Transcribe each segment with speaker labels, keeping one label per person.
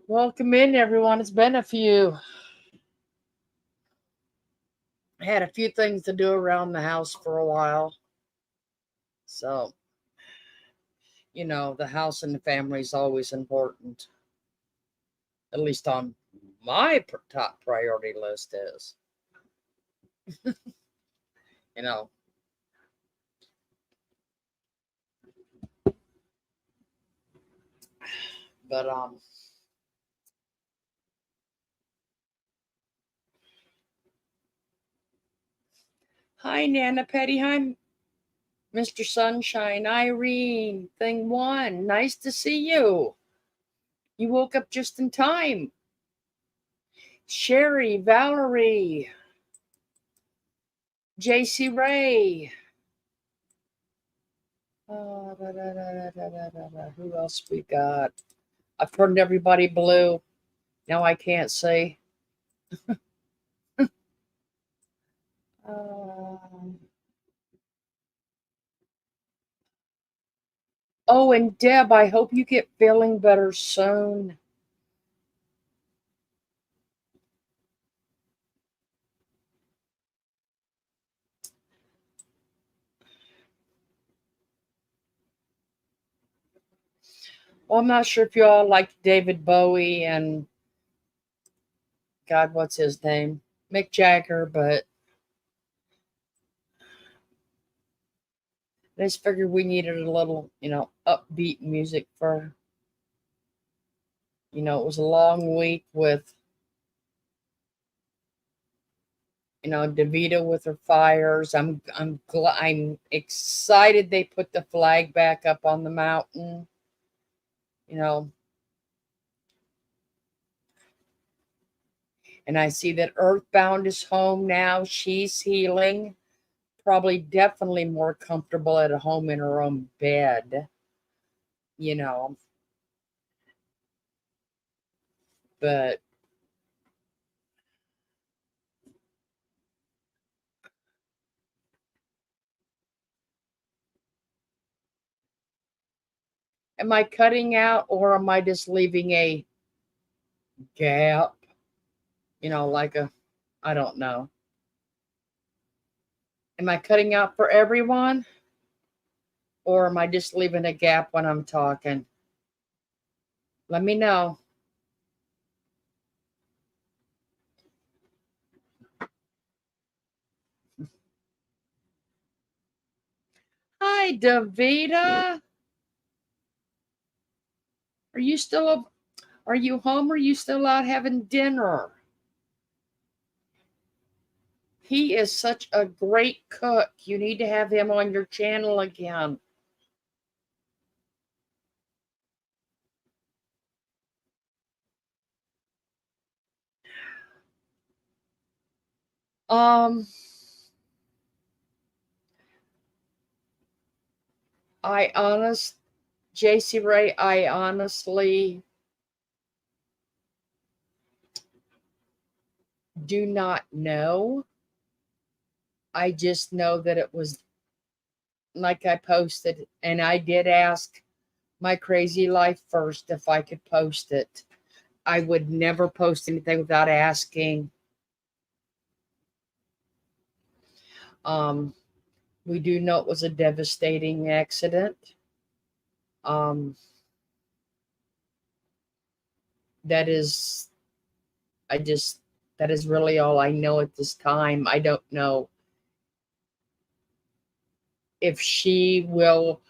Speaker 1: Welcome in, everyone. It's been a few. I had a few things to do around the house for a while. So, the house and the family is always important. At least on my top priority list is, you know. But hi Nana Petty, hi Mr. Sunshine, Irene, thing one. Nice to see you. You woke up just in time. Sherry, Valerie, JC Ray. Who else we got? I've turned everybody blue. Now I can't say. Um, oh, and Deb, I hope you get feeling better soon. Well, I'm not sure if you all like David Bowie and God, what's his name? Mick Jagger, but I just figured we needed a little, upbeat music for, it was a long week with, Davita with her fires. I'm excited they put the flag back up on the mountain. You know, and I see that Earthbound is home now. She's healing, probably definitely more comfortable at home in her own bed, you know. But am I cutting out or am I just leaving a gap? Like I don't know. Am I cutting out for everyone or am I just leaving a gap when I'm talking? Let me know. Hi, Davita. Are you still are you home or are you still out having dinner? He is such a great cook. You need to have him on your channel again. Um, I honest, JC Ray, I honestly do not know. I just know that it was like I posted, and I did ask my crazy life first if I could post it. I would never post anything without asking. Um, we do know it was a devastating accident. Um, that is, I just, that is really all I know at this time. I don't know if she will,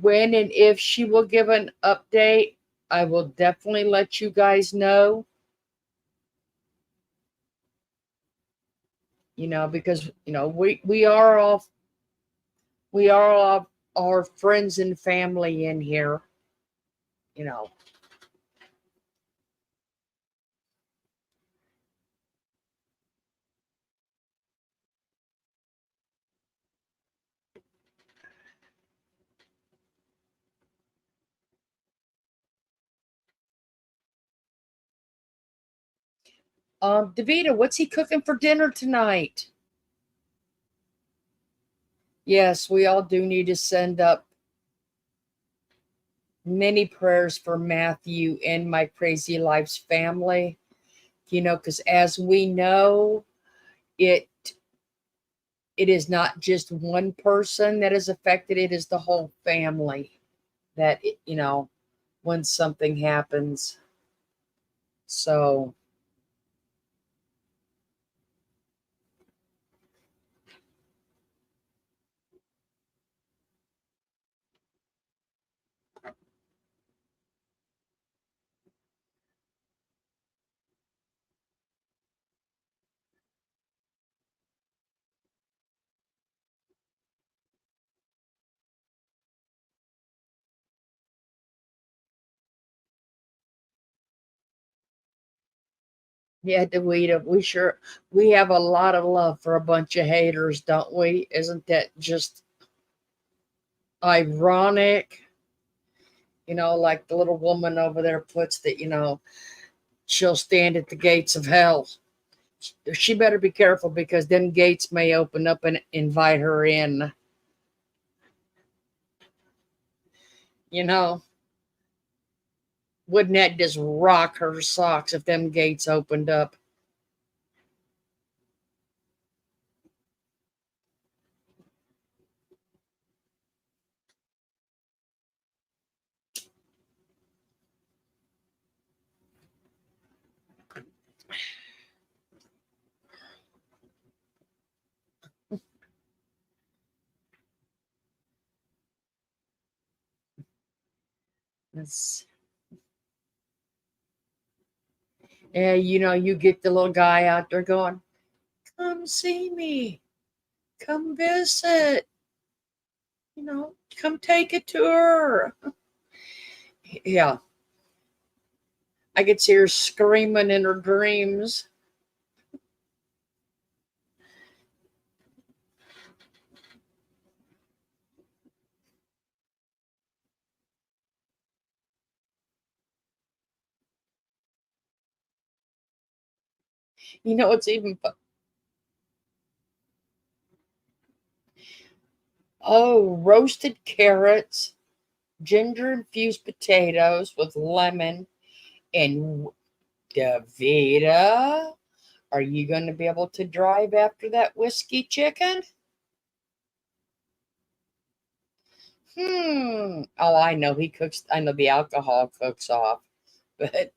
Speaker 1: when and if she will give an update. I will definitely let you guys know, because, we are all our friends and family in here, you know. Davita, what's he cooking for dinner tonight? Yes, we all do need to send up Many prayers for Matthew and my crazy life's family, because as we know, it it is not just one person that is affected, it is the whole family that, when something happens. So, yeah, we have a lot of love for a bunch of haters, don't we? Isn't that just ironic? Like the little woman over there puts that, she'll stand at the gates of hell. She better be careful because them gates may open up and invite her in. You know, wouldn't that just rock her socks if them gates opened up? It's, yeah, you get the little guy out there going, "Come see me, come visit, come take a tour." Yeah, I could see her screaming in her dreams. It's even, oh, roasted carrots, ginger infused potatoes with lemon, and Davida, are you going to be able to drive after that whiskey chicken? Oh, I know he cooks. I know the alcohol cooks off, but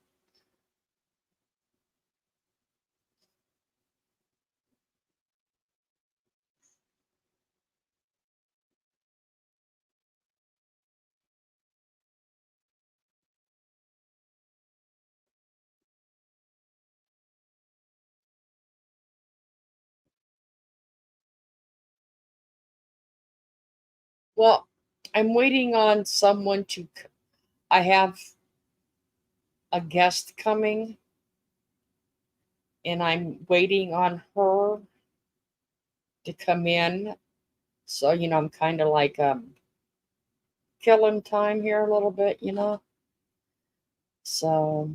Speaker 1: well, I'm waiting on someone to. I have a guest coming, and I'm waiting on her to come in. So I'm kind of like killing time here a little bit. So,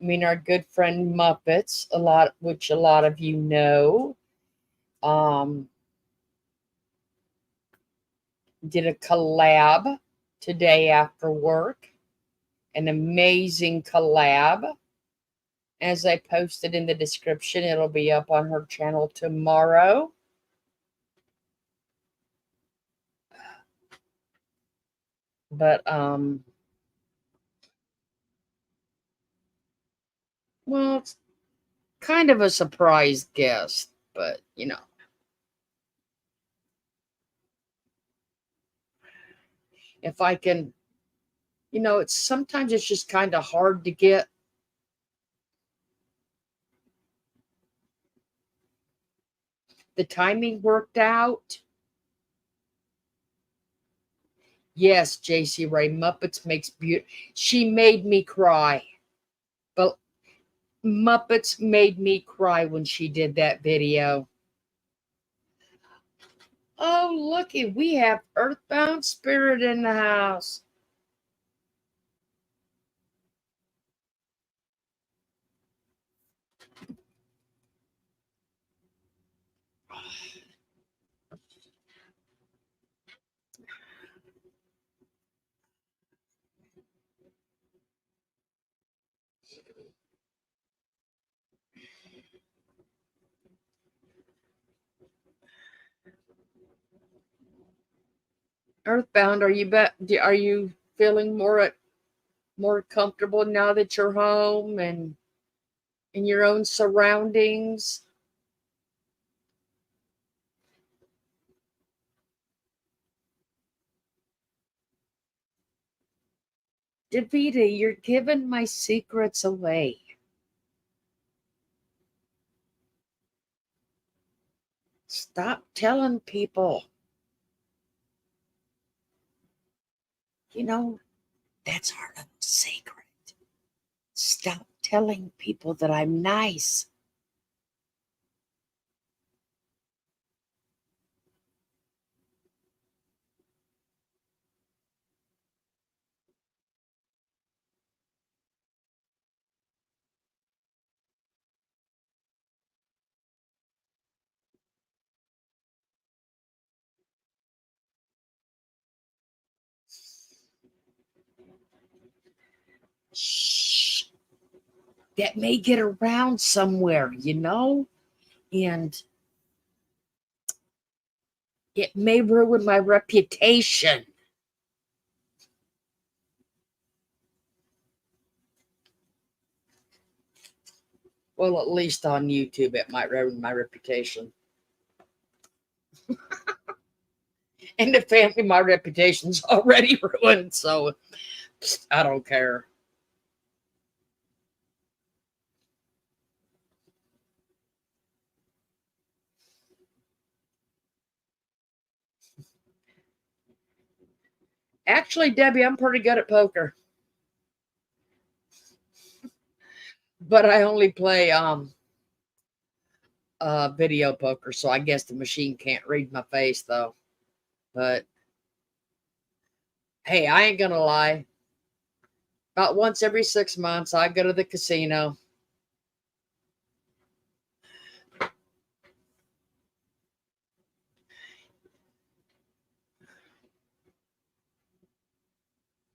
Speaker 1: I mean, our good friend Muppets, which a lot of you know, um, did a collab today after work. An amazing collab. As I posted in the description, it'll be up on her channel tomorrow. But well, it's kind of a surprise guest, but if I can, it's sometimes it's just kind of hard to get the timing worked out. Yes, JC Ray Muppets makes beauty. She made me cry. But Muppets made me cry when she did that video. Oh, looky, we have Earthbound Spirit in the house. Earthbound, are you feeling more comfortable now that you're home and in your own surroundings? Davita, you're giving my secrets away. Stop telling people. You know, that's our little secret. Stop telling people that I'm nice. Shh. That may get around somewhere, and it may ruin my reputation. Well, at least on YouTube, it might ruin my reputation. And the family, my reputation's already ruined, so I don't care. Actually, Debbie, I'm pretty good at poker, but I only play video poker, so I guess the machine can't read my face though. But hey, I ain't gonna lie. About once every 6 months, I go to the casino.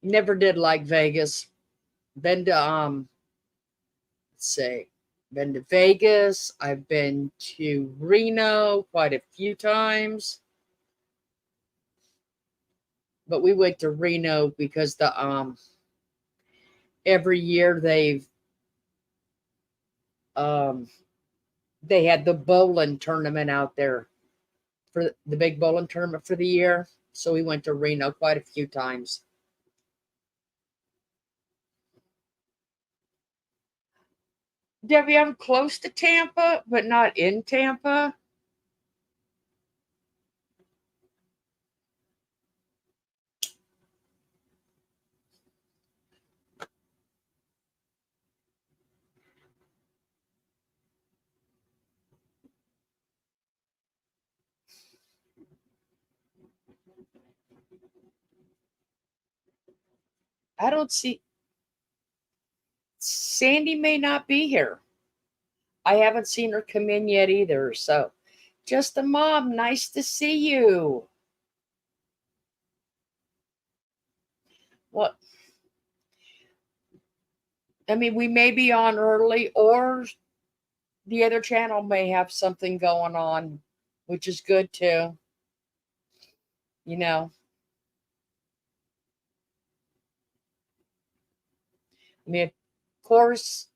Speaker 1: Never did like Vegas. Been to let's see, been to Vegas. I've been to Reno quite a few times, but we went to Reno because the every year um they had the bowling tournament out there for the big bowling tournament for the year. So we went to Reno quite a few times. Debbie, I'm close to Tampa, but not in Tampa. I don't see Sandy may not be here. I haven't seen her come in yet either. So, just a mom, nice to see you. Well, I mean, we may be on early, or the other channel may have something going on, which is good too. You know, I mean, of course,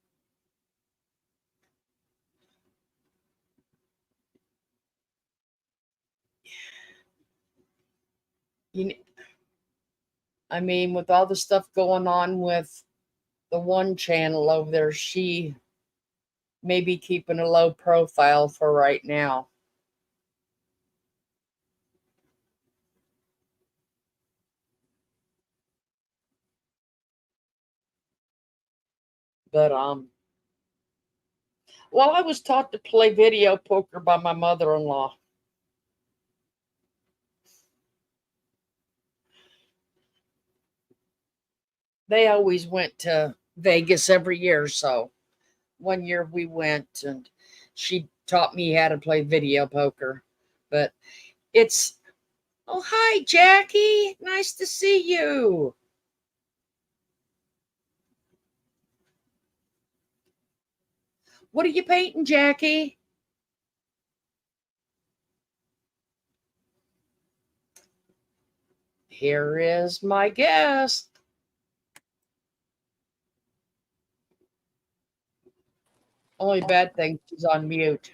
Speaker 1: you. I mean, with all the stuff going on with the one channel over there, she may be keeping a low profile for right now. But Well, I was taught to play video poker by my mother-in-law. They always went to Vegas every year, so one year we went and she taught me how to play video poker. But it's oh hi Jackie, nice to see you. What are you painting, Jackie? Here is my guest. Only bad thing she's on mute.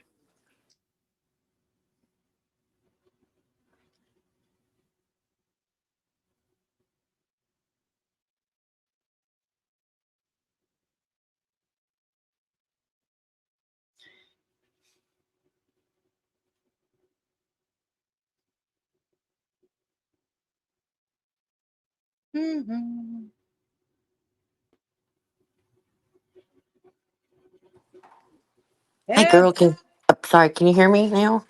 Speaker 1: Mhm.
Speaker 2: Hey,
Speaker 1: Yeah,
Speaker 2: girl, sorry, can you hear me now?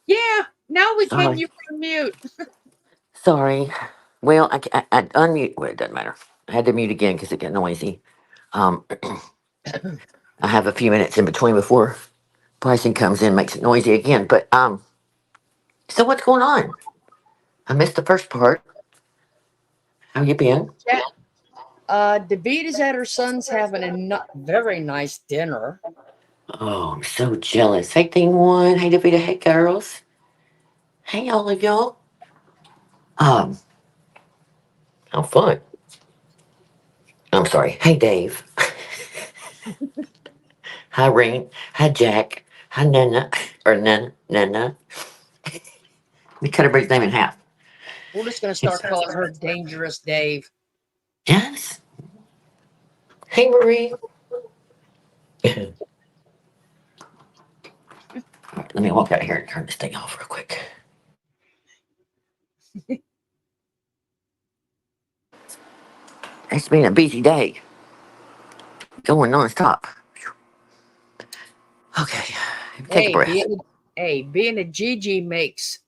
Speaker 1: yeah. Now we can.
Speaker 2: Sorry,
Speaker 1: You can mute.
Speaker 2: sorry. Well, I unmute. Well, it doesn't matter. I had to mute again because it got noisy. Um, I have a few minutes in between before pricing comes in, makes it noisy again. But so what's going on? I missed the first part. How you been?
Speaker 1: Yeah. David is at her son's having a very nice dinner.
Speaker 2: Oh, I'm so jealous. Hey, thing one. Hey, Davita. Hey, girls. Hey, all of y'all. Um, how fun. I'm sorry. Hey, Dave. Hi, Rain. Hi, Jack. Hi, Nana. Or Nana. We cut everybody's name in half.
Speaker 1: We're just going to start calling her Dangerous Dave.
Speaker 2: Yes. Hey, Marie. All right, let me walk out here and turn this thing off real quick. It's been a busy day, going nonstop. Okay, take a
Speaker 1: Hey,
Speaker 2: breath.
Speaker 1: being a Gigi makes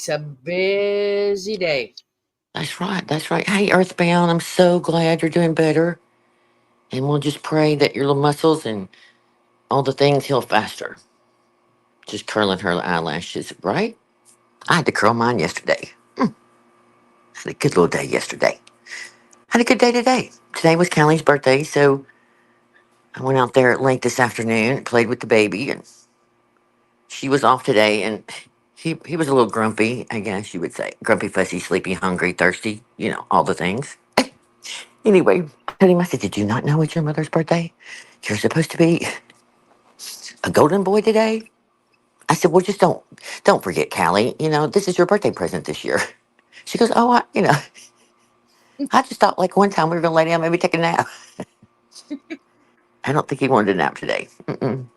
Speaker 1: a busy day.
Speaker 2: That's right. That's right. Hey, Earthbound, I'm so glad you're doing better. And we'll just pray that your little muscles and all the things heal faster. Just curling her eyelashes, right? I had to curl mine yesterday. Had a good little day yesterday. Had a good day today. Today was Callie's birthday, so I went out there late this afternoon, played with the baby, and she was off today, and he was a little grumpy, I guess you would say. Grumpy, fussy, sleepy, hungry, thirsty, all the things. Anyway, I told him, I said, did you not know it's your mother's birthday? You're supposed to be a golden boy today. I said, well, just don't forget, Callie. This is your birthday present this year. She goes, oh, I just thought like one time we were gonna lay down, maybe take a nap. I don't think he wanted a nap today. Mm-mm.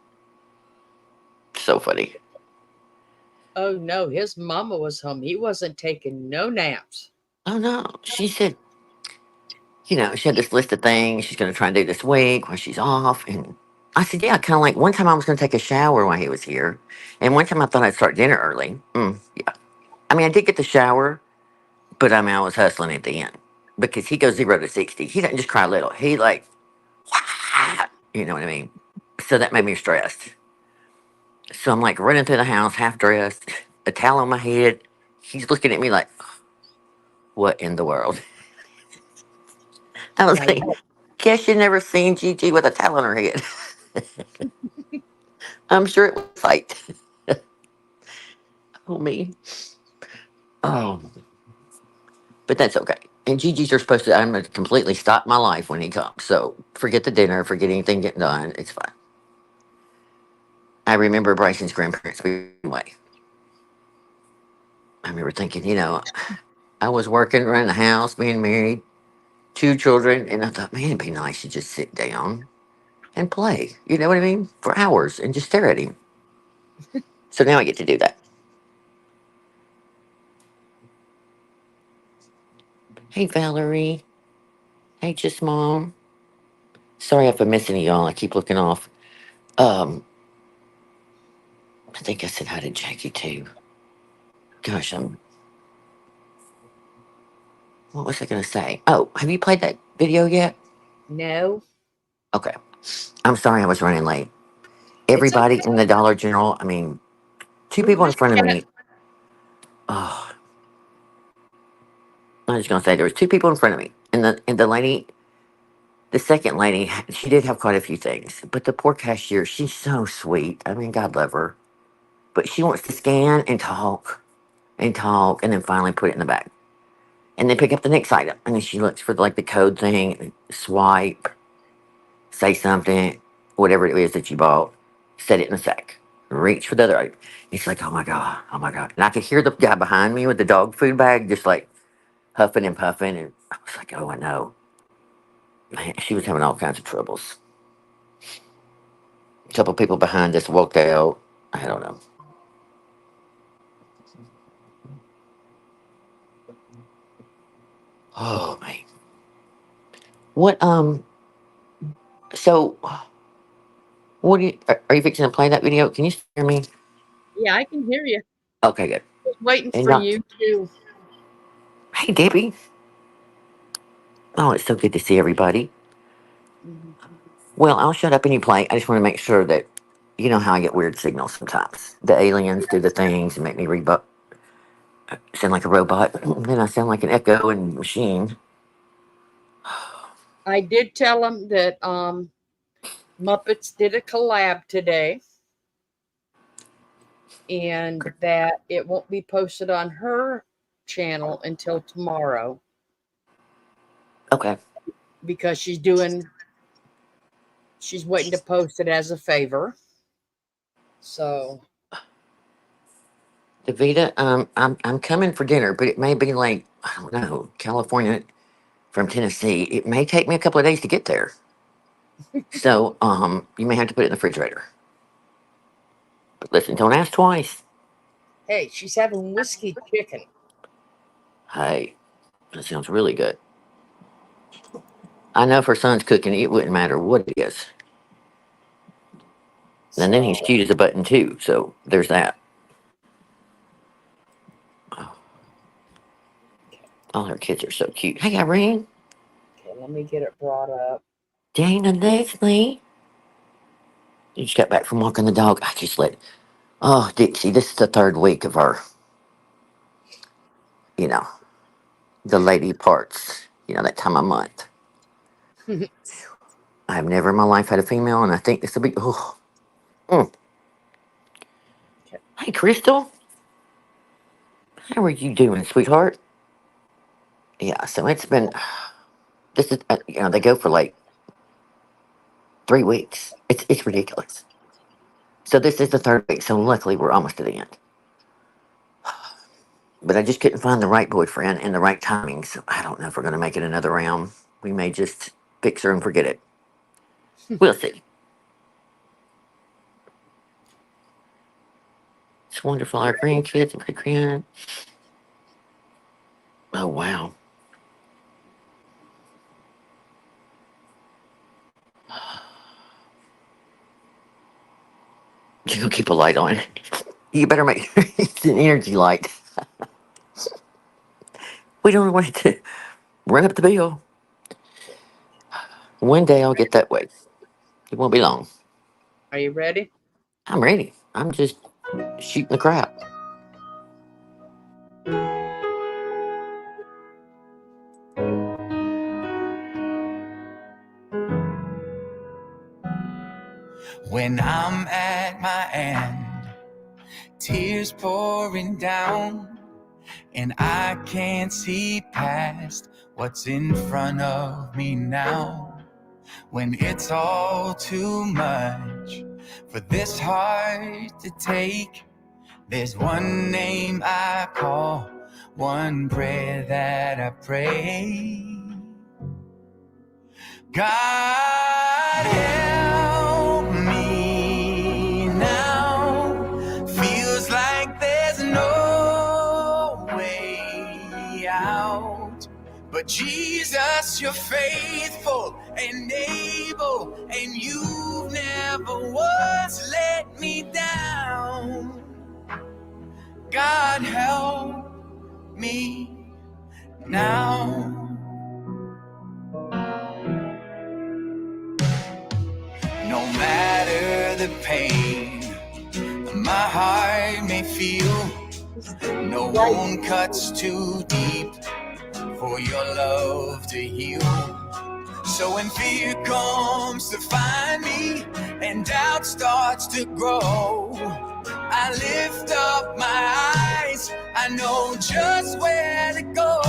Speaker 2: So funny.
Speaker 1: Oh no, his mama was home. He wasn't taking no naps.
Speaker 2: Oh no, she said, she had this list of things she's going to try and do this week while she's off. And I said, yeah, kind of like one time I was going to take a shower while he was here. And one time I thought I'd start dinner early. Yeah. I mean, I did get the shower, but I was hustling at the end because he goes 0 to 60. He doesn't just cry little. He like, "Wah!" You know what I mean? So that made me stressed. So I'm like running through the house, half dressed, a towel on my head. He's looking at me like, what in the world? I was
Speaker 1: Now,
Speaker 2: like, guess you never seen Gigi with a towel on her head. I'm sure it was a fight. Oh, me. Oh, but that's okay. And Gigi's are supposed to, I'm going to completely stop my life when he comes. So forget the dinner, forget anything getting done. It's fine. I remember Bryson's grandparents being away. I remember thinking, I was working, running the house, being married, 2 children, and I thought, man, it'd be nice to just sit down and play. You know what I mean? For hours and just stare at him. So now I get to do that. Hey, Valerie. Hey, just mom. Sorry if I miss any of y'all. I keep looking off. Um, I think I said hi to Jackie too. Gosh, what was I going to say? Oh, have you played that video yet?
Speaker 1: No,
Speaker 2: Okay. I'm sorry I was running late.
Speaker 1: it's okay.
Speaker 2: Everybody in the Dollar General, I mean, two
Speaker 1: We were
Speaker 2: people in
Speaker 1: just
Speaker 2: front of
Speaker 1: chatting.
Speaker 2: me. Oh, I was going to say there was two people in front of me. And the lady, the second lady, she did have quite a few things. But the poor cashier, she's so sweet. I mean, God love her. But she wants to scan and talk and then finally put it in the bag. And then pick up the next item. And then she looks for like the code thing, swipe, say something, whatever it is that you bought, set it in a sack, reach for the other item. It's like, oh my God, oh my God. And I could hear the guy behind me with the dog food bag just like huffing and puffing. And I was like, oh, I know. Man, she was having all kinds of troubles. A couple people behind us walked out. I don't know. Oh, man. What, so, what are you fixing to play that video? Can you hear me?
Speaker 1: Yeah, I can hear you.
Speaker 2: Okay, good.
Speaker 1: Just waiting
Speaker 2: And
Speaker 1: for
Speaker 2: not,
Speaker 1: you to.
Speaker 2: hey, Debbie. Oh, it's so good to see everybody.
Speaker 1: Mhm.
Speaker 2: Well, I'll shut up and you play. I just want to make sure that you know how I get weird signals sometimes. The aliens do the things and make me sound like a robot. Then I sound like an echo and machine.
Speaker 1: I did tell him that Muppets did a collab today, and that it won't be posted on her channel until tomorrow
Speaker 2: Okay.
Speaker 1: because she's waiting to post it as a favor. So
Speaker 2: Davita, I'm coming for dinner, but it may be like, I don't know, California from Tennessee. It may take me a couple of days to get there. So, you may have to put it in the refrigerator. But listen, don't ask twice.
Speaker 1: hey, she's having whiskey chicken.
Speaker 2: Hey, that sounds really good. I know if her son's cooking, it wouldn't matter what it is. And then he's
Speaker 1: So
Speaker 2: cute as a button too. So there's that. All her kids are so cute. Hey, Irene.
Speaker 1: okay, let me get it brought up.
Speaker 2: Dana Leslie. You just got back from walking the dog. I just let. Oh, Dixie, this is the third week of our, you know, the lady parts, that time of month. I've never in my life had a female, and I think this will be. Oh. Mm.
Speaker 1: Okay.
Speaker 2: Hey, Crystal. How are you doing, sweetheart? Yeah, so it's been. This is, they go for like 3 weeks. It's ridiculous. So this is the third week. So luckily, we're almost to the end. But I just couldn't find the right boyfriend and the right timing. So I don't know if we're going to make it another round. We may just fix her and forget it. We'll see. It's wonderful. Our grandkids and great grand. Oh, wow. You gonna keep a light on. You better make sure it's an energy light. We don't want it to run up the bill. One day I'll get that way. It won't be long.
Speaker 1: Are you ready?
Speaker 2: I'm ready. I'm just shooting the crap.
Speaker 3: When I'm at my end, tears pouring down, and I can't see past what's in front of me now. When it's all too much for this heart to take, there's one name I call, one prayer that I pray. God help me now. Feels like there's no way out. But Jesus, you're faithful and able, and you've never won. God help me now. No matter the pain my heart may feel, no wound cuts too deep for your love to heal. So when fear comes to find me and doubt starts to grow, I lift up my eyes, I know just where to go.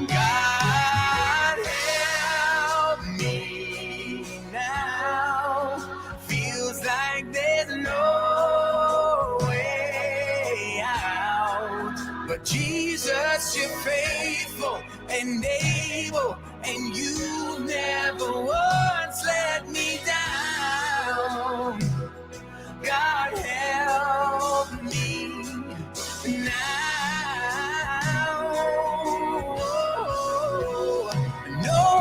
Speaker 3: God help me now. Feels like there's no way out. But Jesus, you're faithful and able, and you never once let me down. God help me now. No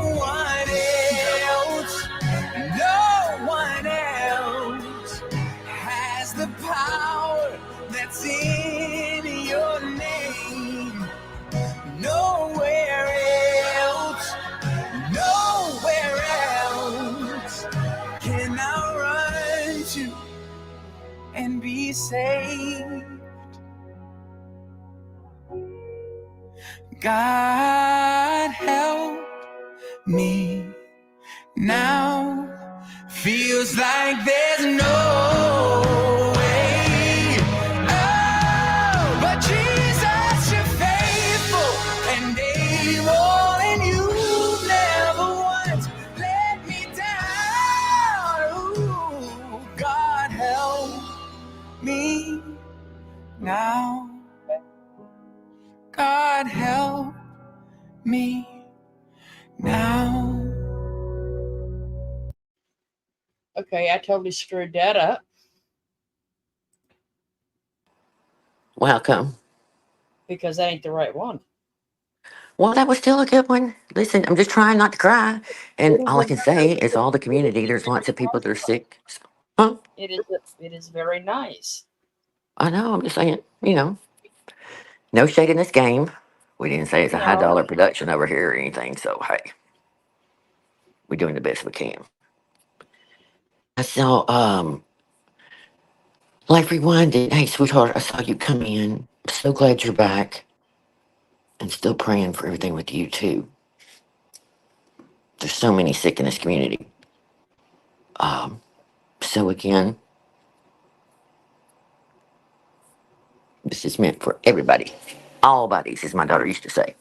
Speaker 3: one else has the power that's in your name. Nowhere else can I run to and be saved. God help me now. Feels like there's no way out. But Jesus, you're faithful and able, and you never once let me down. Ooh, God help me now. God help me now.
Speaker 1: Okay, I totally screwed that up.
Speaker 2: Welcome.
Speaker 1: Because that ain't the right one.
Speaker 2: Well, that was still a good one. Listen, I'm just trying not to cry. And all I can say is all the community, there's lots of people that are sick. Huh?
Speaker 1: It is very nice.
Speaker 2: I know, I'm just saying, no shade in this game. We didn't say it's a high
Speaker 1: No.
Speaker 2: dollar production over here or anything. So, hey, we're doing the best we can. I saw, Life Rewinded. Hey, sweetheart, I saw you come in. I'm so glad you're back. And still praying for everything with you, too. There's so many sick in this community. So, again, this is meant for everybody. All bodies, as my daughter used to say.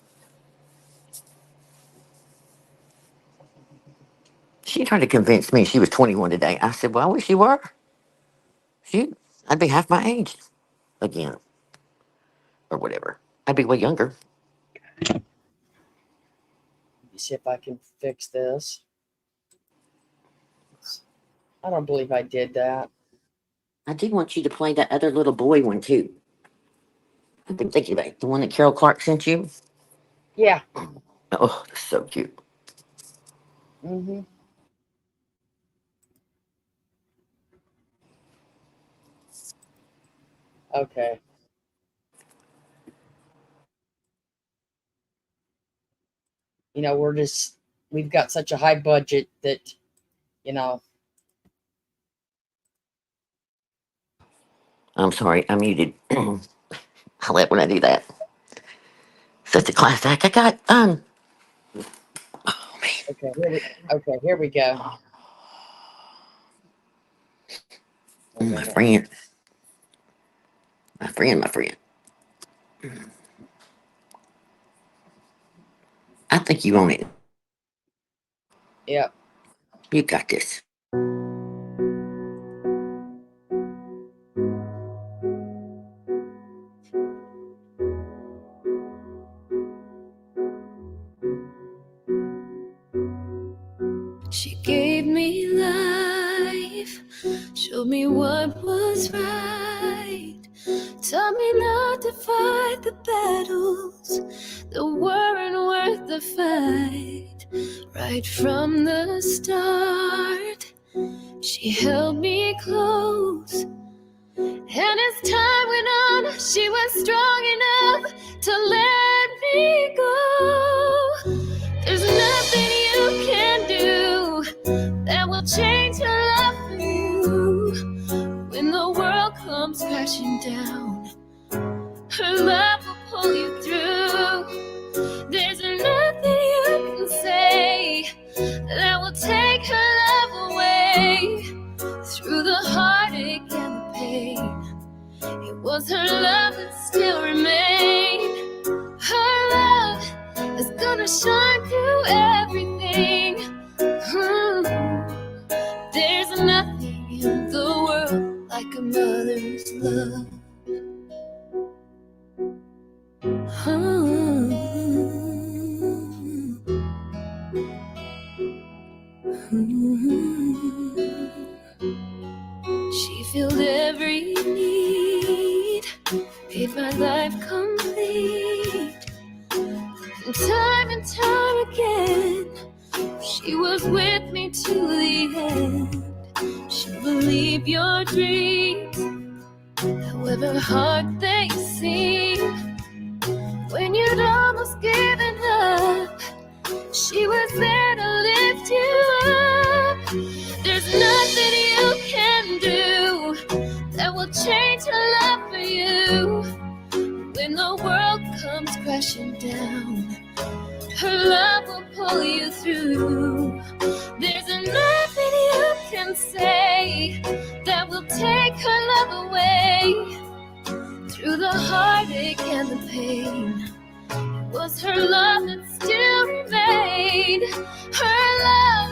Speaker 2: She tried to convince me she was 21 today. I said, well, I wish you were. Shoot, I'd be half my age again. Or whatever. I'd be way younger.
Speaker 1: Let me see if I can fix this. I don't believe I did that.
Speaker 2: I do want you to play that other little boy one, too. I've been thinking about it. The one that Carol Clark sent you.
Speaker 1: Yeah.
Speaker 2: Oh, that's so cute.
Speaker 1: Mm-hmm. Okay. We've got such a high budget that, you know,
Speaker 2: I'm sorry, I muted. I let when I do that. Such a class act. I got, oh, man.
Speaker 1: okay, here we go. Wait a
Speaker 2: My
Speaker 1: minute.
Speaker 2: friend. My friend. I think you own it.
Speaker 1: Yep.
Speaker 2: You got this.
Speaker 3: She gave me life, showed me what was right, taught me not to fight the battles that weren't worth the fight. Right from the start, she held me close, And as time went on, she was strong enough to let me go. There's nothing you can do that will change her love for you. When the world comes crashing down, her love will pull you through. There's nothing you can say that will take her love away. Through the heartache and the pain, it was her love that still remained. Her love is gonna shine through everything. There's nothing in the world like a mother's love. She filled every need, made my life complete. And time again, she was with me to the end. She believed your dreams, however hard they seem. When you'd almost given up, she was there to lift you up. There's nothing you can do that will change her love for you. When the world comes crashing down, her love will pull you through. There's nothing you can say that will take her love away. Through the heartache and the pain, it was her love that still remained. Her love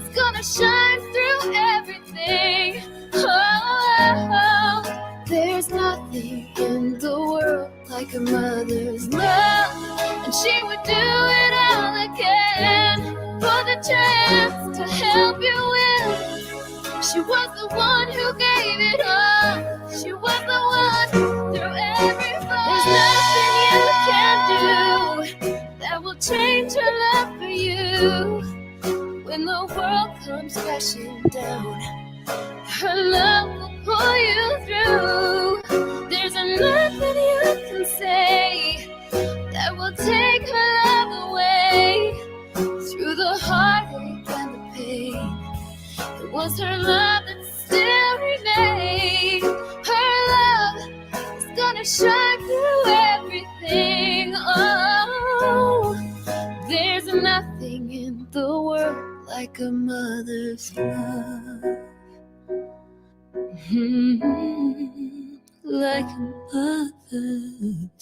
Speaker 3: is gonna shine through everything. Oh, there's nothing in the world like a mother's love. And she would do it all again for the chance to help you win. She was the one who gave it all. She was the one through every fall. There's nothing you can do that will change her love for you. When the world comes crashing down, her love will pull you through. There's nothing you can say that will take her love away. Through the heartache and the pain, it was her love that still remained. Her love is gonna shine through everything. Oh, there's nothing in the world like a mother's love. Like a mother's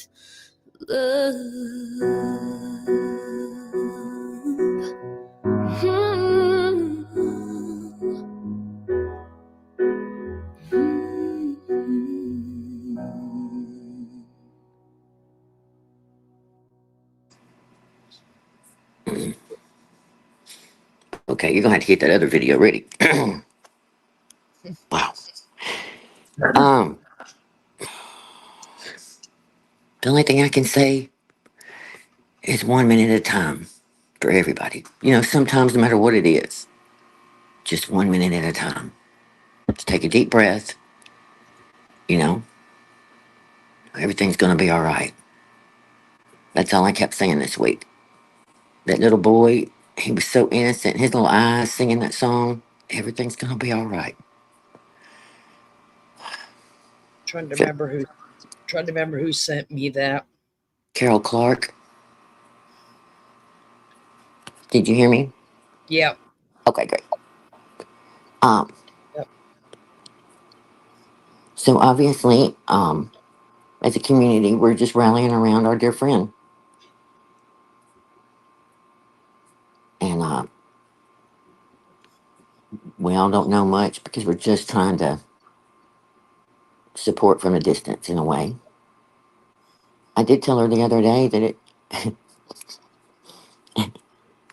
Speaker 2: Okay, you're gonna have to get that other video ready. Wow. Um, the only thing I can say is 1 minute at a time for everybody. You know, sometimes no matter what it is, just 1 minute at a time. Just take a deep breath. You know, everything's gonna be all right. That's all I kept saying this week. That little boy, he was so innocent. His little eyes singing that song. Everything's gonna be all right.
Speaker 1: Trying to
Speaker 2: So,
Speaker 1: remember who sent me that.
Speaker 2: Carol Clark, did you hear me?
Speaker 1: Yep.
Speaker 2: Okay, great. Um,
Speaker 1: Yep.
Speaker 2: so obviously, as a community, we're just rallying around our dear friend. And we all don't know much because we're just trying to support from a distance in a way. I did tell her the other day that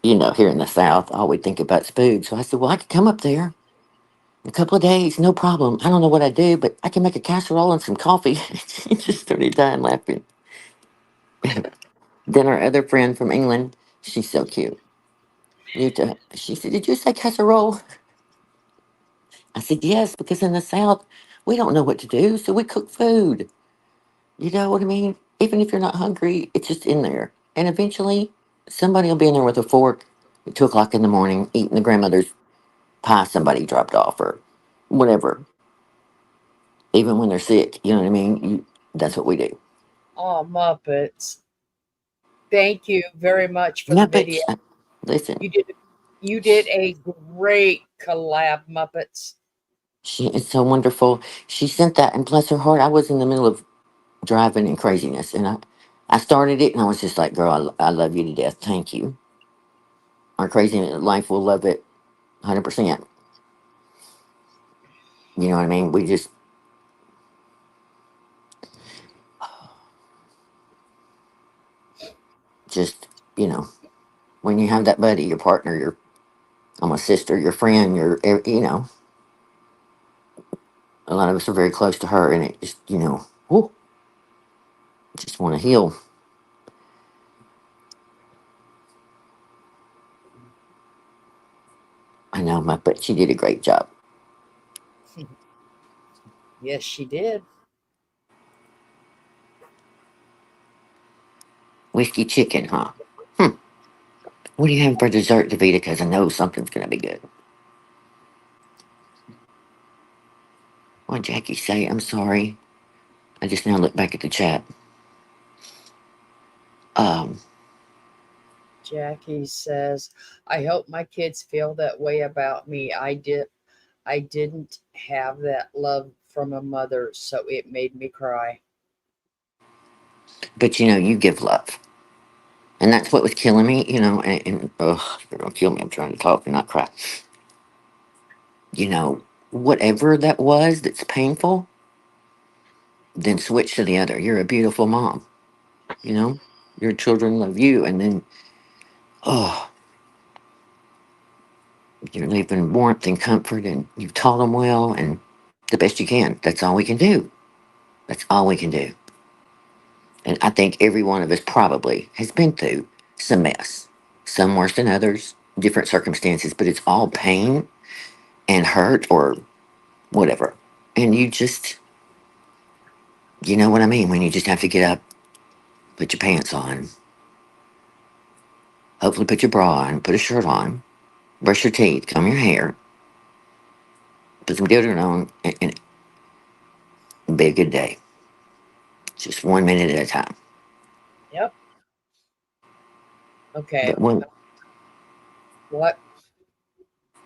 Speaker 2: you know, here in the South, all we think about food. So I said, well, I could come up there in a couple of days, no problem. I don't know what I do, but I can make a casserole and some coffee. She just started dying laughing. Then our other friend from England, she's so cute. She said, did you say casserole? I said, yes, because in the South, We don't know what to do, so we cook food. You know what I mean? Even if you're not hungry, it's just in there. And eventually, somebody will be in there with a fork at 2 o'clock in the morning eating the grandmother's pie somebody dropped off or whatever. Even when they're sick, you know what I mean? That's what we do.
Speaker 1: Oh, Muppets. Thank you very much for the video.
Speaker 2: Muppets, listen,
Speaker 1: You did you did a great collab, Muppets.
Speaker 2: she is so wonderful. She sent that, and bless her heart, I was in the middle of driving and craziness, and I started it, and I was just like, "Girl, I love you to death. Thank you. Our crazy life will love it, 100%." You know what I mean? We just, you know, when you have that buddy, your partner, your almost sister, your friend, you know, a lot of us are very close to her, and it just, you know, whew, just want to heal. I know, but she did a great job.
Speaker 1: Yes, she did.
Speaker 2: Whiskey chicken, huh? Hmm. What do you have for dessert, Davita? Because I know something's going to be good. What did Jackie say? I'm sorry. I just now look back at the chat. Um,
Speaker 1: Jackie says, I hope my kids feel that way about me. I didn't have that love from a mother, so it made me cry.
Speaker 2: but you know, you give love. And that's what was killing me, you know, and you're going to kill me. I'm trying to talk and not cry. You know, whatever that was that's painful, then switch to the other. You're a beautiful mom, you know, your children love you. And then, oh, you're leaving warmth and comfort and you've taught them well and the best you can. That's all we can do. That's all we can do. And I think every one of us probably has been through some mess, some worse than others, different circumstances, but it's all pain and hurt or whatever. And you just, you know what I mean? When you just have to get up, put your pants on, hopefully put your bra on, put a shirt on, brush your teeth, comb your hair, put some deodorant on, and be a good day. Just 1 minute at a time.
Speaker 1: Yep. Okay.
Speaker 2: But one,
Speaker 1: What?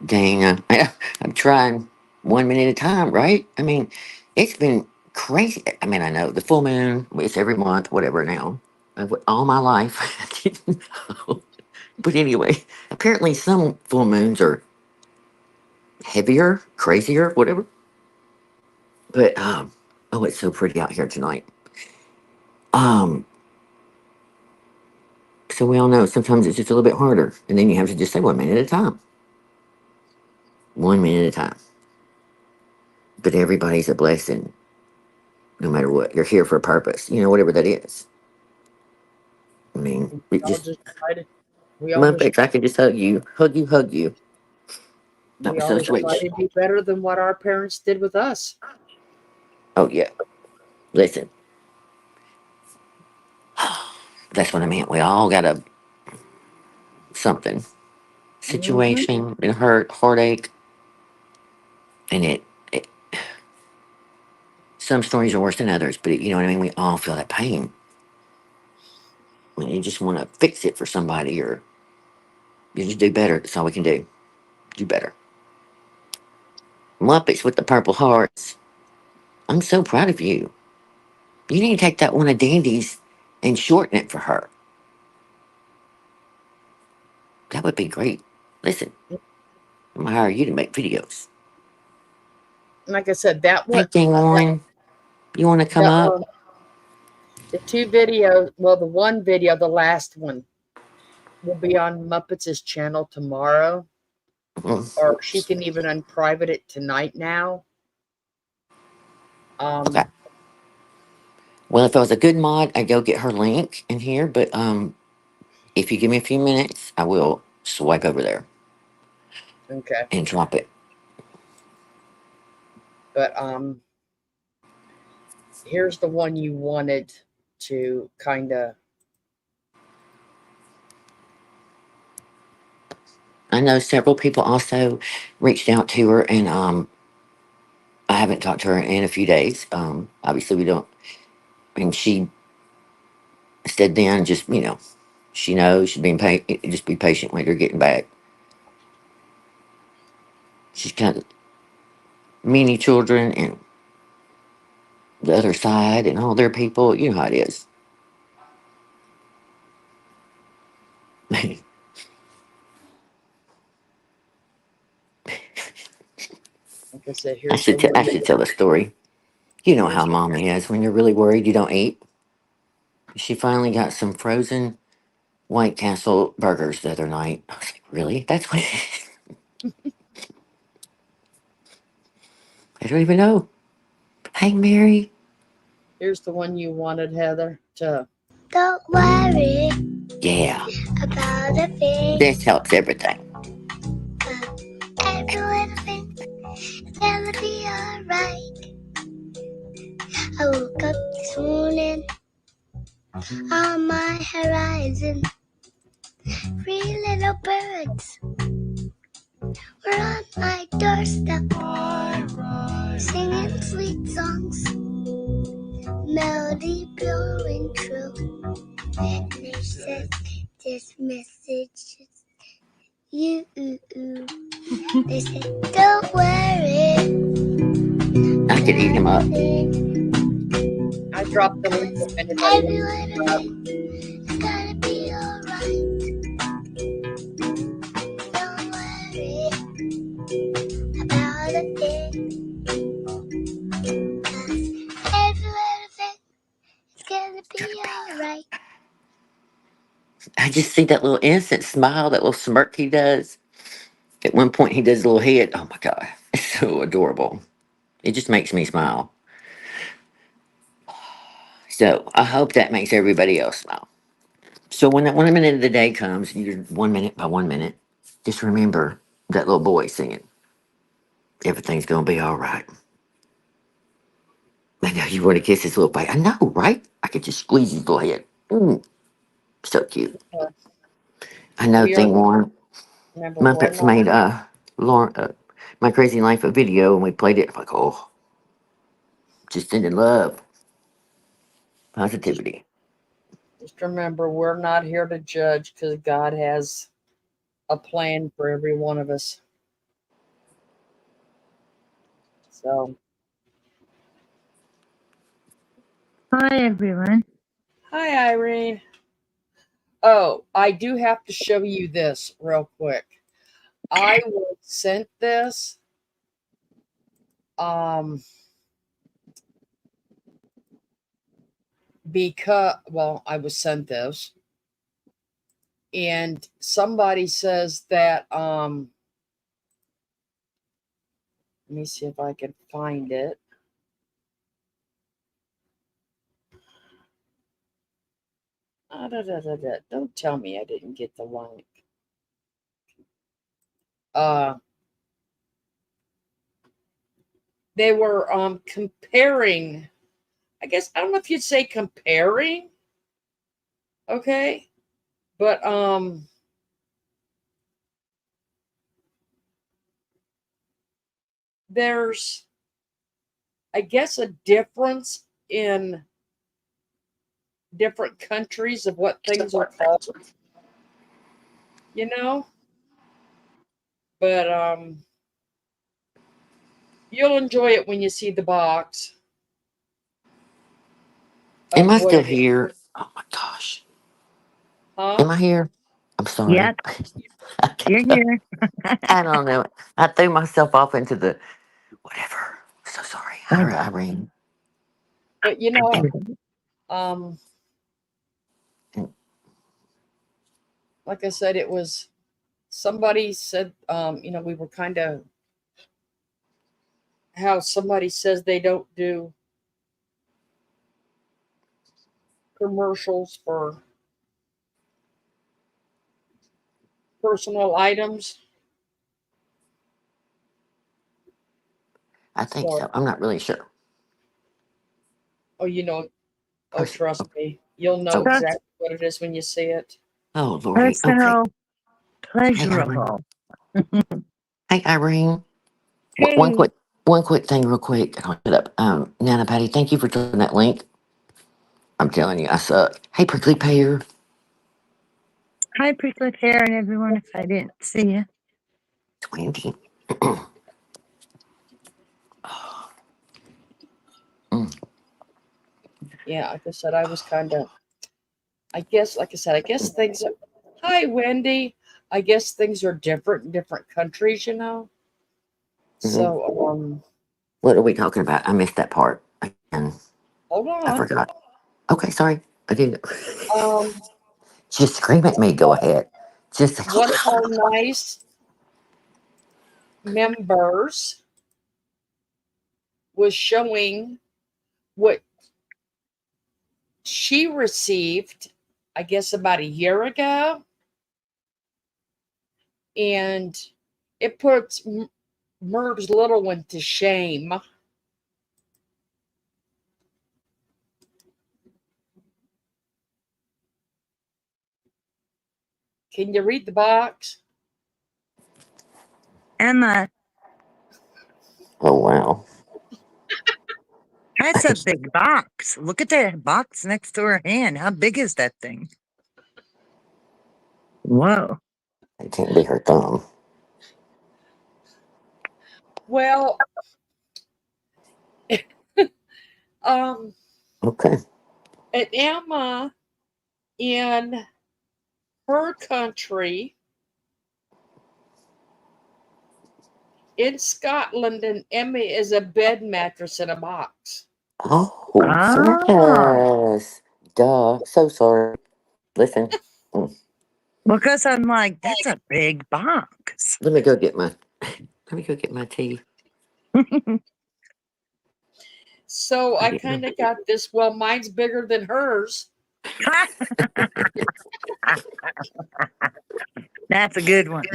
Speaker 2: dang, I'm trying 1 minute at a time, right? I mean, it's been crazy. I mean, I know the full moon, it's every month, whatever now. All my life, I didn't know. But anyway, apparently some full moons are heavier, crazier, whatever. But, oh, it's so pretty out here tonight. Um, so we all know sometimes it's just a little bit harder. And then you have to just say 1 minute at a time. 1 minute at a time. But everybody's a blessing, no matter what. You're here for a purpose, you know, whatever that is. I mean,
Speaker 1: We
Speaker 2: it
Speaker 1: all
Speaker 2: just,
Speaker 1: just try to we all just
Speaker 2: Muppets, I could just hug you, hug you, hug you. That
Speaker 1: we
Speaker 2: was so
Speaker 1: always try
Speaker 2: sweet.
Speaker 1: to do better than what our parents did with us.
Speaker 2: Oh, yeah. Listen, that's what I meant. We all got a something
Speaker 1: Hmm.
Speaker 2: situation, it hurt, heartache, and it some stories are worse than others, but you know what I mean? We all feel that pain. I mean, you just want to fix it for somebody or you just do better. That's all we can do. Do better. Muppets with the purple hearts. I'm so proud of you. You need to take that one of Dandy's and shorten it for her. That would be great. Listen, I'm gonna hire you to make videos.
Speaker 1: Like I said, that
Speaker 2: Hey,
Speaker 1: one, that
Speaker 2: Dingline, you want to come
Speaker 1: that
Speaker 2: up?
Speaker 1: one, the two videos. Well, the one video, the last one, will be on Muppets' channel tomorrow,
Speaker 2: Mm,
Speaker 1: or she can even unprivate it tonight now.
Speaker 2: okay.
Speaker 1: Um,
Speaker 2: Well, if I was a good mod, I'd go get her link in here. But if you give me a few minutes, I will swipe over there
Speaker 1: okay,
Speaker 2: and drop it.
Speaker 1: but Here's the one you wanted to kind of.
Speaker 2: I know several people also reached out to her, and I haven't talked to her in a few days. Obviously, we don't. And she said then, just she knows she's being just be patient when you're getting back. She's got many children and the other side and all their people. You know how it is. I
Speaker 1: Like I said, here's the
Speaker 2: should I
Speaker 1: one.
Speaker 2: should tell the story. You know how
Speaker 1: Here's
Speaker 2: mom is when you're really worried you don't eat. She finally got some frozen White Castle burgers the other night. I was like, really? That's what? I don't even know. Hey, Mary.
Speaker 1: here's the one you wanted, Heather. To
Speaker 4: Don't worry
Speaker 2: Yeah,
Speaker 4: about a thing.
Speaker 2: this helps everything.
Speaker 4: Every little thing is gonna be alright. I woke up this morning on my horizon. 3 little birds were on my doorstep, singing sweet songs, melody blowing true. And they said, this message is you. They said, don't worry
Speaker 2: I could eat him
Speaker 4: about a
Speaker 2: up.
Speaker 4: thing.
Speaker 1: I dropped the link if anybody
Speaker 4: Every
Speaker 1: wants to
Speaker 4: little
Speaker 1: grab.
Speaker 4: thing is gonna be alright. Don't worry about a thing. 'Cause every little thing is gonna be alright.
Speaker 2: I just see that little innocent smile, that little smirk he does. At one point, he does a little head. Oh my God. It's so adorable. It just makes me smile. So I hope that makes everybody else smile. So when that 1 minute of the day comes, you're 1 minute by 1 minute, just remember that little boy singing, everything's going to be all right. I know you want to kiss his little face. I know, right? I could just squeeze his little head. So cute.
Speaker 1: Uh,
Speaker 2: I know
Speaker 1: we are,
Speaker 2: thing one.
Speaker 1: remember, we're
Speaker 2: Muppets
Speaker 1: not.
Speaker 2: made Lauren, My Crazy Life a video and we played it. Like, oh, just sending love,
Speaker 1: Just,
Speaker 2: positivity.
Speaker 1: just remember, we're not here to judge because God has a plan for every one of us. So,
Speaker 5: Hi everyone.
Speaker 1: hi, Irene. Oh, I do have to show you this real quick. I was sent this um because, well, I was sent this, and somebody says that let me see if I can find it. Don't tell me I didn't get the link. Uh, they were comparing. I guess I don't know if you'd say comparing. Okay, but there's, I guess, a difference in different countries of what things are called. You know, but you'll enjoy it when you see the box
Speaker 2: Am
Speaker 1: of
Speaker 2: I
Speaker 1: what
Speaker 2: still
Speaker 1: it is.
Speaker 2: here? Oh my gosh.
Speaker 1: Huh?
Speaker 2: Am I here? I'm sorry.
Speaker 5: Yep, you're here.
Speaker 2: I don't know. I threw myself off into the whatever. So sorry, Irene.
Speaker 1: But you know,
Speaker 2: And,
Speaker 1: um,
Speaker 2: and
Speaker 1: like I said, it was somebody said, we were kind of how somebody says they don't do commercials for personal items.
Speaker 2: I think
Speaker 1: So,
Speaker 2: so. I'm not really sure.
Speaker 1: Oh, you know. Oh,
Speaker 2: Person.
Speaker 1: trust me, you'll know
Speaker 2: Okay.
Speaker 5: That's
Speaker 1: exactly what it is when you see it.
Speaker 2: Oh, Lordy. Okay.
Speaker 5: personal
Speaker 2: Hey, Irene.
Speaker 5: pleasurable.
Speaker 2: Hey, Irene. One
Speaker 5: Hey,
Speaker 2: quick thing, real quick. I'll shut up. Nana Patty, thank you for joining that link. I'm telling you, I suck. Hey, Prickly Pear.
Speaker 5: hi, Prickly Pear and everyone. If I didn't see you,
Speaker 2: 20.
Speaker 1: Yeah, like I said, I was kind of. I guess, like I said, I guess things. Are, hi, Wendy. I guess things are different in different countries.
Speaker 2: Mhm.
Speaker 1: So,
Speaker 2: What are we talking about? I missed that part. Again,
Speaker 1: hold
Speaker 2: I
Speaker 1: on.
Speaker 2: forgot. Okay, sorry. I didn't.
Speaker 1: Um,
Speaker 2: Just scream at me. Go ahead. Just say,
Speaker 1: one of our nice members was showing what she received, I guess, about a year ago, and it puts Merv's little one to shame. Can you read the box?
Speaker 5: Emma,
Speaker 2: oh, wow.
Speaker 5: that's a big box. Look at that box next to her hand. How big is that thing? Whoa.
Speaker 2: It can't be her thumb.
Speaker 1: Well, um,
Speaker 2: Okay.
Speaker 1: and Emma in her country in Scotland, and Emma is a bed mattress in a box.
Speaker 2: Oh,
Speaker 5: Oh,
Speaker 2: yes. Duh. So sorry. Listen. mm,
Speaker 5: because I'm like, that's a big box.
Speaker 2: Let me go get my. Let me go get my tea.
Speaker 1: So
Speaker 2: I
Speaker 1: I
Speaker 2: didn't know.
Speaker 1: kind of got this. Well, mine's bigger than hers.
Speaker 5: That's a good one.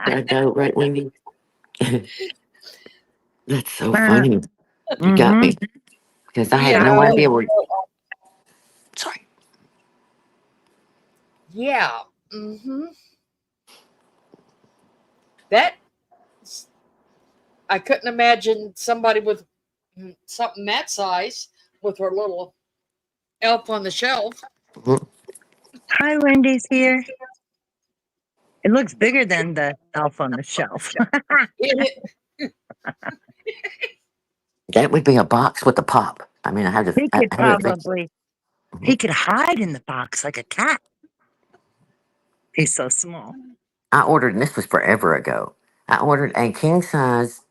Speaker 2: I know, right, Wendy? That's so
Speaker 5: Uh,
Speaker 2: funny. You got
Speaker 5: mm-hmm.
Speaker 2: me because I had
Speaker 1: You
Speaker 2: no
Speaker 1: know,
Speaker 2: idea where. Sorry.
Speaker 1: yeah. hmm That I couldn't imagine somebody with something that size with her little elf on the shelf.
Speaker 2: Mhm.
Speaker 5: Hi, Wendy's here. It looks bigger than the elf on the shelf.
Speaker 1: It,
Speaker 2: That would be a box with a pop. I mean, I had to.
Speaker 5: he could
Speaker 2: I had to think.
Speaker 5: probably, he
Speaker 2: Mhm.
Speaker 5: could hide in the box like a cat. He's so small.
Speaker 2: I ordered, and this was forever ago. I ordered a king size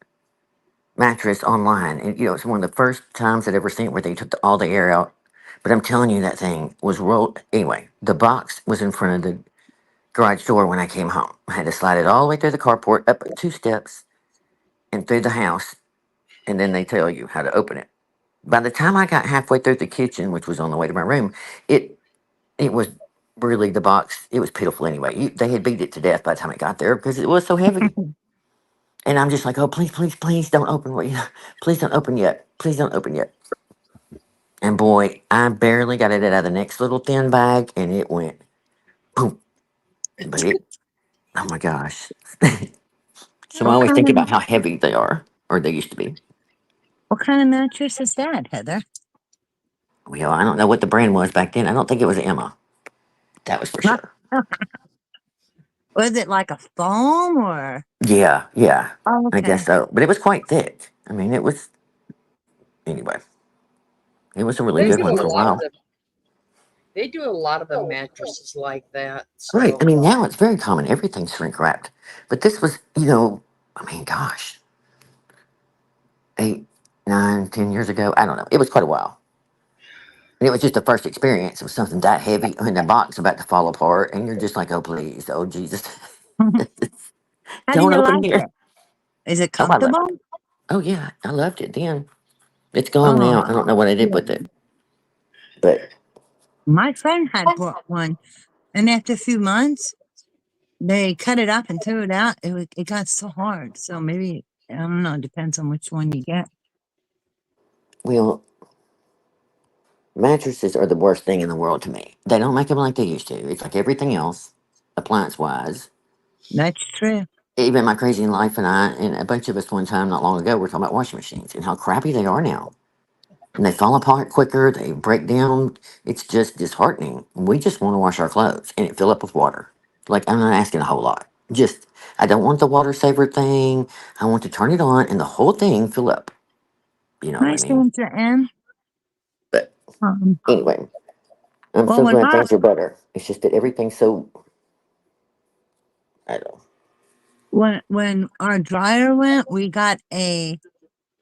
Speaker 2: mattress online, and it's one of the first times I'd ever seen it where they took all the air out. But I'm telling you, that thing was rolled. Anyway, the box was in front of the garage door when I came home. I had to slide it all the way through the carport, up 2 steps, and through the house, and then they tell you how to open it. By the time I got halfway through the kitchen, which was on the way to my room, it it was really the box. It was pitiful anyway. They had beat it to death by the time it got there because it was so heavy. And I'm just like, oh, please, please, please don't open. Please don't open yet. Please don't open yet. And boy, I barely got it out of the next little thin bag, and it went boom. But oh my gosh. So I
Speaker 5: What
Speaker 2: always
Speaker 5: kind
Speaker 2: think
Speaker 5: of
Speaker 2: about how heavy they are, or they used to be.
Speaker 5: what kind of mattress is that, Heather?
Speaker 2: Well, I don't know what the brand was back then. I don't think it was Emma. That was for sure.
Speaker 5: Was it like a foam or?
Speaker 2: Yeah, yeah.
Speaker 5: Oh,
Speaker 2: I guess
Speaker 5: okay.
Speaker 2: so. But it was quite thick. I mean, it was, anyway, it was a really
Speaker 1: they
Speaker 2: good
Speaker 1: do
Speaker 2: one
Speaker 1: a
Speaker 2: for a
Speaker 1: lot of
Speaker 2: while.
Speaker 1: the they do a lot of the mattresses like that.
Speaker 2: Right. I
Speaker 1: So
Speaker 2: mean, now it's very common. Everything's shrink wrapped. But this was, I mean, gosh, 8, 9, 10 years ago. I don't know. It was quite a while. And it was just the first experience of something that heavy in the box about to fall apart. And you're just like, oh, please. Oh, Jesus.
Speaker 5: How do
Speaker 2: Don't
Speaker 5: you
Speaker 2: open
Speaker 5: like
Speaker 2: here.
Speaker 5: it? Is it
Speaker 2: Oh, I loved
Speaker 5: comfortable?
Speaker 2: it. Oh, yeah. I loved it then. It's gone
Speaker 5: Oh,
Speaker 2: now. I don't know what I did
Speaker 5: yeah.
Speaker 2: with it. But
Speaker 5: My friend had bought one, and after a few months, they cut it up and threw it out. It got so hard. So maybe I don't know. It depends on which one you get.
Speaker 2: well, Mattresses are the worst thing in the world to me. They don't make them like they used to. It's like everything else, appliance wise.
Speaker 5: That's true.
Speaker 2: Even my crazy life and I, and a bunch of us one time not long ago, were talking about washing machines and how crappy they are now. And they fall apart quicker, they break down. It's just disheartening. We just want to wash our clothes and it fill up with water. Like, I'm not asking a whole lot. Just, I don't want the water saver thing. I want to turn it on and the whole thing fill up. You know what
Speaker 5: Hi,
Speaker 2: I mean?
Speaker 5: Sandra M.
Speaker 2: But
Speaker 5: Um,
Speaker 2: anyway, I'm
Speaker 5: well,
Speaker 2: so glad things are better. It's just that everything's so, I don't know.
Speaker 5: when our dryer went, we got a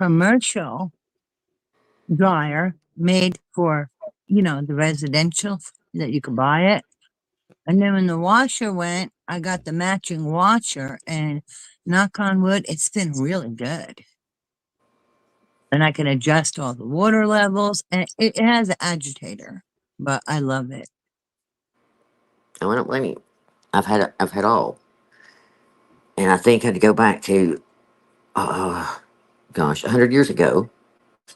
Speaker 5: commercial dryer made for, the residential that you could buy it. And then when the washer went, I got the matching washer, and knock on wood, it's been really good. And I can adjust all the water levels, and it has an agitator, but I love it.
Speaker 2: Oh, I don't blame you. I've had all. And I think I had to go back to, uh, gosh, 100 years ago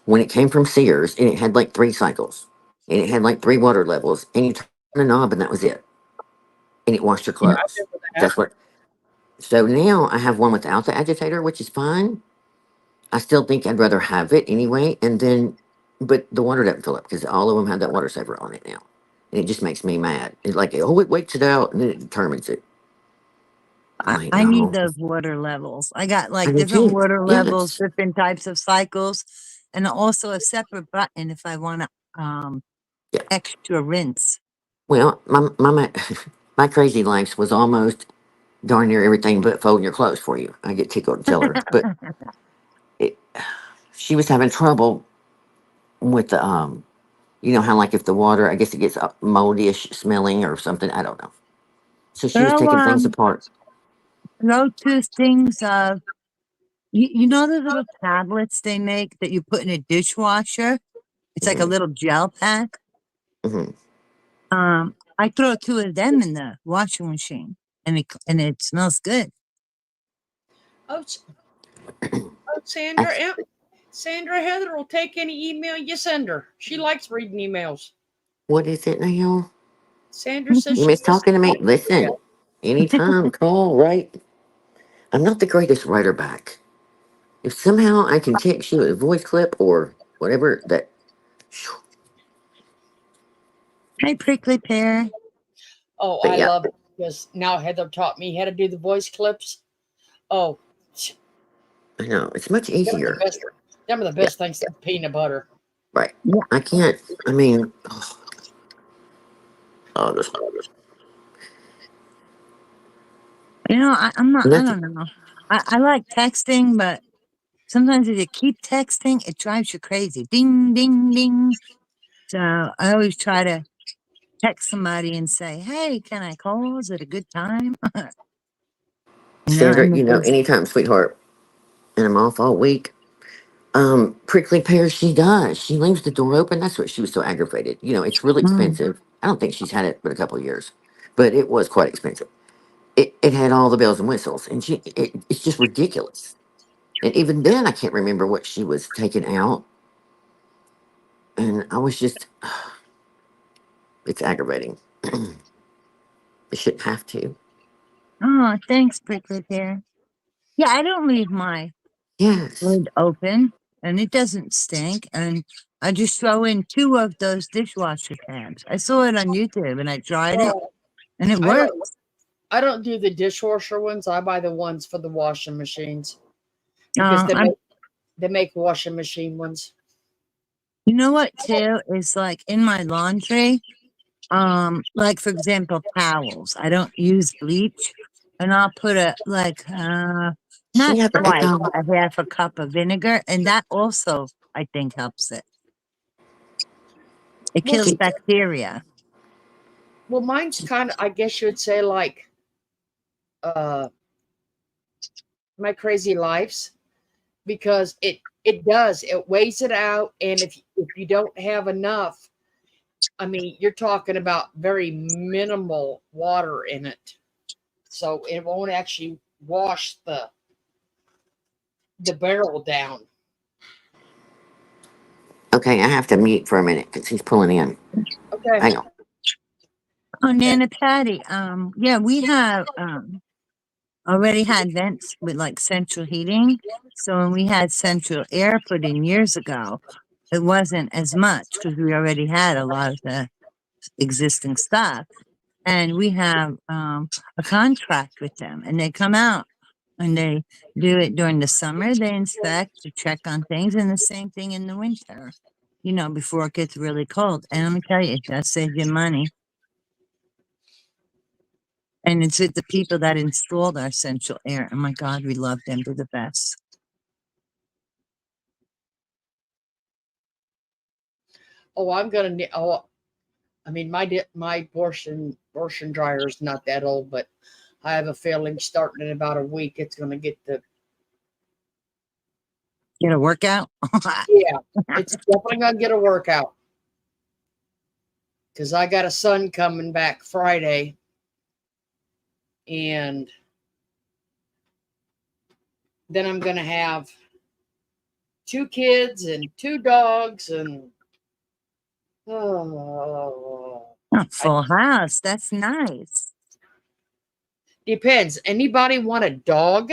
Speaker 2: when it came from Sears and it had like three cycles and it had like three water levels and you turn a knob and that was it. And it washed your
Speaker 1: Yeah, I
Speaker 2: clothes.
Speaker 1: remember that.
Speaker 2: That's what. So now I have one without the agitator, which is fine. I still think I'd rather have it anyway. And then, but the water doesn't fill up because all of them have that water saver on it now. And it just makes me mad. It's like, oh, it waits it out and then it determines it. I'm
Speaker 5: I,
Speaker 2: like,
Speaker 5: I need
Speaker 2: no.
Speaker 5: those water levels. I got
Speaker 2: I
Speaker 5: like
Speaker 2: do
Speaker 5: different
Speaker 2: too.
Speaker 5: water levels,
Speaker 2: Yes.
Speaker 5: different types of cycles, and also a separate button if I want to
Speaker 2: Yeah.
Speaker 5: extra rinse.
Speaker 2: Well, my crazy life was almost darn near everything but folding your clothes for you. I get tickled to tell her, but it, she was having trouble with the you know how like if the water, I guess it gets moldyish smelling or something. I don't know. So she was
Speaker 5: Throw
Speaker 2: taking things apart.
Speaker 5: throw two things of you know the little tablets they make that you put in a dishwasher? It's like a
Speaker 2: Hmm.
Speaker 5: little gel pack.
Speaker 2: Hmm.
Speaker 5: I throw two of them in the washing machine, and it smells good.
Speaker 1: Oh, oh,
Speaker 2: I,
Speaker 1: Sandra Heather will take any email you send her. She likes reading emails.
Speaker 2: what is it now?
Speaker 1: Sandra says
Speaker 2: You
Speaker 1: she
Speaker 2: miss talking to me? Listen, anytime, call, right? I'm not the greatest writer back. If somehow I can text you a voice clip or whatever that,
Speaker 5: Hi, prickly pear.
Speaker 1: Oh,
Speaker 2: but
Speaker 1: I
Speaker 2: yeah,
Speaker 1: love it because now Heather taught me how to do the voice clips. Oh,
Speaker 2: I know it's much
Speaker 1: them are the
Speaker 2: easier.
Speaker 1: best. Them are the
Speaker 2: Yeah,
Speaker 1: best things since peanut butter.
Speaker 2: right.
Speaker 5: Yeah,
Speaker 2: I can't. I mean, this
Speaker 5: I'm not. I
Speaker 2: nothing.
Speaker 5: don't know. I like texting, but sometimes if you keep texting, it drives you crazy. Ding, ding, ding. So I always try to text somebody and say, "Hey, can I call? Is it a good time?"
Speaker 2: Sandra,
Speaker 5: And
Speaker 2: you
Speaker 5: if
Speaker 2: know,
Speaker 5: there's
Speaker 2: anytime, sweetheart, and I'm off all week. Prickly pear, she does. She leaves the door open. That's what she was so aggravated. You know, it's really
Speaker 5: mm,
Speaker 2: expensive. I don't think she's had it but a couple of years, but it was quite expensive. It had all the bells and whistles, and it's just ridiculous. And even then, I can't remember what she was taking out, and I was just, it's aggravating. It shouldn't have to.
Speaker 5: oh, thanks, prickly pear. Yeah, I don't leave my
Speaker 2: Yes,
Speaker 5: lid open, and it doesn't stink. And I just throw in two of those dishwasher tabs. I saw it on YouTube, and I tried it,
Speaker 1: Well,
Speaker 5: and it
Speaker 1: I
Speaker 5: worked.
Speaker 1: don't. I don't do the dishwasher ones. I buy the ones for the washing machines because
Speaker 5: I'm
Speaker 1: they make washing machine ones.
Speaker 5: You know what too is like in my laundry, like for example, towels. I don't use bleach, and I'll put not
Speaker 2: yeah, but
Speaker 5: quite a half a cup of vinegar, and that also I think helps it. It
Speaker 1: Well,
Speaker 5: kills
Speaker 2: see,
Speaker 5: bacteria.
Speaker 1: well, mine's kind of. I guess you would say like uh my crazy lives because it weighs it out, and if you don't have enough, I mean, you're talking about very minimal water in it, so it won't actually wash the barrel down.
Speaker 2: Okay, I have to mute for a minute because he's pulling in.
Speaker 1: Okay.
Speaker 2: Hang on.
Speaker 5: Oh, Nana Patty. Yeah, we have already had vents with like central heating. So when we had central air put in years ago, it wasn't as much because we already had a lot of the existing stuff. And we have a contract with them, and they come out and they do it during the summer. They inspect to check on things, and the same thing in the winter, you know, before it gets really cold. And let me tell you, it does save you money. And it's with the people that installed our central air. Oh my God, we love them. They're the best.
Speaker 1: Oh, I'm gonna need. Oh, I mean, my Borschen dryer is not that old, but I have a feeling starting in about a week, it's gonna get the.
Speaker 5: Get a workout?
Speaker 1: Yeah, it's definitely gonna get a workout because I got a son coming back Friday, and then I'm gonna have 2 kids and 2 dogs, and oh,
Speaker 5: A full house. That's nice.
Speaker 1: depends. Anybody want a dog?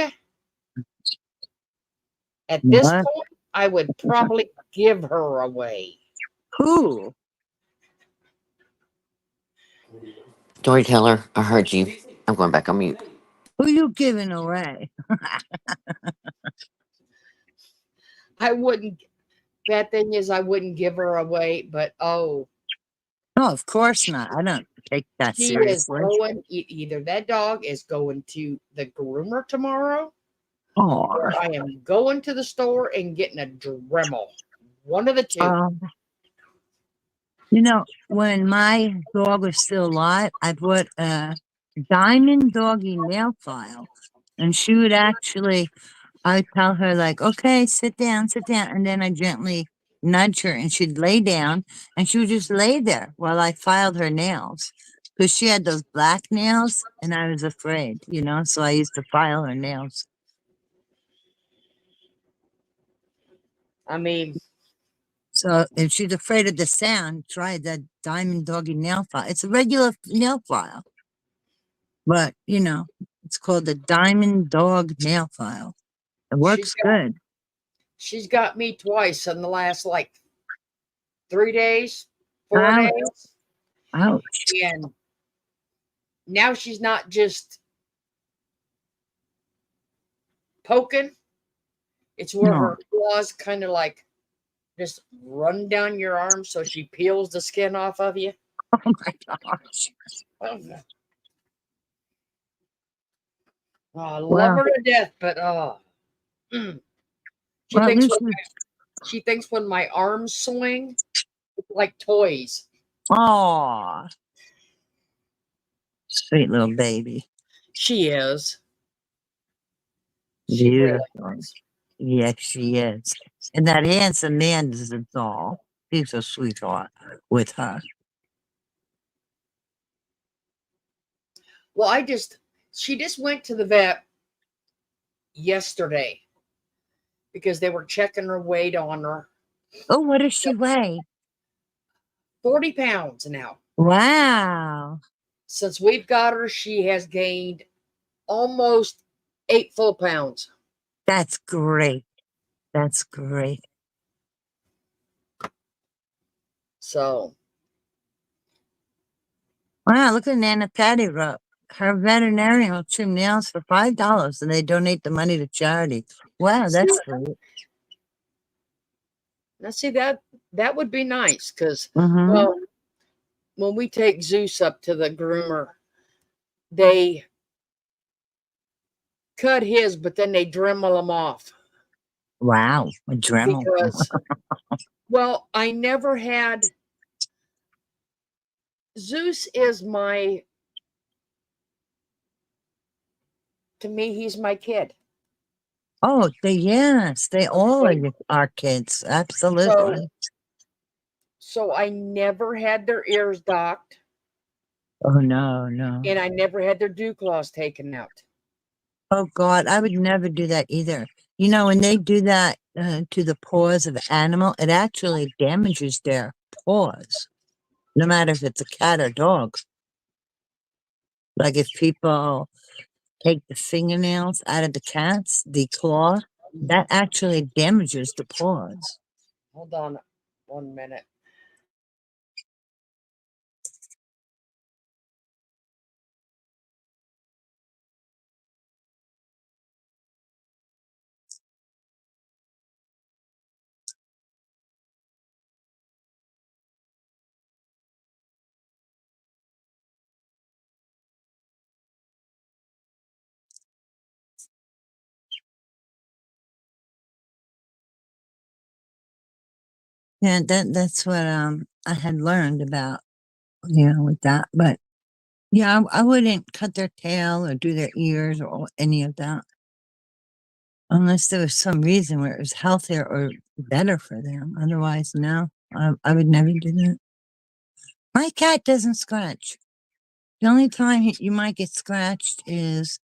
Speaker 1: At this
Speaker 5: What?
Speaker 1: point, I would probably give her away.
Speaker 5: Who?
Speaker 2: Storyteller, I heard you. I'm going back on mute.
Speaker 5: Who you giving away?
Speaker 1: I wouldn't. Bad thing is, I wouldn't give her away, but oh,
Speaker 5: No, of course not. I don't take that
Speaker 1: she is
Speaker 5: seriously.
Speaker 1: going. Either that dog is going to the groomer tomorrow,
Speaker 5: Oh,
Speaker 1: or I am going to the store and getting a Dremel. One of the two.
Speaker 5: you know, when my dog was still alive, I bought a diamond doggy nail file, and she would actually, I tell her like, okay, sit down, and then I gently nudge her, and she'd lay down, and she would just lay there while I filed her nails, because she had those black nails, and I was afraid, you know, so I used to file her nails.
Speaker 1: I mean,
Speaker 5: So if she's afraid of the sound, try that diamond doggy nail file. It's a regular nail file, but you know, it's called the diamond dog nail file. It works good.
Speaker 1: she's got me twice in the last like 3 days, four
Speaker 5: Ouch,
Speaker 1: days,
Speaker 5: ouch.
Speaker 1: and now she's not just poking. It's where
Speaker 5: No.
Speaker 1: her claws kind of like just run down your arm, so she peels the skin off of you.
Speaker 5: Oh my gosh.
Speaker 1: Oh, I love
Speaker 5: Well,
Speaker 1: her to death, but mm. she
Speaker 5: well, at
Speaker 1: thinks
Speaker 5: least
Speaker 1: when she thinks when my arms swing, it's like toys.
Speaker 5: oh, sweet little baby.
Speaker 1: She is. She really
Speaker 5: Beautiful.
Speaker 1: is.
Speaker 5: Yes, she is. And that handsome man is a doll. He's a sweetheart with her.
Speaker 1: Well, she just went to the vet yesterday because they were checking her weight on her.
Speaker 5: Oh, what does she weigh?
Speaker 1: 40 pounds now.
Speaker 5: Wow.
Speaker 1: Since we've got her, she has gained almost 8 full pounds.
Speaker 5: That's great. That's great.
Speaker 1: So,
Speaker 5: Wow, look at Nana Patty wrote. Her veterinarian will trim nails for $5 and they donate the money to charity. Wow, that's sweet.
Speaker 1: now see that would be nice because,
Speaker 5: Mm-hmm.
Speaker 1: well, when we take Zeus up to the groomer, they cut his, but then they Dremel him off.
Speaker 5: Wow, a Dremel.
Speaker 1: Because, well, I never had. Zeus is to me, he's my kid.
Speaker 5: Oh, yes, they all are kids. Absolutely.
Speaker 1: So I never had their ears docked,
Speaker 5: Oh, no, no.
Speaker 1: and I never had their dew claws taken out.
Speaker 5: Oh, God, I would never do that either. You know, when they do that to the paws of an animal, it actually damages their paws, no matter if it's a cat or dog. Like if people take the fingernails out of the cats, the claw, that actually damages the paws.
Speaker 1: Hold on 1 minute.
Speaker 5: Yeah, that's what I had learned about, with that. But yeah, I wouldn't cut their tail or do their ears or any of that unless there was some reason where it was healthier or better for them. Otherwise, no, I would never do that. My cat doesn't scratch. The only time you might get scratched is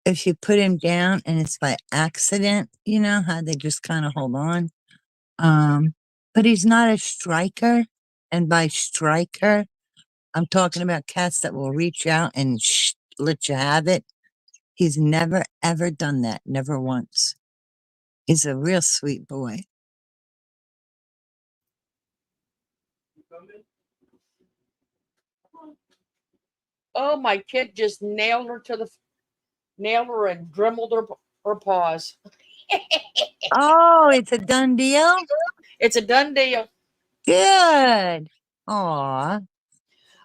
Speaker 5: if you put him down and it's by accident, you know how they just kind of hold on. But he's not a striker. And by striker, I'm talking about cats that will reach out and let you have it. He's never, ever done that. Never once. He's a real sweet boy.
Speaker 1: Oh, my kid just nailed her and dremelled her paws.
Speaker 5: Oh, it's a done deal?
Speaker 1: It's a done deal.
Speaker 5: Good. Aw.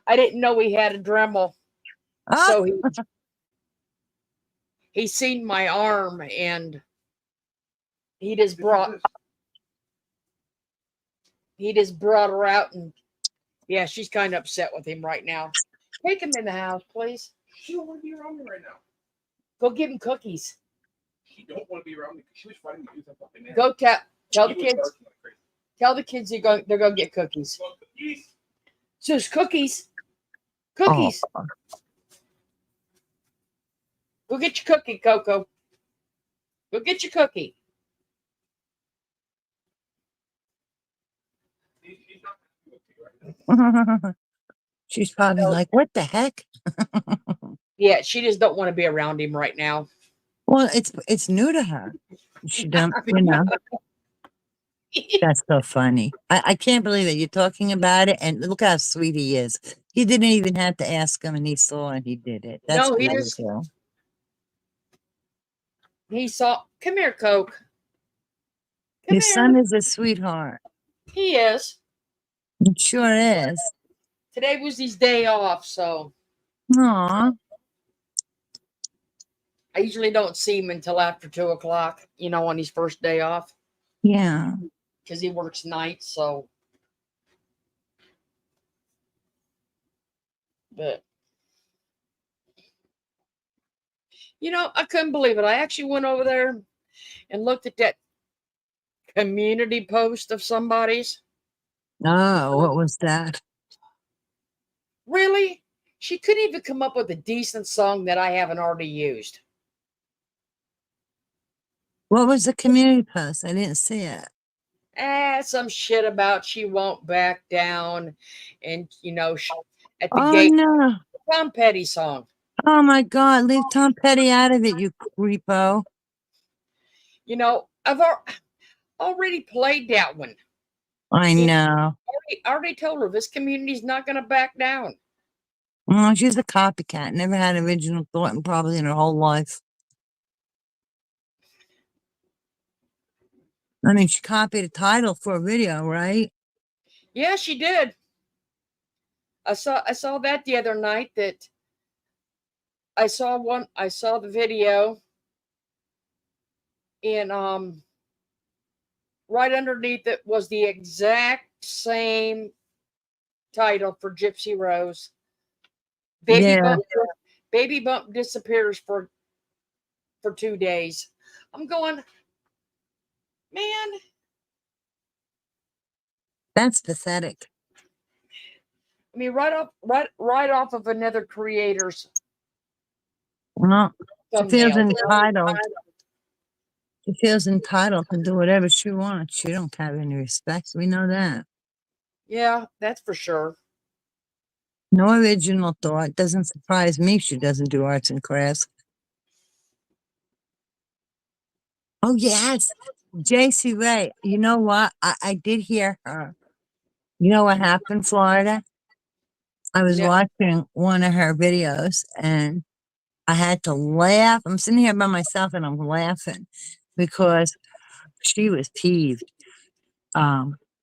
Speaker 1: I didn't know he had a Dremel,
Speaker 5: Ah,
Speaker 1: so he seen my arm and he just brought her out, and yeah, she's kind of upset with him right now. Take him in the house, please.
Speaker 6: She don't want to be around me right now.
Speaker 1: Go give him cookies.
Speaker 6: She don't want to be around me because she was fighting to do something.
Speaker 1: Go tell the
Speaker 6: She was
Speaker 1: kids.
Speaker 6: barking like crazy.
Speaker 1: Tell the kids they're going to get cookies.
Speaker 6: Well, cookies.
Speaker 1: So there's cookies.
Speaker 5: aw.
Speaker 1: Cookies. Go get your cookie, Coco. Go get your cookie.
Speaker 6: She's not happy with me right now.
Speaker 5: She's probably like, what the heck?
Speaker 1: Yeah, she just don't want to be around him right now.
Speaker 5: Well, it's new to her. She don't, you know. That's so funny. I can't believe it. You're talking about it, and look how sweet he is. He didn't even have to ask him, and he saw and he did it. That's
Speaker 1: No,
Speaker 5: beautiful.
Speaker 1: he saw. Come here, Coke. Come
Speaker 5: Your son
Speaker 1: here.
Speaker 5: is a sweetheart.
Speaker 1: He is.
Speaker 5: It sure is.
Speaker 1: Today was his day off, so
Speaker 5: Aw.
Speaker 1: I usually don't see him until after 2:00. On his first day off
Speaker 5: Yeah.
Speaker 1: because he works nights. So, but I couldn't believe it. I actually went over there and looked at that community post of somebody's.
Speaker 5: Oh, what was that?
Speaker 1: Really? She couldn't even come up with a decent song that I haven't already used.
Speaker 5: What was the community post? I didn't see it.
Speaker 1: Some shit about she won't back down, and at the
Speaker 5: Oh,
Speaker 1: gate,
Speaker 5: no.
Speaker 1: Tom Petty song.
Speaker 5: Oh, my God. Leave Tom Petty out of it, you creepo.
Speaker 1: I've already played that one.
Speaker 5: I know.
Speaker 1: I already told her this community's not going to back down.
Speaker 5: Oh, she's a copycat. Never had original thought and probably in her whole life. I mean, she copied a title for a video, right?
Speaker 1: Yeah, she did. I saw that the other night. That I saw the video, and right underneath it was the exact same title for Gypsy Rose. Baby
Speaker 5: Yeah.
Speaker 1: bump disappears for 2 days. I'm going, man.
Speaker 5: That's pathetic.
Speaker 1: I mean, right off of another creator's
Speaker 5: Well, she feels
Speaker 1: thumbnail.
Speaker 5: entitled. She feels entitled to do whatever she wants. She don't have any respect. We know that.
Speaker 1: Yeah, that's for sure.
Speaker 5: No original thought. Doesn't surprise me she doesn't do arts and crafts. Oh, yes. JC Ray. You know what? I did hear her. You know what happened, Florida? I was
Speaker 1: No,
Speaker 5: watching one of her videos and I had to laugh. I'm sitting here by myself and I'm laughing because she was peeved.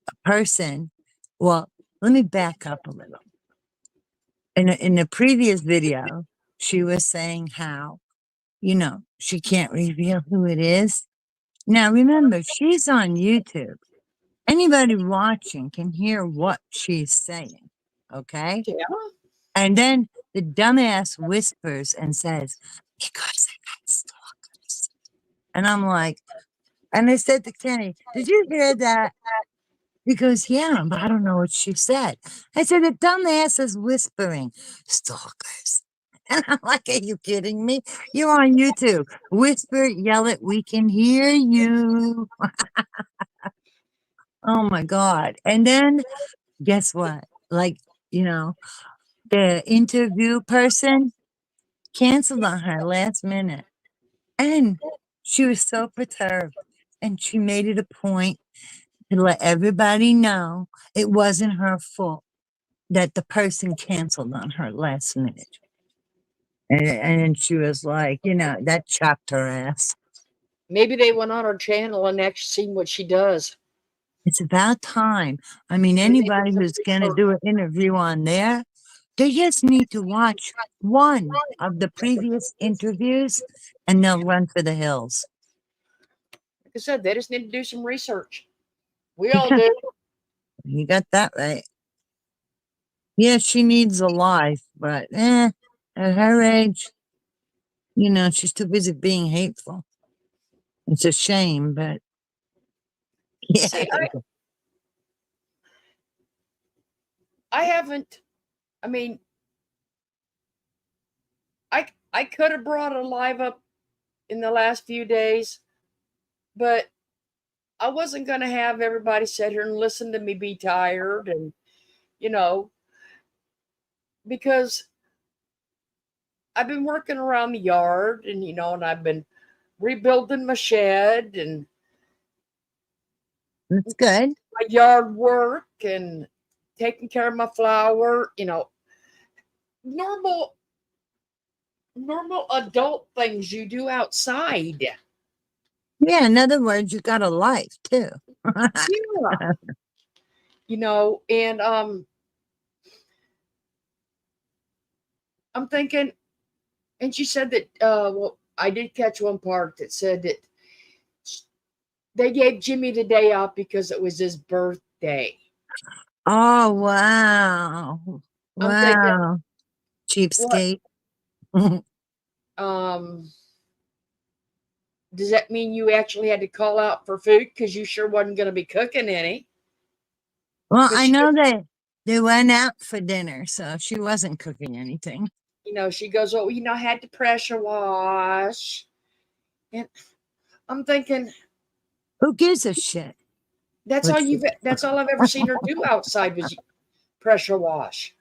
Speaker 5: A person, well, let me back up a little. In the previous video, she was saying how, she can't reveal who it is. Now, remember, she's on YouTube. Anybody watching can hear what she's saying. Okay.
Speaker 1: yeah.
Speaker 5: And then the dumbass whispers and says, because I got stalkers. And I'm like, and I said to Kenny, did you hear that? He goes, yeah, but I don't know what she said. I said, the dumbass is whispering, stalkers. And I'm like, are you kidding me? You're on YouTube. Whisper, yell it, we can hear you. Oh my God. And then guess what? Like, you know, the interview person canceled on her last minute. And she was so perturbed. And she made it a point to let everybody know it wasn't her fault that the person canceled on her last minute. And she was like, that chopped her ass.
Speaker 1: Maybe they went on her channel and actually seen what she does.
Speaker 5: It's about time. I mean,
Speaker 1: Maybe they did
Speaker 5: anybody
Speaker 1: some
Speaker 5: who's going to
Speaker 1: research.
Speaker 5: do an interview on there, they just need to watch one of the previous interviews and they'll run for the hills.
Speaker 1: Like I said, they just need to do some research. We all do.
Speaker 5: You got that right. Yeah, she needs a life, but at her age, she's too busy being hateful. It's a shame, but yeah.
Speaker 1: See, I haven't. I mean, I could have brought a live up in the last few days, but I wasn't going to have everybody sit here and listen to me be tired and you know because I've been working around the yard and and I've been rebuilding my shed and
Speaker 5: That's good.
Speaker 1: my yard work and taking care of my flower, normal normal adult things you do outside.
Speaker 5: Yeah, in other words, you got a life too.
Speaker 1: Yeah. And I'm thinking, and she said that well, I did catch one part that said that they gave Jimmy the day off because it was his birthday.
Speaker 5: Oh, wow.
Speaker 1: I'm thinking,
Speaker 5: Wow.
Speaker 1: what
Speaker 5: Cheapskate.
Speaker 1: um does that mean you actually had to call out for food because you sure wasn't going to be cooking any?
Speaker 5: Well,
Speaker 1: Because
Speaker 5: I know that they went out for dinner, so she wasn't cooking anything.
Speaker 1: she goes, oh, I had to pressure wash, and I'm thinking,
Speaker 5: Who gives a shit? Which,
Speaker 1: that's all I've ever seen her do outside was pressure wash.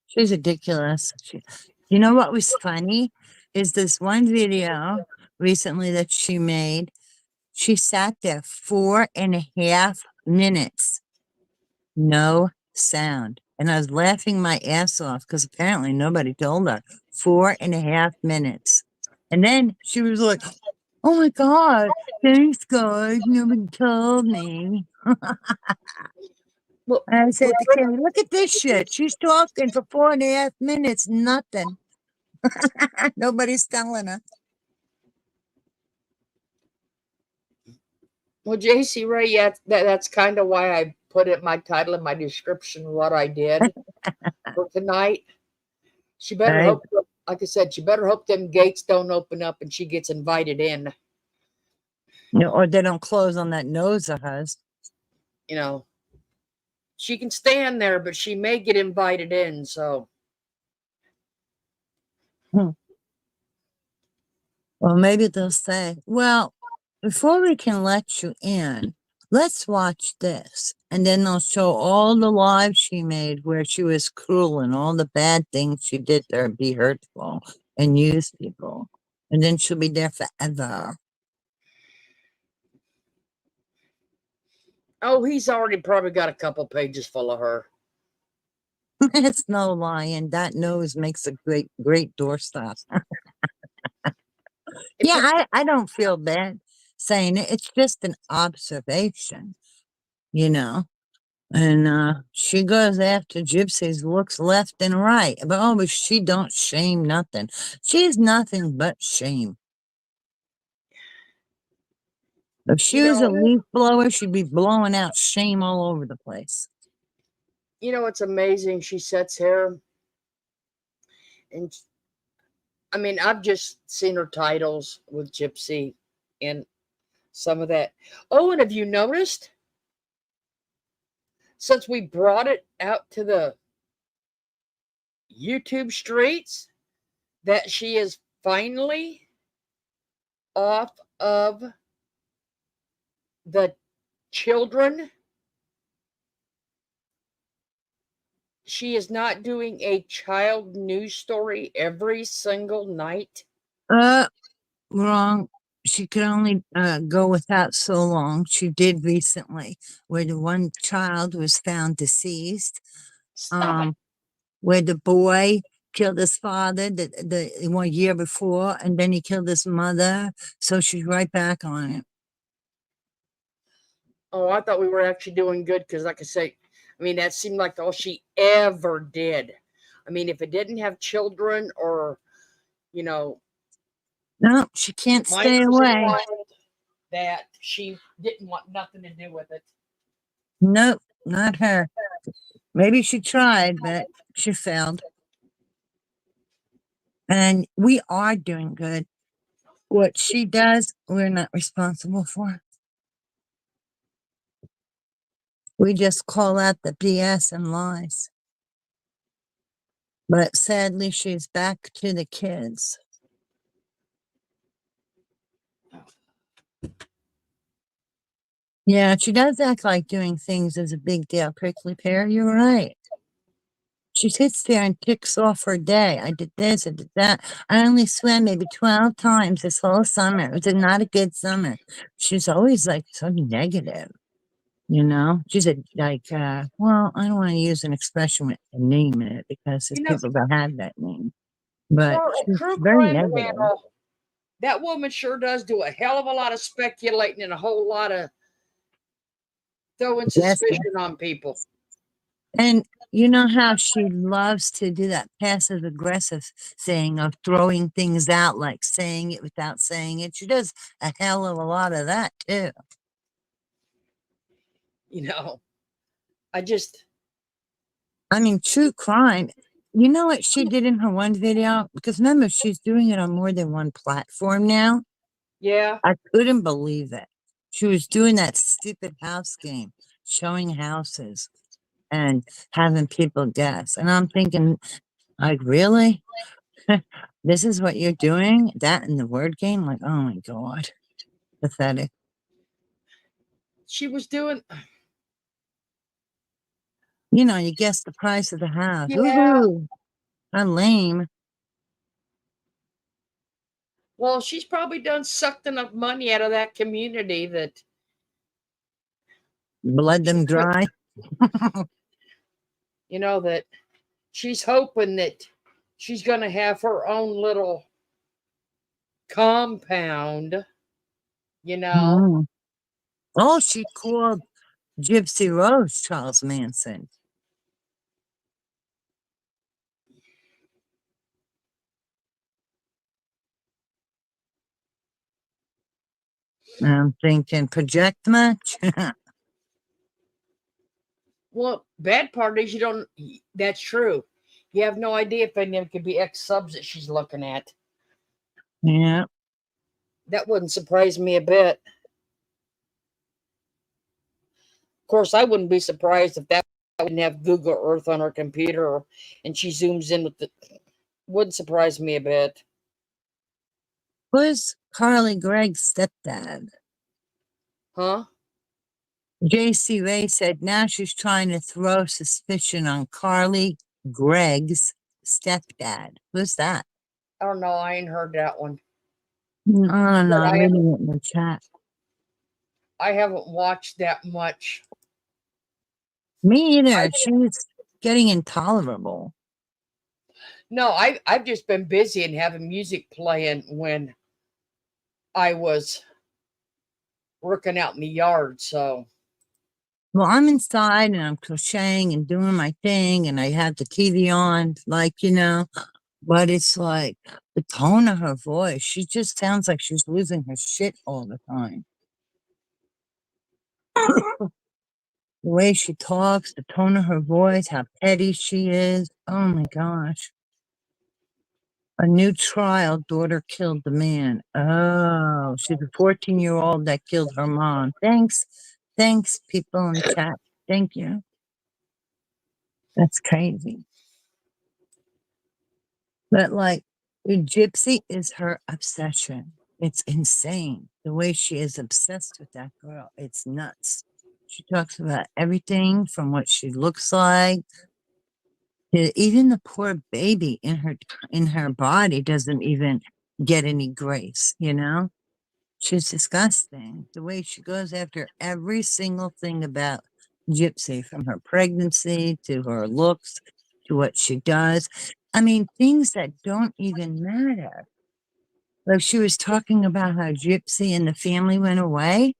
Speaker 5: she's ridiculous. You know what was funny is this one video recently that she made. She sat there 4.5 minutes, no sound. And I was laughing my ass off because apparently nobody told her. 4.5 minutes. And then she was like, oh my God, thanks, guys. Nobody told me.
Speaker 1: Well,
Speaker 5: And I said to Kenny, look at this shit. She's talking for 4.5 minutes, nothing. Nobody's telling her.
Speaker 1: well, JC Ray, yeah, that's kind of why I put it my title and my description what I did for tonight. She better
Speaker 5: Right?
Speaker 1: hope, like I said, she better hope them gates don't open up and she gets invited in.
Speaker 5: Or they don't close on that nose of hers.
Speaker 1: You know, she can stand there, but she may get invited in. So,
Speaker 5: Hmm. Well, maybe they'll say, well, before we can let you in, let's watch this. And then they'll show all the lives she made where she was cruel and all the bad things she did to be hurtful and use people. And then she'll be there forever.
Speaker 1: Oh, he's already probably got a couple pages full of her.
Speaker 5: It's no lying. That nose makes a great doorstop. Yeah, I don't feel bad saying it. It's just an observation, you know. And she goes after gypsies, looks left and right. But she don't shame nothing. She's nothing but shame. If she was a leaf blower, she'd be blowing out shame all over the place.
Speaker 1: You know, it's amazing. She sits here and I mean, I've just seen her titles with Gypsy and some of that. Oh, and have you noticed since we brought it out to the YouTube streets that she is finally off of the children? She is not doing a child news story every single night.
Speaker 5: Wrong. She could only go without so long. She did recently, where the one child was found deceased.
Speaker 1: Stop it.
Speaker 5: Where the boy killed his father the 1 year before, and then he killed his mother. So she's right back on it.
Speaker 1: Oh, I thought we were actually doing good because, like I say, I mean, that seemed like all she ever did. I mean, if it didn't have children or, you know,
Speaker 5: No, she can't stay
Speaker 1: minors
Speaker 5: away.
Speaker 1: involved, that she didn't want nothing to do with it.
Speaker 5: Nope, not her. Maybe she tried, but she failed. And we are doing good. What she does, we're not responsible for. We just call out the BS and lies. But sadly, she's back to the kids. Yeah, she does act like doing things is a big deal. Prickly pear, you're right. She sits there and ticks off her day. I did this, I did that. I only swam maybe 12 times this whole summer. It was not a good summer. She's always like so negative, you know? She's well, I don't want to use an expression with a name in it because there's
Speaker 1: You know,
Speaker 5: people that have that name. But
Speaker 1: for a
Speaker 5: she's
Speaker 1: true
Speaker 5: very
Speaker 1: crime
Speaker 5: negative.
Speaker 1: channel, that woman sure does do a hell of a lot of speculating and a whole lot of throwing
Speaker 5: Yes.
Speaker 1: suspicion on people.
Speaker 5: And you know how she loves to do that passive aggressive thing of throwing things out, like saying it without saying it. She does a hell of a lot of that too.
Speaker 1: You know,
Speaker 5: I mean, true crime. You know what she did in her one video? Because remember, she's doing it on more than one platform now.
Speaker 1: yeah.
Speaker 5: I couldn't believe it. She was doing that stupid house game, showing houses and having people guess. And I'm thinking, like, really? This is what you're doing? That in the word game? Like, oh my God. Pathetic.
Speaker 1: She was doing,
Speaker 5: You know, you guess the price of the house.
Speaker 1: yeah.
Speaker 5: Woohoo! How lame.
Speaker 1: Well, she's probably done sucked enough money out of that community that
Speaker 5: Bled them dry.
Speaker 1: you know, that she's hoping that she's going to have her own little compound, you know.
Speaker 5: Mm. Oh, she called Gypsy Rose Charles Manson. I'm thinking, project much?
Speaker 1: Well, bad part is you don't, that's true. You have no idea if any of them could be ex subs that she's looking at.
Speaker 5: Yeah.
Speaker 1: That wouldn't surprise me a bit. Of course, I wouldn't be surprised if that wouldn't have Google Earth on her computer and she zooms in with the, wouldn't surprise me a bit.
Speaker 5: Who's Carly Gregg's stepdad?
Speaker 1: Huh?
Speaker 5: J.C. Ray said now she's trying to throw suspicion on Carly Gregg's stepdad. Who's that?
Speaker 1: I don't know. I ain't heard that one.
Speaker 5: No,
Speaker 1: But
Speaker 5: I'm reading it in the chat.
Speaker 1: I haven't watched that much.
Speaker 5: Me either. She's getting intolerable.
Speaker 1: No, I've just been busy and having music playing when I was working out in the yard. So
Speaker 5: Well, I'm inside and I'm crocheting and doing my thing, and I have the TV on, like, but it's like the tone of her voice. She just sounds like she's losing her shit all the time. The way she talks, the tone of her voice, how petty she is. Oh my gosh. A new trial, daughter killed the man. Oh, she's a 14-year-old that killed her mom. Thanks. Thanks, people in the chat. Thank you. That's crazy. But like, the gypsy is her obsession. It's insane. The way she is obsessed with that girl. It's nuts. She talks about everything from what she looks like. Even the poor baby in her body doesn't even get any grace, She's disgusting. The way she goes after every single thing about Gypsy, from her pregnancy to her looks to what she does. I mean, things that don't even matter. Like she was talking about how Gypsy and the family went away.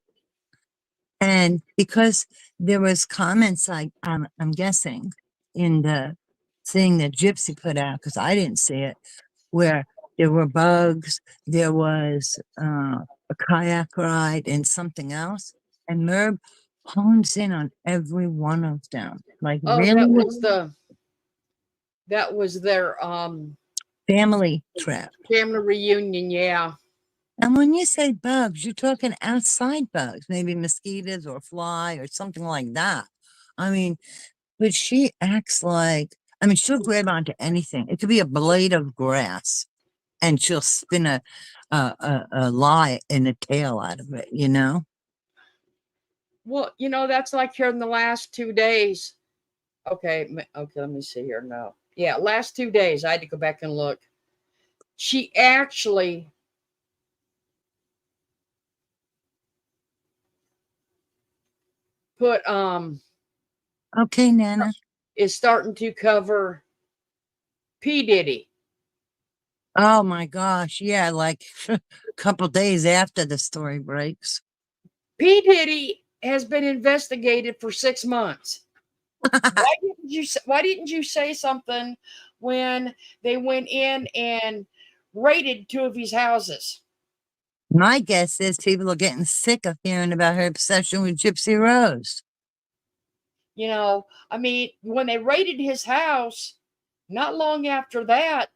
Speaker 5: And because there was comments, like I'm guessing, in the thing that Gypsy put out, because I didn't see it, where there were bugs, there was a kayak ride, and something else. And Merb hones in on every one of them. Like,
Speaker 1: oh,
Speaker 5: really?
Speaker 1: that was their
Speaker 5: Family trip.
Speaker 1: family reunion. Yeah.
Speaker 5: And when you say bugs, you're talking outside bugs, maybe mosquitoes or fly or something like that. I mean, but she acts like, she'll grab onto anything. It could be a blade of grass, and she'll spin a lie in a tail out of it,
Speaker 1: Well, that's like here in the last 2 days. Okay, okay, let me see here. No. Yeah, last 2 days I had to go back and look. She actually put
Speaker 5: Okay, Nana.
Speaker 1: is starting to cover P. Diddy.
Speaker 5: Oh my gosh. Yeah, like a couple days after the story breaks.
Speaker 1: P. Diddy has been investigated for 6 months. Why didn't you say something when they went in and raided two of his houses?
Speaker 5: My guess is people are getting sick of hearing about her obsession with Gypsy Rose.
Speaker 1: When they raided his house, not long after that,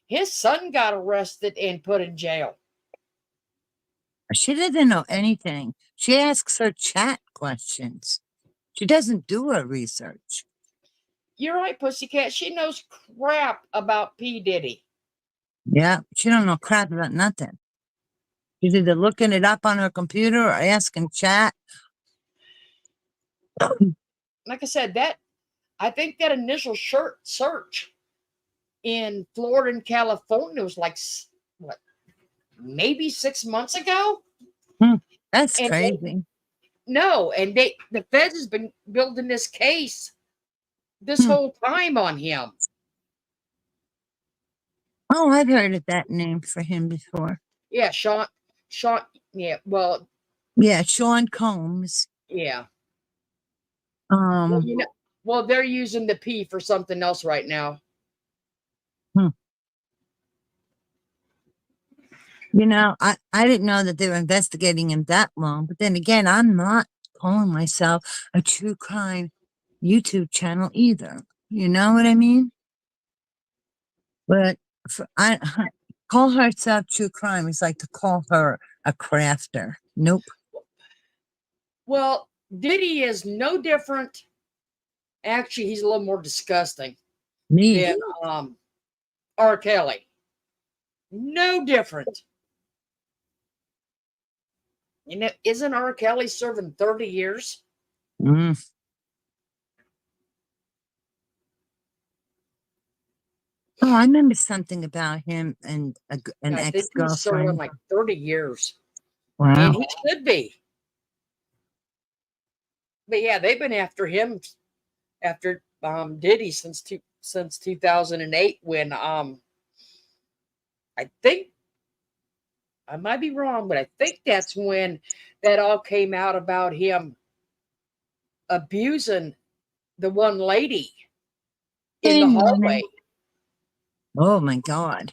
Speaker 1: his son got arrested and put in jail.
Speaker 5: She doesn't know anything. She asks her chat questions. She doesn't do her research.
Speaker 1: You're right, Pussycat. She knows crap about P. Diddy.
Speaker 5: Yeah, she don't know crap about nothing. She's either looking it up on her computer or asking chat.
Speaker 1: Like I said, I think that initial search in Florida and California was like, what, maybe 6 months ago.
Speaker 5: That's
Speaker 1: And
Speaker 5: crazy.
Speaker 1: the feds has been building this case this whole time on him.
Speaker 5: Oh, I've heard of that name for him before.
Speaker 1: Yeah, Sean. Yeah, well.
Speaker 5: Yeah, Sean Combs.
Speaker 1: Yeah. Well, they're using the P for something else right now.
Speaker 5: I didn't know that they were investigating him that long. But then again, I'm not calling myself a true crime YouTube channel either. You know what I mean? But I call herself true crime is like to call her a crafter. Nope.
Speaker 1: Well, Diddy is no different. Actually, he's a little more disgusting
Speaker 5: Me.
Speaker 1: than R. Kelly. No different. You know, isn't R. Kelly serving 30 years?
Speaker 5: Mm. Oh, I remember something about him and an
Speaker 1: I think he's serving
Speaker 5: ex-girlfriend.
Speaker 1: like 30 years. And
Speaker 5: Wow.
Speaker 1: he should be. But yeah, they've been after him after Diddy since 2008 when I think I might be wrong, but I think that's when that all came out about him abusing the one lady in
Speaker 5: Hey,
Speaker 1: the hallway.
Speaker 5: Nene. Oh my God.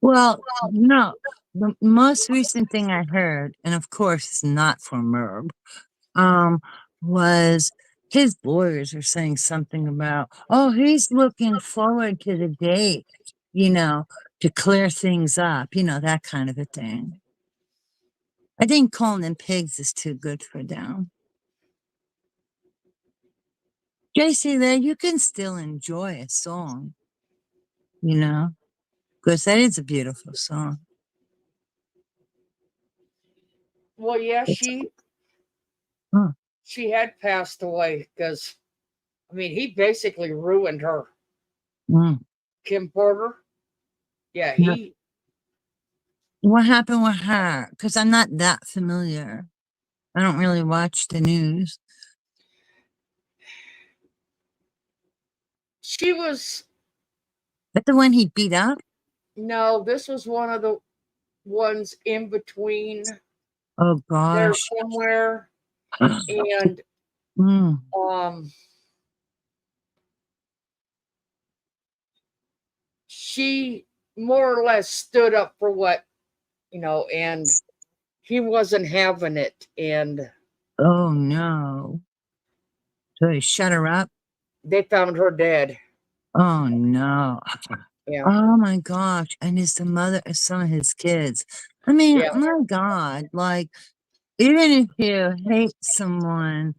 Speaker 5: Well, no, the most recent thing I heard, and of course it's not from Merb, um, was his lawyers are saying something about, oh, he's looking forward to the date, you know, to clear things up, that kind of a thing. I think calling them pigs is too good for them. JC, there, you can still enjoy a song, because that is a beautiful song.
Speaker 1: Well, yeah,
Speaker 5: It's, huh,
Speaker 1: she had passed away because I mean he basically ruined her.
Speaker 5: mm.
Speaker 1: Kim Porter. Yeah,
Speaker 5: Yeah.
Speaker 1: he
Speaker 5: What happened with her? Because I'm not that familiar. I don't really watch the news.
Speaker 1: she was
Speaker 5: But the one he beat up?
Speaker 1: no, this was one of the ones in between
Speaker 5: Oh
Speaker 1: there
Speaker 5: gosh.
Speaker 1: somewhere. And
Speaker 5: Mm.
Speaker 1: um she more or less stood up for what and he wasn't having it, and
Speaker 5: Oh no. So he shut her up?
Speaker 1: they found her dead.
Speaker 5: Oh no.
Speaker 1: Yeah,
Speaker 5: Oh my gosh. And it's the mother of some of his kids. I mean,
Speaker 1: yeah.
Speaker 5: my God, like, even if you hate someone,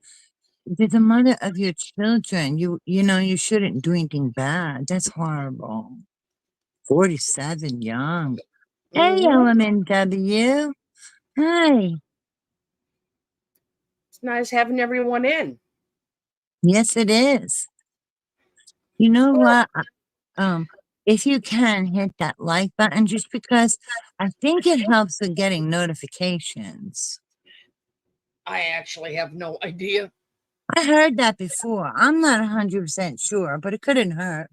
Speaker 5: they're the mother of your children. You shouldn't do anything bad. That's horrible. 47, young. Hey,
Speaker 1: Hmm.
Speaker 5: LMNW. Hi.
Speaker 1: It's nice having everyone in.
Speaker 5: Yes, it is. You know
Speaker 1: Well,
Speaker 5: what? If you can hit that like button, just because I think it helps with getting notifications.
Speaker 1: I actually have no idea.
Speaker 5: I heard that before. I'm not 100% sure, but it couldn't hurt.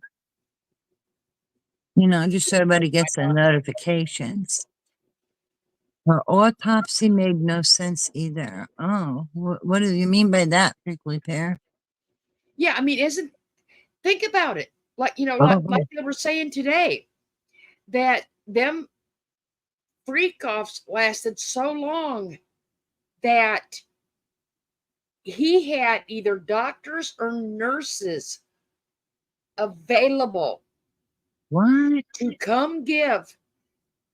Speaker 5: Just so everybody gets the notifications. Her autopsy made no sense either. Oh, what do you mean by that, prickly pear?
Speaker 1: Yeah, I mean, isn't think about it. Like like
Speaker 5: Oh,
Speaker 1: they were saying today that them freak offs lasted so long that he had either doctors or nurses available
Speaker 5: what?
Speaker 1: to come give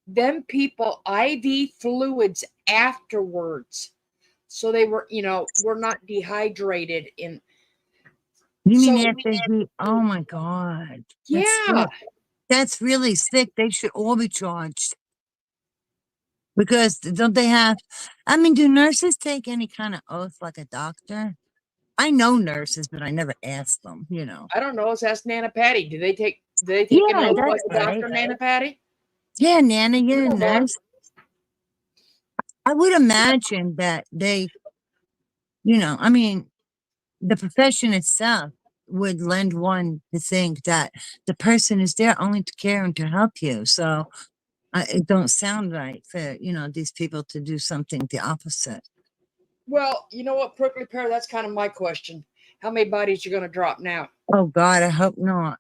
Speaker 1: them people IV fluids afterwards. So they were not dehydrated in
Speaker 5: You mean
Speaker 1: so
Speaker 5: after he? Oh my God, that's
Speaker 1: yeah.
Speaker 5: sick. That's really sick. They should all be charged because don't they have? I mean, do nurses take any kind of oath like a doctor? I know nurses, but I never asked them.
Speaker 1: I don't know, let's ask Nana Patty. Do they take an
Speaker 5: Yeah,
Speaker 1: oath like
Speaker 5: that's
Speaker 1: a
Speaker 5: right.
Speaker 1: doctor, Nana Patty?
Speaker 5: Yeah, Nana,
Speaker 1: You
Speaker 5: you're a
Speaker 1: know what?
Speaker 5: nurse. I would imagine that I mean, the profession itself would lend one to think that the person is there only to care and to help you. So it don't sound right for these people to do something the opposite.
Speaker 1: Well, you know what, Prickly Pear, that's kind of my question. How many bodies you gonna drop now?
Speaker 5: Oh God, I hope not.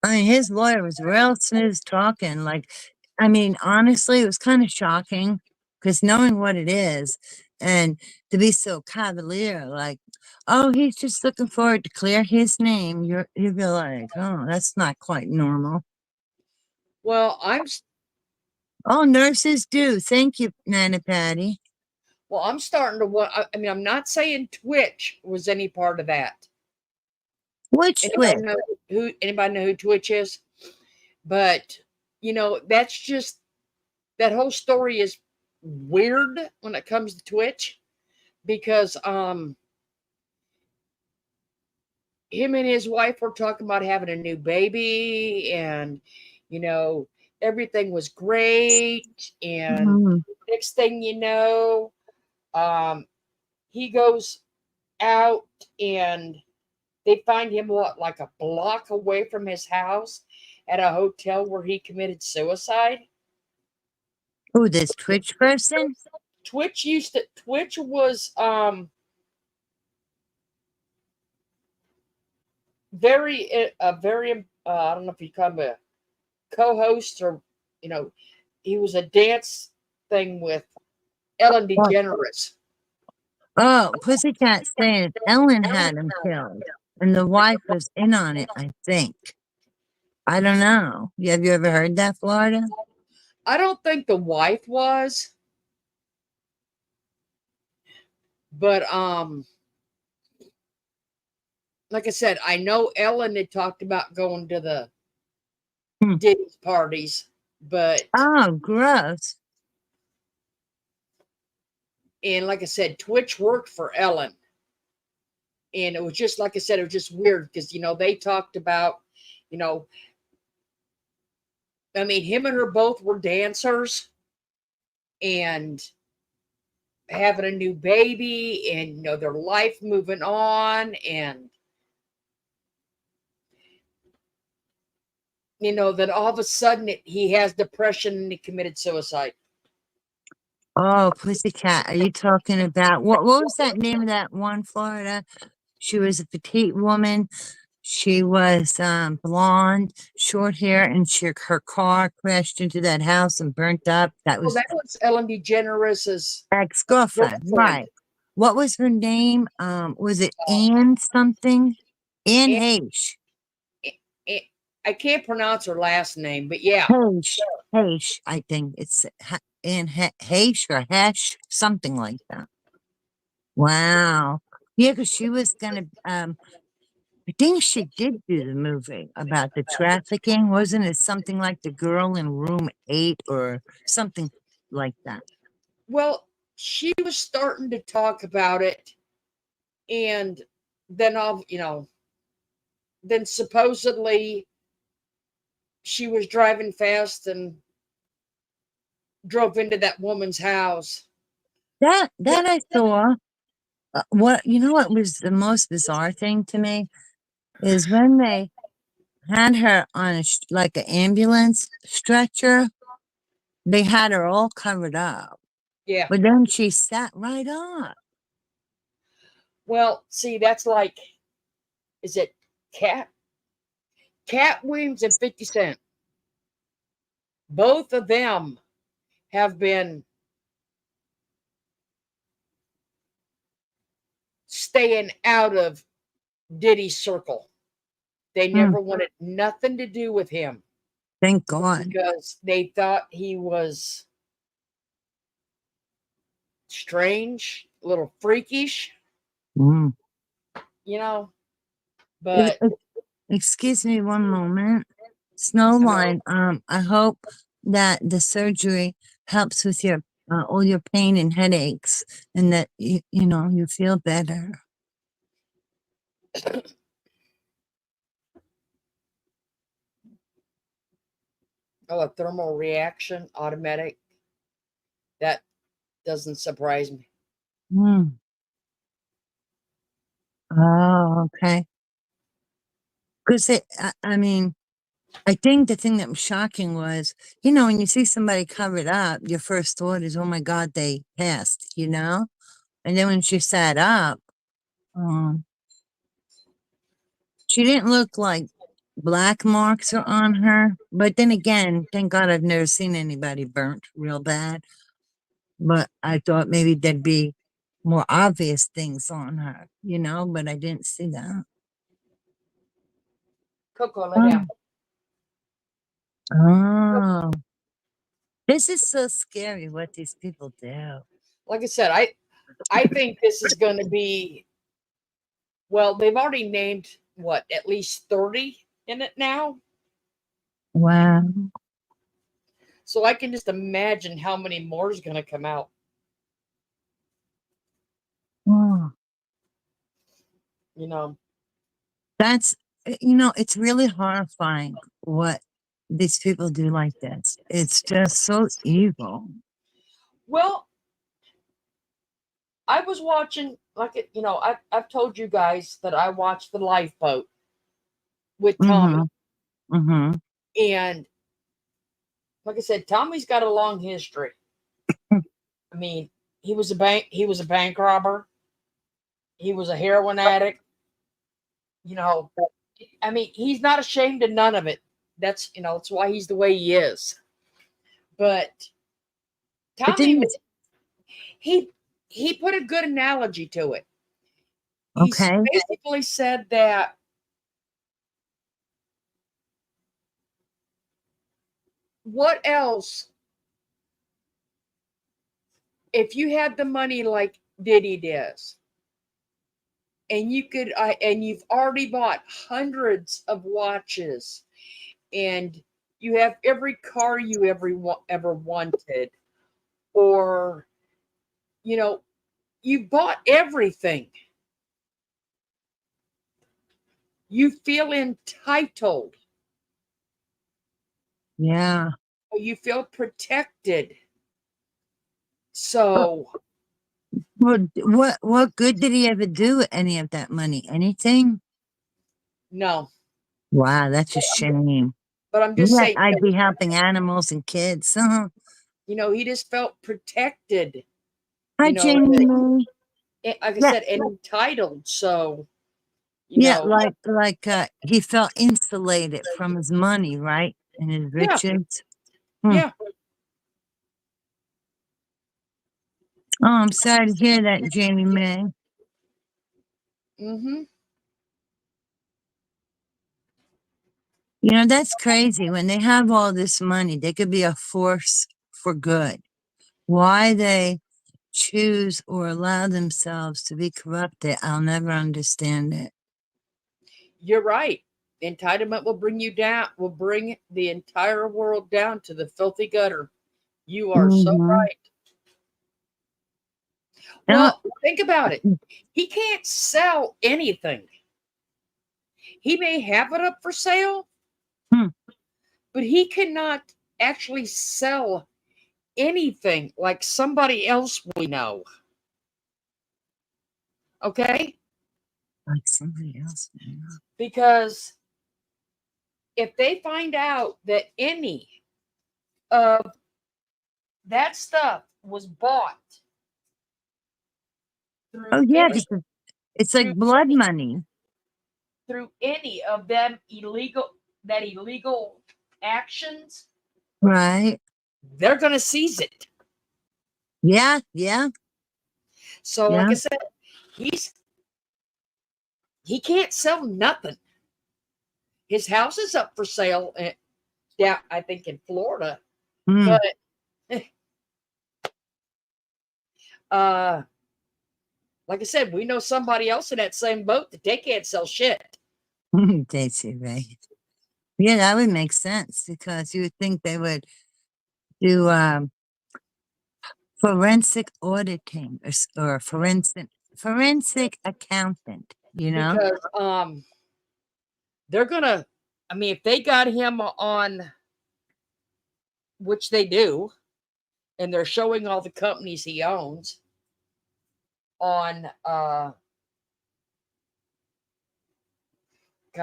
Speaker 5: I mean, his lawyer was real smooth talking. Like, I mean, honestly, it was kind of shocking because knowing what it is and to be so cavalier, like, oh, he's just looking forward to clear his name. You'd be like, oh, that's not quite normal.
Speaker 1: Well,
Speaker 5: Oh, nurses do. Thank you, Nana Patty.
Speaker 1: I'm starting to want. I mean, I'm not saying Twitch was any part of that.
Speaker 5: Which
Speaker 1: Anybody
Speaker 5: switch?
Speaker 1: know Anybody know who Twitch is? But that's just that whole story is weird when it comes to Twitch because him and his wife were talking about having a new baby, and you know everything was great, and
Speaker 5: Mm.
Speaker 1: next thing you know, um he goes out and they find him what, like a block away from his house at a hotel where he committed suicide.
Speaker 5: Who, this Twitch person?
Speaker 1: Twitch was very I don't know if you call him a co-host or you know he was a dance thing with Ellen
Speaker 5: Oh,
Speaker 1: DeGeneres.
Speaker 5: oh, Pussycat saying Ellen had him killed, and the wife was in on it, I think. I don't know. Have you ever heard that, Florida?
Speaker 1: I don't think the wife was, but like I said, I know Ellen had talked about going to the
Speaker 5: Hmm.
Speaker 1: Diddy's parties, but
Speaker 5: Oh, gross.
Speaker 1: and like I said, Twitch worked for Ellen, and it was just like I said, it was just weird because they talked about, you know, I mean, him and her both were dancers and having a new baby, and their life moving on, and then all of a sudden he has depression and he committed suicide.
Speaker 5: Oh, Pussycat, are you talking about what was that name of that one, Florida? She was a petite woman. She was blonde, short hair, and her car crashed into that house and burnt up. That
Speaker 1: Well,
Speaker 5: was
Speaker 1: that was Ellen DeGeneres's
Speaker 5: ex-girlfriend,
Speaker 1: girlfriend.
Speaker 5: right? What was her name? Was it Anne something? Anne
Speaker 1: And,
Speaker 5: Heche.
Speaker 1: and I can't pronounce her last name, but yeah.
Speaker 5: Heche. Heche, I think it's Anne Heche or Hesh, something like that. Wow. Yeah, because she was gonna I think she did do the movie about the trafficking. Wasn't it something like The Girl in Room 8 or something like that?
Speaker 1: Well, she was starting to talk about it, and then then supposedly she was driving fast and drove into that woman's house.
Speaker 5: That I saw. What you know what was the most bizarre thing to me is when they had her on like an ambulance stretcher, they had her all covered up,
Speaker 1: Yeah.
Speaker 5: but then she sat right up.
Speaker 1: Well, see, that's like, is it Cat Williams and 50 Cent? Both of them have been staying out of Diddy's circle. They
Speaker 5: Hmm,
Speaker 1: never wanted nothing to do with him
Speaker 5: thank God.
Speaker 1: because they thought he was strange, a little freakish,
Speaker 5: Mm.
Speaker 1: you know.
Speaker 5: If,
Speaker 1: But
Speaker 5: excuse me one moment.
Speaker 1: I mean,
Speaker 5: Snowline, I hope that the surgery helps with your all your pain and headaches and that you know you feel better.
Speaker 1: oh, a thermal reaction, automatic. That doesn't surprise me.
Speaker 5: Hmm. Oh, okay. Because I mean, I think the thing that was shocking was, when you see somebody covered up, your first thought is, oh my God, they passed, And then when she sat up, um, she didn't look like black marks are on her. But then again, thank God I've never seen anybody burnt real bad. But I thought maybe there'd be more obvious things on her, but I didn't see that.
Speaker 1: Coco, lay
Speaker 5: Oh,
Speaker 1: down.
Speaker 5: oh, this is so scary what these people do.
Speaker 1: Like I said, I think this is going to be, well, they've already named what, at least 30 in it now.
Speaker 5: Wow.
Speaker 1: So I can just imagine how many more is going to come out.
Speaker 5: Oh,
Speaker 1: You know,
Speaker 5: that's, it's really horrifying what these people do like this. It's just so evil.
Speaker 1: well, I was watching like it. You know, I've told you guys that I watched the Lifeboat with Tommy,
Speaker 5: Mm-hmm. Mm-hmm.
Speaker 1: and like I said, Tommy's got a long history. I mean, he was a bank robber. He was a heroin addict. You know, I mean, he's not ashamed of none of it. That's why he's the way he is. But
Speaker 5: But
Speaker 1: Tommy
Speaker 5: didn't,
Speaker 1: was he he put a good analogy to it. He
Speaker 5: okay.
Speaker 1: basically said that what else if you had the money like Diddy does, and and you've already bought hundreds of watches, and you have every car you ever wanted, or you know, you bought everything. You feel entitled.
Speaker 5: Yeah.
Speaker 1: You feel protected. So
Speaker 5: Well, what good did he ever do with any of that money? Anything?
Speaker 1: no,
Speaker 5: Wow, that's a shame.
Speaker 1: but I'm just
Speaker 5: Yeah,
Speaker 1: saying,
Speaker 5: I'd be helping animals and kids.
Speaker 1: he just felt protected.
Speaker 5: Hi,
Speaker 1: That
Speaker 5: Jamie.
Speaker 1: like I
Speaker 5: Yeah,
Speaker 1: said, and entitled. So you
Speaker 5: yeah,
Speaker 1: know,
Speaker 5: like he felt insulated from his money, right? And his
Speaker 1: yeah,
Speaker 5: riches. Hmm.
Speaker 1: yeah.
Speaker 5: Oh, I'm sorry to hear that, Jamie May.
Speaker 1: Mm-hmm.
Speaker 5: That's crazy. When they have all this money, they could be a force for good. Why they choose or allow themselves to be corrupted, I'll never understand it.
Speaker 1: You're right. Entitlement will bring you down. Will bring the entire world down to the filthy gutter. You are so
Speaker 5: Mm-hmm.
Speaker 1: right.
Speaker 5: Now,
Speaker 1: Well, think about it. He can't sell anything. He may have it up for sale,
Speaker 5: hmm,
Speaker 1: but he cannot actually sell anything like somebody else we know. Okay?
Speaker 5: like somebody else.
Speaker 1: Because if they find out that any of that stuff was bought
Speaker 5: Oh
Speaker 1: through
Speaker 5: yeah,
Speaker 1: any
Speaker 5: because it's like
Speaker 1: through
Speaker 5: blood money,
Speaker 1: through any of them illegal actions,
Speaker 5: right?
Speaker 1: they're going to seize it.
Speaker 5: Yeah, yeah,
Speaker 1: So like
Speaker 5: yeah.
Speaker 1: I said, he's he can't sell nothing. His house is up for sale down I think in Florida,
Speaker 5: Hmm.
Speaker 1: but uh like I said, we know somebody else in that same boat that they can't sell shit.
Speaker 5: Daisy Ray. Yeah, that would make sense because you would think they would do forensic auditing or forensic accountant.
Speaker 1: Because they're gonna I mean if they got him on, which they do, and they're showing all the companies he owns on God,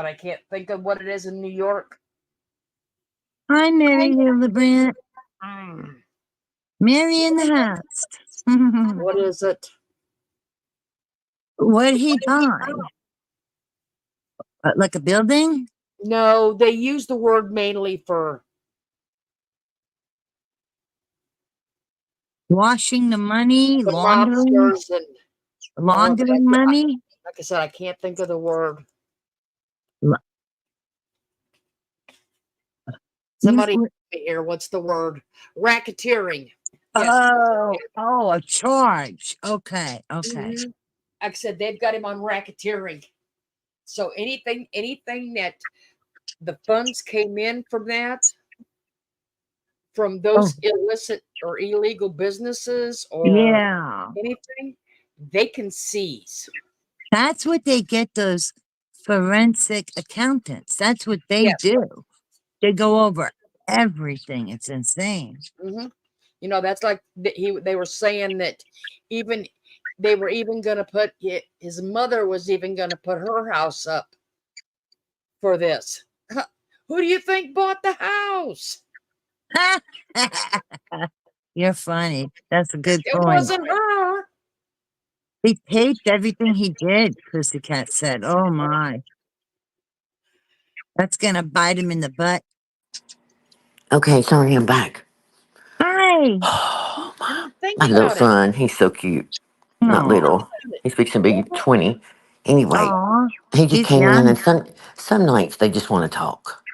Speaker 1: I can't think of what it is in New York.
Speaker 5: Hi, Mary Hildebrand.
Speaker 1: Mm,
Speaker 5: Mary in the house.
Speaker 1: what is it?
Speaker 5: What'd he buy? Like a building?
Speaker 1: No, they use the word mainly for
Speaker 5: Washing the money,
Speaker 1: the
Speaker 5: laundering,
Speaker 1: mobsters and all of
Speaker 5: laundering
Speaker 1: that.
Speaker 5: money.
Speaker 1: Like I said, I can't think of the word.
Speaker 5: La- You,
Speaker 1: Somebody here, what's the word? Racketeering. Yes.
Speaker 5: oh, a charge. Okay, okay.
Speaker 1: Mhm. Like I said, they've got him on racketeering. So anything that the funds came in from that from
Speaker 5: Oh,
Speaker 1: those illicit or illegal businesses or
Speaker 5: yeah.
Speaker 1: anything, they can seize.
Speaker 5: That's what they get those forensic accountants. That's what they
Speaker 1: Yes.
Speaker 5: do. They go over everything. It's insane.
Speaker 1: Hmm. You know, that's like they were saying that even they were even going to put his mother was even going to put her house up for this. Who do you think bought the house?
Speaker 5: You're funny. That's a good
Speaker 1: It
Speaker 5: point.
Speaker 1: wasn't her.
Speaker 5: He taped everything he did, Pussycat said. Oh my. That's gonna bite him in the butt.
Speaker 2: Okay, sorry, I'm back.
Speaker 5: Hi.
Speaker 1: I mean, think
Speaker 2: My little
Speaker 1: about it.
Speaker 2: son, he's so cute. Not
Speaker 5: Oh.
Speaker 2: little. He's fixing to be 20. Anyway,
Speaker 5: Aw.
Speaker 2: he just
Speaker 5: He's
Speaker 2: came in, and
Speaker 5: young.
Speaker 2: some nights they just want to talk.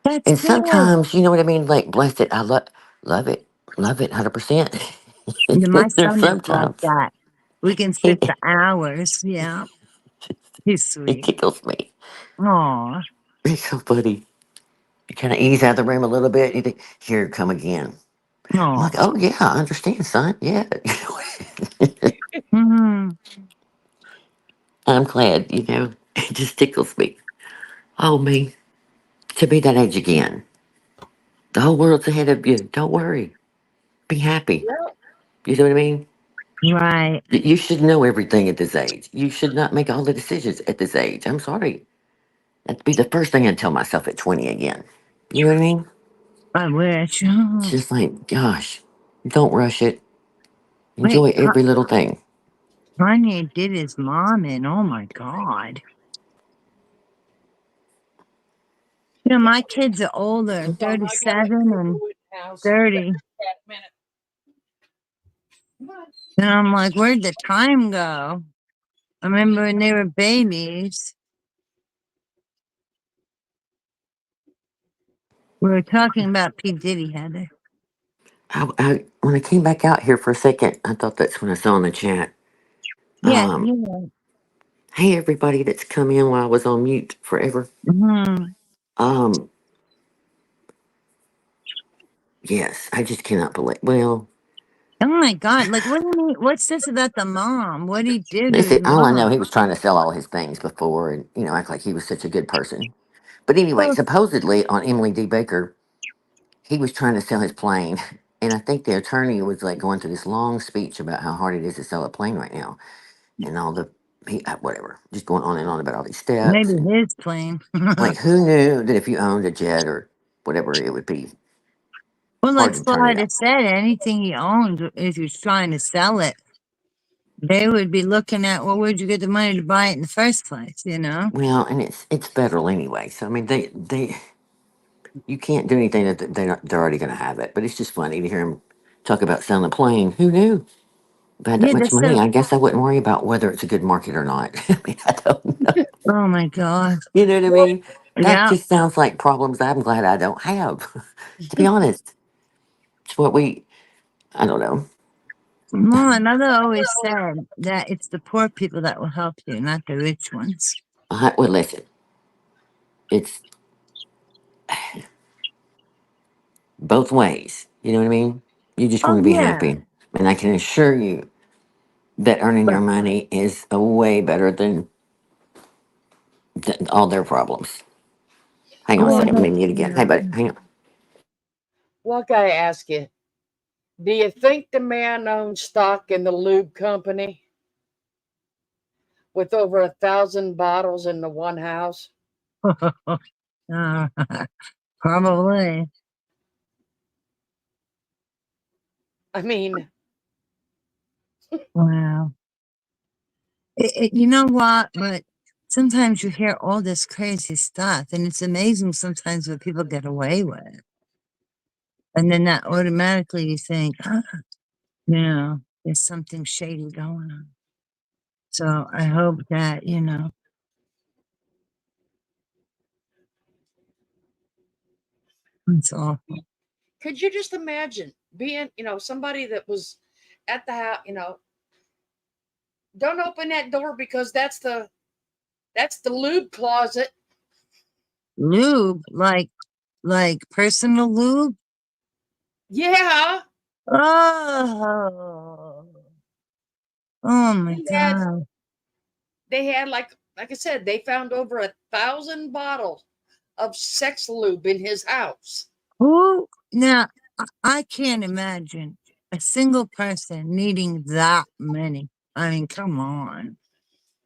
Speaker 5: That's
Speaker 2: And
Speaker 5: good.
Speaker 2: sometimes, you know what I mean? Like, bless it, love it, love it, 100%.
Speaker 5: My
Speaker 2: There's
Speaker 5: son is like
Speaker 2: sometimes
Speaker 5: that. We can
Speaker 2: he,
Speaker 5: sit for hours. Yeah. He's
Speaker 2: he
Speaker 5: sweet.
Speaker 2: tickles me.
Speaker 5: Aw.
Speaker 2: It's so funny. You kind of ease out of the room a little bit. You think, here, come again. I'm like,
Speaker 5: Aw.
Speaker 2: oh, yeah, I understand, son. Yeah.
Speaker 5: Hmm.
Speaker 2: I'm glad, it just tickles me. Oh, me, to be that age again. The whole world's ahead of you. Don't worry. Be happy.
Speaker 1: Well,
Speaker 2: You know what I mean?
Speaker 5: Right.
Speaker 2: You should know everything at this age. You should not make all the decisions at this age. I'm sorry. That'd be the first thing I'd tell myself at 20 again. You know what I mean?
Speaker 5: I wish.
Speaker 2: It's just like, gosh, don't rush it.
Speaker 5: Wait,
Speaker 2: Enjoy every little thing.
Speaker 5: Kanye did his mom in. Oh my God. You know, my kids are older,
Speaker 1: hold on, I gotta
Speaker 5: 37 and
Speaker 1: do it now. So
Speaker 5: 30.
Speaker 1: that minute. Come on.
Speaker 5: And I'm like, where'd the time go? I remember when they were babies. We were talking about P. Diddy, Heather.
Speaker 2: When I came back out here for a second, I thought that's when I saw in the chat.
Speaker 5: Yeah,
Speaker 2: Um,
Speaker 5: yeah.
Speaker 2: hey, everybody that's come in while I was on mute forever.
Speaker 5: Hmm.
Speaker 2: Um, yes, I just cannot believe. Well,
Speaker 5: Oh my God. Like, what do you mean? What's this about the mom? What he did to his
Speaker 2: all I know,
Speaker 5: mom?
Speaker 2: he was trying to sell all his things before and, act like he was such a good person. But anyway,
Speaker 5: Well,
Speaker 2: supposedly on Emily D. Baker, he was trying to sell his plane. And I think the attorney was like going through this long speech about how hard it is to sell a plane right now and all whatever, just going on and on about all these steps.
Speaker 5: maybe
Speaker 2: And
Speaker 5: his plane.
Speaker 2: like, who knew that if you owned a jet or whatever, it would be
Speaker 5: Well,
Speaker 2: hard
Speaker 5: like
Speaker 2: to turn it
Speaker 5: Florida
Speaker 2: out?
Speaker 5: said, anything he owned, if he was trying to sell it, they would be looking at, well, where'd you get the money to buy it in the first place, you know?
Speaker 2: Well, and it's federal anyway. So, I mean, they you can't do anything that they're already going to have it. But it's just funny to hear him talk about selling a plane. Who knew? If I had that
Speaker 5: Yeah,
Speaker 2: much
Speaker 5: that's
Speaker 2: money,
Speaker 5: so,
Speaker 2: I guess I wouldn't worry about whether it's a good market or not. I mean, I don't know.
Speaker 5: oh my God.
Speaker 2: You know what I mean? That
Speaker 5: Yeah.
Speaker 2: just sounds like problems I'm glad I don't have. To be honest, it's what I don't know.
Speaker 5: Well, my mother always said that it's the poor people that will help you, not the rich ones.
Speaker 2: Well, listen, it's both ways. You know what I mean? You just want
Speaker 5: Oh,
Speaker 2: to be
Speaker 5: yeah.
Speaker 2: happy. And I can assure you that earning
Speaker 5: But,
Speaker 2: your money is a way better than all their problems. Hang on a
Speaker 5: oh,
Speaker 2: second. Let
Speaker 1: Well,
Speaker 2: me mute again. Hey, buddy, hang on.
Speaker 1: well, I gotta ask you, do you think the man owns stock in the lube company with over 1,000 bottles in the one house?
Speaker 5: uh, probably.
Speaker 1: I mean,
Speaker 5: Wow. You know what? But sometimes you hear all this crazy stuff, and it's amazing sometimes what people get away with. And then that automatically you think, there's something shady going on. So I hope that, it's awful.
Speaker 1: could you just imagine being, somebody that was at the house, don't open that door because that's the lube closet.
Speaker 5: Lube, like personal lube.
Speaker 1: Yeah.
Speaker 5: Oh, oh my
Speaker 1: They had
Speaker 5: God.
Speaker 1: like I said, they found over 1,000 bottles of sex lube in his house.
Speaker 5: Who now? I can't imagine a single person needing that many. I mean, come on.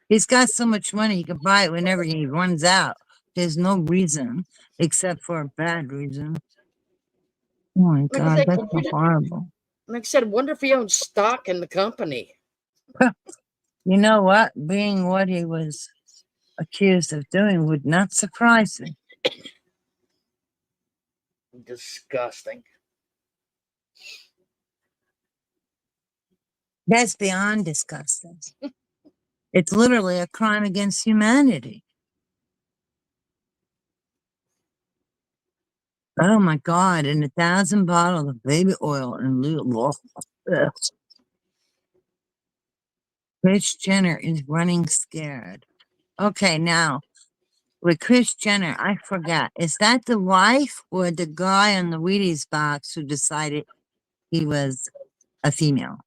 Speaker 5: He's got so much money, he can buy it whenever he runs out. There's no reason except for a bad reason. Oh my
Speaker 1: Like I
Speaker 5: God,
Speaker 1: said,
Speaker 5: that's so horrible.
Speaker 1: like I said, wonder if he owns stock in the company.
Speaker 5: You know what? Being what he was accused of doing would not surprise me.
Speaker 1: Disgusting.
Speaker 5: That's beyond disgusting. It's literally a crime against humanity. Oh my God, and 1,000 bottles of baby oil and lube. Ugh. Kris Jenner is running scared. Okay, now with Kris Jenner, I forgot. Is that the wife or the guy on the Wheaties box who decided he was a female?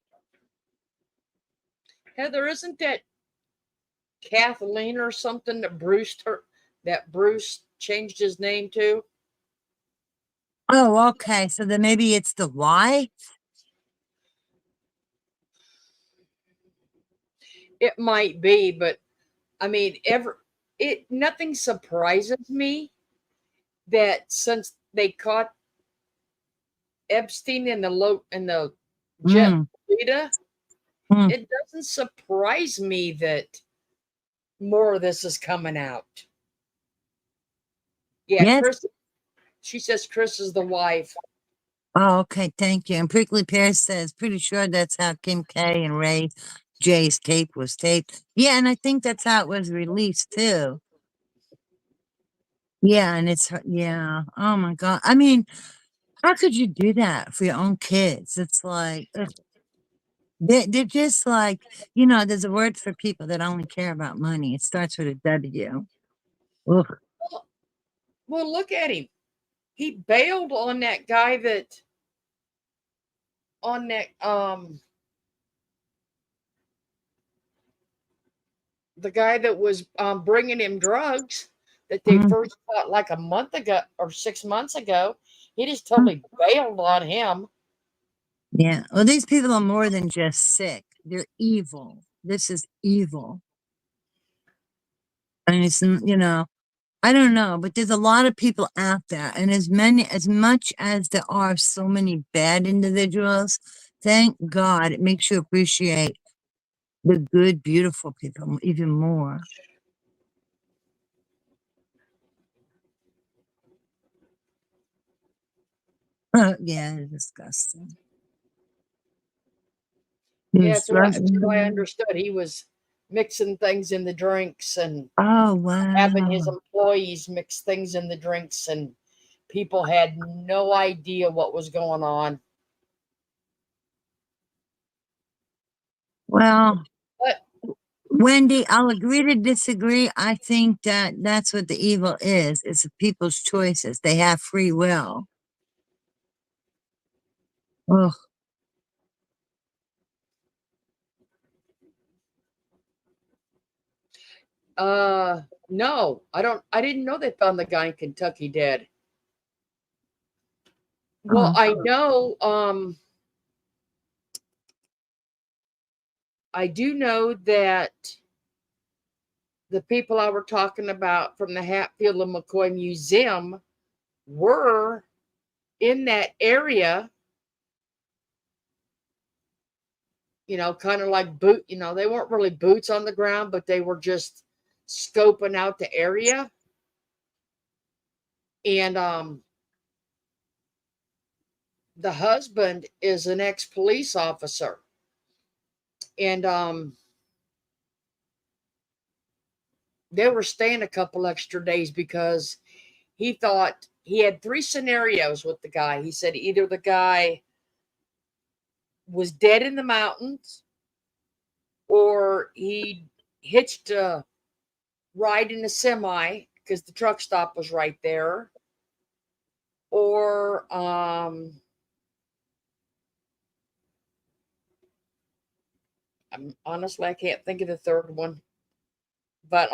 Speaker 1: Heather, isn't that Kathleen or something that Bruce changed his name to?
Speaker 5: Oh, okay. So then maybe it's the wife?
Speaker 1: It might be, but I mean, nothing surprises me that since they caught Epstein in the jet
Speaker 5: Mm,
Speaker 1: Lolita,
Speaker 5: mm.
Speaker 1: it doesn't surprise me that more of this is coming out. Yeah,
Speaker 5: Yes.
Speaker 1: Chris. She says Chris is the wife.
Speaker 5: Oh, okay. Thank you. And Prickly Pear says, pretty sure that's how Kim K and Ray J's tape was taped. Yeah, and I think that's how it was released too. Yeah, and yeah. Oh my God. I mean, how could you do that for your own kids? It's like, ugh. They're just like, there's a word for people that only care about money. It starts with a W. Ugh.
Speaker 1: Well, well, look at him. He bailed on that guy that on that the guy that was bringing him drugs that they
Speaker 5: Mm,
Speaker 1: first caught like a month ago or 6 months ago. He just
Speaker 5: mm.
Speaker 1: totally bailed on him.
Speaker 5: Yeah. Well, these people are more than just sick. They're evil. This is evil. And I don't know, but there's a lot of people out there, and as much as there are so many bad individuals, thank God it makes you appreciate the good, beautiful people even more. Yeah, it's disgusting. He
Speaker 1: Yeah,
Speaker 5: was
Speaker 1: so I
Speaker 5: struggling.
Speaker 1: understood he was mixing things in the drinks and
Speaker 5: Oh,
Speaker 1: having his
Speaker 5: wow.
Speaker 1: employees mix things in the drinks, and people had no idea what was going on.
Speaker 5: Well,
Speaker 1: But
Speaker 5: Wendy, I'll agree to disagree. I think that that's what the evil is. It's the people's choices. They have free will. Ugh.
Speaker 1: no, I didn't know they found the guy in Kentucky dead. Well,
Speaker 5: Oh,
Speaker 1: I do know that the people I were talking about from the Hatfield and McCoy Museum were in that area, kind of like they weren't really boots on the ground, but they were just scoping out the area. And the husband is an ex-police officer. And they were staying a couple extra days because he thought he had three scenarios with the guy. He said either the guy was dead in the mountains or he hitched a ride in a semi because the truck stop was right there, or Honestly, I can't think of the third one. But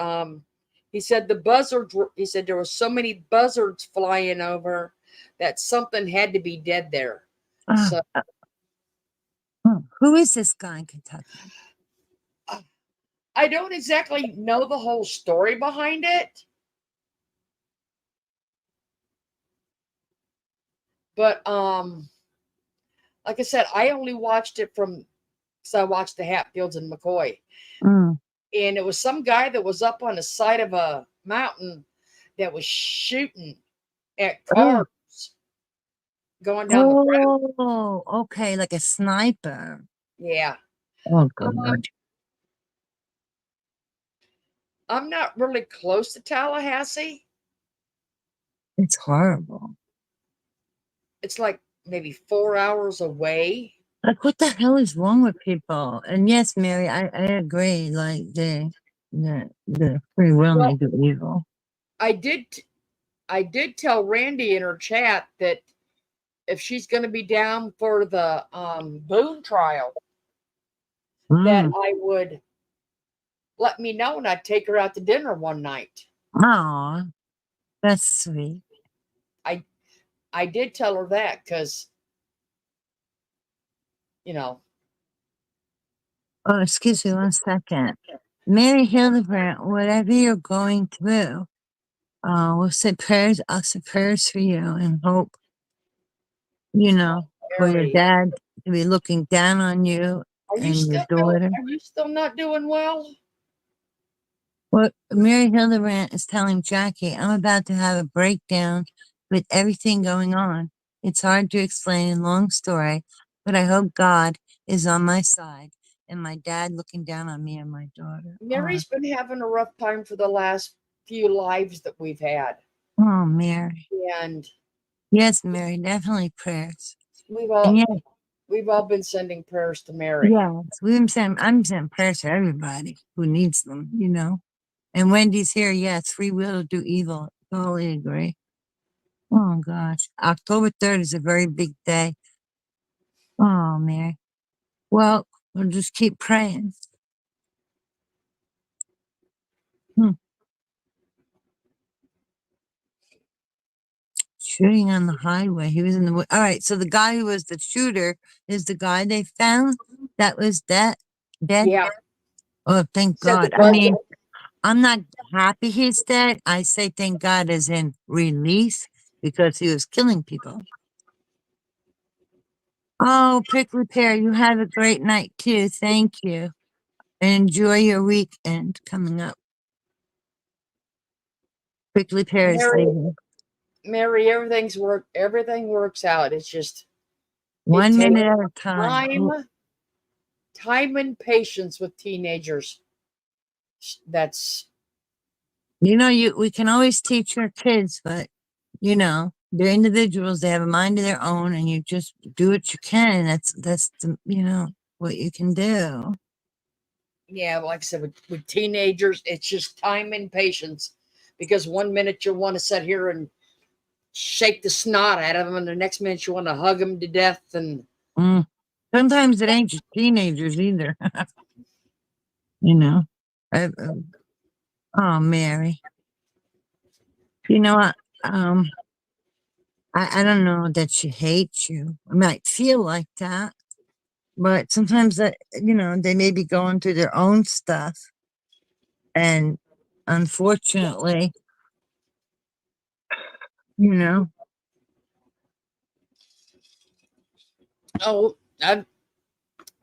Speaker 1: he said the buzzards were. He said there were so many buzzards flying over that something had to be dead there.
Speaker 5: Uh,
Speaker 1: So
Speaker 5: who is this guy in Kentucky?
Speaker 1: uh, I don't exactly know the whole story behind it, but like I said, I only watched it from because I watched the Hatfields and McCoy,
Speaker 5: Mm.
Speaker 1: and it was some guy that was up on the side of a mountain that was shooting at
Speaker 5: Oh,
Speaker 1: cars going down the road.
Speaker 5: oh, okay, like a sniper.
Speaker 1: Yeah.
Speaker 5: Oh, God.
Speaker 1: Um, I'm not really close to Tallahassee.
Speaker 5: It's horrible.
Speaker 1: It's like maybe 4 hours away.
Speaker 5: Like, what the hell is wrong with people? And yes, Mary, I agree. Like, the free will may
Speaker 1: Well,
Speaker 5: do evil.
Speaker 1: I did I did tell Randy in her chat that if she's going to be down for the Boone trial, that
Speaker 5: Mm.
Speaker 1: I would let me know and I'd take her out to dinner one night.
Speaker 5: Aw, that's sweet.
Speaker 1: I I did tell her that because you know
Speaker 5: Oh, excuse me one second. Mary Hildebrandt, whatever you're going through, we'll say prayers. I'll say prayers for you and hope, you know, for your
Speaker 1: Mary,
Speaker 5: dad to be looking down on you and your daughter.
Speaker 1: are you still not doing well?
Speaker 5: Well, Mary Hildebrandt is telling Jackie, I'm about to have a breakdown with everything going on. It's hard to explain, long story, but I hope God is on my side and my dad looking down on me and my daughter.
Speaker 1: Mary's been having a rough time for the last few lives that we've had,
Speaker 5: Oh, Mary.
Speaker 1: and
Speaker 5: Yes, Mary, definitely prayers.
Speaker 1: we've
Speaker 5: And
Speaker 1: all
Speaker 5: yes,
Speaker 1: we've all been sending prayers to Mary.
Speaker 5: yes, I'm saying prayers for everybody who needs them, you know. And Wendy's here, yes, free will to do evil. Totally agree. Oh gosh. October 3rd is a very big day. Oh, Mary. Well, we'll just keep praying. Hmm. Shooting on the highway. He was in the all right. So the guy who was the shooter is the guy they found that was dead.
Speaker 1: Yeah,
Speaker 5: Oh, thank
Speaker 1: said the
Speaker 5: God. I
Speaker 1: buzzer.
Speaker 5: mean, I'm not happy he's dead. I say thank God as in release because he was killing people. Oh, Prickly Pear, you have a great night too. Thank you. And enjoy your weekend coming up. Prickly Pear is
Speaker 1: Mary,
Speaker 5: leaving.
Speaker 1: Mary, everything works out. It's just it
Speaker 5: 1 minute
Speaker 1: takes
Speaker 5: at a time.
Speaker 1: time, time and patience with teenagers. That's
Speaker 5: You know, we can always teach our kids, but you know, they're individuals, they have a mind of their own, and you just do what you can. That's the, you know, what you can do.
Speaker 1: yeah, like I said, with teenagers, it's just time and patience. Because 1 minute you'll want to sit here and shake the snot out of them, and the next minute you want to hug them to death. And
Speaker 5: Mm. Sometimes it ain't just teenagers either, you know. I, oh, Mary, you know what? I don't know that she hates you. I might feel like that, but sometimes that, you know, they may be going through their own stuff, and unfortunately, you know,
Speaker 1: oh,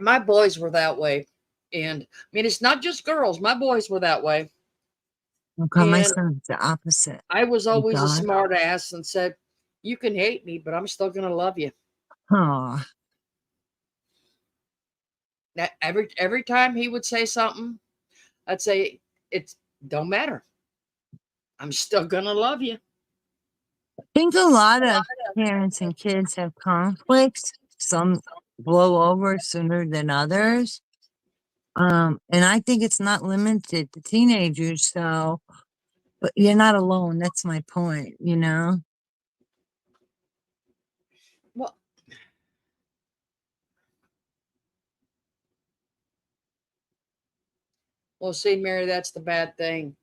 Speaker 1: my boys were that way. And I mean, it's not just girls. My boys were that way.
Speaker 5: okay, my
Speaker 1: And
Speaker 5: son's the opposite.
Speaker 1: I was
Speaker 5: Thank
Speaker 1: always a
Speaker 5: God.
Speaker 1: smart ass and said, "You can hate me, but I'm still gonna love you."
Speaker 5: Oh,
Speaker 1: That every time he would say something, I'd say, "It's don't matter. I'm still gonna love you."
Speaker 5: I think a lot of parents and kids have conflicts. Some blow over sooner than others. And I think it's not limited to teenagers, so but you're not alone. That's my point, you know?
Speaker 1: Well, Well, see, Mary, that's the bad thing.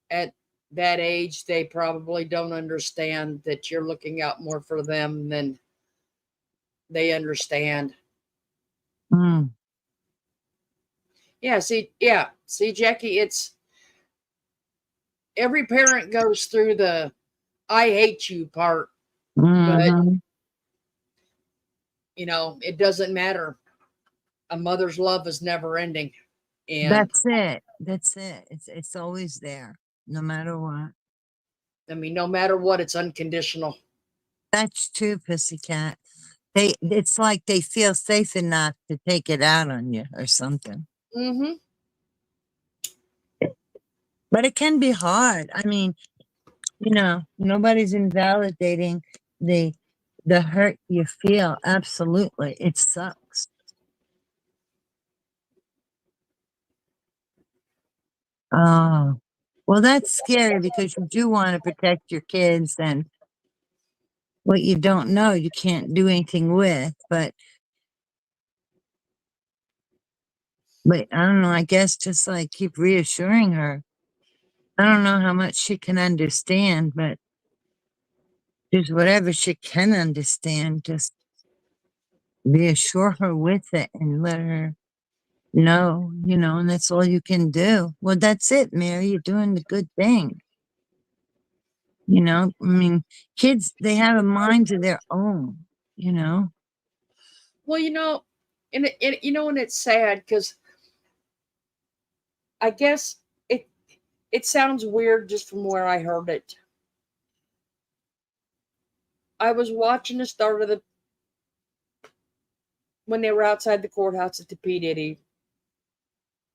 Speaker 1: At that age, they probably don't understand that you're looking out more for them than they understand.
Speaker 5: Mm,
Speaker 1: See, Jackie, it's every parent goes through the I hate you part, but
Speaker 5: mhm.
Speaker 1: it doesn't matter. A mother's love is never ending. And
Speaker 5: That's it. That's it. It's always there, no matter what.
Speaker 1: I mean, no matter what, it's unconditional.
Speaker 5: That's true, pussycat. It's like they feel safe enough to take it out on you or something.
Speaker 1: Mm-hmm.
Speaker 5: But it can be hard. I mean, nobody's invalidating the the hurt you feel. Absolutely. It sucks. Oh. Well, that's scary because you do want to protect your kids, and what you don't know, you can't do anything with. But I don't know, I guess just like keep reassuring her. I don't know how much she can understand, but just whatever she can understand, just reassure her with it and let her know, and that's all you can do. Well, that's it, Mary. You're doing the good thing. I mean, kids, they have a mind of their own, you know.
Speaker 1: Well, and it's sad because I guess it sounds weird just from where I heard it. I was watching the start of the when they were outside the courthouse at the P Diddy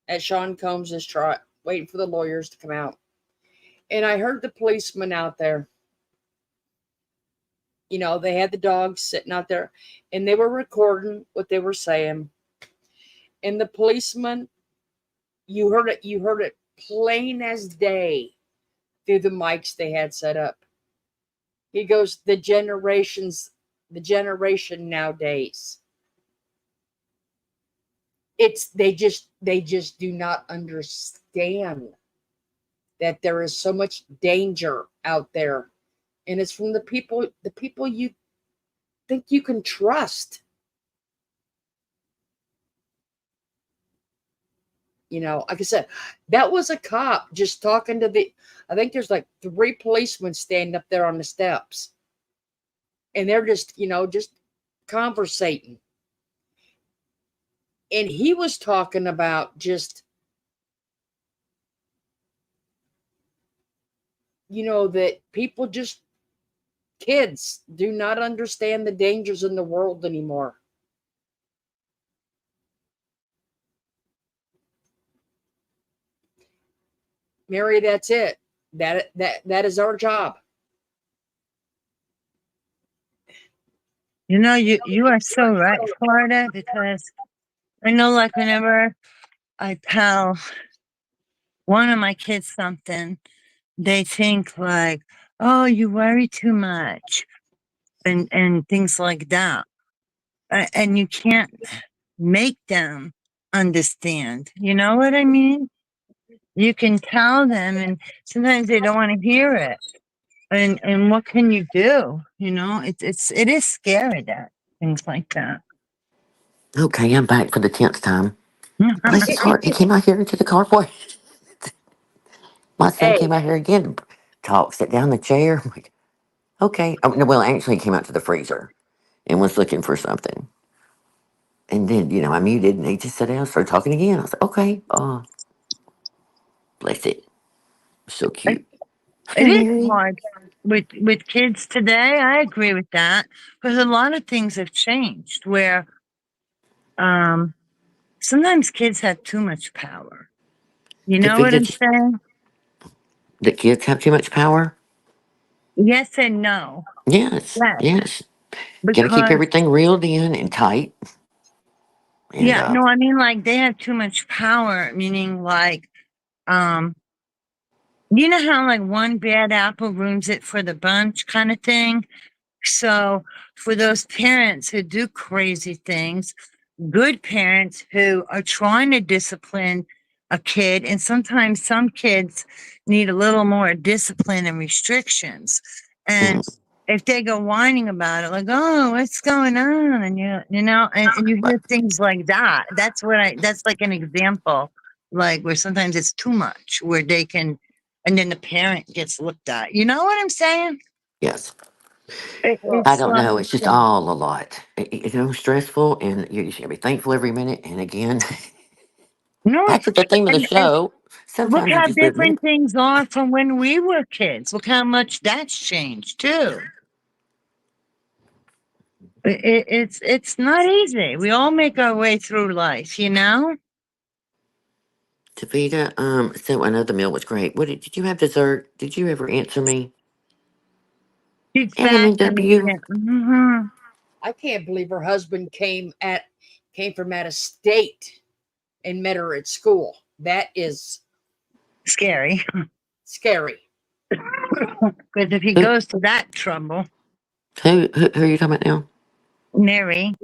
Speaker 1: at Sean Combs' trial, waiting for the lawyers to come out, and I heard the policeman out there. They had the dogs sitting out there, and they were recording what they were saying. And the policeman, you heard it plain as day through the mics they had set up. He goes, the generation nowadays, they just do not understand that there is so much danger out there, and it's from the people you think you can trust. Like I said, that was a cop just talking to I think there's like three policemen standing up there on the steps, and they're just conversating. And he was talking about just, that kids do not understand the dangers in the world anymore. Mary, that's it. That is our job.
Speaker 5: You are so right, Florida, because I know, like, whenever I tell one of my kids something, they think like, "Oh, you worry too much," and things like that. And you can't make them understand. You know what I mean? You can tell them, and sometimes they don't want to hear it. And what can you do? It is scary, that things like that.
Speaker 2: Okay, I'm back for the 10th time. Bless his heart. He came out here into the carport. My son
Speaker 1: Hey,
Speaker 2: came out here again to talk, sit down in the chair. I'm like, okay. Oh, no, well, actually, he came out to the freezer and was looking for something. And then, I muted and he just sat down and started talking again. I was like, okay, bless it. So
Speaker 5: It
Speaker 2: cute.
Speaker 5: it
Speaker 2: Hey,
Speaker 5: is
Speaker 2: Mary.
Speaker 5: hard with kids today. I agree with that because a lot of things have changed where um sometimes kids have too much power. You
Speaker 2: The,
Speaker 5: know what I'm
Speaker 2: the,
Speaker 5: saying?
Speaker 2: the kids have too much power?
Speaker 5: Yes and no.
Speaker 2: Yes,
Speaker 5: Yes,
Speaker 2: yes. Got to keep
Speaker 5: because
Speaker 2: everything reeled in and tight. And
Speaker 5: yeah, no, I mean, like, they have too much power, meaning like um you know how like one bad apple ruins it for the bunch kind of thing? So for those parents who do crazy things, good parents who are trying to discipline a kid, and sometimes some kids need a little more discipline and restrictions. And
Speaker 2: Mm,
Speaker 5: if they go whining about it, like, "Oh, what's going on?" and and you hear things like that, that's like an example, like where sometimes it's too much, where they can, and then the parent gets looked at. You know what I'm saying?
Speaker 2: yes.
Speaker 1: Well,
Speaker 2: I
Speaker 5: It's
Speaker 2: don't
Speaker 5: like,
Speaker 2: know. It's just all a lot. Stressful, and you just gotta be thankful every minute. And again,
Speaker 5: no,
Speaker 2: that's the theme of the
Speaker 5: and
Speaker 2: show.
Speaker 5: look
Speaker 2: Sometimes you
Speaker 5: how
Speaker 2: just admit
Speaker 5: different things are from when we were kids. Look how much that's changed too. It's not easy. We all make our way through life, you know.
Speaker 2: Tavita, so I know the meal was great. Did you have dessert? Did you ever answer me?
Speaker 5: She's
Speaker 2: LMW.
Speaker 5: fascinated. Hmm.
Speaker 1: I can't believe her husband came from out of state and met her at school. That is
Speaker 5: Scary.
Speaker 1: scary.
Speaker 5: Because if he
Speaker 2: Who,
Speaker 5: goes to that trouble,
Speaker 2: who are you talking about now?
Speaker 5: Mary,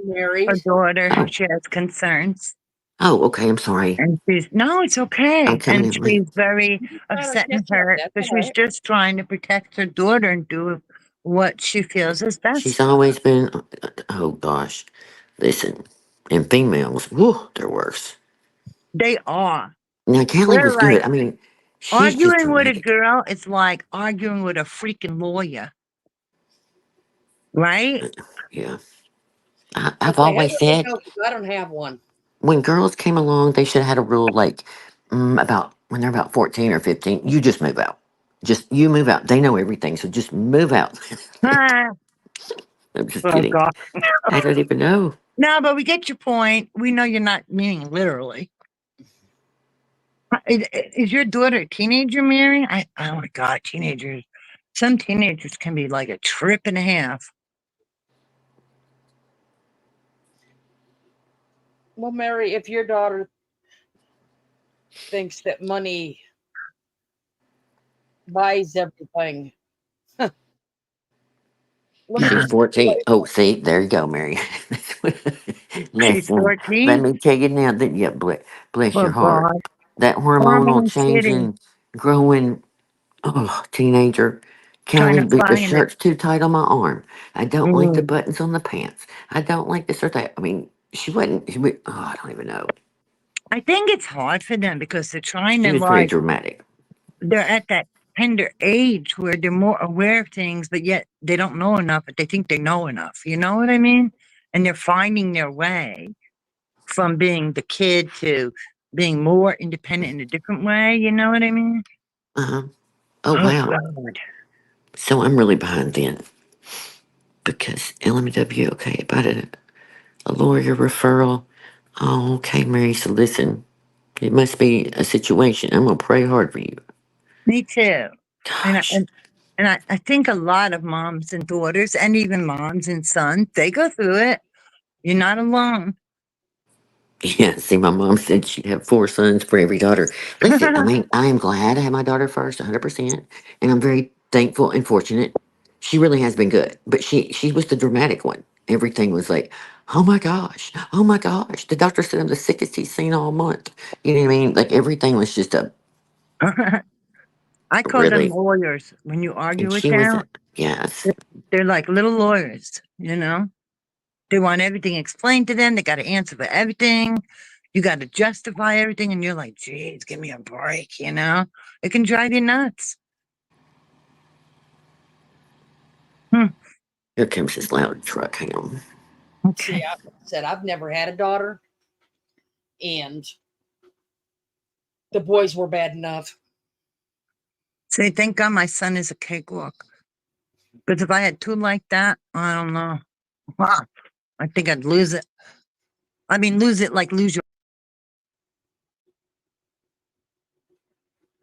Speaker 5: her
Speaker 1: Married.
Speaker 5: daughter,
Speaker 2: Oh,
Speaker 5: she has concerns.
Speaker 2: oh, okay. I'm sorry.
Speaker 5: And she's, no, it's
Speaker 2: I'm
Speaker 5: okay.
Speaker 2: coming
Speaker 5: And
Speaker 2: in late.
Speaker 5: she's very
Speaker 1: Trying to
Speaker 5: upset and
Speaker 1: catch up.
Speaker 5: hurt
Speaker 1: That's
Speaker 5: because
Speaker 1: all
Speaker 5: she's
Speaker 1: right.
Speaker 5: just trying to protect her daughter and do what she feels is best
Speaker 2: She's
Speaker 5: for her.
Speaker 2: always been. Oh gosh, listen. And females, whoo, they're worse.
Speaker 5: They are.
Speaker 2: Now Kelly
Speaker 5: They're
Speaker 2: was
Speaker 5: like
Speaker 2: good. I mean, she's just
Speaker 5: arguing with a
Speaker 2: dramatic.
Speaker 5: girl. It's like arguing with a freaking lawyer, right?
Speaker 2: Yeah,
Speaker 1: But
Speaker 2: I've
Speaker 1: they have
Speaker 2: always
Speaker 1: to
Speaker 2: said
Speaker 1: know because I don't have one.
Speaker 2: when girls came along, they should have had a rule like about when they're about 14 or 15, you just move out. Just you move out. They know everything, so just move out.
Speaker 5: Ah,
Speaker 2: I'm just
Speaker 5: oh
Speaker 2: kidding.
Speaker 5: God.
Speaker 2: I don't even know.
Speaker 5: No, but we get your point. We know you're not meaning literally. Is your daughter a teenager, Mary? Oh my God, teenagers. Some teenagers can be like a trip and a half.
Speaker 1: Well, Mary, if your daughter thinks that money buys everything, look at
Speaker 2: She's
Speaker 5: Uh,
Speaker 2: 14. Oh, see, there you go, Mary.
Speaker 5: she's
Speaker 2: Listen, let
Speaker 5: 14.
Speaker 2: me tell you now that, yeah, bless
Speaker 5: Oh
Speaker 2: your heart.
Speaker 5: God.
Speaker 2: That hormonal
Speaker 5: Hormone City.
Speaker 2: changing, growing, teenager.
Speaker 5: Trying
Speaker 2: Kelly,
Speaker 5: to
Speaker 2: the
Speaker 5: find it.
Speaker 2: shirt's too tight on my arm. I don't like the
Speaker 5: Mm.
Speaker 2: buttons on the pants. I don't like this or that. I mean, I don't even know.
Speaker 5: I think it's hard for them because they're trying
Speaker 2: She
Speaker 5: to
Speaker 2: was very
Speaker 5: like,
Speaker 2: dramatic.
Speaker 5: they're at that tender age where they're more aware of things, but yet they don't know enough, but they think they know enough. You know what I mean? And they're finding their way from being the kid to being more independent in a different way. You know what I mean?
Speaker 2: Uh-huh. Oh,
Speaker 5: Oh
Speaker 2: wow.
Speaker 5: God.
Speaker 2: So I'm really behind then because LMW, okay, about a lawyer referral. Oh, okay, Mary. So listen, it must be a situation. I'm gonna pray hard for you.
Speaker 5: Me too. And I,
Speaker 2: Gosh.
Speaker 5: and, and I think a lot of moms and daughters and even moms and sons, they go through it. You're not alone.
Speaker 2: Yeah, see, my mom said she'd have four sons for every daughter. Listen, I mean, I am glad I had my daughter first, 100%, and I'm very thankful and fortunate. She really has been good, but she was the dramatic one. Everything was like, oh my gosh. The doctor said I'm the sickest he's seen all month. You know what I mean? Like everything was just a
Speaker 5: I call them
Speaker 2: really,
Speaker 5: lawyers. When you argue
Speaker 2: and
Speaker 5: with
Speaker 2: she was
Speaker 5: them,
Speaker 2: a yes,
Speaker 5: they're they're like little lawyers, you know? They want everything explained to them. They got to answer for everything. You got to justify everything. And you're like, geez, give me a break, you know? It can drive you nuts. Hmm,
Speaker 2: here comes this loud truck. Hang on.
Speaker 1: see,
Speaker 5: okay.
Speaker 1: I said I've never had a daughter, and the boys were bad enough.
Speaker 5: Say, thank God my son is a cakewalk. Because if I had two like that, I don't know. Wow, I think I'd lose it. I mean, lose it like lose your.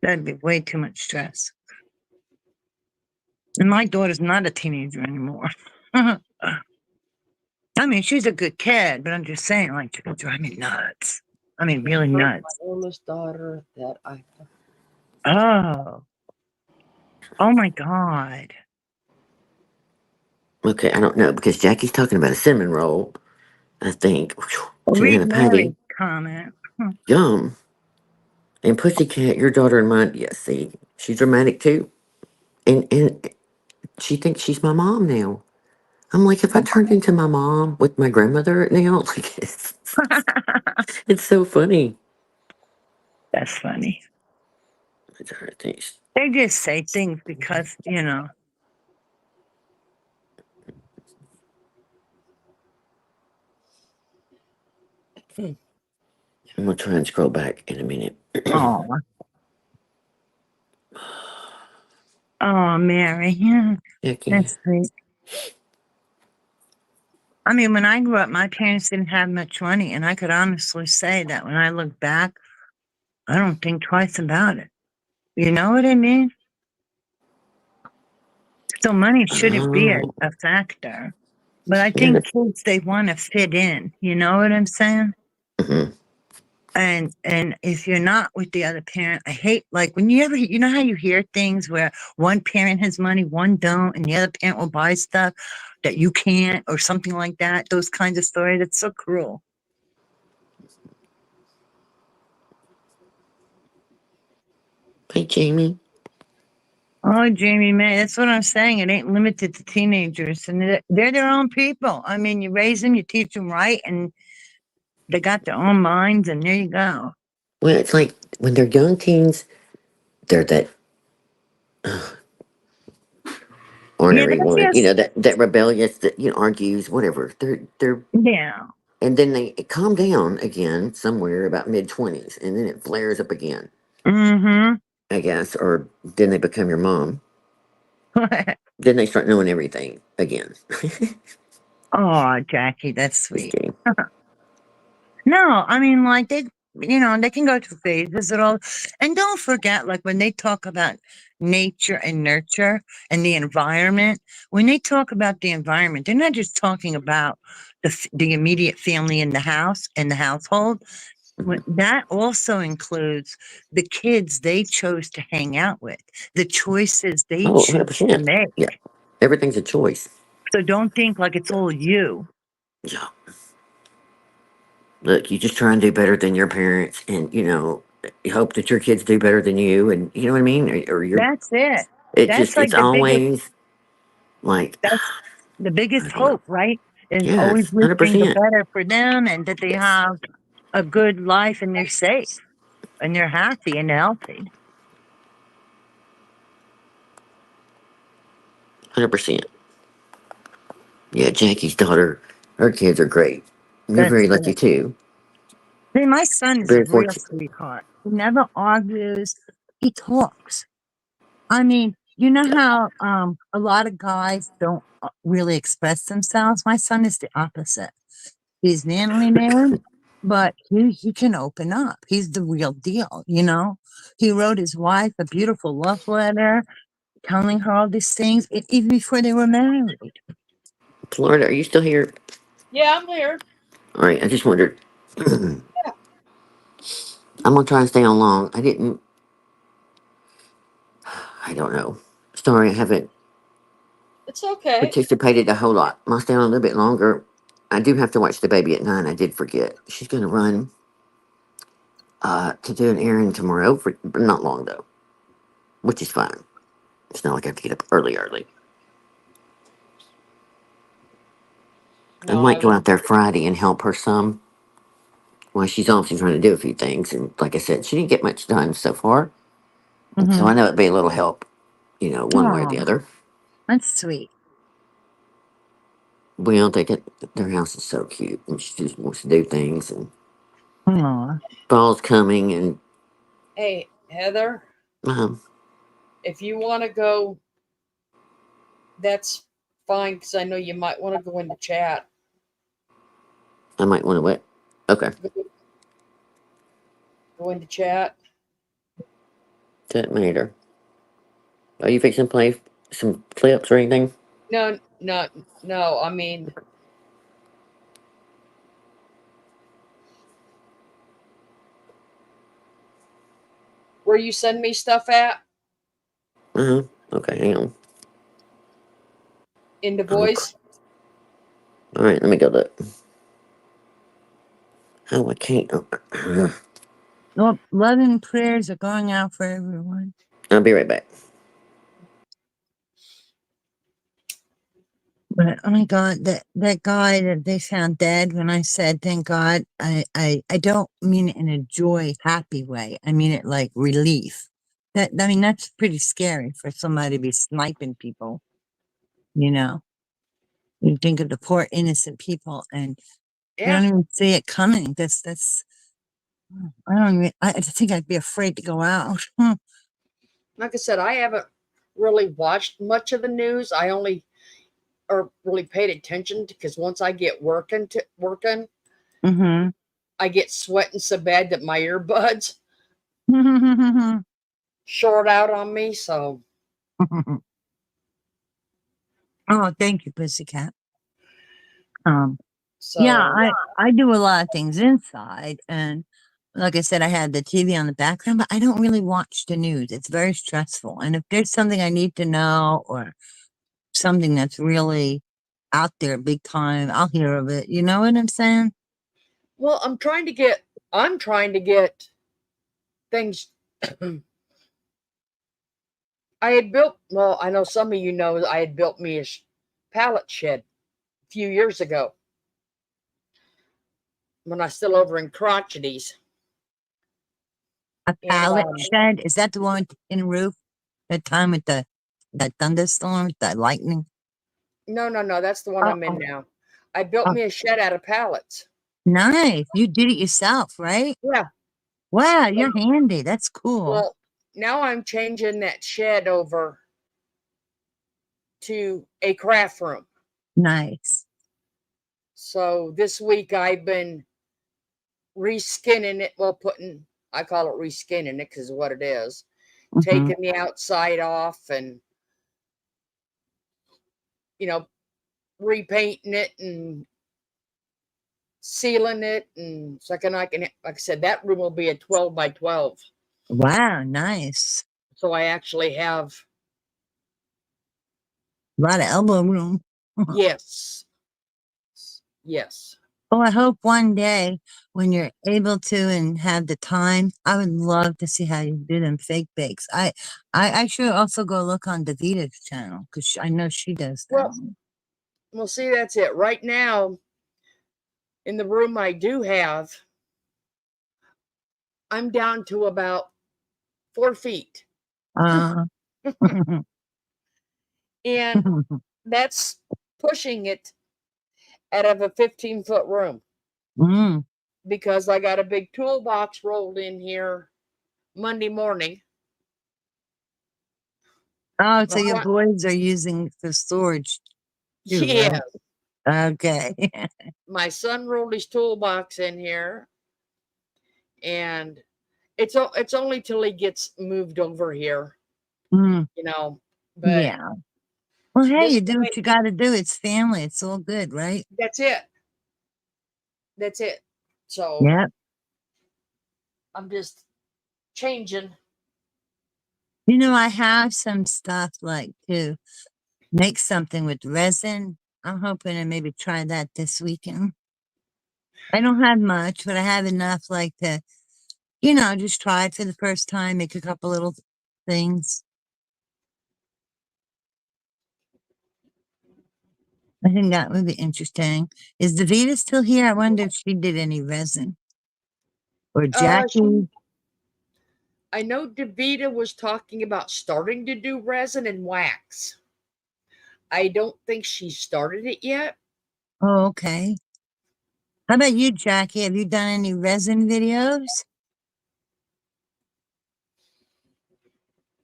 Speaker 5: That'd be way too much stress. And my daughter's not a teenager anymore. I mean, she's a good kid, but I'm just saying, like, she could drive me nuts. I mean,
Speaker 1: It
Speaker 5: really
Speaker 1: hurt my
Speaker 5: nuts.
Speaker 1: oldest daughter that I
Speaker 5: Oh, oh my God.
Speaker 2: Okay, I don't know because Jackie's talking about a cinnamon roll. I think. Whew,
Speaker 5: Well, read
Speaker 2: Joanna
Speaker 5: Mary's
Speaker 2: Patty,
Speaker 5: comment. Hmm.
Speaker 2: yum. And Pussycat, your daughter and mine, yes, see, she's dramatic too. And she thinks she's my mom now. I'm like, if I turned into my mom with my grandmother now, like it's so funny.
Speaker 5: That's funny.
Speaker 2: It's her things.
Speaker 5: They just say things because, you know.
Speaker 2: I'm gonna try and scroll back in a minute.
Speaker 5: Oh, oh, Mary. Yeah,
Speaker 2: Jackie.
Speaker 5: that's sweet. I mean, when I grew up, my parents didn't have much money, and I could honestly say that when I look back, I don't think twice about it. You know what I mean? So money shouldn't be
Speaker 2: Oh,
Speaker 5: a factor. But I
Speaker 2: yeah.
Speaker 5: think kids, they want to fit in. You know what I'm saying?
Speaker 2: Mm-hmm.
Speaker 5: And if you're not with the other parent, I hate like when you ever you know how you hear things where one parent has money, one don't, and the other parent will buy stuff that you can't or something like that. Those kinds of stories. It's so cruel.
Speaker 2: Hey, Jamie.
Speaker 5: Oh, Jamie, man, that's what I'm saying. It ain't limited to teenagers, and they're their own people. I mean, you raise them, you teach them right, and they got their own minds, and there you go.
Speaker 2: Well, it's like when they're young teens, they're that
Speaker 5: Yeah,
Speaker 2: ornery
Speaker 5: that's
Speaker 2: one,
Speaker 5: just
Speaker 2: that rebellious that argues, whatever. They're
Speaker 5: yeah.
Speaker 2: and then they calm down again somewhere about mid 20s, and then it flares up again,
Speaker 5: Mm-hmm.
Speaker 2: I guess, or then they become your mom. Then they start knowing everything again.
Speaker 5: Oh, Jackie, that's
Speaker 2: Just
Speaker 5: sweet.
Speaker 2: kidding.
Speaker 5: No, I mean, like they can go through phases at all. And don't forget, like when they talk about nature and nurture and the environment, when they talk about the environment, they're not just talking about the immediate family in the house and the household.
Speaker 2: Mhm.
Speaker 5: That also includes the kids they chose to hang out with, the choices they
Speaker 2: Oh,
Speaker 5: choose to
Speaker 2: 100%.
Speaker 5: make.
Speaker 2: Yeah. Everything's a choice.
Speaker 5: So don't think like it's all you.
Speaker 2: Yeah. Look, you just try and do better than your parents, and you hope that your kids do better than you, and you know what I mean, or you're.
Speaker 5: That's it.
Speaker 2: It
Speaker 5: That's
Speaker 2: just
Speaker 5: like
Speaker 2: it's always like
Speaker 5: that's the
Speaker 2: I
Speaker 5: biggest
Speaker 2: don't know.
Speaker 5: hope, right? Is always
Speaker 2: Yes, hundred
Speaker 5: wishing the
Speaker 2: percent.
Speaker 5: better for them and that they
Speaker 2: Yes,
Speaker 5: have a good life and they're safe and they're happy and healthy.
Speaker 2: 100%. Yeah, Jackie's daughter, her kids are great. You're
Speaker 5: That's
Speaker 2: very lucky
Speaker 5: good.
Speaker 2: too.
Speaker 5: See, my son is a
Speaker 2: Very
Speaker 5: real
Speaker 2: fortunate.
Speaker 5: sweetheart. He never argues. He talks. I mean, you know how a lot of guys don't really express themselves? My son is the opposite. He's manly man, but he can open up. He's the real deal, you know? He wrote his wife a beautiful love letter telling her all these things even before they were married.
Speaker 2: Florida, are you still here?
Speaker 1: Yeah, I'm here.
Speaker 2: All right, I just wondered. I'm gonna try and stay on long. I don't know. Sorry, I haven't
Speaker 1: It's okay.
Speaker 2: participated a whole lot. I'll stay on a little bit longer. I do have to watch the baby at 9. I did forget. She's gonna run to do an errand tomorrow for not long though, which is fine. It's not like I have to get up early. I
Speaker 1: No,
Speaker 2: might
Speaker 1: I
Speaker 2: go
Speaker 1: would.
Speaker 2: out there Friday and help her some while she's off. She's trying to do a few things, and like I said, she didn't get much done so far. And so
Speaker 5: Hmm.
Speaker 2: I know it'd be a little help, one way or the
Speaker 5: Oh,
Speaker 2: other.
Speaker 5: that's sweet.
Speaker 2: Well, they get their house is so cute, and she just wants to do things. And
Speaker 5: Oh,
Speaker 2: fall's coming, and
Speaker 1: Hey, Heather,
Speaker 2: um,
Speaker 1: if you want to go, that's fine because I know you might want to go into chat.
Speaker 2: I might want to wait. Okay,
Speaker 1: Go into chat.
Speaker 2: doesn't matter. Are you fixing to play some clips or anything?
Speaker 1: No, no, no. I mean, where you send me stuff at
Speaker 2: Uh huh. Okay, hang on.
Speaker 1: into
Speaker 2: Okay.
Speaker 1: voice.
Speaker 2: All right, let me go look. Oh, I can't.
Speaker 5: Well, love and prayers are going out for everyone.
Speaker 2: I'll be right back.
Speaker 5: But oh my God, that guy that they found dead, when I said thank God, I don't mean it in a joy, happy way. I mean it like relief. I mean, that's pretty scary for somebody to be sniping people, you know. You think of the poor innocent people and you
Speaker 1: Yeah.
Speaker 5: don't even see it coming. That's I don't even I think I'd be afraid to go out.
Speaker 1: Like I said, I haven't really watched much of the news. I only or really paid attention because once I get working,
Speaker 5: Mm-hmm.
Speaker 1: I get sweating so bad that my earbuds short out on me. So
Speaker 5: Oh, thank you, Pussycat. Um, yeah,
Speaker 1: so
Speaker 5: I do a lot of things inside, and like I said, I had the TV on the background, but I don't really watch the news. It's very stressful, and if there's something I need to know or something that's really out there big time, I'll hear of it. You know what I'm saying?
Speaker 1: well, I'm trying to get things. I had built. Well, I know some of you know I had built me a pallet shed a few years ago when I was still over in Crotcheties.
Speaker 5: A
Speaker 1: And
Speaker 5: pallet shed, is that the one with the tin roof? That time with the that thunderstorm, the lightning?
Speaker 1: no, that's the one
Speaker 5: Oh,
Speaker 1: I'm in
Speaker 5: oh,
Speaker 1: now. I built
Speaker 5: oh,
Speaker 1: me a shed out of pallets.
Speaker 5: nice. You did it yourself, right?
Speaker 1: Yeah.
Speaker 5: Wow, you're handy. That's cool.
Speaker 1: Well, now I'm changing that shed over to a craft room.
Speaker 5: Nice.
Speaker 1: So this week I've been reskinning it. Well, I call it reskinning it because what it is,
Speaker 5: Hmm.
Speaker 1: taking the outside off and, you know, repainting it and sealing it. And so like I said, that room will be a 12 by 12.
Speaker 5: Wow, nice.
Speaker 1: So I actually have,
Speaker 5: A lot of elbow room.
Speaker 1: yes, yes.
Speaker 5: Oh, I hope one day when you're able to and have the time, I would love to see how you do them fake bakes. I should also go look on Davita's channel because I know she does
Speaker 1: Well,
Speaker 5: them.
Speaker 1: we'll see. That's it. Right now, in the room I do have, I'm down to about 4 feet.
Speaker 5: Uh,
Speaker 1: And that's pushing it out of a 15-foot room
Speaker 5: mm.
Speaker 1: because I got a big toolbox rolled in here Monday morning.
Speaker 5: Oh, so
Speaker 1: My
Speaker 5: your
Speaker 1: son,
Speaker 5: boys are using for storage too,
Speaker 1: yeah,
Speaker 5: right? Okay.
Speaker 1: my son rolled his toolbox in here, and it's only till he gets moved over here,
Speaker 5: Mm,
Speaker 1: you know. But
Speaker 5: yeah. Well, hey,
Speaker 1: this
Speaker 5: you do
Speaker 1: point,
Speaker 5: what you got to do. It's family. It's all good, right?
Speaker 1: that's it. That's it. So
Speaker 5: Yep.
Speaker 1: I'm just changing.
Speaker 5: You know, I have some stuff like to make something with resin. I'm hoping to maybe try that this weekend. I don't have much, but I have enough like to, just try it for the first time, make a couple little things. I think that would be interesting. Is Davita still here? I wonder if she did any resin. Or
Speaker 1: She
Speaker 5: Jackie.
Speaker 1: I know Davita was talking about starting to do resin and wax. I don't think she started it yet.
Speaker 5: Oh, okay. How about you, Jackie? Have you done any resin videos?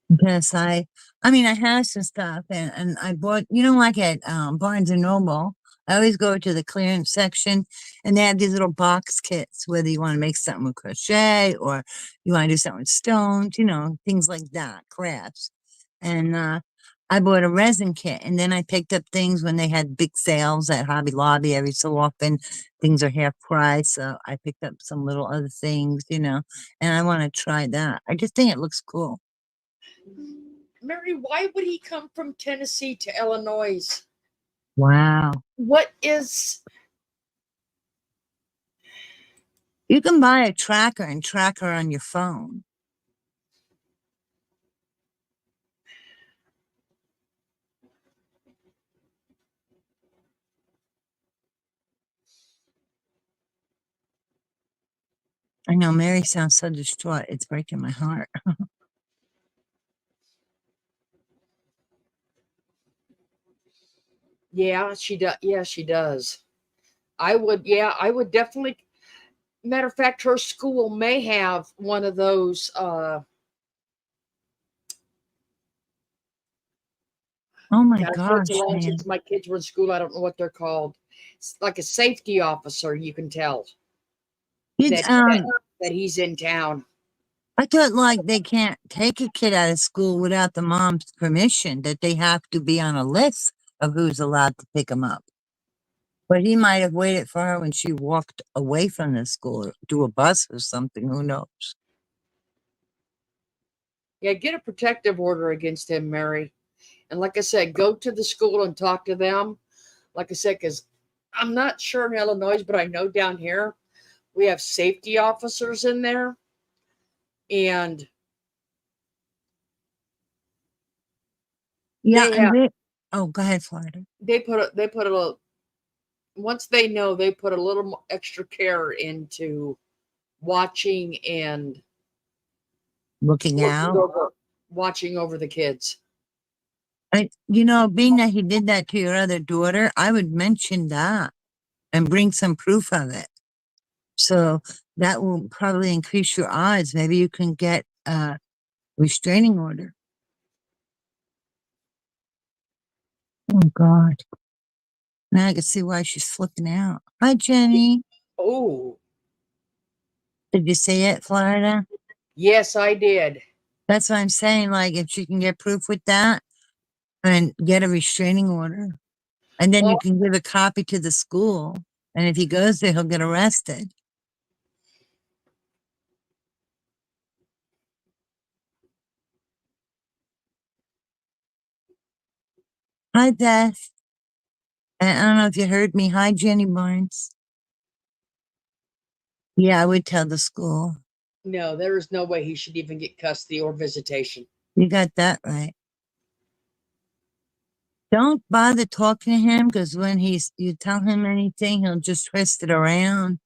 Speaker 5: Because I mean, I have some stuff and I bought, like at Barnes and Noble, I always go to the clearance section and they have these little box kits, whether you want to make something with crochet or you want to do something with stones, things like that, crafts. And I bought a resin kit and then I picked up things when they had big sales at Hobby Lobby every so often. Things are half price. So I picked up some little other things, and I want to try that. I just think it looks cool.
Speaker 1: Mary, why would he come from Tennessee to Illinois?
Speaker 5: Wow.
Speaker 1: What is
Speaker 5: You can buy a tracker and track her on your phone. I know Mary sounds so distraught. It's breaking my heart.
Speaker 1: Yeah, she does. Yeah, she does. I would definitely. Matter of fact, her school may have one of those.
Speaker 5: Oh my
Speaker 1: Gosh, it's been so
Speaker 5: gosh,
Speaker 1: long
Speaker 5: man.
Speaker 1: since my kids were in school. I don't know what they're called. It's like a safety officer. You can tell
Speaker 5: It's,
Speaker 1: that he's in town.
Speaker 5: I thought like they can't take a kid out of school without the mom's permission, that they have to be on a list of who's allowed to pick them up. But he might have waited for her when she walked away from the school to a bus or something. Who knows?
Speaker 1: Yeah, get a protective order against him, Mary. And like I said, go to the school and talk to them. Like I said, because I'm not sure in Illinois, but I know down here we have safety officers in there, and
Speaker 5: Yeah,
Speaker 1: they
Speaker 5: and
Speaker 1: have
Speaker 5: oh, go ahead, Florida.
Speaker 1: they put a once they know, they put a little extra care into watching and
Speaker 5: Looking
Speaker 1: looking
Speaker 5: out.
Speaker 1: over watching over the kids.
Speaker 5: Being that he did that to your other daughter, I would mention that and bring some proof of it. So that will probably increase your odds. Maybe you can get a restraining order. Oh God. Now I can see why she's flipping out. Hi, Jenny.
Speaker 1: Oh,
Speaker 5: Did you see it, Florida?
Speaker 1: yes, I did.
Speaker 5: That's what I'm saying. Like, if she can get proof with that and get a restraining order, and then you
Speaker 1: Well,
Speaker 5: can give a copy to the school. And if he goes there, he'll get arrested. Hi, Beth. And I don't know if you heard me. Hi, Jenny Barnes. Yeah, I would tell the school.
Speaker 1: no, there is no way he should even get custody or visitation.
Speaker 5: You got that right. Don't bother talking to him, because when you tell him anything, he'll just twist it around.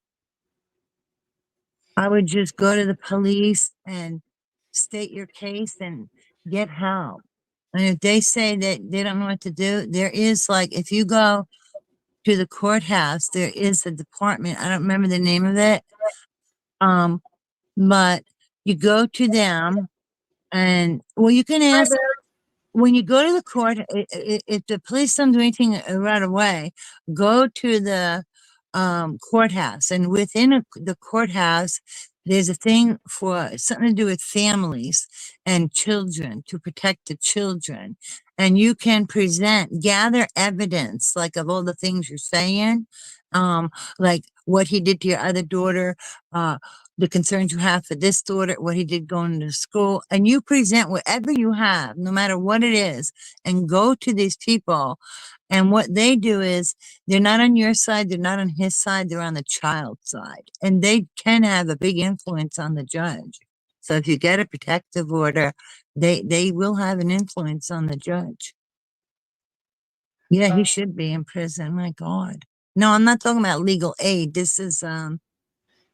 Speaker 5: I would just go to the police and state your case and get help. And if they say that they don't know what to do, there is, like, if you go to the courthouse, there is a department. I don't remember the name of it. But you go to them and, well, you can ask when you go to the court, if the police don't do anything right away, go to the courthouse, and within the courthouse, there's a thing for something to do with families and children, to protect the children. And you can gather evidence, like, of all the things you're saying, like what he did to your other daughter, the concerns you have for this daughter, what he did going to school, and you present whatever you have, no matter what it is, and go to these people. And what they do is, they're not on your side, they're not on his side, they're on the child's side. And they can have a big influence on the judge. So if you get a protective order, they will have an influence on the judge. Yeah, he should be in prison. My God. No, I'm not talking about legal aid. This is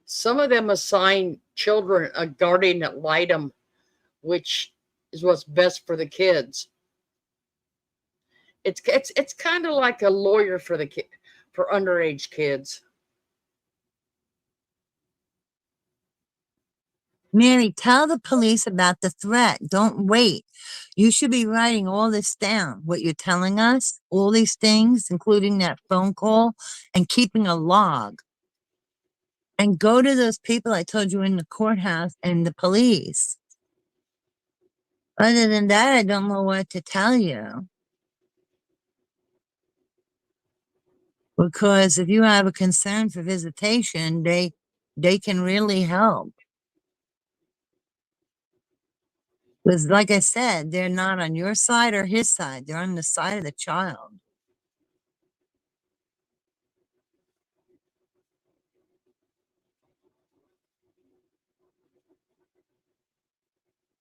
Speaker 1: Some of them assign children a guardian ad litem, which is what's best for the kids. It's kind of like a lawyer for the kid for underage kids.
Speaker 5: Mary, tell the police about the threat. Don't wait. You should be writing all this down, what you're telling us, all these things, including that phone call, and keeping a log. And go to those people I told you in the courthouse and the police. Other than that, I don't know what to tell you. Because if you have a concern for visitation, they can really help. Because, like I said, they're not on your side or his side. They're on the side of the child.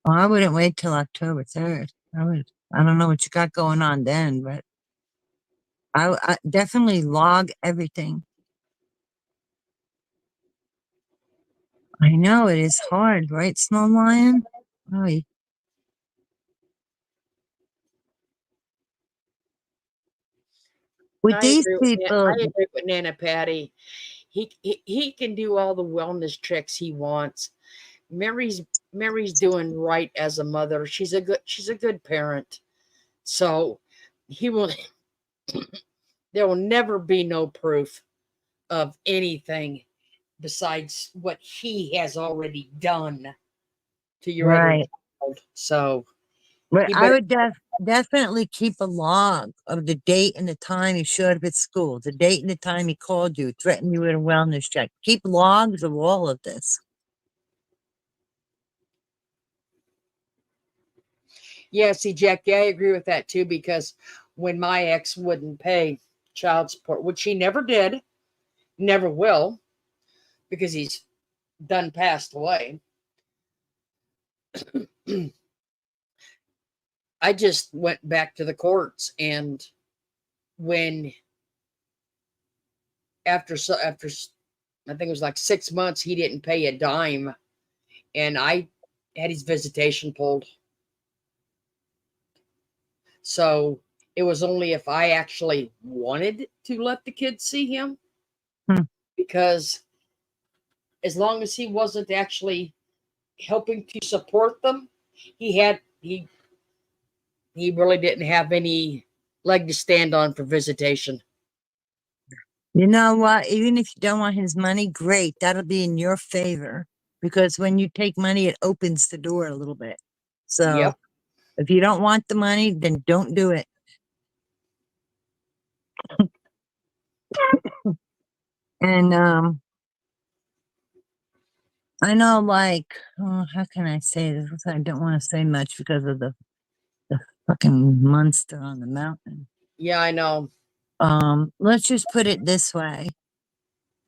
Speaker 5: Oh, I wouldn't wait till October 3rd. I don't know what you got going on then, but I definitely log everything. I know it is hard, right, Snow Lion? Oh, with these people,
Speaker 1: I agree with Nana Patty. He can do all the wellness tricks he wants. Mary's doing right as a mother. She's a good parent. So he will there will never be no proof of anything besides what he has already done to your other
Speaker 5: right.
Speaker 1: child. So
Speaker 5: But
Speaker 1: he
Speaker 5: I
Speaker 1: better.
Speaker 5: would definitely keep a log of the date and the time he showed up at school, the date and the time he called you, threatened you with a wellness check. Keep logs of all of this.
Speaker 1: Yeah, see, Jackie, I agree with that too, because when my ex wouldn't pay child support, which he never did, never will, because he's done passed away, I just went back to the courts. And when after I think it was like 6 months, he didn't pay a dime, and I had his visitation pulled. So it was only if I actually wanted to let the kids see him,
Speaker 5: Hmm.
Speaker 1: because as long as he wasn't actually helping to support them, he had he really didn't have any leg to stand on for visitation.
Speaker 5: You know what? Even if you don't want his money, great. That'll be in your favor because when you take money, it opens the door a little bit. So
Speaker 1: Yep.
Speaker 5: if you don't want the money, then don't do it. And I know, like, oh, how can I say this? I don't want to say much because of the fucking monster on the mountain.
Speaker 1: Yeah, I know.
Speaker 5: Let's just put it this way.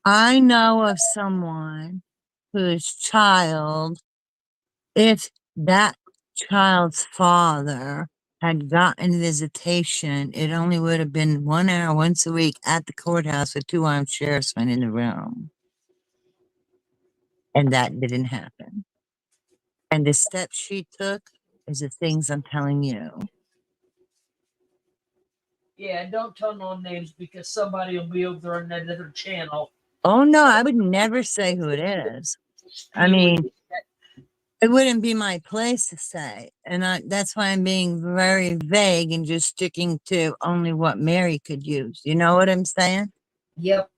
Speaker 5: I know of someone whose child, if that child's father had gotten visitation, it only would have been 1 hour once a week at the courthouse with 2 armed sheriffsmen in the room. And that didn't happen. And the steps she took is the things I'm telling you.
Speaker 1: Yeah, don't tell no names, because somebody will be over there on that other channel
Speaker 5: Oh no, I would never say who it is. I
Speaker 1: spewing.
Speaker 5: mean, it wouldn't be my place to say. And that's why I'm being very vague and just sticking to only what Mary could use. You know what I'm saying?
Speaker 1: Yep.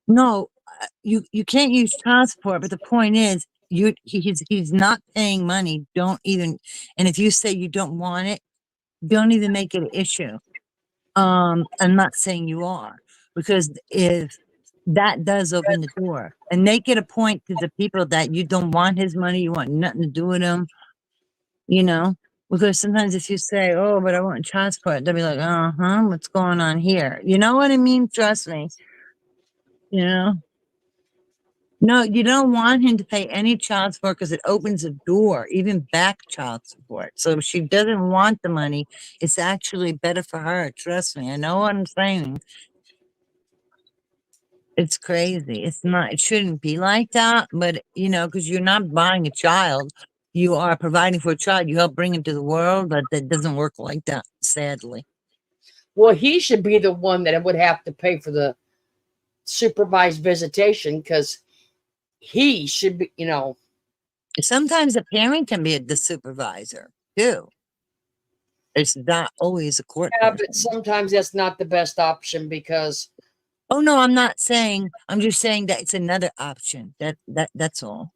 Speaker 5: No, you can't use child support, but the point is he's not paying money. Don't even, and if you say you don't want it, don't even make it an issue. I'm not saying you are, because if that does open the door and make it a point to the people that you don't want his money, you want nothing to do with him, you know, because sometimes if you say, oh, but I want child support, they'll be like, uh-huh, what's going on here? You know what I mean? Trust me, you know. No, you don't want him to pay any child support because it opens a door, even back child support. So if she doesn't want the money, it's actually better for her. Trust me. I know what I'm saying. It's crazy. It's not, it shouldn't be like that, but you know, because you're not buying a child, you are providing for a child. You help bring him to the world, but that doesn't work like that, sadly.
Speaker 1: Well, he should be the one that would have to pay for the supervised visitation, because he should be,
Speaker 5: Sometimes a parent can be the supervisor too. It's not always a court
Speaker 1: yeah, but
Speaker 5: person.
Speaker 1: sometimes that's not the best option, because
Speaker 5: Oh no, I'm not saying. I'm just saying that it's another option. That's all.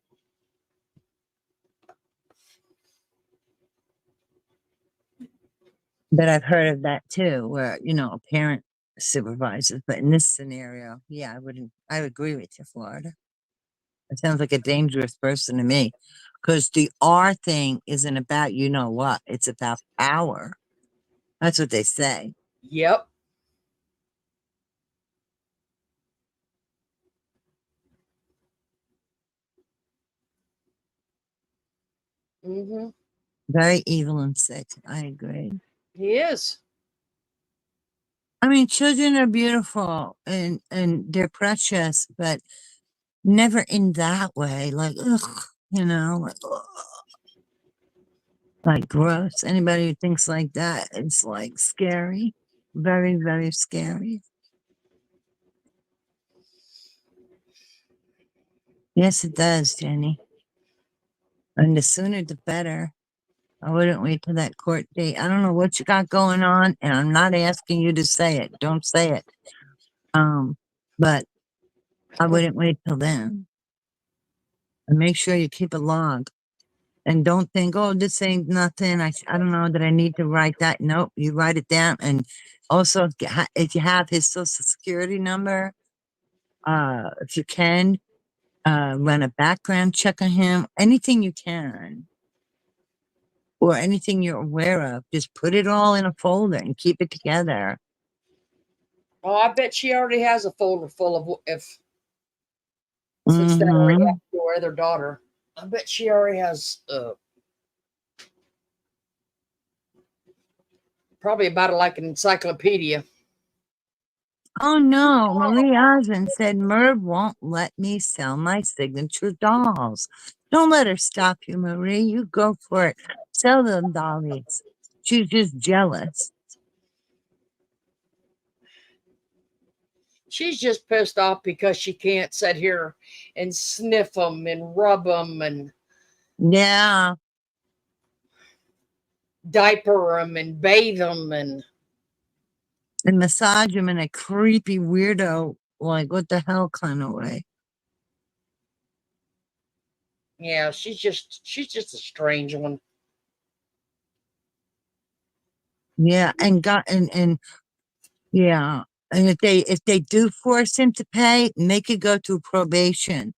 Speaker 5: But I've heard of that too, where you know a parent supervises. But in this scenario, yeah, I wouldn't. I agree with you, Florida. It sounds like a dangerous person to me, because the R thing isn't about you know what. It's about power. That's what they say.
Speaker 1: yep. Mm-hmm.
Speaker 5: Very evil and sick. I agree.
Speaker 1: He is.
Speaker 5: I mean, children are beautiful and they're precious, but never in that way. Like, ugh, like, ugh, like gross. Anybody who thinks like that, it's like scary. Very, very scary. Yes, it does, Jenny. And the sooner the better. I wouldn't wait till that court date. I don't know what you got going on, and I'm not asking you to say it. Don't say it. But I wouldn't wait till then. And make sure you keep a log. And don't think, oh, this ain't nothing. I don't know that I need to write that. Nope, you write it down. And also, if you have his social security number, if you can, run a background check on him. Anything you can, or anything you're aware of, just put it all in a folder and keep it together.
Speaker 1: Oh, I bet she already has a folder full of if since that already
Speaker 5: Mm-hmm.
Speaker 1: happened to her other daughter. I bet she already has probably about it like an encyclopedia.
Speaker 5: Oh no, Marie Osmond said Merv won't let me sell my signature dolls. Don't let her stop you, Marie. You go for it. Sell them dollies. She's just jealous.
Speaker 1: She's just pissed off because she can't sit here and sniff them and rub them and
Speaker 5: Yeah.
Speaker 1: diaper them and bathe them and
Speaker 5: And massage him in a creepy weirdo, like what the hell kind of way.
Speaker 1: yeah, she's just a strange one.
Speaker 5: Yeah, and yeah. And if they do force him to pay, make it go through probation.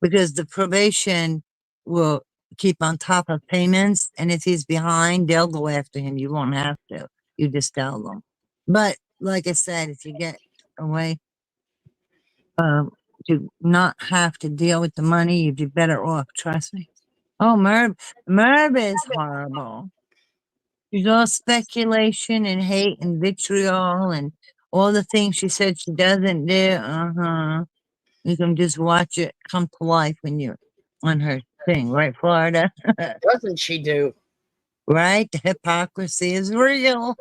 Speaker 5: Because the probation will keep on top of payments. And if he's behind, they'll go after him. You won't have to. You just tell them. But like I said, if you get away to not have to deal with the money, you'd be better off. Trust me. Oh, Merv is horrible. She's all speculation and hate and vitriol and all the things she said she doesn't do. Uh-huh. You can just watch it come to life when you're on her thing, right, Florida?
Speaker 1: Doesn't she do?
Speaker 5: Right? The hypocrisy is real.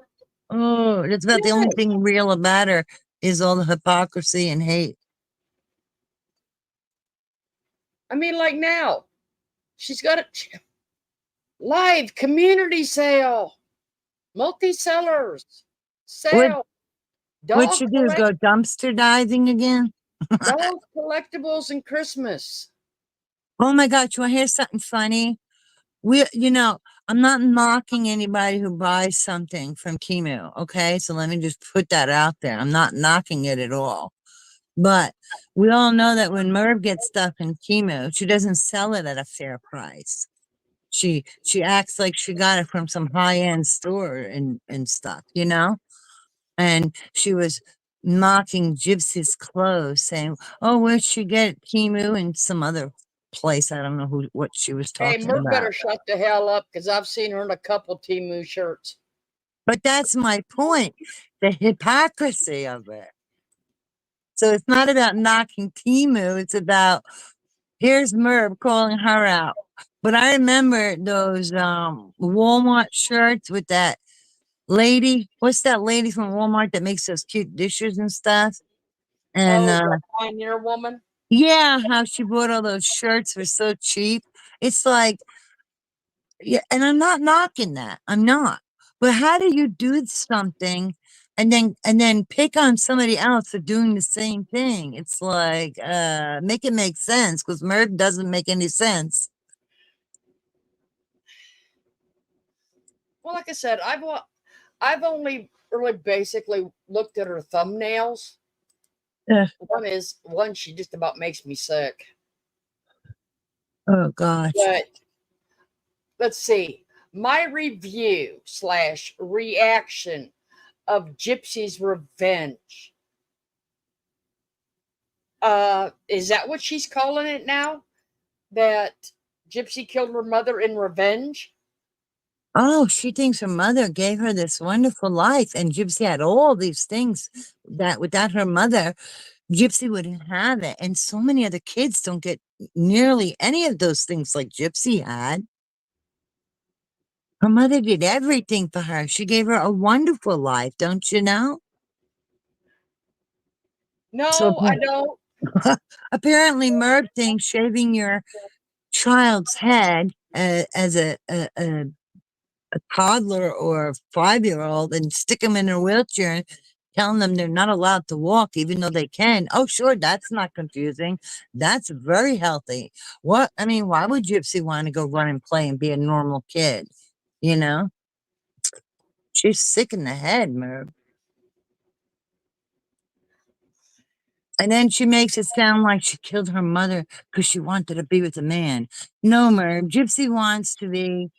Speaker 5: Oh, that's about the only
Speaker 1: Yes.
Speaker 5: thing real about her is all the hypocrisy and hate.
Speaker 1: I mean, like now, she's got a live community sale, multi sellers
Speaker 5: What
Speaker 1: sale,
Speaker 5: what
Speaker 1: dog
Speaker 5: you do?
Speaker 1: collect
Speaker 5: Go dumpster diving again?
Speaker 1: dog collectibles and Christmas.
Speaker 5: Oh my God, you want to hear something funny? I'm not knocking anybody who buys something from Kimu, okay? So let me just put that out there. I'm not knocking it at all. But we all know that when Merv gets stuff in Kimu, she doesn't sell it at a fair price. She acts like she got it from some high-end store and stuff, And she was knocking Gypsy's clothes, saying, "Oh, where'd she get Kimu?" And some other place. I don't know what she was
Speaker 1: Hey,
Speaker 5: talking
Speaker 1: Mer
Speaker 5: about.
Speaker 1: better shut the hell up because I've seen her in a couple Timu shirts.
Speaker 5: But that's my point, the hypocrisy of it. So it's not about knocking Timu, it's about here's Merv calling her out. But I remember those Walmart shirts with that lady. What's that lady from Walmart that makes those cute dishes and stuff? And
Speaker 1: Oh, the Pioneer woman.
Speaker 5: yeah, how she bought all those shirts for so cheap. It's like, yeah, and I'm not knocking that. I'm not. But how do you do something and then pick on somebody else for doing the same thing? It's like make it make sense because Merv doesn't make any sense.
Speaker 1: Well, like I said, I've only really basically looked at her thumbnails.
Speaker 5: Ugh.
Speaker 1: One she just about makes me sick.
Speaker 5: Oh gosh.
Speaker 1: But let's see. My review slash reaction of Gypsy's Revenge. Is that what she's calling it now? That Gypsy killed her mother in revenge.
Speaker 5: Oh, she thinks her mother gave her this wonderful life, and Gypsy had all these things that without her mother, Gypsy wouldn't have it. And so many other kids don't get nearly any of those things like Gypsy had. Her mother did everything for her. She gave her a wonderful life, don't you know? So
Speaker 1: No, I don't.
Speaker 5: apparently, Merv thinks shaving your child's head as a toddler or a 5-year-old and stick them in a wheelchair and telling them they're not allowed to walk even though they can. Oh, sure, that's not confusing. That's very healthy. What I mean, why would Gypsy want to go run and play and be a normal kid? You know? She's sick in the head, Merv. And then she makes it sound like she killed her mother because she wanted to be with a man. No, Merv, Gypsy wants to be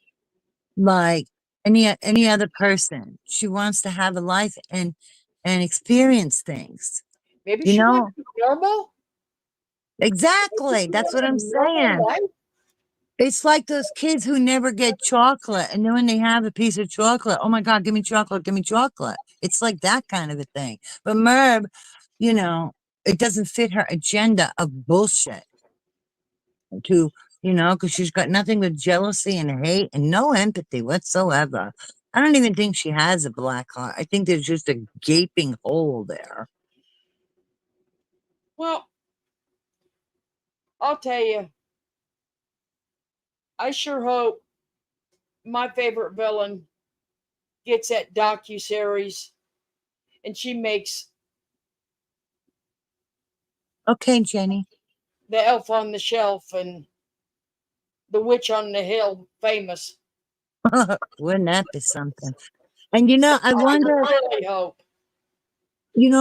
Speaker 5: like any other person. She wants to have a life and experience things.
Speaker 1: Maybe
Speaker 5: You
Speaker 1: she wanted
Speaker 5: know?
Speaker 1: to be normal. Maybe
Speaker 5: Exactly.
Speaker 1: she
Speaker 5: That's what
Speaker 1: wanted
Speaker 5: I'm
Speaker 1: a normal
Speaker 5: saying.
Speaker 1: life.
Speaker 5: It's like those kids who never get chocolate, and then when they have a piece of chocolate, oh my God, give me chocolate, give me chocolate. It's like that kind of a thing. But Merv, you know, it doesn't fit her agenda of bullshit to, because she's got nothing but jealousy and hate and no empathy whatsoever. I don't even think she has a black heart. I think there's just a gaping hole there.
Speaker 1: Well, I'll tell you, I sure hope my favorite villain gets that docu series and she makes
Speaker 5: Okay, Jenny.
Speaker 1: the Elf on the Shelf and the Witch on the Hill famous.
Speaker 5: Wouldn't that be something? And I
Speaker 1: I
Speaker 5: wonder,
Speaker 1: really hope.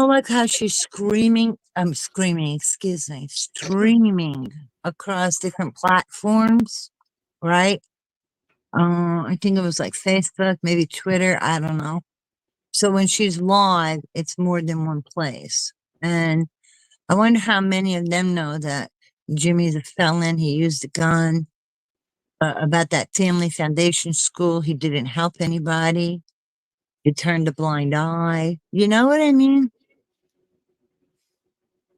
Speaker 5: like how she's screaming, I'm screaming, excuse me, streaming across different platforms, right? I think it was like Facebook, maybe Twitter, I don't know. So when she's live, it's more than one place. And I wonder how many of them know that Jimmy's a felon. He used a gun. About that family foundation school, he didn't help anybody. He turned a blind eye. You know what I mean?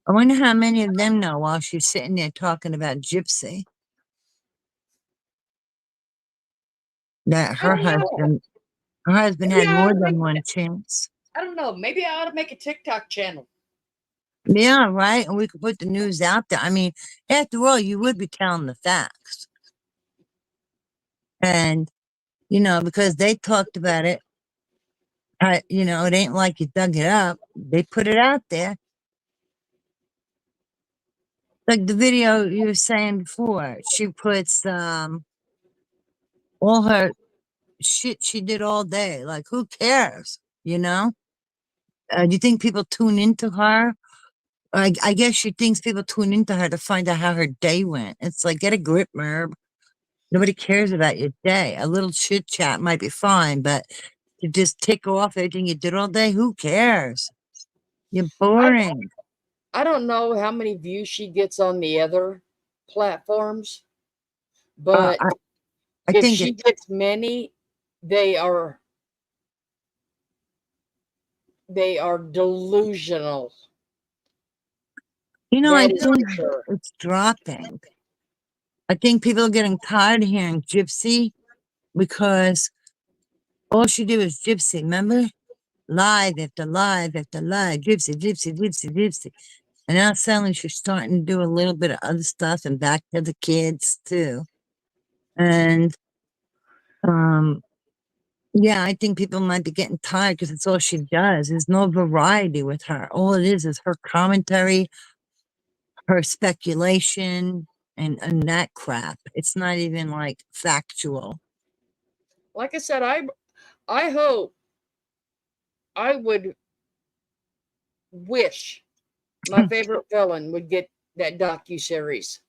Speaker 5: I wonder how many of them know while she's sitting there talking about Gypsy that
Speaker 1: I don't know.
Speaker 5: her husband
Speaker 1: Maybe
Speaker 5: had
Speaker 1: I ought
Speaker 5: more
Speaker 1: to make.
Speaker 5: than one chance.
Speaker 1: I don't know. Maybe I ought to make a TikTok channel.
Speaker 5: Yeah, right. And we could put the news out there. I mean, after all, you would be telling the facts. And, because they talked about it, it ain't like you dug it up. They put it out there. Like the video you were saying before, she puts all her shit she did all day. Like, who cares? You know? Do you think people tune into her? I guess she thinks people tune into her to find out how her day went. It's like, get a grip, Merb. Nobody cares about your day. A little chit chat might be fine, but to just tick off everything you did all day, who cares? You're
Speaker 1: I
Speaker 5: boring.
Speaker 1: I don't know how many views she gets on the other platforms,
Speaker 5: Uh,
Speaker 1: but
Speaker 5: I, I
Speaker 1: if
Speaker 5: think
Speaker 1: she gets many, they are they are delusional.
Speaker 5: I
Speaker 1: That is
Speaker 5: think
Speaker 1: for sure.
Speaker 5: it's dropping. I think people are getting tired of hearing Gypsy because all she did was Gypsy, remember? Live after live after live, Gypsy, Gypsy, Gypsy, Gypsy. And now suddenly she's starting to do a little bit of other stuff and back to the kids too. And um yeah, I think people might be getting tired because it's all she does. There's no variety with her. All it is her commentary, her speculation, and that crap. It's not even like factual.
Speaker 1: Like I said, I hope I would wish my favorite villain would get that docu series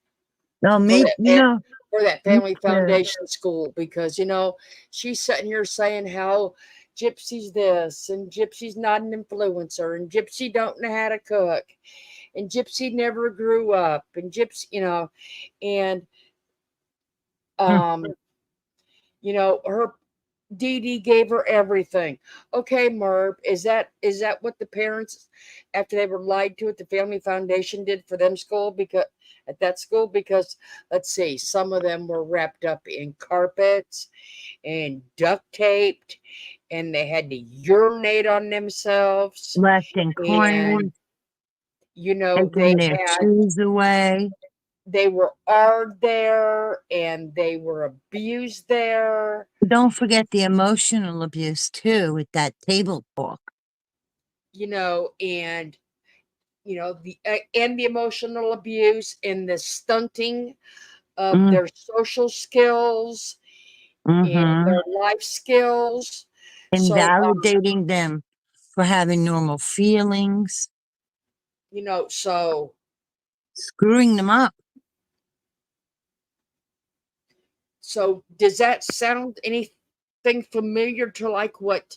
Speaker 5: No,
Speaker 1: for
Speaker 5: me,
Speaker 1: for that
Speaker 5: me
Speaker 1: family
Speaker 5: too.
Speaker 1: foundation school because she's sitting here saying how Gypsy's this and Gypsy's not an influencer and Gypsy don't know how to cook and Gypsy never grew up and Gypsy and Um, her Dee Dee gave her everything. Okay, Merv, is that what the parents, after they were lied to at the Family Foundation, did for them school? Because at that school, because let's see, some of them were wrapped up in carpets and duct taped, and they had to urinate on themselves,
Speaker 5: Left in
Speaker 1: and
Speaker 5: corners,
Speaker 1: they
Speaker 5: taking their
Speaker 1: had
Speaker 5: shoes away.
Speaker 1: they were ard there, and they were abused there.
Speaker 5: Don't forget the emotional abuse too with that table talk.
Speaker 1: And the emotional abuse and the stunting of
Speaker 5: Mm,
Speaker 1: their social skills and
Speaker 5: mm-hmm.
Speaker 1: their life skills. So,
Speaker 5: Invalidating them for having normal feelings,
Speaker 1: so
Speaker 5: screwing them up.
Speaker 1: does that sound anything familiar to like what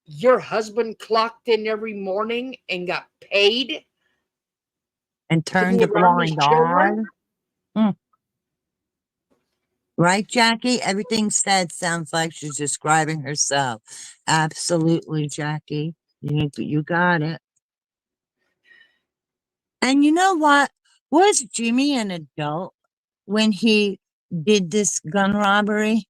Speaker 1: your husband clocked in every morning and got paid
Speaker 5: And
Speaker 1: to
Speaker 5: turned
Speaker 1: be
Speaker 5: a
Speaker 1: around his
Speaker 5: blind eye.
Speaker 1: children?
Speaker 5: Mm. Right, Jackie? Everything said sounds like she's describing herself. Absolutely, Jackie. You got it. And you know what? Was Jimmy an adult when he did this gun robbery?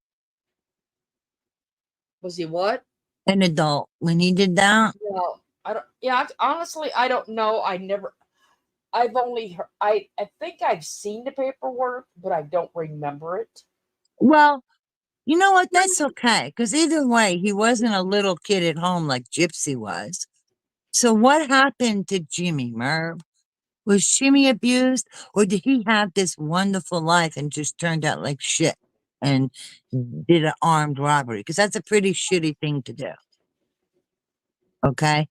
Speaker 1: Was he what?
Speaker 5: An adult when he did that?
Speaker 1: Well, I don't. Yeah, honestly, I don't know. I've only heard, I think I've seen the paperwork, but I don't remember it.
Speaker 5: Well, you know what? That's okay. Because either way, he wasn't a little kid at home like Gypsy was. So what happened to Jimmy, Merv? Was Jimmy abused, or did he have this wonderful life and just turned out like shit and did an armed robbery? Because that's a pretty shitty thing to do. Okay?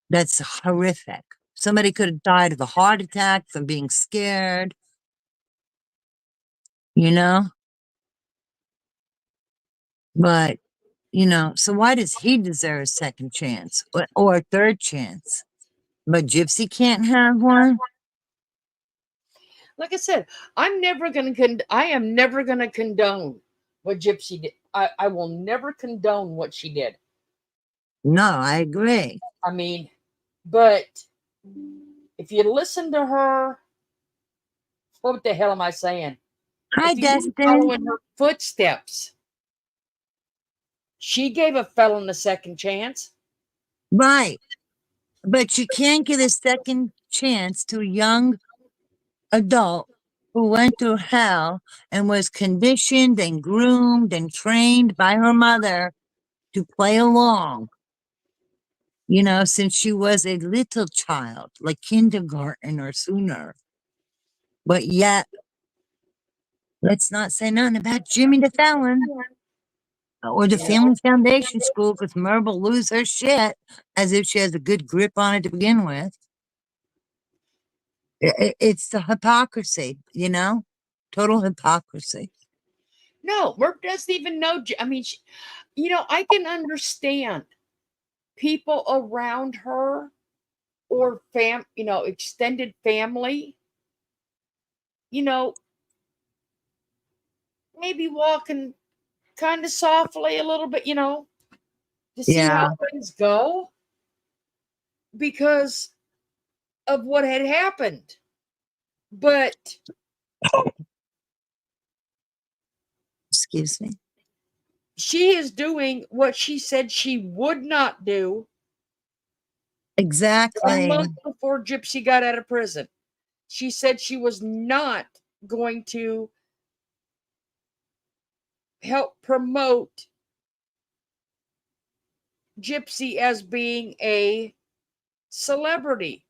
Speaker 5: That's horrific. Somebody could have died of a heart attack from being scared, you know? But, so why does he deserve a second chance or a third chance? But Gypsy can't have one?
Speaker 1: Like I said, I am never gonna condone what Gypsy did. I will never condone what she did.
Speaker 5: No, I agree.
Speaker 1: I mean, but if you listen to her, what the hell am I saying?
Speaker 5: Hi,
Speaker 1: If you
Speaker 5: Destin.
Speaker 1: follow in her footsteps, she gave a felon a second chance.
Speaker 5: Right. But you can't give a second chance to a young adult who went through hell and was conditioned and groomed and trained by her mother to play along, since she was a little child, like kindergarten or sooner. But yet, let's not say nothing about Jimmy the Felon or the Family Foundation School because Merv will lose her shit as if she has a good grip on it to begin with. It's the hypocrisy, total hypocrisy.
Speaker 1: No, Merv doesn't even know. I mean, I can understand people around her or extended family, you know, maybe walking kind of softly a little bit, to see how
Speaker 5: Yeah.
Speaker 1: things go because of what had happened. But
Speaker 5: Excuse me.
Speaker 1: she is doing what she said she would not do a
Speaker 5: Exactly.
Speaker 1: month before Gypsy got out of prison. She said she was not going to help promote Gypsy as being a celebrity.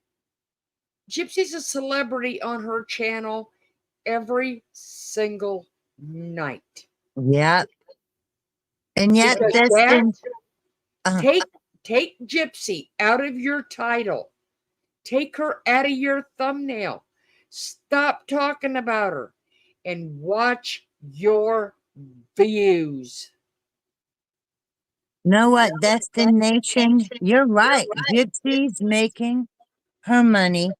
Speaker 1: Gypsy's a celebrity on her channel every single night.
Speaker 5: Yeah. And yet,
Speaker 1: Because that
Speaker 5: Destin, uh,
Speaker 1: take take Gypsy out of your title. Take her out of your thumbnail. Stop talking about her and watch your views.
Speaker 5: know what, Destination? You're right. Gypsy's making her money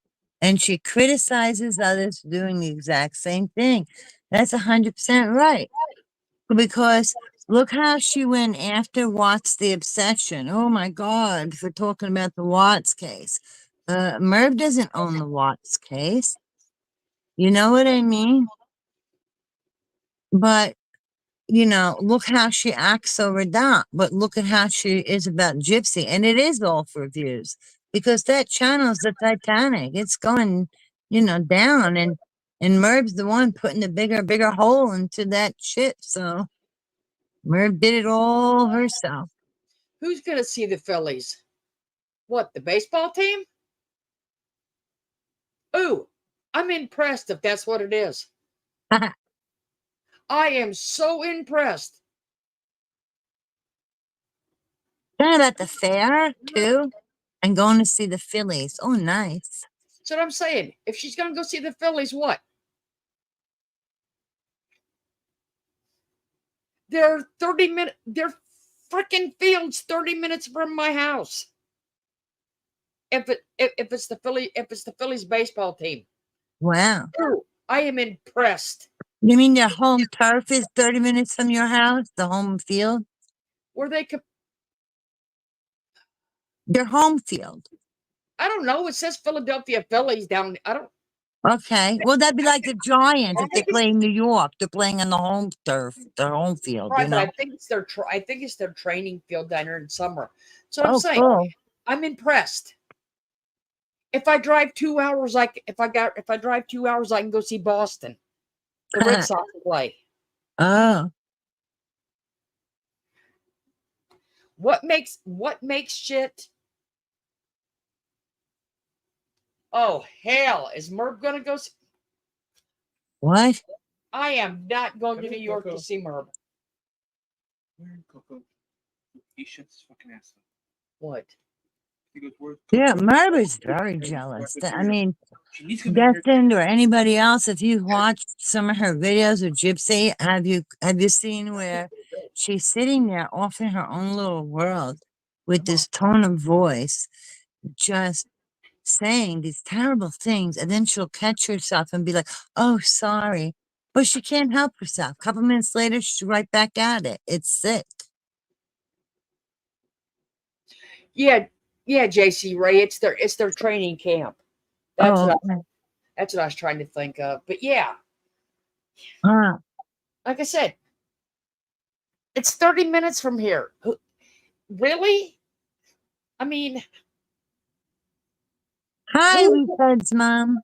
Speaker 5: and she criticizes others for doing the exact same thing. That's 100% right. Because look how she went after Watts the Obsession. Oh my God, for talking about the Watts case. Merv doesn't own the Watts case. You know what I mean? But, look how she acts over that. But look at how she is about Gypsy. And it is all for views because that channel's the Titanic. It's going, down. And Merv's the one putting the bigger hole into that shit. So Merv did it all herself.
Speaker 1: Who's going to see the Phillies? What, the baseball team? Ooh, I'm impressed if that's what it is. I am so impressed.
Speaker 5: Going at the fair too, and going to see the Phillies. Oh, nice.
Speaker 1: That's what I'm saying. If she's going to go see the Phillies, what? They're 30 minutes, they're freaking fields 30 minutes from my house. If it's the Phillies baseball team.
Speaker 5: Wow.
Speaker 1: Ooh, I am impressed.
Speaker 5: You mean their home turf is 30 minutes from your house? The home field?
Speaker 1: Where they could,
Speaker 5: Their home field.
Speaker 1: I don't know. It says Philadelphia Phillies down. I don't.
Speaker 5: Okay. Well, that'd be like the Giants if they play in New York. They're playing on the home turf, their home field,
Speaker 1: Right, but I think it's their. I think it's their training field down here in summer. So I'm
Speaker 5: Oh,
Speaker 1: saying,
Speaker 5: cool.
Speaker 1: I'm impressed. If I drive 2 hours, if I drive 2 hours, I can go see Boston, the Red Sox play.
Speaker 5: Oh.
Speaker 1: What makes shit? Oh hell! Is Merv gonna go?
Speaker 5: What?
Speaker 1: I am not going to New York to see Merv.
Speaker 6: Where in Coco? He shuts his fucking ass up.
Speaker 1: What?
Speaker 6: He goes, where's
Speaker 5: Yeah,
Speaker 6: Coco?
Speaker 5: Merv is very jealous. I mean,
Speaker 6: She needs to come in here.
Speaker 5: Destin or anybody else, if you've watched some of her videos with Gypsy, have you seen where she's sitting there off in her own little world with this tone of voice, just saying these terrible things, and then she'll catch herself and be like, "Oh, sorry," but she can't help herself. A couple minutes later, she's right back at it. It's sick.
Speaker 1: Yeah, yeah, JC Ray. It's their training camp. That's
Speaker 5: Oh,
Speaker 1: what
Speaker 5: okay.
Speaker 1: that's what I was trying to think of. But yeah,
Speaker 5: Huh.
Speaker 1: like I said, it's 30 minutes from here. Really? I mean,
Speaker 5: Hi,
Speaker 1: who
Speaker 5: Weekend's mom.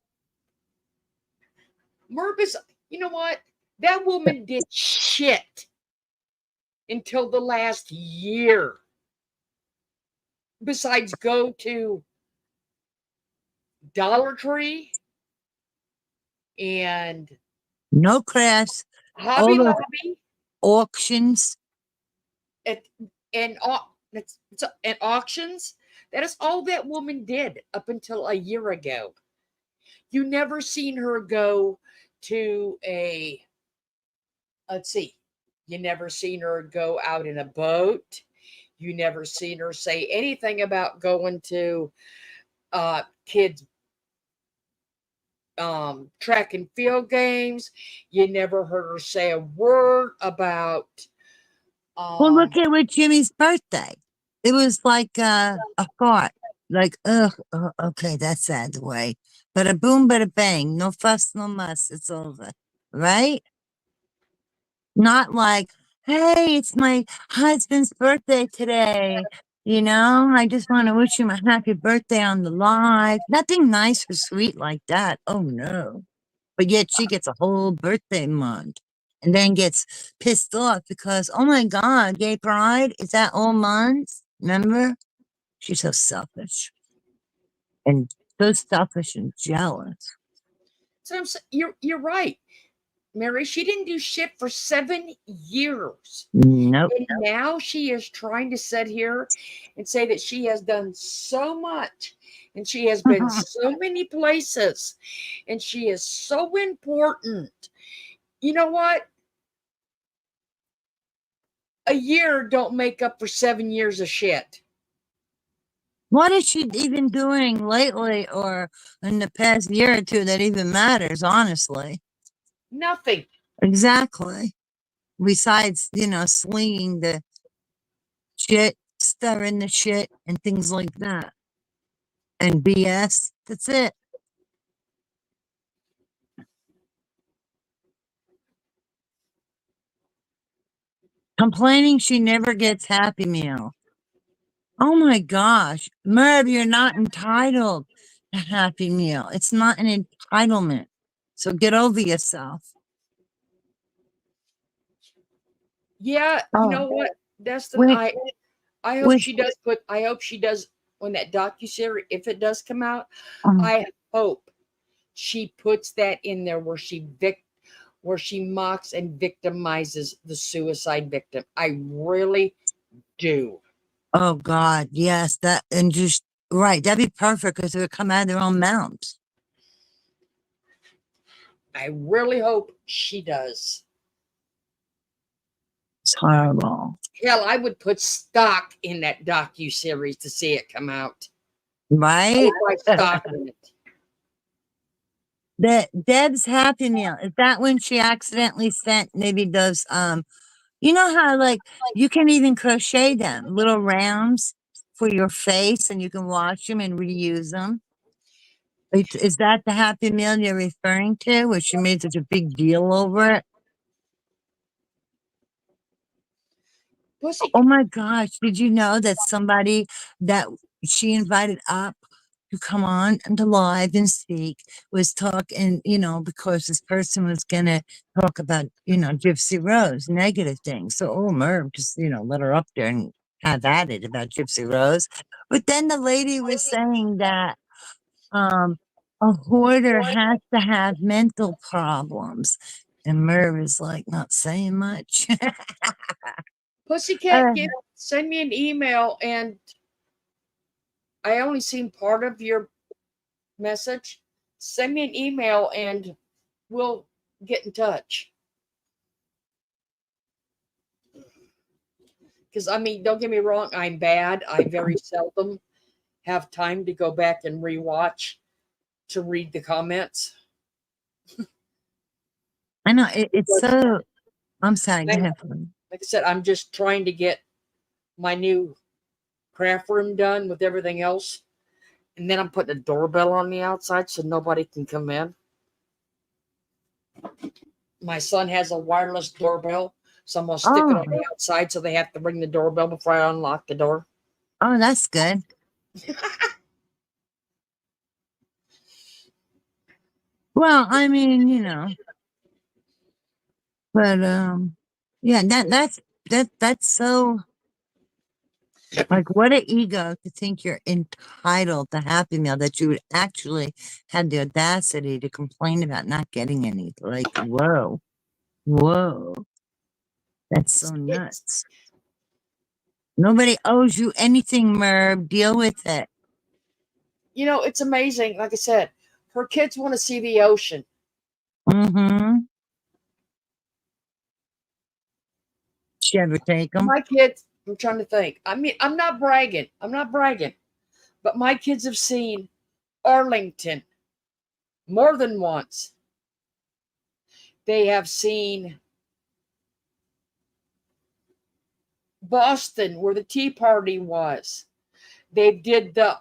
Speaker 1: Merv is? You know what? That woman did shit until the last year. Besides, go to Dollar Tree and
Speaker 5: No crash. All
Speaker 1: Hobby
Speaker 5: those
Speaker 1: Lobby
Speaker 5: auctions.
Speaker 1: at, and and auctions. That is all that woman did up until a year ago. You never seen her go to a, let's see, you never seen her go out in a boat. You never seen her say anything about going to kids track and field games. You never heard her say a word about
Speaker 5: Well, look
Speaker 1: um
Speaker 5: at with Jimmy's birthday. It was like a thought. Like, ugh, okay, that's out of the way. Bada boom, bada bang. No fuss, no muss. It's over. Right? Not like, hey, it's my husband's birthday today. I just want to wish him a happy birthday on the live. Nothing nice or sweet like that. Oh, no. But yet she gets a whole birthday month and then gets pissed off because, oh my God, gay pride, is that all months? Remember? She's so selfish and so selfish and jealous.
Speaker 1: so you're right, Mary. She didn't do shit for 7 years.
Speaker 5: Nope.
Speaker 1: And now she is trying to sit here and say that she has done so much and she has been so many places and she is so important. You know what? A year don't make up for 7 years of shit.
Speaker 5: What is she even doing lately or in the past year or two that even matters, honestly?
Speaker 1: Nothing.
Speaker 5: Exactly. Besides, slinging the shit, stirring the shit, and things like that. And BS. That's it. Complaining she never gets Happy Meal. Oh my gosh. Merv, you're not entitled to Happy Meal. It's not an entitlement. So get over yourself.
Speaker 1: Yeah, you
Speaker 5: Oh,
Speaker 1: know what, Destin,
Speaker 5: wait,
Speaker 1: I hope
Speaker 5: wait.
Speaker 1: she does put. I hope she does when that docuseries, if it does come out.
Speaker 5: Um,
Speaker 1: I hope she puts that in there where where she mocks and victimizes the suicide victim. I really do.
Speaker 5: oh God, yes, that and just right. That'd be perfect because it would come out of their own mouths.
Speaker 1: I really hope she does.
Speaker 5: It's horrible.
Speaker 1: Hell, I would put stock in that docuseries to see it come out. I
Speaker 5: Right?
Speaker 1: would buy stock in it.
Speaker 5: The Deb's Happy Meal. Is that when she accidentally sent maybe those you know how like you can even crochet them, little rounds for your face and you can wash them and reuse them? Is that the Happy Meal you're referring to, where she made such a big deal over it?
Speaker 1: Pussy,
Speaker 5: Oh my gosh, did you know that somebody that she invited up to come on and to live and speak was talking, because this person was gonna talk about, Gypsy Rose, negative things. So, oh, Merv just, let her up there and have at it about Gypsy Rose. But then the lady was saying that um a hoarder has to have mental problems. And Merv is like not saying much.
Speaker 1: Pussycat,
Speaker 5: Uh,
Speaker 1: send me an email, and I only seen part of your message. Send me an email, and we'll get in touch. Because I mean, don't get me wrong, I'm bad. I very seldom have time to go back and rewatch to read the comments.
Speaker 5: I know it's
Speaker 1: Because
Speaker 5: so. I'm sorry. Go
Speaker 1: I,
Speaker 5: ahead.
Speaker 1: like I said, I'm just trying to get my new craft room done with everything else. And then I'm putting a doorbell on the outside so nobody can come in. My son has a wireless doorbell, so I'm gonna stick it on
Speaker 5: Oh,
Speaker 1: the outside so they have to ring the doorbell before I unlock the door.
Speaker 5: oh, that's good. Well, I mean, but yeah, that's so like what an ego to think you're entitled to Happy Meal that you would actually have the audacity to complain about not getting any. Like, whoa, whoa, that's so
Speaker 1: It's
Speaker 5: nuts. Nobody owes you anything, Merv. Deal with it.
Speaker 1: it's amazing. Like I said, her kids want to see the ocean.
Speaker 5: Mm-hmm. She ever take them?
Speaker 1: My kids, I'm trying to think. I mean, I'm not bragging. I'm not bragging. But my kids have seen Arlington more than once. They have seen Boston where the Tea Party was. They did the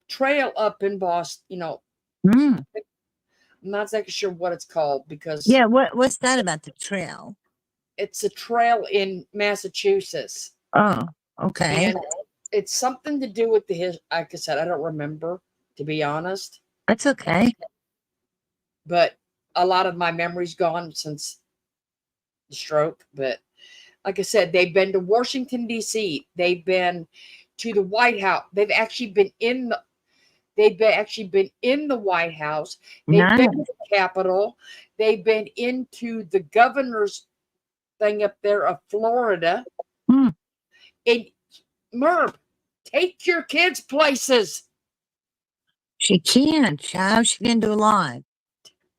Speaker 1: trail up in Boston,
Speaker 5: Mm.
Speaker 1: I'm not exactly sure what it's called because
Speaker 5: Yeah, what's that about the trail?
Speaker 1: it's a trail in Massachusetts.
Speaker 5: Oh, okay.
Speaker 1: And it's something to do with like I said, I don't remember, to be honest.
Speaker 5: That's okay.
Speaker 1: But a lot of my memory's gone since the stroke. But like I said, they've been to Washington, D.C., they've been to the White House. They've been actually been in the White House. They've been to
Speaker 5: Nice.
Speaker 1: the Capitol. They've been into the governor's thing up there of Florida.
Speaker 5: Hmm.
Speaker 1: And Merv, take your kids places.
Speaker 5: She can. How she can do a live?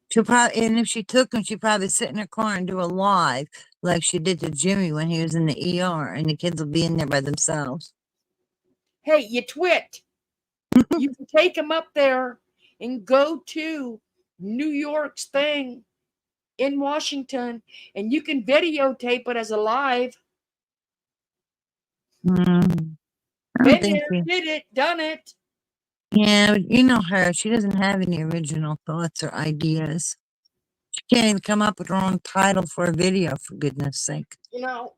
Speaker 5: She'll probably, and if she took them, she'd probably sit in her car and do a live like she did to Jimmy when he was in the ER, and the kids will be in there by themselves.
Speaker 1: Hey, you twit. You can take them up there and go to New York's thing in Washington, and you can videotape it as a live.
Speaker 5: I don't
Speaker 1: Been
Speaker 5: think
Speaker 1: there, did it, done it.
Speaker 5: yeah, but you know her. She doesn't have any original thoughts or ideas. She can't even come up with her own title for a video, for goodness sake.
Speaker 1: You know,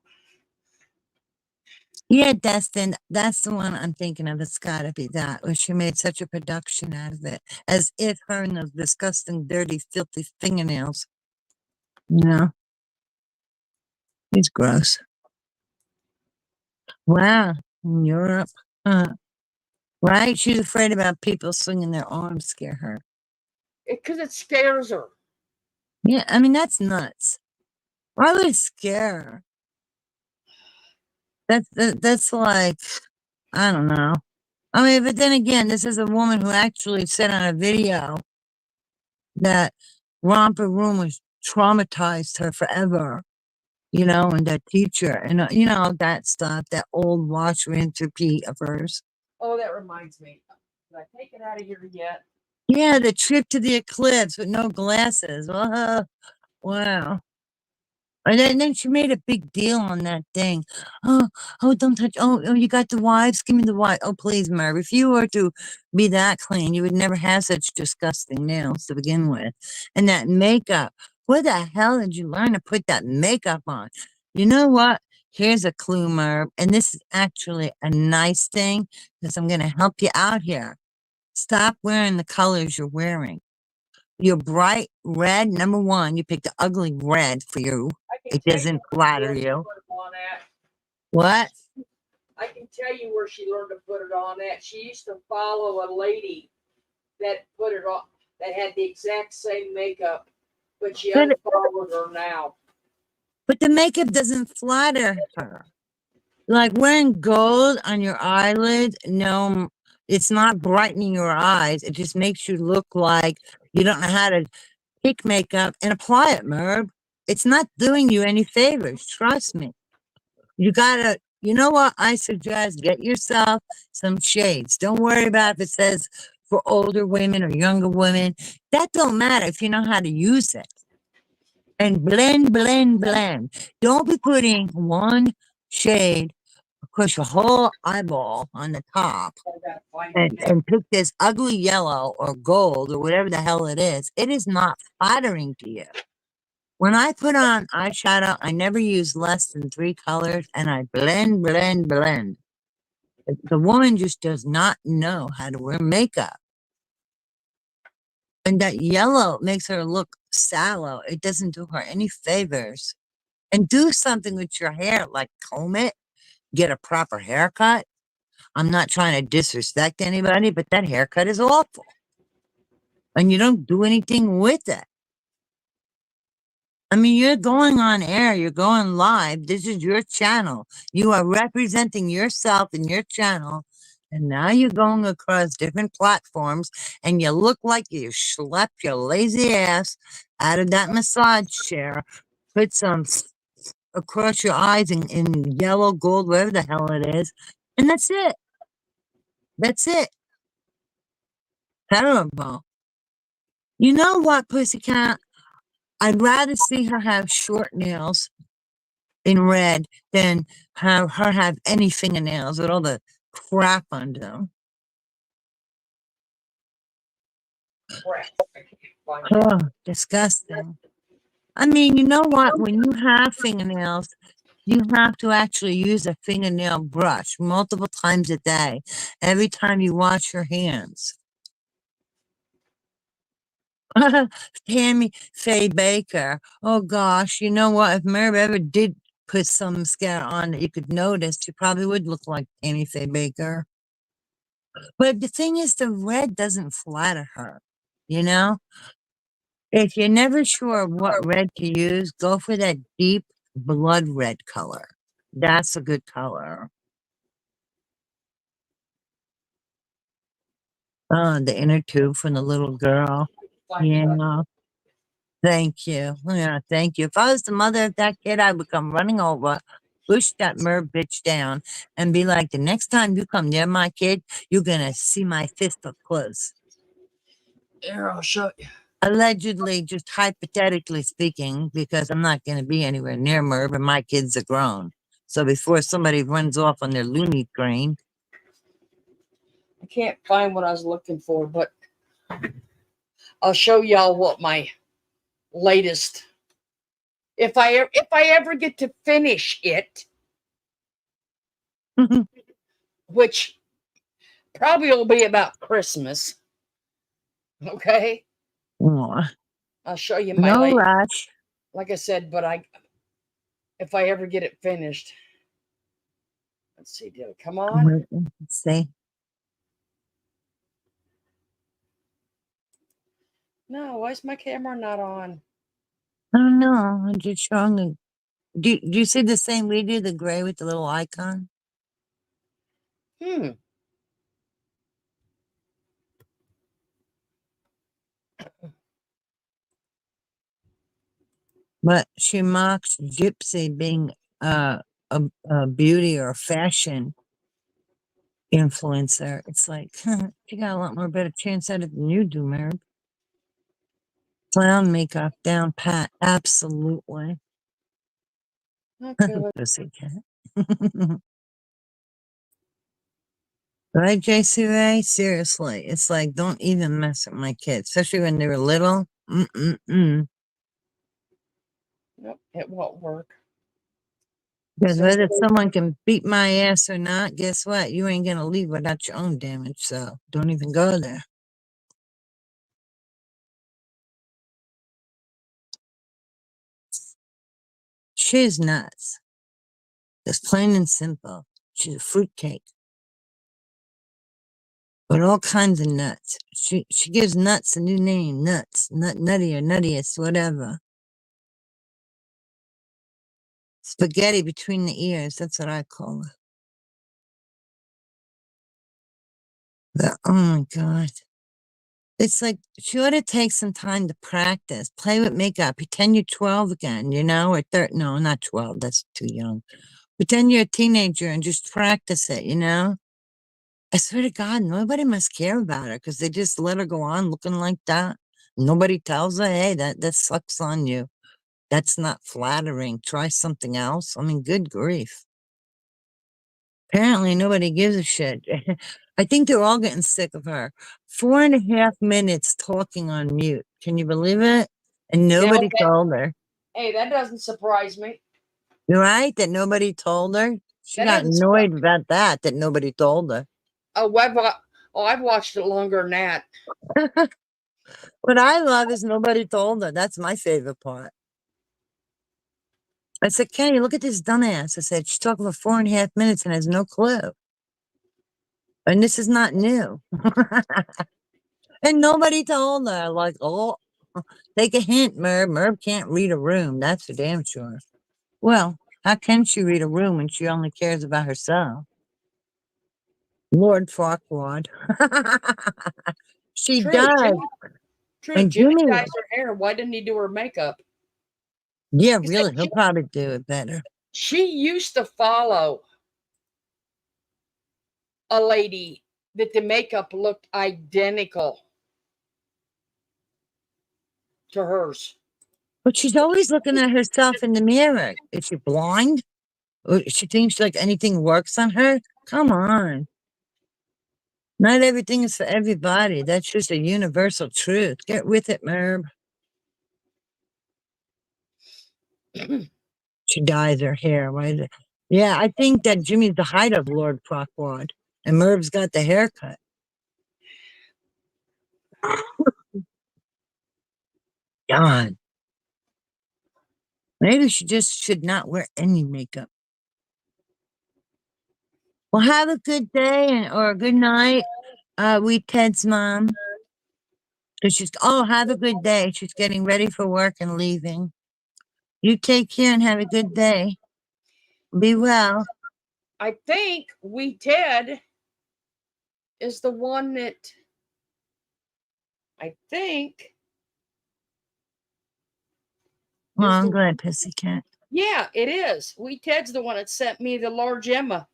Speaker 5: Yeah, Destin, that's the one I'm thinking of. It's gotta be that, where she made such a production out of it, as if her and those disgusting, dirty, filthy fingernails. You know, it's gross. Wow, in Europe, right? She's afraid about people swinging their arms scare her.
Speaker 1: because it scares her.
Speaker 5: Yeah, I mean that's nuts. Why would it scare her? That's like, I don't know. I mean, but then again, this is a woman who actually said on a video that romper room was traumatized her forever, you know, and that teacher and you know that stuff, that old watch rinse repeat of hers.
Speaker 1: Oh, that reminds me. Did I take it out of here yet?
Speaker 5: Yeah, the trip to the eclipse with no glasses. Wow. And then she made a big deal on that thing. Oh, oh, don't touch. Oh, you got the wipes? Give me the wipe. Oh, please, Merv. If you were to be that clean, you would never have such disgusting nails to begin with. And that makeup. Where the hell did you learn to put that makeup on? You know what? Here's a clue, Merv. And this is actually a nice thing because I'm going to help you out here. Stop wearing the colors you're wearing. Your bright red, number one, you picked the ugly red for you.
Speaker 1: I can
Speaker 5: It
Speaker 1: tell
Speaker 5: doesn't
Speaker 1: you
Speaker 5: flatter
Speaker 1: where she
Speaker 5: you.
Speaker 1: put it on at.
Speaker 5: What?
Speaker 1: I can tell you where she learned to put it on at. She used to follow a lady that put it on, that had the exact same makeup, but she
Speaker 5: But,
Speaker 1: unfollowed her now.
Speaker 5: but the makeup doesn't flatter her. Like wearing gold on your eyelid, no, it's not brightening your eyes. It just makes you look like you don't know how to pick makeup and apply it, Merb. It's not doing you any favors. Trust me. You gotta, you know what I suggest? Get yourself some shades. Don't worry about if it says for older women or younger women. That don't matter if you know how to use it. And blend, blend, blend. Don't be putting one shade across your whole eyeball on the top
Speaker 1: I gotta find it now.
Speaker 5: and pick this ugly yellow or gold or whatever the hell it is. It is not flattering to you. When I put on eyeshadow, I never use less than 3 colors and I blend, blend, blend. The woman just does not know how to wear makeup. And that yellow makes her look sallow. It doesn't do her any favors. And do something with your hair, like comb it, get a proper haircut. I'm not trying to disrespect anybody, but that haircut is awful. And you don't do anything with it. I mean, you're going on air, you're going live. This is your channel. You are representing yourself and your channel. And now you're going across different platforms and you look like you schlepped your lazy ass out of that massage chair, put some across your eyes in yellow, gold, whatever the hell it is. And that's it. That's it. Terrible. You know what, Pussycat? I'd rather see her have short nails in red than have her have any fingernails with all the crap under them.
Speaker 1: Crap. I can't find it.
Speaker 5: Oh, disgusting. I mean, you know what? When you have fingernails, you have to actually use a fingernail brush multiple times a day, every time you wash your hands. Tammy Faye Baker. Oh gosh, you know what? If Merv ever did put some mascara on that you could notice, she probably would look like Tammy Faye Baker. But the thing is, the red doesn't flatter her, you know? If you're never sure what red to use, go for that deep blood red color. That's a good color. Oh, the inner tube from the little girl.
Speaker 1: Find it.
Speaker 5: Yeah. Thank you. Yeah, thank you. If I was the mother of that kid, I would come running over push that Merv bitch down and be like, the next time you come near my kid, you're gonna see my fist up close.
Speaker 1: Here, I'll show you.
Speaker 5: Allegedly, just hypothetically speaking, because I'm not gonna be anywhere near Merv and my kids are grown. So before somebody runs off on their loony train.
Speaker 1: I can't find what I was looking for, but I'll show y'all what my latest. If I ever get to finish it, which probably will be about Christmas. Okay,
Speaker 5: Aw,
Speaker 1: I'll show you my
Speaker 5: no
Speaker 1: latest.
Speaker 5: rush.
Speaker 1: Like I said, but if I ever get it finished, let's see, did it come on?
Speaker 5: Let's see.
Speaker 1: No, why is my camera not on?
Speaker 5: I don't know. I'm just showing the. Do you see the same we do? The gray with the little icon?
Speaker 1: Hmm.
Speaker 5: But she mocks Gypsy being a beauty or a fashion influencer. It's like, she got a lot more better chance at it than you do, Mary. Clown makeup down pat. Absolutely.
Speaker 1: Okay.
Speaker 5: Pussycat. Right, JC Ray? Seriously. It's like, don't even mess with my kids, especially when they were little. Mm-mm-mm.
Speaker 1: Nope, it won't work.
Speaker 5: Because
Speaker 1: So
Speaker 5: whether someone can beat my ass or not, guess what? You ain't gonna leave without your own damage, so don't even go there. She's nuts. Just plain and simple. She's a fruitcake. But all kinds of nuts. She gives nuts a new name. Nuts. Nutty or nuttiest, whatever. Spaghetti between the ears. That's what I call her. But, oh my God. It's like she ought to take some time to practice. Play with makeup. Pretend you're 12 again, you know, or 13. No, not 12. That's too young. Pretend you're a teenager and just practice it, you know? I swear to God, nobody must care about her because they just let her go on looking like that. Nobody tells her, hey, that sucks on you. That's not flattering. Try something else. I mean, good grief. Apparently, nobody gives a shit. I think they're all getting sick of her. 4.5 minutes talking on mute. Can you believe it? And
Speaker 1: yeah,
Speaker 5: nobody
Speaker 1: okay.
Speaker 5: told her.
Speaker 1: Hey, that doesn't surprise me.
Speaker 5: You're right that nobody told her. She
Speaker 1: That
Speaker 5: got
Speaker 1: doesn't surprise.
Speaker 5: annoyed about that nobody told her.
Speaker 1: Oh, I've watched it longer than that.
Speaker 5: What I love is nobody told her. That's my favorite part. I said, Kenny, look at this dumbass. I said, she's talking for 4.5 minutes and has no clue. And this is not new. And nobody told her, like, oh, take a hint, Merv. Merv can't read a room. That's for damn sure. Well, how can she read a room when she only cares about herself? Lord Farquaad. She
Speaker 1: True,
Speaker 5: does. And
Speaker 1: Jimmy
Speaker 5: Jimmy,
Speaker 1: dyes her hair. Why didn't he do her makeup?
Speaker 5: yeah,
Speaker 1: He
Speaker 5: really,
Speaker 1: said
Speaker 5: he'll probably do it better.
Speaker 1: she used to follow a lady that the makeup looked identical to hers.
Speaker 5: But she's always looking at herself in the mirror. Is she blind? Or she thinks like anything works on her? Come on. Not everything is for everybody. That's just a universal truth. Get with it, Merv. She dyes her hair. Why is it? Yeah, I think that Jimmy's the height of Lord Farquaad, and Merv's got the haircut. God. Maybe she just should not wear any makeup. Well, have a good day or a good night, we Ted's mom. Have a good day. She's getting ready for work and leaving. You take care and have a good day. Be well.
Speaker 1: I think we Ted is the one that I think
Speaker 5: Oh,
Speaker 1: is
Speaker 5: I'm
Speaker 1: the
Speaker 5: glad, Pussycat.
Speaker 1: Yeah, it is. Wee Ted's the one that sent me the large Emma.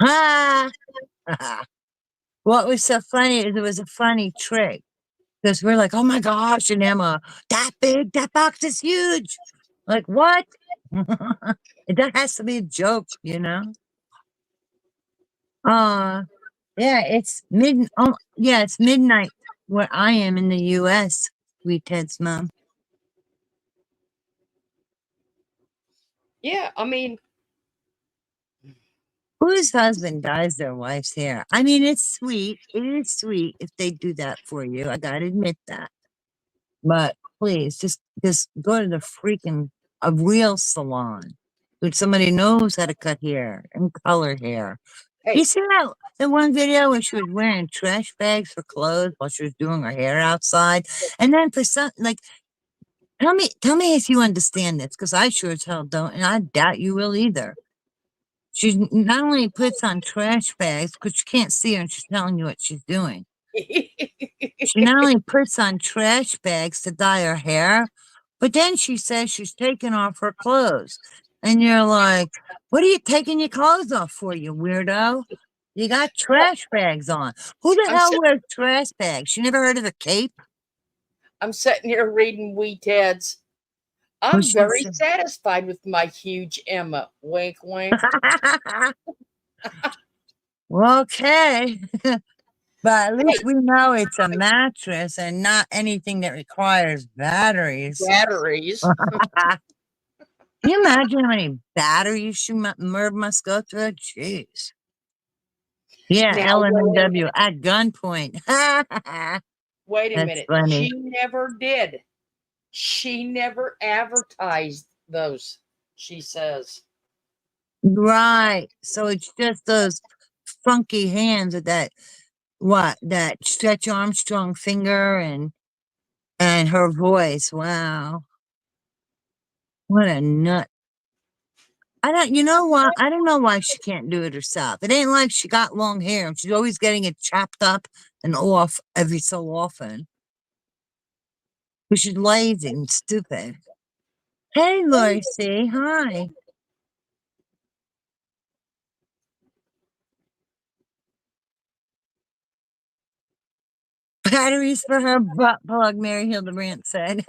Speaker 5: Ah! What was so funny is it was a funny trick because we're like, oh my gosh, and Emma, that big, that box is huge. Like, what? That has to be a joke, you know? Uh, yeah, it's midnight where I am in the US, Sweet Ted's mom.
Speaker 1: Yeah, I mean,
Speaker 5: Whose husband dyes their wife's hair? I mean, it's sweet. It is sweet if they do that for you. I gotta admit that. But please, just go to the freaking a real salon, which somebody knows how to cut hair and color hair. You
Speaker 1: hey,
Speaker 5: see that the one video where she was wearing trash bags for clothes while she was doing her hair outside, and then for some like, tell me if you understand this, because I sure as hell don't, and I doubt you will either. She not only puts on trash bags because you can't see her and she's telling you what she's doing. She not only puts on trash bags to dye her hair, but then she says she's taking off her clothes. And you're like, what are you taking your clothes off for, you weirdo? You got trash bags on. Who the
Speaker 1: I'm
Speaker 5: hell
Speaker 1: sit-
Speaker 5: wears trash bags? You never heard of a cape?
Speaker 1: I'm sitting here reading Wee Ted's.
Speaker 5: Well,
Speaker 1: I'm very
Speaker 5: she's
Speaker 1: satisfied with my huge Emma. Wink, wink.
Speaker 5: well, okay. But at
Speaker 1: Hey,
Speaker 5: least we know it's a mattress and not anything that requires batteries.
Speaker 1: batteries.
Speaker 5: Can you imagine how many batteries Merv must go through? Jeez. Yeah,
Speaker 1: Now, wait a
Speaker 5: LMW
Speaker 1: minute.
Speaker 5: at gunpoint.
Speaker 1: Wait a
Speaker 5: That's
Speaker 1: minute.
Speaker 5: funny.
Speaker 1: She never did. She never advertised those, she says.
Speaker 5: Right. So it's just those funky hands with that Stretch Armstrong finger and her voice. Wow. What a nut. You know what? I don't know why she can't do it herself. It ain't like she got long hair and she's always getting it chopped up and off every so often. But she's lazy and stupid. Hey, Lucy. Hi. Batteries for her butt plug, Mary Hildebrandt said.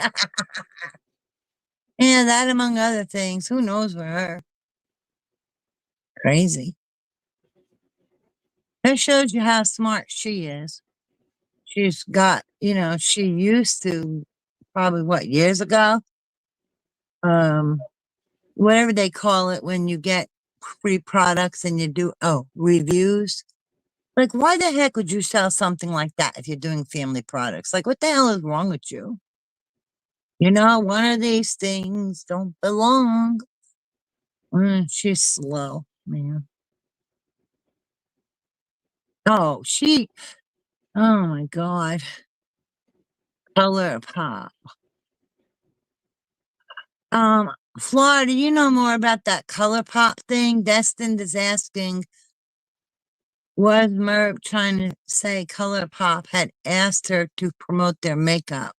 Speaker 5: Yeah, that among other things. Who knows for her? Crazy. That shows you how smart she is. She's got, she used to probably what, years ago? Um, Whatever they call it when you get free products and you do, reviews. Like, why the heck would you sell something like that if you're doing family products? Like, what the hell is wrong with you? One of these things don't belong. She's slow, man. Oh, oh my God. Color pop. Florida, you know more about that color pop thing? Destined is asking, was Merv trying to say Color Pop had asked her to promote their makeup?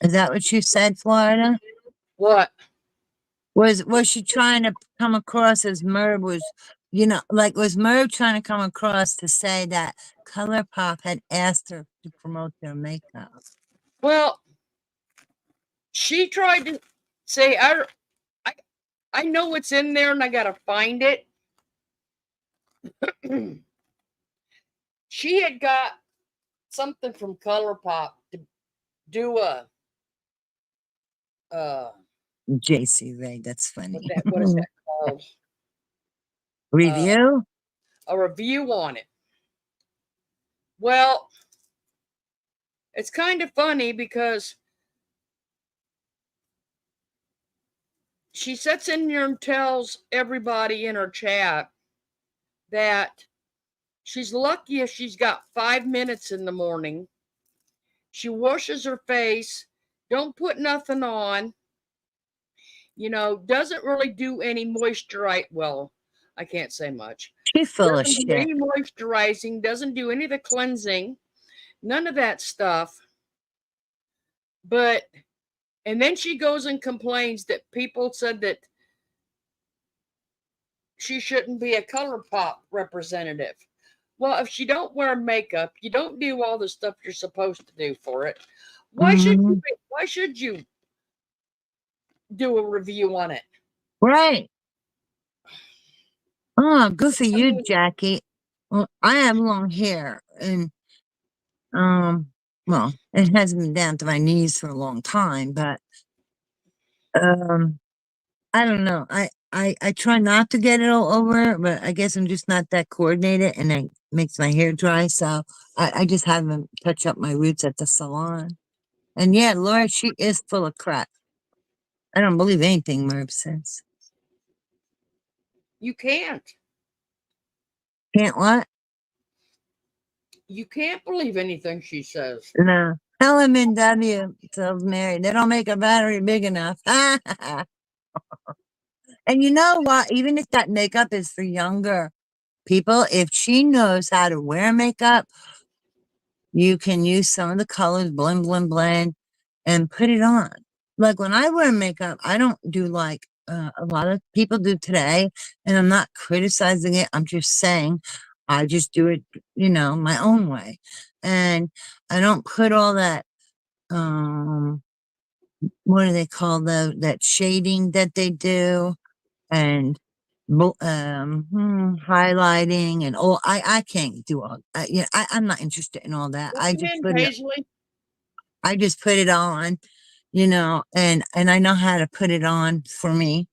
Speaker 5: Is that what you said, Florida?
Speaker 1: What?
Speaker 5: Was she trying to come across as Merv was, was Merv trying to come across to say that Color Pop had asked her to promote their makeup?
Speaker 1: Well, she tried to say, I, I know what's in there and I got to find it. She had got something from ColourPop to do a
Speaker 5: JC Ray, that's funny.
Speaker 1: what is that called? Uh,
Speaker 5: Review?
Speaker 1: a review on it. Well, it's kind of funny because she sits in here and tells everybody in her chat that she's lucky if she's got 5 minutes in the morning. She washes her face, don't put nothing on, doesn't really do any moisturize. Well, I can't say much.
Speaker 5: She's full of
Speaker 1: Doesn't do
Speaker 5: shit.
Speaker 1: any moisturizing, doesn't do any of the cleansing. None of that stuff. But, and then she goes and complains that people said that she shouldn't be a color pop representative. Well, if she don't wear makeup, you don't do all the stuff you're supposed to do for it.
Speaker 5: Mhm.
Speaker 1: Why should you do a review on it?
Speaker 5: Right. Oh, good for
Speaker 1: I
Speaker 5: you,
Speaker 1: mean,
Speaker 5: Jackie. Well, I have long hair and um well, it hasn't been down to my knees for a long time, but um I don't know. I try not to get it all over, but I guess I'm just not that coordinated and it makes my hair dry, so I just haven't touched up my roots at the salon. And yeah, Laura, she is full of crap. I don't believe anything Merv says.
Speaker 1: you can't.
Speaker 5: Can't what?
Speaker 1: You can't believe anything she says.
Speaker 5: No. LM&W tells Mary, they don't make a battery big enough. And you know what? Even if that makeup is for younger people, if she knows how to wear makeup, you can use some of the colors, blend, and put it on. Like when I wear makeup, I don't do like a lot of people do today, and I'm not criticizing it. I'm just saying I just do it, my own way. And I don't put all that, what do they call that shading that they do? And highlighting and all I can't do all I'm not interested in all that.
Speaker 1: Come in, Paisley.
Speaker 5: I just put it on, and I know how to put it on for me.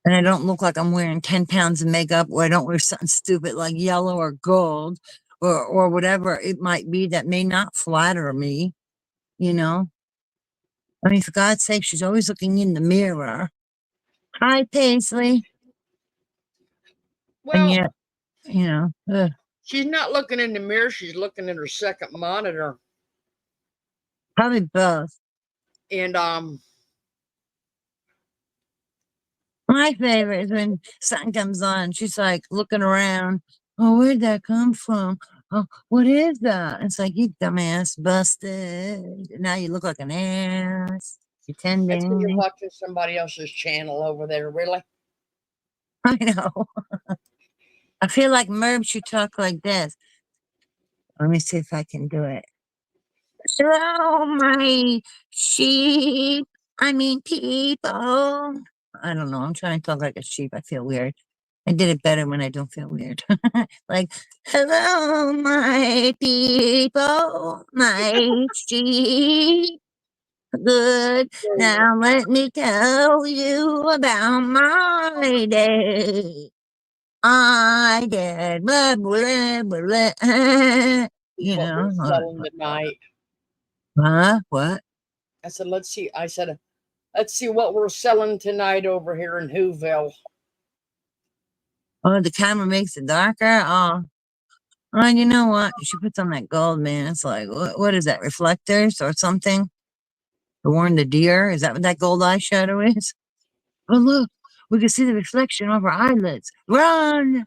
Speaker 5: And I don't look like I'm wearing 10 pounds of makeup, or I don't wear something stupid like yellow or gold or whatever it might be that may not flatter me, you know. I mean, for God's sake, she's always looking in the mirror. Hi, Paisley. And
Speaker 1: Well,
Speaker 5: yet, ugh.
Speaker 1: she's not looking in the mirror, she's looking at her second monitor.
Speaker 5: Probably both.
Speaker 1: And
Speaker 5: My favorite is when something comes on. She's like looking around. Oh, where'd that come from? Oh, what is that? It's like, you dumbass, busted. Now you look like an ass,
Speaker 1: that's when you're
Speaker 5: pretending.
Speaker 1: watching somebody else's channel over there, really.
Speaker 5: I know. I feel like Merv should talk like this. Let me see if I can do it. Hello, my sheep. I mean, people. I don't know. I'm trying to talk like a sheep. I feel weird. I did it better when I don't feel weird. Like, hello, my people, my sheep. Good. Now let me tell you about my day. I did blah, blah, blah, blah. You
Speaker 1: What we're
Speaker 5: know,
Speaker 1: selling tonight.
Speaker 5: what?
Speaker 1: I said, let's see what we're selling tonight over here in Whoville.
Speaker 5: Oh, the camera makes it darker. Oh, you know what? She puts on that gold, man. It's like, what is that? Reflectors or something? To warn the deer? Is that what that gold eyeshadow is? Oh, look, we can see the reflection of her eyelids. Run!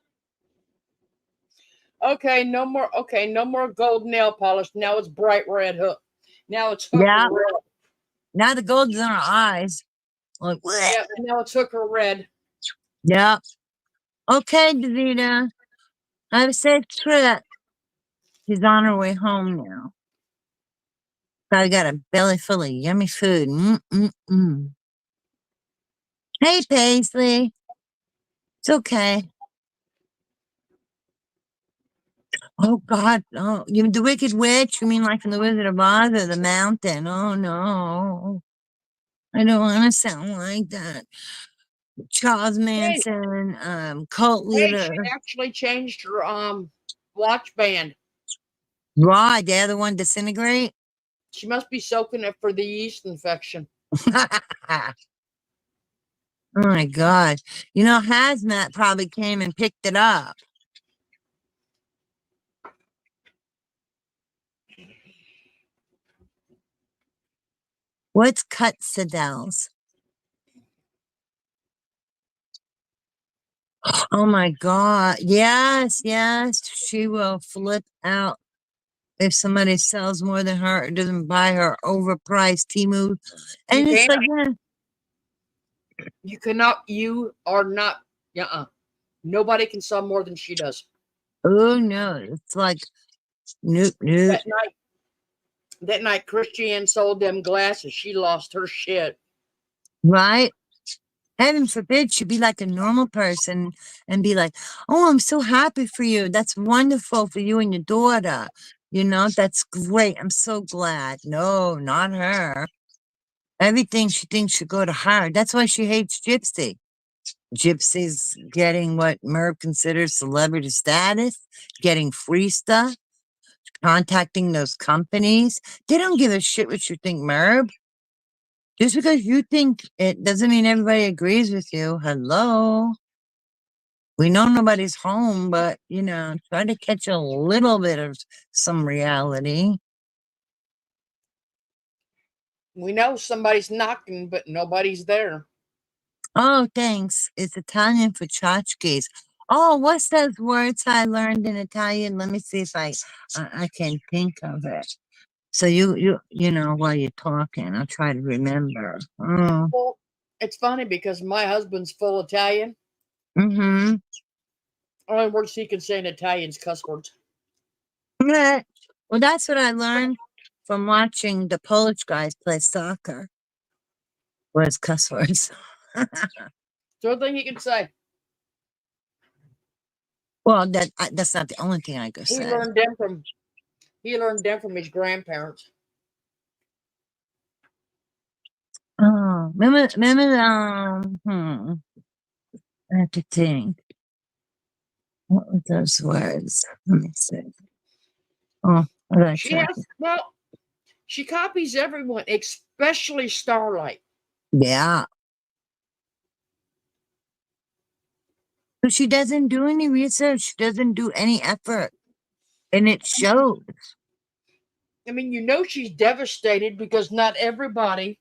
Speaker 1: Okay, no more gold nail polish. Now it's bright red hook. Now it's hooker
Speaker 5: Yeah,
Speaker 1: red.
Speaker 5: now the gold's in her eyes. Like, what?
Speaker 1: Yeah, now it's hooker red.
Speaker 5: Yeah. Okay, Davida. Have a safe trip. She's on her way home now. Probably got a belly full of yummy food. Mm-mm-mm. Hey, Paisley. It's okay. Oh God, oh, you the Wicked Witch? You mean like from the Wizard of Oz or the Mountain? Oh no, I don't want to sound like that. Charles
Speaker 1: Hey,
Speaker 5: Manson, cult
Speaker 1: hey, she
Speaker 5: leader.
Speaker 1: actually changed her watch band.
Speaker 5: Why? The other one disintegrate?
Speaker 1: She must be soaking it for the yeast infection.
Speaker 5: Oh my God! You know, Hazmat probably came and picked it up. What's cut Sedell's? Oh my God! Yes, yes, she will flip out. if somebody sells more than her or doesn't buy her overpriced Temu.
Speaker 1: You
Speaker 5: And it's
Speaker 1: can't.
Speaker 5: like, yeah,
Speaker 1: You cannot. You are not. Nobody can sell more than she does.
Speaker 5: oh no, it's like, nope, nope.
Speaker 1: That night, Christiane sold them glasses. She lost her shit.
Speaker 5: Right? Heaven forbid she be like a normal person and be like, oh, I'm so happy for you. That's wonderful for you and your daughter. You know, that's great. I'm so glad. No, not her. Everything she thinks should go to her. That's why she hates Gypsy. Gypsy's getting what Merv considers celebrity status, getting free stuff, contacting those companies. They don't give a shit what you think, Merv. Just because you think it doesn't mean everybody agrees with you. Hello. We know nobody's home, but try to catch a little bit of some reality.
Speaker 1: We know somebody's knocking, but nobody's there.
Speaker 5: Oh, thanks. It's Italian for tchotchkes. Oh, what's those words I learned in Italian? Let me see if I can think of it. So while you're talking, I'll try to remember. Oh,
Speaker 1: Well, it's funny because my husband's full Italian.
Speaker 5: mm-hmm.
Speaker 1: Only words he can say in Italian's cuss words.
Speaker 5: Yeah. Well, that's what I learned from watching the Polish guys play soccer. Was cuss words.
Speaker 1: It's the only thing he can say.
Speaker 5: Well, that's not the only thing I could
Speaker 1: He
Speaker 5: say.
Speaker 1: learned them from his grandparents.
Speaker 5: Oh, remember, I have to think. What were those words? Let me see. Oh, I gotta
Speaker 1: She
Speaker 5: check.
Speaker 1: has she copies everyone, especially Starlight.
Speaker 5: Yeah. But she doesn't do any research. She doesn't do any effort. And it shows.
Speaker 1: I mean, she's devastated because not everybody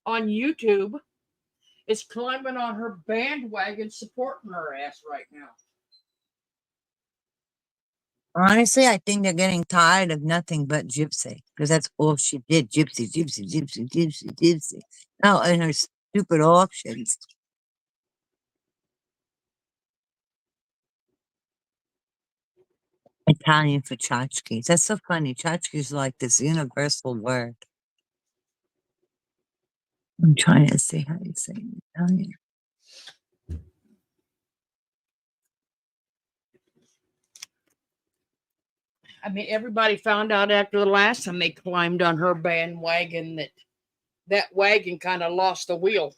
Speaker 1: on YouTube is climbing on her bandwagon supporting her ass right now.
Speaker 5: Honestly, I think they're getting tired of nothing but Gypsy. Because that's all she did. Gypsy, Gypsy, Gypsy, Gypsy, Gypsy. Oh, and her stupid auctions. Italian for tchotchkes. That's so funny. Tchotchkes are like this universal word. I'm trying to see how you say it in Italian.
Speaker 1: I mean, everybody found out after the last time they climbed on her bandwagon that wagon kind of lost the wheel.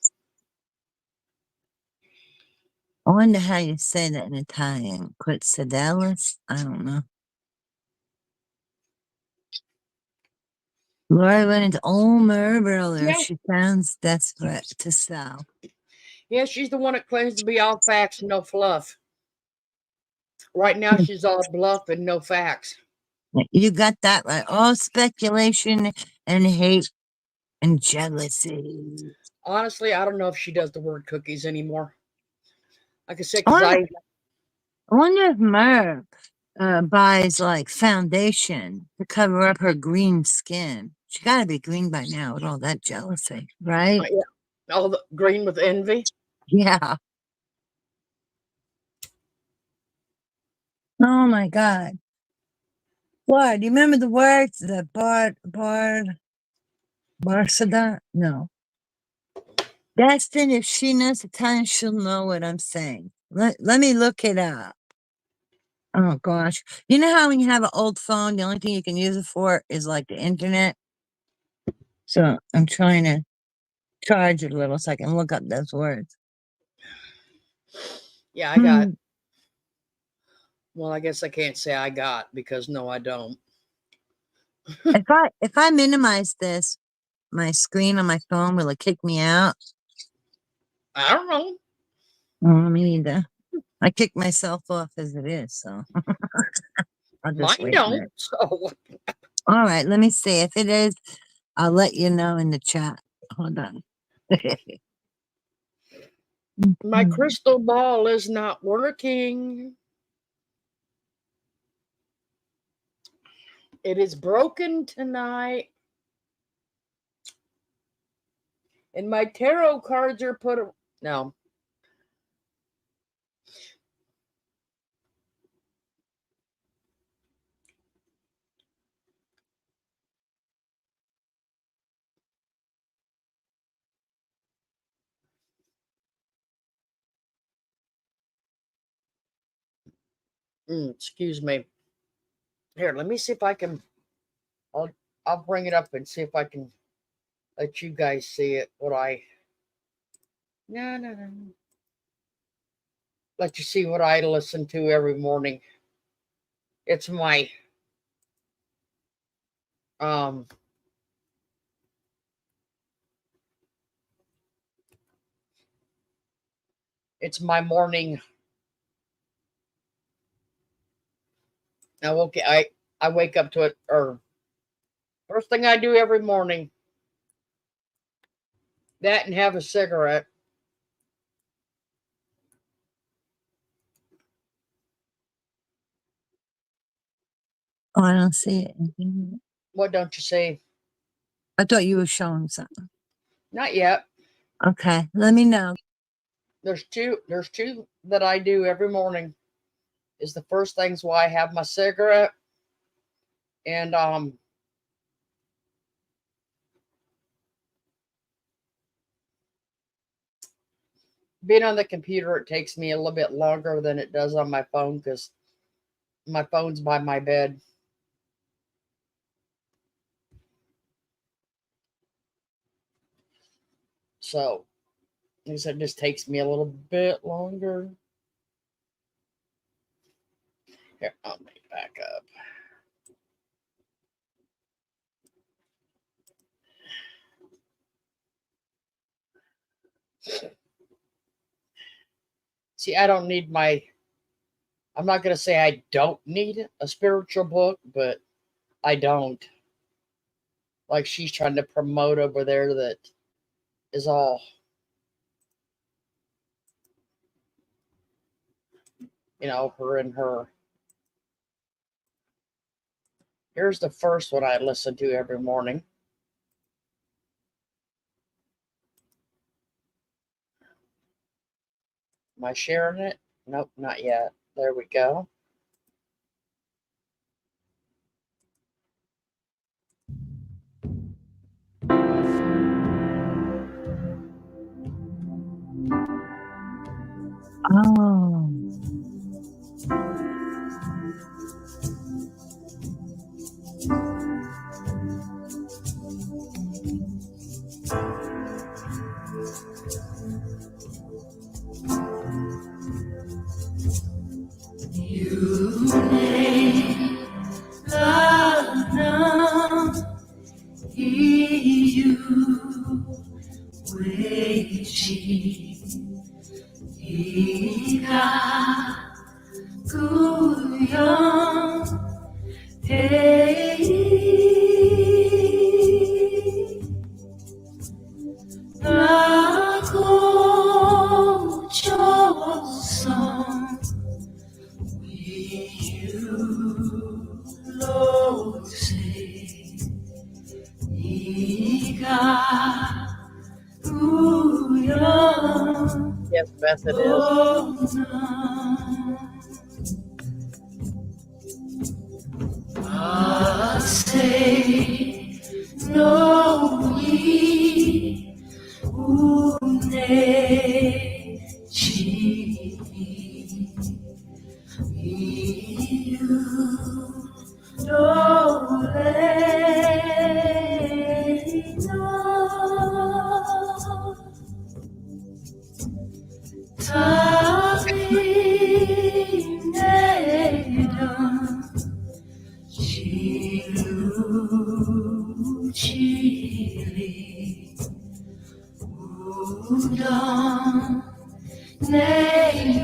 Speaker 5: I wonder how you say that in Italian. Quetzadalis? I don't know. Laura went into Merv earlier.
Speaker 1: Yeah.
Speaker 5: She sounds desperate to sell.
Speaker 1: Yeah, she's the one that claims to be all facts, no fluff. Right now, she's all bluff and no facts.
Speaker 5: You got that right. All speculation and hate and jealousy.
Speaker 1: Honestly, I don't know if she does the word cookies anymore. Like I said,
Speaker 5: I
Speaker 1: because
Speaker 5: wonder if Merv buys like foundation to cover up her green skin. She got to be green by now with all that jealousy, right?
Speaker 1: yeah, all the green with envy.
Speaker 5: Yeah. Oh my God. What? Do you remember the words? The Barsada? No. Destin, if she knows Italian, she'll know what I'm saying. Let me look it up. Oh gosh. You know how when you have an old phone, the only thing you can use it for is like the internet? So I'm trying to charge it a little so I can look up those words.
Speaker 1: Yeah, I got. Well, I guess I can't say I got because no, I don't.
Speaker 5: If I minimize this, my screen on my phone, will it kick me out?
Speaker 1: I don't know.
Speaker 5: Oh, me neither. I kick myself off as it is, so I'll just
Speaker 1: Mine
Speaker 5: wait a
Speaker 1: don't.
Speaker 5: minute.
Speaker 1: So
Speaker 5: All right, let me see. If it is, I'll let you know in the chat. Hold on.
Speaker 1: my crystal ball is not working. It is broken tonight. And my tarot cards are put. No. Excuse me. Here, let me see if I can. I'll bring it up and see if I can let you guys see it. No. Let you see what I listen to every morning. It's my um it's my morning. Now okay, I wake up to it, or first thing I do every morning, that and have a cigarette.
Speaker 5: Oh, I don't see it.
Speaker 1: What don't you see?
Speaker 5: I thought you were showing something.
Speaker 1: Not yet.
Speaker 5: Okay, let me know.
Speaker 1: There's two that I do every morning. Is the first thing's why I have my cigarette, and being on the computer, it takes me a little bit longer than it does on my phone because my phone's by my bed. So, like I said, it just takes me a little bit longer. Here, I'll make it back up. See, I don't need I'm not going to say I don't need a spiritual book, but I don't. Like she's trying to promote over there, that is all, her and her. Here's the first one I listen to every morning. Am I sharing it? Nope, not yet. There we go.
Speaker 5: Oh.
Speaker 3: You may love now, you waiting, iga kuyang hey, ako choosong you, Lord, say, iga kuyang.
Speaker 1: Yes, Beth, it is.
Speaker 3: I say no, we une you don't chili, udon, lay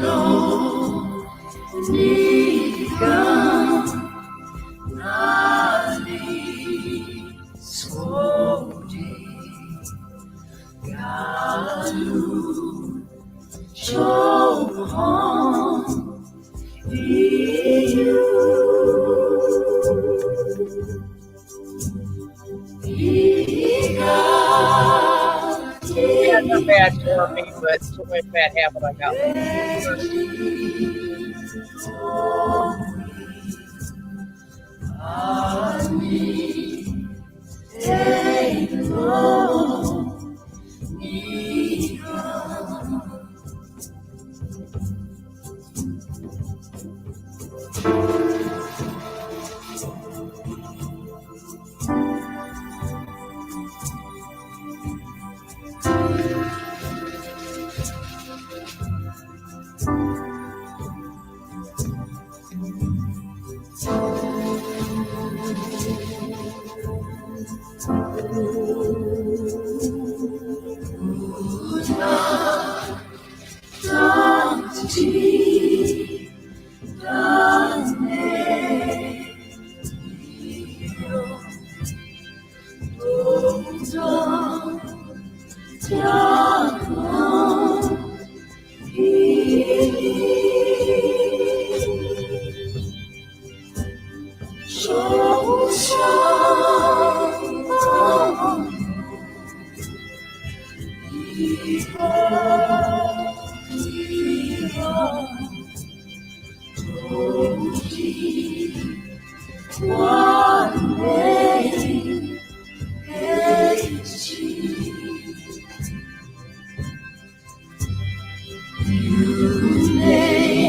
Speaker 3: low, nikam, nali, swodi,
Speaker 1: Yeah, not bad for me, but it's only a bad habit I got.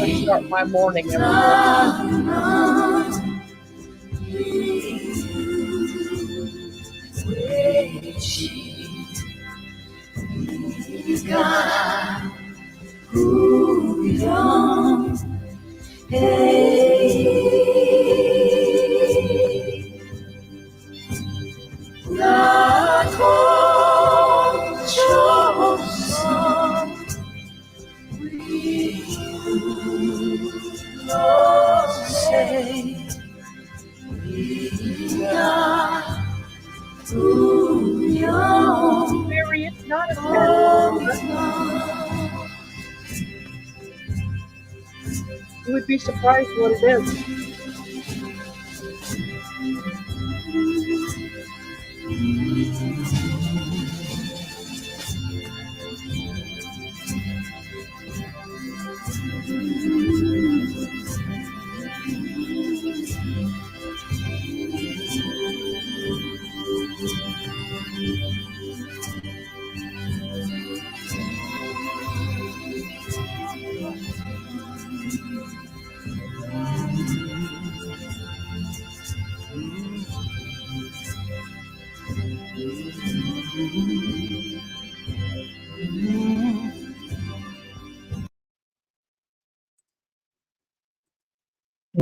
Speaker 1: I start my morning every morning. Mary, it's not a bad habit. You would be surprised what it is.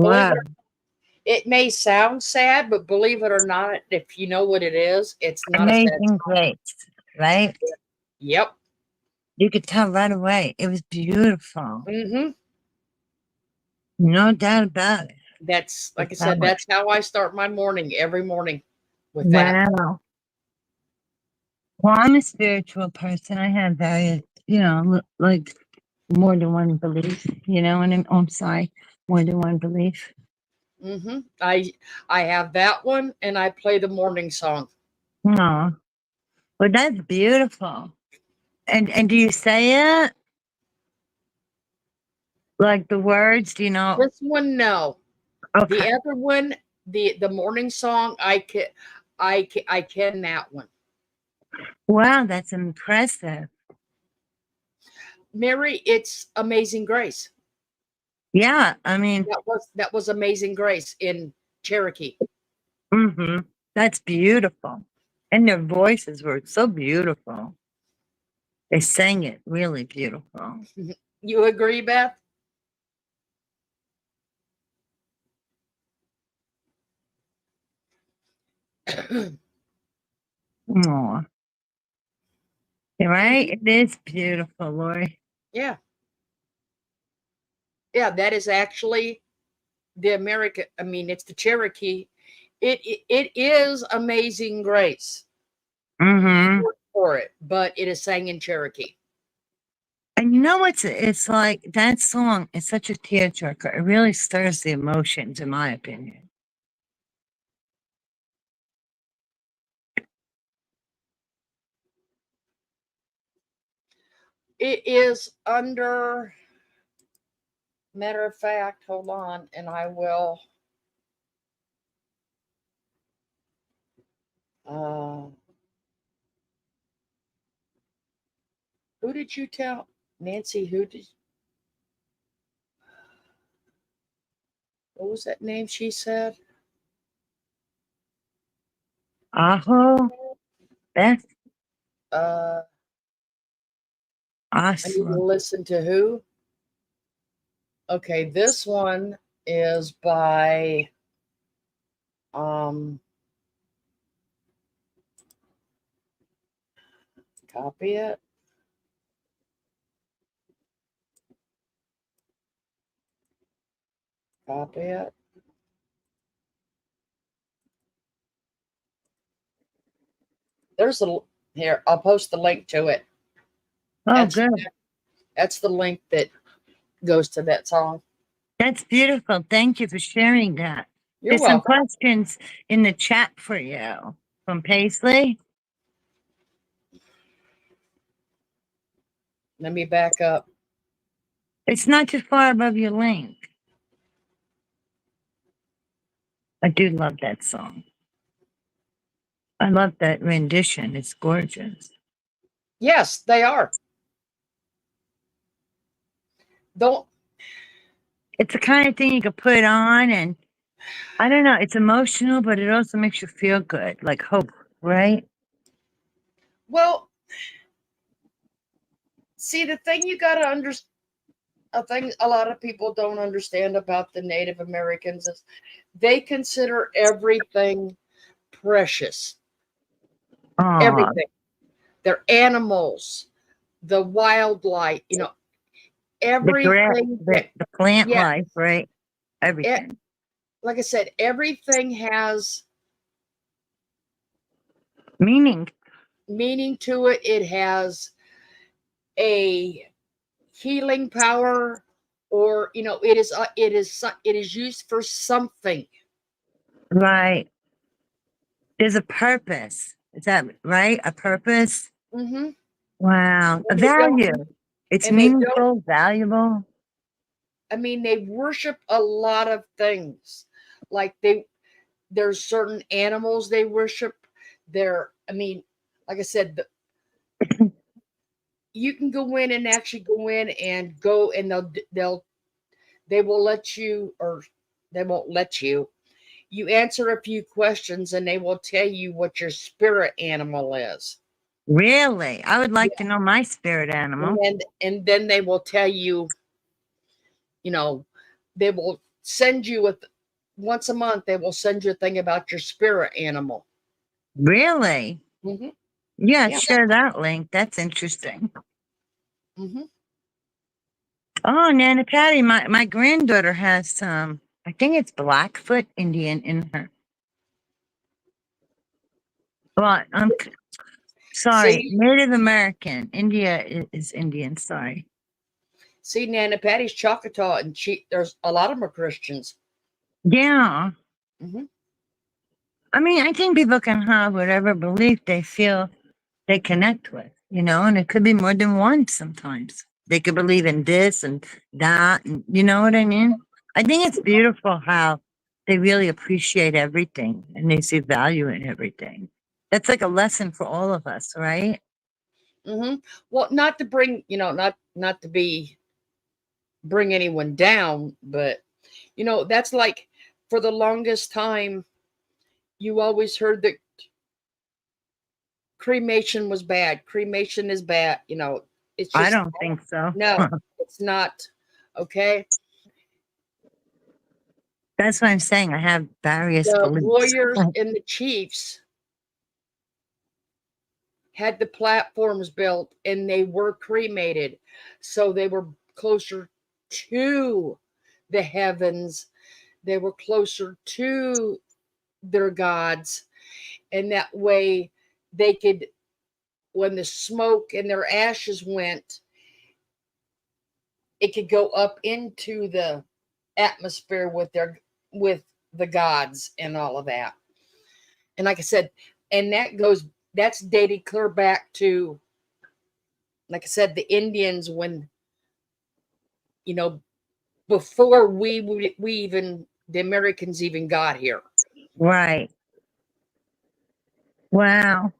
Speaker 1: Believe
Speaker 5: Wow.
Speaker 1: it, it may sound sad, but believe it or not, if you know what it is, it's not a sad
Speaker 5: Amazing
Speaker 1: song.
Speaker 5: grace, right?
Speaker 1: Yep.
Speaker 5: You could tell right away. It was beautiful.
Speaker 1: Mm-hmm.
Speaker 5: No doubt about it.
Speaker 1: That's
Speaker 5: The
Speaker 1: like I said,
Speaker 5: power.
Speaker 1: that's how I start my morning every morning with that.
Speaker 5: Wow. Well, I'm a spiritual person. I have various, like more than one belief, and I'm sorry, more than one belief.
Speaker 1: Mm-hmm. I have that one and I play the morning song.
Speaker 5: No, but that's beautiful. And do you say it like the words? Do you know?
Speaker 1: This one, no. The
Speaker 5: Okay.
Speaker 1: other one, the morning song, I can that one.
Speaker 5: Wow, that's impressive.
Speaker 1: Mary, it's Amazing Grace.
Speaker 5: Yeah, I mean,
Speaker 1: That was Amazing Grace in Cherokee.
Speaker 5: that's beautiful. And their voices were so beautiful. They sang it really beautiful.
Speaker 1: You agree, Beth?
Speaker 5: Aw. Right? It is beautiful, Lori.
Speaker 1: Yeah. Yeah, that is actually the American, I mean, it's the Cherokee. It is Amazing Grace
Speaker 5: Mm-hmm.
Speaker 1: for it, but it is sang in Cherokee.
Speaker 5: And you know what's it's like that song is such a tearjerker. It really stirs the emotions, in my opinion.
Speaker 1: It is under, matter of fact, hold on, and I will. Uh, who did you tell, Nancy? Who did? What was that name she said?
Speaker 5: Aho, Beth,
Speaker 1: Uh, I need to
Speaker 5: Asla.
Speaker 1: listen to who. Okay, this one is by um. Copy it. Copy it. There's a here. I'll post the link to it.
Speaker 5: Oh,
Speaker 1: That's
Speaker 5: good.
Speaker 1: that's the link that goes to that song.
Speaker 5: That's beautiful. Thank you for sharing that.
Speaker 1: You're
Speaker 5: There's some
Speaker 1: welcome.
Speaker 5: questions in the chat for you from Paisley.
Speaker 1: Let me back up.
Speaker 5: It's not too far above your link. I do love that song. I love that rendition. It's gorgeous.
Speaker 1: Yes, they are. Don't.
Speaker 5: It's the kind of thing you could put on, and I don't know, it's emotional, but it also makes you feel good, like hope, right?
Speaker 1: Well, see, the thing you got to understand, a thing a lot of people don't understand about the Native Americans is they consider everything precious.
Speaker 5: Oh,
Speaker 1: Everything. Their animals, the wildlife,
Speaker 5: the grass,
Speaker 1: everything that,
Speaker 5: the plant
Speaker 1: yeah,
Speaker 5: life, right?
Speaker 1: e-
Speaker 5: Everything.
Speaker 1: like I said, everything has
Speaker 5: Meaning,
Speaker 1: meaning to it. It has a healing power, or it is used for something.
Speaker 5: right? There's a purpose. Is that right? A purpose?
Speaker 1: Hmm.
Speaker 5: Wow. A
Speaker 1: And they don't,
Speaker 5: value. It's
Speaker 1: and they don't.
Speaker 5: meaningful, valuable.
Speaker 1: I mean, they worship a lot of things. Like there's certain animals they worship. I mean, like I said, you can go in and actually go in and go, and they will let you, or they won't let you. You answer a few questions, and they will tell you what your spirit animal is.
Speaker 5: Really? I would like to
Speaker 1: Yeah.
Speaker 5: know my spirit animal.
Speaker 1: And then they will tell you, you know, they will send you with once a month. They will send you a thing about your spirit animal.
Speaker 5: Really?
Speaker 1: Hmm.
Speaker 5: Yeah,
Speaker 1: Yeah.
Speaker 5: share that link. That's interesting.
Speaker 1: Hmm.
Speaker 5: Oh, Nana Patty, my granddaughter has some, I think it's Blackfoot Indian in her. Well, sorry,
Speaker 1: See,
Speaker 5: Native American. India is Indian, sorry.
Speaker 1: see, Nana Patty's Choctaw, and there's a lot of them are Christians.
Speaker 5: Yeah.
Speaker 1: Hmm.
Speaker 5: I mean, I think people can have whatever belief they feel they connect with, and it could be more than one sometimes. They could believe in this and that, and you know what I mean? I think it's beautiful how they really appreciate everything and they see value in everything. That's like a lesson for all of us, right?
Speaker 1: Hmm. Well, not to bring, not to bring anyone down, but that's like, for the longest time, you always heard that cremation was bad. Cremation is bad. It's
Speaker 5: I
Speaker 1: just,
Speaker 5: don't think so.
Speaker 1: no, it's not. Okay.
Speaker 5: That's what I'm saying. I have various
Speaker 1: The
Speaker 5: beliefs.
Speaker 1: warriors and the chiefs had the platforms built, and they were cremated. So they were closer to the heavens. They were closer to their gods. And that way they could, when the smoke and their ashes went, it could go up into the atmosphere with the gods and all of that. And like I said, and that's dated clear back to, like I said, the Indians, when, you know, before we even, the Americans even got here.
Speaker 5: Right. Wow.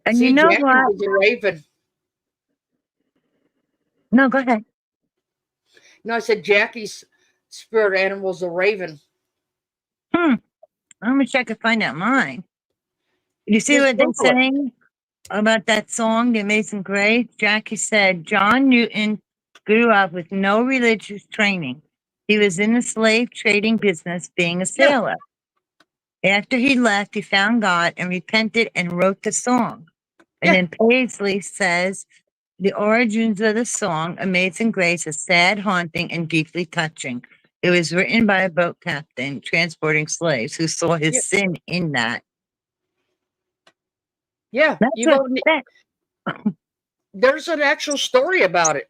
Speaker 5: And you
Speaker 1: See,
Speaker 5: know
Speaker 1: Jackie
Speaker 5: what?
Speaker 1: was a raven.
Speaker 5: No, go ahead.
Speaker 1: No, I said Jackie's spirit animal's a raven.
Speaker 5: Hmm. Let me check and find out mine. You see
Speaker 1: Just
Speaker 5: what they're
Speaker 1: Google it.
Speaker 5: saying about that song, The Amazing Grace? Jackie said John Newton grew up with no religious training. He was in the slave trading business, being a
Speaker 1: Yeah,
Speaker 5: sailor. After he left, he found God and repented and wrote the song. And
Speaker 1: yeah,
Speaker 5: then Paisley says the origins of the song, Amazing Grace, is sad, haunting, and deeply touching. It was written by a boat captain transporting slaves who saw
Speaker 1: yeah,
Speaker 5: his sin in that.
Speaker 1: yeah.
Speaker 5: That's
Speaker 1: You've
Speaker 5: what
Speaker 1: already,
Speaker 5: that
Speaker 1: there's an actual story about it.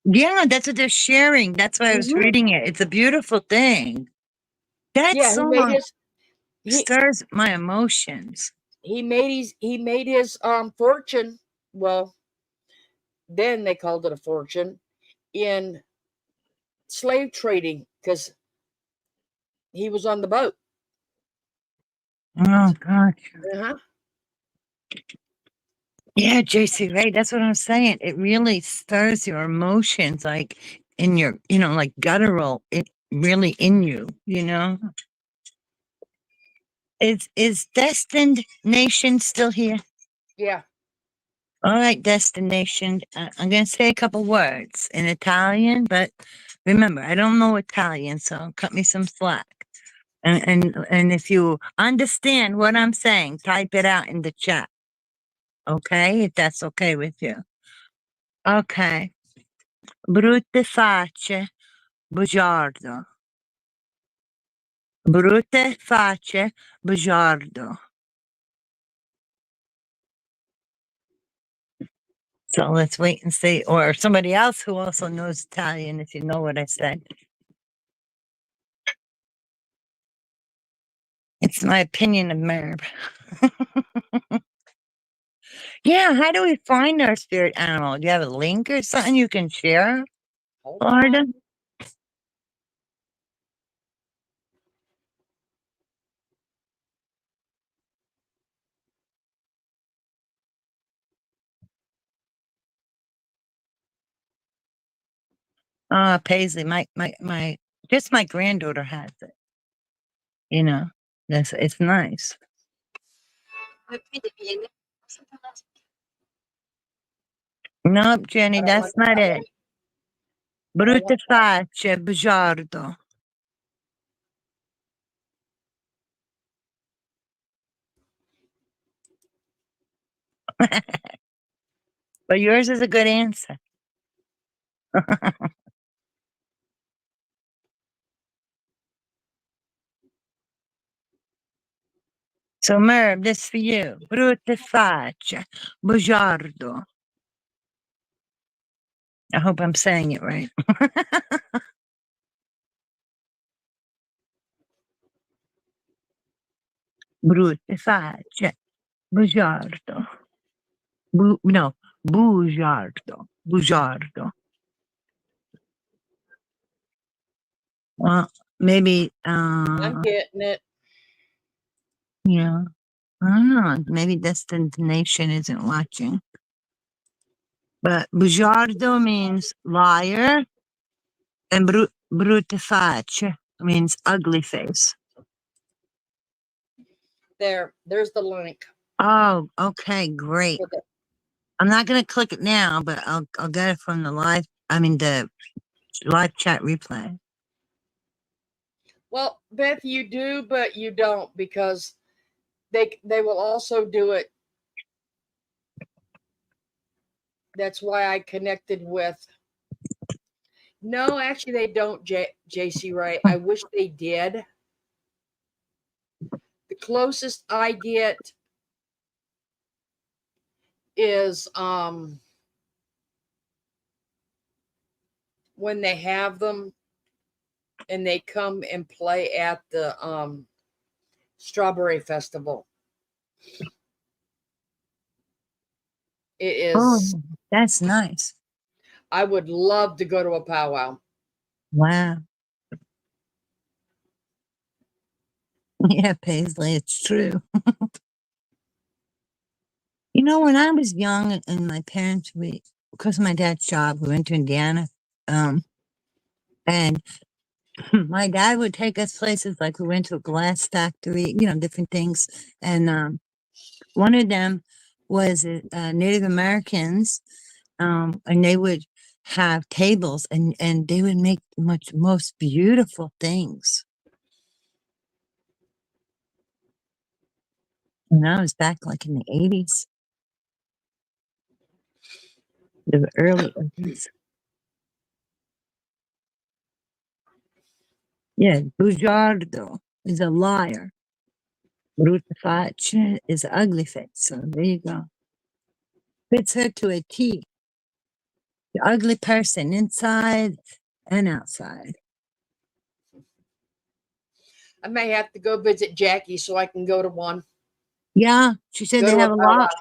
Speaker 5: yeah, that's what they're sharing. That's why I was
Speaker 1: Hmm.
Speaker 5: reading it. It's a beautiful thing. That
Speaker 1: Yeah,
Speaker 5: song
Speaker 1: he
Speaker 5: stirs my emotions.
Speaker 1: he made his fortune. Well, then they called it a fortune in slave trading because he was on the boat.
Speaker 5: Oh gosh.
Speaker 1: Uh-huh.
Speaker 5: Yeah, JC, right. That's what I'm saying. It really stirs your emotions, like in your, like guttural, it really in you, Is Destined Nation still here?
Speaker 1: Yeah.
Speaker 5: All right, Destination. I'm gonna say a couple words in Italian, but remember, I don't know Italian, so cut me some slack. And if you understand what I'm saying, type it out in the chat. Okay, if that's okay with you. Okay. Brutte facce, bugiardo. Brutte facce, bugiardo. So let's wait and see. Or somebody else who also knows Italian, if you know what I said. It's my opinion of Merv. Yeah, how do we find our spirit animal? Do you have a link or something you can share,
Speaker 1: Hold
Speaker 5: Florida?
Speaker 1: on.
Speaker 5: Paisley, my just my granddaughter has it. It's nice. Nope, Jenny,
Speaker 1: I don't want
Speaker 5: that's not it.
Speaker 1: I don't
Speaker 5: Brutte
Speaker 1: want
Speaker 5: facce, bugiardo. But yours is a good answer. So, Merv, this for you. Brutte facce, bugiardo. I hope I'm saying it right. Brutte facce, bugiardo. No, bugiardo. Bugiardo. Well, maybe,
Speaker 1: I'm getting it.
Speaker 5: yeah. I don't know. Maybe Destination isn't watching. But bugiardo means liar, and brutte facce means ugly face.
Speaker 1: There's the link
Speaker 5: Oh, okay, great.
Speaker 1: for the.
Speaker 5: I'm not gonna click it now, but I'll get it from the the live chat replay.
Speaker 1: Well, Beth, you do, but you don't because they will also do it. That's why I connected with. No, actually, they don't. JC, right? I wish they did. The closest I get is when they have them and they come and play at the Strawberry Festival. It
Speaker 5: Oh,
Speaker 1: is.
Speaker 5: that's nice.
Speaker 1: I would love to go to a powwow.
Speaker 5: Wow. Yeah, Paisley, it's true. You know, when I was young and my parents, because of my dad's job, we went to Indiana. And my dad would take us places like we went to a glass factory, different things. And one of them was Native Americans, and they would have tables and they would make most beautiful things. And I was back like in the 80s, the early 80s. Yeah, Bugiardo is a liar. Brutta faccia is ugly face. So there you go. Fits her to a T. The ugly person inside and outside.
Speaker 1: I may have to go visit Jackie so I can go to one.
Speaker 5: Yeah, she said
Speaker 1: Go
Speaker 5: they
Speaker 1: to a
Speaker 5: have a
Speaker 1: powwow.
Speaker 5: lot.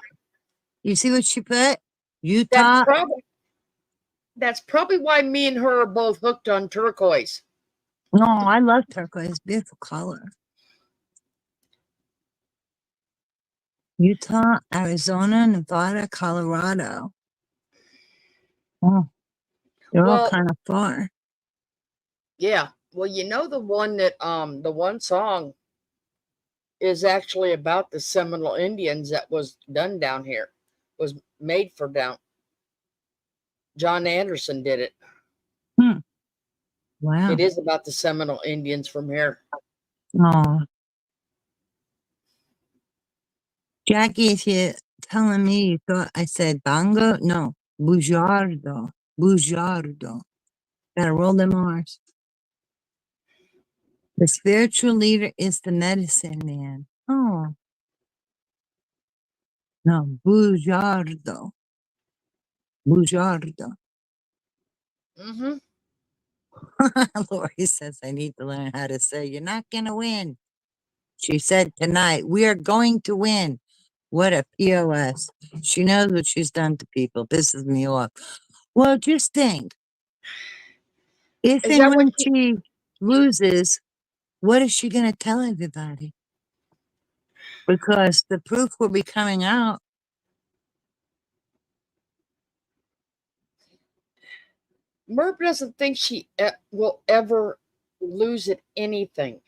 Speaker 5: You see what she put?
Speaker 1: That's
Speaker 5: Utah.
Speaker 1: probably why me and her are both hooked on turquoise.
Speaker 5: No, I love turquoise. Beautiful color. Utah, Arizona, Nevada, Colorado. Oh, they're all
Speaker 1: Well,
Speaker 5: kind of far.
Speaker 1: yeah. Well, you know the one that the one song is actually about the Seminole Indians that was done down here, was made for down. John Anderson did it.
Speaker 5: Hmm. Wow.
Speaker 1: It is about the Seminole Indians from here.
Speaker 5: Oh, Jackie, if you're telling me you thought I said bongo, no, bugiardo, bugiardo. Gotta roll them R's. The spiritual leader is the medicine man. Oh, no, bugiardo, bugiardo.
Speaker 1: Mm-hmm.
Speaker 5: Lori says I need to learn how to say, you're not gonna win. She said tonight, we are going to win. What a POS. She knows what she's done to people. Pisses me off. Well, just think, if
Speaker 1: Is
Speaker 5: and
Speaker 1: that what
Speaker 5: when
Speaker 1: she?
Speaker 5: she loses, what is she going to tell everybody? Because the proof will be coming out.
Speaker 1: Merv doesn't think she will ever lose at anything.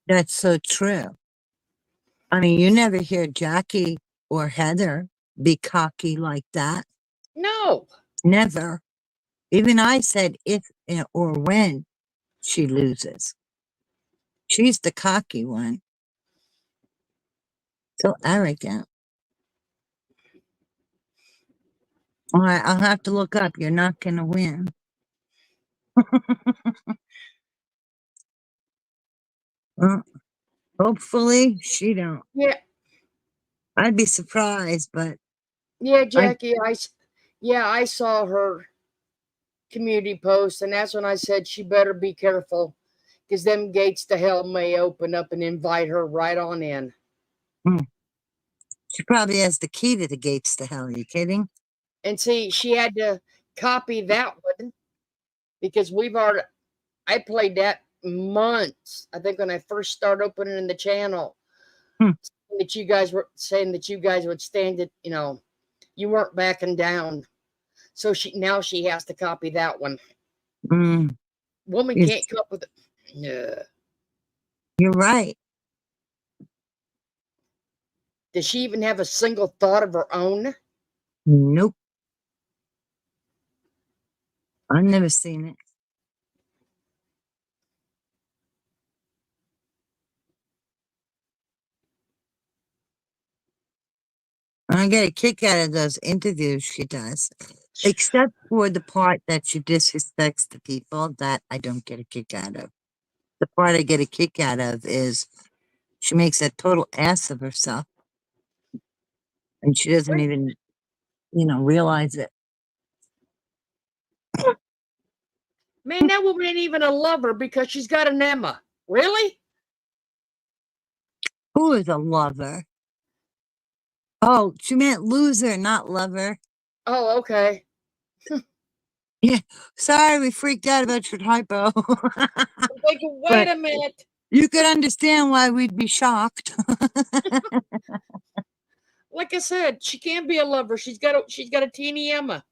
Speaker 5: That's so true. I mean, you never hear Jackie or Heather be cocky like that.
Speaker 1: No.
Speaker 5: Never. Even I said if or when she loses. She's the cocky one. So arrogant. All right, I'll have to look up. You're not going to win. Well, hopefully she don't.
Speaker 1: Yeah.
Speaker 5: I'd be surprised, but
Speaker 1: Yeah, Jackie. I saw her community post, and that's when I said she better be careful, because them gates to hell may open up and invite her right on in.
Speaker 5: She probably has the key to the gates to hell. Are you kidding?
Speaker 1: And see, she had to copy that one because I played that months. I think when I first started opening the channel, that you guys were saying that you guys would stand it, you weren't backing down. So she has to copy that one.
Speaker 5: Mm,
Speaker 1: Woman can't come up with it. No.
Speaker 5: You're right.
Speaker 1: Does she even have a single thought of her own?
Speaker 5: Nope. I've never seen it. I get a kick out of those interviews she does, except for the part that she disrespects the people. That I don't get a kick out of. The part I get a kick out of is she makes a total ass of herself. and she doesn't even, realize it.
Speaker 1: Man, that woman ain't even a lover because she's got an Emma. Really?
Speaker 5: Who is a lover? Oh, she meant loser, not lover.
Speaker 1: Oh, okay.
Speaker 5: Yeah, sorry, we freaked out about your typo.
Speaker 1: Like, wait
Speaker 5: But
Speaker 1: a minute.
Speaker 5: you could understand why we'd be shocked.
Speaker 1: Like I said, she can't be a lover. She's got a teeny Emma.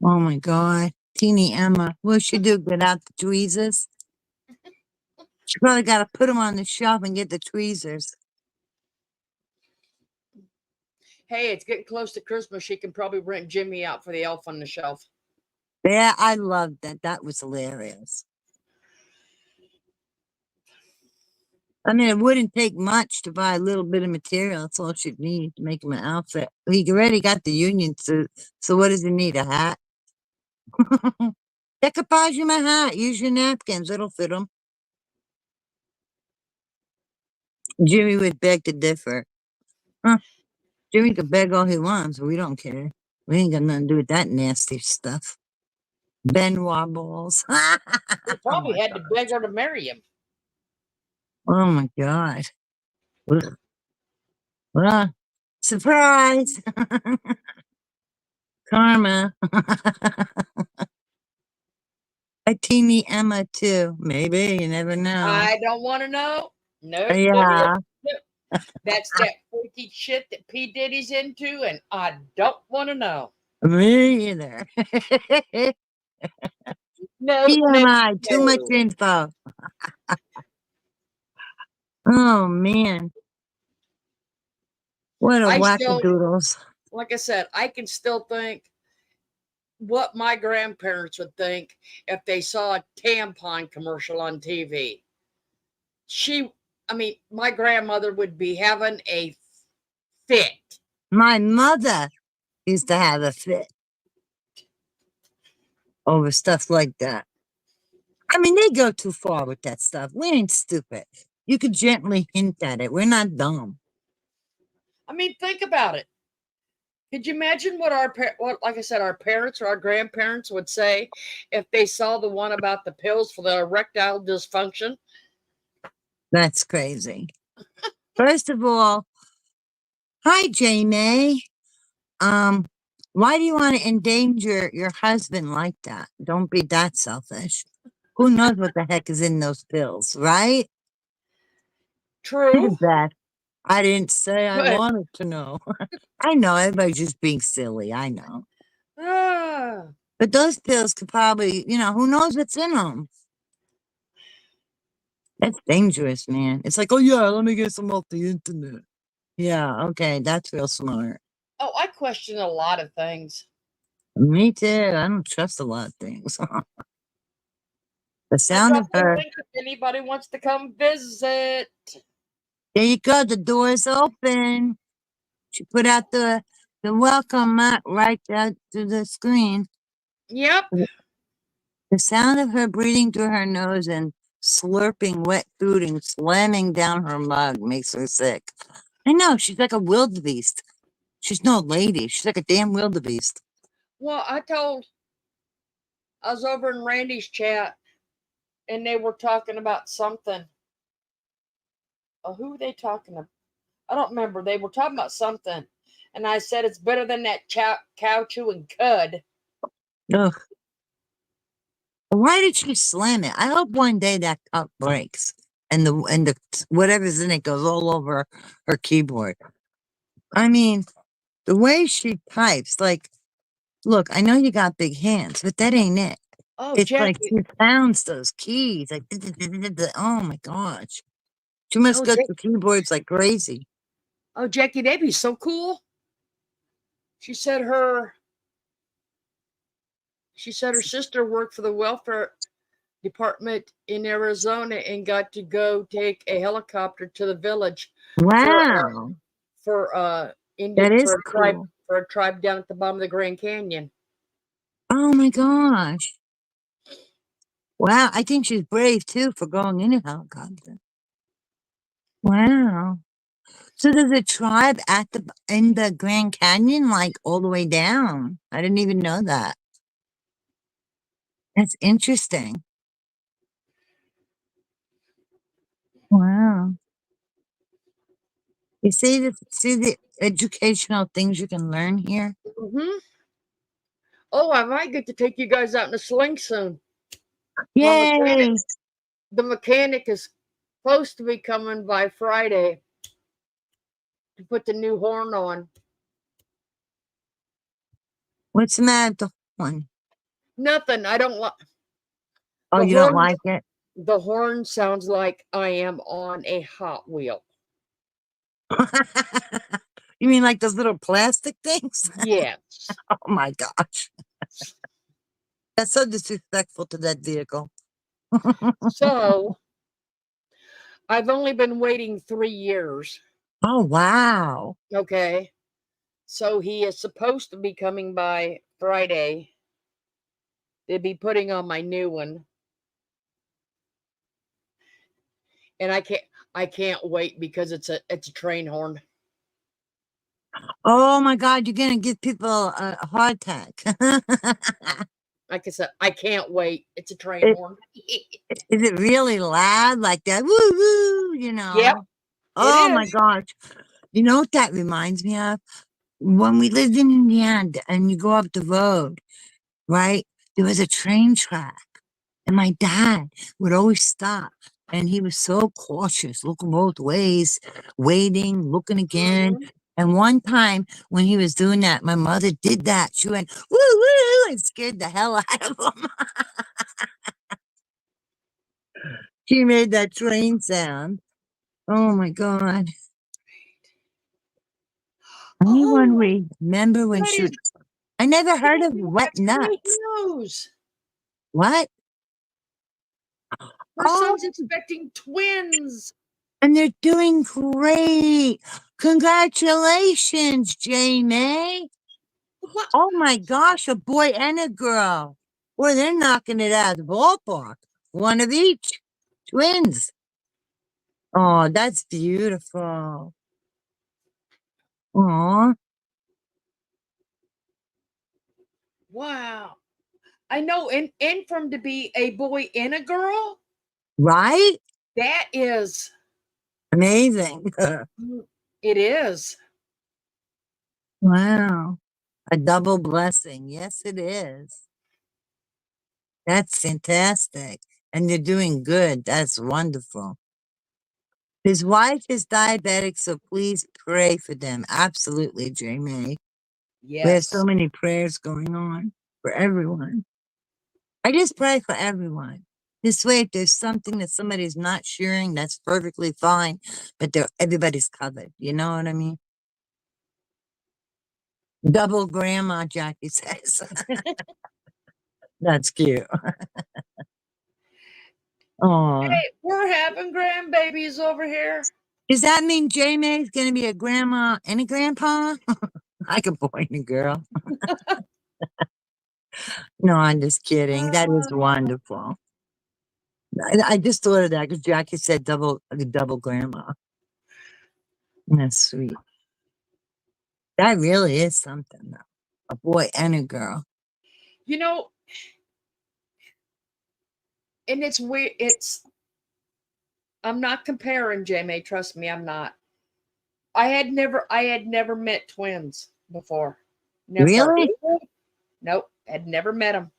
Speaker 5: Oh my God. Teeny Emma. What'll she do? Get out the tweezers? She probably got to put them on the shelf and get the tweezers.
Speaker 1: Hey, it's getting close to Christmas. She can probably rent Jimmy out for the elf on the shelf.
Speaker 5: Yeah, I loved that. That was hilarious. I mean, it wouldn't take much to buy a little bit of material. That's all she'd need to make him an outfit. He already got the union suit. So what does he need? A hat? Decoupage him a hat. Use your napkins. It'll fit him. Jimmy would beg to differ. Huh. Jimmy could beg all he wants. We don't care. We ain't got nothing to do with that nasty stuff. Benoit balls. Oh
Speaker 1: He probably
Speaker 5: my
Speaker 1: had to
Speaker 5: God.
Speaker 1: beg her to marry him.
Speaker 5: Oh my God. Ugh. Well, surprise. Karma. A teeny Emma too. Maybe. You never know.
Speaker 1: I don't want to know. Nope, nope, nope,
Speaker 5: Yeah.
Speaker 1: nope. That's that freaky shit that P. Diddy's into, and I don't want to know.
Speaker 5: Me either.
Speaker 1: Nope, nope,
Speaker 5: TMI. Too much
Speaker 1: no.
Speaker 5: info. Oh man. What a
Speaker 1: I still,
Speaker 5: wackadoodles.
Speaker 1: like I said, I can still think what my grandparents would think if they saw a tampon commercial on TV. My grandmother would be having a fit.
Speaker 5: My mother used to have a fit over stuff like that. I mean, they go too far with that stuff. We ain't stupid. You could gently hint at it. We're not dumb.
Speaker 1: I mean, think about it. Could you imagine what like I said, our parents or our grandparents would say if they saw the one about the pills for the erectile dysfunction?
Speaker 5: That's crazy. First of all, hi, Jamie. Um, why do you want to endanger your husband like that? Don't be that selfish. Who knows what the heck is in those pills, right? Look
Speaker 1: True,
Speaker 5: at that. I didn't say I
Speaker 1: but
Speaker 5: wanted to know. I know everybody's just being silly. I know.
Speaker 1: ah,
Speaker 5: But those pills could probably, who knows what's in them? That's dangerous, man. It's like, oh yeah, let me get some off the internet. Yeah, okay, that's real smart.
Speaker 1: oh, I question a lot of things.
Speaker 5: Me too. I don't trust a lot of things. The
Speaker 1: I
Speaker 5: sound of
Speaker 1: dropped the
Speaker 5: her.
Speaker 1: link if anybody wants to come visit.
Speaker 5: There you go. The door is open. She put out the welcome mat right out to the screen.
Speaker 1: Yep.
Speaker 5: The sound of her breathing through her nose and slurping wet food and slamming down her mug makes her sick. I know, she's like a wildebeest. She's no lady. She's like a damn wildebeest.
Speaker 1: Well, I was over in Randy's chat and they were talking about something. Oh, who were they talking about? I don't remember. They were talking about something. And I said it's better than that cow chewing cud.
Speaker 5: Ugh. Why did she slam it? I hope one day that cup breaks and the whatever's in it goes all over her keyboard. I mean, the way she types, like, look, I know you got big hands, but that ain't it.
Speaker 1: Oh,
Speaker 5: It's like
Speaker 1: Jackie.
Speaker 5: she pounds those keys, like, oh my gosh. She must
Speaker 1: Oh,
Speaker 5: go through keyboards like crazy.
Speaker 1: Jackie, that'd be so cool. She said her sister worked for the welfare department in Arizona and got to go take a helicopter to the village for
Speaker 5: Wow.
Speaker 1: Indian
Speaker 5: That is cool.
Speaker 1: for a tribe down at the bottom of the Grand Canyon.
Speaker 5: Oh my gosh. Wow. I think she's brave too for going in a helicopter. Wow. So there's a tribe in the Grand Canyon, like all the way down. I didn't even know that. That's interesting. Wow. You see the educational things you can learn here?
Speaker 1: Hmm. Oh, I might get to take you guys out in a sling soon. My mechanic,
Speaker 5: Yay!
Speaker 1: the mechanic is supposed to be coming by Friday to put the new horn on.
Speaker 5: What's the matter with the one?
Speaker 1: Nothing. I don't like
Speaker 5: Oh,
Speaker 1: the
Speaker 5: you don't
Speaker 1: horn.
Speaker 5: like it?
Speaker 1: The horn sounds like I am on a Hot Wheel.
Speaker 5: You mean like those little plastic things?
Speaker 1: Yes.
Speaker 5: Oh my gosh. That's so disrespectful to that vehicle.
Speaker 1: So I've only been waiting 3 years.
Speaker 5: Oh, wow.
Speaker 1: Okay. So he is supposed to be coming by Friday. They'd be putting on my new one. And I can't wait because it's a train horn.
Speaker 5: Oh my God, you're gonna give people a heart attack.
Speaker 1: Like I said, I can't wait. It's a train
Speaker 5: Is
Speaker 1: horn.
Speaker 5: it really loud like that? Woo woo, you
Speaker 1: Yep,
Speaker 5: know.
Speaker 1: it
Speaker 5: Oh my
Speaker 1: is.
Speaker 5: gosh. You know what that reminds me of? When we lived in Indiana and you go up the road, right? There was a train track. And my dad would always stop. And he was so cautious, looking both ways, waiting, looking again.
Speaker 1: Mhm.
Speaker 5: And one time when he was doing that, my mother did that. She went, woo, woo, and scared the hell out of him. She made that train sound. Oh my God. Anyone
Speaker 1: Oh,
Speaker 5: remember when
Speaker 1: that
Speaker 5: she
Speaker 1: is
Speaker 5: was, I never heard of
Speaker 1: Jamie,
Speaker 5: wet
Speaker 1: that's great
Speaker 5: nuts.
Speaker 1: news.
Speaker 5: What?
Speaker 1: Her
Speaker 5: Oh,
Speaker 1: son's expecting twins.
Speaker 5: and they're doing great. Congratulations, Jamie.
Speaker 1: What?
Speaker 5: Oh my gosh, a boy and a girl. Boy, they're knocking it out of the ballpark. One of each. Twins. Oh, that's beautiful. Aw,
Speaker 1: Wow. I know, and from to be a boy and a girl,
Speaker 5: right?
Speaker 1: that is,
Speaker 5: Amazing.
Speaker 1: it is.
Speaker 5: Wow. A double blessing. Yes, it is. That's fantastic. And you're doing good. That's wonderful. His wife is diabetic, so please pray for them. Absolutely, Jamie. We have so
Speaker 1: Yes.
Speaker 5: many prayers going on for everyone. I just pray for everyone. This way, if there's something that somebody's not sharing, that's perfectly fine, but everybody's covered. You know what I mean? Double grandma, Jackie says. That's cute. Oh,
Speaker 1: Hey, we're having grandbabies over here.
Speaker 5: does that mean J May's gonna be a grandma and a grandpa? Like a boy and a girl. No, I'm just kidding. That is
Speaker 1: Uh,
Speaker 5: wonderful. I just thought of that because Jackie said double grandma. That's sweet. That really is something, though. A boy and a girl.
Speaker 1: you know, and it's weird. I'm not comparing, Jamie. Trust me, I'm not. I had never met twins before. Never.
Speaker 5: Really?
Speaker 1: Nope. Had never met them.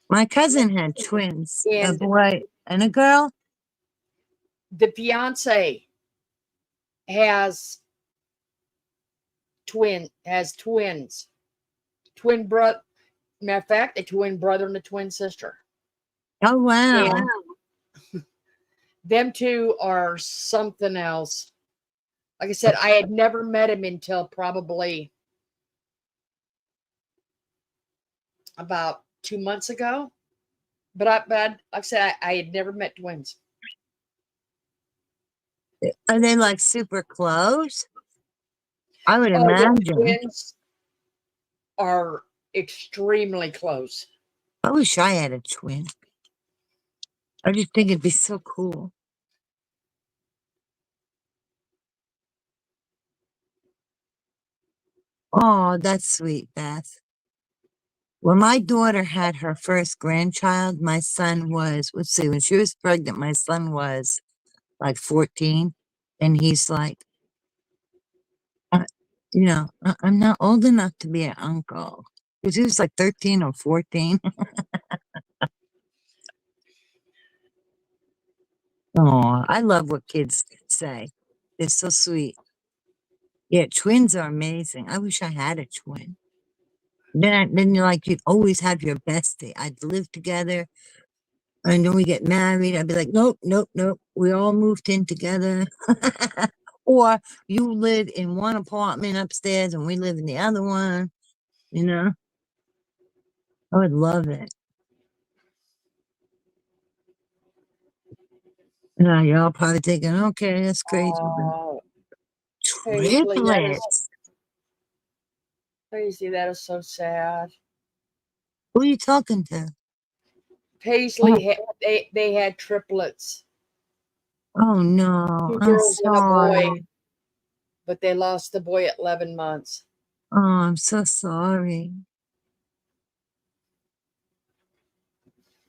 Speaker 5: My cousin had twins, a
Speaker 1: And
Speaker 5: boy and a girl.
Speaker 1: the fiance has twins. Twin brother. Matter of fact, a twin brother and a twin sister.
Speaker 5: Oh, wow.
Speaker 1: And them two are something else. Like I said, I had never met him until probably about 2 months ago. But like I said, I had never met twins.
Speaker 5: Are they like super close? I would
Speaker 1: Oh yeah,
Speaker 5: imagine.
Speaker 1: twins are extremely close.
Speaker 5: I wish I had a twin. I just think it'd be so cool. Oh, that's sweet, Beth. When my daughter had her first grandchild, my son was, let's see, when she was pregnant, my son was like 14. And he's like, uh, I'm not old enough to be an uncle. Because he was like 13 or 14. Oh, I love what kids say. They're so sweet. Yeah, twins are amazing. I wish I had a twin. Then you're like, you'd always have your bestie. I'd live together. And then we get married. I'd be like, nope, nope, nope. We all moved in together. Or you live in one apartment upstairs and we live in the other one. You know, I would love it. You're all probably thinking, okay, that's crazy. But
Speaker 1: Oh, Paisley,
Speaker 5: triplets.
Speaker 1: That is so sad.
Speaker 5: Who are you talking to?
Speaker 1: Paisley,
Speaker 5: Oh,
Speaker 1: they had triplets,
Speaker 5: oh no,
Speaker 1: two
Speaker 5: I'm
Speaker 1: girls and a boy,
Speaker 5: sorry.
Speaker 1: but they lost the boy at 11 months.
Speaker 5: Oh, I'm so sorry.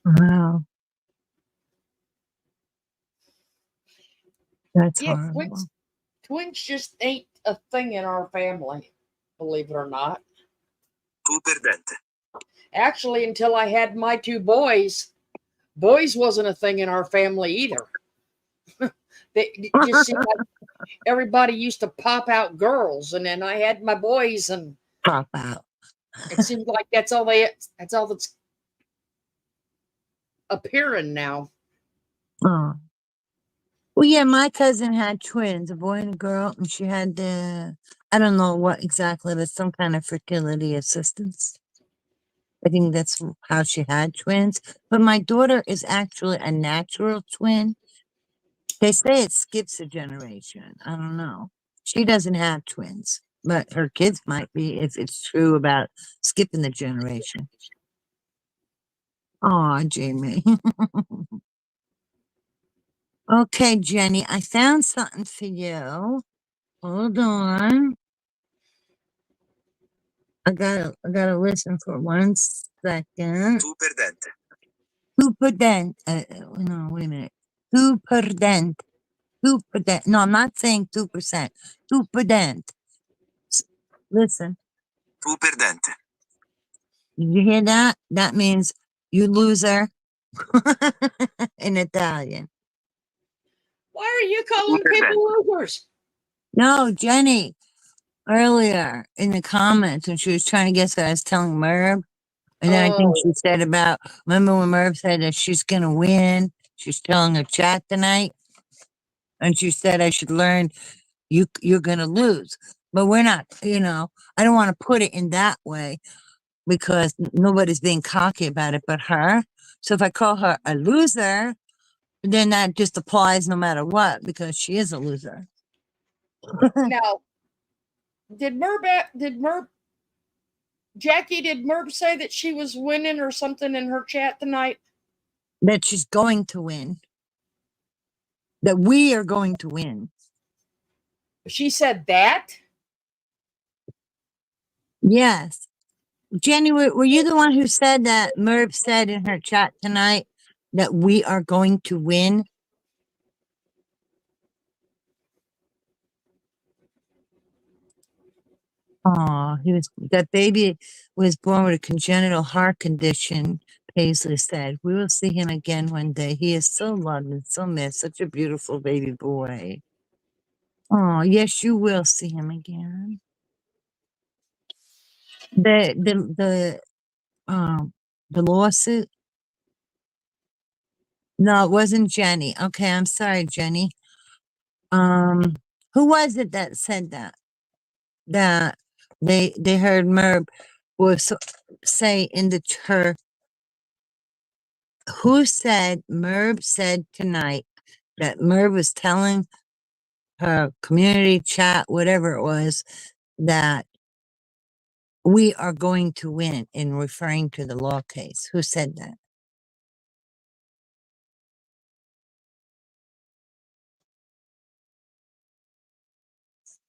Speaker 5: Wow, that's
Speaker 1: Yeah,
Speaker 5: horrible.
Speaker 1: twins just ain't a thing in our family, believe it or not. Actually, until I had my two boys wasn't a thing in our family either. It just seemed like everybody used to pop out girls, and then I had my boys, and
Speaker 5: Pop out.
Speaker 1: it seems like that's all that's appearing now.
Speaker 5: Oh. Well, yeah, my cousin had twins, a boy and a girl, and she had I don't know what exactly, but some kind of fertility assistance. I think that's how she had twins. But my daughter is actually a natural twin. They say it skips a generation. I don't know. She doesn't have twins, but her kids might be if it's true about skipping the generation. Oh, Jamie. Okay, Jenny, I found something for you. Hold on. I gotta listen for 1 second. Super dent. No, wait a minute. Super dent. Super dent. No, I'm not saying 2%. Super dent. Listen. Super dent. Did you hear that? That means you loser in Italian.
Speaker 1: Why are you calling people losers?
Speaker 5: No, Jenny, earlier in the comments when she was trying to guess what I was telling Merv, and then I think
Speaker 1: Oh,
Speaker 5: she said about, remember when Merv said that she's gonna win? She's telling her chat tonight, and she said I should learn you're gonna lose. But we're not, I don't want to put it in that way because nobody's being cocky about it but her. So if I call her a loser, then that just applies no matter what because she is a loser.
Speaker 1: now did Merb Jackie, did Merb say that she was winning or something in her chat tonight?
Speaker 5: That she's going to win. That we are going to win.
Speaker 1: She said that?
Speaker 5: Yes. Jenny, were you the one who said that Merv said in her chat tonight that we are going to win? Oh, that baby was born with a congenital heart condition, Paisley said. We will see him again one day. He is so loved and so missed, such a beautiful baby boy. Oh, yes, you will see him again. The lawsuit. No, it wasn't Jenny. Okay, I'm sorry, Jenny. Um, who was it that said that? That they heard Merb was say in her. Who said Merb said tonight that Merb was telling her community chat, whatever it was, that we are going to win in referring to the law case? Who said that?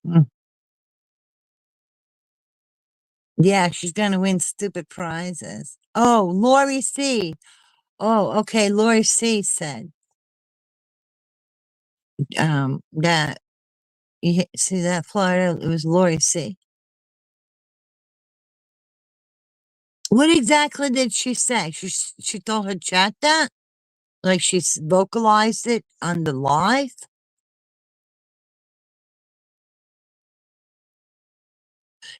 Speaker 5: Mm. Yeah, she's gonna win stupid prizes. Oh, Lori C. Oh, okay. Lori C said, that see that Florida, it was Lori C. What exactly did she say? She told her chat that? Like vocalized it on the live?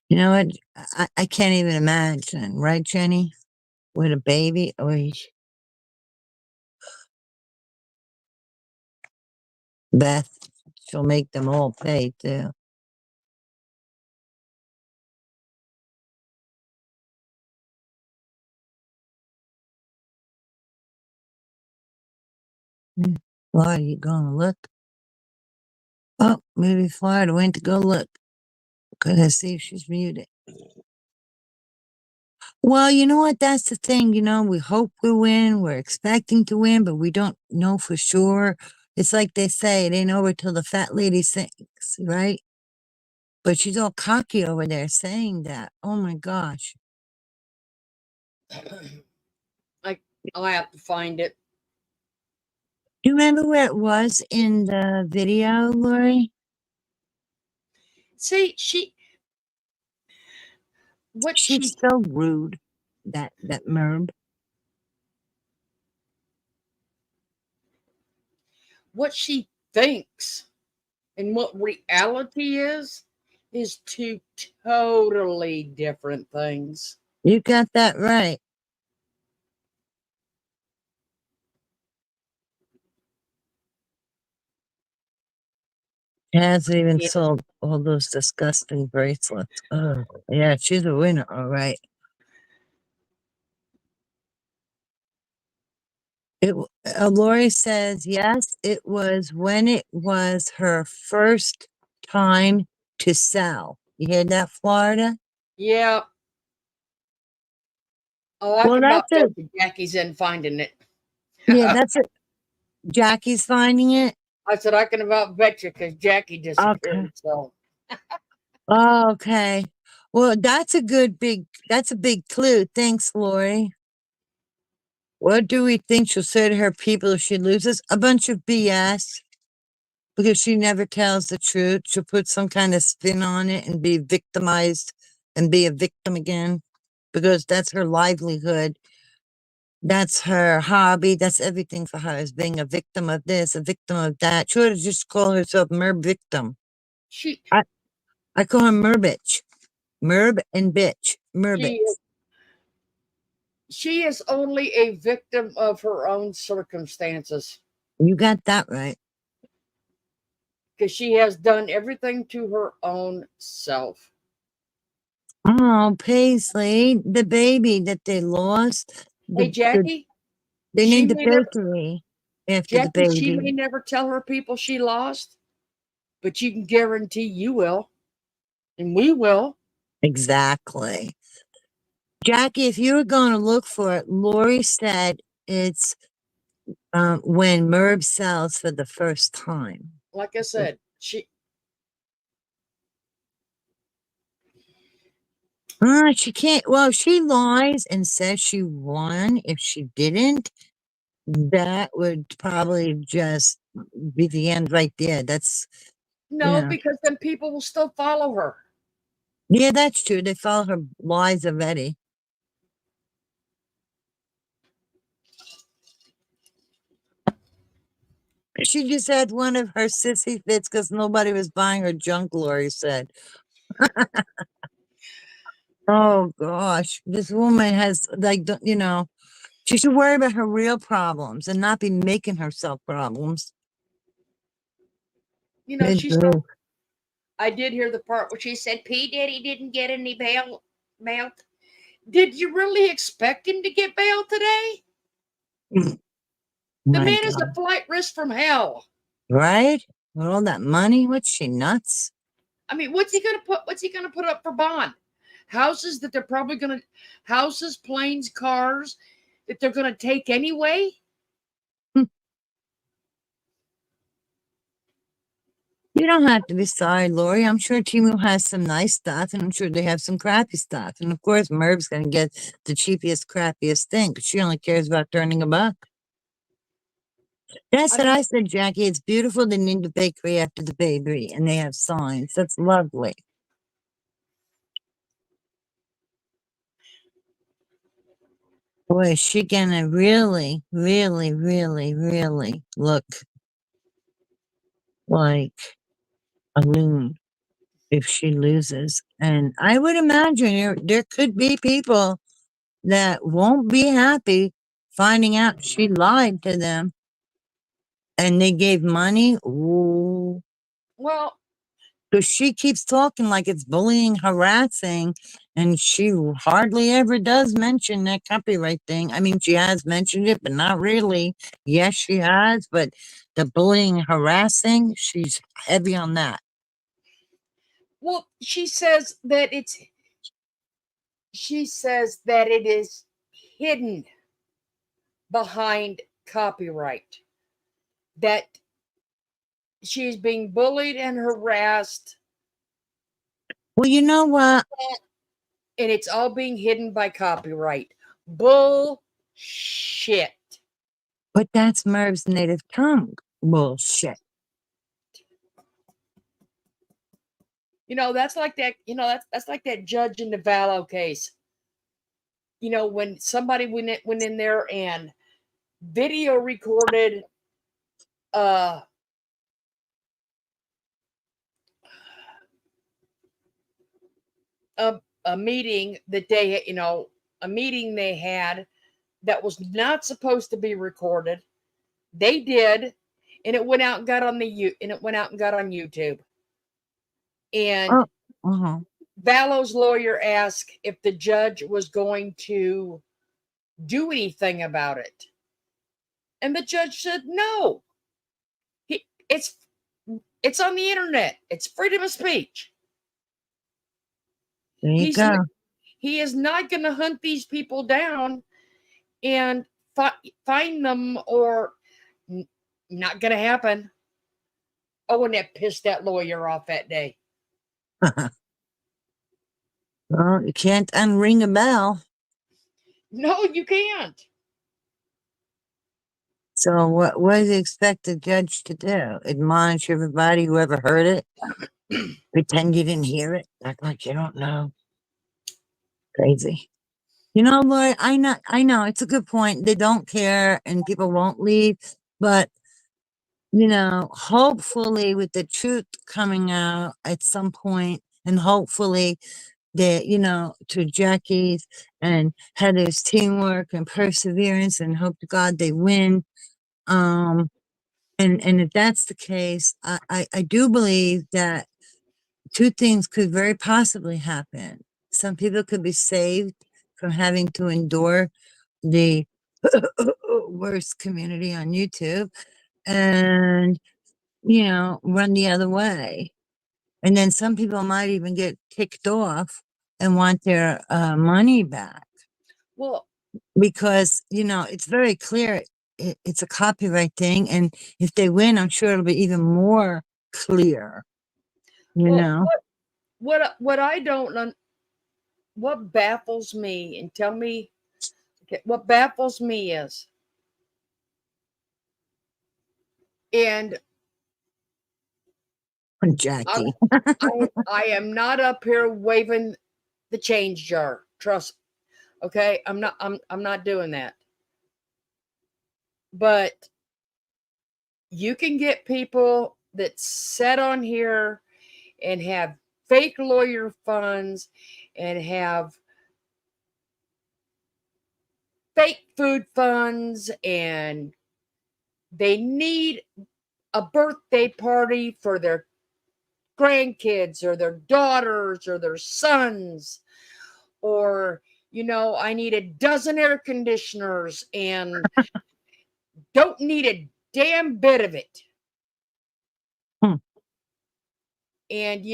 Speaker 5: You know what? I can't even imagine, right, Jenny? With a baby? Oy. Beth, she'll make them all pay too. Florida, you gonna look? Oh, maybe Florida went to go look. Could I see if she's muted? Well, you know what? That's the thing. We hope we win. We're expecting to win, but we don't know for sure. It's like they say, it ain't over till the fat lady sings, right? But she's all cocky over there saying that. Oh my gosh.
Speaker 1: I'll have to find it.
Speaker 5: Do you remember where it was in the video, Lori?
Speaker 1: See,
Speaker 5: She's so rude, that Merb.
Speaker 1: what she thinks and what reality is two totally different things.
Speaker 5: You got that right. She hasn't even
Speaker 1: Yeah.
Speaker 5: sold all those disgusting bracelets. Oh, yeah, she's a winner, all right. Lori says, yes, it was when it was her first time to sell. You hear that, Florida?
Speaker 1: Yeah. Oh, I
Speaker 5: Well,
Speaker 1: can about
Speaker 5: that's
Speaker 1: bet
Speaker 5: it.
Speaker 1: you Jackie's in finding it.
Speaker 5: Yeah, that's it. Jackie's finding it.
Speaker 1: I said I can about bet you because Jackie
Speaker 5: Okay.
Speaker 1: disappeared. So
Speaker 5: Oh, okay. Well, that's a big clue. Thanks, Lori. What do we think she'll say to her people if she loses? A bunch of BS. Because she never tells the truth. She'll put some kind of spin on it and be victimized and be a victim again. Because that's her livelihood. That's her hobby. That's everything for her, is being a victim of this, a victim of that. She ought to just call herself Merb Victim.
Speaker 1: she
Speaker 5: I call her Merbitch. Merb and bitch.
Speaker 1: she
Speaker 5: Merbitch.
Speaker 1: she is only a victim of her own circumstances
Speaker 5: You got that right.
Speaker 1: because she has done everything to her own self.
Speaker 5: Oh, Paisley, the baby that they lost.
Speaker 1: Hey, Jackie,
Speaker 5: They
Speaker 1: she
Speaker 5: named the
Speaker 1: may never
Speaker 5: bakery after the
Speaker 1: Jackie, she may
Speaker 5: baby.
Speaker 1: never tell her people she lost, but you can guarantee you will, and we will.
Speaker 5: Exactly. Jackie, if you were going to look for it, Lori said it's when Merb sells for the first time.
Speaker 1: Like I said,
Speaker 5: She can't. Well, she lies and says she won. If she didn't, that would probably just be the end right there. That's,
Speaker 1: no,
Speaker 5: yeah.
Speaker 1: because then people will still follow her.
Speaker 5: Yeah, that's true. They follow her lies already. She just had one of her sissy fits because nobody was buying her junk, Lori said. Oh gosh, this woman has like, she should worry about her real problems and not be making herself problems. Good
Speaker 1: She's
Speaker 5: grief.
Speaker 1: so. I did hear the part where she said P Diddy didn't get any bail. Did you really expect him to get bail today? The
Speaker 5: My
Speaker 1: man is a
Speaker 5: God.
Speaker 1: flight risk from hell.
Speaker 5: Right? With all that money, what's she nuts?
Speaker 1: I mean, what's he gonna put up for bond? Houses that they're probably gonna houses, planes, cars that they're gonna take anyway?
Speaker 5: You You don't have to be sorry, Lori. I'm sure Timu has some nice stuff, and I'm sure they have some crappy stuff. And of course, Merv's going to get the cheapest, crappiest thing because she only cares about turning a buck. That's
Speaker 1: I
Speaker 5: what
Speaker 1: mean,
Speaker 5: I said, Jackie. It's beautiful. They need the bakery after the bakery, and they have signs. That's lovely. Boy, is she gonna really, really, really, really look like a loon if she loses. And I would imagine there could be people that won't be happy finding out she lied to them and they gave money. Ooh.
Speaker 1: well,
Speaker 5: Because she keeps talking like it's bullying, harassing, and she hardly ever does mention that copyright thing. I mean, she has mentioned it, but not really. Yes, she has, but the bullying, harassing, she's heavy on that.
Speaker 1: well, she says that it is hidden behind copyright. That she's being bullied and harassed,
Speaker 5: Well, you know what?
Speaker 1: and it's all being hidden by copyright. Bullshit.
Speaker 5: But that's Merv's native tongue. Bullshit.
Speaker 1: That's like that. That's like that judge in the Vallow case. When somebody went in there and video recorded uh a, a meeting that they a meeting they had that was not supposed to be recorded. They did, and it went out and got on YouTube. And
Speaker 5: Oh, uh-huh.
Speaker 1: Vallow's lawyer asked if the judge was going to do anything about it, and the judge said no. He, it's on the internet. It's freedom of speech.
Speaker 5: There you
Speaker 1: He's
Speaker 5: go.
Speaker 1: he is not going to hunt these people down and find them, or not going to happen. Oh, and that pissed that lawyer off that day.
Speaker 5: Well, you can't unring a bell.
Speaker 1: No, you can't.
Speaker 5: So what do you expect the judge to do? Admonish everybody who ever heard it? Pretend you didn't hear it? Act like you don't know? Crazy. Lord, I know, it's a good point. They don't care and people won't leave, but hopefully with the truth coming out at some point, and hopefully that, to Jackie's and Heather's teamwork and perseverance, and hope to God they win. And if that's the case, I do believe that two things could very possibly happen. Some people could be saved from having to endure the worst community on YouTube and, run the other way. And then some people might even get kicked off and want their money back
Speaker 1: Well,
Speaker 5: because, it's very clear it's a copyright thing. And if they win, I'm sure it'll be even more clear,
Speaker 1: well, what I don't what baffles me, and tell me, okay, what baffles me is, and I,
Speaker 5: Jackie.
Speaker 1: I am not up here waving the change jar. Trust. Okay, I'm not doing that. But you can get people that sit on here and have fake lawyer funds and have fake food funds, and they need a birthday party for their grandkids or their daughters or their sons, or I need a dozen air conditioners and don't need a damn bit of it.
Speaker 5: Hmm.
Speaker 1: And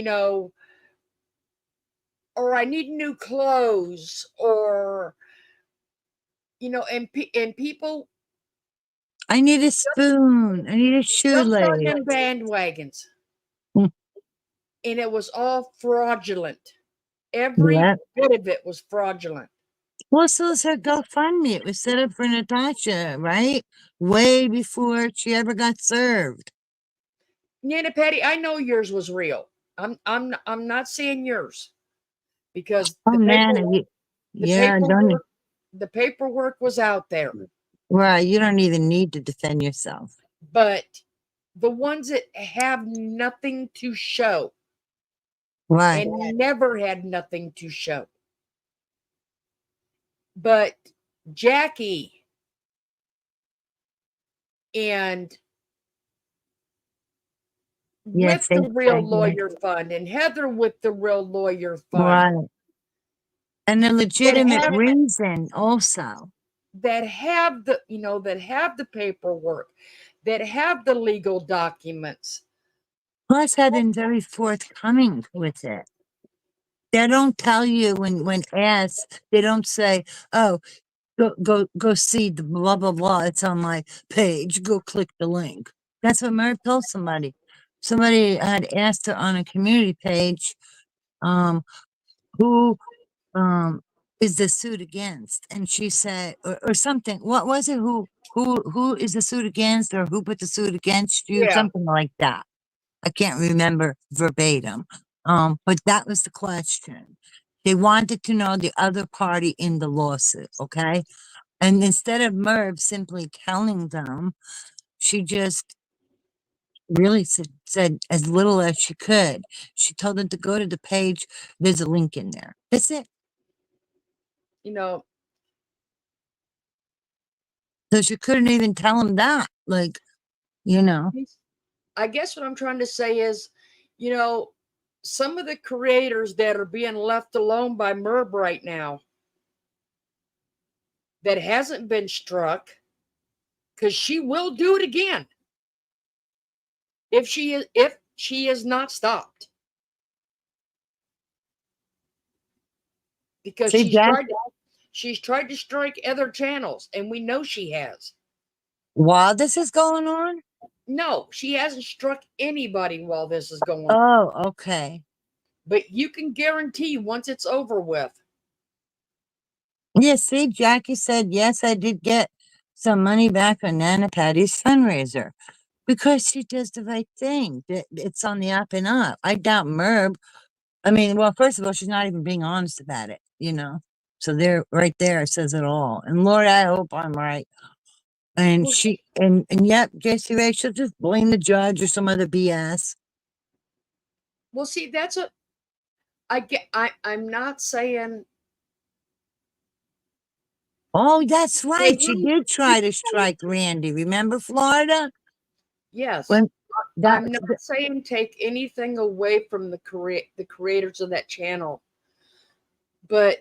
Speaker 1: or I need new clothes, or and people
Speaker 5: I need a spoon. I need a
Speaker 1: jump on
Speaker 5: shoelace.
Speaker 1: them bandwagons. and it was all fraudulent. Every
Speaker 5: Yeah.
Speaker 1: bit of it was fraudulent.
Speaker 5: Well, so is her GoFundMe. It was set up for Natasha, right? Way before she ever got served.
Speaker 1: Nana Patty, I know yours was real. I'm not saying yours because
Speaker 5: Oh man,
Speaker 1: the
Speaker 5: yeah, don't you?
Speaker 1: paperwork the paperwork was out there.
Speaker 5: Right, you don't even need to defend yourself.
Speaker 1: But the ones that have nothing to show
Speaker 5: Right.
Speaker 1: and never had nothing to show. But Jackie and with
Speaker 5: Yes, they
Speaker 1: the Real
Speaker 5: said yes.
Speaker 1: Lawyer Fund and Heather with the Real Lawyer Fund
Speaker 5: Right. And a
Speaker 1: that
Speaker 5: legitimate
Speaker 1: have
Speaker 5: reason also.
Speaker 1: that have the paperwork, that have the legal documents.
Speaker 5: Plus have been very forthcoming with it. They don't tell you when asked, they don't say, oh, go see the blah blah blah. It's on my page. Go click the link. That's what Mary told somebody. Somebody had asked her on a community page, who um is the suit against? And she said, or something. What was it? Who is the suit against, or who put the suit against you?
Speaker 1: Yeah.
Speaker 5: Something like that. I can't remember verbatim. But that was the question. They wanted to know the other party in the lawsuit, okay? And instead of Merv simply telling them, she just really said as little as she could. She told them to go to the page. There's a link in there. That's it.
Speaker 1: You know,
Speaker 5: So she couldn't even tell them that. Like, you know.
Speaker 1: I guess what I'm trying to say is, you know, some of the creators that are being left alone by Merb right now that hasn't been struck, because she will do it again if she is not stopped. Because
Speaker 5: See, Jack,
Speaker 1: she's tried to strike other channels, and we know she has.
Speaker 5: while this is going on?
Speaker 1: No, she hasn't struck anybody while this is going on.
Speaker 5: Oh, okay.
Speaker 1: But you can guarantee once it's over with.
Speaker 5: Yeah, see, Jackie said, yes, I did get some money back on Nana Patty's fundraiser because she does the right thing. It's on the up and up. I doubt Merb. I mean, well, first of all, she's not even being honest about it, you know? So there, right there, it says it all. And Lord, I hope I'm right. And
Speaker 1: Well,
Speaker 5: and yep, JC Ray, she'll just blame the judge or some other BS.
Speaker 1: well, see, that's a I'm not saying
Speaker 5: Oh, that's right. She
Speaker 1: taking
Speaker 5: did try to strike Randy. Remember Florida?
Speaker 1: yes.
Speaker 5: When that
Speaker 1: I'm not saying take anything away from the creators of that channel, but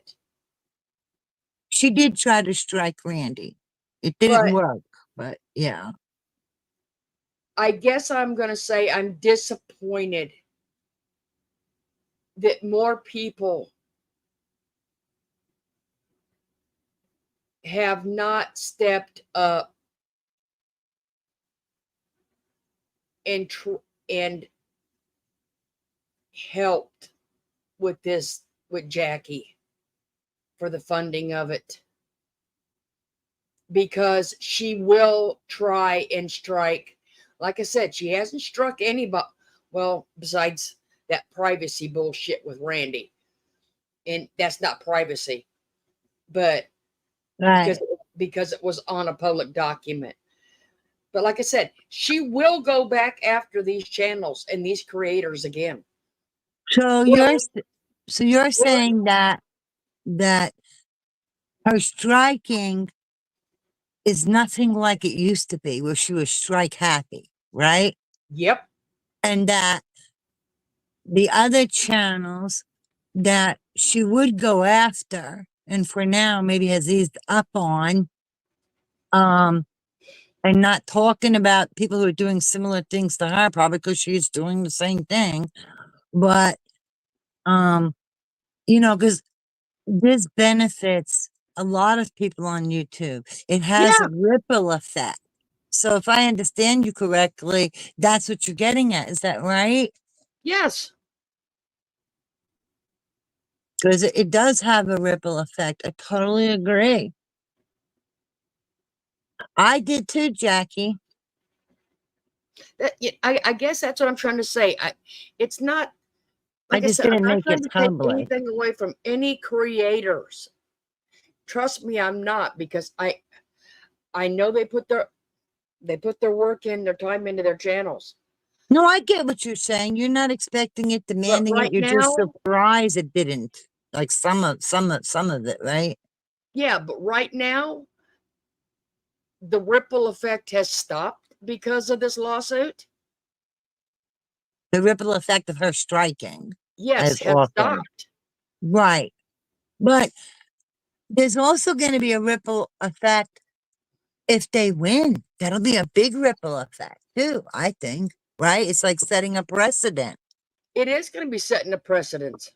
Speaker 5: she did try to strike Randy. It didn't work, but yeah.
Speaker 1: I guess I'm going to say I'm disappointed that more people have not stepped up and and helped with this with Jackie for the funding of it, because she will try and strike. Like I said, she hasn't struck anybody. Well, besides that privacy bullshit with Randy, and that's not privacy, but
Speaker 5: Right.
Speaker 1: because it was on a public document. But like I said, she will go back after these channels and these creators again.
Speaker 5: So you're saying that her striking is nothing like it used to be, where she was strike happy, right?
Speaker 1: Yep.
Speaker 5: And that the other channels that she would go after, and for now maybe has eased up on, and not talking about people who are doing similar things to her, probably because she's doing the same thing. But you know, because this benefits a lot of people on YouTube. It has a
Speaker 1: Yeah.
Speaker 5: ripple effect. So if I understand you correctly, that's what you're getting at. Is that right?
Speaker 1: Yes.
Speaker 5: Because it does have a ripple effect. I totally agree. I did too, Jackie.
Speaker 1: I guess that's what I'm trying to say. It's not,
Speaker 5: I
Speaker 1: like I
Speaker 5: just
Speaker 1: said, I'm
Speaker 5: didn't
Speaker 1: not
Speaker 5: make
Speaker 1: trying
Speaker 5: it
Speaker 1: to take
Speaker 5: public.
Speaker 1: anything away from any creators. Trust me, I'm not, because I know they put their work in, their time into their channels.
Speaker 5: No, I get what you're saying. You're not expecting it,
Speaker 1: But
Speaker 5: demanding it.
Speaker 1: right
Speaker 5: You're just
Speaker 1: now,
Speaker 5: surprised it didn't. Like some of it, right?
Speaker 1: yeah, but right now, the ripple effect has stopped because of this lawsuit.
Speaker 5: The ripple effect of her striking
Speaker 1: Yes,
Speaker 5: as
Speaker 1: has
Speaker 5: often.
Speaker 1: stopped.
Speaker 5: Right. But there's also going to be a ripple effect if they win. That'll be a big ripple effect too, I think. Right? It's like setting a precedent.
Speaker 1: It is going to be setting a precedent.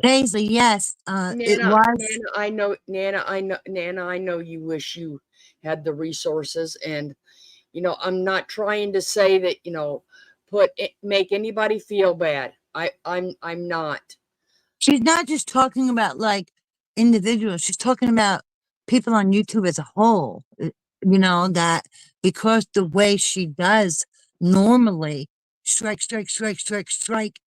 Speaker 5: Paisley, yes, it was.
Speaker 1: Nana, I know you wish you had the resources, and I'm not trying to say that, make anybody feel bad. I'm not.
Speaker 5: She's not just talking about like individuals. She's talking about people on YouTube as a whole. That because the way she does normally strike, strike, strike, strike, strike.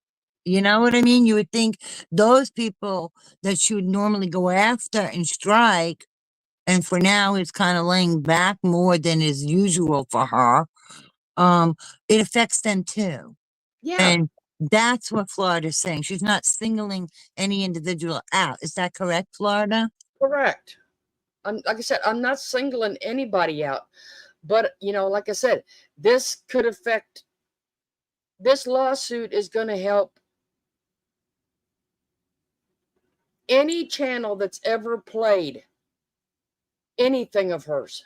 Speaker 5: You know what I mean? You would think those people that she would normally go after and strike, and for now is kind of laying back more than is usual for her. It affects them too.
Speaker 1: Yeah,
Speaker 5: And that's what Florida's saying. She's not singling any individual out. Is that correct, Florida?
Speaker 1: correct. Like I said, I'm not singling anybody out, but like I said, this could affect. This lawsuit is going to help any channel that's ever played anything of hers.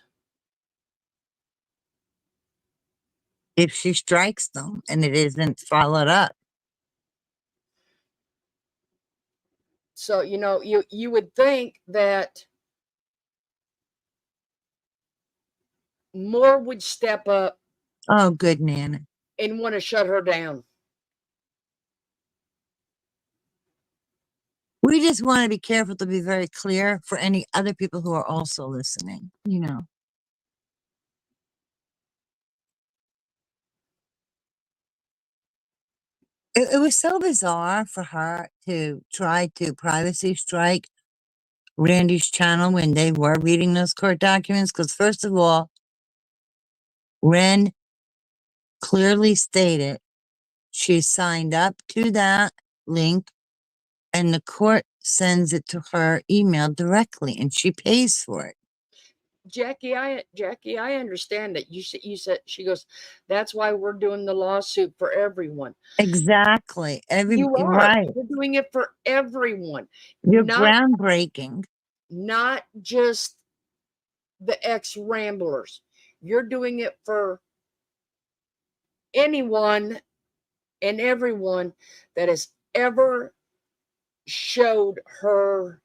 Speaker 5: If she strikes them and it isn't followed up.
Speaker 1: So you would think that more would step up
Speaker 5: Oh, good Nana.
Speaker 1: and want to shut her down.
Speaker 5: We just want to be careful to be very clear for any other people who are also listening, It was so bizarre for her to try to privacy strike Randy's channel when they were reading those court documents. Because, first of all, Ren clearly stated she signed up to that link and the court sends it to her email directly and she pays for it.
Speaker 1: Jackie, I understand that you said, she goes, that's why we're doing the lawsuit for everyone.
Speaker 5: Exactly.
Speaker 1: You are.
Speaker 5: Right.
Speaker 1: You're doing it for everyone.
Speaker 5: You're
Speaker 1: Not
Speaker 5: groundbreaking.
Speaker 1: not just the ex-ramblers. You're doing it for anyone and everyone that has ever showed her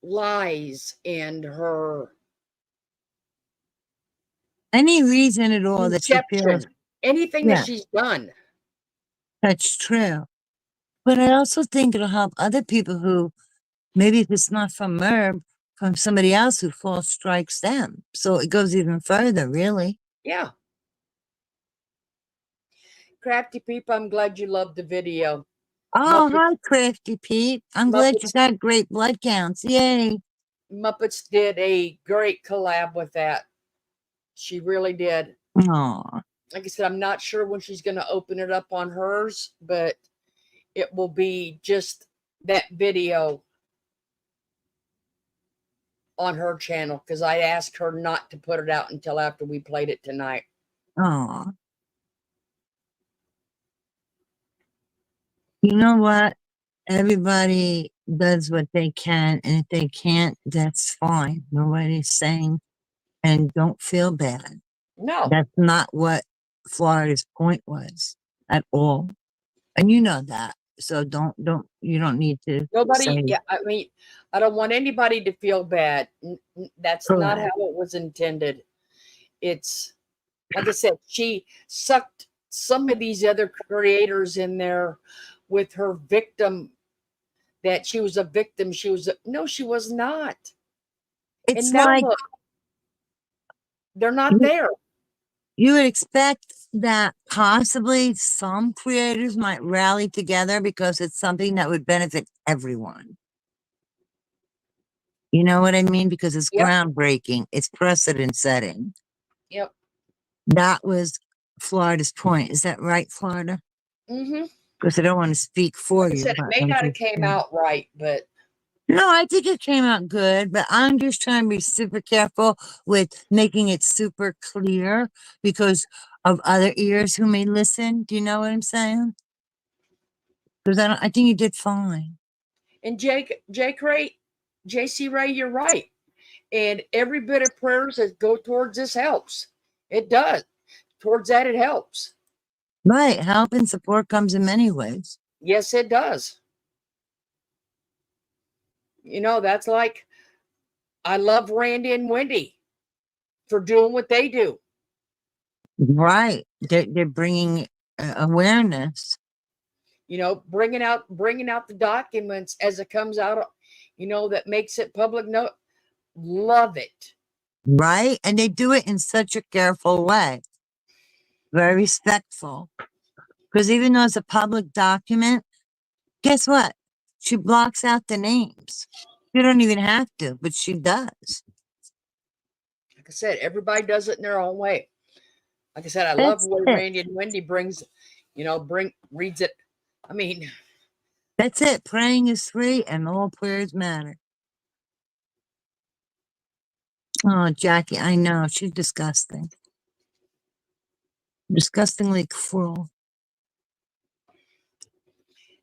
Speaker 1: lies and her
Speaker 5: Any reason at all that she feels,
Speaker 1: deception. Anything that
Speaker 5: yeah,
Speaker 1: she's done.
Speaker 5: that's true. But I also think it'll help other people who maybe if it's not from Merb, from somebody else who false strikes them. So it goes even further, really.
Speaker 1: Yeah. Crafty Peep, I'm glad you loved the video.
Speaker 5: Oh,
Speaker 1: Muppets,
Speaker 5: hi, Crafty Pete. I'm glad you
Speaker 1: Muppets,
Speaker 5: got great blood counts. Yay.
Speaker 1: Muppets did a great collab with that. She really did.
Speaker 5: Aw.
Speaker 1: Like I said, I'm not sure when she's going to open it up on hers, but it will be just that video on her channel because I asked her not to put it out until after we played it tonight.
Speaker 5: Aw. You know what? Everybody does what they can, and if they can't, that's fine. Nobody's saying, and don't feel bad.
Speaker 1: No,
Speaker 5: That's not what Florida's point was at all. And you know that. So you don't need to
Speaker 1: nobody.
Speaker 5: say
Speaker 1: Yeah, I mean, I don't want anybody to feel bad. That's not how
Speaker 5: correct.
Speaker 1: it was intended. It's Like I said, she sucked some of these other creators in there with her victim, that she was a victim. No, she was not.
Speaker 5: It's
Speaker 1: And now
Speaker 5: like
Speaker 1: look, they're not
Speaker 5: you,
Speaker 1: there.
Speaker 5: you would expect that possibly some creators might rally together because it's something that would benefit everyone. You know what I mean? Because it's
Speaker 1: Yep,
Speaker 5: groundbreaking. It's precedent setting.
Speaker 1: yep.
Speaker 5: That was Florida's point. Is that right, Florida?
Speaker 1: Hmm.
Speaker 5: Because I don't want to speak for
Speaker 1: Like I
Speaker 5: you,
Speaker 1: said, it
Speaker 5: but
Speaker 1: may
Speaker 5: I'm
Speaker 1: not have
Speaker 5: just
Speaker 1: came
Speaker 5: saying.
Speaker 1: out right, but
Speaker 5: No, I think it came out good, but I'm just trying to be super careful with making it super clear because of other ears who may listen. Do you know what I'm saying? Because I think you did fine.
Speaker 1: and Jake Ray, JC Ray, you're right. And every bit of prayers that go towards this helps. It does. Towards that, it helps.
Speaker 5: Right. Help and support comes in many ways.
Speaker 1: Yes, it does. That's like I love Randy and Wendy for doing what they do.
Speaker 5: Right. They're bringing awareness.
Speaker 1: Bringing out the documents as it comes out. That makes it public. No, love it.
Speaker 5: Right. And they do it in such a careful way, very respectful. Because even though it's a public document, guess what? She blocks out the names. You don't even have to, but she does.
Speaker 1: Like I said, everybody does it in their own way. Like I said, I love
Speaker 5: That's
Speaker 1: the way
Speaker 5: it.
Speaker 1: Randy and Wendy reads it. I mean,
Speaker 5: That's it. Praying is free and all prayers matter. Oh, Jackie, I know. She's disgusting. Disgustingly cruel.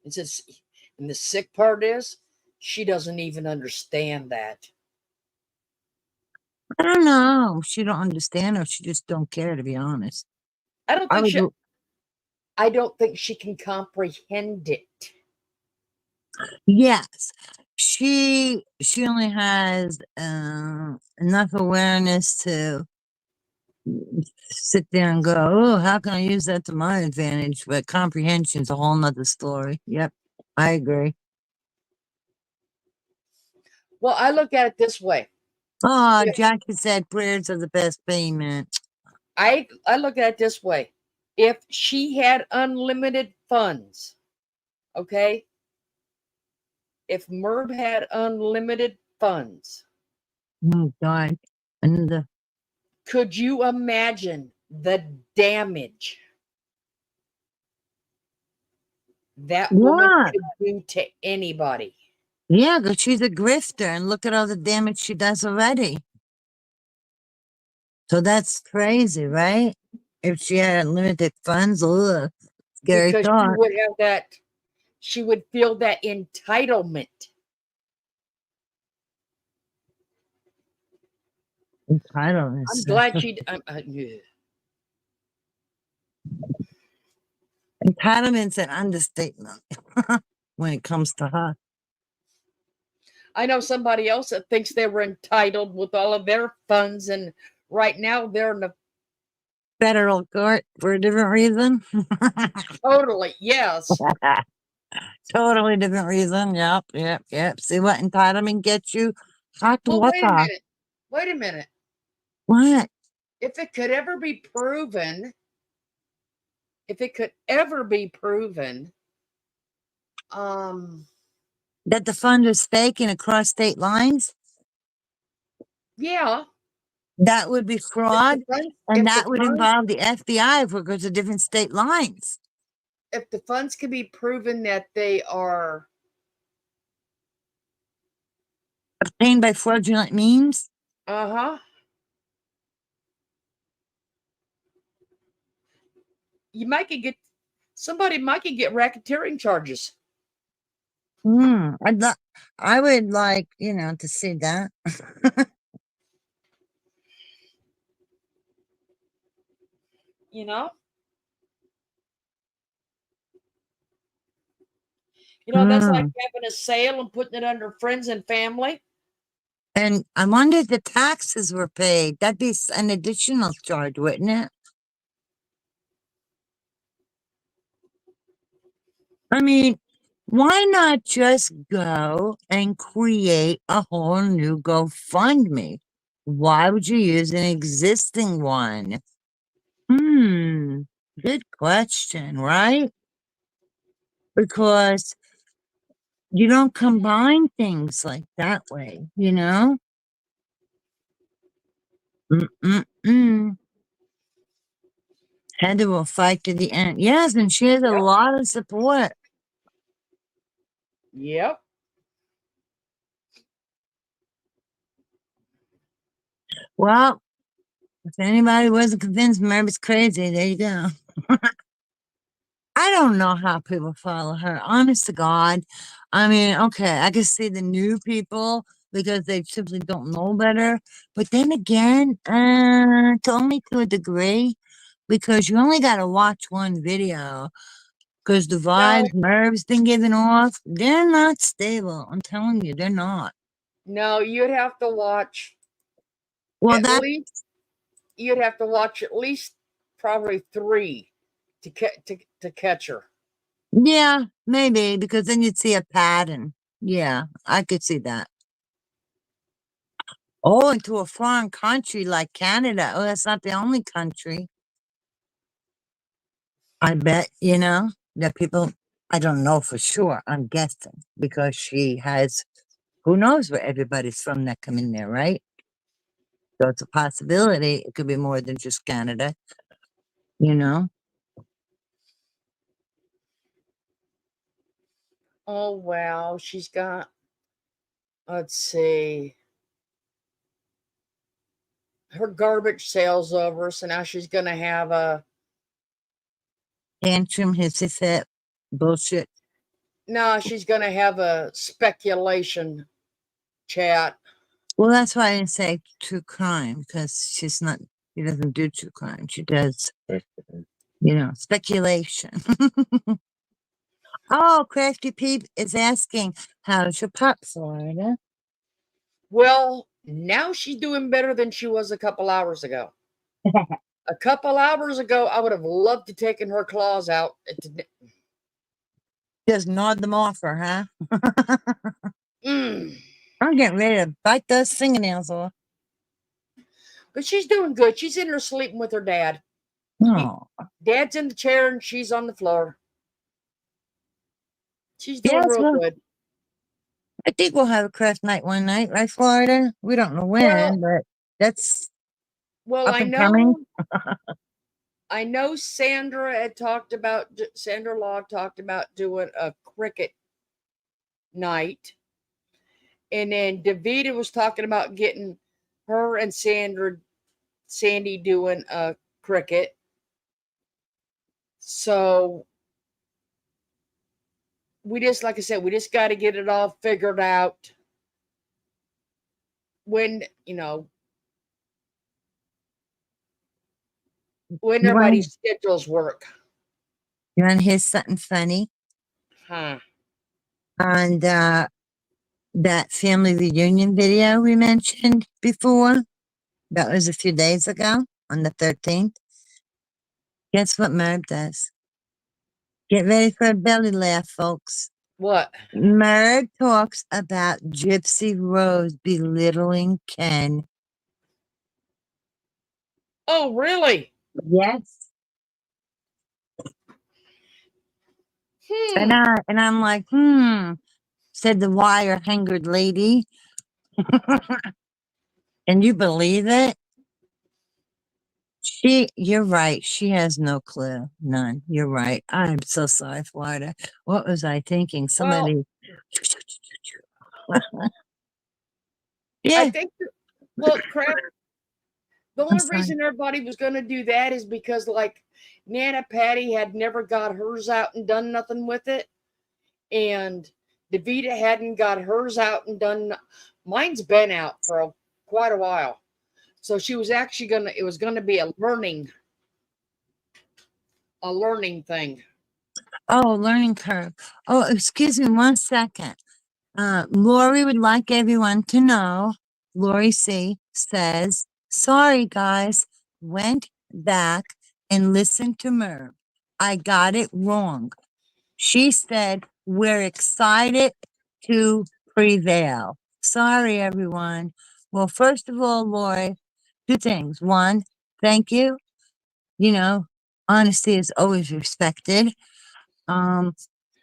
Speaker 1: it's just, and the sick part is she doesn't even understand that.
Speaker 5: I don't know. She don't understand or she just don't care, to be honest.
Speaker 1: I don't
Speaker 5: I
Speaker 1: think
Speaker 5: would
Speaker 1: she. I don't think she can comprehend it.
Speaker 5: yes. She only has enough awareness to sit there and go, oh, how can I use that to my advantage? But comprehension's a whole nother story. Yep, I agree.
Speaker 1: Well, I look at it this way.
Speaker 5: Oh,
Speaker 1: If
Speaker 5: Jackie said prayers are the best payment.
Speaker 1: I look at it this way. If she had unlimited funds, okay? If Merv had unlimited funds,
Speaker 5: Oh, God. And
Speaker 1: could you imagine the damage that woman
Speaker 5: yeah,
Speaker 1: could do to anybody?
Speaker 5: yeah, because she's a grifter and look at all the damage she does already. So that's crazy, right? If she had unlimited funds, ugh, scary
Speaker 1: Because
Speaker 5: thought.
Speaker 1: she would feel that entitlement.
Speaker 5: Entitlement.
Speaker 1: I'm glad she.
Speaker 5: Entitlement's an understatement when it comes to her.
Speaker 1: I know somebody else that thinks they were entitled with all of their funds, and right now they're in the
Speaker 5: Federal court for a different reason.
Speaker 1: totally yes.
Speaker 5: Totally different reason. Yep, yep, yep. See what entitlement gets you? Hot
Speaker 1: Well, wait a
Speaker 5: water.
Speaker 1: minute. Wait a minute.
Speaker 5: What?
Speaker 1: If it could ever be proven, if it could ever be proven, um,
Speaker 5: That the fund is fake and across state lines?
Speaker 1: yeah,
Speaker 5: That would be fraud. And
Speaker 1: if the
Speaker 5: that would
Speaker 1: funds
Speaker 5: involve the FBI if it goes to different state lines.
Speaker 1: if the funds can be proven that they are,
Speaker 5: Obtained by fraudulent means?
Speaker 1: uh-huh, you might could get somebody might could get racketeering charges.
Speaker 5: Hmm. I would like, to see that.
Speaker 1: You know, that's like
Speaker 5: Hmm.
Speaker 1: having a sale and putting it under friends and family.
Speaker 5: And I wonder if the taxes were paid. That'd be an additional charge, wouldn't it? I mean, why not just go and create a whole new GoFundMe? Why would you use an existing one? Hmm, good question, right? Because you don't combine things like that way, you know? Mm-mm-mm. Heather will fight to the end. Yes, and she has a
Speaker 1: Yep.
Speaker 5: lot of support.
Speaker 1: Yep.
Speaker 5: Well, if anybody wasn't convinced Murphy's crazy, there you go. I don't know how people follow her. Honest to God. I mean, okay, I can see the new people because they simply don't know better. But then again, to only to a degree, because you only got to watch one video. Because the
Speaker 1: No,
Speaker 5: vibes Merv's been giving off, they're not stable. I'm telling you, they're not.
Speaker 1: no, you'd have to watch
Speaker 5: Well,
Speaker 1: at
Speaker 5: that,
Speaker 1: least you'd have to watch at least probably three to catch her.
Speaker 5: yeah, maybe, because then you'd see a pattern. Yeah, I could see that. Oh, into a foreign country like Canada. Oh, that's not the only country. I bet, that people, I don't know for sure. I'm guessing because she has, who knows where everybody's from that come in there, right? So it's a possibility. It could be more than just Canada, you know?
Speaker 1: Oh wow, she's got. Let's see. Her garbage sales over, so now she's gonna have a.
Speaker 5: Tantrum, hissy fit, bullshit.
Speaker 1: No, she's gonna have a speculation chat.
Speaker 5: Well, that's why I didn't say true crime because she doesn't do true crime. She does, speculation. Oh, Crafty Peep is asking, how's your pup, Florida?
Speaker 1: Well, now she's doing better than she was a couple hours ago. A couple hours ago, I would have loved to taken her claws out.
Speaker 5: Just nod them off her, huh?
Speaker 1: Mm.
Speaker 5: I'm getting ready to bite those fingernails off.
Speaker 1: But she's doing good. She's in there sleeping with her dad. He,
Speaker 5: Oh,
Speaker 1: Dad's in the chair and she's on the floor. She's doing
Speaker 5: yes,
Speaker 1: real
Speaker 5: well,
Speaker 1: good.
Speaker 5: I think we'll have a craft night one night, right, Florida? We don't know
Speaker 1: Well,
Speaker 5: when, but that's
Speaker 1: well,
Speaker 5: up and coming.
Speaker 1: I know Sandra Log talked about doing a cricket night, and then Davita was talking about getting her and Sandy doing a cricket. So we just, like I said, we just got to get it all figured out when when
Speaker 5: You want
Speaker 1: everybody's schedules work.
Speaker 5: you want to hear something funny?
Speaker 1: Huh?
Speaker 5: On that family reunion video we mentioned before, that was a few days ago on the 13th. Guess what Merv does? Get ready for a belly laugh, folks.
Speaker 1: What?
Speaker 5: Merv talks about Gypsy Rose belittling Ken.
Speaker 1: Oh, really?
Speaker 5: Yes. And
Speaker 1: Hmm.
Speaker 5: I'm like, said the wire hangered lady. And you believe it? You're right. She has no clue. None. You're right. I'm so sorry, Florida. What was I thinking?
Speaker 1: Well,
Speaker 5: Somebody.
Speaker 1: I
Speaker 5: Yeah,
Speaker 1: think. Well, crap. The
Speaker 5: I'm
Speaker 1: only
Speaker 5: sorry.
Speaker 1: reason everybody was going to do that is because, like, Nana Patty had never got hers out and done nothing with it, and Davita hadn't got hers out and done. Mine's been out for quite a while, so she was actually gonna. It was gonna be a learning thing.
Speaker 5: Oh, learning curve. Oh, excuse me 1 second. Lori would like everyone to know, Lori C says, sorry guys, went back and listened to Merv. I got it wrong. She said, we're excited to prevail. Sorry, everyone. Well, first of all, Lori, two things. One, thank you. You know, honesty is always respected. Um,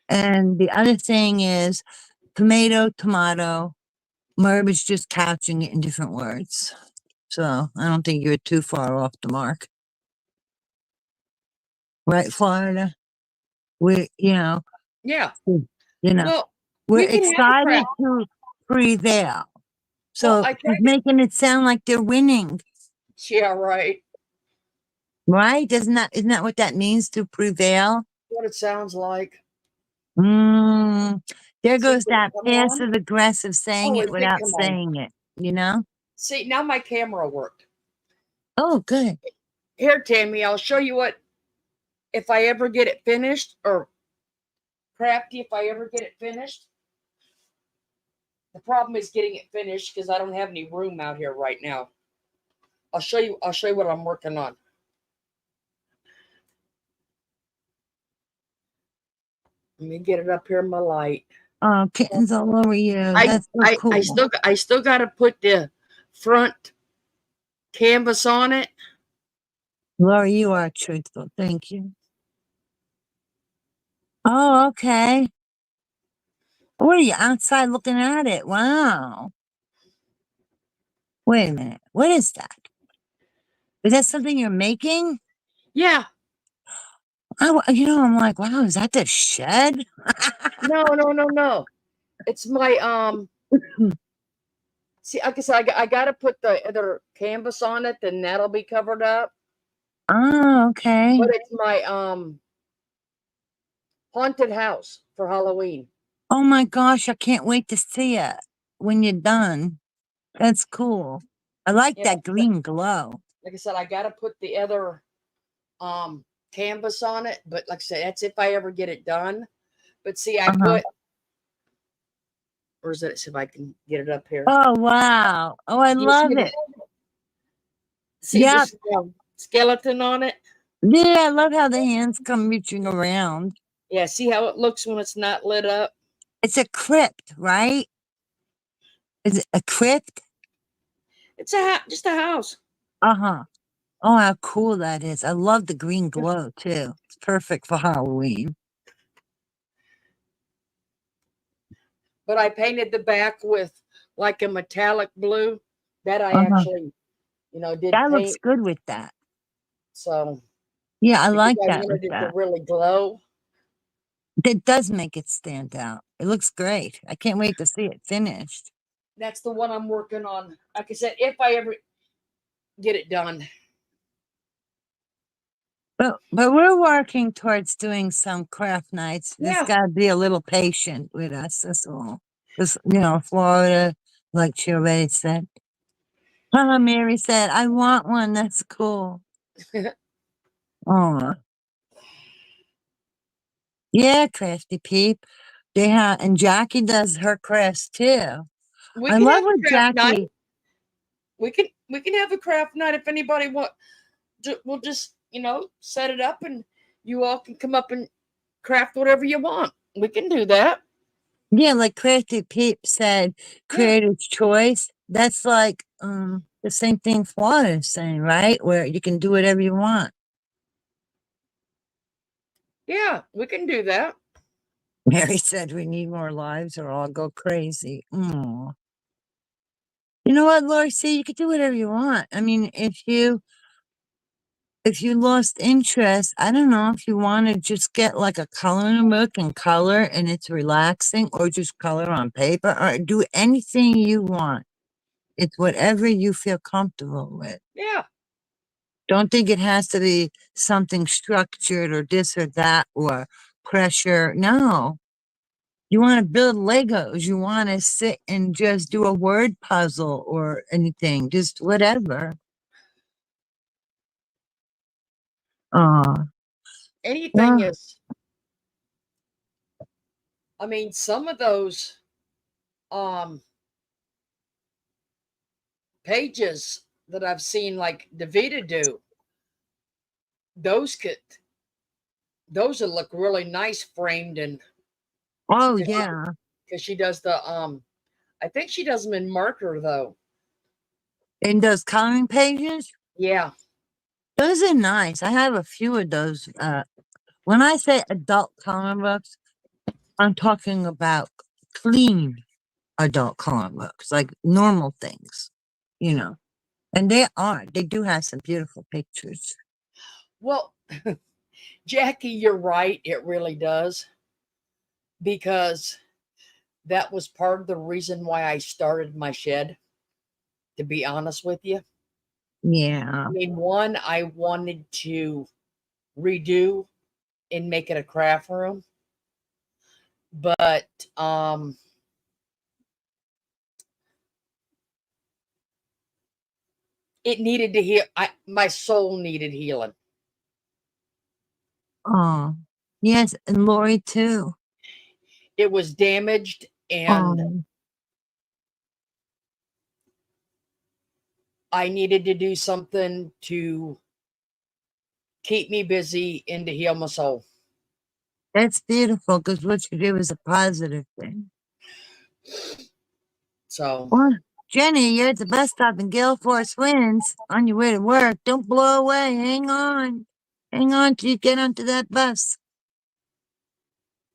Speaker 5: and the other thing is tomato, tomato. Merv is just couching it in different words. So I don't think you're too far off the mark. Right, Florida? We,
Speaker 1: Yeah.
Speaker 5: you know,
Speaker 1: Well,
Speaker 5: we're
Speaker 1: we can have a
Speaker 5: excited
Speaker 1: crowd.
Speaker 5: to prevail.
Speaker 1: Well,
Speaker 5: So
Speaker 1: I
Speaker 5: she's
Speaker 1: tried to.
Speaker 5: making it sound like they're winning,
Speaker 1: Yeah, right.
Speaker 5: right? Isn't that what that means to prevail?
Speaker 1: What it sounds like.
Speaker 5: Mm, there
Speaker 1: See,
Speaker 5: goes
Speaker 1: did it
Speaker 5: that
Speaker 1: come on?
Speaker 5: passive aggressive saying
Speaker 1: Oh,
Speaker 5: it
Speaker 1: it did
Speaker 5: without
Speaker 1: come on.
Speaker 5: saying it, you know?
Speaker 1: See, now my camera worked.
Speaker 5: Oh, good.
Speaker 1: Here, Tammy, I'll show you what if I ever get it finished, or Crafty, if I ever get it finished. The problem is getting it finished because I don't have any room out here right now. I'll show you. I'll show you what I'm working on. Let me get it up here in my light.
Speaker 5: Oh, kittens all over you.
Speaker 1: I
Speaker 5: That's so
Speaker 1: I I
Speaker 5: cool.
Speaker 1: still I still got to put the front canvas on it.
Speaker 5: Laura, you are truthful. Thank you. Oh, okay. What are you outside looking at it? Wow. Wait a minute. What is that? Is that something you're making?
Speaker 1: Yeah.
Speaker 5: I'm like, wow, is that the shed?
Speaker 1: No. It's my See, like I said, I got to put the other canvas on it, then that'll be covered up.
Speaker 5: Oh, okay.
Speaker 1: But it's my haunted house for Halloween.
Speaker 5: Oh my gosh, I can't wait to see it when you're done. That's cool. I like
Speaker 1: Yeah,
Speaker 5: that green glow.
Speaker 1: like I said, I got to put the other canvas on it. But like I said, that's if I ever get it done. But see, I
Speaker 5: Uh-huh.
Speaker 1: put, or is it? See if I can get it up here.
Speaker 5: Oh, wow. Oh, I
Speaker 1: You see
Speaker 5: love it. Yep.
Speaker 1: this skeleton on it?
Speaker 5: Yeah, I love how the hands come reaching around.
Speaker 1: Yeah, see how it looks when it's not lit up?
Speaker 5: It's a crypt, right? Is it a crypt?
Speaker 1: It's just a house.
Speaker 5: Uh-huh. Oh, how cool that is. I love the green glow too. It's perfect for Halloween.
Speaker 1: But I painted the back with like a metallic blue that I
Speaker 5: Uh-huh.
Speaker 1: actually, did
Speaker 5: That looks
Speaker 1: paint.
Speaker 5: good with that.
Speaker 1: So
Speaker 5: Yeah, I
Speaker 1: because
Speaker 5: like
Speaker 1: I
Speaker 5: that with
Speaker 1: wanted it to
Speaker 5: that.
Speaker 1: really glow.
Speaker 5: That does make it stand out. It looks great. I can't wait to see it finished.
Speaker 1: That's the one I'm working on. Like I said, if I ever get it done.
Speaker 5: But we're working towards doing some craft nights. Just
Speaker 1: Yeah.
Speaker 5: gotta be a little patient with us, that's all. Because Florida, like she already said. Mary said, I want one. That's cool. Oh, yeah, crafty peep. They have, and Jackie does her crafts too.
Speaker 1: We
Speaker 5: I
Speaker 1: can
Speaker 5: love
Speaker 1: have a
Speaker 5: what
Speaker 1: craft night.
Speaker 5: Jackie.
Speaker 1: We can have a craft night if anybody want. We'll just set it up and you all can come up and craft whatever you want. We can do that.
Speaker 5: Yeah, like Crafty Peep said,
Speaker 1: Yeah.
Speaker 5: creator's choice. That's like the same thing Florida is saying, right? Where you can do whatever you want.
Speaker 1: Yeah, we can do that.
Speaker 5: Mary said we need more lives or I'll go crazy. Mm. You know what, Lori? See, you could do whatever you want. I mean, if you lost interest, I don't know if you want to just get like a coloring book and color and it's relaxing, or just color on paper, or do anything you want. It's whatever you feel comfortable with.
Speaker 1: Yeah.
Speaker 5: Don't think it has to be something structured or this or that or pressure. No. You want to build Legos. You want to sit and just do a word puzzle or anything, just whatever. Oh,
Speaker 1: Anything
Speaker 5: well,
Speaker 1: is. I mean, some of those um pages that I've seen like Davita do, those could those would look really nice framed, and
Speaker 5: Oh,
Speaker 1: because
Speaker 5: yeah.
Speaker 1: she does the I think she does them in marker though.
Speaker 5: And those coloring pages,
Speaker 1: Yeah.
Speaker 5: those are nice. I have a few of those. When I say adult coloring books, I'm talking about clean adult coloring books, like normal things, you know. And they do have some beautiful pictures.
Speaker 1: Well, Jackie, you're right. It really does, because that was part of the reason why I started my shed, to be honest with you.
Speaker 5: Yeah.
Speaker 1: I mean, one, I wanted to redo and make it a craft room, but it needed to heal. My soul needed healing.
Speaker 5: Oh, yes. And Lori, too.
Speaker 1: It was damaged, and
Speaker 5: Oh,
Speaker 1: I needed to do something to keep me busy and to heal my soul.
Speaker 5: that's beautiful because what you do is a positive thing.
Speaker 1: So,
Speaker 5: Well, Jenny, you're at the bus stop in Gale Force Winds on your way to work. Don't blow away. Hang on. Hang on till you get onto that bus.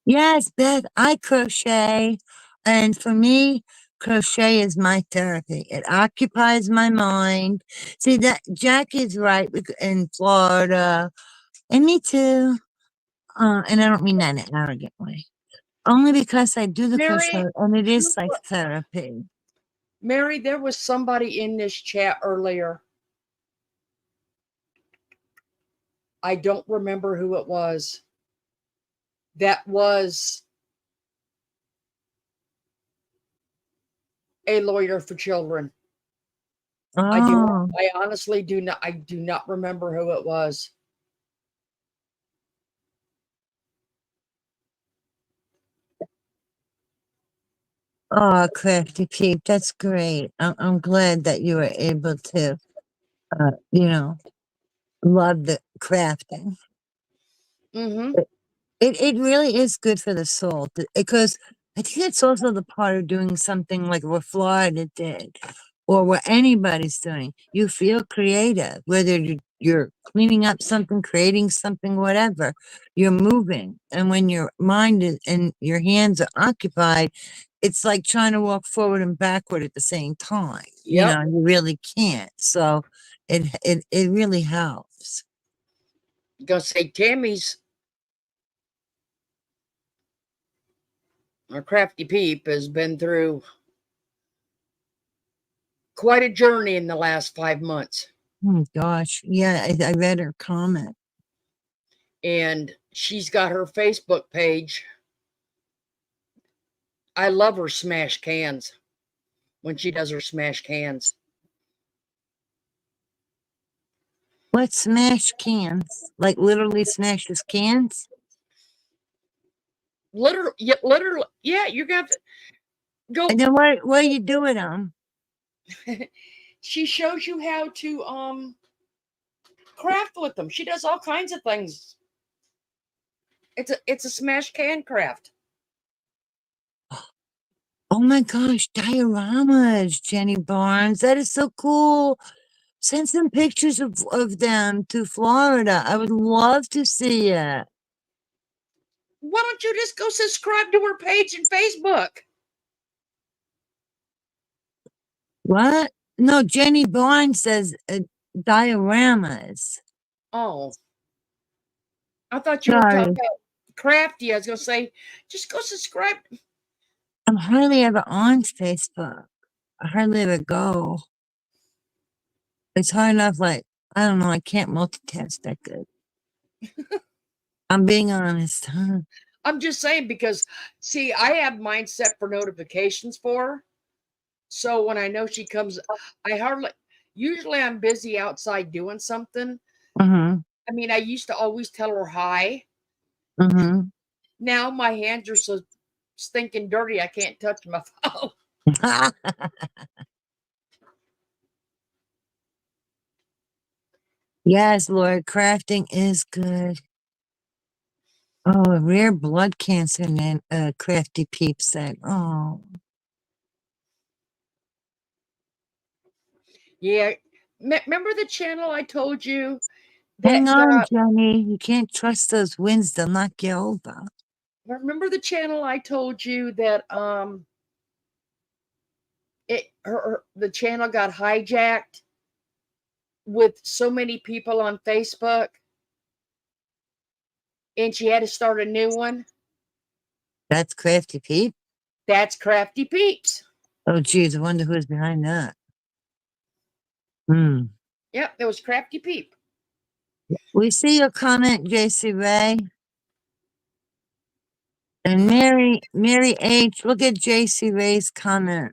Speaker 5: Yes, Beth, I crochet. And for me, crochet is my therapy. It occupies my mind. See, that Jackie's right in Florida, and me too. And I don't mean that in an arrogant way. Only because I do the crochet
Speaker 1: Mary,
Speaker 5: and it is like therapy.
Speaker 1: Mary, there was somebody in this chat earlier. I don't remember who it was. That was a lawyer for children.
Speaker 5: Oh,
Speaker 1: I honestly do not. I do not remember who it was.
Speaker 5: oh, crafty peep. That's great. I'm glad that you were able to, you know, love the crafting.
Speaker 1: Mm-hmm.
Speaker 5: It really is good for the soul because I think it's also the part of doing something like what Florida did or what anybody's doing. You feel creative, whether you're cleaning up something, creating something, whatever. You're moving. And when your mind and your hands are occupied, it's like trying to walk forward and backward at the same time. You
Speaker 1: Yep.
Speaker 5: know, you really can't. So it really helps.
Speaker 1: Gonna say Tammy's, our crafty peep, has been through quite a journey in the last 5 months,
Speaker 5: Oh gosh. Yeah, I read her comment.
Speaker 1: and she's got her Facebook page. I love her smash cans when she does her smash cans.
Speaker 5: What smash cans? Like literally smashes cans?
Speaker 1: Literally, yeah. You're gonna have to go.
Speaker 5: And then what do you do with them?
Speaker 1: She shows you how to craft with them. She does all kinds of things. It's a smash can craft.
Speaker 5: Oh my gosh, dioramas, Jenny Barnes. That is so cool. Send some pictures of them to Florida. I would love to see it.
Speaker 1: Why don't you just go subscribe to her page in Facebook?
Speaker 5: What? No, Jenny Barnes says dioramas.
Speaker 1: Oh, I thought you were talking
Speaker 5: Sorry.
Speaker 1: about crafty. I was gonna say, just go subscribe.
Speaker 5: I'm hardly ever on Facebook. I hardly ever go. It's hard enough, like, I don't know, I can't multitask that good. I'm being honest. Huh?
Speaker 1: I'm just saying because, see, I have mine set for notifications for her. So when I know she comes, I hardly. Usually, I'm busy outside doing something.
Speaker 5: Mhm.
Speaker 1: I mean, I used to always tell her hi.
Speaker 5: Mhm.
Speaker 1: Now my hands are so stinking dirty, I can't touch my phone.
Speaker 5: Yes, Lord, crafting is good. Oh, a rare blood cancer, and Crafty Peep said. Oh,
Speaker 1: Yeah. Remember the channel I told you
Speaker 5: hang
Speaker 1: that
Speaker 5: on,
Speaker 1: got,
Speaker 5: Jenny. You can't trust those winds; they'll knock you over.
Speaker 1: remember the channel I told you that the channel got hijacked with so many people on Facebook and she had to start a new one?
Speaker 5: That's Crafty Peep.
Speaker 1: That's Crafty Peeps.
Speaker 5: Oh, geez, I wonder who's behind that. Hmm.
Speaker 1: Yep, it was Crafty Peep.
Speaker 5: We see your comment, JC Ray. And Mary H. Look at JC Ray's comment.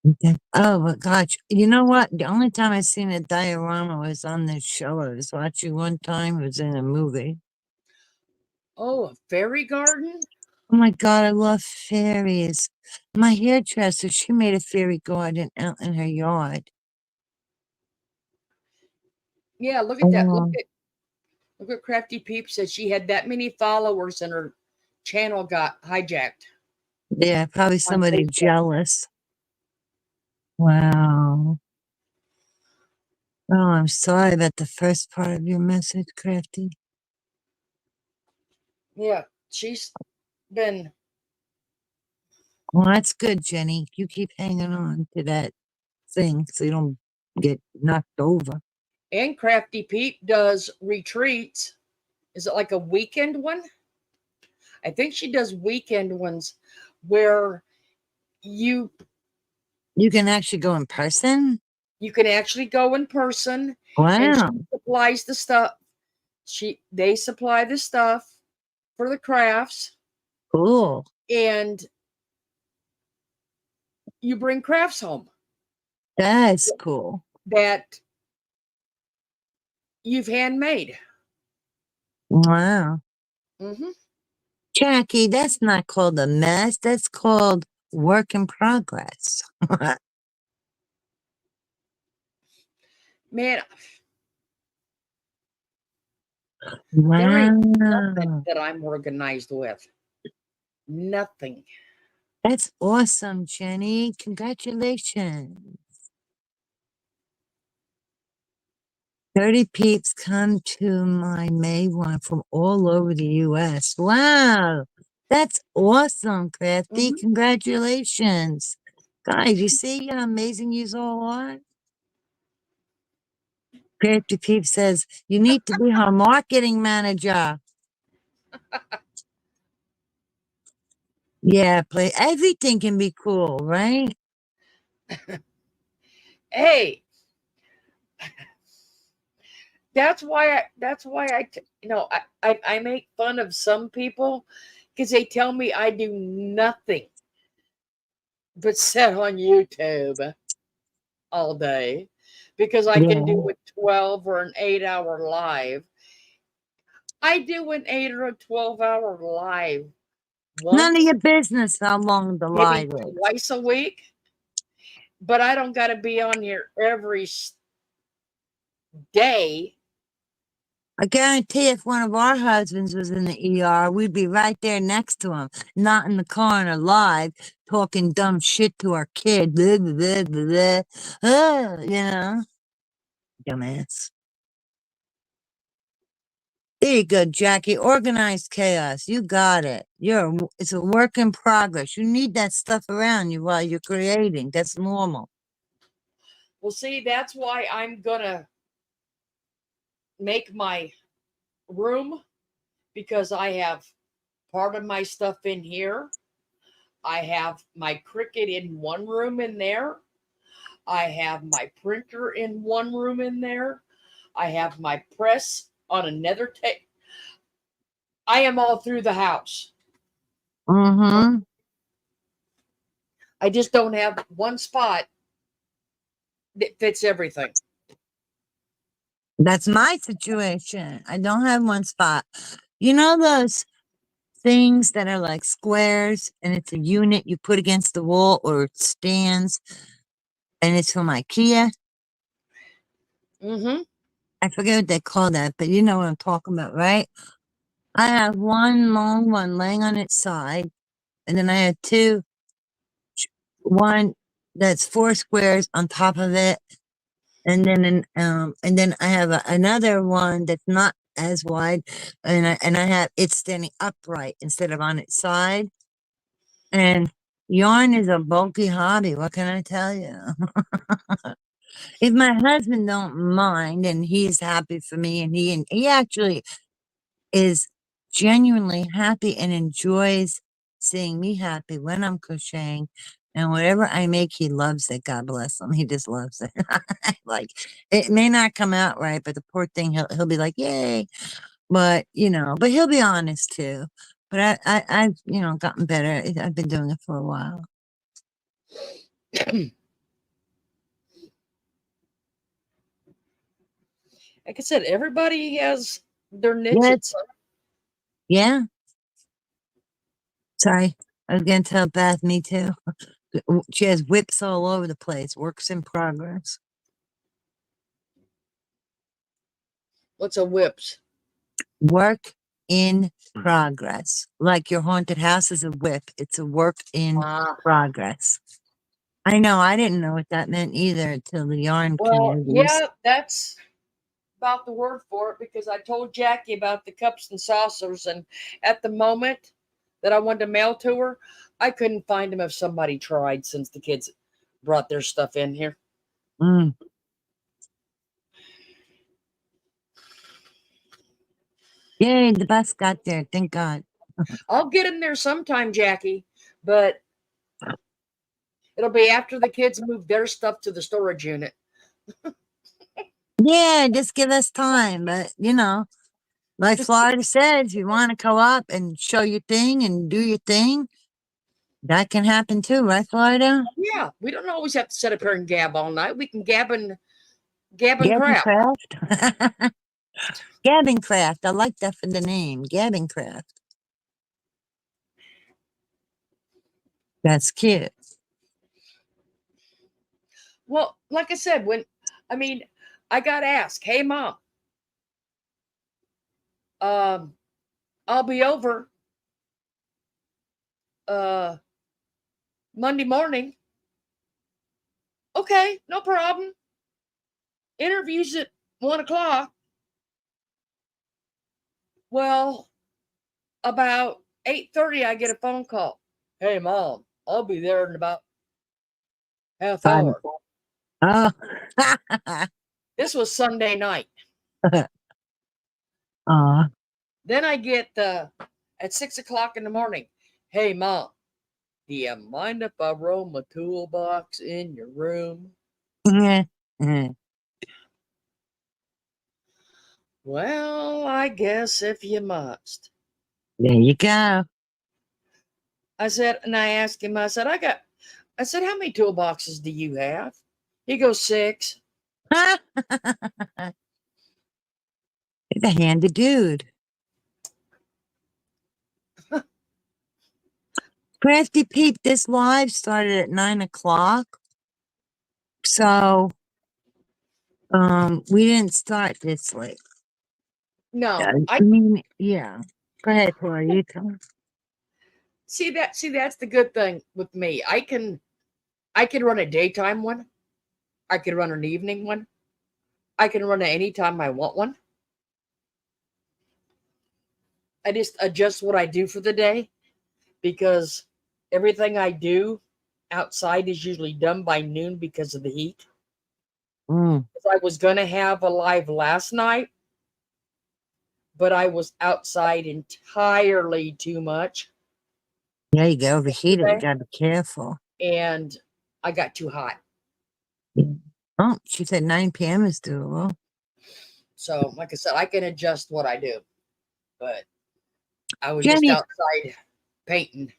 Speaker 5: Okay. Oh my gosh! You know what? The only time I seen a diorama was on this show. I was watching one time. It was in a movie.
Speaker 1: Oh, a fairy garden?
Speaker 5: Oh my God, I love fairies. My hairdresser, she made a fairy garden out in her yard.
Speaker 1: Yeah, look at that.
Speaker 5: Oh,
Speaker 1: Look at Crafty Peep said she had that many followers and her channel got hijacked
Speaker 5: yeah, probably
Speaker 1: on
Speaker 5: somebody
Speaker 1: Facebook.
Speaker 5: jealous. Wow. Oh, I'm sorry about the first part of your message, Crafty.
Speaker 1: Yeah, she's been,
Speaker 5: Well, that's good, Jenny. You keep hanging on to that thing so you don't get knocked over.
Speaker 1: and Crafty Peep does retreats. Is it like a weekend one? I think she does weekend ones where you
Speaker 5: You can actually go in person?
Speaker 1: you can actually go in person and she
Speaker 5: Wow,
Speaker 1: supplies the stuff. They supply the stuff for the crafts
Speaker 5: cool.
Speaker 1: and you bring crafts home
Speaker 5: That's cool.
Speaker 1: that you've handmade.
Speaker 5: Wow.
Speaker 1: Hmm.
Speaker 5: Jackie, that's not called a mess. That's called work in progress.
Speaker 1: Man, there ain't nothing
Speaker 5: Wow.
Speaker 1: that I'm organized with. Nothing.
Speaker 5: That's awesome, Jenny. Congratulations. 30 peeps come to my May one from all over the US. Wow. That's awesome, Crafty.
Speaker 1: Hmm.
Speaker 5: Congratulations. Guys, you see how amazing you all are? Crafty Peep says, you need to be her marketing manager. Yeah, play everything can be cool, right?
Speaker 1: Hey, I make fun of some people because they tell me I do nothing but sit on YouTube all day because I can
Speaker 5: Yeah.
Speaker 1: do a 12 or an 8 hour live. I do an 8 or a 12-hour live
Speaker 5: None of
Speaker 1: once,
Speaker 5: your business how long the
Speaker 1: maybe
Speaker 5: live is.
Speaker 1: twice a week, but I don't got to be on here every day.
Speaker 5: I guarantee if one of our husbands was in the ER, we'd be right there next to him, not in the corner live, talking dumb shit to our kid. Blah, blah, blah, blah, blah. Dumbass. There you go, Jackie. Organized chaos. You got it. It's a work in progress. You need that stuff around you while you're creating. That's normal.
Speaker 1: Well, see, that's why I'm going to make my room because I have part of my stuff in here. I have my Cricut in one room in there. I have my printer in one room in there. I have my press on another table. I am all through the house.
Speaker 5: Mm-hmm.
Speaker 1: I just don't have one spot that fits everything.
Speaker 5: That's my situation. I don't have one spot. You know those things that are like squares and it's a unit you put against the wall or it stands and it's from IKEA?
Speaker 1: Mm-hmm.
Speaker 5: I forget what they call that, but you know what I'm talking about, right? I have one long one laying on its side, and then I have one that's 4 squares on top of it, and then I have another one that's not as wide, and I have it standing upright instead of on its side. And yarn is a bulky hobby. What can I tell you? If my husband don't mind and he's happy for me, and he actually is genuinely happy and enjoys seeing me happy when I'm crocheting. And whatever I make, he loves it. God bless him. He just loves it. Like, it may not come out right, but the poor thing, he'll be like, "Yay!" But but he'll be honest too. But I've gotten better. I've been doing it for a while.
Speaker 1: Like I said, everybody has their
Speaker 5: Yeah,
Speaker 1: niches.
Speaker 5: yeah. Sorry, I was gonna tell Beth. Me too. She has whips all over the place. Works in progress.
Speaker 1: What's a whips?
Speaker 5: Work in progress. Like your haunted house is a whip. It's a work in
Speaker 1: Ah,
Speaker 5: progress. I know. I didn't know what that meant either until the yarn
Speaker 1: well,
Speaker 5: communities.
Speaker 1: yeah, that's about the word for it because I told Jackie about the cups and saucers, and at the moment that I wanted to mail to her, I couldn't find them if somebody tried since the kids brought their stuff in here.
Speaker 5: Mm. Yay, the bus got there. Thank God.
Speaker 1: I'll get in there sometime, Jackie, but it'll be after the kids move their stuff to the storage unit.
Speaker 5: Yeah, just give us time. But like Florida says, you want to go up and show your thing and do your thing, that can happen too, right, Florida?
Speaker 1: Yeah, we don't always have to sit up here and gab all night. We can gab and
Speaker 5: Gabbing
Speaker 1: crap.
Speaker 5: Craft. Gabbing Craft. I like that for the name. Gabbing Craft. That's cute.
Speaker 1: Well, like I said, I mean, I got asked, "Hey, mom, um, I'll be over uh Monday morning." Okay, no problem. Interviews at 1 o'clock. Well, about 8:30, I get a phone call. Hey, mom, I'll be there in about half
Speaker 5: Fun.
Speaker 1: hour.
Speaker 5: Oh.
Speaker 1: This was Sunday night.
Speaker 5: Aw.
Speaker 1: Then I get at 6 o'clock in the morning. Hey, mom, do you mind if I roll my toolbox in your room?
Speaker 5: There
Speaker 1: Well, I guess if you must.
Speaker 5: you go.
Speaker 1: I said, and I asked him, I said, how many toolboxes do you have? He goes, 6.
Speaker 5: He's a handy dude. Crafty Peep, this live started at 9 o'clock. So, we didn't start this late.
Speaker 1: No,
Speaker 5: I mean, yeah. Go ahead, Tori. You tell her.
Speaker 1: see that's the good thing with me. I can run a daytime one. I can run an evening one. I can run it anytime I want one. I just adjust what I do for the day because everything I do outside is usually done by noon because of the heat.
Speaker 5: Mm.
Speaker 1: I was going to have a live last night, but I was outside entirely too much
Speaker 5: Yeah, you get overheated. You
Speaker 1: today,
Speaker 5: gotta be careful.
Speaker 1: and I got too hot.
Speaker 5: Yeah. Oh, she said 9 p.m. is doable.
Speaker 1: So, like I said, I can adjust what I do, but I was just
Speaker 5: Jenny,
Speaker 1: outside painting.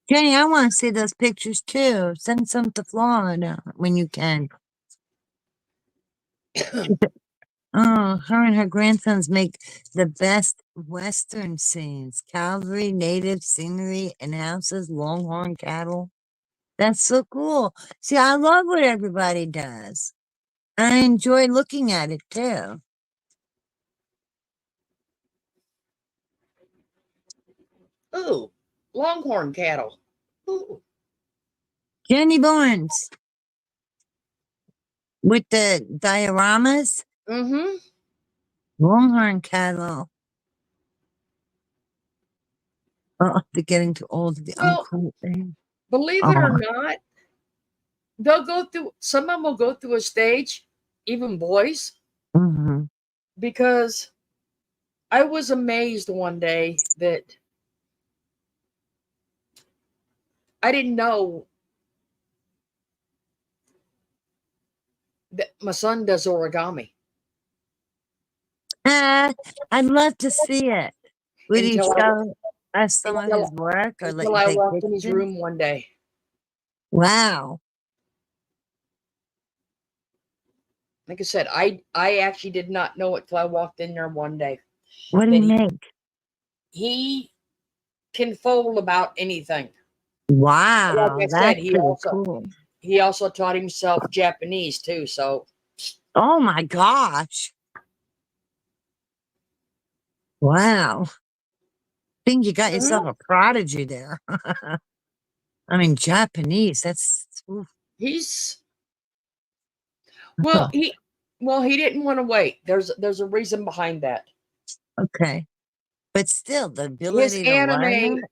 Speaker 5: Jenny, I want to see those pictures too. Send some to Florida when you can. She said, oh, her and her grandsons make the best Western scenes. Cavalry, native scenery, and houses, longhorn cattle. That's so cool. See, I love what everybody does. I enjoy looking at it too.
Speaker 1: Ooh, longhorn cattle. Ooh.
Speaker 5: Jenny Barnes with the dioramas.
Speaker 1: Mm-hmm.
Speaker 5: Longhorn cattle. Oh, they're getting too old to be
Speaker 1: Well,
Speaker 5: uncool thing.
Speaker 1: believe it or
Speaker 5: Oh.
Speaker 1: not, they'll go through, some of them will go through a stage, even boys,
Speaker 5: Mm-hmm.
Speaker 1: because I was amazed one day that I didn't know that my son does origami
Speaker 5: I'd love to see it. Would he
Speaker 1: until
Speaker 5: show us some of
Speaker 1: until
Speaker 5: his work or let
Speaker 1: until
Speaker 5: you
Speaker 1: I
Speaker 5: take
Speaker 1: walked in his
Speaker 5: pictures?
Speaker 1: room one day.
Speaker 5: Wow.
Speaker 1: Like I said, I actually did not know it till I walked in there one day
Speaker 5: What do
Speaker 1: that
Speaker 5: you make?
Speaker 1: he can fold about anything. Like
Speaker 5: Wow,
Speaker 1: I said,
Speaker 5: that's pretty cool.
Speaker 1: he also taught himself Japanese too. So
Speaker 5: Oh my gosh. Wow. Think you got yourself a prodigy there. I mean, Japanese, that's oof.
Speaker 1: he's well he didn't want to wait. There's a reason behind that.
Speaker 5: Okay. But still, the
Speaker 1: His
Speaker 5: ability to learn
Speaker 1: anime,
Speaker 5: it.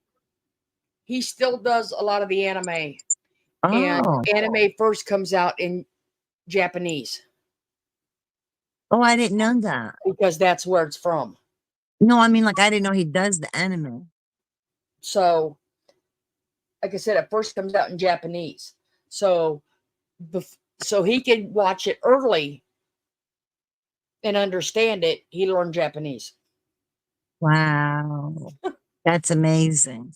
Speaker 1: he still does a lot of the anime, and
Speaker 5: Oh.
Speaker 1: anime first comes out in Japanese
Speaker 5: Oh, I didn't know that.
Speaker 1: because that's where it's from.
Speaker 5: No, I mean, like, I didn't know he does the anime.
Speaker 1: So, like I said, it first comes out in Japanese. So, so he can watch it early and understand it. He learned Japanese.
Speaker 5: Wow. That's amazing.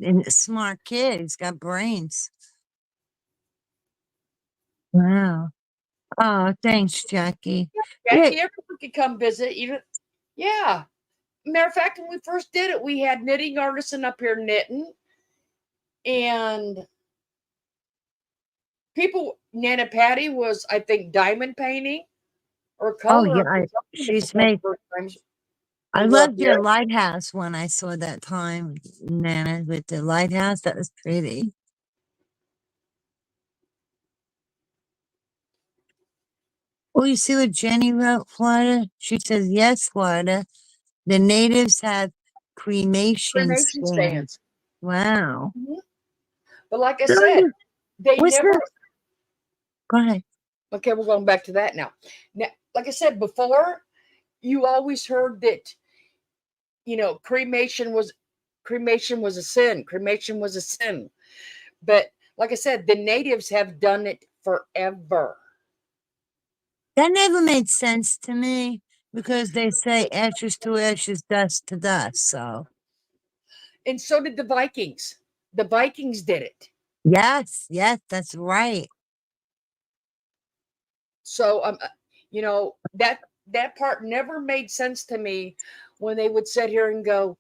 Speaker 5: And a smart kid. He's got brains. Wow. Oh, thanks, Jackie. Yeah.
Speaker 1: Jackie, everyone could come visit. Even yeah. Matter of fact, when we first did it, we had knitting artisan up here knitting, and people. Nana Patty was, I think, diamond painting or
Speaker 5: Oh,
Speaker 1: color
Speaker 5: yeah.
Speaker 1: or something.
Speaker 5: She's
Speaker 1: One of
Speaker 5: made.
Speaker 1: the first times
Speaker 5: I
Speaker 1: we were up
Speaker 5: loved your
Speaker 1: here.
Speaker 5: lighthouse when I saw that time, Nana, with the lighthouse. That was pretty. Oh, you see what Jenny wrote, Florida? She says, yes, Florida. The natives have cremation
Speaker 1: Cremation
Speaker 5: stands.
Speaker 1: stands.
Speaker 5: Wow.
Speaker 1: Mhm. But like I
Speaker 5: So
Speaker 1: said, they
Speaker 5: what's
Speaker 1: never.
Speaker 5: the, go ahead.
Speaker 1: Okay, we're going back to that now. Now, like I said before, you always heard that cremation was a sin. Cremation was a sin. But like I said, the natives have done it forever.
Speaker 5: That never made sense to me because they say ashes to ashes, dust to dust. So,
Speaker 1: And so did the Vikings. The Vikings did it.
Speaker 5: yes, yes, that's right.
Speaker 1: So that part never made sense to me when they would sit here and go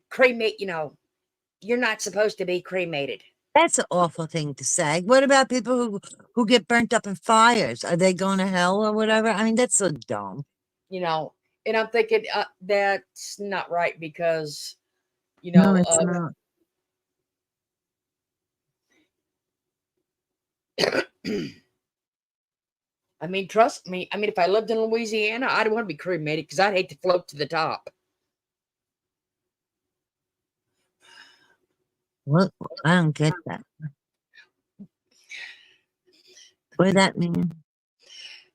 Speaker 1: cremate, you're not supposed to be cremated.
Speaker 5: That's an awful thing to say. What about people who get burnt up in fires? Are they going to hell or whatever? I mean, that's so dumb.
Speaker 1: And I'm thinking that's not right because you
Speaker 5: No,
Speaker 1: know
Speaker 5: it's not.
Speaker 1: I mean, trust me. I mean, if I lived in Louisiana, I'd want to be cremated because I'd hate to float to the top.
Speaker 5: What? I don't get that. What does that mean?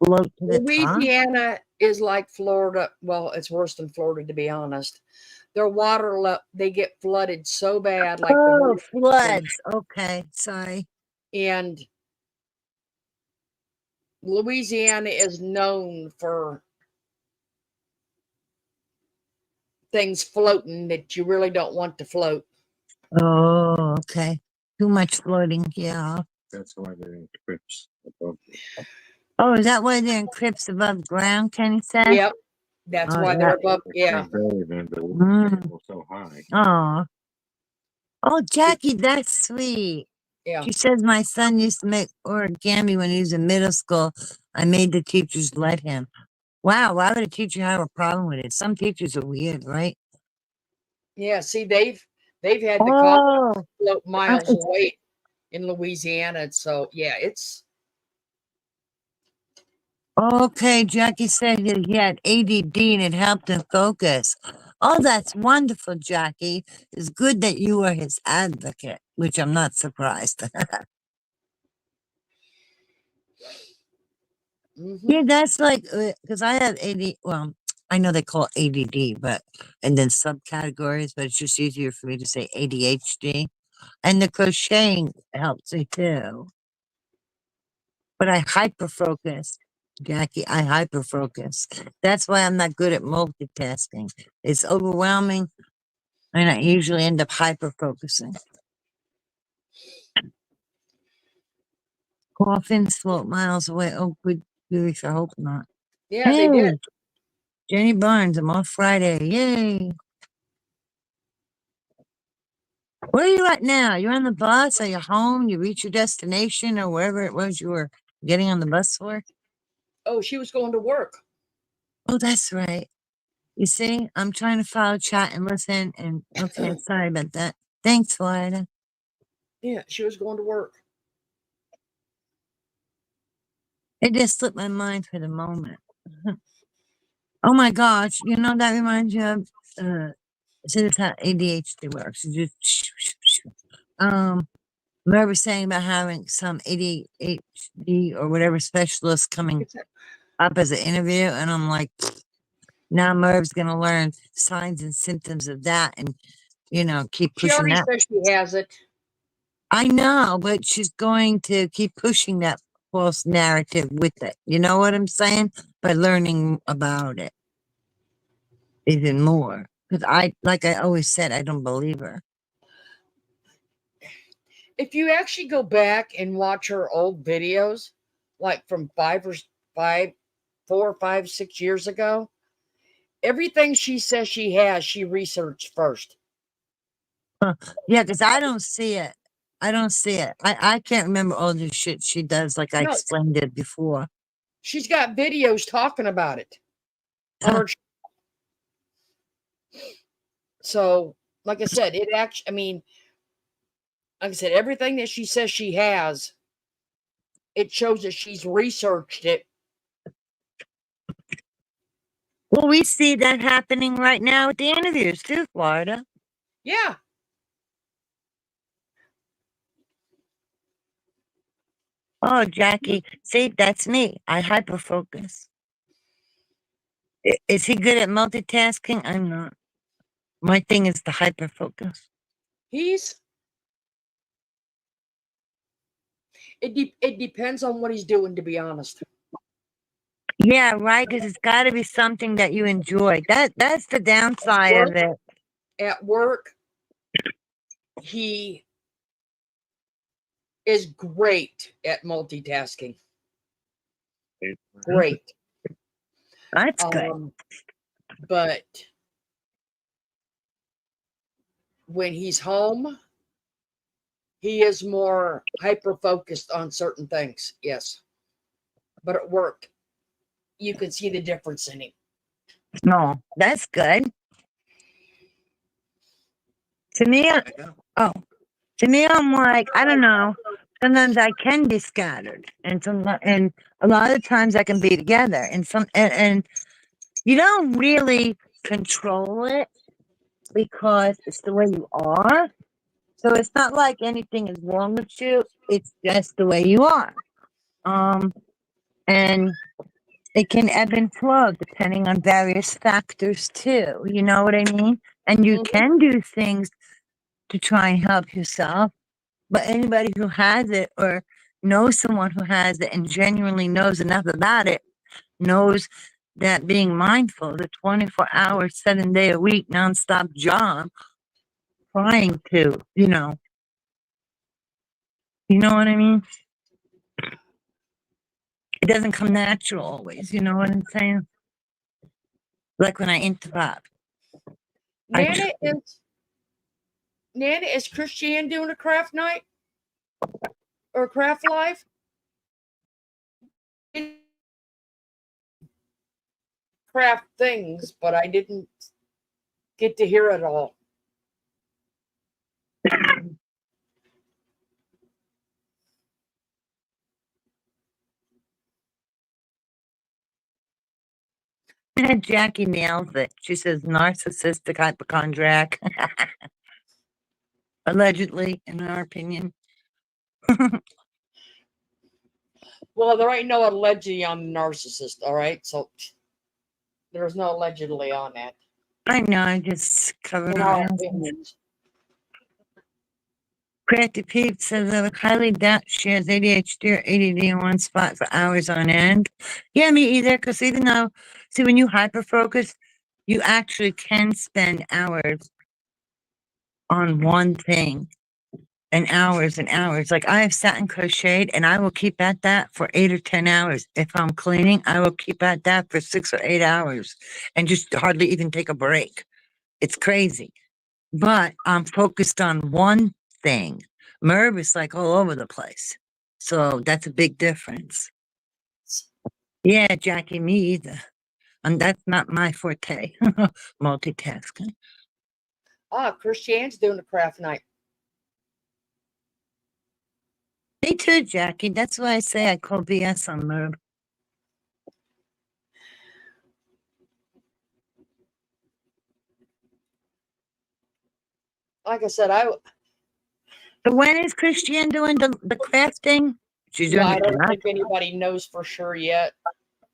Speaker 5: Float to the top?
Speaker 1: Louisiana is like Florida. Well, it's worse than Florida, to be honest. Their they get flooded so bad, like the
Speaker 5: Oh,
Speaker 1: hurricane.
Speaker 5: floods. Okay, sorry.
Speaker 1: And Louisiana is known for things floating that you really don't want to float.
Speaker 5: Oh, okay. Too much floating. Yeah.
Speaker 6: That's why they're in crypts above.
Speaker 5: Oh, is that why they're in crypts above ground, Kenny said?
Speaker 1: Yep, that's
Speaker 5: Oh,
Speaker 1: why
Speaker 5: yeah.
Speaker 1: they're above. Yeah,
Speaker 6: Buried them, but
Speaker 5: Mm.
Speaker 6: so high.
Speaker 5: Oh. Oh, Jackie, that's sweet.
Speaker 1: Yeah.
Speaker 5: She says my son used to make origami when he was in middle school. I made the teachers let him. Wow, why would a teacher have a problem with it? Some teachers are weird, right?
Speaker 1: Yeah. See, they've had the college
Speaker 5: Oh,
Speaker 1: float
Speaker 5: I-
Speaker 1: miles away in Louisiana. So yeah, it's
Speaker 5: okay. Jackie said he had ADD and it helped him focus. Oh, that's wonderful, Jackie. It's good that you were his advocate, which I'm not surprised.
Speaker 1: hmm
Speaker 5: Yeah, that's like because I have AD. Well, I know they call it ADD, but and then subcategories, but it's just easier for me to say ADHD. And the crocheting helps me too. But I hyper focus, Jackie. I hyper focus. That's why I'm not good at multitasking. It's overwhelming, and I usually end up hyper focusing. Coffins float miles away. Oh, good grief! I hope not.
Speaker 1: yeah, they
Speaker 5: Hey,
Speaker 1: did.
Speaker 5: Jenny Barnes, I'm off Friday. Yay! Where are you at now? You're on the bus? Are you home? You reach your destination or wherever it was you were getting on the bus for?
Speaker 1: Oh, she was going to work.
Speaker 5: Oh, that's right. You see, I'm trying to follow chat and listen. And okay, sorry about that. Thanks, Florida.
Speaker 1: Yeah, she was going to work.
Speaker 5: It just slipped my mind for the moment. Oh my gosh, you know that reminds you of see this how ADHD works. You just Merv was saying about having some ADHD or whatever specialist coming up as an interview, and I'm like, now Merv's gonna learn signs and symptoms of that, and keep
Speaker 1: She
Speaker 5: pushing
Speaker 1: already
Speaker 5: that.
Speaker 1: said she has it.
Speaker 5: I know, but she's going to keep pushing that false narrative with it. You know what I'm saying? By learning about it even more. Because like I always said, I don't believe her.
Speaker 1: If you actually go back and watch her old videos, like from 4, 5, 6 years ago, everything she says she has, she researched first.
Speaker 5: Yeah, because I don't see it. I don't see it. I can't remember all the shit she does, like I
Speaker 1: No,
Speaker 5: explained it before.
Speaker 1: she's got videos talking about it on
Speaker 5: Huh.
Speaker 1: her. So, like I said, it actually, I mean, like I said, everything that she says she has, it shows that she's researched it.
Speaker 5: Well, we see that happening right now with the interviews too, Florida.
Speaker 1: Yeah.
Speaker 5: Oh, Jackie, see, that's me. I hyper focus. Is he good at multitasking? I'm not. My thing is the hyper focus.
Speaker 1: He's, it depends on what he's doing, to be honest.
Speaker 5: Yeah, right. Because it's got to be something that you enjoy. That's the downside
Speaker 1: Work,
Speaker 5: of it.
Speaker 1: at work, he is great at multitasking. Great.
Speaker 5: That's good.
Speaker 1: But when he's home, he is more hyper focused on certain things. Yes. But at work, you can see the difference in him.
Speaker 5: No, that's good. To me, oh, to me, I'm like, I don't know. Sometimes I can be scattered, and a lot of times I can be together, and you don't really control it because it's the way you are. So it's not like anything is wrong with you. It's just the way you are. Um, and it can ebb and flow depending on various factors too. You know what I mean? And you
Speaker 1: Mhm.
Speaker 5: can do things to try and help yourself. But anybody who has it or knows someone who has it and genuinely knows enough about it knows that being mindful, the 24 hours, 7 day a week, nonstop job, trying to, you know what I mean? It doesn't come natural always. You know what I'm saying? Like when I interrupt, I
Speaker 1: Nana is Nana, is Christiane doing a craft night? or Craft Live. Craft things, but I didn't get to hear it all.
Speaker 5: Jackie nails it. She says narcissistic hypochondriac. Allegedly, in our opinion.
Speaker 1: Well, there ain't no allegedly on the narcissist, all right? So there's no allegedly on that.
Speaker 5: I know, I just covered
Speaker 1: In
Speaker 5: our
Speaker 1: our
Speaker 5: asses.
Speaker 1: opinions.
Speaker 5: Crafty Pete says, I would highly doubt she has ADHD or ADD in one spot for hours on end. Yeah, me either, because even though, see, when you hyper-focus, you actually can spend hours on one thing and hours and hours. Like I have sat and crocheted and I will keep at that for 8 or 10 hours. If I'm cleaning, I will keep at that for 6 or 8 hours and just hardly even take a break. It's crazy. But I'm focused on one thing. Merv is like all over the place. So that's a big difference. Yeah, Jackie, me either. And that's not my forte. Multitasking.
Speaker 1: Christiane's doing a craft night.
Speaker 5: Me too, Jackie. That's why I say I call BS on Merv.
Speaker 1: Like I said,
Speaker 5: So when is Christiane doing the crafting? She's doing
Speaker 1: I
Speaker 5: it
Speaker 1: don't
Speaker 5: tonight.
Speaker 1: think anybody knows for sure yet.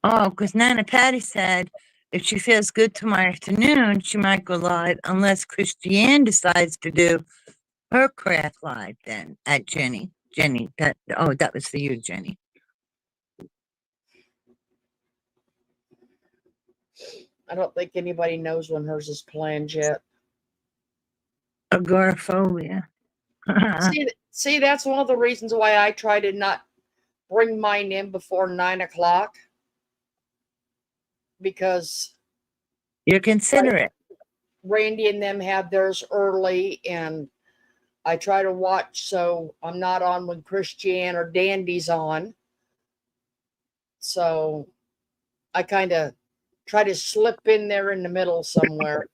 Speaker 5: Oh, because Nana Patty said if she feels good tomorrow afternoon, she might go live unless Christiane decides to do her craft live then at Jenny. Jenny, that was for you, Jenny.
Speaker 1: I don't think anybody knows when hers is planned yet.
Speaker 5: Agoraphobia.
Speaker 1: See, that's one of the reasons why I try to not bring mine in before 9 o'clock. Because
Speaker 5: You're considerate.
Speaker 1: Randy and them have theirs early, and I try to watch so I'm not on when Christiane or Dandy's on. So I kind of try to slip in there in the middle somewhere.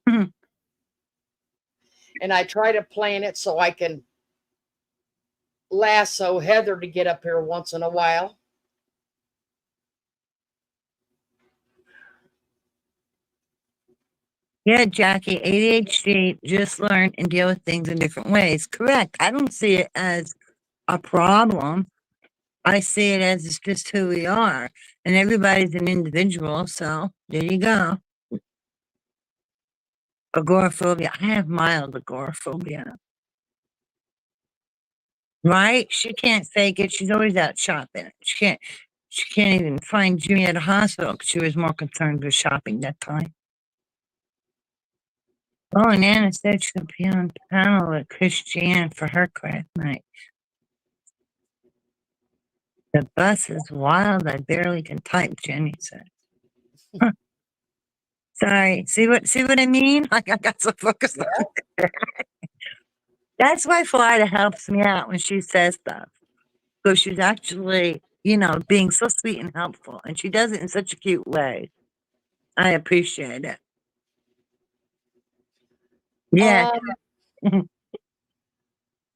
Speaker 5: Mhm.
Speaker 1: And I try to plan it so I can lasso Heather to get up here once in a while.
Speaker 5: Yeah, Jackie, ADHD, just learn and deal with things in different ways. Correct. I don't see it as a problem. I see it as it's just who we are. And everybody's an individual. So there you go. Agoraphobia. I have mild agoraphobia. Right? She can't fake it. She's always out shopping. She can't even find Jimmy at a hospital because she was more concerned with shopping that time. Oh, and Anna said she'll be on panel with Christiane for her craft night. The bus is wild. I barely can type, Jenny said. Sorry. See what I mean? Like I got so focused on it. That's why Florida helps me out when she says stuff. Because she's actually, being so sweet and helpful. And she does it in such a cute way. I appreciate it. Yeah.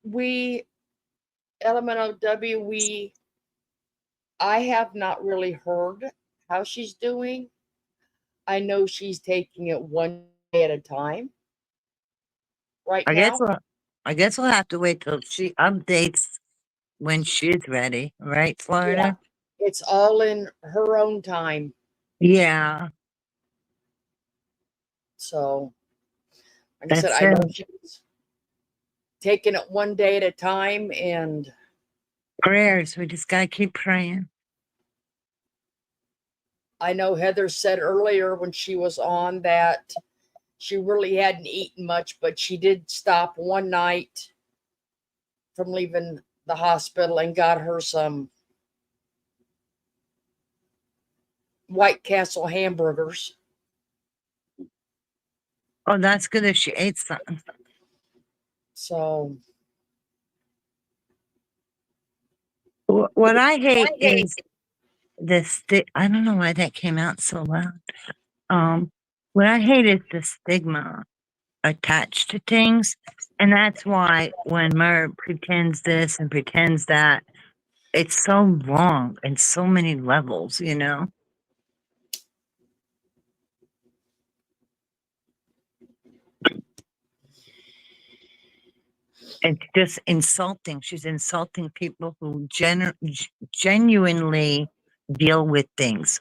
Speaker 1: We LMNOW, I have not really heard how she's doing. I know she's taking it one day at a time right
Speaker 5: I guess
Speaker 1: now.
Speaker 5: I guess we'll have to wait till she updates when she's ready, right,
Speaker 1: Yeah,
Speaker 5: Florida?
Speaker 1: it's all in her own time.
Speaker 5: Yeah,
Speaker 1: So, like I said,
Speaker 5: that's
Speaker 1: I know
Speaker 5: it.
Speaker 1: she's taking it one day at a time, and
Speaker 5: Prayers. We just gotta keep praying.
Speaker 1: I know Heather said earlier when she was on that she really hadn't eaten much, but she did stop one night from leaving the hospital and got her some White Castle hamburgers.
Speaker 5: Oh, that's good if she ate something.
Speaker 1: So
Speaker 5: What I hate is this. I don't know why that came out so loud. What I hate is the stigma attached to things, and that's why when Mer pretends this and pretends that, it's so wrong in so many levels. You know, it's just insulting. She's insulting people who genuinely deal with things,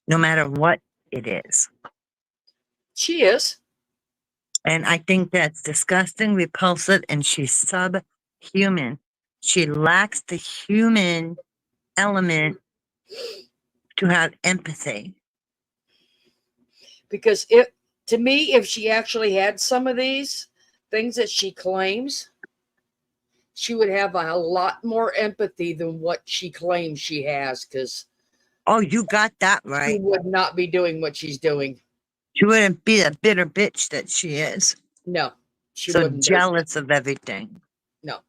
Speaker 5: no matter what it is.
Speaker 1: She is.
Speaker 5: And I think that's disgusting, repulsive, and she's subhuman. She lacks the human element to have empathy.
Speaker 1: Because to me, if she actually had some of these things that she claims, she would have a lot more empathy than what she claims she has, because
Speaker 5: Oh, you got that
Speaker 1: she
Speaker 5: right.
Speaker 1: would not be doing what she's doing.
Speaker 5: She wouldn't be the bitter bitch that she is.
Speaker 1: No, she
Speaker 5: So
Speaker 1: wouldn't be.
Speaker 5: jealous of everything.
Speaker 1: No.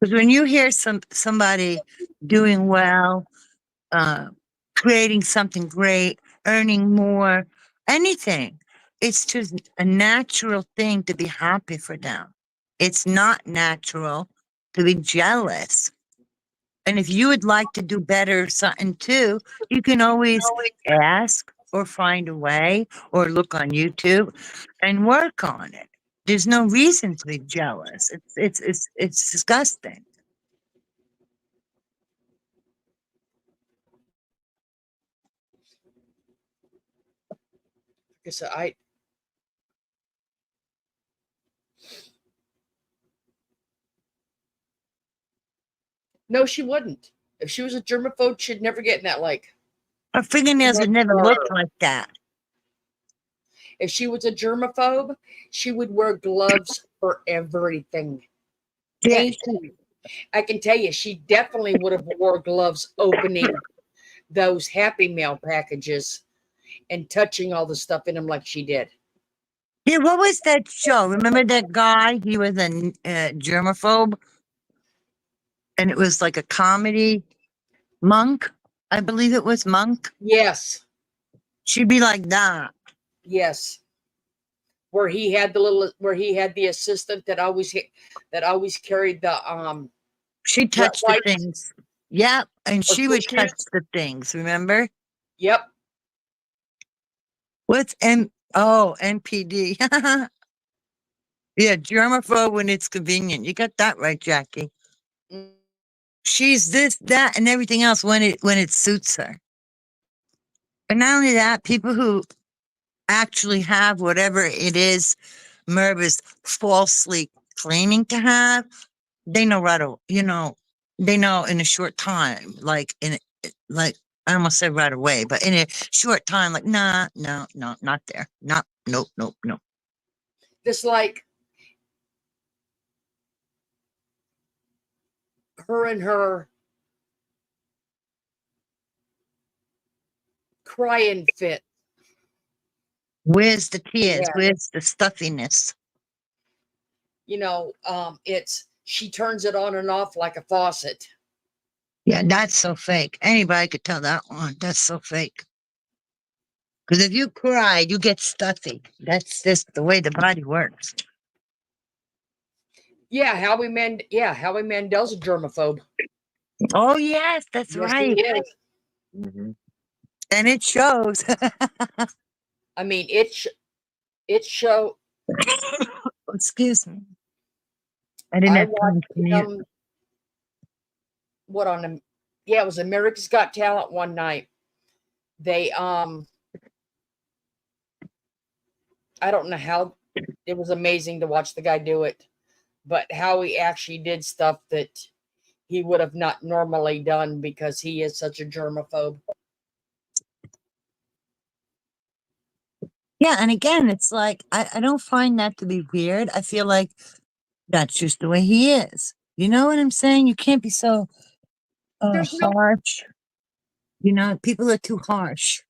Speaker 5: Because when you hear somebody doing well, uh, creating something great, earning more, anything, it's just a natural thing to be happy for them. It's not natural to be jealous. And if you would like to do better something too, you can always ask or find a way or look on YouTube and work on it. There's no reason to be jealous. It's disgusting.
Speaker 1: Because I no, she wouldn't. If she was a germaphobe, she'd never get in that lake.
Speaker 5: Her fingernails would never look like that.
Speaker 1: If she was a germaphobe, she would wear gloves for everything.
Speaker 5: Yeah,
Speaker 1: Painting. I can tell you, she definitely would have wore gloves opening those Happy Mail packages and touching all the stuff in them like she did.
Speaker 5: yeah, what was that show? Remember that guy? He was a germaphobe, and it was like a comedy. Monk, I believe it was Monk.
Speaker 1: Yes,
Speaker 5: She'd be like that.
Speaker 1: yes. Where he had the assistant that always carried the
Speaker 5: She
Speaker 1: wet
Speaker 5: touched the
Speaker 1: wipes
Speaker 5: things. Yep, and
Speaker 1: or
Speaker 5: she would touch
Speaker 1: tissues.
Speaker 5: the things. Remember?
Speaker 1: Yep.
Speaker 5: What's M? Oh, NPD. Yeah, germaphobe when it's convenient. You got that right, Jackie.
Speaker 1: Mm.
Speaker 5: She's this, that, and everything else when it suits her. And not only that, people who actually have whatever it is Merv is falsely claiming to have, they know right away, they know in a short time, like I almost said right away, but in a short time, like, nah, no, no, not there. Not, nope, nope, nope.
Speaker 1: Just like her and her crying fit.
Speaker 5: Where's the tears?
Speaker 1: Yeah.
Speaker 5: Where's the stuffiness?
Speaker 1: It's she turns it on and off like a faucet.
Speaker 5: Yeah, that's so fake. Anybody could tell that one. That's so fake. Because if you cry, you get stuffy. That's just the way the body works.
Speaker 1: Howie Mandel's a germaphobe.
Speaker 5: Oh, yes, that's
Speaker 1: Yes, he
Speaker 5: right.
Speaker 1: is.
Speaker 5: And it shows.
Speaker 1: I mean, it show.
Speaker 5: Excuse me. I didn't
Speaker 1: I
Speaker 5: have time
Speaker 1: watched
Speaker 5: to mute.
Speaker 1: what on them? Yeah, it was America's Got Talent one night. They I don't know how it was amazing to watch the guy do it, but how he actually did stuff that he would have not normally done because he is such a germaphobe.
Speaker 5: Yeah, and again, it's like I don't find that to be weird. I feel like that's just the way he is. You know what I'm saying? You can't be so
Speaker 1: There's no
Speaker 5: harsh. People are too harsh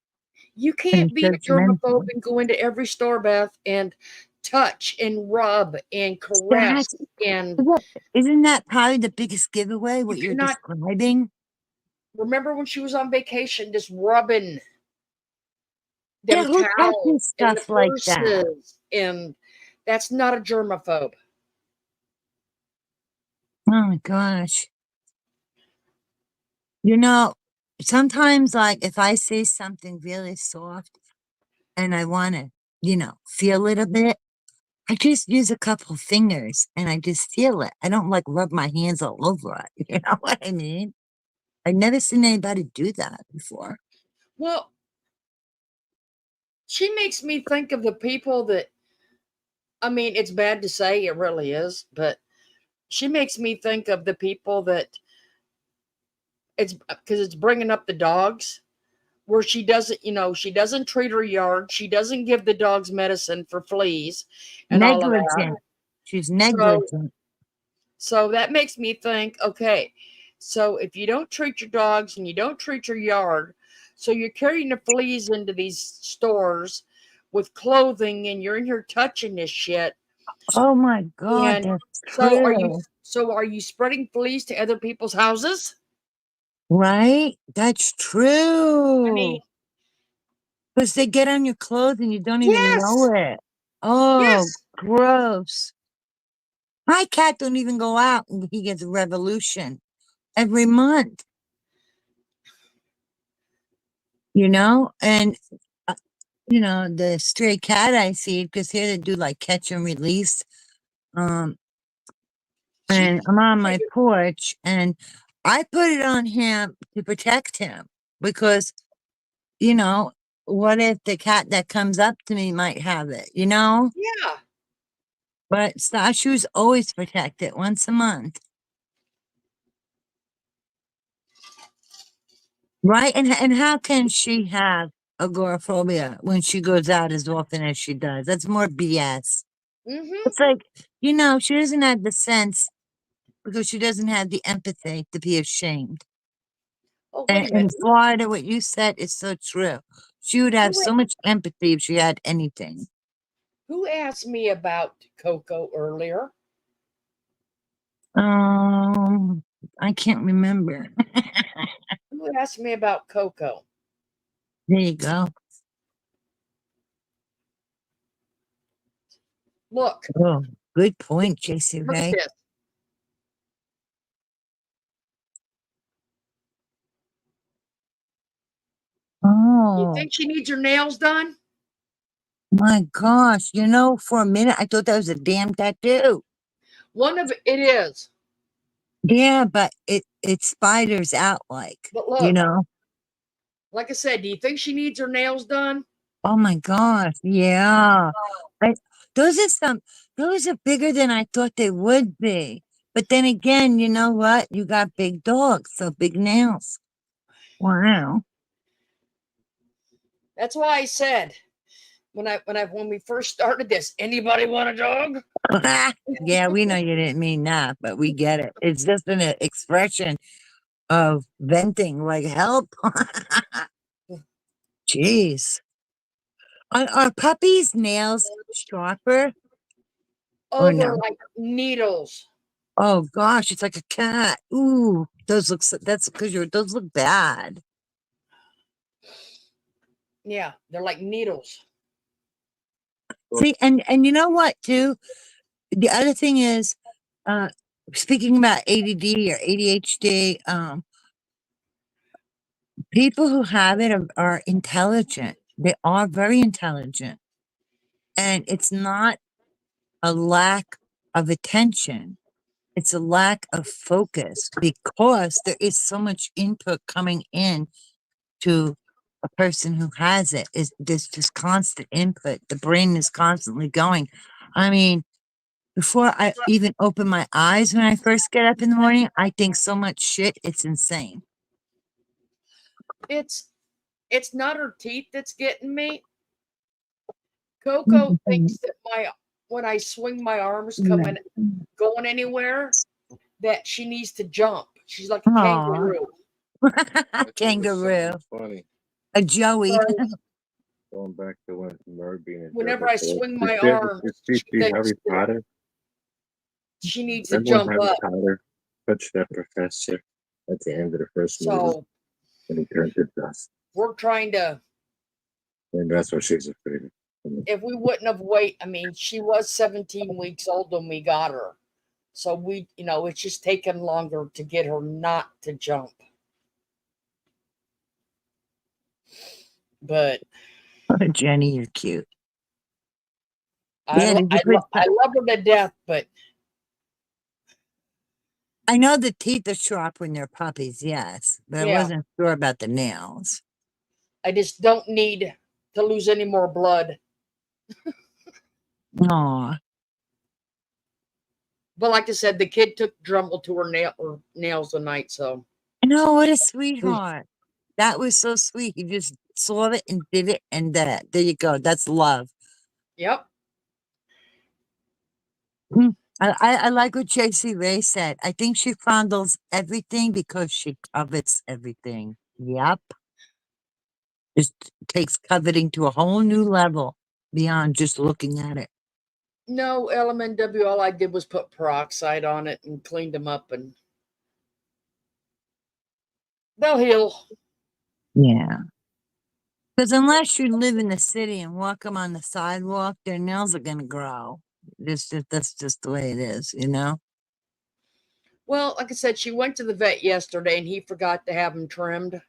Speaker 1: You
Speaker 5: and
Speaker 1: can't be a germaphobe
Speaker 5: judgmental.
Speaker 1: and go into every store, Beth, and touch and rub and caress
Speaker 5: That's
Speaker 1: and
Speaker 5: Well, isn't that probably the biggest giveaway, what
Speaker 1: you
Speaker 5: you're
Speaker 1: cannot
Speaker 5: describing?
Speaker 1: remember when she was on vacation just rubbing
Speaker 5: Yeah,
Speaker 1: them
Speaker 5: who
Speaker 1: towels
Speaker 5: touches
Speaker 1: and the
Speaker 5: stuff like that?
Speaker 1: purses, and that's not a germaphobe.
Speaker 5: Oh my gosh. You know, sometimes like if I say something really soft and I want to, feel it a bit, I just use a couple fingers and I just feel it. I don't like rub my hands all over it. You know what I mean? I've never seen anybody do that before.
Speaker 1: Well, she makes me think of the people that, I mean, it's bad to say, it really is, but she makes me think of the people that it's because it's bringing up the dogs where she doesn't, she doesn't treat her yard, she doesn't give the dogs medicine for fleas and all of that.
Speaker 5: Negligent. She's
Speaker 1: So
Speaker 5: negligent.
Speaker 1: so that makes me think, okay, so if you don't treat your dogs and you don't treat your yard, so you're carrying the fleas into these stores with clothing and you're in here touching this shit.
Speaker 5: Oh my God,
Speaker 1: And
Speaker 5: that's
Speaker 1: so are you
Speaker 5: true.
Speaker 1: so are you spreading fleas to other people's houses?
Speaker 5: Right? That's
Speaker 1: I mean,
Speaker 5: true. Because they get on your clothes and you don't even know
Speaker 1: yes.
Speaker 5: it. Oh,
Speaker 1: Yes.
Speaker 5: gross. My cat don't even go out and he gets a revolution every month, And, uh, the stray cat I see, because here they do like catch and release. Um,
Speaker 1: She
Speaker 5: and I'm on my porch and I put it on him to protect him because, you know, what if the cat that comes up to me might have it?
Speaker 1: yeah.
Speaker 5: But Stashu's always protected once a month. Right? And how can she have agoraphobia when she goes out as often as she does? That's more BS.
Speaker 1: Mm-hmm.
Speaker 5: It's like, she doesn't have the sense because she doesn't have the empathy to be ashamed.
Speaker 1: Oh, wait
Speaker 5: And
Speaker 1: a
Speaker 5: in
Speaker 1: minute.
Speaker 5: Florida, what you said is so true. She would have
Speaker 1: Who
Speaker 5: so much empathy if she had anything.
Speaker 1: who asked me about Coco earlier?
Speaker 5: Um, I can't remember.
Speaker 1: Who asked me about Coco?
Speaker 5: There you go.
Speaker 1: Look,
Speaker 5: Oh, good point, JC
Speaker 1: look at
Speaker 5: Ray.
Speaker 1: this. You
Speaker 5: Oh
Speaker 1: think she needs her nails done?
Speaker 5: my gosh. For a minute I thought that was a damn tattoo.
Speaker 1: One of it is.
Speaker 5: Yeah, but it spiders out
Speaker 1: But
Speaker 5: you
Speaker 1: look,
Speaker 5: know.
Speaker 1: like I said, do you think she needs her nails done?
Speaker 5: Oh my gosh, yeah. I, those are some those are bigger than I thought they would be. But then again, you know what? You got big dogs, so big nails. Wow.
Speaker 1: That's why I said when we first started this, anybody want a dog?
Speaker 5: Yeah, we know you didn't mean that, but we get it. It's just an expression of venting, like help. Jeez. Are puppies' nails sharper
Speaker 1: Oh,
Speaker 5: or
Speaker 1: they're
Speaker 5: no?
Speaker 1: like needles.
Speaker 5: Oh gosh, it's like a cat. Ooh, that's because those look bad.
Speaker 1: Yeah, they're like needles.
Speaker 5: See, and you know what too? The other thing is, uh, speaking about ADD or ADHD, people who have it are intelligent. They are very intelligent, and it's not a lack of attention. It's a lack of focus because there is so much input coming in to a person who has it. There's just constant input. The brain is constantly going. I mean, before I even open my eyes when I first get up in the morning, I think so much shit, it's insane.
Speaker 1: It's it's not her teeth that's getting me. Coco
Speaker 5: Mhm.
Speaker 1: thinks that my when I swing my arms coming going anywhere, that she needs to jump. She's like a
Speaker 5: Aw.
Speaker 1: kangaroo.
Speaker 5: Kangaroo.
Speaker 6: Funny.
Speaker 5: A Joey.
Speaker 1: So
Speaker 7: Going back to when Merv being a
Speaker 1: Whenever
Speaker 7: gerbil
Speaker 1: I
Speaker 7: killer.
Speaker 1: swing
Speaker 7: Did
Speaker 1: my
Speaker 7: she ever
Speaker 1: arm,
Speaker 7: did she
Speaker 1: she
Speaker 7: see
Speaker 1: thinks
Speaker 7: Harry
Speaker 1: that
Speaker 7: Potter?
Speaker 1: she needs to
Speaker 7: Remember when
Speaker 1: jump
Speaker 7: Harry
Speaker 1: up.
Speaker 7: Potter touched that professor at the end of the first movie
Speaker 1: So
Speaker 7: when he turned to dust?
Speaker 1: we're trying to,
Speaker 7: And that's what she's afraid of.
Speaker 1: if we wouldn't have I mean, she was 17 weeks old when we got her. So we, it's just taken longer to get her not to jump. But
Speaker 5: Oh, Jenny, you're cute.
Speaker 1: I,
Speaker 5: Yeah,
Speaker 1: lo-
Speaker 5: did you
Speaker 1: I, lo-
Speaker 5: put?
Speaker 1: I love her to death, but
Speaker 5: I know the teeth are sharp when they're puppies, yes, but I
Speaker 1: yeah,
Speaker 5: wasn't sure about the nails.
Speaker 1: I just don't need to lose any more blood.
Speaker 5: Aw,
Speaker 1: But like I said, the kid took Drumble to her nails tonight. So
Speaker 5: I know, what a sweetheart. That was so sweet. He just saw it and did it, and there you go. That's love.
Speaker 1: yep.
Speaker 5: I like what JC Ray said. I think she fondles everything because she covets everything. Yep. Just takes coveting to a whole new level beyond just looking at it.
Speaker 1: No, LMNW, all I did was put peroxide on it and cleaned them up, and they'll heal.
Speaker 5: Yeah. Because unless you live in the city and walk them on the sidewalk, their nails are going to grow. That's just the way it is, you know?
Speaker 1: Well, like I said, she went to the vet yesterday and he forgot to have them trimmed.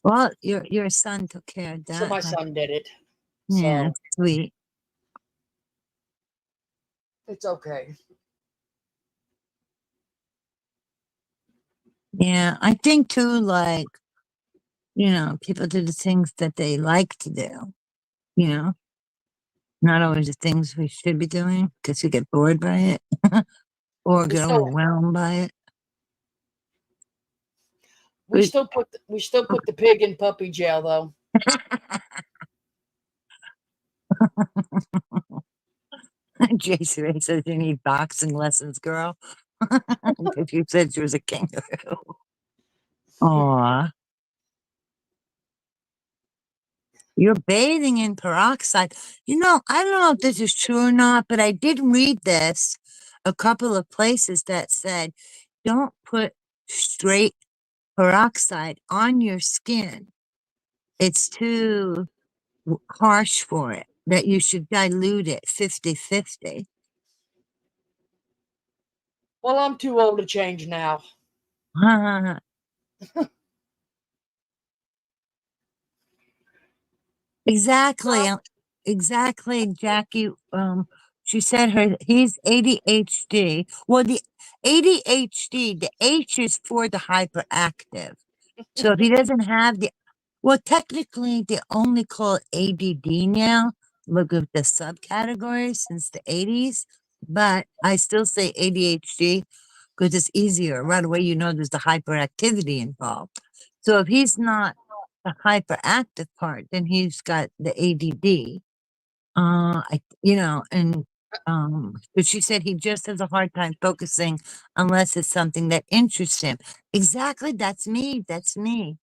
Speaker 5: Well, your son took care of
Speaker 1: So
Speaker 5: that,
Speaker 1: my
Speaker 5: huh?
Speaker 1: son did it.
Speaker 5: Yeah,
Speaker 1: So
Speaker 5: sweet.
Speaker 1: it's okay.
Speaker 5: Yeah, I think too, like, people do the things that they like to do, you know, not always the things we should be doing because we get bored by it or
Speaker 1: We
Speaker 5: get
Speaker 1: still
Speaker 5: overwhelmed by it.
Speaker 1: we still put the pig in puppy jail though.
Speaker 5: Jason says you need boxing lessons, girl. Because you said she was a kangaroo. Aw. You're bathing in peroxide. I don't know if this is true or not, but I did read this a couple of places that said don't put straight peroxide on your skin. It's too harsh for it, that you should dilute it 50-50.
Speaker 1: Well, I'm too old to change now.
Speaker 5: Exactly. Exactly, Jackie. She said he's ADHD. Well, the ADHD, the H is for the hyperactive. So if he doesn't have well, technically they only call it ADD now. Look at the subcategories since the 80s, but I still say ADHD because it's easier. Right away, there's the hyperactivity involved. So if he's not the hyperactive part, then he's got the ADD. But she said he just has a hard time focusing unless it's something that interests him. Exactly. That's me. That's me.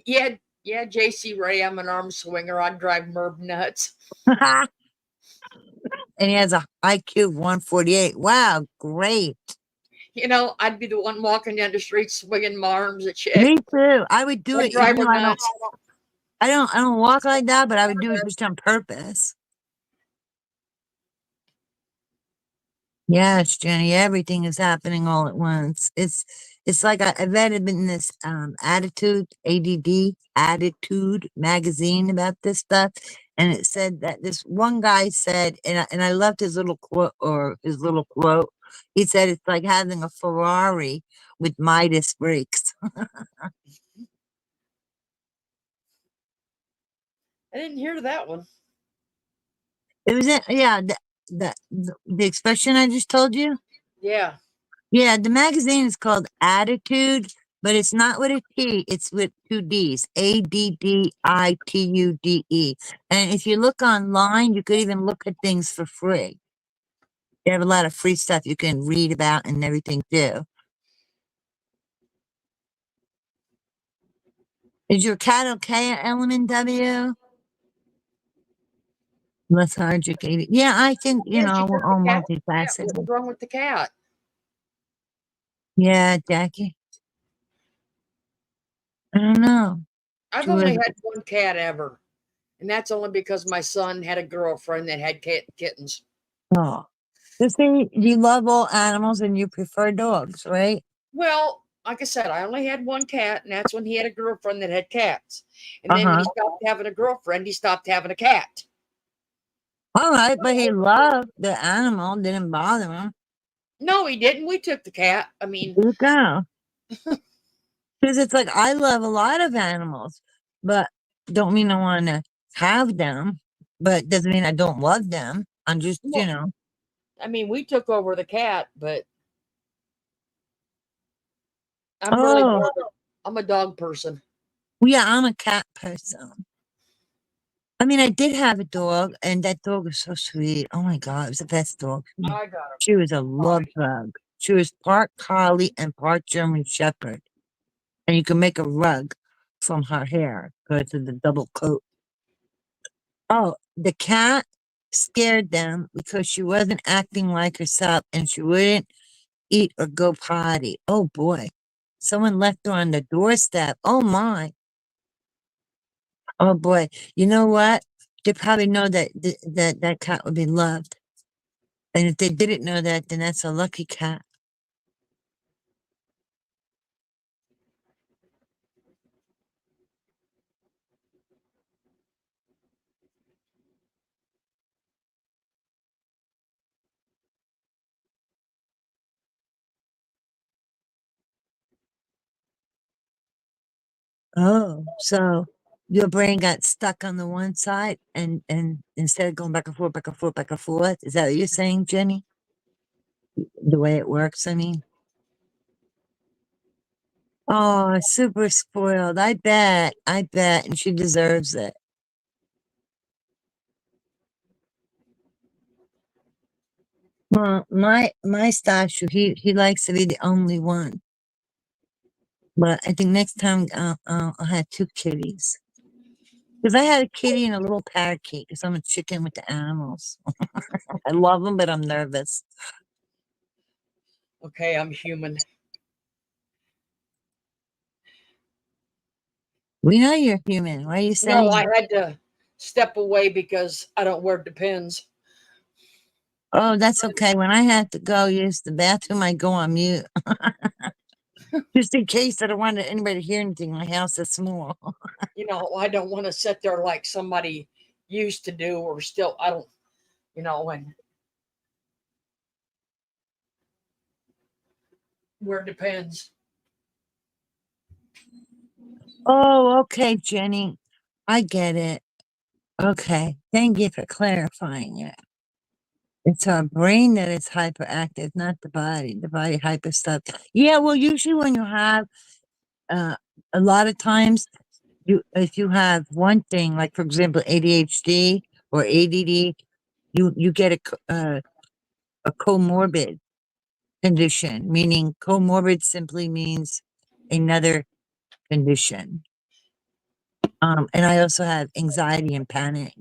Speaker 1: Yeah, yeah, JC Ray, I'm an arm swinger. I'd drive Merv nuts.
Speaker 5: And he has a IQ 148. Wow, great.
Speaker 1: I'd be the one walking down the street swinging my arms at
Speaker 5: Me
Speaker 1: chick.
Speaker 5: too. I would do
Speaker 1: I'd
Speaker 5: it
Speaker 1: drive
Speaker 5: even
Speaker 1: her
Speaker 5: though
Speaker 1: nuts.
Speaker 5: I don't walk like that, but I would do it just on purpose. Yes, Jenny, everything is happening all at once. It's like I read it in this Attitude magazine about this stuff, and it said that this one guy said, and I loved his little quote. He said it's like having a Ferrari with Midas brakes.
Speaker 1: I didn't hear that one.
Speaker 5: It was the expression I just told you.
Speaker 1: Yeah.
Speaker 5: Yeah, the magazine is called Attitude, but it's not with a T, it's with two D's, Additude. And if you look online, you could even look at things for free. They have a lot of free stuff you can read about and everything too. Is your cat okay at Element W? Lethargic 80. Yeah, I think,
Speaker 1: Yeah, she
Speaker 5: we're
Speaker 1: took
Speaker 5: all
Speaker 1: the cat. Yeah, what was
Speaker 5: multifaceted.
Speaker 1: wrong with the cat?
Speaker 5: Yeah, Jackie. I don't know.
Speaker 1: I've
Speaker 5: She was,
Speaker 1: only had one cat ever, and that's only because my son had a girlfriend that had kittens.
Speaker 5: oh. You see, you love all animals and you prefer dogs, right?
Speaker 1: Well, like I said, I only had one cat, and that's when he had a girlfriend that had cats. And then when he
Speaker 5: Uh-huh.
Speaker 1: stopped having a girlfriend, he stopped having a cat.
Speaker 5: All right, but he loved the animal, didn't bother him.
Speaker 1: No, he didn't. We took the cat. I mean,
Speaker 5: There you go. Because it's like I love a lot of animals, but don't mean I want to have them, but doesn't mean I don't love them. I'm just,
Speaker 1: well, I mean, we took over the cat, but I'm really
Speaker 5: oh,
Speaker 1: more of I'm a dog person.
Speaker 5: yeah, I'm a cat person. I mean, I did have a dog, and that dog was so sweet. Oh my God, it was the best dog.
Speaker 1: I got a
Speaker 5: She was a love bug. She was part collie and part German shepherd. And you can make a rug from her hair because of the double coat. Oh, the cat scared them because she wasn't acting like herself and she wouldn't eat or go potty. Oh boy. Someone left her on the doorstep. Oh my. Oh boy. You know what? They probably know that that cat would be loved. And if they didn't know that, then that's a lucky cat. Oh, so your brain got stuck on the one side and instead of going back and forth, back and forth, back and forth. Is that what you're saying, Jenny? The way it works, I mean. Oh, super spoiled. I bet. I bet. And she deserves it. Well, my Stashu, he likes to be the only one. But I think next time I'll have two kitties. Because I had a kitty and a little parakeet. Because I'm a chicken with the animals. I love them, but I'm nervous.
Speaker 1: Okay, I'm human.
Speaker 5: We know you're human. Why are you
Speaker 1: No,
Speaker 5: saying
Speaker 1: I
Speaker 5: that?
Speaker 1: had to step away because I don't wear Depends.
Speaker 5: Oh, that's okay. When I have to go use the bathroom, I go on mute. Just in case I don't want anybody to hear anything. My house is small.
Speaker 1: I don't want to sit there like somebody used to do or still, I don't, and wear Depends.
Speaker 5: Oh, okay, Jenny. I get it. Okay. Thank you for clarifying it. It's our brain that is hyperactive, not the body. The body hyper stuff. Yeah, well, usually when you have uh a lot of times if you have one thing, like for example, ADHD or ADD, you get a comorbid condition, meaning comorbid simply means another condition. And I also have anxiety and panic.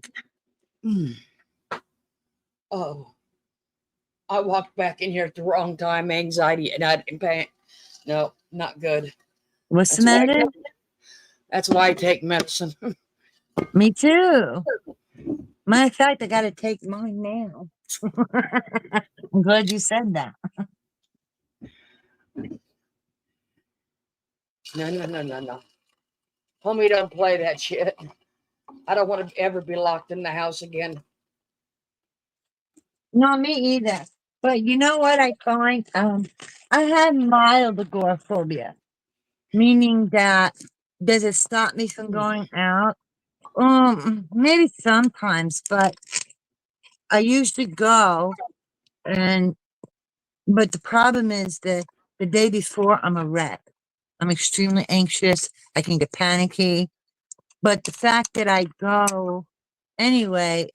Speaker 1: Mm. Oh, I walked back in here at the wrong time, anxiety, and I didn't panic. No, not good.
Speaker 5: What's the
Speaker 1: That's why I
Speaker 5: matter?
Speaker 1: take, that's why I take medicine.
Speaker 5: Me too. Matter of fact, I gotta take mine now. I'm glad you said that.
Speaker 1: No, no, no, no, no. Homie, don't play that shit. I don't want to ever be locked in the house again.
Speaker 5: No, me either. But you know what I find? I have mild agoraphobia, meaning that does it stop me from going out? Maybe sometimes, but I usually go and but the problem is that the day before I'm a wreck. I'm extremely anxious. I can get panicky. But the fact that I go anyway,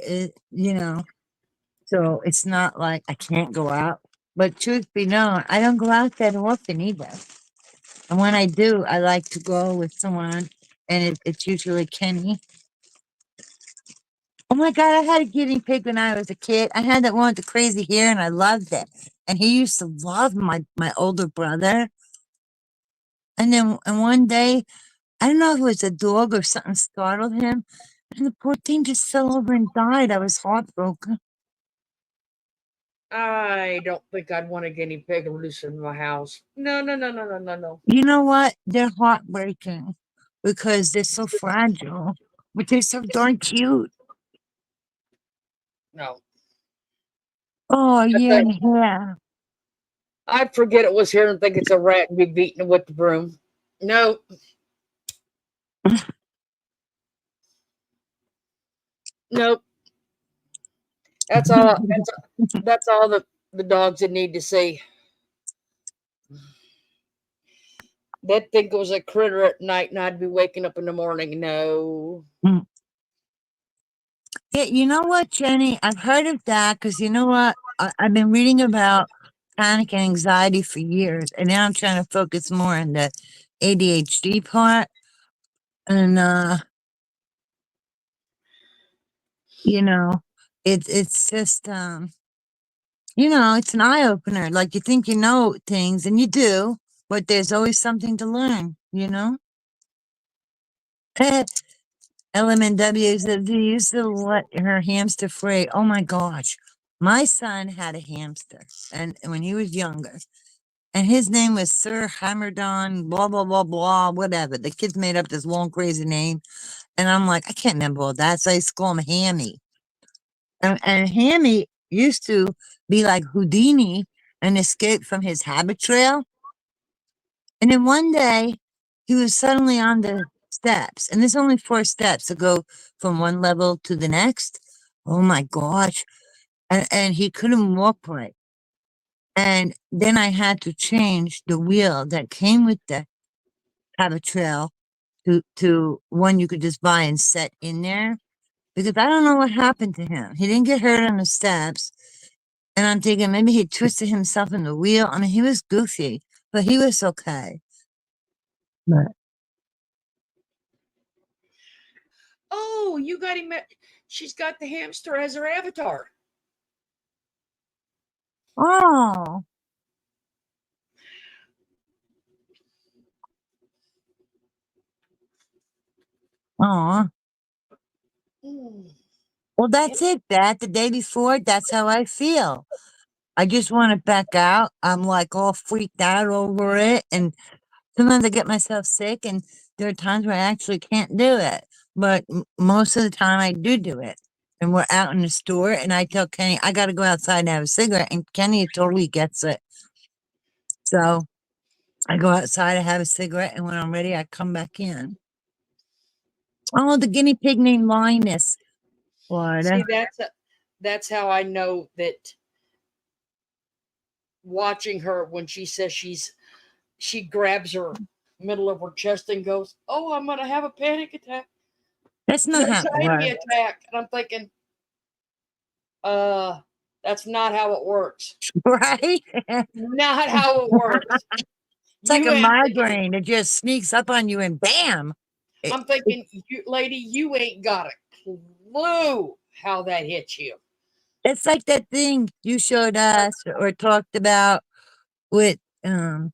Speaker 5: so it's not like I can't go out. But truth be known, I don't go out that often either. And when I do, I like to go with someone and it's usually Kenny. Oh my god, I had a guinea pig when I was a kid. I had that one with the crazy hair, and I loved it. And he used to love my older brother. And one day, I don't know if it was a dog or something startled him, and the poor thing just fell over and died. I was heartbroken.
Speaker 1: I don't think I'd want a guinea pig loose in my house. No, no, no, no, no, no, no.
Speaker 5: You know what? They're heartbreaking because they're so fragile, but they're so darn cute.
Speaker 1: No.
Speaker 5: Oh
Speaker 1: That's
Speaker 5: yeah, yeah.
Speaker 1: I'd forget it was here and think it's a rat and be beating it with the broom. No, nope. That's all. That's all the dogs would need to see. They'd think it was a critter at night, and I'd be waking up in the morning. No.
Speaker 5: Mm. Yeah, you know what, Jenny? I've heard of that because you know what? I've been reading about panic and anxiety for years, and now I'm trying to focus more on the ADHD part. And you know, it's just it's an eye opener. Like you think you know things, and you do, but there's always something to learn. LMNW said they used to let her hamster free. Oh my gosh. My son had a hamster and when he was younger. And his name was Sir Hammerdon, blah, blah, blah, blah, whatever. The kids made up this long, crazy name. And I'm like, I can't remember all that. So I used to call him Hammy. And Hammy used to be like Houdini and escape from his habit trail. And then one day, he was suddenly on the steps, and there's only 4 steps to go from one level to the next. Oh my gosh. And he couldn't walk right. And then I had to change the wheel that came with the habit trail to one you could just buy and set in there because I don't know what happened to him. He didn't get hurt on the steps. And I'm thinking maybe he twisted himself in the wheel. I mean, he was goofy, but he was okay. But
Speaker 1: Oh, you got him. She's got the hamster as her avatar.
Speaker 5: oh, oh.
Speaker 1: Mm.
Speaker 5: Well,
Speaker 1: Yep.
Speaker 5: that's it, That the day before, that's how I feel. I just want to back out. I'm like all freaked out over it. And sometimes I get myself sick, and there are times where I actually can't do it. But most of the time, I do it. And we're out in the store, and I tell Kenny, I got to go outside and have a cigarette. And Kenny totally gets it. So I go outside, I have a cigarette, and when I'm ready, I come back in. Oh, the guinea pig named Linus. What?
Speaker 1: See, that's how I know that watching her when she says she grabs her middle of her chest and goes, "Oh, I'm gonna have a panic attack,
Speaker 5: That's
Speaker 1: an
Speaker 5: not how it
Speaker 1: anxiety
Speaker 5: works,
Speaker 1: attack," and I'm thinking, uh, that's not how it works.
Speaker 5: right?
Speaker 1: Not how it works.
Speaker 5: It's like
Speaker 1: You
Speaker 5: a
Speaker 1: ain't.
Speaker 5: migraine. It just sneaks up on you and bam. It,
Speaker 1: I'm thinking, you, lady, you ain't got a clue how that hits you.
Speaker 5: it's like that thing you showed us or talked about with um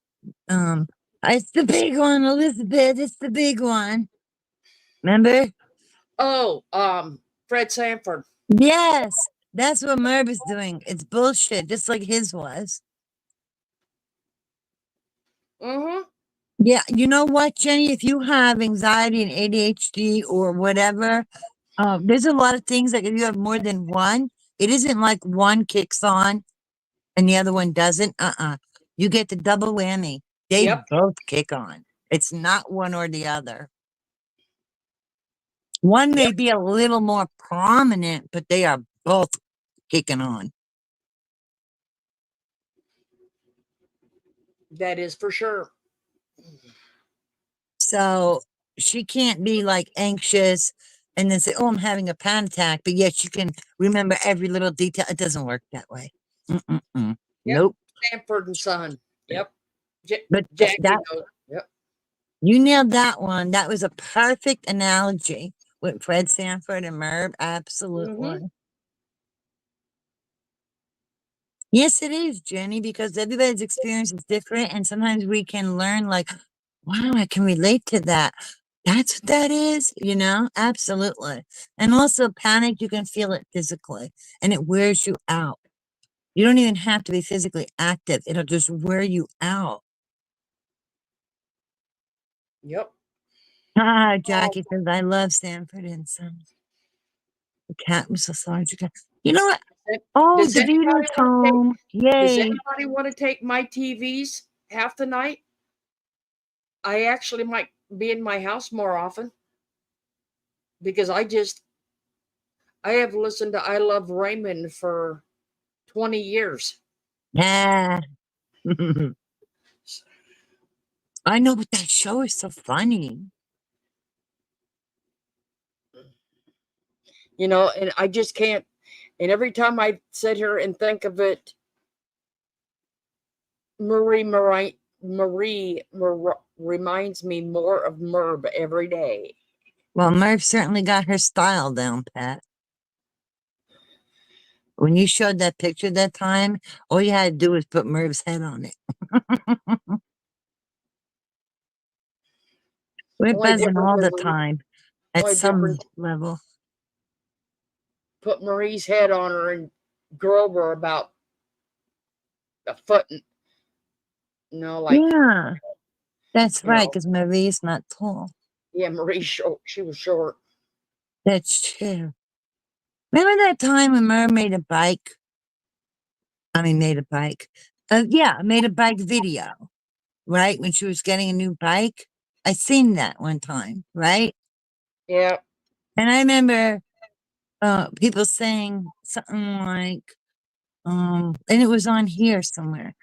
Speaker 5: it's the big one, Elizabeth. It's the big one. Remember?
Speaker 1: Oh, Fred Sanford.
Speaker 5: Yes. That's what Merv is doing. It's bullshit, just like his was.
Speaker 1: Mm-hmm.
Speaker 5: Yeah, you know what, Jenny? If you have anxiety and ADHD or whatever, there's a lot of things like if you have more than one, it isn't like one kicks on and the other one doesn't. You get the double whammy. They
Speaker 1: Yep.
Speaker 5: both kick on. It's not one or the other. One
Speaker 1: Yep.
Speaker 5: may be a little more prominent, but they are both kicking on.
Speaker 1: That is for sure.
Speaker 5: So she can't be like anxious and then say, "Oh, I'm having a panic attack," but yet she can remember every little detail. It doesn't work that way.
Speaker 1: Yep.
Speaker 5: Nope.
Speaker 1: Sanford and Son. Yep.
Speaker 5: But
Speaker 1: Jackie
Speaker 5: that
Speaker 1: knows. Yep.
Speaker 5: You nailed that one. That was a perfect analogy with Fred Sanford and Merv. Absolutely. Yes, it is, Jenny, because everybody's experience is different. And sometimes we can learn, like, wow, I can relate to that. That's what that is, you know? Absolutely. And also, panic, you can feel it physically and it wears you out. You don't even have to be physically active, it'll just wear you out.
Speaker 1: Yep.
Speaker 5: Ah,
Speaker 1: Oh,
Speaker 5: Jackie says, I love Sanford and Son. The cat was lethargic. You know what? Oh,
Speaker 1: does anybody
Speaker 5: DeVito's
Speaker 1: want to take?
Speaker 5: home.
Speaker 1: Does
Speaker 5: Yay.
Speaker 1: anybody want to take my TVs half the night? I actually might be in my house more often because I have listened to I Love Raymond for 20 years.
Speaker 5: Yeah. I know, but that show is so funny.
Speaker 1: You know, and I just can't. And every time I sit here and think of it, Marie reminds me more of Merb every day.
Speaker 5: Well, Merv certainly got her style down, Pat. When you showed that picture that time, all you had to do was put Merv's head on it. We're
Speaker 1: Only
Speaker 5: buzzing
Speaker 1: difference
Speaker 5: all the
Speaker 1: is
Speaker 5: time at
Speaker 1: only
Speaker 5: some
Speaker 1: difference.
Speaker 5: level.
Speaker 1: Put Marie's head on her and Grover about a foot. No, like
Speaker 5: Yeah, that's
Speaker 1: you
Speaker 5: right,
Speaker 1: know,
Speaker 5: because Marie's not tall.
Speaker 1: yeah, Marie's short. She was short.
Speaker 5: That's true. Remember that time when Merv made a bike? I mean, made a bike. Yeah, made a bike video, right? When she was getting a new bike. I seen that one time, right?
Speaker 1: Yeah.
Speaker 5: And I remember people saying something like, and it was on here somewhere,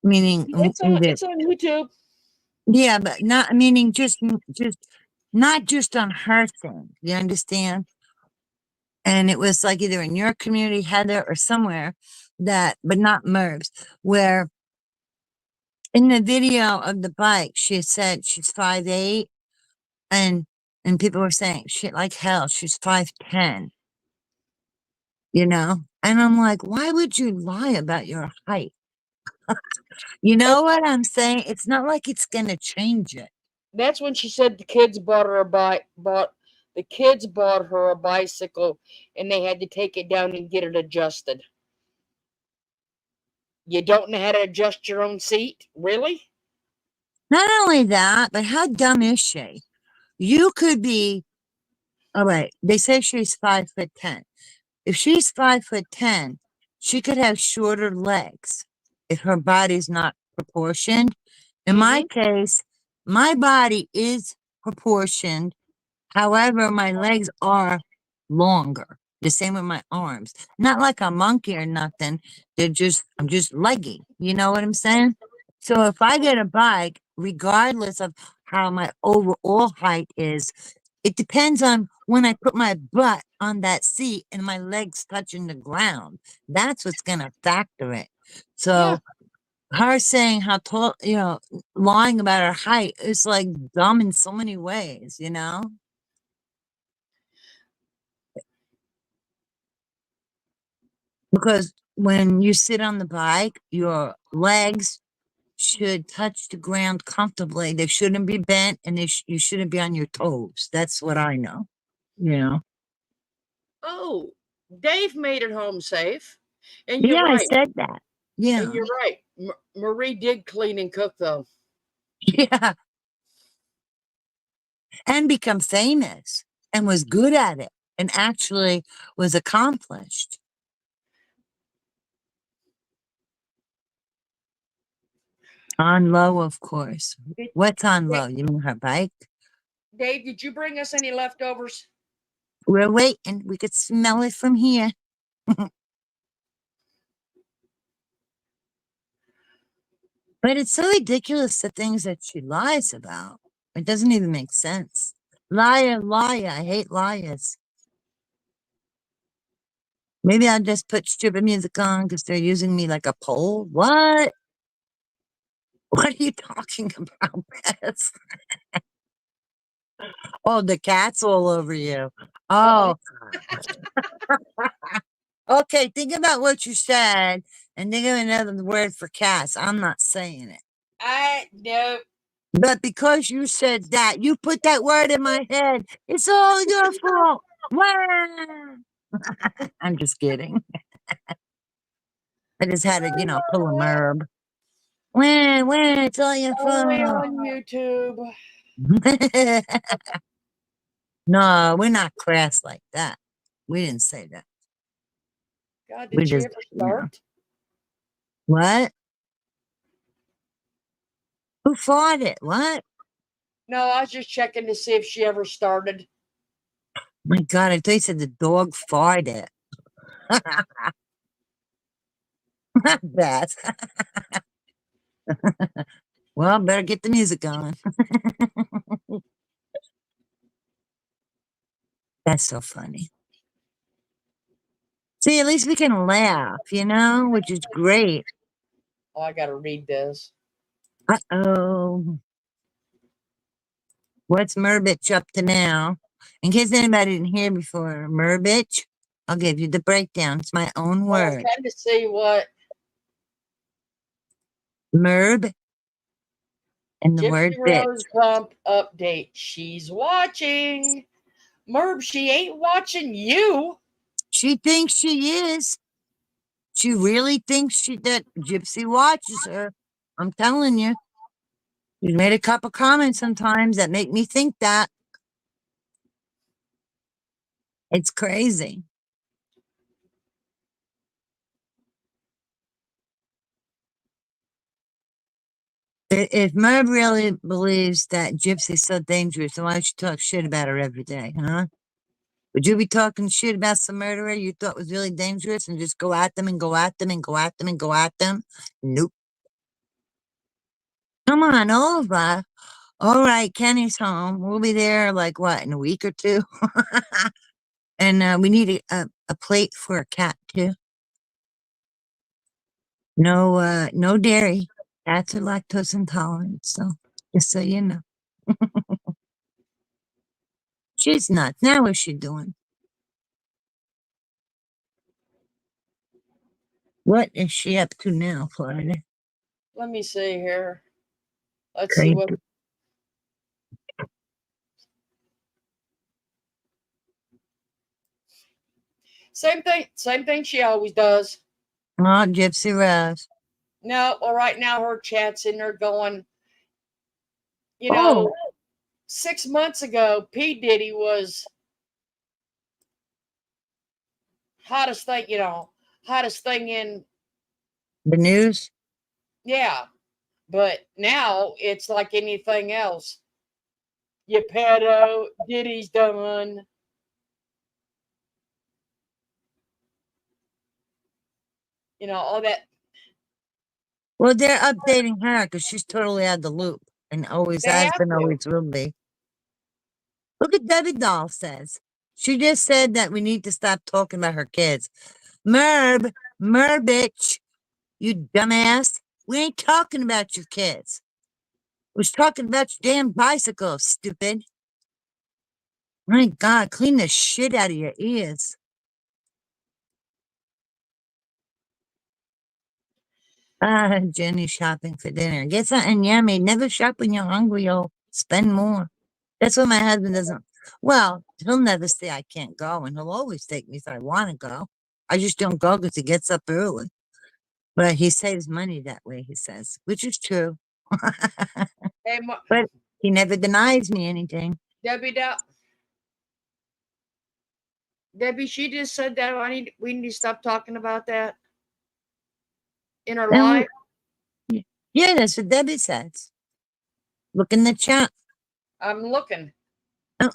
Speaker 5: meaning that,
Speaker 1: It's on YouTube.
Speaker 5: yeah, but not meaning just not just on her thing. You understand? And it was like either in your community, Heather, or somewhere that, but not Merv's, where in the video of the bike, she said she's 5'8", and people were saying shit like hell, she's 5'10", you know? And I'm like, why would you lie about your height? You know
Speaker 1: That's
Speaker 5: what I'm saying? It's not like it's gonna change it.
Speaker 1: that's when she said the kids bought her a bike. Bought the kids bought her a bicycle, and they had to take it down and get it adjusted. You don't know how to adjust your own seat, really?
Speaker 5: Not only that, but how dumb is she? You could be, all right, they say she's 5'10". If she's 5'10", she could have shorter legs if her body's not proportioned. In my
Speaker 1: Mm-hmm.
Speaker 5: case, my body is proportioned. However, my legs are longer. The same with my arms. Not like a monkey or nothing. I'm just leggy. You know what I'm saying? So if I get a bike, regardless of how my overall height is, it depends on when I put my butt on that seat and my legs touching the ground. That's what's going to factor it.
Speaker 1: Yeah.
Speaker 5: So her saying how tall, lying about her height is like dumb in so many ways, you know? Because when you sit on the bike, your legs should touch the ground comfortably. They shouldn't be bent, and you shouldn't be on your toes. That's what I know. You know.
Speaker 1: Oh, Dave made it home safe, and you're
Speaker 5: Yeah, I
Speaker 1: right.
Speaker 5: said that.
Speaker 1: And
Speaker 5: Yeah,
Speaker 1: you're right. Marie did clean and cook, though.
Speaker 5: yeah, and become famous and was good at it and actually was accomplished. On low, of course.
Speaker 1: Did,
Speaker 5: What's on
Speaker 1: Dave,
Speaker 5: low? You mean her bike?
Speaker 1: Dave, did you bring us any leftovers?
Speaker 5: We're waiting. We could smell it from here. But it's so ridiculous the things that she lies about. It doesn't even make sense. Liar, liar. I hate liars. Maybe I'll just put stupid music on because they're using me like a pole. What? What are you talking about, Beth? Oh, the cat's all over you. Oh, okay. Think about what you said and think of another word for cats. I'm not saying it.
Speaker 1: I no.
Speaker 5: But because you said that, you put that word in my head. It's all your fault. Wah! I'm just kidding. I just had to, pull a Merb. Wah, it's all your
Speaker 1: Only
Speaker 5: fault.
Speaker 1: on YouTube.
Speaker 5: No, we're not crass like that. We didn't say that.
Speaker 1: God,
Speaker 5: We
Speaker 1: did she
Speaker 5: just,
Speaker 1: ever start?
Speaker 5: what? Who fought it? What?
Speaker 1: No, I was just checking to see if she ever started.
Speaker 5: My God, I thought you said the dog farted. That. Well, better get the music going. That's so funny. See, at least we can laugh, which is great.
Speaker 1: Oh, I gotta read this.
Speaker 5: Uh-oh. What's Murbitch up to now? In case anybody didn't hear before, Murbitch, I'll give you the breakdown. It's my own
Speaker 1: Well, I'm
Speaker 5: word.
Speaker 1: trying to see what
Speaker 5: Merb and the
Speaker 1: Gypsy
Speaker 5: word bitch.
Speaker 1: Rose Bump update. She's watching. Merb, she ain't watching you.
Speaker 5: She thinks she is. She really thinks that Gypsy watches her. I'm telling you. She's made a couple comments sometimes that make me think that. It's crazy. If Merb really believes that Gypsy's so dangerous, then why don't you talk shit about her every day, huh? Would you be talking shit about some murderer you thought was really dangerous and just go at them and go at them and go at them and go at them? Nope. Come on over. All right, Kenny's home. We'll be there like what, in a week or two? And we need a plate for a cat too. No dairy. Cats are lactose intolerant, so just so you know. She's nuts. Now what's she doing? What is she up to now, Florida?
Speaker 1: Let me see here. Let's see
Speaker 5: Crazy.
Speaker 1: what. Same thing. Same thing she always does.
Speaker 5: Oh, Gypsy Rose.
Speaker 1: No, well, right now her chat's in there going. You
Speaker 5: Oh,
Speaker 1: know, 6 months ago, P Diddy was hottest thing. Hottest thing in.
Speaker 5: the news?
Speaker 1: Yeah, but now it's like anything else. You pedo, Diddy's done. All that.
Speaker 5: Well, they're updating her because she's totally out of the loop and always
Speaker 1: They
Speaker 5: has
Speaker 1: have
Speaker 5: been,
Speaker 1: to.
Speaker 5: always will be. Look at Debbie Doll says. She just said that we need to stop talking about her kids. Bitch, you dumbass. We ain't talking about your kids. We was talking about your damn bicycle, stupid. My God, clean the shit out of your ears. Jenny shopping for dinner. Get something yummy. Never shop when you're hungry. You'll spend more. That's what my husband doesn't. Well, he'll never say I can't go, and he'll always take me if I want to go. I just don't go because he gets up early. But he saves money that way, he says, which is true.
Speaker 1: Hey,
Speaker 5: But he never denies me anything.
Speaker 1: Debbie, Debbie, she just said that we need to stop talking about that in our
Speaker 5: And
Speaker 1: life.
Speaker 5: yeah, that's what Debbie says. Look in the chat.
Speaker 1: I'm looking.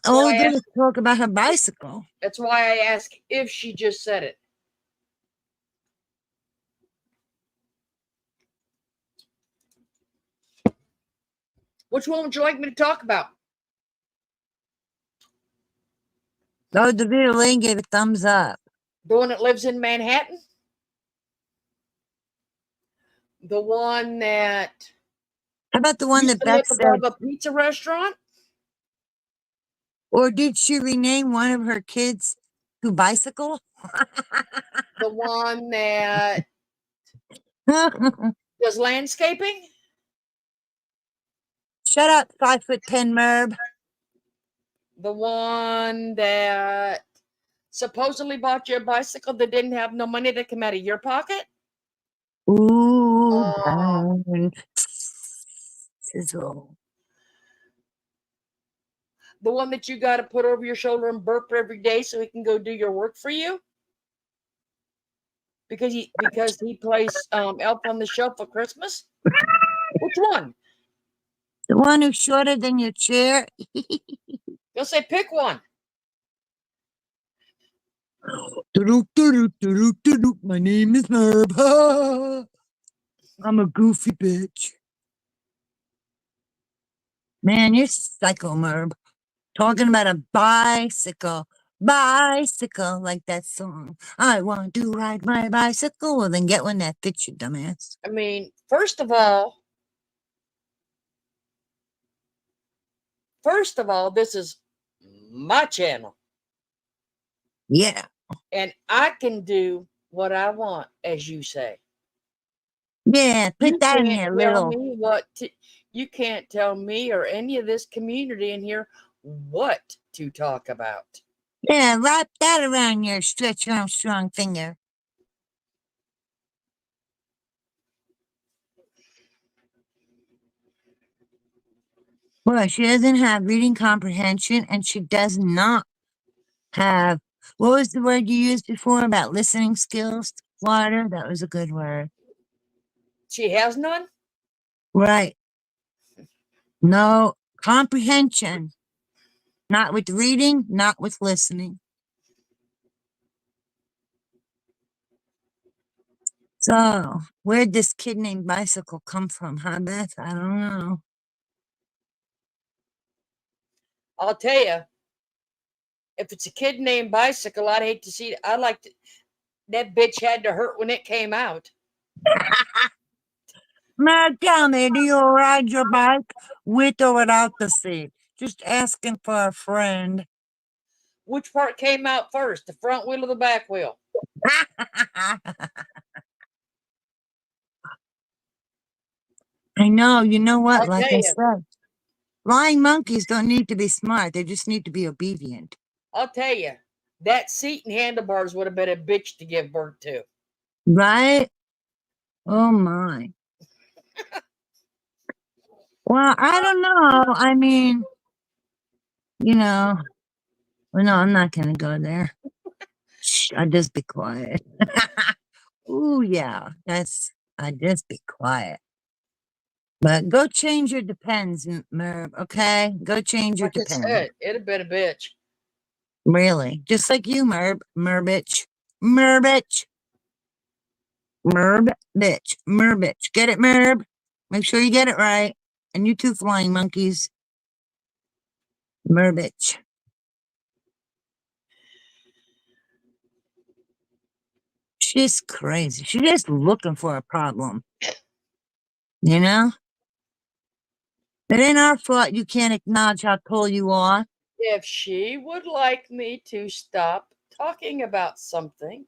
Speaker 5: All we do is talk about her bicycle.
Speaker 1: That's why I asked if she just said it. Which one would you like me to talk about?
Speaker 5: Oh, DeVito Lane gave a thumbs up.
Speaker 1: The one that lives in Manhattan? The one that
Speaker 5: How about the one
Speaker 1: Used
Speaker 5: that
Speaker 1: to live
Speaker 5: Beth said?
Speaker 1: above a pizza restaurant.
Speaker 5: Or did she rename one of her kids to Bicycle?
Speaker 1: The one that does landscaping.
Speaker 5: Shut up, 5'10" Merb.
Speaker 1: The one that supposedly bought you a bicycle that didn't have no money that came out of your pocket.
Speaker 5: Ooh,
Speaker 1: Uh,
Speaker 5: burn. Sizzle.
Speaker 1: the one that you got to put over your shoulder and burp every day so he can go do your work for you. Because he plays Elf on the Shelf for Christmas. Which one?
Speaker 5: The one who's shorter than your chair.
Speaker 1: You'll say pick one.
Speaker 5: My name is Merb. I'm a goofy bitch. Man, you're psycho, Merb. Talking about a bicycle. Bicycle, like that song. I want to ride my bicycle. Well, then get one that fits you, dumbass.
Speaker 1: I mean, first of all, this is my channel.
Speaker 5: Yeah.
Speaker 1: And I can do what I want, as you say.
Speaker 5: Yeah, put
Speaker 1: You
Speaker 5: that in
Speaker 1: can't
Speaker 5: there,
Speaker 1: tell
Speaker 5: little.
Speaker 1: me you can't tell me or any of this community in here what to talk about.
Speaker 5: Yeah, wrap that around your Stretch Armstrong finger. Well, she doesn't have reading comprehension, and she does not have, what was the word you used before about listening skills? Water, that was a good word.
Speaker 1: She has none?
Speaker 5: Right. No comprehension. Not with reading, not with listening. So, where'd this kid named Bicycle come from, huh, Beth? I don't know.
Speaker 1: I'll tell you, if it's a kid named Bicycle, I'd hate to see it. That bitch had to hurt when it came out.
Speaker 5: Now tell me, do you ride your bike with or without the seat? Just asking for a friend.
Speaker 1: Which part came out first, the front wheel or the back wheel?
Speaker 5: I know, you know what?
Speaker 1: I'll
Speaker 5: Like
Speaker 1: tell
Speaker 5: I
Speaker 1: you.
Speaker 5: said, flying monkeys don't need to be smart. They just need to be obedient.
Speaker 1: I'll tell you. That seat and handlebars would have been a bitch to give birth to.
Speaker 5: Right? Oh my. Well, I don't know. I mean, well, no, I'm not gonna go there. Shh, I'll just be quiet. Ooh, yeah, I just be quiet. But go change your Depends, Merv, okay? Go change your
Speaker 1: Like I
Speaker 5: Depends.
Speaker 1: said, it'd have been a bitch.
Speaker 5: Really. Just like you, Merbitch. Merbitch. Merbitch. Merbitch. Get it, Merb? Make sure you get it right. And you two flying monkeys. Merbitch. She's crazy. She's just looking for a problem. You know? It ain't our fault you can't acknowledge how tall you are.
Speaker 1: If she would like me to stop talking about something,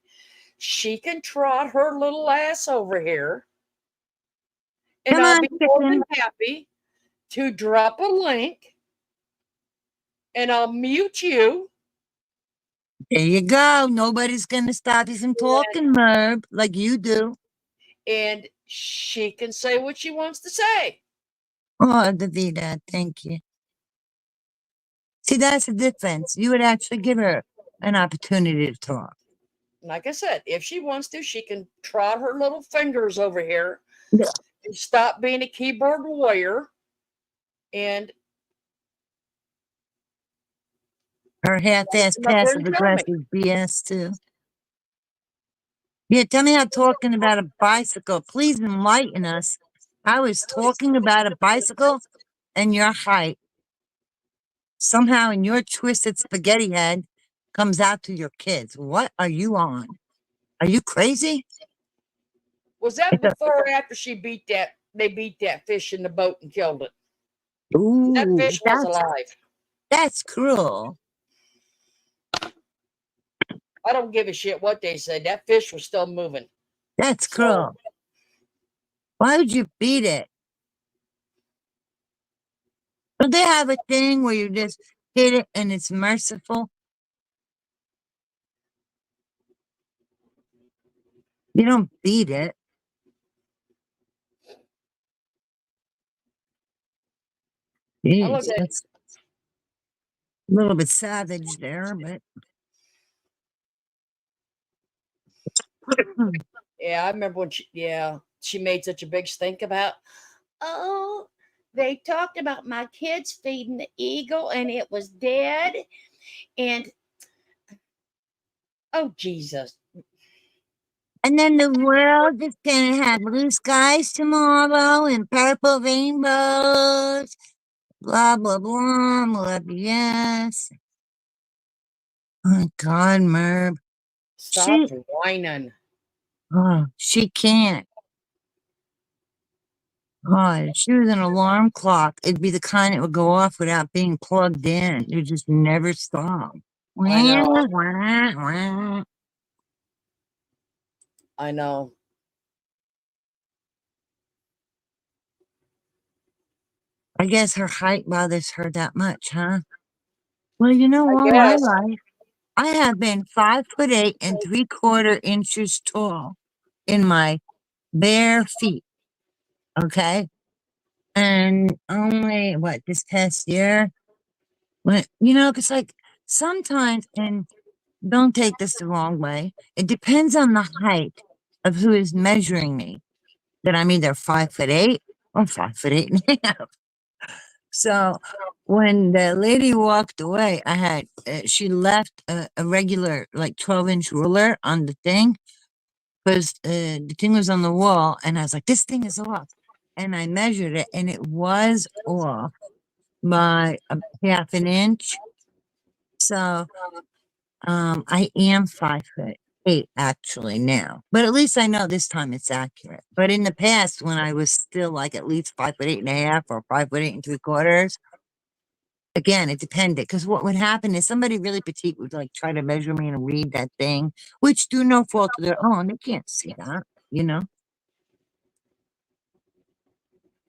Speaker 1: she can trot her little ass over here. And
Speaker 5: Come
Speaker 1: I'll
Speaker 5: on,
Speaker 1: be more
Speaker 5: chicken.
Speaker 1: than happy to drop a link and I'll mute you.
Speaker 5: There you go. Nobody's gonna stop you from talking, Merb, like you do.
Speaker 1: And she can say what she wants to say.
Speaker 5: Oh, Davida, thank you. See, that's the difference. You would actually give her an opportunity to talk.
Speaker 1: Like I said, if she wants to, she can trot her little fingers over here
Speaker 5: Yeah.
Speaker 1: and stop being a keyboard warrior. And
Speaker 5: Her half-assed
Speaker 1: come up here and tell me.
Speaker 5: passive-aggressive BS, too. Yeah, tell me how talking about a bicycle. Please enlighten us. How is talking about a bicycle and your height somehow in your twisted spaghetti head comes out to your kids? What are you on? Are you crazy?
Speaker 1: Was that before or after she beat that they beat that fish in the boat and killed it. That
Speaker 5: Ooh,
Speaker 1: fish was alive.
Speaker 5: that's cruel.
Speaker 1: I don't give a shit what they said. That fish was still moving.
Speaker 5: That's
Speaker 1: So,
Speaker 5: cruel. Why would you beat it? Don't they have a thing where you just hit it and it's merciful? You don't beat it.
Speaker 1: I look
Speaker 5: Jeez,
Speaker 1: at
Speaker 5: that's a little bit savage there, but
Speaker 1: yeah, I remember when she made such a big stink about, oh, they talked about my kids feeding the eagle and it was dead. And oh Jesus.
Speaker 5: and then the world is gonna have blue skies tomorrow and purple rainbows. Blah blah blah. Love yes. Oh my God, Merv.
Speaker 1: Stop
Speaker 5: She
Speaker 1: whining.
Speaker 5: she can't. God, if she was an alarm clock, it'd be the kind that would go off without being plugged in. It would just never stop.
Speaker 1: I know.
Speaker 5: I
Speaker 1: I know.
Speaker 5: guess her height bothers her that much, huh? Well, you know
Speaker 1: I
Speaker 5: what I
Speaker 1: guess.
Speaker 5: like? I have been 5'8" and 3/4 inches tall in my bare feet. Okay. And only what this past year, when cause like sometimes, and don't take this the wrong way, it depends on the height of who is measuring me. That I'm either 5'8" or 5'8 and a half. So when the lady walked away, I had she left a regular like 12-inch ruler on the thing because the thing was on the wall, and I was like, "This thing is off," and I measured it, and it was off by a half an inch. So I am 5'8" actually now, but at least I know this time it's accurate. But in the past, when I was still like at least 5'8 and a half or 5'8 and 3/4, again, it depended, because what would happen is somebody really petite would like try to measure me and read that thing, which through no fault of their own, they can't see that, you know?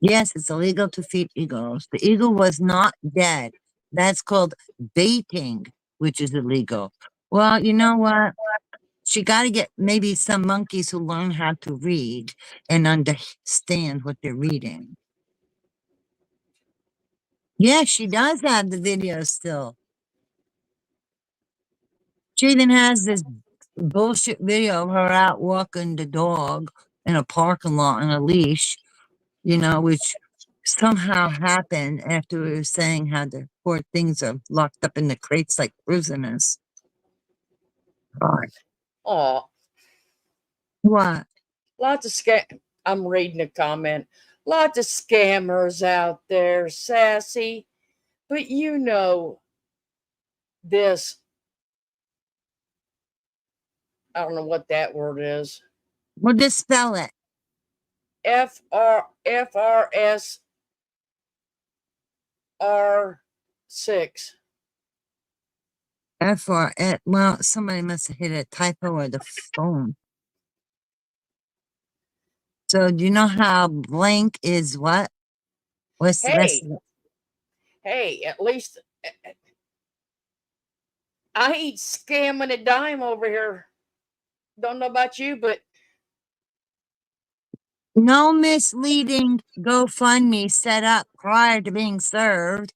Speaker 5: Yes, it's illegal to feed eagles. The eagle was not dead. That's called baiting, which is illegal. Well, you know what? She got to get maybe some monkeys who learn how to read and understand what they're reading. Yeah, she does have the video still. She even has this bullshit video of her out walking the dog in a parking lot on a leash, which somehow happened after we were saying how the poor things are locked up in the crates like prisoners. God.
Speaker 1: Oh,
Speaker 5: What?
Speaker 1: lots of I'm reading a comment. Lots of scammers out there, sassy. But this. I don't know what that word is.
Speaker 5: Well, just spell it.
Speaker 1: FRSR6.
Speaker 5: Well, somebody must have hit a typo or the phone. So do you know how blank is what? What's the rest
Speaker 1: Hey,
Speaker 5: of it?
Speaker 1: hey, at least I ain't scamming a dime over here. Don't know about you, but
Speaker 5: No misleading GoFundMe set up prior to being served.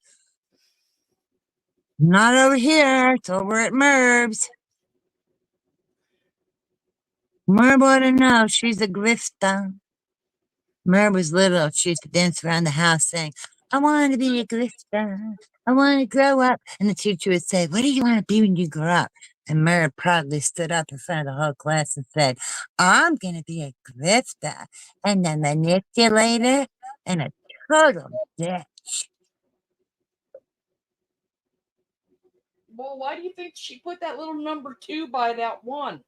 Speaker 5: Not over here. It's over at Merb's. Merb ought to know she's a grifter. Merb was little. She used to dance around the house saying, I want to be a grifter. I want to grow up. And the teacher would say, what do you want to be when you grow up? And Merb proudly stood up in front of the whole class and said, I'm going to be a grifter and a manipulator and a total bitch.
Speaker 1: well, why do you think she put that little number 2 by that one?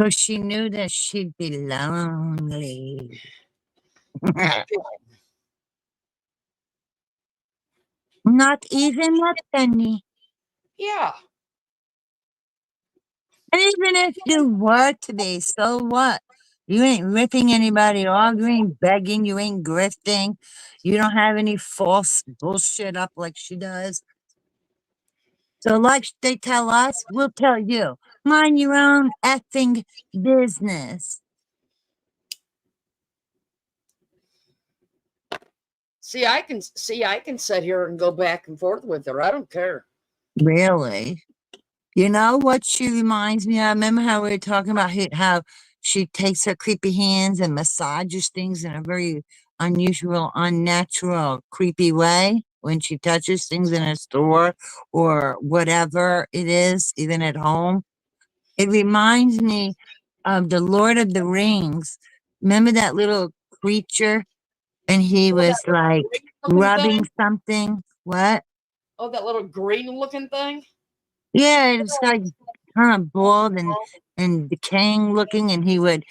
Speaker 5: So she knew that she'd be lonely. Not even a penny.
Speaker 1: Yeah.
Speaker 5: And even if you were to be, so what? You ain't ripping anybody off. You ain't begging. You ain't grifting. You don't have any false bullshit up like she does. So, like they tell us, we'll tell you. Mind your own effing business.
Speaker 1: See, I can sit here and go back and forth with her. I don't care.
Speaker 5: Really? You know what she reminds me of? Remember how we were talking about how she takes her creepy hands and massages things in a very unusual, unnatural, creepy way when she touches things in a store or whatever it is, even at home? It reminds me of the Lord of the Rings. Remember that little creature? And he
Speaker 1: Oh, that
Speaker 5: was
Speaker 1: little
Speaker 5: like
Speaker 1: green looking
Speaker 5: rubbing
Speaker 1: thing.
Speaker 5: something. What?
Speaker 1: Oh, that little green looking thing.
Speaker 5: Yeah, it was like kind of bald and decaying looking, and he would,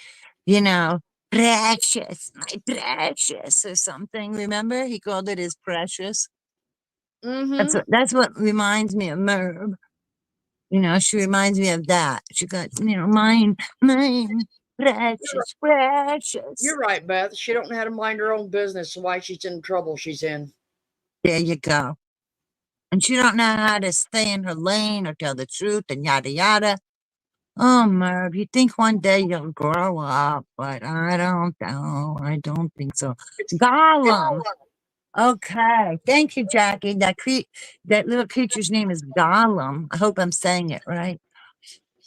Speaker 5: you know, precious, my precious, or something. Remember, he called it his precious.
Speaker 1: Mm-hmm.
Speaker 5: That's what reminds me of Merv. You know, she reminds me of that. She got, mine, precious, precious.
Speaker 1: You're right, Beth. She don't know how to mind her own business. Why she's in trouble she's in.
Speaker 5: There you go. And she don't know how to stay in her lane or tell the truth and yada yada. Oh, Merv, you think one day you'll grow up, but I don't know. I don't think so. Gollum. Okay. Thank you, Jackie. That little creature's name is Gollum. I hope I'm saying it right.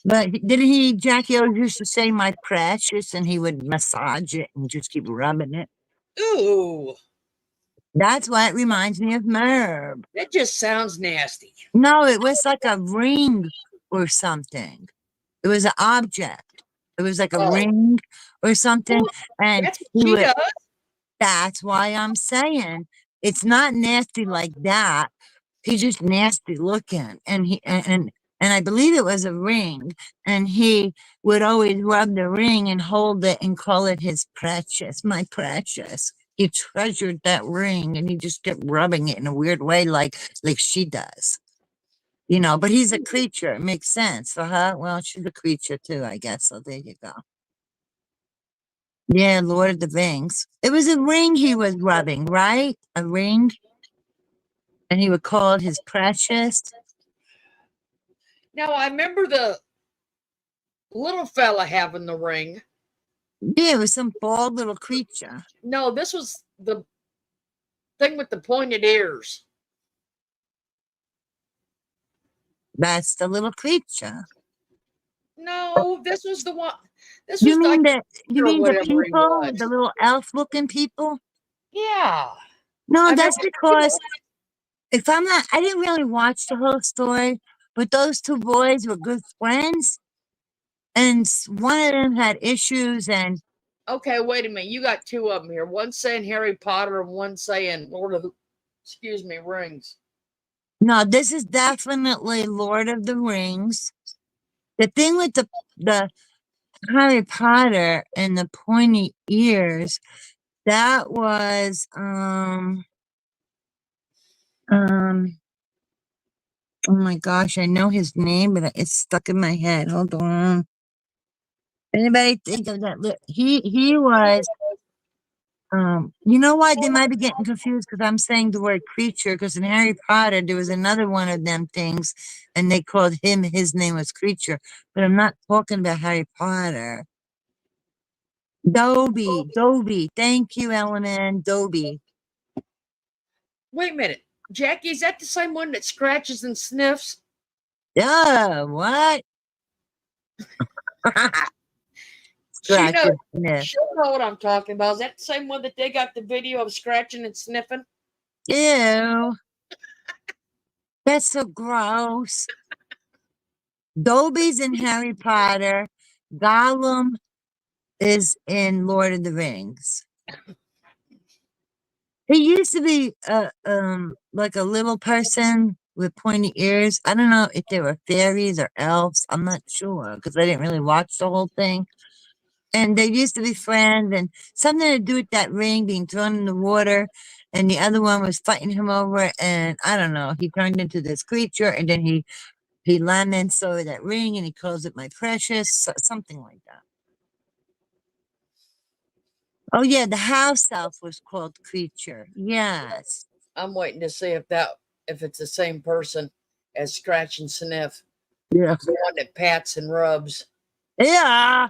Speaker 5: But didn't Jackie always used to say my precious, and he would massage it and just keep rubbing it.
Speaker 1: Ooh,
Speaker 5: That's why it reminds me of Merv.
Speaker 1: that just sounds nasty.
Speaker 5: No, it was like a ring or something. It was an object. It was like a
Speaker 1: Oh,
Speaker 5: ring or something.
Speaker 1: well,
Speaker 5: And
Speaker 1: that's what
Speaker 5: he
Speaker 1: she
Speaker 5: would,
Speaker 1: does.
Speaker 5: that's why I'm saying it's not nasty like that. He's just nasty looking. And I believe it was a ring. And he would always rub the ring and hold it and call it his precious, my precious. He treasured that ring and he just kept rubbing it in a weird way, like she does. But he's a creature. It makes sense. Uh-huh. Well, she's a creature too, I guess. So there you go. Yeah, Lord of the Rings. It was a ring he was rubbing, right? A ring. And he would call it his precious.
Speaker 1: Now I remember the little fella having the ring.
Speaker 5: Yeah, it was some bald little creature.
Speaker 1: No, this was the thing with the pointed ears.
Speaker 5: That's the little creature.
Speaker 1: No, this was the one. This
Speaker 5: You
Speaker 1: was
Speaker 5: mean
Speaker 1: like
Speaker 5: the you
Speaker 1: or
Speaker 5: mean the
Speaker 1: whatever he
Speaker 5: people,
Speaker 1: was.
Speaker 5: the little elf looking people?
Speaker 1: Yeah,
Speaker 5: No,
Speaker 1: I
Speaker 5: that's
Speaker 1: remember.
Speaker 5: because if I'm not I didn't really watch the whole story, but those two boys were good friends. And one of them had issues and
Speaker 1: Okay, wait a minute. You got two of them here. One saying Harry Potter and one saying Lord of the, excuse me, Rings.
Speaker 5: no, this is definitely Lord of the Rings. The thing with the Harry Potter and the pointy ears, that was um oh my gosh, I know his name, but it's stuck in my head. Hold on. Anybody think of that? He was you know why they might be getting confused? Because I'm saying the word creature, because in Harry Potter there was another one of them things, and they called his name was Creature. But I'm not talking about Harry Potter. Dobie. Thank you, Elemen. Dobie.
Speaker 1: Wait a minute. Jackie, is that the same one that scratches and sniffs?
Speaker 5: What?
Speaker 1: She
Speaker 5: Scratch
Speaker 1: knows.
Speaker 5: and sniff.
Speaker 1: She'll know what I'm talking about. Is that the same one that they got the video of scratching and sniffing?
Speaker 5: Ew. That's so gross. Dobie's in Harry Potter. Gollum is in Lord of the Rings. He used to be like a little person with pointy ears. I don't know if they were fairies or elves. I'm not sure because I didn't really watch the whole thing. and they used to be friends, and something to do with that ring being thrown in the water, and the other one was fighting him over, and I don't know, he turned into this creature, and then he laments over that ring, and he calls it my precious, something like that. Oh yeah, the house elf was called Creature. Yes.
Speaker 1: I'm waiting to see if it's the same person as Scratch and Sniff,
Speaker 5: Yeah.
Speaker 1: the one that pats and rubs.
Speaker 5: Yeah.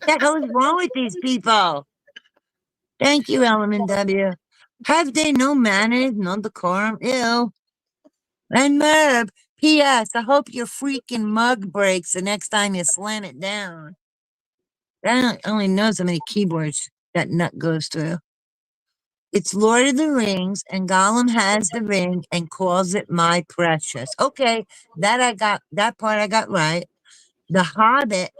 Speaker 5: What the hell is wrong with these people? Thank you, Element W. Have they no manners, no decorum? Ew. And Merb, P.S. I hope your freaking mug breaks the next time you slam it down. I only knows how many keyboards that nut goes through. It's Lord of the Rings, and Gollum has the ring and calls it my precious. Okay, that part I got right. The Hobbit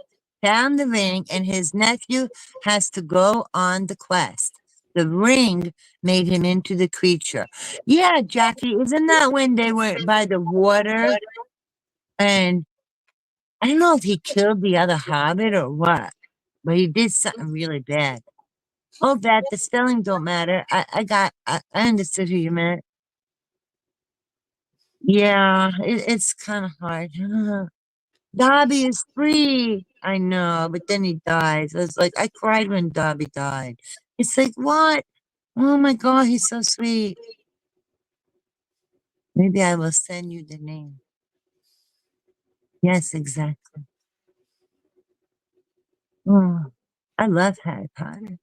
Speaker 5: found the ring, and his nephew has to go on the quest. The ring made him into the creature. Yeah, Jackie, isn't that when they were by the water? And I don't know if he killed the other Hobbit or what, but he did something really bad. Oh, bad. The spelling don't matter. I understood who you meant. Yeah, it's kind of hard. Dobby is free. I know, but then he dies. It's like I cried when Dobby died. It's like what? Oh my God, he's so sweet. Maybe I will send you the name. Yes, exactly. Oh, I love Harry Potter.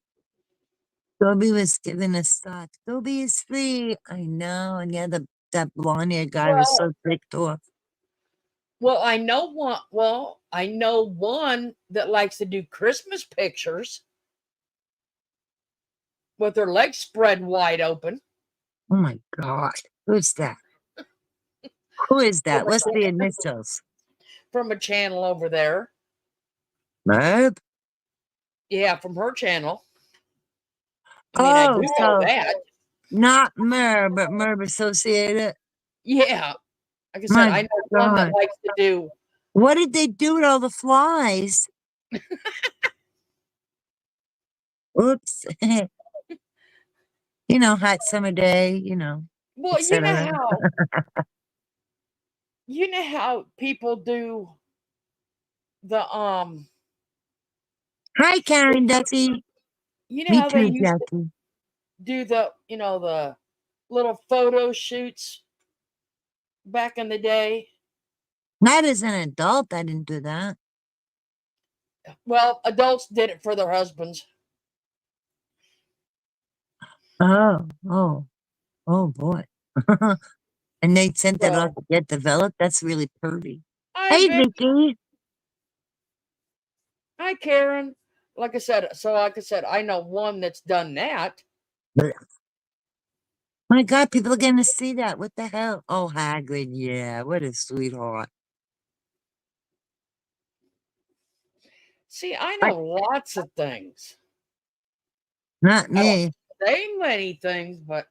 Speaker 5: Dobby was given a thought. Dobby is free. I know, and yeah, that blonde-haired guy was
Speaker 1: Well,
Speaker 5: so ticked off.
Speaker 1: well, I know one. Well, I know one that likes to do Christmas pictures with their legs spread wide open
Speaker 5: Oh my God, who's that? Who is
Speaker 1: from
Speaker 5: that? What's the initials?
Speaker 1: from a channel over there.
Speaker 5: Merb?
Speaker 1: Yeah, from her channel. I mean, I do
Speaker 5: Oh,
Speaker 1: know
Speaker 5: so
Speaker 1: that.
Speaker 5: not Merb, but Merb Associated.
Speaker 1: Yeah, like I said,
Speaker 5: My
Speaker 1: I know one that
Speaker 5: God.
Speaker 1: likes to do.
Speaker 5: What did they do with all the flies? Oops. Hot summer day,
Speaker 1: Well,
Speaker 5: etc.
Speaker 1: you know how people do the
Speaker 5: Hi, Karen Duffy.
Speaker 1: you know
Speaker 5: Me
Speaker 1: how they
Speaker 5: too,
Speaker 1: used to
Speaker 5: Jackie.
Speaker 1: do the little photo shoots back in the day.
Speaker 5: Not as an adult, I didn't do that.
Speaker 1: Well, adults did it for their husbands.
Speaker 5: Oh, oh, oh boy. And they sent that off
Speaker 1: So
Speaker 5: to get developed. That's really pretty.
Speaker 1: hi,
Speaker 5: Hey,
Speaker 1: Vic.
Speaker 5: Vicky.
Speaker 1: Hi, Karen. Like I said, I know one that's done that.
Speaker 5: My God, people are going to see that. What the hell? Oh, Hagrid, yeah, what a sweetheart.
Speaker 1: See, I
Speaker 5: I,
Speaker 1: know lots of things.
Speaker 5: not
Speaker 1: I don't
Speaker 5: me.
Speaker 1: say many things, but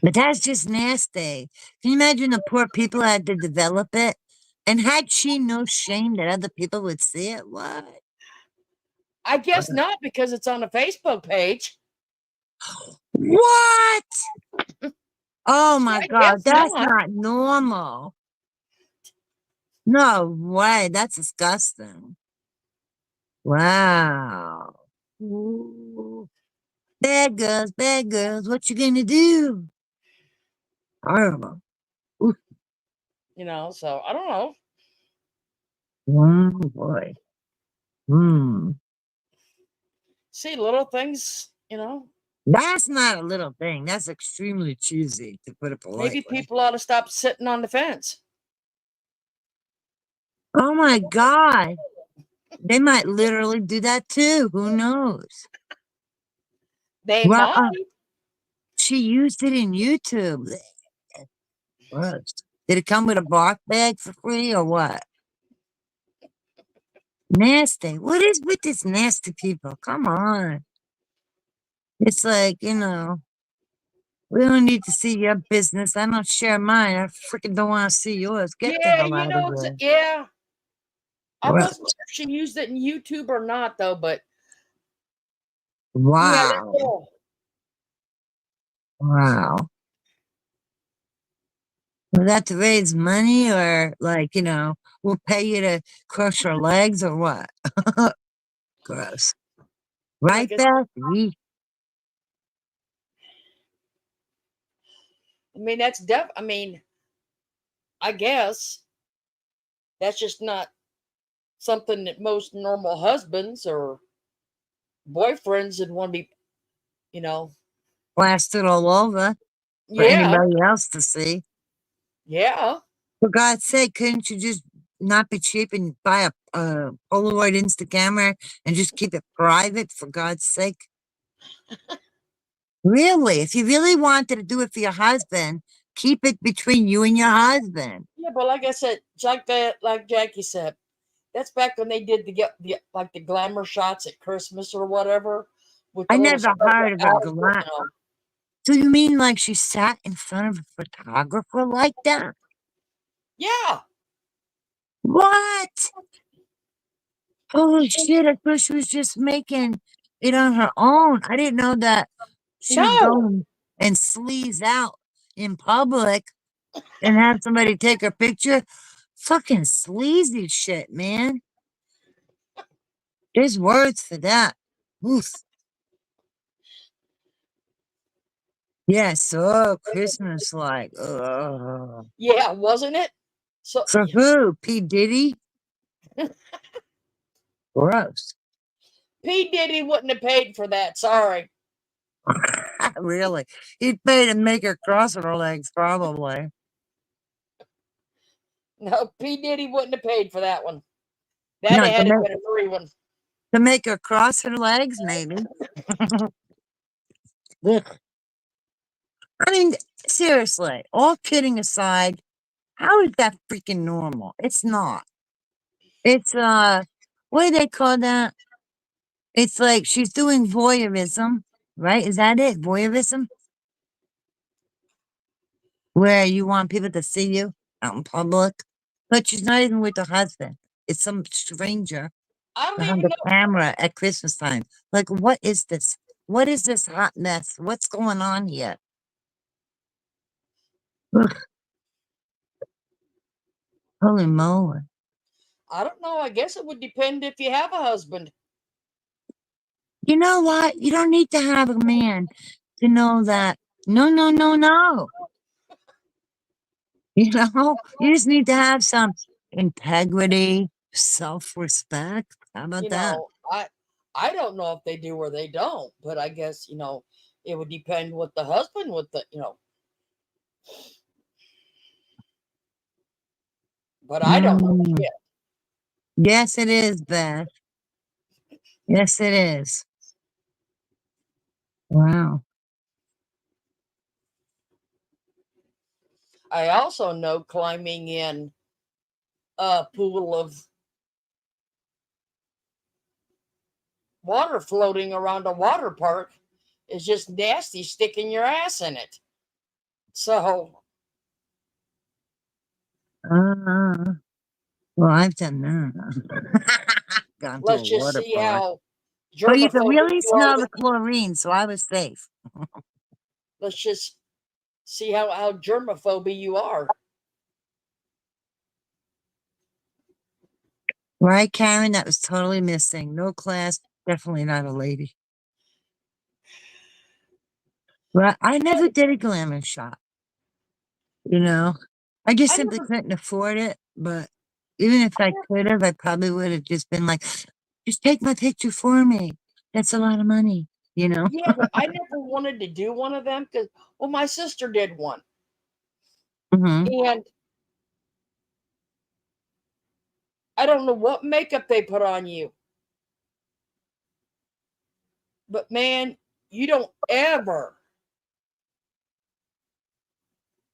Speaker 5: But that's just nasty. Can you imagine the poor people that had to develop it? And had she no shame that other people would see it? What?
Speaker 1: I guess not because it's on a Facebook page.
Speaker 5: What? Oh my
Speaker 1: I
Speaker 5: God,
Speaker 1: guess
Speaker 5: that's
Speaker 1: not.
Speaker 5: not normal. No way, that's disgusting. Wow. Ooh. Bad girls, what you gonna do? Horrible. Ooh.
Speaker 1: So I don't know.
Speaker 5: Oh boy. Hmm.
Speaker 1: See, little things.
Speaker 5: That's not a little thing. That's extremely cheesy, to put it
Speaker 1: Maybe
Speaker 5: politely.
Speaker 1: people ought to stop sitting on the fence.
Speaker 5: Oh my God. They might literally do that too. Who knows?
Speaker 1: They
Speaker 5: Well,
Speaker 1: might.
Speaker 5: she used it in YouTube. Gross. Did it come with a bark bag for free or what? Nasty. What is with this nasty people? Come on. It's like, we don't need to see your business. I don't share mine. I freaking don't want to see yours. Get the
Speaker 1: Yeah,
Speaker 5: hell out of here.
Speaker 1: yeah. I
Speaker 5: Well,
Speaker 1: wasn't sure if she used it in YouTube or not, though. But yeah, that's
Speaker 5: wow.
Speaker 1: all.
Speaker 5: Wow. Was that to raise money or like, we'll pay you to crush your legs or what? Gross. Right,
Speaker 1: Like I,
Speaker 5: Beth? Yeesh.
Speaker 1: I mean, that's def. I mean, I guess that's just not something that most normal husbands or boyfriends would want to be. You know,
Speaker 5: Plastered all over for
Speaker 1: yeah,
Speaker 5: anybody else to see.
Speaker 1: yeah.
Speaker 5: For God's sake, couldn't you just not be cheap and buy a Polaroid Insta camera and just keep it private, for God's sake? Really, if you really wanted to do it for your husband, keep it between you and your husband.
Speaker 1: Yeah, but like I said, like that, like Jackie said, that's back when they did the like the glamour shots at Christmas or whatever with
Speaker 5: I
Speaker 1: the little
Speaker 5: never
Speaker 1: stuff
Speaker 5: heard of a
Speaker 1: out of it.
Speaker 5: glam. So you mean like she sat in front of a photographer like that?
Speaker 1: Yeah,
Speaker 5: What? Holy shit, I thought she was just making it on her own. I didn't know that she would go
Speaker 1: no,
Speaker 5: and sleaze out in public and have somebody take her picture. Fucking sleazy shit, man. There's words for that. Oof. Yeah, so Christmas like. Ugh.
Speaker 1: yeah, wasn't it? So
Speaker 5: For who? P. Diddy? Gross.
Speaker 1: P Diddy wouldn't have paid for that. Sorry,
Speaker 5: Really? He'd pay to make her cross her legs, probably.
Speaker 1: no, P Diddy wouldn't have paid for that one. That
Speaker 5: No,
Speaker 1: had to been a free one.
Speaker 5: to make her cross her legs, maybe. Ugh. I mean, seriously, all kidding aside, how is that freaking normal? It's not. It's what do they call that? It's like she's doing voyeurism, right? Is that it? Voyeurism? Where you want people to see you out in public, but she's not even with her husband. It's some stranger
Speaker 1: I don't
Speaker 5: behind
Speaker 1: even
Speaker 5: the
Speaker 1: know.
Speaker 5: camera at Christmas time. Like, what is this? What is this hot mess? What's going on here? Ugh, holy moly.
Speaker 1: I don't know. I guess it would depend if you have a husband.
Speaker 5: You know what? You don't need to have a man to know that. No, no, no, no. You just need to have some integrity, self respect. How about
Speaker 1: You
Speaker 5: that?
Speaker 1: know, I don't know if they do or they don't, but I guess it would depend with the husband with the. But I don't know
Speaker 5: Mm.
Speaker 1: shit.
Speaker 5: Yes, it is, Beth. Yes, it is. Wow.
Speaker 1: I also know climbing in a pool of water floating around a water park is just nasty sticking your ass in it. So
Speaker 5: Uh, well, I've done that. Gone to a
Speaker 1: let's just
Speaker 5: water
Speaker 1: see
Speaker 5: park.
Speaker 1: how
Speaker 5: But you can
Speaker 1: germophobic
Speaker 5: really
Speaker 1: you are
Speaker 5: smell the
Speaker 1: with
Speaker 5: chlorine, so I was safe.
Speaker 1: let's just see how germophobic you are.
Speaker 5: Right, Karen? That was totally missing. No class, definitely not a lady. Right? I never did a glamour shop, you know? I just
Speaker 1: I
Speaker 5: simply
Speaker 1: never
Speaker 5: couldn't afford it, but even if I could have, I probably would have just been like, just take my picture for me. That's a lot of money, you know?
Speaker 1: yeah, but I never wanted to do one of them because well my sister did one.
Speaker 5: Hmm.
Speaker 1: And I don't know what makeup they put on you, but man, you don't ever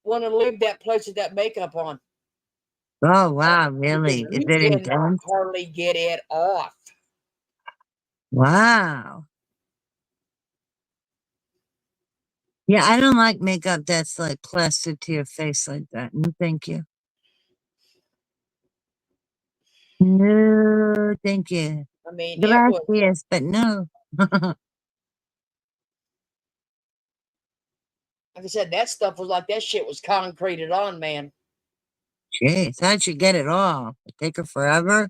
Speaker 1: want to leave that place with that makeup on
Speaker 5: Oh, wow,
Speaker 1: because
Speaker 5: really? Is
Speaker 1: you
Speaker 5: it
Speaker 1: cannot
Speaker 5: intense?
Speaker 1: hardly get it off.
Speaker 5: Wow. Yeah, I don't like makeup that's like plastered to your face like that. No, thank you. No, thank you.
Speaker 1: I mean, it was
Speaker 5: Gracias, but no.
Speaker 1: like I said, that stuff was like that shit was concreted on, man.
Speaker 5: Jeez, how'd she get it off? It take her forever?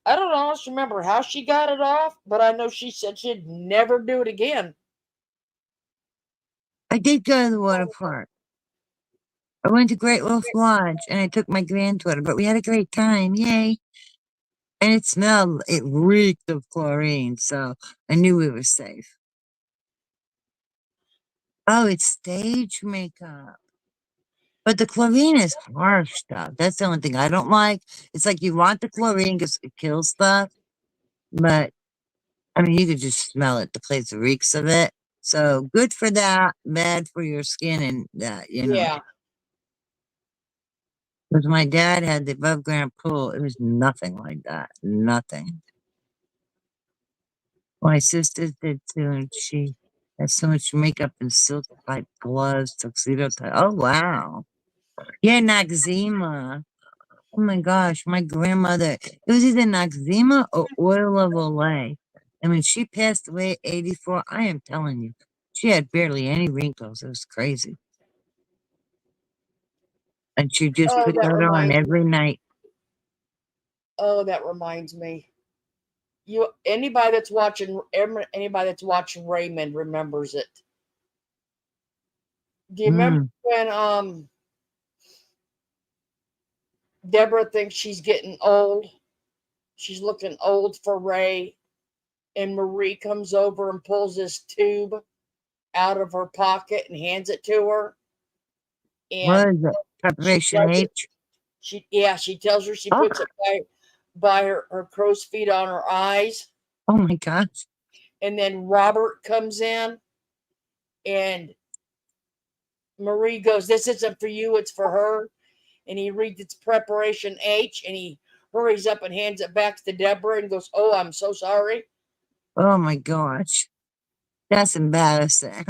Speaker 1: I don't honestly remember how she got it off, but I know she said she'd never do it again.
Speaker 5: I did go to the water park. I went to Great Wolf Lodge and I took my granddaughter, but we had a great time. Yay. And it reeked of chlorine, so I knew we were safe. Oh, it's stage makeup. But the chlorine is harsh stuff. That's the only thing I don't like. It's like you want the chlorine because it kills stuff, but I mean, you could just smell it. The place reeks of it. So good for that, bad for your skin and that,
Speaker 1: Yeah.
Speaker 5: Because my dad had the above ground pool. It was nothing like that. Nothing. My sister did too, and she had so much makeup and silk like gloves, tuxedo tie. Oh wow. Yeah, Noxzema. Oh my gosh, my grandmother. It was either Noxzema or oil of Olay. And when she passed away at 84, I am telling you, she had barely any wrinkles. It was crazy. And she just
Speaker 1: Oh,
Speaker 5: put
Speaker 1: that
Speaker 5: that on
Speaker 1: reminds me.
Speaker 5: every night.
Speaker 1: Oh, that reminds me. You anybody that's watching Raymond remembers it. Do you remember
Speaker 5: Mm.
Speaker 1: when Deborah thinks she's getting old? She's looking old for Ray, and Marie comes over and pulls this tube out of her pocket and hands it to her.
Speaker 5: What
Speaker 1: And
Speaker 5: is it?
Speaker 1: she
Speaker 5: Preparation
Speaker 1: does it.
Speaker 5: H?
Speaker 1: She tells her she
Speaker 5: Oh,
Speaker 1: puts it by her crow's feet on her eyes.
Speaker 5: oh my gosh.
Speaker 1: And then Robert comes in and Marie goes, "This isn't for you, it's for her." And he reads it's preparation H and he hurries up and hands it back to Deborah and goes, "Oh, I'm so sorry."
Speaker 5: Oh my gosh. That's embarrassing.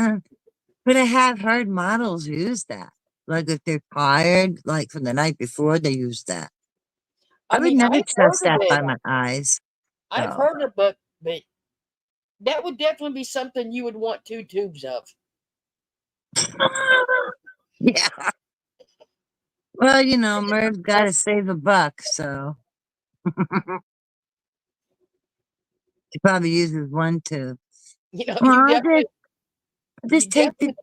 Speaker 5: But I have heard models use that. Like if they're tired, like from the night before, they use that. I
Speaker 1: I
Speaker 5: would
Speaker 1: mean,
Speaker 5: never
Speaker 1: I've heard
Speaker 5: trust
Speaker 1: of
Speaker 5: that by
Speaker 1: it.
Speaker 5: my eyes.
Speaker 1: I've
Speaker 5: So,
Speaker 1: heard of it, but that would definitely be something you would want two tubes of.
Speaker 5: yeah. Well, Merv got to save a buck, so he probably uses one too.
Speaker 1: You know,
Speaker 5: Well, I'll just
Speaker 1: you
Speaker 5: take the
Speaker 1: definitely.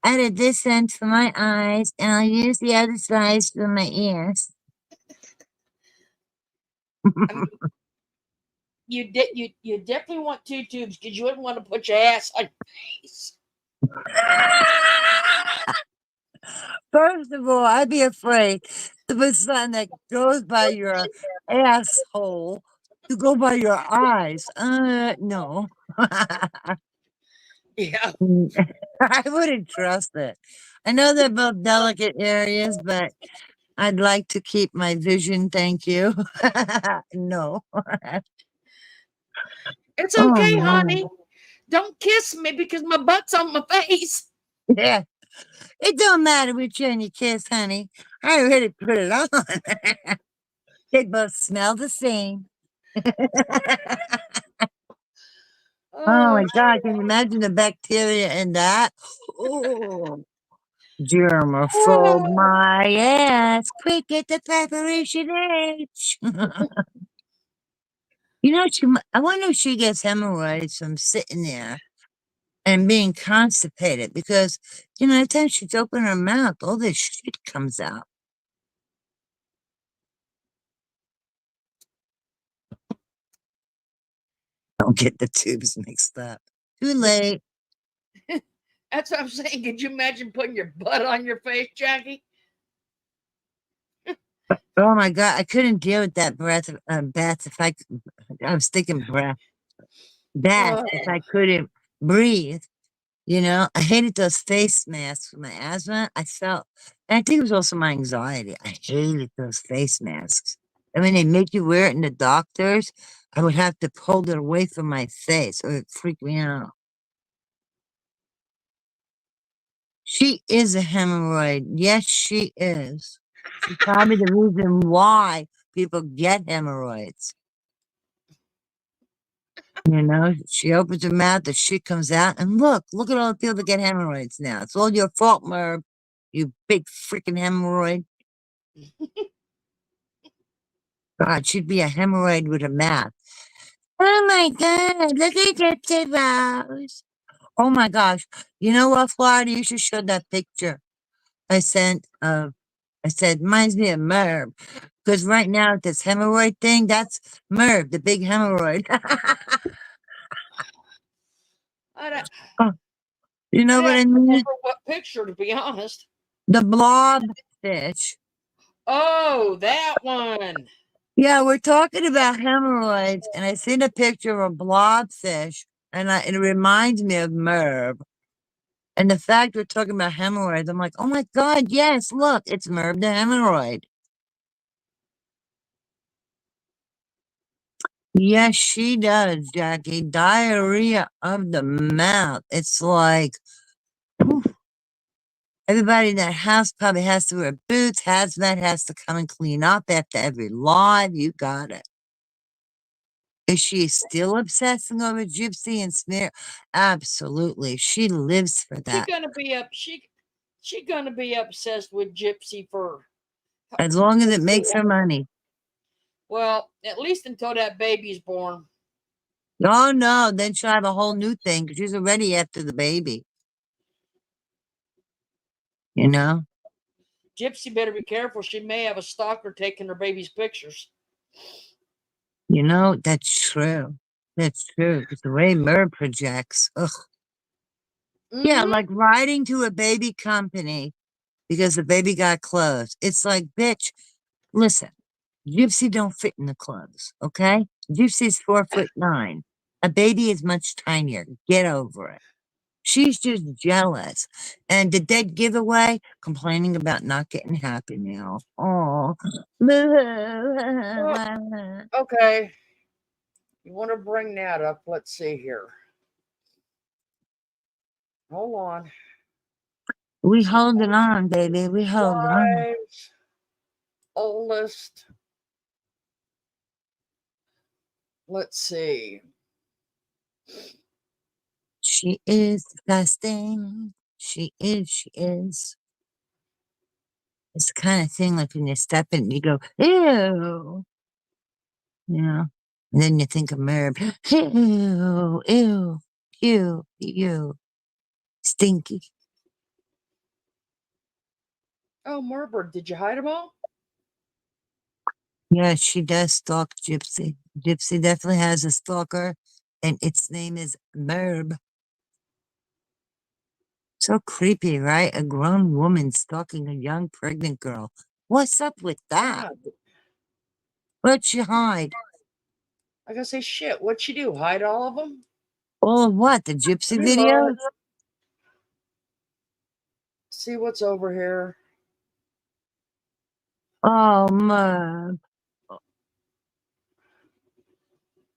Speaker 5: out of this end for my eyes, and I'll use the other side for my ears.
Speaker 1: I mean, you definitely want two tubes because you wouldn't want to put your ass on your face.
Speaker 5: First of all, I'd be afraid to put something that goes by your asshole to go by your eyes. No.
Speaker 1: Yeah.
Speaker 5: I wouldn't trust it. I know they're both delicate areas, but I'd like to keep my vision, thank you. No.
Speaker 1: It's
Speaker 5: Oh,
Speaker 1: okay,
Speaker 5: no.
Speaker 1: honey. Don't kiss me because my butt's on my face.
Speaker 5: Yeah. It don't matter which one you kiss, honey. I already put it on. They both smell the same. Oh
Speaker 1: Oh,
Speaker 5: my God, can you imagine the bacteria in that? Oh, germaphobe
Speaker 1: oh.
Speaker 5: my ass. Quick, get the preparation H. I wonder if she gets hemorrhoids from sitting there and being constipated because, every time she's open her mouth, all this shit comes out. Don't get the tubes mixed up. Too late.
Speaker 1: That's what I'm saying. Could you imagine putting your butt on your face, Jackie?
Speaker 5: Oh my God, I couldn't deal with that bath if I was thinking bath
Speaker 1: Uh,
Speaker 5: if I couldn't breathe. I hated those face masks for my asthma. And I think it was also my anxiety. I hated those face masks. And when they make you wear it in the doctors, I would have to hold it away from my face or it freaked me out. She is a hemorrhoid. Yes, she is. She's probably the reason why people get hemorrhoids. She opens her mouth, the shit comes out, and look at all the people that get hemorrhoids now. It's all your fault, Merv. You big freaking hemorrhoid. God, she'd be a hemorrhoid with a mouth. Oh my God, look at Gypsy Rose. Oh my gosh. You know what, Florida? You should show that picture I sent of, I said, reminds me of Merv. Because right now, this hemorrhoid thing, that's Merv, the big hemorrhoid.
Speaker 1: I don't,
Speaker 5: Oh, you know
Speaker 1: I'd
Speaker 5: what
Speaker 1: have
Speaker 5: I
Speaker 1: to
Speaker 5: mean?
Speaker 1: remember what picture, to be honest.
Speaker 5: The blob fish.
Speaker 1: Oh, that one.
Speaker 5: Yeah, we're talking about hemorrhoids, and I seen a picture of a blobfish, and it reminds me of Merv. And the fact we're talking about hemorrhoids, I'm like, oh my God, yes, look, it's Merv the hemorrhoid. Yes, she does, Jackie. Diarrhea of the mouth. It's like, whew, everybody in that house probably has to wear boots. Hazmat has to come and clean up after every live. You got it. Is she still obsessing over Gypsy and Smear? Absolutely. She lives for
Speaker 1: She
Speaker 5: that.
Speaker 1: gonna be up. She gonna be obsessed with Gypsy for.
Speaker 5: As long as it makes her money.
Speaker 1: Well, at least until that baby's born.
Speaker 5: Oh no, then she'll have a whole new thing because she's already after the baby. You know?
Speaker 1: Gypsy better be careful. She may have a stalker taking her baby's pictures.
Speaker 5: You know, that's true. That's true. Because the way Merv projects, ugh. Yeah,
Speaker 1: Mm-hmm.
Speaker 5: like riding to a baby company because the baby got clothes. It's like, bitch, listen, Gypsy don't fit in the clothes, okay? Gypsy's 4'9". A baby is much tinier. Get over it. She's just jealous. And the dead giveaway, complaining about not getting happy meal. Oh.
Speaker 1: Well, okay. You want to bring that up? Let's see here. Hold on.
Speaker 5: We holding on, baby. We holding on.
Speaker 1: Wives, oldest. Let's see.
Speaker 5: She is disgusting. She is, she is. It's the kind of thing like when you step in, you go, ew. Yeah. And then you think of Merv. Ew, ew, ew, ew. Stinky.
Speaker 1: Oh, Murber, did you hide them all?
Speaker 5: Yeah, she does stalk Gypsy. Gypsy definitely has a stalker, and its name is Merb. So creepy, right? A grown woman stalking a young pregnant girl. What's up with that?
Speaker 1: God.
Speaker 5: What'd she hide?
Speaker 1: I gotta say, shit. What'd she do? Hide all of them?
Speaker 5: All of what? The Gypsy
Speaker 1: Reload.
Speaker 5: videos?
Speaker 1: See what's over here.
Speaker 5: Oh, Merb.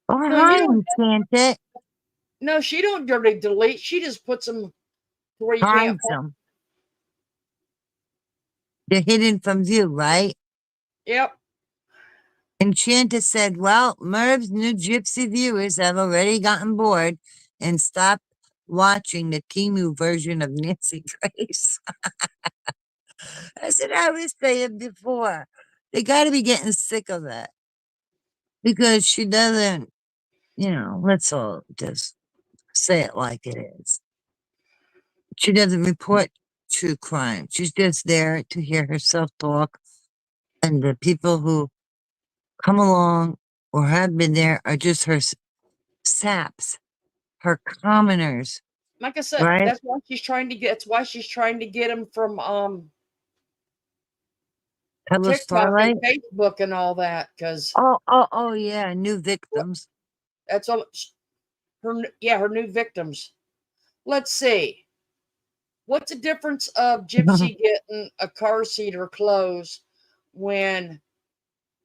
Speaker 5: Or
Speaker 1: No, you
Speaker 5: hide
Speaker 1: don't.
Speaker 5: them, can't it?
Speaker 1: No, she don't dirty delete. She just puts them to where you can't.
Speaker 5: Hides them. They're hidden from view, right?
Speaker 1: Yep.
Speaker 5: Enchanta said, well, Merv's new Gypsy viewers have already gotten bored and stopped watching the Timu version of Nancy Grace. That's what I was saying before. They got to be getting sick of it because she doesn't, let's all just say it like it is. She doesn't report true crime. She's just there to hear herself talk. And the people who come along or have been there are just her saps, her commoners,
Speaker 1: Like I said,
Speaker 5: right?
Speaker 1: that's why she's trying to get. That's why she's trying to get them from
Speaker 5: Hello,
Speaker 1: TikTok and
Speaker 5: Starlight.
Speaker 1: Facebook and all that. Because
Speaker 5: Oh, yeah, new victims.
Speaker 1: that's all. Her new victims. Let's see. What's the difference of Gypsy getting a car seat or clothes when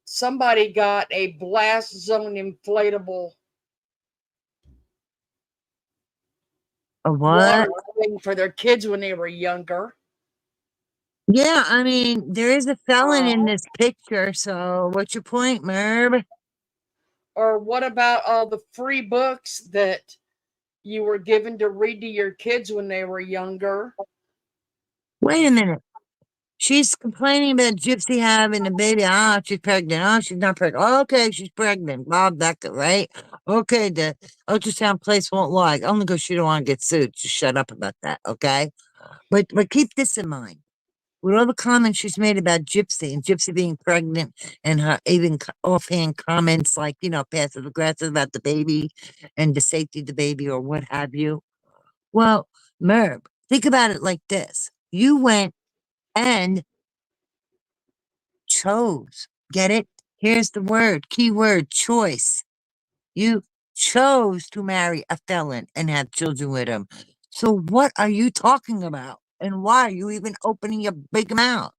Speaker 1: somebody got a blast zone inflatable
Speaker 5: A
Speaker 1: water
Speaker 5: what?
Speaker 1: thing for their kids when they were younger?
Speaker 5: Yeah, I mean, there is a felon in
Speaker 1: Uh,
Speaker 5: this picture, so what's your point, Merv?
Speaker 1: or what about all the free books that you were given to read to your kids when they were younger?
Speaker 5: Wait a minute. She's complaining about Gypsy having a baby. Oh, she's pregnant. Oh, she's not pregnant. Oh, okay, she's pregnant. Bob Becker, right? Okay, the ultrasound place won't lie. Only because she don't want to get sued. Just shut up about that, okay? But keep this in mind. With all the comments she's made about Gypsy and Gypsy being pregnant and her even offhand comments like, passive aggressive about the baby and the safety of the baby or what have you. Well, Merb, think about it like this. You went and chose. Get it? Here's the word, keyword, choice. You chose to marry a felon and have children with him. So what are you talking about? And why are you even opening your big mouth?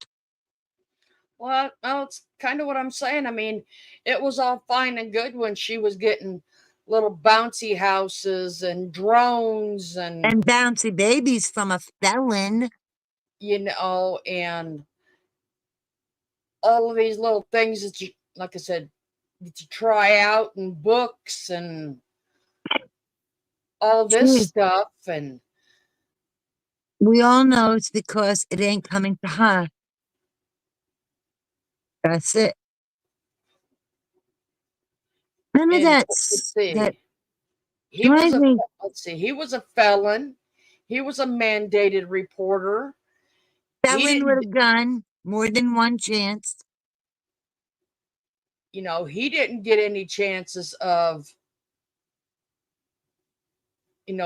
Speaker 1: Well, it's kind of what I'm saying. I mean, it was all fine and good when she was getting little bouncy houses and drones and,
Speaker 5: And bouncy babies from a felon.
Speaker 1: and all of these little things that you, like I said, that you try out in books and all this
Speaker 5: Gee,
Speaker 1: stuff. And
Speaker 5: we all know it's because it ain't coming to her. That's it. None of
Speaker 1: and let's
Speaker 5: that
Speaker 1: see, he was
Speaker 5: drives
Speaker 1: a
Speaker 5: me.
Speaker 1: let's see, he was a felon. He was a mandated reporter. He
Speaker 5: Felon with
Speaker 1: didn't,
Speaker 5: a gun, more than one chance.
Speaker 1: he didn't get any chances of,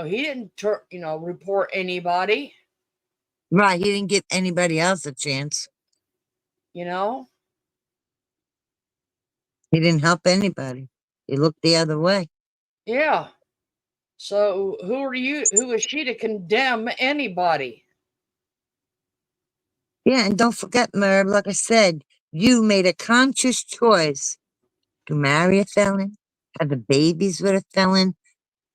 Speaker 1: he didn't, report anybody.
Speaker 5: Right, he didn't give anybody else a chance.
Speaker 1: You know,
Speaker 5: He didn't help anybody. He looked the other way.
Speaker 1: yeah. So who is she to condemn anybody?
Speaker 5: Yeah, and don't forget, Merv, like I said, you made a conscious choice to marry a felon, have the babies with a felon.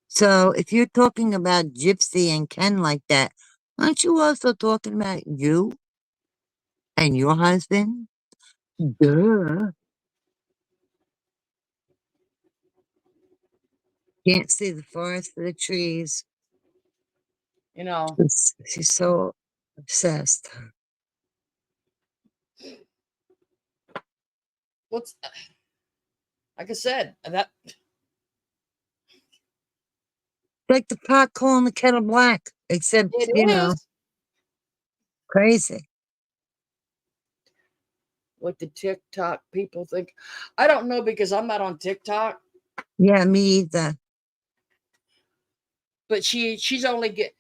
Speaker 5: So if you're talking about Gypsy and Ken like that, aren't you also talking about you and your husband? Duh. Can't see the forest for the trees.
Speaker 1: You know,
Speaker 5: She's so obsessed.
Speaker 1: what's like I said, that
Speaker 5: Like the pot calling the kettle black, except,
Speaker 1: it is
Speaker 5: crazy.
Speaker 1: what the TikTok people think. I don't know because I'm not on TikTok,
Speaker 5: Yeah, me either.
Speaker 1: but she's only get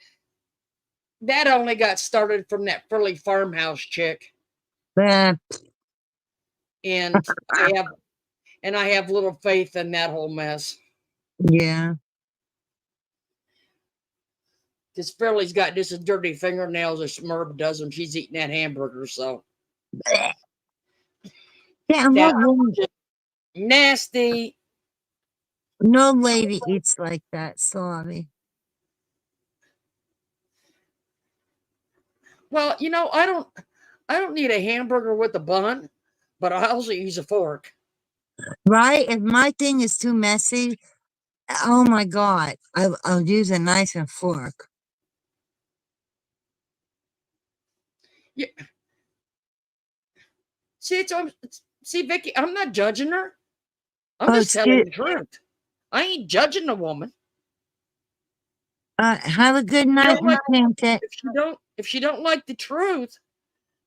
Speaker 1: that only got started from that Furley farmhouse chick,
Speaker 5: Uh,
Speaker 1: and I have little faith in that whole mess
Speaker 5: yeah.
Speaker 1: because Fairley's got just as dirty fingernails as Smurb does when she's eating that hamburger. So
Speaker 5: Yeah, and
Speaker 1: that
Speaker 5: what woman,
Speaker 1: just nasty.
Speaker 5: no lady eats like that, sorry.
Speaker 1: Well, I don't need a hamburger with a bun, but I also use a fork.
Speaker 5: Right? If my thing is too messy, oh my God, I'll use a knife and fork.
Speaker 1: Yeah, see, Vicky, I'm not judging her. I'm
Speaker 5: Oh,
Speaker 1: just telling
Speaker 5: excuse,
Speaker 1: the truth. I ain't judging the woman.
Speaker 5: have a good
Speaker 1: You
Speaker 5: night,
Speaker 1: don't
Speaker 5: my
Speaker 1: like
Speaker 5: pancake.
Speaker 1: if she don't like the truth,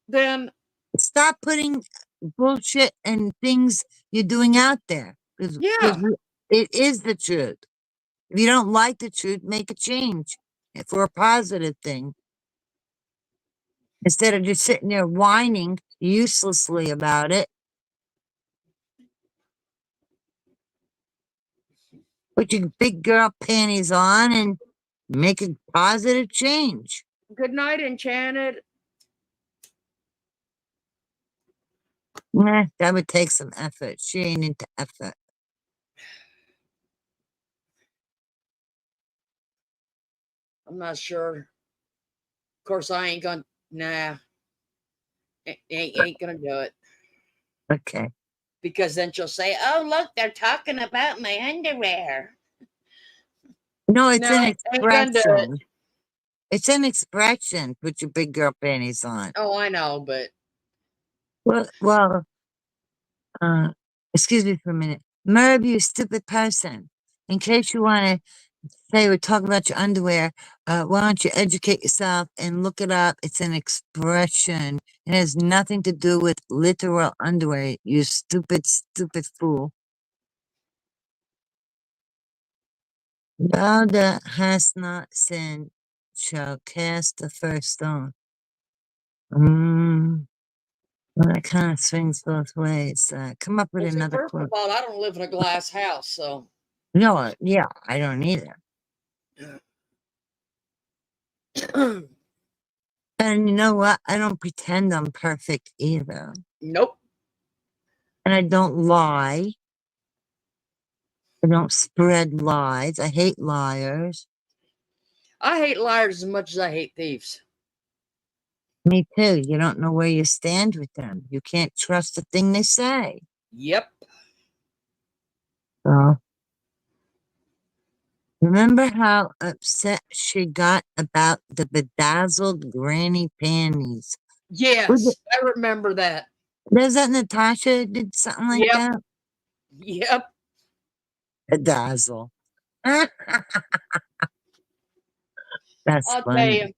Speaker 1: then
Speaker 5: Stop putting bullshit and things you're doing out there because
Speaker 1: yeah,
Speaker 5: it is the truth. If you don't like the truth, make a change for a positive thing instead of just sitting there whining uselessly about it. Put your big girl panties on and make a positive change.
Speaker 1: good night, Enchanted.
Speaker 5: Nah, that would take some effort. She ain't into effort.
Speaker 1: I'm not sure. Of course, I ain't gonna. Nah, Ain't gonna do it
Speaker 5: Okay.
Speaker 1: because then she'll say, "Oh, look, they're talking about my underwear."
Speaker 5: No, it's
Speaker 1: No,
Speaker 5: an
Speaker 1: ain't gonna do it.
Speaker 5: expression. It's an expression. Put your big girl panties on.
Speaker 1: Oh, I know, but
Speaker 5: Well, uh, excuse me for a minute. Merv, you stupid person. In case you want to say we're talking about your underwear, why don't you educate yourself and look it up? It's an expression. It has nothing to do with literal underwear, you stupid, stupid fool. Thou that hast not sinned shall cast the first stone. Well, that kind of swings both ways. Come up with
Speaker 1: well, see,
Speaker 5: another
Speaker 1: first of
Speaker 5: quote.
Speaker 1: all, I don't live in a glass house, so
Speaker 5: No, yeah, I don't either. And you know what? I don't pretend I'm perfect either.
Speaker 1: nope.
Speaker 5: And I don't lie. I don't spread lies. I hate liars.
Speaker 1: I hate liars as much as I hate thieves.
Speaker 5: Me too. You don't know where you stand with them. You can't trust a thing they say.
Speaker 1: Yep.
Speaker 5: So, remember how upset she got about the bedazzled granny panties?
Speaker 1: Yes, I remember that.
Speaker 5: Was that Natasha did something like
Speaker 1: Yep.
Speaker 5: that?
Speaker 1: Yep.
Speaker 5: Bedazzle. That's
Speaker 1: I'll tell
Speaker 5: funny.
Speaker 1: you,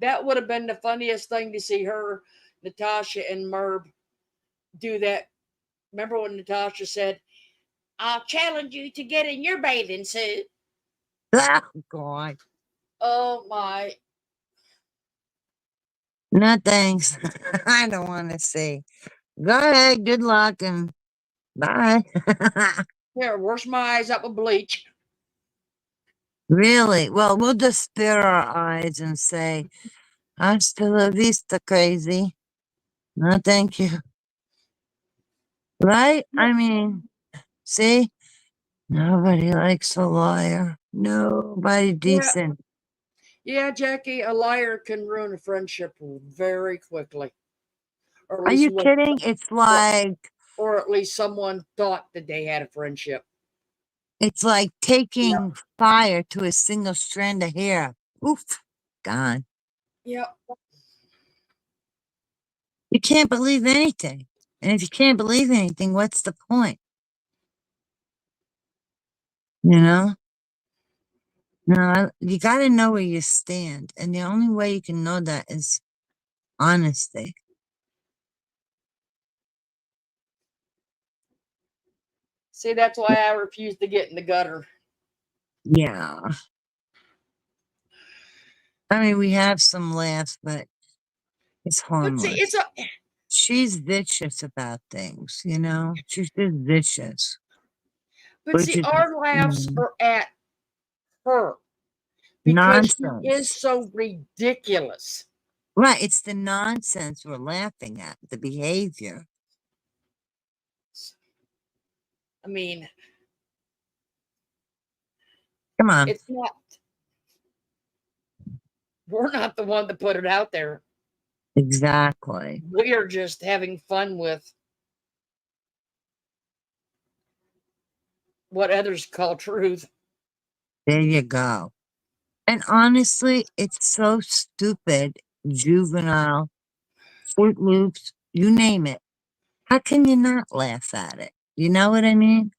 Speaker 1: that would have been the funniest thing to see her, Natasha, and Merv do that. Remember when Natasha said, "I'll challenge you to get in your bathing suit."
Speaker 5: Oh, God.
Speaker 1: Oh my.
Speaker 5: No, thanks. I don't want to see. Go ahead. Good luck and bye.
Speaker 1: Here, wash my eyes up with bleach.
Speaker 5: Really? Well, we'll just spare our eyes and say, hasta la vista, crazy. No, thank you. Right? I mean, see? Nobody likes a liar. Nobody
Speaker 1: Yeah.
Speaker 5: decent.
Speaker 1: Yeah, Jackie, a liar can ruin a friendship very quickly. Or at
Speaker 5: Are
Speaker 1: least
Speaker 5: you
Speaker 1: what
Speaker 5: kidding? It's
Speaker 1: or,
Speaker 5: like
Speaker 1: or at least someone thought that they had a friendship. Yeah.
Speaker 5: taking fire to a single strand of hair. Oof, gone.
Speaker 1: Yeah.
Speaker 5: You can't believe anything. And if you can't believe anything, what's the point? You know? No, you got to know where you stand. And the only way you can know that is honesty.
Speaker 1: See, that's why I refuse to get in the gutter.
Speaker 5: Yeah. I mean, we have some laughs, but it's
Speaker 1: But see,
Speaker 5: harmless.
Speaker 1: it's a
Speaker 5: She's vicious about things, you know? She's just vicious.
Speaker 1: but
Speaker 5: Which
Speaker 1: see,
Speaker 5: is
Speaker 1: our laughs
Speaker 5: mm,
Speaker 1: are at her because she is
Speaker 5: nonsense.
Speaker 1: so ridiculous.
Speaker 5: Right. It's the nonsense we're laughing at, the behavior.
Speaker 1: I mean,
Speaker 5: Come on.
Speaker 1: it's not we're not the one that put it out there.
Speaker 5: Exactly.
Speaker 1: We are just having fun with what others call truth.
Speaker 5: There you go. And honestly, it's so stupid, juvenile, Fruit Loops, you name it. How can you not laugh at it? You know what I mean?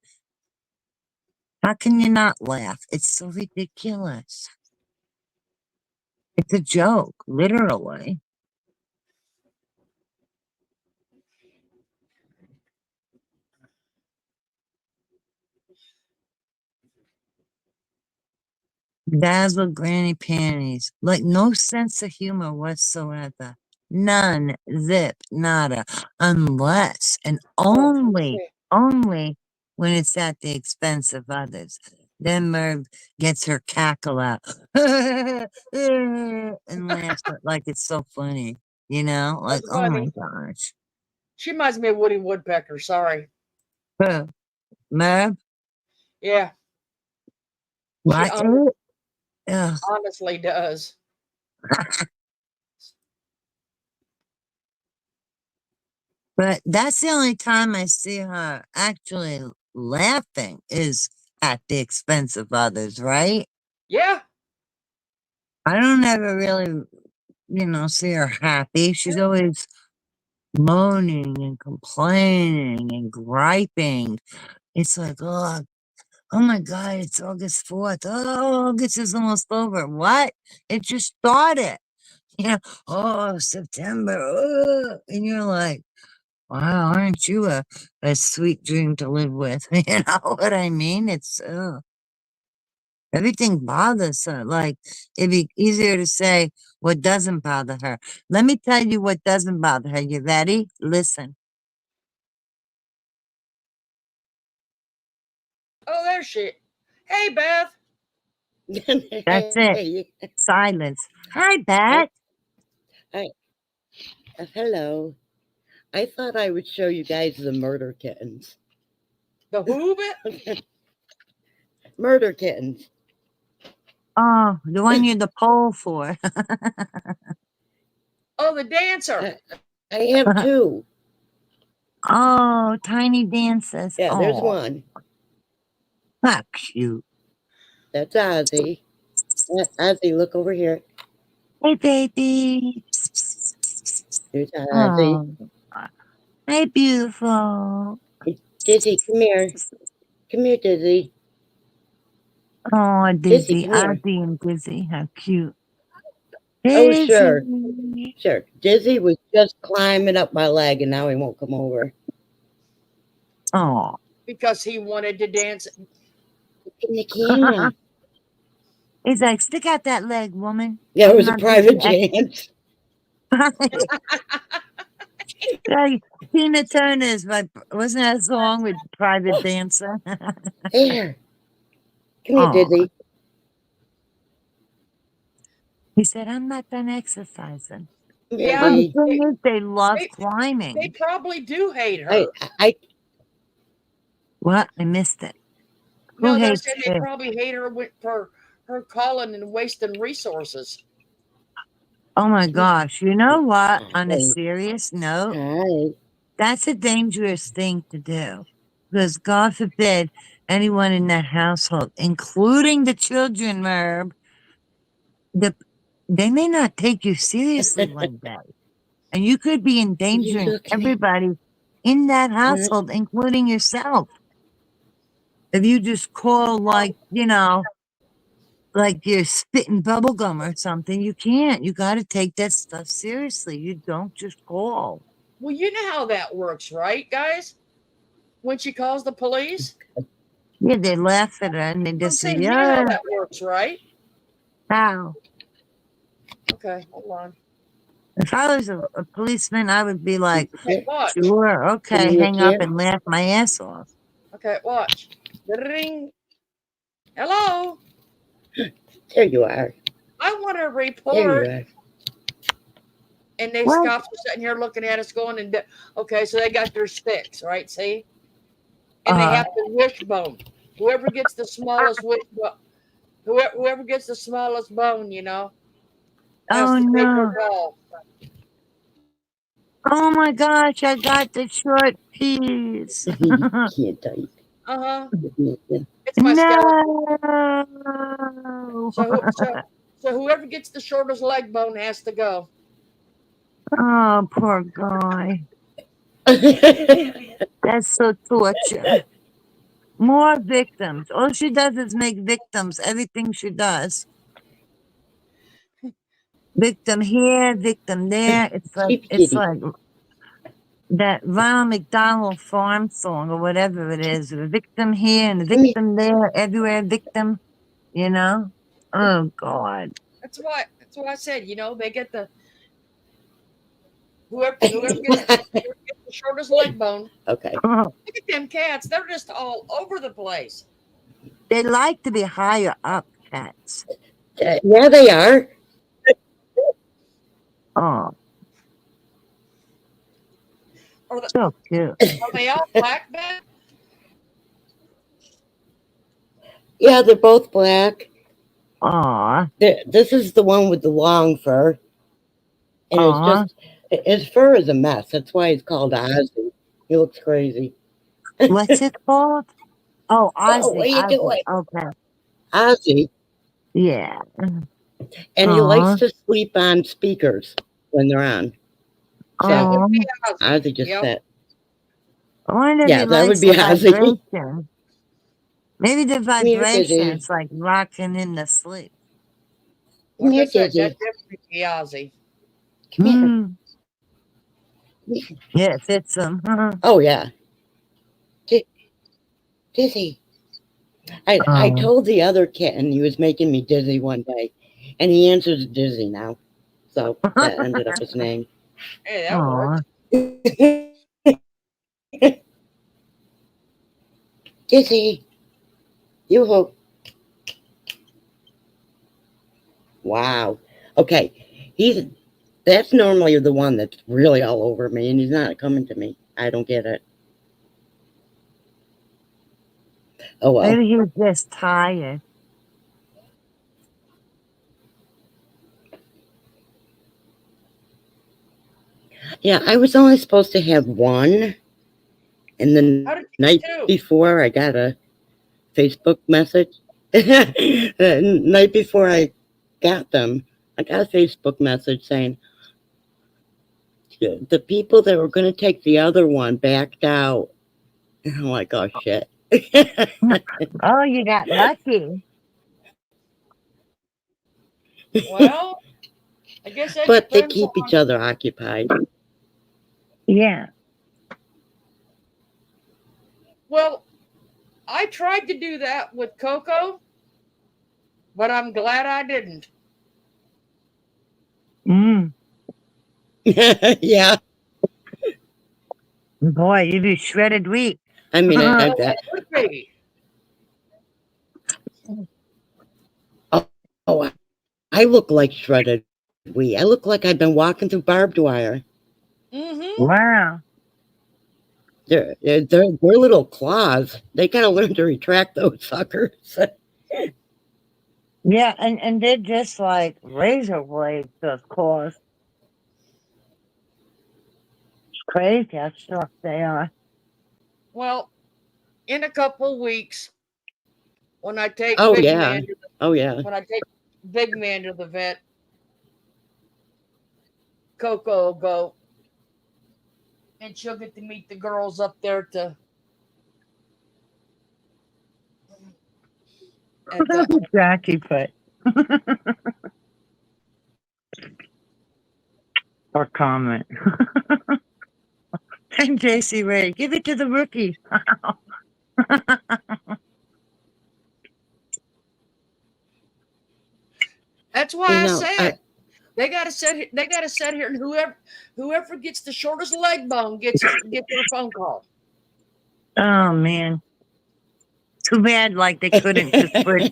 Speaker 5: How can you not laugh? It's so ridiculous. It's a joke, literally. Dazzled granny panties. Like no sense of humor whatsoever. None, zip, nada. Unless and
Speaker 1: Oh,
Speaker 5: only when it's at the expense of others. Then Merv gets her cackle out and laughs like it's so funny. You know, like,
Speaker 1: that's
Speaker 5: oh my
Speaker 1: funny.
Speaker 5: gosh.
Speaker 1: She reminds me of Woody Woodpecker. Sorry.
Speaker 5: Merv,
Speaker 1: Yeah, she
Speaker 5: what? Ugh.
Speaker 1: honestly does.
Speaker 5: But that's the only time I see her actually laughing is at the expense of others, right?
Speaker 1: Yeah.
Speaker 5: I don't ever really, see her happy. She's always moaning and complaining and griping. It's like, oh my God, it's August 4th. Oh, August is almost over. What? It just started. Oh, September. Oh. And you're like, wow, aren't you a sweet dream to live with? You know what I mean? It's everything bothers her. Like, it'd be easier to say what doesn't bother her. Let me tell you what doesn't bother her. You ready? Listen.
Speaker 1: Oh, there's she. Hey, Beth.
Speaker 5: That's it.
Speaker 8: Hey,
Speaker 5: Silence. Hi,
Speaker 8: I,
Speaker 5: Beth.
Speaker 8: I, hello. I thought I would show you guys the murder kittens.
Speaker 1: The who bit?
Speaker 8: Murder kittens.
Speaker 5: Oh, the one you're the pole for.
Speaker 1: Oh, the dancer.
Speaker 8: I have two.
Speaker 5: Oh, tiny dances.
Speaker 8: Yeah, there's
Speaker 5: Oh,
Speaker 8: one.
Speaker 5: how cute.
Speaker 8: That's Ozzy. Ozzy, look over here.
Speaker 5: Hey, baby.
Speaker 8: There's Ozzy.
Speaker 5: Oh, hey, beautiful.
Speaker 8: Dizzy, come here. Come here, Dizzy.
Speaker 5: Oh,
Speaker 8: Dizzy,
Speaker 5: Dizzy.
Speaker 8: come here.
Speaker 5: Ozzy and Dizzy. How cute.
Speaker 8: Oh,
Speaker 5: Dizzy.
Speaker 8: sure. Sure. Dizzy was just climbing up my leg and now he won't come over.
Speaker 5: Oh.
Speaker 1: Because he wanted to dance.
Speaker 8: Look in the camera.
Speaker 5: He's like, stick out that leg, woman.
Speaker 8: Yeah, it
Speaker 5: I'm
Speaker 8: was a
Speaker 5: not
Speaker 8: private
Speaker 5: this
Speaker 8: dance.
Speaker 5: Like, Tina Turner's, wasn't that a song with Private Dancer?
Speaker 8: Here. Come here,
Speaker 5: Oh.
Speaker 8: Dizzy.
Speaker 5: He said, I'm not done exercising.
Speaker 1: Yeah.
Speaker 5: Well, the
Speaker 8: Dizzy.
Speaker 5: thing is, they love
Speaker 1: They
Speaker 5: climbing.
Speaker 1: probably do hate
Speaker 8: I,
Speaker 1: her.
Speaker 8: I,
Speaker 5: What? I missed it. Who
Speaker 1: No, they're
Speaker 5: hates
Speaker 1: saying they
Speaker 5: her?
Speaker 1: probably hate her for her calling and wasting resources.
Speaker 5: Oh my gosh. You know what? On a
Speaker 8: Hi.
Speaker 5: serious note,
Speaker 8: Hi.
Speaker 5: that's a dangerous thing to do. Because God forbid anyone in that household, including the children, Merb, the, they may not take you seriously one day. And you could be
Speaker 8: You
Speaker 5: endangering
Speaker 8: look at me.
Speaker 5: everybody in that household, including yourself. If you just call like, like you're spitting bubble gum or something, you can't. You got to take that stuff seriously. You don't just call.
Speaker 1: Well, you know how that works, right, guys? When she calls the police?
Speaker 5: Yeah, they laugh at her and they
Speaker 1: I'm
Speaker 5: just say,
Speaker 1: saying, you know how
Speaker 5: yeah,
Speaker 1: that works, right?
Speaker 5: how?
Speaker 1: Okay, hold on.
Speaker 5: If I was a policeman, I would be like,
Speaker 1: Okay, watch.
Speaker 5: sure,
Speaker 8: Can
Speaker 5: okay,
Speaker 8: you look
Speaker 5: hang up
Speaker 8: here?
Speaker 5: and laugh my ass off.
Speaker 1: Okay, watch. Ring. Hello.
Speaker 8: There you are.
Speaker 1: I want to
Speaker 8: There you
Speaker 1: report.
Speaker 8: are.
Speaker 1: And they
Speaker 5: What?
Speaker 1: cops are sitting here looking at us going, and okay, so they got their sticks, right? See? And they
Speaker 5: Uh,
Speaker 1: have the wishbone. Whoever gets the smallest wishbone, whoever gets the smallest bone, has
Speaker 5: oh
Speaker 1: to take her
Speaker 5: no.
Speaker 1: ball.
Speaker 5: Oh my gosh, I got the short piece.
Speaker 8: You can't tell you.
Speaker 1: Uh huh.
Speaker 8: Yeah.
Speaker 1: It's my skeleton.
Speaker 5: No.
Speaker 1: So whoever gets the shortest leg bone has to go.
Speaker 5: Oh, poor guy. That's so torture. More victims. All she does is make victims. Everything she does. Victim here, victim there.
Speaker 8: Sleepy
Speaker 5: It's
Speaker 8: kitty.
Speaker 5: like that Ronald McDonald farm song or whatever it is. A victim here and a
Speaker 8: Come here.
Speaker 5: victim there, everywhere victim, you know? Oh God.
Speaker 1: That's why I said, they get the whoever gets the shortest leg bone.
Speaker 8: Okay.
Speaker 1: Look at them cats. They're just all over the place.
Speaker 5: They like to be higher up, cats.
Speaker 8: Yeah, they are.
Speaker 5: Oh,
Speaker 1: Are,
Speaker 5: so cute.
Speaker 1: are they all black, Ben?
Speaker 8: Yeah, they're both black.
Speaker 5: Aw,
Speaker 8: This is the one with the long fur. And it's
Speaker 5: aw.
Speaker 8: just His fur is a mess. That's why he's called Ozzy. He looks crazy.
Speaker 5: What's it called? Oh,
Speaker 8: Whoa, what
Speaker 5: Ozzy,
Speaker 8: are you
Speaker 5: Ozzy.
Speaker 8: doing?
Speaker 5: Okay.
Speaker 8: Ozzy.
Speaker 5: Yeah.
Speaker 8: And he likes
Speaker 5: Oh,
Speaker 8: to sleep on speakers when they're on.
Speaker 1: That
Speaker 8: So
Speaker 1: would
Speaker 5: oh.
Speaker 1: be Ozzy.
Speaker 8: Ozzy just
Speaker 1: Yep.
Speaker 8: said,
Speaker 5: I wonder if he
Speaker 8: yeah, that would
Speaker 5: likes
Speaker 8: be
Speaker 5: the
Speaker 8: Ozzy.
Speaker 5: vibration. Maybe the
Speaker 8: Come here,
Speaker 5: vibration
Speaker 8: Dizzy.
Speaker 5: is like rocking in the sleep.
Speaker 8: Come
Speaker 1: Like I
Speaker 8: here,
Speaker 1: said, that
Speaker 8: Dizzy.
Speaker 1: definitely be Ozzy.
Speaker 8: Come here.
Speaker 5: Mm. Yeah, it fits him.
Speaker 8: Oh, yeah. Dizzy. I
Speaker 5: Oh.
Speaker 8: told the other kitten he was making me dizzy one day, and he answers Dizzy now. So that ended up his name.
Speaker 1: Hey, that
Speaker 5: Oh.
Speaker 1: worked.
Speaker 8: Dizzy, you hope. Wow. Okay. He's that's normally the one that's really all over me, and he's not coming to me. I don't get it. Oh well.
Speaker 5: Maybe he's just tired.
Speaker 8: Yeah, I was only supposed to have one, and the
Speaker 1: How did
Speaker 8: night
Speaker 1: you get two?
Speaker 8: before I got a Facebook message. The night before I got them, I got a Facebook message saying the people that were going to take the other one backed out. And I'm like, oh shit.
Speaker 5: Oh, you got lucky.
Speaker 1: Well, I guess that
Speaker 8: But they
Speaker 1: depends
Speaker 8: keep each
Speaker 1: on.
Speaker 8: other occupied.
Speaker 5: Yeah.
Speaker 1: Well, I tried to do that with Coco, but I'm glad I didn't.
Speaker 5: Mm.
Speaker 8: Yeah,
Speaker 5: Boy, you do shredded wheat.
Speaker 8: I mean, I
Speaker 1: Well,
Speaker 8: bet.
Speaker 1: it would be.
Speaker 8: Oh, oh, I look like shredded wheat. I look like I've been walking through barbed wire.
Speaker 1: Mm-hmm.
Speaker 5: Wow.
Speaker 8: They're little claws. They gotta learn to retract those suckers.
Speaker 5: Yeah, and they're just like razor blades, of course. It's crazy how sharp they are.
Speaker 1: Well, in a couple weeks, when I take
Speaker 8: Oh
Speaker 1: Big
Speaker 8: yeah,
Speaker 1: Man to the,
Speaker 8: oh yeah.
Speaker 1: when I take Big Man to the vet, Coco will go, and she'll get to meet the girls up there to at the.
Speaker 5: Jackie put. Or comment. And JC Ray, give it to the rookie.
Speaker 1: That's
Speaker 8: You
Speaker 1: why I
Speaker 8: know,
Speaker 1: said they got to sit. They got to sit here, and whoever gets the shortest leg bone gets their phone call.
Speaker 5: Oh man. Too bad like they couldn't just put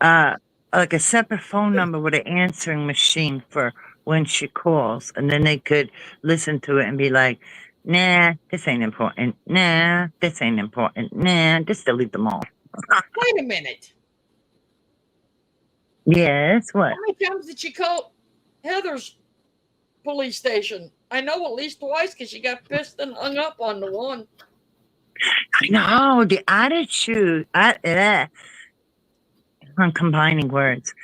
Speaker 5: uh like a separate phone number with an answering machine for when she calls, and then they could listen to it and be like, nah, this ain't important. Nah, this ain't important. Nah, just delete them all.
Speaker 1: Wait a minute.
Speaker 5: Yes, what?
Speaker 1: How many times did she call Heather's police station? I know at least twice because she got pissed and hung up on the one.
Speaker 5: I know the attitude. I'm combining words.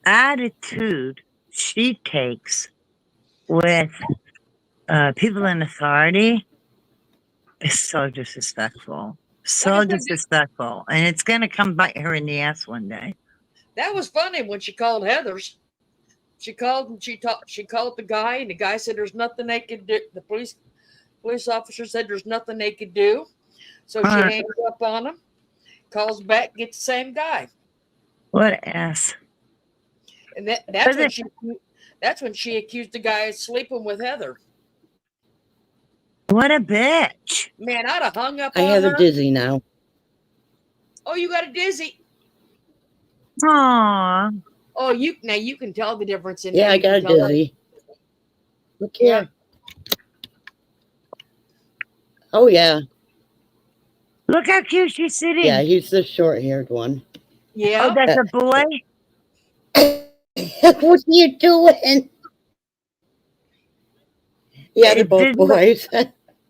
Speaker 5: Attitude she takes with people in authority is so disrespectful.
Speaker 1: Like I
Speaker 5: So
Speaker 1: said,
Speaker 5: disrespectful. And it's going to come bite her in the ass one day.
Speaker 1: that was funny when she called Heather's. She called and she called the guy, and the guy said there's nothing they could do. The police officer said there's nothing they could do. So she hangs up on him, calls back, gets the same guy.
Speaker 5: What an ass.
Speaker 1: And that's when she accused the guy of sleeping with Heather.
Speaker 5: What a bitch.
Speaker 1: Man, I'd have hung up
Speaker 8: I
Speaker 1: on
Speaker 8: have a
Speaker 1: her.
Speaker 8: dizzy now.
Speaker 1: Oh, you got a dizzy.
Speaker 5: Aw.
Speaker 1: Oh, you can tell the difference in
Speaker 8: Yeah, I
Speaker 1: you
Speaker 8: got
Speaker 1: can
Speaker 8: a
Speaker 1: tell
Speaker 8: dizzy. Look
Speaker 1: Yeah.
Speaker 8: here. Oh yeah,
Speaker 5: Look how cute she's sitting.
Speaker 8: yeah. He's the short-haired one.
Speaker 1: Yeah.
Speaker 5: Oh, that's a boy?
Speaker 8: What are you doing? Yeah, they're
Speaker 5: It
Speaker 8: both
Speaker 5: did look.
Speaker 8: boys.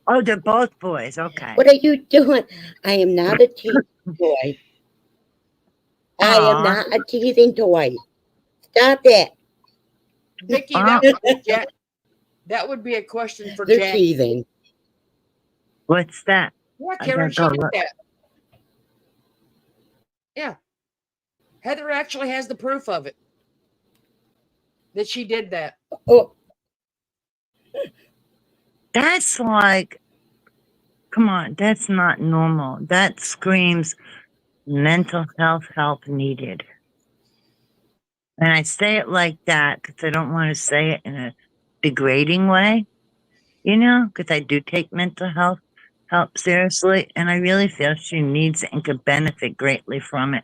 Speaker 5: Oh, they're both boys. Okay.
Speaker 8: What are you doing? I am not a teasing toy. I am
Speaker 5: Aw.
Speaker 8: not a teasing toy. Stop it.
Speaker 1: Vicky,
Speaker 5: Oh,
Speaker 1: that would be a question for
Speaker 8: They're
Speaker 1: Jack.
Speaker 8: teasing.
Speaker 5: what's that?
Speaker 1: Yeah,
Speaker 5: I gotta
Speaker 1: Karen,
Speaker 5: go
Speaker 1: she did
Speaker 5: look.
Speaker 1: that. Yeah, Heather actually has the proof of it that she did that.
Speaker 8: Oh,
Speaker 5: That's like, come on, that's not normal. That screams mental health help needed. And I say it like that because I don't want to say it in a degrading way, because I do take mental health help seriously. And I really feel she needs it and could benefit greatly from it.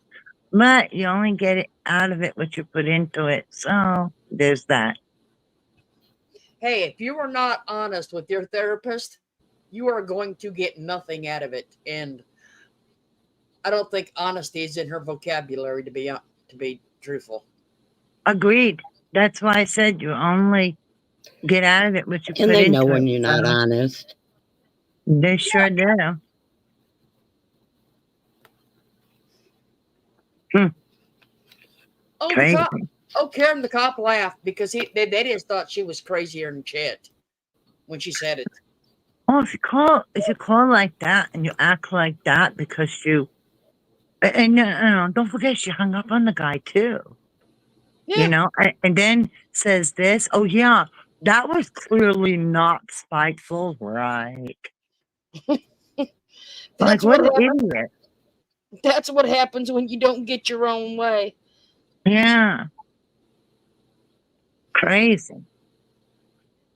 Speaker 5: But you only get it out of it what you put into it. So there's that.
Speaker 1: Hey, if you are not honest with your therapist, you are going to get nothing out of it. And I don't think honesty is in her vocabulary to be truthful.
Speaker 5: Agreed. That's why I said you only get out of it what you
Speaker 8: and
Speaker 5: put
Speaker 8: they know
Speaker 5: into it.
Speaker 8: when you're not
Speaker 5: So
Speaker 8: honest.
Speaker 5: they sure do. Hmm,
Speaker 1: Oh, the
Speaker 5: crazy.
Speaker 1: cop. Oh, Karen, the cop laughed because they just thought she was crazier than Chet when she said it.
Speaker 5: Well, if you call like that and you act like that because you and don't forget she hung up on the guy too.
Speaker 1: Yeah,
Speaker 5: And then says this. Oh yeah, that was clearly not spiteful, right? Like
Speaker 1: that's
Speaker 5: what
Speaker 1: what
Speaker 5: an
Speaker 1: happens.
Speaker 5: idiot.
Speaker 1: That's what happens when you don't get your own way.
Speaker 5: Yeah, crazy.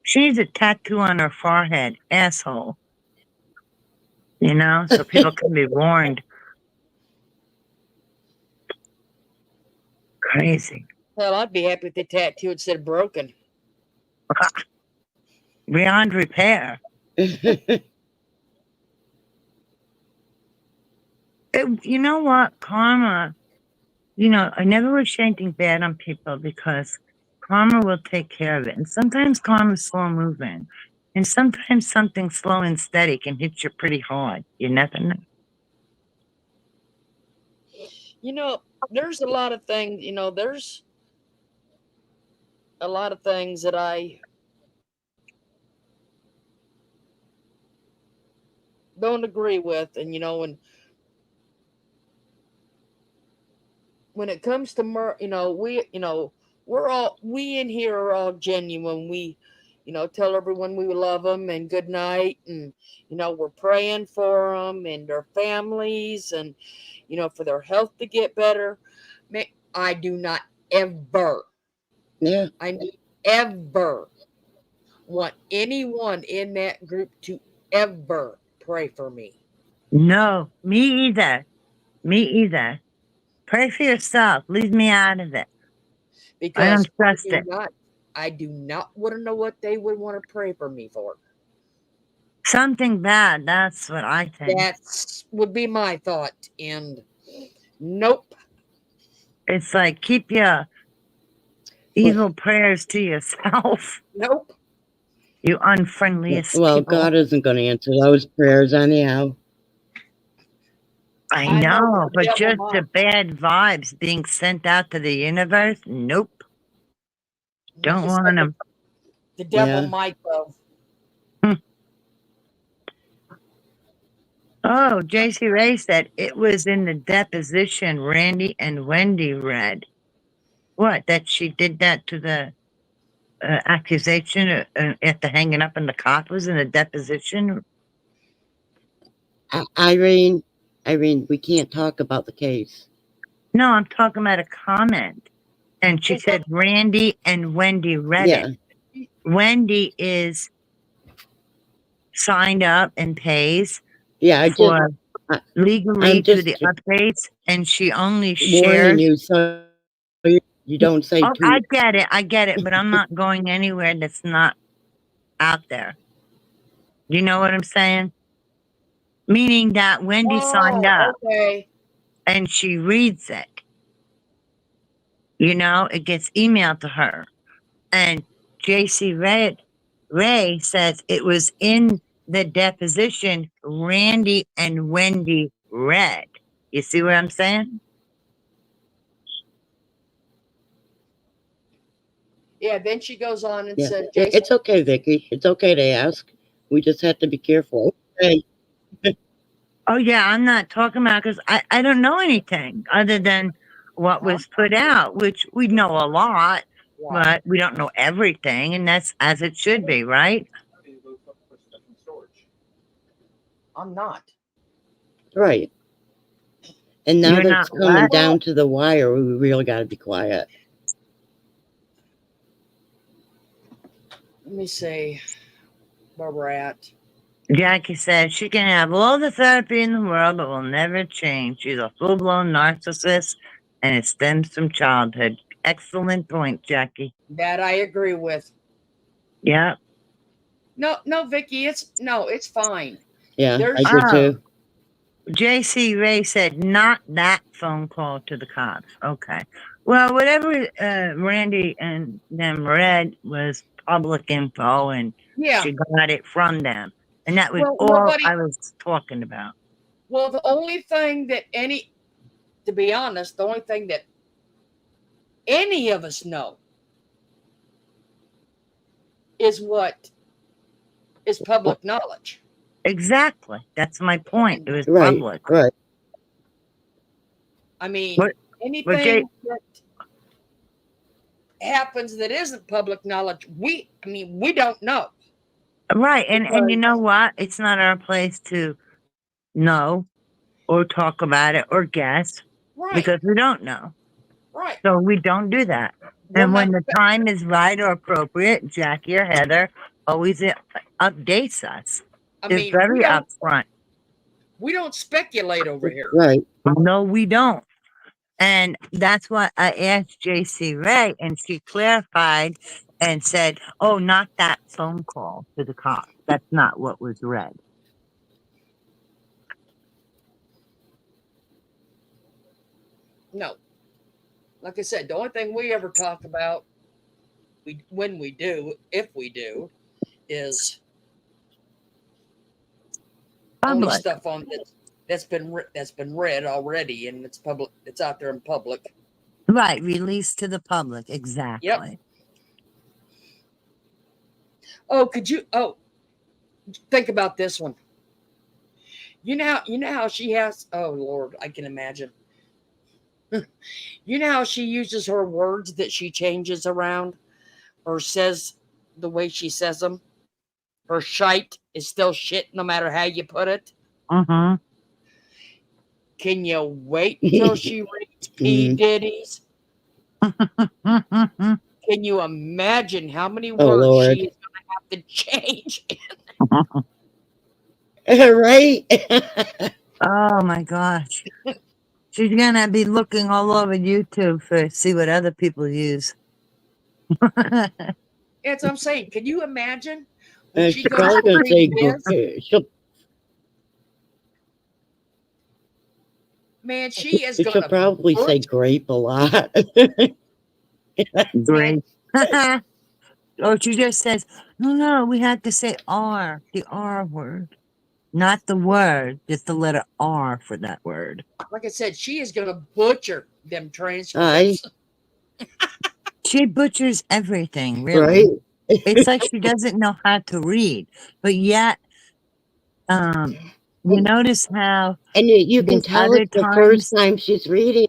Speaker 5: She needs a tattoo on her forehead, asshole. So people can be warned. Crazy.
Speaker 1: Hell, I'd be happy if the tattoo had said broken.
Speaker 5: Beyond repair. You know what? Karma, I never wish anything bad on people because karma will take care of it. And sometimes karma's slow moving. And sometimes something slow and steady can hit you pretty hard. You never know.
Speaker 1: You know, there's a lot of things. There's a lot of things that I don't agree with, and when it comes to we in here are all genuine. We tell everyone we love them and good night, and we're praying for them and their families, and for their health to get better. I do not ever,
Speaker 8: yeah.
Speaker 1: I mean, ever want anyone in that group to ever pray for me.
Speaker 5: No, me either. Me either. Pray for yourself. Leave me out of it. I
Speaker 1: Because
Speaker 5: don't trust it.
Speaker 1: I do not want to know what they would want to pray for me for.
Speaker 5: Something bad. That's what I think.
Speaker 1: That's would be my thought. And nope,
Speaker 5: It's like keep your evil prayers to yourself.
Speaker 1: nope.
Speaker 5: You unfriendliest
Speaker 8: Well,
Speaker 5: people.
Speaker 8: God isn't going to answer those prayers anyhow.
Speaker 5: I
Speaker 1: I know
Speaker 5: know,
Speaker 1: the
Speaker 5: but
Speaker 1: devil
Speaker 5: just the
Speaker 1: might.
Speaker 5: bad vibes being sent out to the universe? Nope. Don't
Speaker 1: Just
Speaker 5: want
Speaker 1: like
Speaker 5: them.
Speaker 1: the devil
Speaker 8: Yeah.
Speaker 1: might though.
Speaker 5: Oh, JC Ray said it was in the deposition Randy and Wendy read. What? That she did that to the accusation at the hanging up in the cop was in the deposition?
Speaker 8: Irene, we can't talk about the case.
Speaker 5: No, I'm talking about a comment. And she
Speaker 1: Well,
Speaker 5: said Randy and Wendy read
Speaker 8: Yeah.
Speaker 5: it. Wendy is signed up and pays
Speaker 8: Yeah,
Speaker 5: for
Speaker 8: I-
Speaker 5: legally
Speaker 8: I'm
Speaker 5: to
Speaker 8: just
Speaker 5: the updates, and she only
Speaker 8: warning
Speaker 5: shares.
Speaker 8: you so you don't say
Speaker 5: Oh,
Speaker 8: too.
Speaker 5: I get it, but I'm not going anywhere that's not out there. You know what I'm saying? Meaning that Wendy signed up
Speaker 1: okay.
Speaker 5: and she reads it. It gets emailed to her. And JC Ray says it was in the deposition Randy and Wendy read. You see what I'm saying?
Speaker 1: Yeah, then she goes on and
Speaker 8: Yeah,
Speaker 1: said, Jason,
Speaker 8: it's okay, Vicky. It's okay to ask. We just have to be careful. Hey,
Speaker 5: Oh yeah, I'm not talking about because I don't know anything other than what was put out, which we know a lot,
Speaker 1: yeah,
Speaker 5: but we don't know everything, and that's as it should be, right?
Speaker 6: Hey, those fucking put stuff in storage.
Speaker 1: I'm not.
Speaker 8: right. And now
Speaker 5: You're
Speaker 8: that
Speaker 5: not
Speaker 8: it's coming
Speaker 5: what?
Speaker 8: down to the wire, we really got to be quiet.
Speaker 1: Let me see where we're at.
Speaker 5: Jackie says she can have all the therapy in the world, but will never change. She's a full-blown narcissist, and it stems from childhood. Excellent point, Jackie.
Speaker 1: That I agree with.
Speaker 5: Yeah.
Speaker 1: No, Vicky, it's fine.
Speaker 8: Yeah,
Speaker 1: There's
Speaker 8: I do
Speaker 5: Oh,
Speaker 8: too.
Speaker 5: JC Ray said not that phone call to the cops. Okay. Well, whatever Randy and them read was public info, and
Speaker 1: yeah.
Speaker 5: she got it from them. And that was
Speaker 1: Well,
Speaker 5: all
Speaker 1: nobody.
Speaker 5: I was talking about.
Speaker 1: Well, the only thing that to be honest, the only thing that any of us know is what is public knowledge.
Speaker 5: Exactly. That's my point. It was
Speaker 8: Right,
Speaker 5: public.
Speaker 8: right.
Speaker 1: I mean,
Speaker 5: But
Speaker 1: anything that happens that isn't public knowledge, we don't know.
Speaker 5: right, and you
Speaker 1: Because
Speaker 5: know what? It's not our place to know or talk about it or guess
Speaker 1: right,
Speaker 5: because we don't know.
Speaker 1: right.
Speaker 5: So we don't do that.
Speaker 1: We're
Speaker 5: And when
Speaker 1: not.
Speaker 5: the time is right or appropriate, Jackie or Heather always updates us.
Speaker 1: I
Speaker 5: Is
Speaker 1: mean,
Speaker 5: very upfront.
Speaker 1: we don't speculate over here.
Speaker 8: Right.
Speaker 5: No, we don't. And that's why I asked JC Ray, and she clarified and said, "Oh, not that phone call to the cops. That's not what was read."
Speaker 1: No. Like I said, the only thing we ever talk about, when we do, if we do, is only
Speaker 5: Public.
Speaker 1: stuff on that's been read already and it's public. It's out there in public.
Speaker 5: Right, released to the public. Exactly.
Speaker 1: Oh, could you? Oh, think about this one. You know how she has. Oh Lord, I can imagine. You know how she uses her words that she changes around or says the way she says them. Her shite is still shit no matter how you put it.
Speaker 5: Mm-hmm.
Speaker 1: Can you wait until she reads P. Diddy's? Can you imagine how many words
Speaker 8: Lord.
Speaker 1: she is going to have to change?
Speaker 8: Right?
Speaker 5: Oh my gosh. She's gonna be looking all over YouTube for see what other people use.
Speaker 1: That's what I'm saying. Can you imagine when she
Speaker 8: She's
Speaker 1: goes
Speaker 8: probably
Speaker 1: to
Speaker 8: going to say,
Speaker 1: read this? Man, she is going
Speaker 8: she'll
Speaker 1: to
Speaker 8: probably say grape a lot.
Speaker 5: Great. Or she just says, no, we have to say R, the R word. Not the word, just the letter R for that word.
Speaker 1: Like I said, she is going to butcher them transcripts.
Speaker 5: She butchers everything, really.
Speaker 8: Right?
Speaker 5: It's like she doesn't know how to read. But yet, you notice how
Speaker 8: And you can
Speaker 5: there's
Speaker 8: tell
Speaker 5: other
Speaker 8: it's the
Speaker 5: times.
Speaker 8: first time she's reading.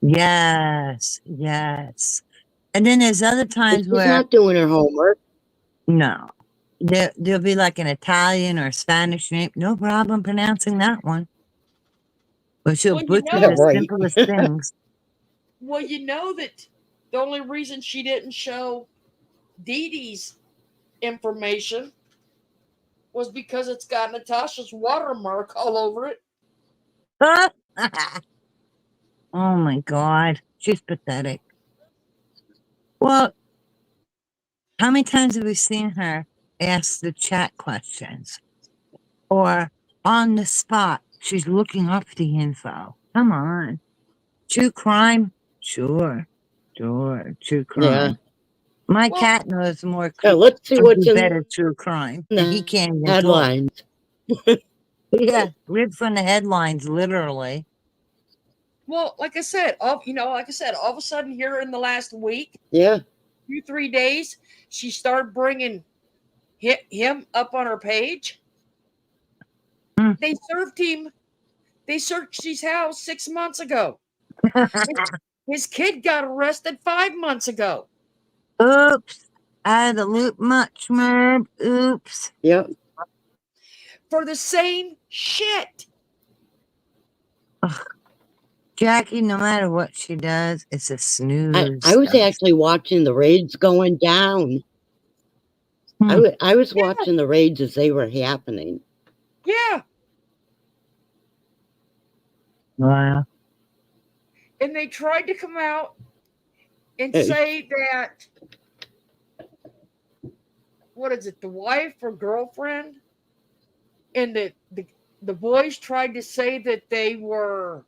Speaker 5: Yes, yes. And then there's other times
Speaker 8: She's
Speaker 5: where
Speaker 8: not doing her homework.
Speaker 5: no. There'll be like an Italian or Spanish name. No problem pronouncing that one. But she'll
Speaker 1: Well, you
Speaker 5: butcher
Speaker 1: know,
Speaker 5: the
Speaker 8: Right.
Speaker 5: simplest things.
Speaker 1: well, you know that the only reason she didn't show Dee Dee's information was because it's got Natasha's watermark all over it.
Speaker 5: Oh my God. She's pathetic. Well, how many times have we seen her ask the chat questions? Or on the spot, she's looking up the info. Come on. True crime? Sure. True crime.
Speaker 8: Yeah.
Speaker 5: My
Speaker 1: Well,
Speaker 5: cat knows more,
Speaker 8: let's see what's in
Speaker 5: better true crime, and he
Speaker 8: the
Speaker 5: can't even talk.
Speaker 8: headlines.
Speaker 5: Yeah, read from the headlines, literally.
Speaker 1: well, like I said, all of a sudden here in the last week,
Speaker 8: Yeah.
Speaker 1: 2-3 days, she started bringing him up on her page.
Speaker 5: Hmm.
Speaker 1: They served him. They searched his house 6 months ago. His kid got arrested 5 months ago.
Speaker 5: Oops. Out of the loop much, Merb. Oops.
Speaker 8: Yep.
Speaker 1: For the same shit.
Speaker 5: Ugh. Jackie, no matter what she does, it's a snooze.
Speaker 8: I was actually watching the raids going down. I was watching the raids as they were happening.
Speaker 1: Yeah.
Speaker 5: Wow.
Speaker 1: And they tried to come out and say that, what is it, the wife or girlfriend? And the boys tried to say that they were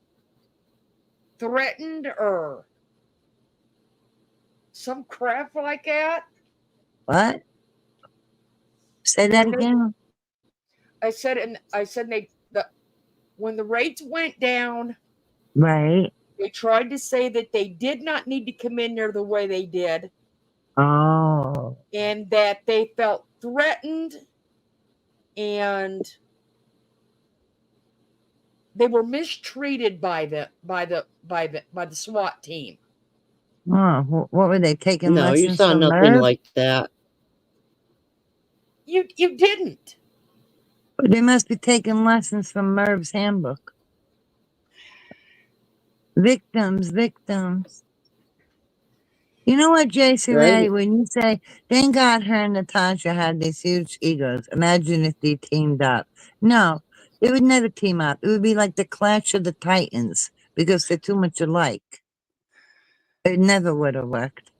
Speaker 1: threatened or some crap like that.
Speaker 5: What? Say that again.
Speaker 1: I said when the rates went down,
Speaker 5: right.
Speaker 1: They tried to say that they did not need to come in there the way they did.
Speaker 5: Oh.
Speaker 1: And that they felt threatened and they were mistreated by the SWAT team.
Speaker 5: Oh, what were they taking
Speaker 8: No, you
Speaker 5: lessons
Speaker 8: saw
Speaker 5: from
Speaker 8: nothing
Speaker 5: Merv?
Speaker 8: like that.
Speaker 1: You didn't.
Speaker 5: They must be taking lessons from Merv's handbook. Victims. You know what, Jason Ray,
Speaker 8: Right.
Speaker 5: when you say, thank God her and Natasha had these huge egos. Imagine if they teamed up. No, they would never team up. It would be like the Clash of the Titans because they're too much alike. It never would have worked.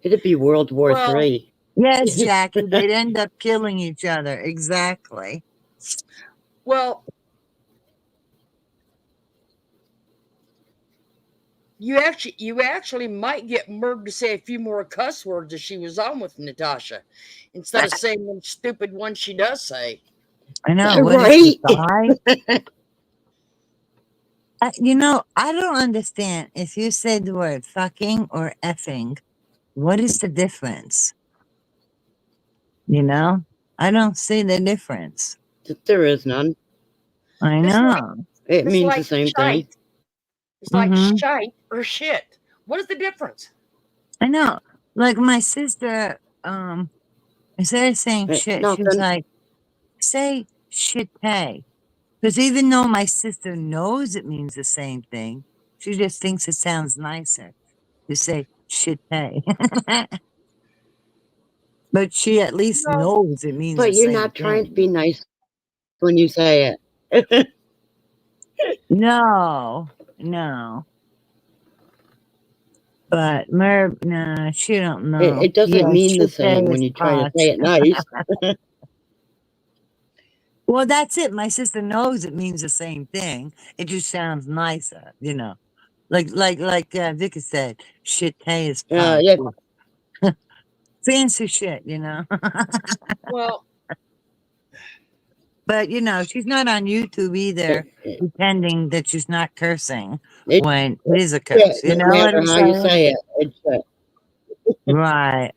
Speaker 8: It'd be World War III.
Speaker 5: Yes, Jackie, they'd end up killing each other. Exactly.
Speaker 1: Well, you actually might get Merv to say a few more cuss words as she was on with Natasha, instead of saying them stupid ones she does say.
Speaker 5: I know. What
Speaker 8: Right.
Speaker 5: You know, I don't understand if you say the word fucking or effing, what is the difference? You know, I don't see the difference.
Speaker 8: There is none.
Speaker 5: I
Speaker 1: It's
Speaker 5: know.
Speaker 8: It means
Speaker 1: like
Speaker 8: the same
Speaker 1: shite.
Speaker 8: thing.
Speaker 1: It's like shite or shit. What is the difference?
Speaker 5: I know. Like my sister, instead of saying shit, she was
Speaker 8: Nothing.
Speaker 5: like, say shit pay. Because even though my sister knows it means the same thing, she just thinks it sounds nicer to say shit pay. But she at least knows it means the
Speaker 8: But you're
Speaker 5: same
Speaker 8: not trying to
Speaker 5: thing.
Speaker 8: be nice when you say it.
Speaker 5: No. But Merv, no, she don't know.
Speaker 8: It doesn't mean the
Speaker 5: shit pay
Speaker 8: same when
Speaker 5: is
Speaker 8: you try to
Speaker 5: posh.
Speaker 8: say it nice.
Speaker 5: Well, that's it. My sister knows it means the same thing. It just sounds nicer, you know. Like Vicky said, shit pay is posh.
Speaker 8: Yeah.
Speaker 5: Fancy shit, you know.
Speaker 1: Well,
Speaker 5: but you know, she's not on YouTube either, pretending that she's not cursing when it is a
Speaker 8: Yeah,
Speaker 5: curse. You
Speaker 8: no
Speaker 5: know what
Speaker 8: matter
Speaker 5: I'm
Speaker 8: how you
Speaker 5: saying?
Speaker 8: say it. It's
Speaker 5: Right.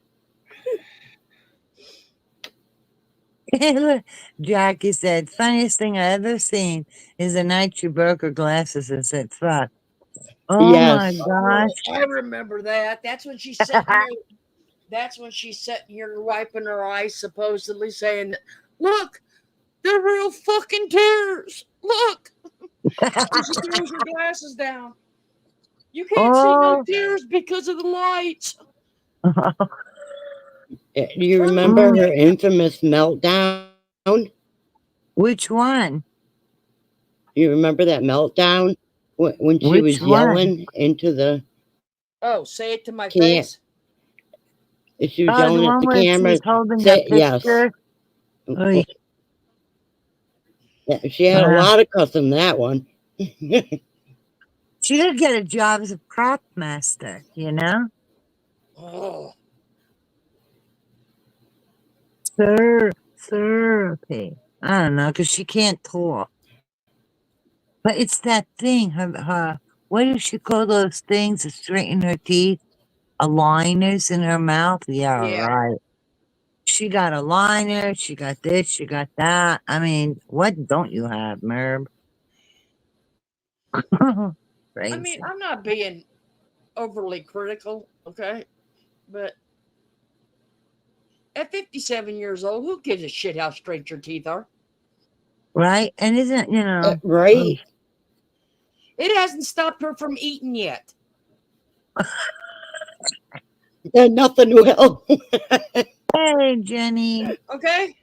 Speaker 5: Jackie said, funniest thing I ever seen is the night she broke her glasses and said, fuck. Oh my
Speaker 8: yes.
Speaker 5: gosh.
Speaker 1: I remember that. That's when she's sitting here. That's when she's sitting here wiping her eyes, supposedly saying, "Look, they're real fucking tears. Look." And she throws her glasses down. You can't see no tears because of the lights.
Speaker 8: Do you remember her infamous meltdown?
Speaker 5: Which one?
Speaker 8: You remember that meltdown when she was yelling into the
Speaker 1: Oh, say it to my
Speaker 8: camera?
Speaker 1: face.
Speaker 8: She was yelling
Speaker 5: the
Speaker 8: at
Speaker 5: one
Speaker 8: the
Speaker 5: where
Speaker 8: camera.
Speaker 5: she's holding
Speaker 8: Say,
Speaker 5: a picture?
Speaker 8: yes. Yeah, she had a lot of cuss in that one.
Speaker 5: She could get a job as a prop master, you know?
Speaker 1: Oh.
Speaker 5: Therapy. I don't know, because she can't talk. But it's that thing, her, what does she call those things that straighten her teeth? Aligners in her mouth? Yeah,
Speaker 1: Yeah.
Speaker 5: right. She got a liner, she got this, she got that. I mean, what don't you have, Merb?
Speaker 1: I mean,
Speaker 5: Crazy.
Speaker 1: I'm not being overly critical, okay? But at 57 years old, who gives a shit how straight your teeth are?
Speaker 5: Right? And isn't,
Speaker 8: Right?
Speaker 1: It hasn't stopped her from eating yet.
Speaker 8: Nothing will.
Speaker 5: hey, Jenny.
Speaker 1: Okay?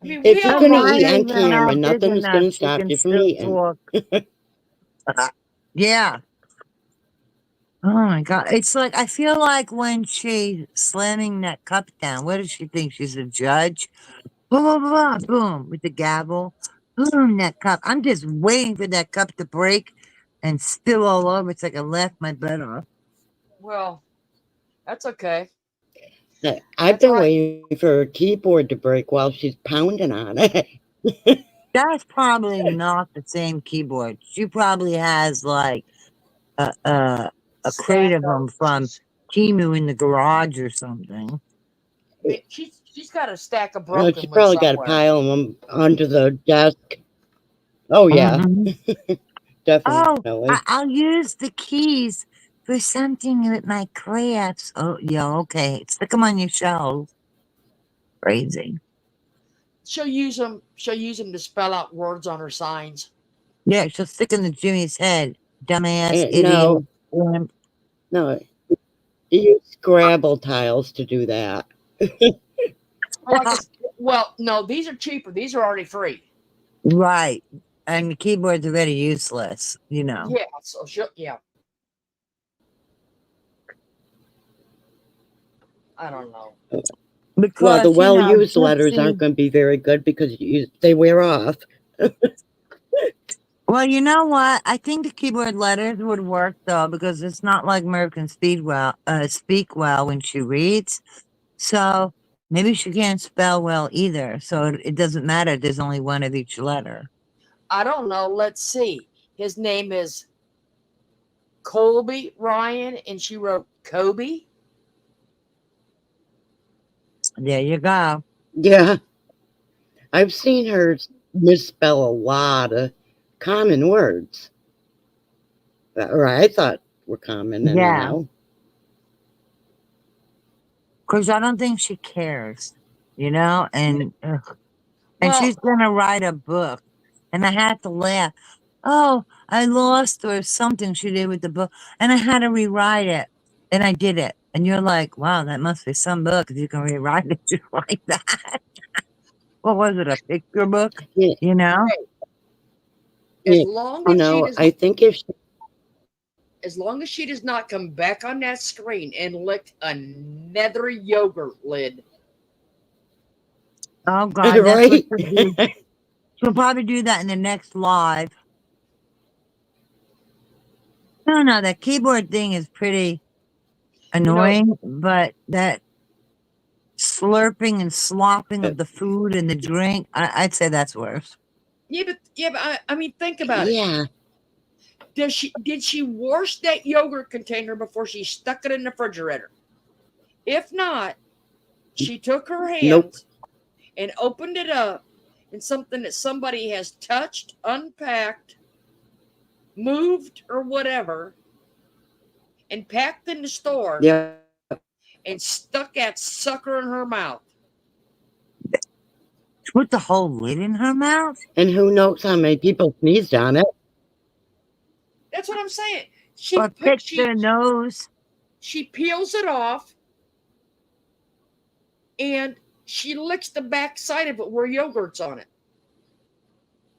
Speaker 1: I mean, we
Speaker 8: If you're
Speaker 1: all
Speaker 5: Her
Speaker 8: gonna
Speaker 1: know
Speaker 8: eat on
Speaker 5: liners are
Speaker 8: camera,
Speaker 5: not big
Speaker 8: nothing is
Speaker 5: enough.
Speaker 8: gonna
Speaker 5: She
Speaker 8: stop
Speaker 5: can
Speaker 8: you from
Speaker 5: still
Speaker 8: eating.
Speaker 5: talk. Yeah. Oh my God. It's like, I feel like when she's slamming that cup down, what does she think? She's a judge? Boom, boom, boom, boom, with the gavel. Boom, that cup. I'm just waiting for that cup to break and spill all over. It's like I left my butt off.
Speaker 1: well, that's okay.
Speaker 8: I've
Speaker 1: That's all
Speaker 8: been
Speaker 1: right.
Speaker 8: waiting for her keyboard to break while she's pounding on it.
Speaker 5: That's probably not the same keyboard. She probably has like a crate
Speaker 1: Stack
Speaker 5: of
Speaker 1: of.
Speaker 5: them from Timu in the garage or something.
Speaker 1: I mean, she's got a stack of
Speaker 8: She
Speaker 1: broken ones
Speaker 8: probably got a
Speaker 1: somewhere.
Speaker 8: pile of them under the desk. Oh yeah,
Speaker 5: Mhm. Oh,
Speaker 8: definitely.
Speaker 5: I'll use the keys for something with my crafts. Oh, yeah, okay. Stick them on your shelf. Crazy.
Speaker 1: She'll use them. She'll use them to spell out words on her signs.
Speaker 5: Yeah, she'll stick in the Jimmy's head. Dumbass, idiot,
Speaker 8: No,
Speaker 5: wimp.
Speaker 8: no, you use Scrabble tiles to do that.
Speaker 1: Well, like it's, well, no, these are cheaper. These are already free.
Speaker 5: Right. And the keyboard's already useless.
Speaker 1: Yeah. So she'll. Yeah. I don't know.
Speaker 8: Well, the
Speaker 5: Because,
Speaker 8: well-used letters aren't
Speaker 5: Gypsy.
Speaker 8: going to be very good because they wear off.
Speaker 5: Well, you know what? I think the keyboard letters would work though, because it's not like Merv can speak well when she reads. So maybe she can't spell well either. So it doesn't matter. There's only one of each letter.
Speaker 1: I don't know. Let's see. His name is Colby Ryan, and she wrote Kobe.
Speaker 5: There you go.
Speaker 8: Yeah, I've seen her misspell a lot of common words, or I thought were common
Speaker 5: Yeah.
Speaker 8: anyhow.
Speaker 5: Because I don't think she cares. And
Speaker 1: Well,
Speaker 5: she's gonna write a book. And I had to laugh. Oh, I lost or something she did with the book. And I had to rewrite it. And I did it. And you're like, wow, that must be some book if you can rewrite it just like that. What was it? A picture book?
Speaker 8: Yeah,
Speaker 5: You know?
Speaker 1: hey,
Speaker 8: yeah, I think if
Speaker 1: as long as she does not come back on that screen and lick another yogurt lid.
Speaker 5: Oh God, that's what
Speaker 8: right,
Speaker 5: she'll do. She'll probably do that in the next live. I don't know, that keyboard thing is pretty
Speaker 1: You know,
Speaker 5: annoying, but that slurping and slopping of the food and the drink, I'd say that's worse.
Speaker 1: yeah, but I mean, think about it.
Speaker 8: yeah,
Speaker 1: Did she wash that yogurt container before she stuck it in the refrigerator? If not, she took her
Speaker 8: nope,
Speaker 1: hands and opened it up in something that somebody has touched, unpacked, moved, or whatever, and packed in the store
Speaker 8: yeah.
Speaker 1: and stuck that sucker in her mouth.
Speaker 5: She put the whole lid in her mouth?
Speaker 8: And who knows how many people sneezed on it?
Speaker 1: That's what I'm saying.
Speaker 5: Or picked their nose?
Speaker 1: She peels it off and she licks the back side of it where yogurt's on it.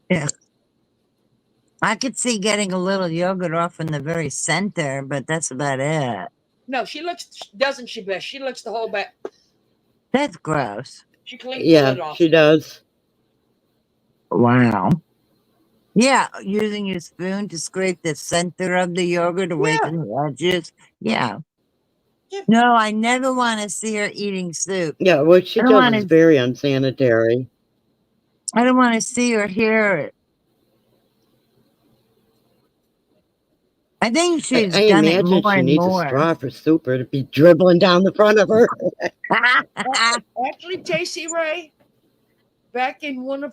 Speaker 5: Yeah. I could see getting a little yogurt off in the very center, but that's about it.
Speaker 1: No, she licks, doesn't she, Beth? She licks the whole back.
Speaker 5: That's gross.
Speaker 1: She cleans the
Speaker 8: Yeah,
Speaker 1: lid off.
Speaker 8: she does.
Speaker 5: Wow. Yeah, using your spoon to scrape the center of the yogurt away
Speaker 1: Yeah,
Speaker 5: from the edges. Yeah. No, I never want to see her eating soup.
Speaker 8: Yeah, what she
Speaker 5: I don't
Speaker 8: does
Speaker 5: want
Speaker 8: is
Speaker 5: to.
Speaker 8: very unsanitary.
Speaker 5: I don't want to see or hear it. I think
Speaker 8: I
Speaker 5: she's done it
Speaker 8: imagine
Speaker 5: more
Speaker 8: she
Speaker 5: and
Speaker 8: needs a
Speaker 5: more.
Speaker 8: straw for soup or to be dribbling down the front of her.
Speaker 1: Actually, JC Ray, back in one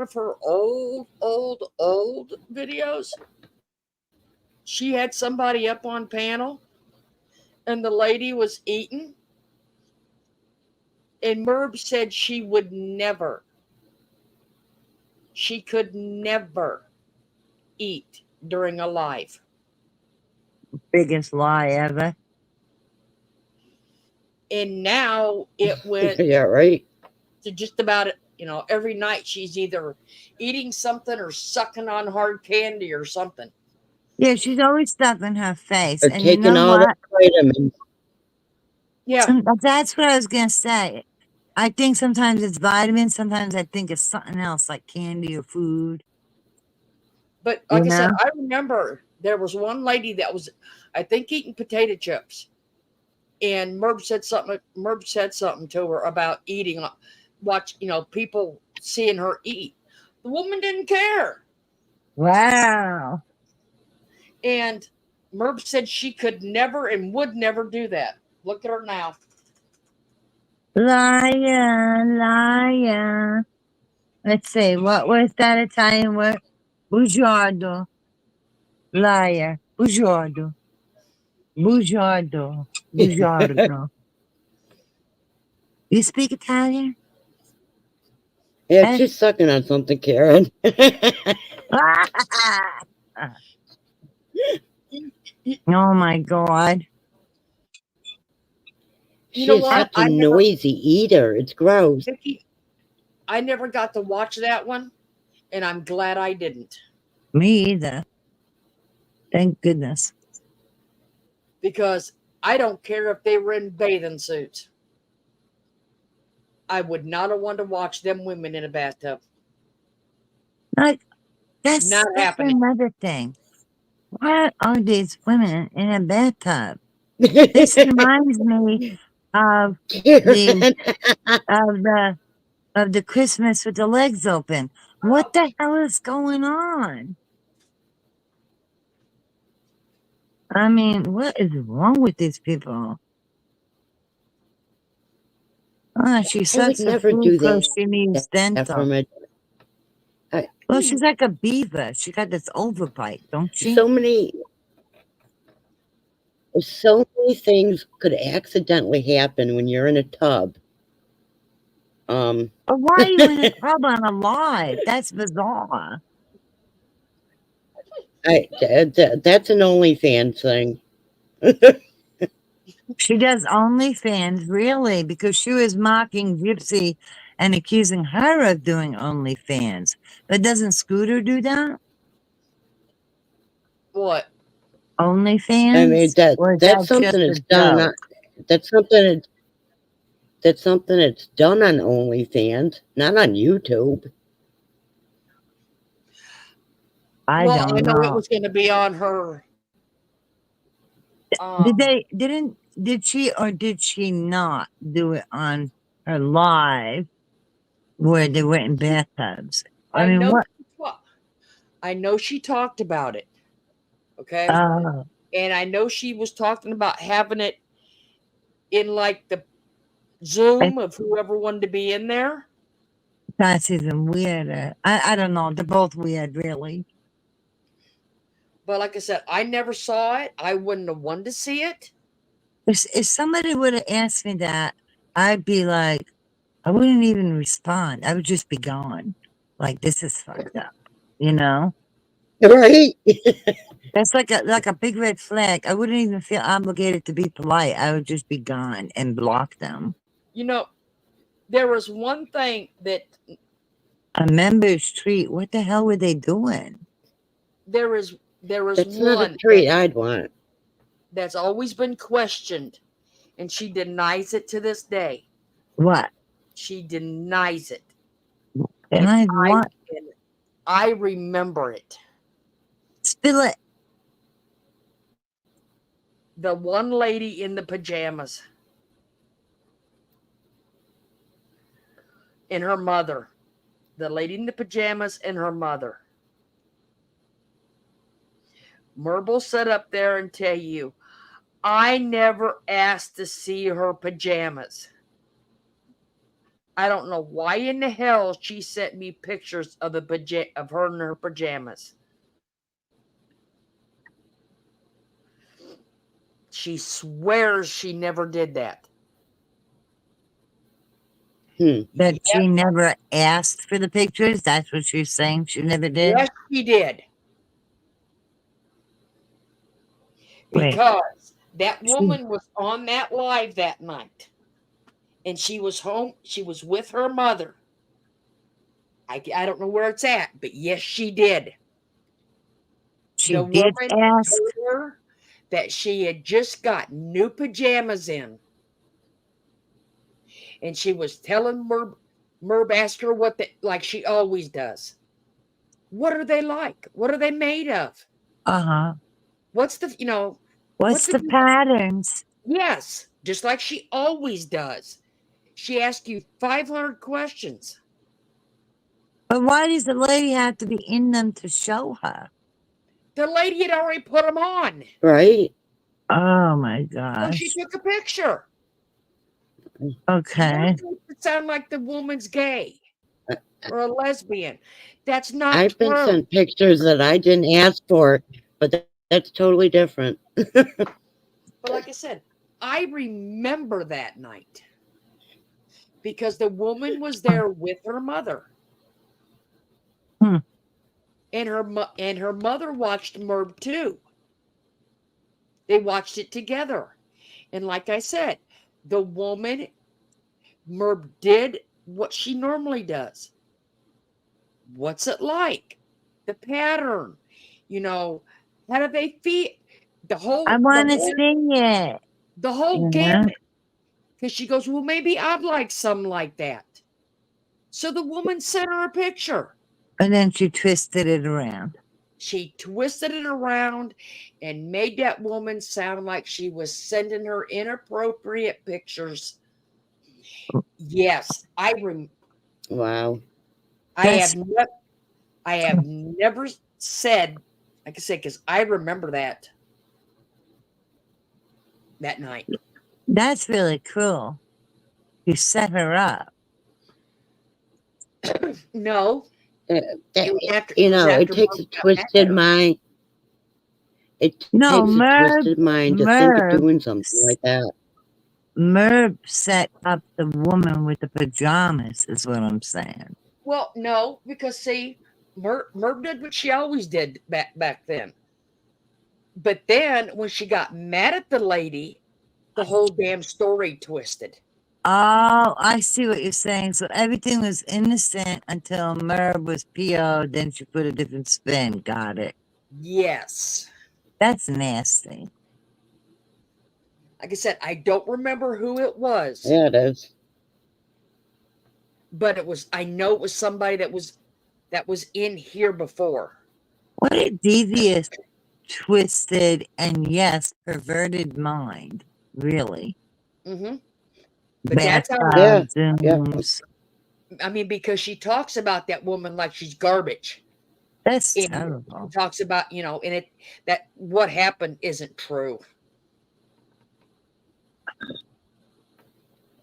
Speaker 1: of her old videos, she had somebody up on panel, and the lady was eating, and Merb said she could never eat during a live.
Speaker 5: Biggest lie ever.
Speaker 1: And now it went
Speaker 8: Yeah, right.
Speaker 1: to just about every night she's either eating something or sucking on hard candy or something.
Speaker 5: Yeah, she's always stuffing her face.
Speaker 8: Or
Speaker 5: And you
Speaker 8: taking
Speaker 5: know
Speaker 8: all the
Speaker 5: what?
Speaker 8: vitamins.
Speaker 1: Yeah,
Speaker 5: That's what I was going to say. I think sometimes it's vitamins. Sometimes I think it's something else like candy or food.
Speaker 1: but
Speaker 5: You
Speaker 1: like I said,
Speaker 5: know?
Speaker 1: I remember there was one lady that was, I think, eating potato chips, and Merb said something to her about eating. Watch, people seeing her eat. The woman didn't care,
Speaker 5: Wow.
Speaker 1: and Merb said she could never and would never do that. Look at her now.
Speaker 5: Liar, liar. Let's see. What was that Italian word? Bugiardo. Liar. Bugiardo. Bugiardo. Bugiardo. You speak Italian?
Speaker 8: Yeah,
Speaker 5: Eh?
Speaker 8: she's sucking on something, Karen.
Speaker 5: Oh my God.
Speaker 1: You know
Speaker 8: She's
Speaker 1: what?
Speaker 8: such a noisy eater. It's gross.
Speaker 1: Vicky, I never got to watch that one, and I'm glad I didn't,
Speaker 5: Me either. Thank goodness.
Speaker 1: because I don't care if they were in bathing suits. I would not have wanted to watch them women in a bathtub.
Speaker 5: Like, that's
Speaker 1: Not happening.
Speaker 5: another thing. Why are these women in a bathtub? This reminds me of
Speaker 8: Karen.
Speaker 5: of the of the Christmas with the legs open. What the hell is going on? I mean, what is wrong with these people? Ah, she
Speaker 8: I would
Speaker 5: sucks her
Speaker 8: never
Speaker 5: food
Speaker 8: do
Speaker 5: so she needs
Speaker 8: that
Speaker 5: dental.
Speaker 8: from a. I,
Speaker 5: Well, she's like a beaver. She got this overbite, don't she?
Speaker 8: so many things could accidentally happen when you're in a tub.
Speaker 5: But why are you in a tub on a live? That's bizarre.
Speaker 8: That's an OnlyFans thing.
Speaker 5: She does OnlyFans, really, because she was mocking Gypsy and accusing her of doing OnlyFans. But doesn't Scooter do that?
Speaker 1: What?
Speaker 8: I mean
Speaker 5: OnlyFans? Or is
Speaker 8: that's
Speaker 5: that just
Speaker 8: something
Speaker 5: a
Speaker 8: that's done.
Speaker 5: joke?
Speaker 8: That's something that's done on OnlyFans, not on YouTube.
Speaker 5: I
Speaker 1: Well, I
Speaker 5: don't
Speaker 1: know it
Speaker 5: know.
Speaker 1: was going to be on her.
Speaker 5: Did she or did she not do it on her live where they went in bathtubs? I
Speaker 1: I
Speaker 5: mean,
Speaker 1: know.
Speaker 5: what?
Speaker 1: I know she talked about it. Okay,
Speaker 5: Oh,
Speaker 1: and I know she was talking about having it in like the Zoom of whoever wanted to be in there.
Speaker 5: that's even weirder. I don't know. They're both weird, really.
Speaker 1: But like I said, I never saw it. I wouldn't have wanted to see it.
Speaker 5: If somebody would have asked me that, I'd be like, I wouldn't even respond. I would just be gone. Like, this is fucked up. You know?
Speaker 8: Right?
Speaker 5: That's like a big red flag. I wouldn't even feel obligated to be polite. I would just be gone and block them.
Speaker 1: You know, there was one thing that
Speaker 5: A member's treat. What the hell were they doing?
Speaker 1: there is
Speaker 8: That's not a
Speaker 1: one
Speaker 8: treat I'd want.
Speaker 1: that's always been questioned, and she denies it to this day.
Speaker 5: What?
Speaker 1: She denies it,
Speaker 5: And
Speaker 1: and
Speaker 5: I what?
Speaker 1: I remember it.
Speaker 5: Spill it.
Speaker 1: The one lady in the pajamas and her mother. The lady in the pajamas and her mother. Merb will sit up there and tell you, I never asked to see her pajamas. I don't know why in the hell she sent me pictures of of her in her pajamas. She swears she never did that.
Speaker 5: That
Speaker 1: Yes,
Speaker 5: she never asked for the pictures? That's what she's saying? She never did?
Speaker 1: yes, she did.
Speaker 5: Wait.
Speaker 1: Because that woman was on that live that night. And she was home. She was with her mother. I don't know where it's at, but yes, she did.
Speaker 5: She
Speaker 1: The
Speaker 5: did
Speaker 1: woman
Speaker 5: ask?
Speaker 1: told her that she had just got new pajamas in. And she was telling Merb asked her what like she always does. What are they like? What are they made of?
Speaker 5: Uh-huh.
Speaker 1: What's the,
Speaker 5: What's the patterns?
Speaker 1: Yes, just like she always does. She asked you 500 questions.
Speaker 5: But why does the lady have to be in them to show her?
Speaker 1: The lady had already put them on.
Speaker 8: Right?
Speaker 5: Oh my
Speaker 1: So
Speaker 5: gosh.
Speaker 1: she took a picture.
Speaker 5: Okay.
Speaker 1: It sound like the woman's gay or a lesbian. That's not
Speaker 8: I've
Speaker 1: true.
Speaker 8: been sent pictures that I didn't ask for, but that's totally different.
Speaker 1: But like I said, I remember that night because the woman was there with her mother.
Speaker 5: Hmm.
Speaker 1: And her mother watched Merb too. They watched it together. And like I said, the woman, Merb did what she normally does. What's it like? The pattern. How do they feel? The whole
Speaker 5: I want to see it.
Speaker 1: the whole gamut. Because she goes, well, maybe I'd like something like that. So the woman sent her a picture.
Speaker 5: And then she twisted it around.
Speaker 1: She twisted it around and made that woman sound like she was sending her inappropriate pictures. Yes,
Speaker 8: Wow.
Speaker 1: I have never said, like I said, because I remember that night.
Speaker 5: That's really cruel. You set her up.
Speaker 1: No,
Speaker 8: it takes a twisted mind. It takes a twisted mind to think of doing something like that.
Speaker 5: Merb set up the woman with the pajamas, is what I'm saying.
Speaker 1: Well, no, because see, Merb did what she always did back then. But then when she got mad at the lady, the whole damn story twisted.
Speaker 5: Oh, I see what you're saying. So everything was innocent until Merb was PO'd, then she put a different spin. Got it.
Speaker 1: Yes.
Speaker 5: That's nasty.
Speaker 1: Like I said, I don't remember who it was.
Speaker 8: Yeah, it is.
Speaker 1: But I know it was somebody that was in here before.
Speaker 5: What a devious, twisted, and yes, perverted mind. Really.
Speaker 1: Mm-hmm. But that's how.
Speaker 8: Yeah.
Speaker 1: I mean, because she talks about that woman like she's garbage.
Speaker 5: That's terrible.
Speaker 1: She talks about, and that what happened isn't true.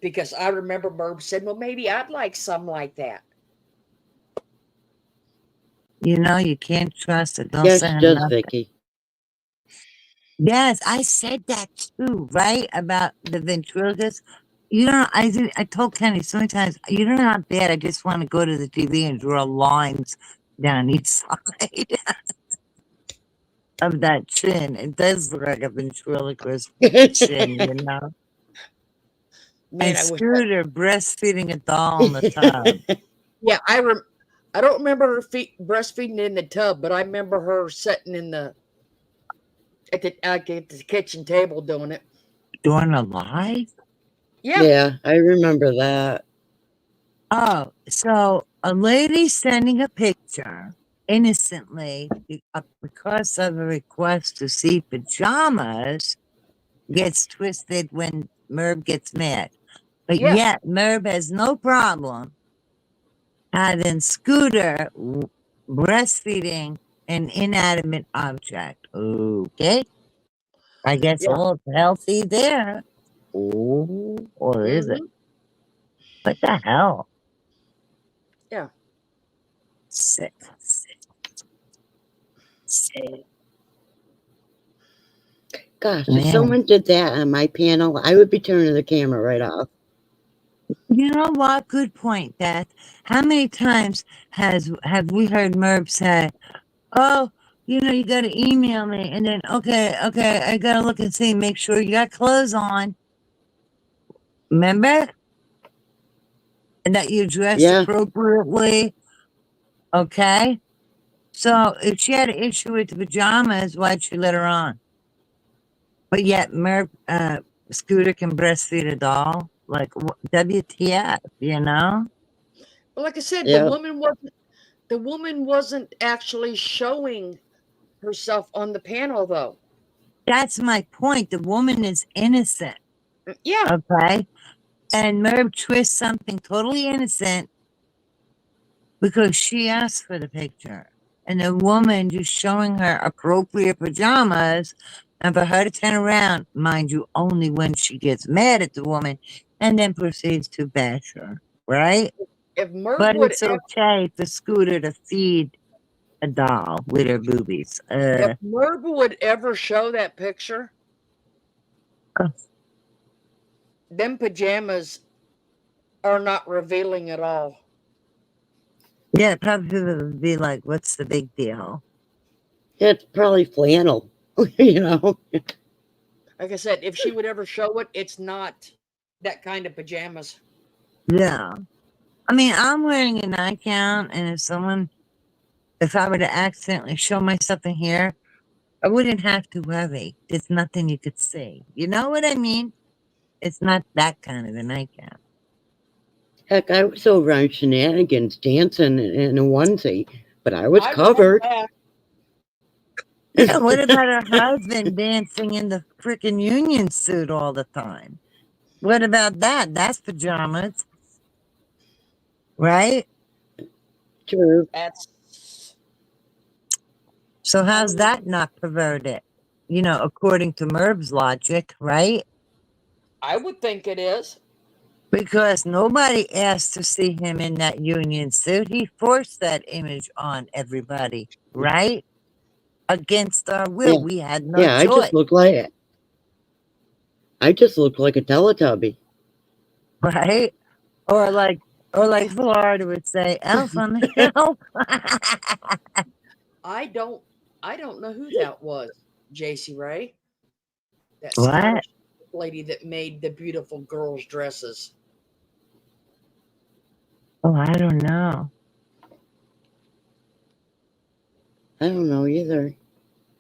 Speaker 1: Because I remember Merb said, well, maybe I'd like something like that.
Speaker 5: You can't trust it. Don't
Speaker 8: yes,
Speaker 5: say
Speaker 8: does,
Speaker 5: nothing.
Speaker 8: Vicky.
Speaker 5: Yes, I said that too, right? About the ventriloquist. I told Kenny so many times, you don't know how bad I just want to go to the TV and draw lines down each side of that chin. It does look like a ventriloquist chin,
Speaker 1: Man,
Speaker 5: and Scooter breastfeeding a doll in the tub.
Speaker 1: Yeah, I don't remember her breastfeeding in the tub, but I remember her sitting at the kitchen table doing it.
Speaker 5: Doing a live?
Speaker 8: Yeah, I remember that.
Speaker 5: Oh, so a lady sending a picture innocently because of a request to see pajamas gets twisted when Merv gets mad. But
Speaker 1: Yeah.
Speaker 5: yet Merv has no problem having Scooter breastfeeding an inanimate object. Okay. I guess
Speaker 1: Yeah.
Speaker 5: all healthy there. Oh, or is it?
Speaker 1: Hmm.
Speaker 5: What the hell?
Speaker 1: Yeah.
Speaker 5: Sick, sick, sick.
Speaker 8: Gosh, if
Speaker 5: Man,
Speaker 8: someone did that on my panel, I would be turning the camera right off.
Speaker 5: you know what? Good point, Beth. How many times have we heard Merv say, "Oh, you know, you got to email me," and then, okay, I gotta look and see, make sure you got clothes on. Remember? And that you dress
Speaker 8: Yeah,
Speaker 5: appropriately. Okay. So if she had an issue with the pajamas, why'd she let her on? But yet Merv, Scooter can breastfeed a doll. Like WTF, you know?
Speaker 1: But like I said,
Speaker 8: yeah.
Speaker 1: the woman wasn't actually showing herself on the panel though.
Speaker 5: That's my point. The woman is innocent.
Speaker 1: Yeah.
Speaker 5: Okay. And Merv twists something totally innocent because she asked for the picture. And the woman just showing her appropriate pajamas, and for her to turn around, mind you, only when she gets mad at the woman and then proceeds to bash her, right?
Speaker 1: If Merv
Speaker 5: But
Speaker 1: would
Speaker 5: it's okay for Scooter to feed a doll with her boobies.
Speaker 1: if Merv would ever show that picture,
Speaker 5: Uh,
Speaker 1: them pajamas are not revealing at all.
Speaker 5: yeah, probably would be like, what's the big deal?
Speaker 8: It's probably flannel, you know.
Speaker 1: Like I said, if she would ever show it, it's not that kind of pajamas.
Speaker 5: Yeah. I mean, I'm wearing a nightgown, and if I were to accidentally show myself in here, I wouldn't have to worry. There's nothing you could see. You know what I mean? It's not that kind of a nightgown.
Speaker 8: Heck, I was over on Shenanigans dancing in a onesie, but I was
Speaker 1: I read
Speaker 8: covered.
Speaker 1: that.
Speaker 5: Yeah, what about her husband dancing in the freaking union suit all the time? What about that? That's pajamas, right?
Speaker 8: True.
Speaker 1: That's
Speaker 5: So
Speaker 1: I
Speaker 5: how's
Speaker 1: don't know.
Speaker 5: that not perverted? You know, according to Merv's logic, right?
Speaker 1: I would think it is.
Speaker 5: Because nobody asked to see him in that union suit. He forced that image on everybody, right? Against our will.
Speaker 8: Yeah,
Speaker 5: We had no
Speaker 8: yeah.
Speaker 5: choice,
Speaker 8: I just look like a Teletubby.
Speaker 5: right? Or like Florida would say, elf on the shelf.
Speaker 1: I don't I don't know who that was, JC Ray. That
Speaker 5: What?
Speaker 1: Scottish lady that made the beautiful girls' dresses.
Speaker 5: Oh, I don't know.
Speaker 8: I don't know either.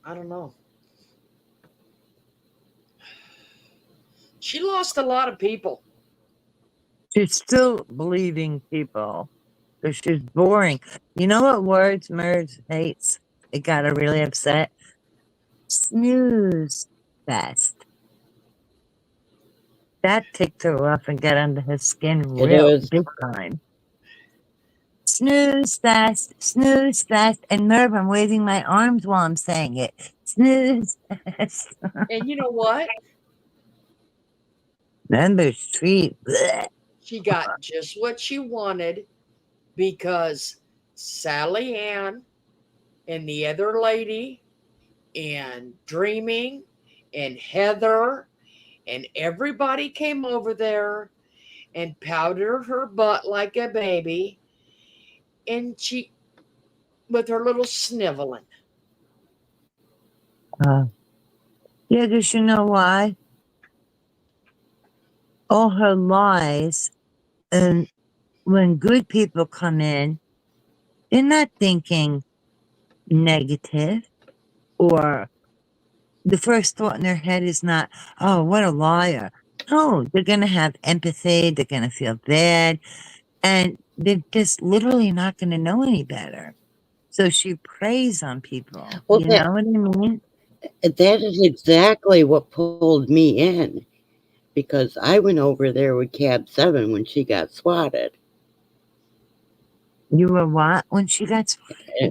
Speaker 1: I don't know. She lost a lot of people.
Speaker 5: She's still bleeding people because she's boring. You know what words Merge hates? It got her really upset. Snooze fest. That ticked her off and got under her skin
Speaker 8: It
Speaker 5: real
Speaker 8: is.
Speaker 5: big time. Snooze fast, and Merv, I'm waving my arms while I'm saying it. Snooze fast.
Speaker 1: And you know what?
Speaker 5: Number Street. Blech.
Speaker 1: She got just what she wanted because Sally Ann and the other lady and Dreaming and Heather and everybody came over there and powdered her butt like a baby and she with her little sniveling.
Speaker 5: Uh, yeah, because you know why? All her lies, and when good people come in, they're not thinking negative, or the first thought in their head is not, oh, what a liar. No, they're going to have empathy. They're going to feel bad. And they're just literally not going to know any better. So she preys on people.
Speaker 8: Well,
Speaker 5: You know what I mean?
Speaker 8: That is exactly what pulled me in because I went over there with Cab 7 when she got swatted.
Speaker 5: You were what when she got?
Speaker 8: Eh,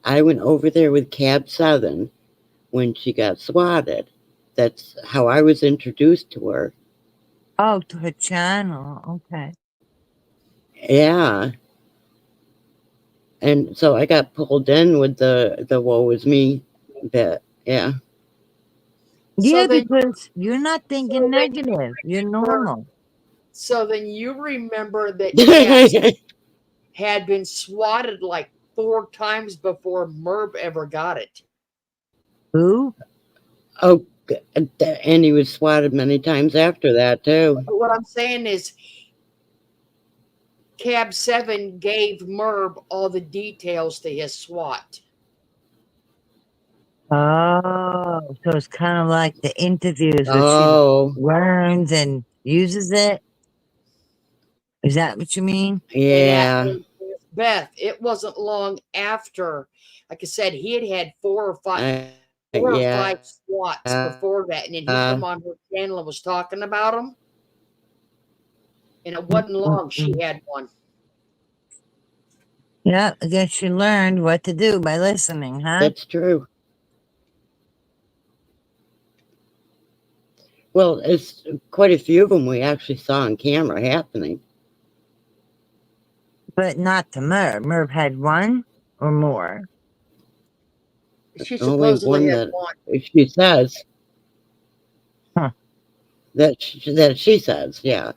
Speaker 8: I went over there with Cab 7 when she got swatted. That's how I was introduced to her.
Speaker 5: Oh, to her channel. Okay.
Speaker 8: Yeah. And so I got pulled in with the woe is me bit. Yeah.
Speaker 1: So
Speaker 5: Yeah,
Speaker 1: then,
Speaker 5: because you're not thinking
Speaker 1: so then you
Speaker 5: negative. You're
Speaker 1: remember,
Speaker 5: normal.
Speaker 1: so then you remember that Caps had been swatted like 4 times before Merv ever got it.
Speaker 5: Who?
Speaker 8: Oh, and he was swatted many times after that too.
Speaker 1: What I'm saying is, Cab 7 gave Merv all the details to his SWAT.
Speaker 5: Oh, so it's kind of like the interviews where she
Speaker 8: Oh,
Speaker 5: learns and uses it. Is that what you mean?
Speaker 1: And at
Speaker 8: yeah.
Speaker 1: and Beth, it wasn't long after, like I said, he had four or
Speaker 8: Yeah.
Speaker 1: five SWATs before that, and then he come on her channel and was talking about them. And it wasn't long she
Speaker 5: Mm-mm-mm.
Speaker 1: had one.
Speaker 5: Yeah, I guess you learned what to do by listening, huh?
Speaker 8: That's true. Well, it's quite a few of them we actually saw on camera happening.
Speaker 5: But not to Merv. Merv had one or more.
Speaker 1: She
Speaker 8: Only
Speaker 1: supposedly
Speaker 8: one
Speaker 1: had
Speaker 8: that
Speaker 1: one.
Speaker 8: she says
Speaker 5: Huh.
Speaker 8: that she says, yeah.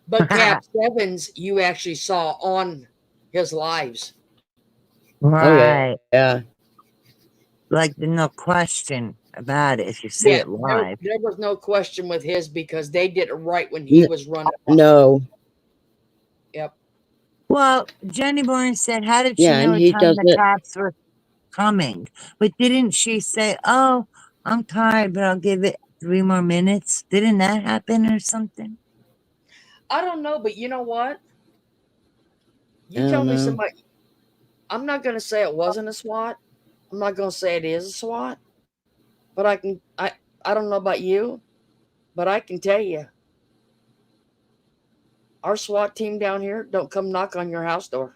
Speaker 1: But Cap Sevens, you actually saw on his lives.
Speaker 8: Oh
Speaker 5: Right.
Speaker 8: yeah.
Speaker 5: Like there's no question about it if you see
Speaker 1: Yeah,
Speaker 5: it live.
Speaker 1: there was no question with his because they did it right when he was running.
Speaker 8: No.
Speaker 1: Yep.
Speaker 5: Well, Jenny Bourne said, how did she
Speaker 8: Yeah,
Speaker 5: know
Speaker 8: and
Speaker 5: what
Speaker 8: he
Speaker 5: time
Speaker 8: does
Speaker 5: the
Speaker 8: it.
Speaker 5: cops were coming? But didn't she say, oh, I'm tired, but I'll give it 3 more minutes? Didn't that happen or something?
Speaker 1: I don't know, but you know what?
Speaker 8: I
Speaker 1: You tell
Speaker 8: don't
Speaker 1: me
Speaker 8: know.
Speaker 1: somebody. I'm not going to say it wasn't a SWAT. I'm not going to say it is a SWAT. But I don't know about you, but I can tell you, our SWAT team down here don't come knock on your house door.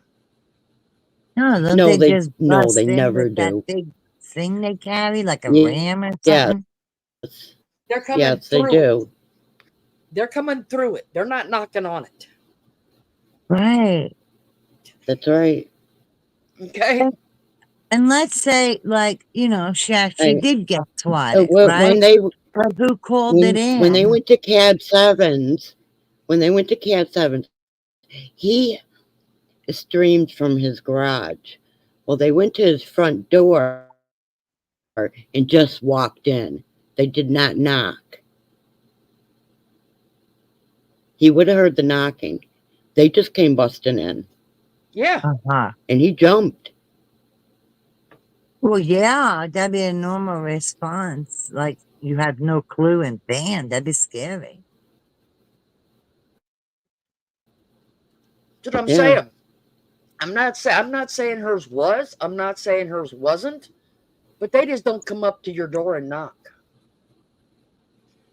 Speaker 5: No, don't
Speaker 8: No,
Speaker 5: they just
Speaker 8: they
Speaker 5: bust in
Speaker 8: never
Speaker 5: with that
Speaker 8: do.
Speaker 5: big thing they carry, like a ram or
Speaker 8: Yes,
Speaker 5: something?
Speaker 1: They're coming
Speaker 8: yes, they
Speaker 1: through it.
Speaker 8: do.
Speaker 1: They're coming through it. They're not knocking on it.
Speaker 5: Right.
Speaker 8: That's right.
Speaker 1: Okay.
Speaker 5: And let's say, like, she actually
Speaker 8: I,
Speaker 5: did get swatted, right?
Speaker 8: when they
Speaker 5: But who called it
Speaker 8: when they
Speaker 5: in?
Speaker 8: went to Cab Sevens, when they went to Cab Sevens, he streamed from his garage. Well, they went to his front door and just walked in. They did not knock. He would have heard the knocking. They just came busting in,
Speaker 1: Yeah.
Speaker 5: Uh-huh.
Speaker 8: and he jumped.
Speaker 5: Well, yeah, that'd be a normal response. Like you had no clue and bam, that'd be scary.
Speaker 1: That's what I'm
Speaker 8: Yeah.
Speaker 1: saying. I'm not saying hers was. I'm not saying hers wasn't. But they just don't come up to your door and knock.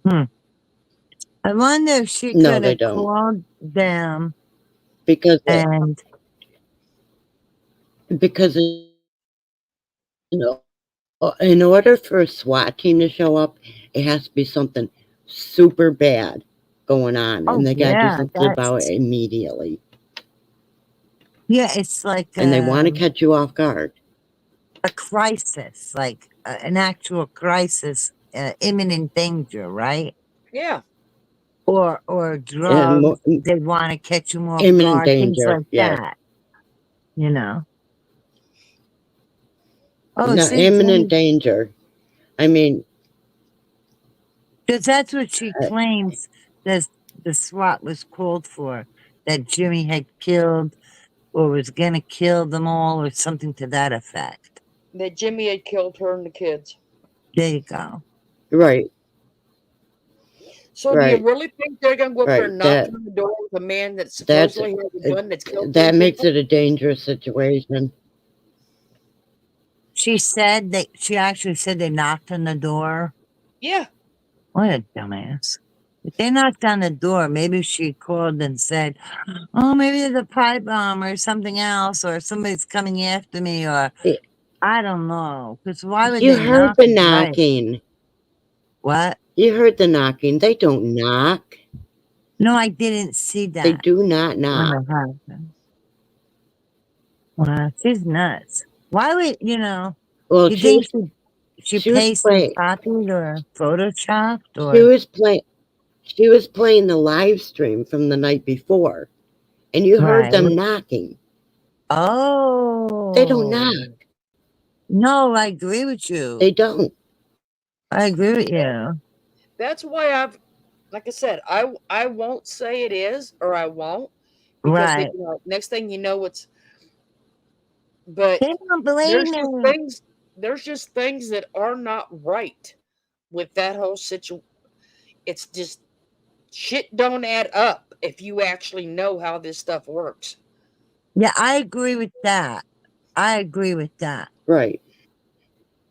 Speaker 5: Hmm. I wonder if she
Speaker 8: No,
Speaker 5: could
Speaker 8: they
Speaker 5: have
Speaker 8: don't.
Speaker 5: called them
Speaker 8: Because
Speaker 5: and
Speaker 8: because in order for a SWAT team to show up, it has to be something super bad going on,
Speaker 5: oh
Speaker 8: and they got to do
Speaker 5: yeah,
Speaker 8: something about
Speaker 5: that's
Speaker 8: it immediately.
Speaker 5: it's like
Speaker 8: And they want to catch you off guard.
Speaker 5: a crisis, like an actual crisis, imminent danger, right?
Speaker 1: Yeah.
Speaker 5: Or
Speaker 8: And
Speaker 5: drugs. They want to catch you off
Speaker 8: imminent
Speaker 5: guard, things
Speaker 8: danger.
Speaker 5: like
Speaker 8: Yes.
Speaker 5: that. You know. Oh,
Speaker 8: No,
Speaker 5: see,
Speaker 8: imminent
Speaker 5: Jenny,
Speaker 8: danger. I mean,
Speaker 5: because that's what she
Speaker 8: uh,
Speaker 5: claims that the SWAT was called for, that Jimmy had killed or was gonna kill them all or something to that effect.
Speaker 1: That Jimmy had killed her and the kids.
Speaker 5: There you go.
Speaker 8: right,
Speaker 1: So do you
Speaker 8: right,
Speaker 1: really think they're gonna go up there
Speaker 8: right.
Speaker 1: and knock on the door with a man that
Speaker 8: That's
Speaker 1: supposedly has a gun that's killed 3
Speaker 8: that makes
Speaker 1: people?
Speaker 8: it a dangerous situation.
Speaker 5: She actually said they knocked on the door.
Speaker 1: Yeah.
Speaker 5: What a dumbass. If they knocked on the door, maybe she called and said, oh, maybe there's a pipe bomb or something else, or somebody's coming after me, or
Speaker 8: Eh,
Speaker 5: I don't know. Because why would
Speaker 8: You
Speaker 5: they
Speaker 8: heard
Speaker 5: knock
Speaker 8: the
Speaker 5: it right?
Speaker 8: knocking.
Speaker 5: What?
Speaker 8: You heard the knocking. They don't knock.
Speaker 5: No, I didn't see
Speaker 8: They
Speaker 5: that
Speaker 8: do not
Speaker 5: when
Speaker 8: knock.
Speaker 5: it happened. Wow, she's nuts. Why would,
Speaker 8: Well,
Speaker 5: you think she
Speaker 8: she was
Speaker 5: pasted,
Speaker 8: playing.
Speaker 5: copied, or photoshopped,
Speaker 8: She
Speaker 5: or
Speaker 8: was playing. She was playing the live stream from the night before, and you heard
Speaker 5: right?
Speaker 8: them knocking. They don't knock.
Speaker 5: Oh, no, I agree with
Speaker 8: They
Speaker 5: you.
Speaker 8: don't.
Speaker 5: I agree with you.
Speaker 1: That's why like I said, I won't say it is or I won't because
Speaker 5: Right.
Speaker 1: next thing you know it's but
Speaker 5: They don't believe
Speaker 1: there's just
Speaker 5: me.
Speaker 1: things there's just things that are not right with that whole situation. It's just shit don't add up if you actually know how this stuff works.
Speaker 5: Yeah, I agree with that. I agree with that.
Speaker 8: Right.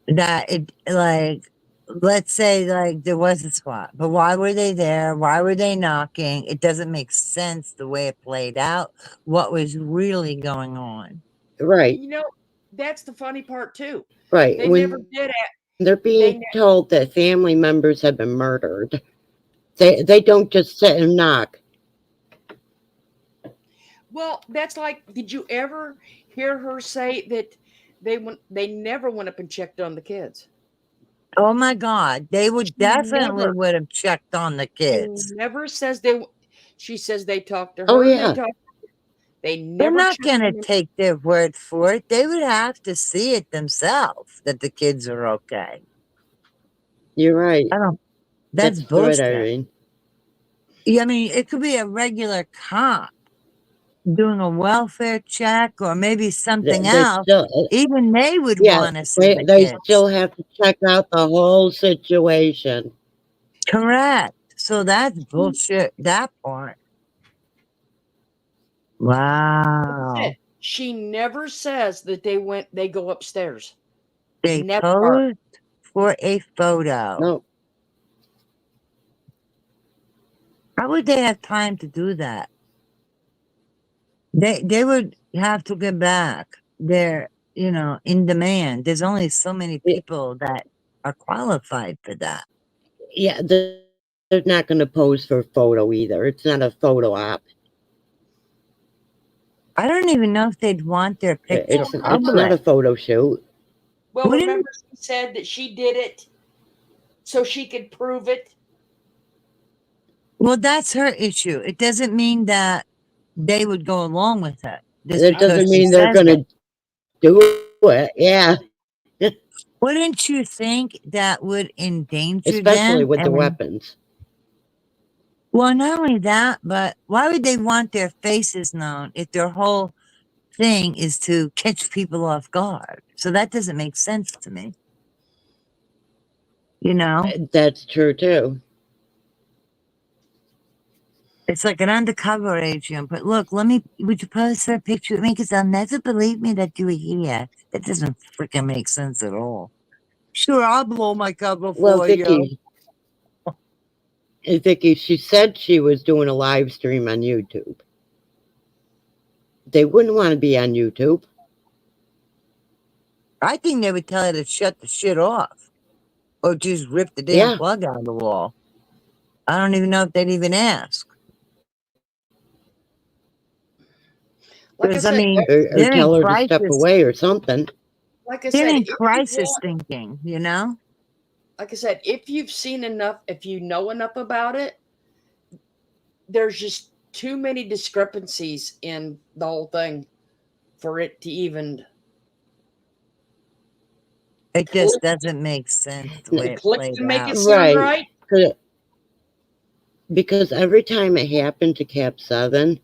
Speaker 5: That it, like, let's say, like, there was a spot, but why were they there? Why were they knocking? It doesn't make sense the way it played out. What was really going on?
Speaker 8: Right.
Speaker 1: That's the funny part too.
Speaker 8: Right.
Speaker 1: They never
Speaker 8: When
Speaker 1: did
Speaker 8: they're
Speaker 1: they
Speaker 8: being told that family members have been murdered, they don't just sit and knock.
Speaker 1: Well, that's like, did you ever hear her say that they never went up and checked on the kids?
Speaker 5: Oh my God, they would definitely
Speaker 1: Never.
Speaker 5: would have checked on the
Speaker 1: She
Speaker 5: kids.
Speaker 1: never says she says they talked to
Speaker 8: Oh
Speaker 1: her,
Speaker 8: yeah.
Speaker 1: they
Speaker 5: They're
Speaker 1: never
Speaker 5: not
Speaker 1: checked
Speaker 5: gonna
Speaker 1: on them.
Speaker 5: take their word for it. They would have to see it themselves that the kids are okay.
Speaker 8: You're right.
Speaker 5: I don't. That's
Speaker 8: That's right,
Speaker 5: bullshit.
Speaker 8: Irene.
Speaker 5: Yeah, I mean, it could be a regular cop doing a welfare check or maybe something
Speaker 8: They
Speaker 5: else.
Speaker 8: still,
Speaker 5: Even they would
Speaker 8: yeah,
Speaker 5: want to see the
Speaker 8: they
Speaker 5: kids.
Speaker 8: still have to check out the whole situation.
Speaker 5: Correct. So that's bullshit. That part. Wow.
Speaker 1: She never says that they go upstairs.
Speaker 5: They
Speaker 1: Never.
Speaker 5: posed for a photo.
Speaker 8: No,
Speaker 5: How would they have time to do that? They would have to get back. They're, in demand. There's only so many
Speaker 8: y-
Speaker 5: people that are qualified for that.
Speaker 8: yeah, they're not going to pose for a photo either. It's not a photo op.
Speaker 5: I don't even know if they'd want their picture
Speaker 8: It's not a
Speaker 5: public.
Speaker 8: photo shoot.
Speaker 1: Well,
Speaker 5: Wouldn't
Speaker 1: remember she said that she did it so she could prove it.
Speaker 5: Well, that's her issue. It doesn't mean that they would go along with it just
Speaker 8: It
Speaker 5: because
Speaker 8: doesn't
Speaker 5: she
Speaker 8: mean they're
Speaker 5: says
Speaker 8: going
Speaker 5: it.
Speaker 8: to do it. Yeah,
Speaker 5: Wouldn't you think that would endanger
Speaker 8: especially
Speaker 5: them?
Speaker 8: with the
Speaker 5: And
Speaker 8: weapons.
Speaker 5: well, not only that, but why would they want their faces known if their whole thing is to catch people off guard? So that doesn't make sense to me. You know,
Speaker 8: That's true too.
Speaker 5: it's like an undercover agent. But look, would you post a picture of me? Because they'll never believe me that you were here. That doesn't freaking make sense at all. Sure, I'll blow my cover
Speaker 8: Well,
Speaker 5: for you.
Speaker 8: Vicky, she said she was doing a live stream on YouTube. They wouldn't want to be on YouTube.
Speaker 5: I think they would tell her to shut the shit off. Or just rip the damn
Speaker 8: Yeah,
Speaker 5: plug out of the wall. I don't even know if they'd even ask.
Speaker 1: Like I
Speaker 5: Because I
Speaker 1: said,
Speaker 5: mean,
Speaker 8: or
Speaker 5: they're in
Speaker 8: tell her to step
Speaker 5: crisis.
Speaker 8: away or something.
Speaker 1: like I
Speaker 5: They're
Speaker 1: said,
Speaker 5: in
Speaker 1: if you
Speaker 5: crisis
Speaker 1: want,
Speaker 5: thinking,
Speaker 1: like I said, if you've seen enough, if you know enough about it, there's just too many discrepancies in the whole thing for it to even
Speaker 5: It
Speaker 1: click,
Speaker 5: just doesn't make sense the way it
Speaker 1: click
Speaker 5: played
Speaker 1: to make
Speaker 5: out.
Speaker 1: it sound right.
Speaker 8: Because every time it happened to Cap 7,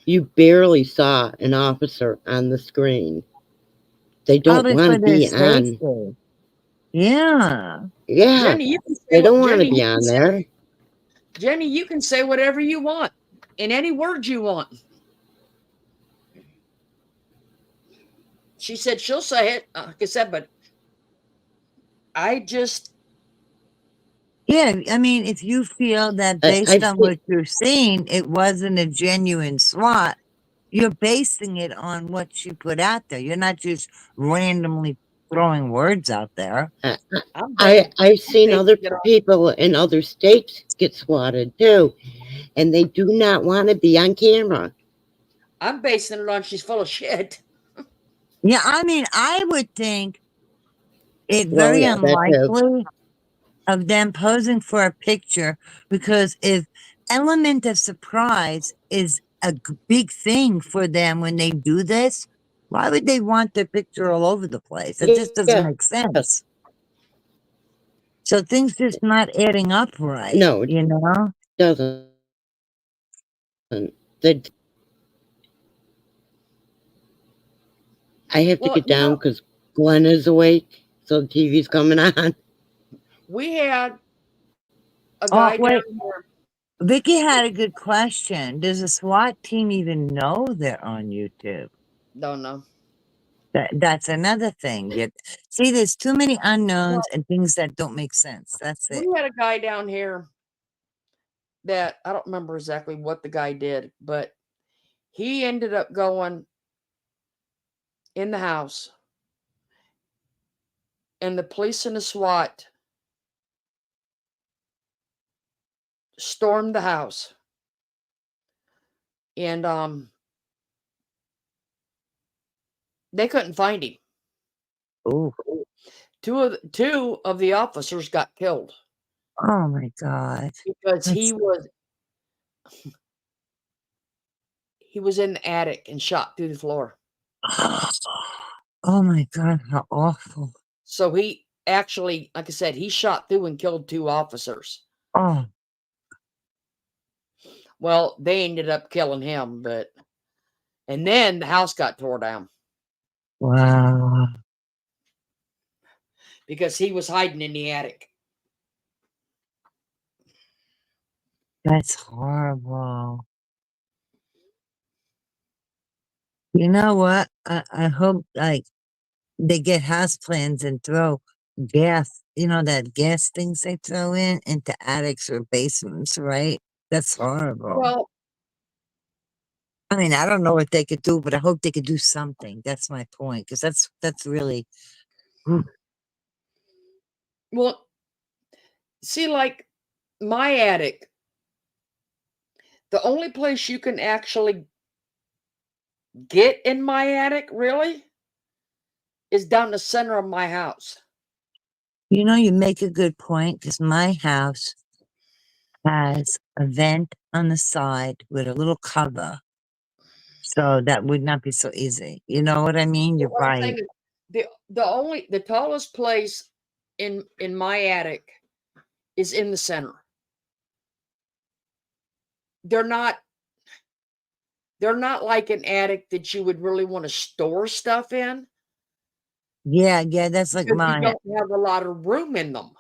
Speaker 8: you barely saw an officer on the screen. They don't
Speaker 5: Probably
Speaker 8: want
Speaker 5: for
Speaker 8: to
Speaker 5: their
Speaker 8: be on.
Speaker 5: safety. Yeah.
Speaker 8: Yeah,
Speaker 1: Jenny, you can
Speaker 8: they
Speaker 1: say
Speaker 8: don't want to be on there.
Speaker 1: Jenny, you can say whatever you want in any words you want. She said she'll say it, like I said, but I just
Speaker 5: Yeah, I mean, if you feel that based
Speaker 8: I've
Speaker 5: on what you're seeing, it wasn't a genuine SWAT, you're basing it on what she put out there. You're not just randomly throwing words out there.
Speaker 8: uh,
Speaker 1: I'm basing
Speaker 8: I've seen other
Speaker 1: it on.
Speaker 8: people in other states get swatted too, and they do not want to be on camera.
Speaker 1: I'm basing it on she's full of shit.
Speaker 5: Yeah, I mean, I would think it
Speaker 8: Well,
Speaker 5: very
Speaker 8: yeah, that too.
Speaker 5: unlikely of them posing for a picture, because if element of surprise is a big thing for them when they do this, why would they want their picture all over the place? It just doesn't
Speaker 8: Yeah,
Speaker 5: make sense. So things just not adding up right,
Speaker 8: no, it
Speaker 5: you know?
Speaker 8: doesn't. The, I have to
Speaker 1: Well,
Speaker 8: get down because Glenn is awake, so the TV's coming on.
Speaker 1: we had a
Speaker 5: Oh,
Speaker 1: guy down
Speaker 5: wait,
Speaker 1: here.
Speaker 5: Vicky had a good question. Does the SWAT team even know they're on YouTube?
Speaker 1: Don't know.
Speaker 5: That's another thing. See, there's too many unknowns
Speaker 1: Well,
Speaker 5: and things that don't make sense. That's
Speaker 1: we
Speaker 5: it.
Speaker 1: had a guy down here that I don't remember exactly what the guy did, but he ended up going in the house, and the police and the SWAT stormed the house, and they couldn't find him.
Speaker 5: Oh,
Speaker 1: Two of the officers got killed
Speaker 5: oh my God.
Speaker 1: because
Speaker 5: That's,
Speaker 1: he was in the attic and shot through the floor.
Speaker 5: oh my God, how awful.
Speaker 1: So he actually, like I said, he shot through and killed two officers.
Speaker 5: Oh,
Speaker 1: Well, they ended up killing him, and then the house got tore down
Speaker 5: wow.
Speaker 1: because he was hiding in the attic.
Speaker 5: That's horrible. You know what? I hope like they get house plans and throw gas, that gas things they throw into attics or basements, right? That's horrible.
Speaker 1: Well,
Speaker 5: I mean, I don't know what they could do, but I hope they could do something. That's my point, because that's really. Ooh.
Speaker 1: well, see, like my attic, the only place you can actually get in my attic really is down the center of my house.
Speaker 5: You make a good point, because my house has a vent on the side with a little cover, so that would not be so easy. You know what I mean? You're
Speaker 1: What I'm
Speaker 5: right.
Speaker 1: saying is the tallest place in my attic is in the center. They're not they're not like an attic that you would really want to store stuff in
Speaker 5: Yeah, that's like
Speaker 1: because you
Speaker 5: mine.
Speaker 1: don't have a lot of room in them.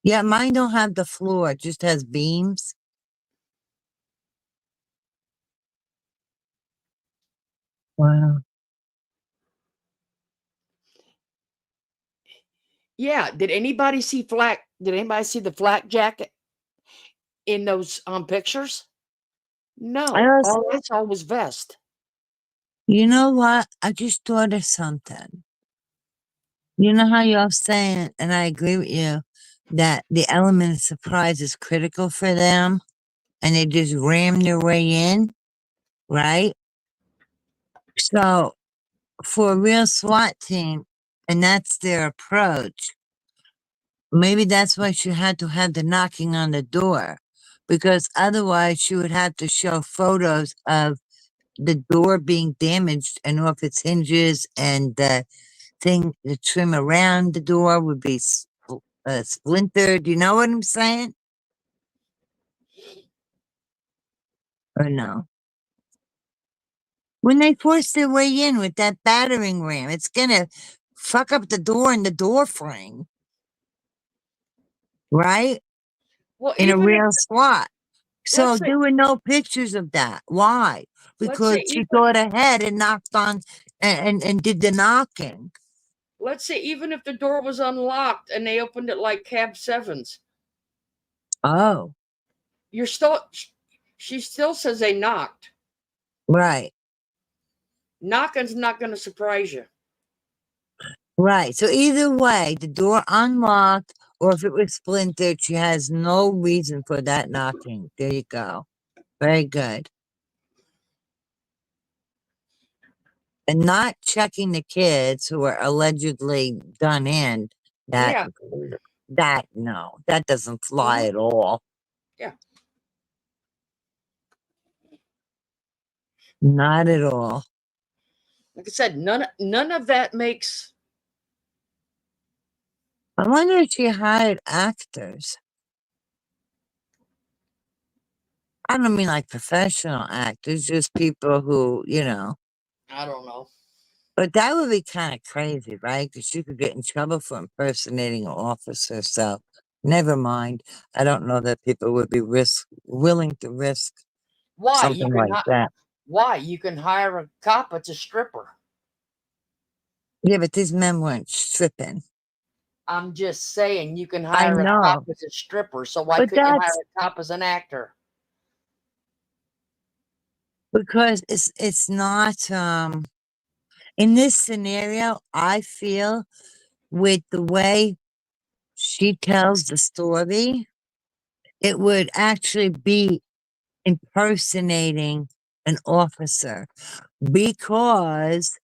Speaker 5: Yeah, mine don't have the floor; it just has beams. Wow.
Speaker 1: Yeah, did anybody see the flak jacket in those pictures?
Speaker 5: I
Speaker 1: No,
Speaker 5: also,
Speaker 1: all I saw was vest.
Speaker 5: you know what? I just thought of something. You know how you're saying, and I agree with you, that the element of surprise is critical for them, and they just ram their way in, right? So for a real SWAT team, and that's their approach, maybe that's why she had to have the knocking on the door, because otherwise she would have to show photos of the door being damaged and off its hinges, and the trim around the door would be splintered. You know what I'm saying? Or no? When they force their way in with that battering ram, it's gonna fuck up the door and the door frame, right?
Speaker 1: Well,
Speaker 5: In a
Speaker 1: even if
Speaker 5: real SWAT. So
Speaker 1: Let's say,
Speaker 5: there were no pictures of that. Why?
Speaker 1: let's
Speaker 5: Because
Speaker 1: say
Speaker 5: she
Speaker 1: even,
Speaker 5: thought ahead and knocked on and did the knocking.
Speaker 1: let's say even if the door was unlocked and they opened it like cab sevens,
Speaker 5: Oh,
Speaker 1: you're still, she still says they knocked.
Speaker 5: right.
Speaker 1: Knocking's not going to surprise you.
Speaker 5: Right. So either way, the door unlocked, or if it was splintered, she has no reason for that knocking. There you go. Very good. And not checking the kids who are allegedly done in. That
Speaker 1: Yeah.
Speaker 5: no, that doesn't fly
Speaker 1: Mhm.
Speaker 5: at all.
Speaker 1: Yeah.
Speaker 5: Not at all.
Speaker 1: Like I said, none of that makes.
Speaker 5: I wonder if she hired actors. I don't mean like professional actors, just people who,
Speaker 1: I don't know.
Speaker 5: But that would be kind of crazy, right? Because you could get in trouble for impersonating an officer. So never mind. I don't know that people would be willing to risk
Speaker 1: Why you
Speaker 5: something
Speaker 1: can
Speaker 5: like that.
Speaker 1: why you can hire a cop that's a stripper?
Speaker 5: Yeah, but these men weren't stripping.
Speaker 1: I'm just saying you can
Speaker 5: I
Speaker 1: hire a cop
Speaker 5: know,
Speaker 1: as a stripper. So why
Speaker 5: but
Speaker 1: couldn't you hire
Speaker 5: that's
Speaker 1: a cop as an actor?
Speaker 5: because it's not in this scenario. I feel with the way she tells the story, it would actually be impersonating an officer because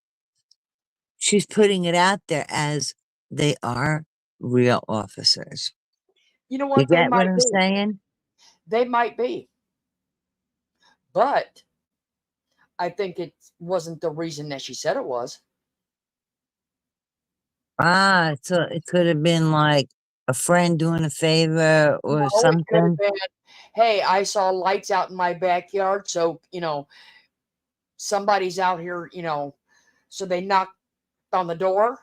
Speaker 5: she's putting it out there as they are real officers.
Speaker 1: You know
Speaker 5: You
Speaker 1: what? They
Speaker 5: get what
Speaker 1: might
Speaker 5: I'm
Speaker 1: be.
Speaker 5: saying?
Speaker 1: They might be. But I think it wasn't the reason that she said it was.
Speaker 5: Ah, so it could have been like a friend doing a favor or
Speaker 1: No, it could have
Speaker 5: something.
Speaker 1: been, hey, I saw lights out in my backyard, so somebody's out here, so they knocked on the door.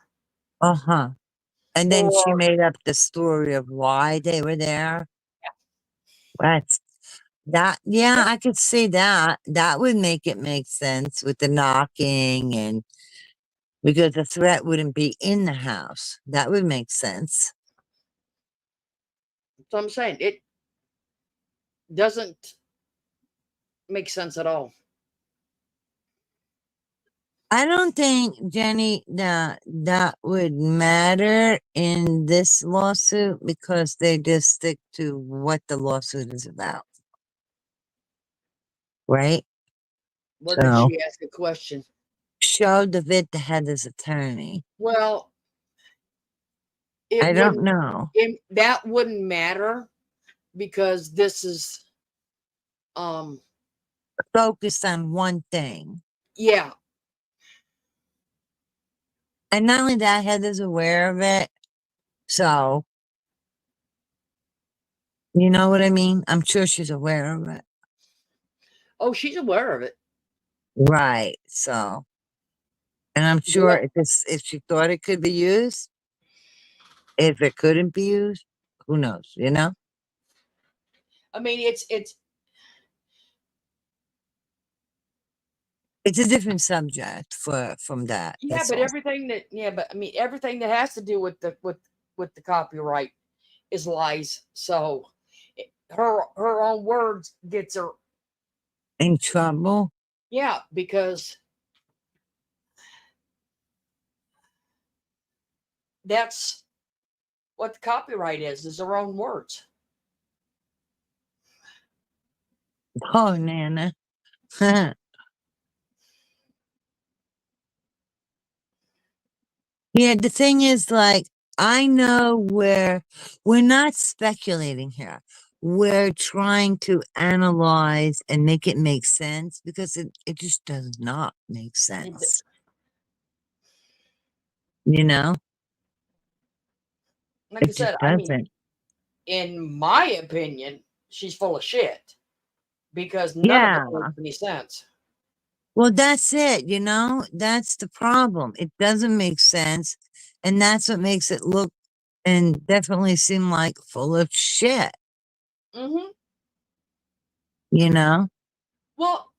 Speaker 5: Uh-huh. And then she
Speaker 1: Or
Speaker 5: made up the story of why they were there. That's that, yeah, I could see that. That would make it make sense with the knocking and because the threat wouldn't be in the house. That would make sense.
Speaker 1: so I'm saying it doesn't make sense at all.
Speaker 5: I don't think, Jenny, that would matter in this lawsuit because they just stick to what the lawsuit is about, right?
Speaker 1: Where did
Speaker 5: So,
Speaker 1: she ask a question?
Speaker 5: show David the head his attorney.
Speaker 1: Well, it
Speaker 5: I don't
Speaker 1: wouldn't
Speaker 5: know.
Speaker 1: that wouldn't matter because this is um
Speaker 5: Focus on one thing.
Speaker 1: yeah.
Speaker 5: And not only that, Heather's aware of it. So, you know what I mean? I'm sure she's aware of it.
Speaker 1: Oh, she's aware of it.
Speaker 5: Right. So, and I'm sure
Speaker 1: The
Speaker 5: if she thought it could be used, if it couldn't be used, who knows,
Speaker 1: I mean, it's
Speaker 5: It's a different subject from that.
Speaker 1: yeah,
Speaker 5: That's
Speaker 1: but
Speaker 5: all.
Speaker 1: I mean everything that has to do with the copyright is lies. So her own words gets her.
Speaker 5: In trouble.
Speaker 1: Yeah, because that's what the copyright is her own words.
Speaker 5: Oh, Nana. Yeah, the thing is, like, I know we're not speculating here. We're trying to analyze and make it make sense because it just does not make sense. You know?
Speaker 1: Like I
Speaker 5: It just
Speaker 1: said, I mean,
Speaker 5: doesn't.
Speaker 1: in my opinion, she's full of shit because none of it
Speaker 5: Yeah.
Speaker 1: makes any sense.
Speaker 5: Well, that's it, That's the problem. It doesn't make sense. And that's what makes it look and definitely seem like full of shit.
Speaker 1: Hmm.
Speaker 5: You know?
Speaker 1: Well,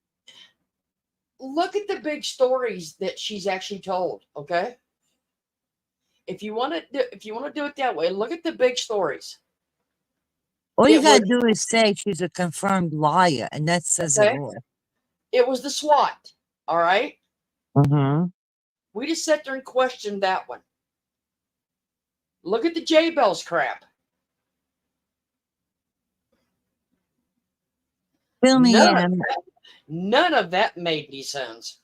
Speaker 1: look at the big stories that she's actually told. Okay, if you want to do it that way, look at the big stories.
Speaker 5: All you
Speaker 1: It was
Speaker 5: gotta do is say she's a confirmed liar, and that says it
Speaker 1: okay.
Speaker 5: all.
Speaker 1: It was the SWAT. All right.
Speaker 5: Mm-hmm.
Speaker 1: We just sat there and questioned that one. Look at the J Bells crap.
Speaker 5: Fill me
Speaker 1: None of
Speaker 5: in.
Speaker 1: that, none of that made any sense.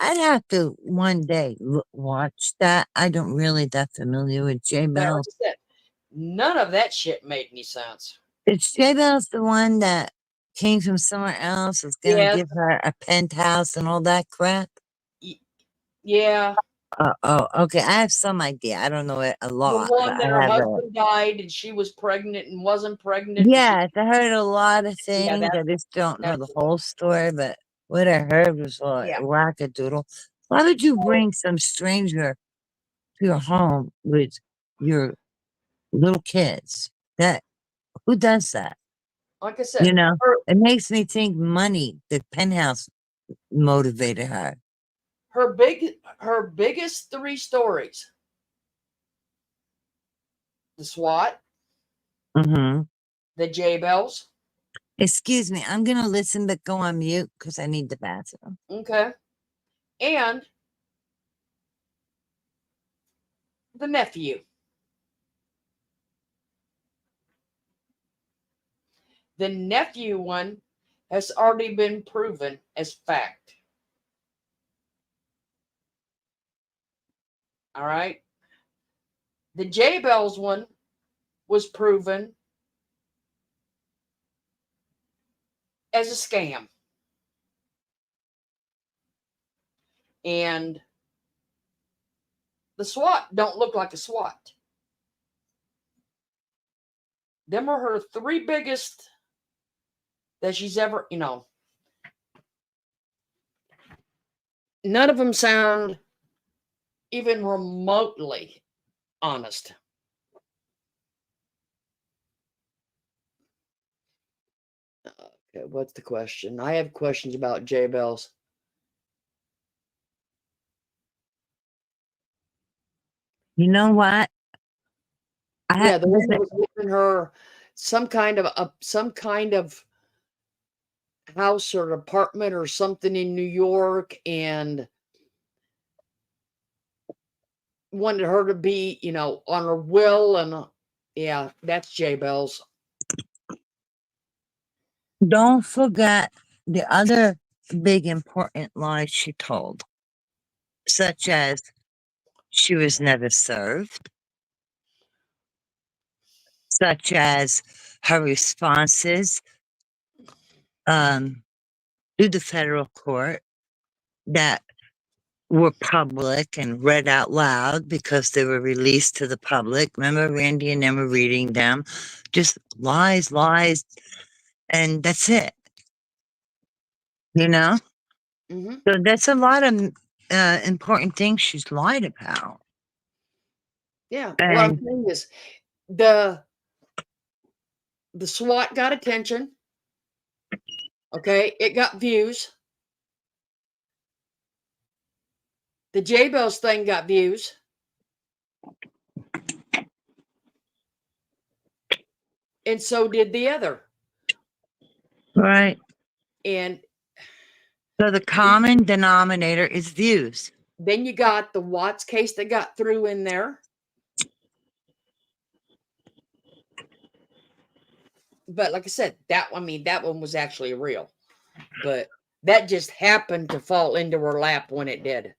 Speaker 5: I'd have to one day watch that. I don't really that familiar with J
Speaker 1: But like
Speaker 5: Bell.
Speaker 1: I said, none of that shit made any sense.
Speaker 5: Is J Bell's the one that came from somewhere else? Is gonna
Speaker 1: Yes.
Speaker 5: give her a penthouse and all that crap?
Speaker 1: Yeah.
Speaker 5: Okay. I have some idea. I don't know it a
Speaker 1: The
Speaker 5: lot, but
Speaker 1: one that
Speaker 5: I
Speaker 1: her
Speaker 5: have a.
Speaker 1: husband died and she was pregnant and wasn't pregnant. And she,
Speaker 5: Yes, I heard a lot of
Speaker 1: yeah,
Speaker 5: things. I just don't know
Speaker 1: that's
Speaker 5: the
Speaker 1: the one.
Speaker 5: whole story, but what I heard was like
Speaker 1: Yeah.
Speaker 5: wackadoodle. Why would you bring some stranger to your home with your little kids? That who does that?
Speaker 1: Like I
Speaker 5: You
Speaker 1: said,
Speaker 5: know, it makes me think money, the penthouse motivated her.
Speaker 1: her biggest three stories: the SWAT,
Speaker 5: Mm-hmm.
Speaker 1: the J Bells,
Speaker 5: Excuse me, I'm gonna listen but go on mute because I need the bathroom.
Speaker 1: okay, and the nephew. The nephew one has already been proven as fact. All right. The J Bells one was proven as a scam. And the SWAT don't look like a SWAT. Them are her three biggest that she's ever, none of them sound even remotely honest. Okay, what's the question? I have questions about J Bells.
Speaker 5: You know what?
Speaker 1: Yeah, the one that was giving her some kind of house or apartment or something in New York and wanted her to be, on her will and yeah, that's J Bells.
Speaker 5: Don't forget the other big important lies she told, such as she was never served, such as her responses to the federal court that were public and read out loud because they were released to the public. Remember, Randy and them were reading them. Just lies, lies, and that's it. You know?
Speaker 1: Hmm.
Speaker 5: So that's a lot of important things she's lied about.
Speaker 1: Yeah. What I'm
Speaker 5: And
Speaker 1: saying is the SWAT got attention. Okay, it got views. The J Bells thing got views, and so did the other.
Speaker 5: right.
Speaker 1: And
Speaker 5: So the common denominator is views.
Speaker 1: then you got the Watts case that got through in there. But like I said, that one was actually real. But that just happened to fall into her lap when it did.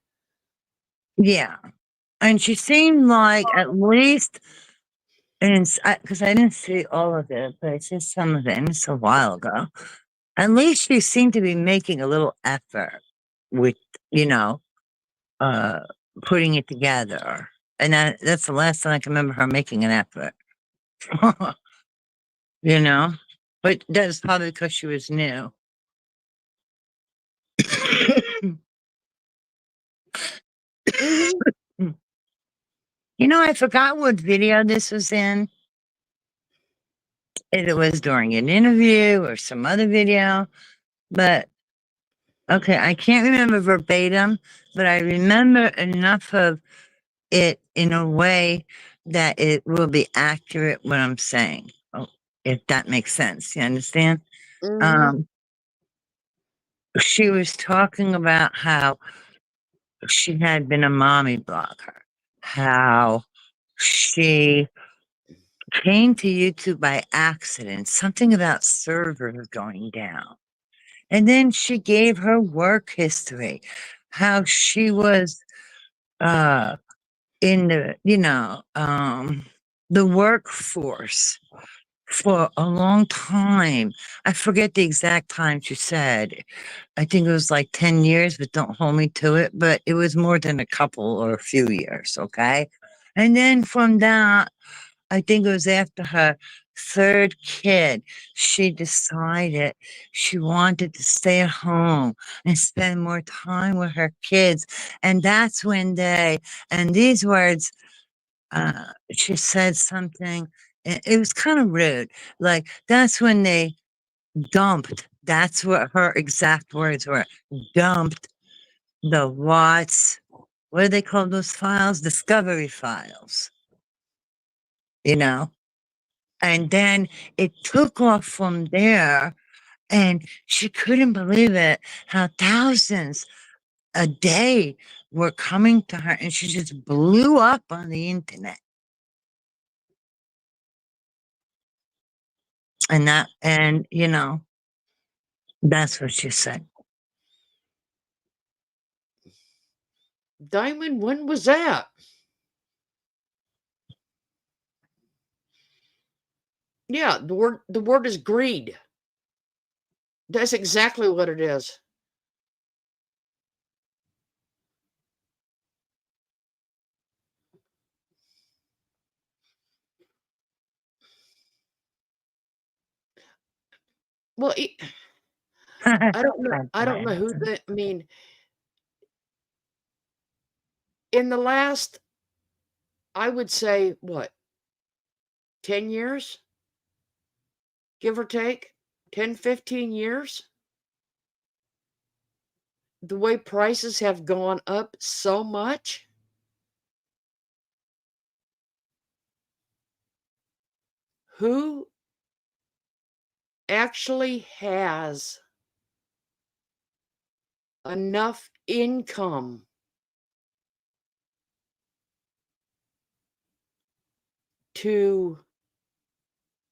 Speaker 5: Yeah. And she seemed like at least, and because I didn't see all of it, but I see some of it, and it's a while ago. At least she seemed to be making a little effort with, you know, uh, putting it together. And that's the last time I can remember her making an effort. You know? But that's probably because she was new.
Speaker 1: Mhm.
Speaker 5: You know, I forgot what video this was in. it was during an interview or some other video, but okay, I can't remember verbatim, but I remember enough of it in a way that it will be accurate what I'm saying. Oh, if that makes sense. You understand?
Speaker 1: Mm-hmm.
Speaker 5: Um, she was talking about how she had been a mommy blogger, how she came to YouTube by accident, something about servers going down. And then she gave her work history, how she was uh in the workforce for a long time. I forget the exact time she said. I think it was like 10 years, but don't hold me to it. But it was more than a couple or a few years, okay? And then from that, I think it was after her third kid, she decided she wanted to stay at home and spend more time with her kids. And that's when and these words, she said something, it was kind of rude. Like, that's when they that's what her exact words were, dumped the what do they call those files? Discovery files, you know? And then it took off from there, and she couldn't believe it, how thousands a day were coming to her, and she just blew up on the internet. And that's what she said.
Speaker 1: Diamond, when was that? Yeah, the word is greed. That's exactly what it is. Well, I don't know.
Speaker 5: God
Speaker 1: I don't know
Speaker 5: bless.
Speaker 1: who I mean, in the last, I would say, what, 10 years, give or take, 10, 15 years, the way prices have gone up so much. Who actually has enough income to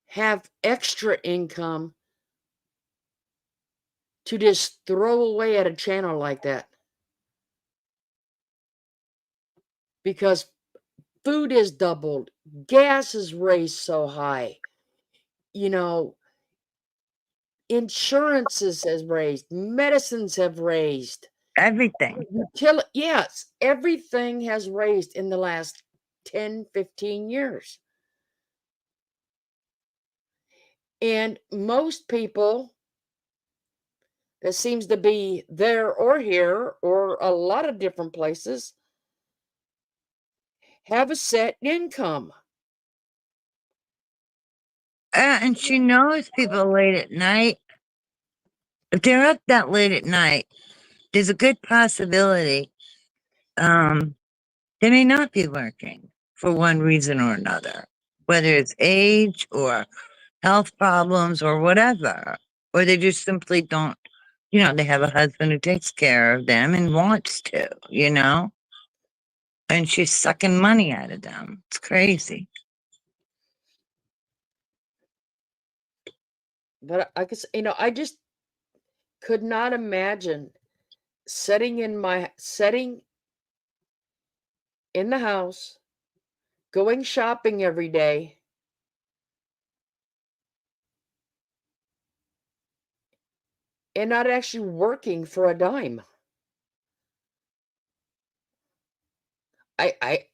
Speaker 1: have extra income to just throw away at a channel like that? Because food is doubled, gas is raised so high, you know, insurances has raised, medicines have raised,
Speaker 5: Everything.
Speaker 1: yes, everything has raised in the last 10, 15 years. And most people, that seems to be there or here or a lot of different places, have a set income.
Speaker 5: And she knows people late at night. If they're up that late at night, there's a good possibility they may not be working for one reason or another, whether it's age or health problems or whatever, or they just simply don't, they have a husband who takes care of them and wants to, and she's sucking money out of them. It's crazy.
Speaker 1: But I guess, I just could not imagine sitting in the house, going shopping every day, and not actually working for a dime. I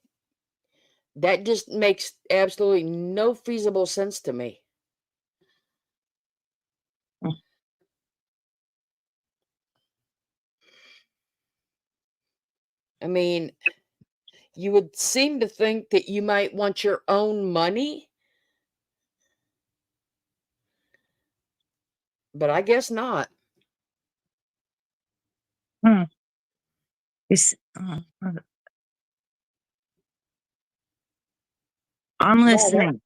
Speaker 1: That just makes absolutely no feasible sense to me. I mean, you would seem to think that you might want your own money but I guess not.
Speaker 5: It's, I'm
Speaker 1: No,
Speaker 5: listening.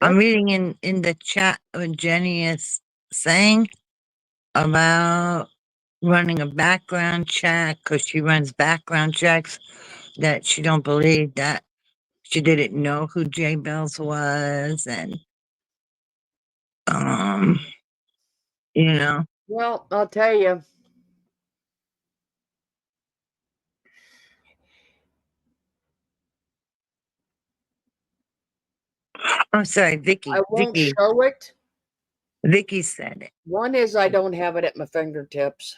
Speaker 5: I'm
Speaker 1: what?
Speaker 5: reading in the chat what Jenny is saying about running a background check because she runs background checks, that she don't believe that she didn't know who Jay Bells was, and um you know.
Speaker 1: Well, I'll tell you,
Speaker 5: I'm sorry,
Speaker 1: I
Speaker 5: Vicky.
Speaker 1: won't show it.
Speaker 5: Vicky said it.
Speaker 1: One is I don't have it at my fingertips,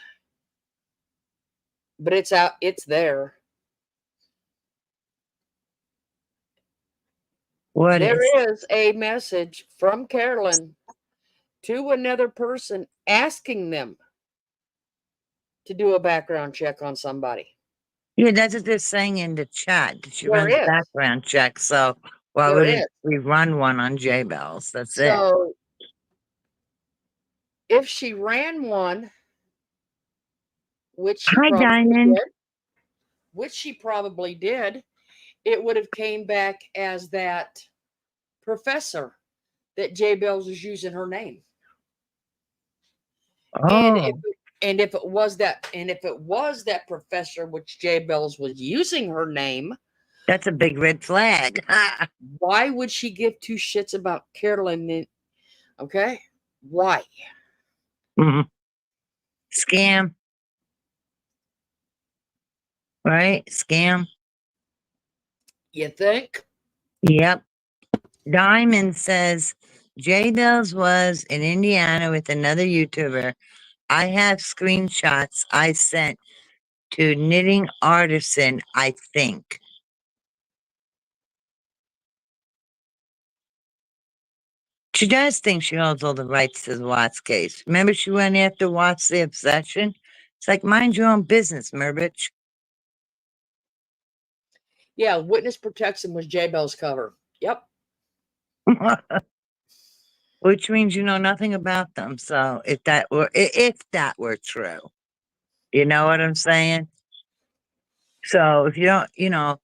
Speaker 1: but it's out. It's there.
Speaker 5: What
Speaker 1: There
Speaker 5: is?
Speaker 1: is a message from Carolyn to another person asking them to do a background check on somebody.
Speaker 5: Yeah, that's what they're saying in the chat. That she
Speaker 1: There
Speaker 5: runs
Speaker 1: is.
Speaker 5: background checks. So why
Speaker 1: There
Speaker 5: wouldn't
Speaker 1: is.
Speaker 5: we run one on J Bells? That's it.
Speaker 1: So if she ran one, which she
Speaker 5: Hi,
Speaker 1: probably
Speaker 5: Diamond.
Speaker 1: did, which she probably did, it would have came back as that professor that J Bells was using her name. And if
Speaker 5: Oh,
Speaker 1: if it was that professor which J Bells was using her name,
Speaker 5: that's a big red flag.
Speaker 1: why would she give two shits about Carolyn? Okay, why?
Speaker 5: Mhm. Scam, right? Scam.
Speaker 1: You think?
Speaker 5: Yep. Diamond says J Bells was in Indiana with another YouTuber. I have screenshots I sent to Knitting Artisan, I think. She does think she holds all the rights to the Watts case. Remember she went after Watts the obsession? It's like, mind your own business, Merbich.
Speaker 1: Yeah, witness protection was J Bell's cover. Yep.
Speaker 5: Which means you know nothing about them. So if that were true, you know what I'm saying? So if you don't,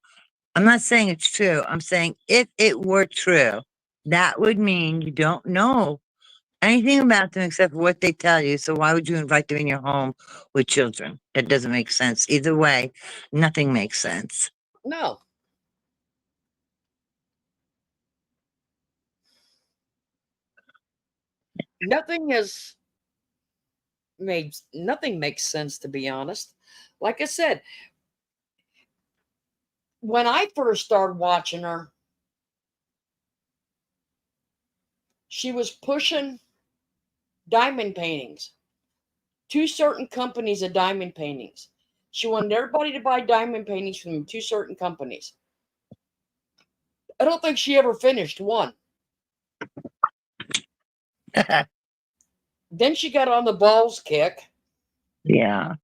Speaker 5: I'm not saying it's true. I'm saying if it were true, that would mean you don't know anything about them except for what they tell you. So why would you invite them in your home with children? That doesn't make sense. Either way, nothing makes sense.
Speaker 1: No. Nothing has nothing makes sense, to be honest. Like I said, when I first started watching her, she was pushing diamond paintings, two certain companies of diamond paintings. She wanted everybody to buy diamond paintings from two certain companies. I don't think she ever finished one. Then she got on the balls kick,
Speaker 5: Yeah.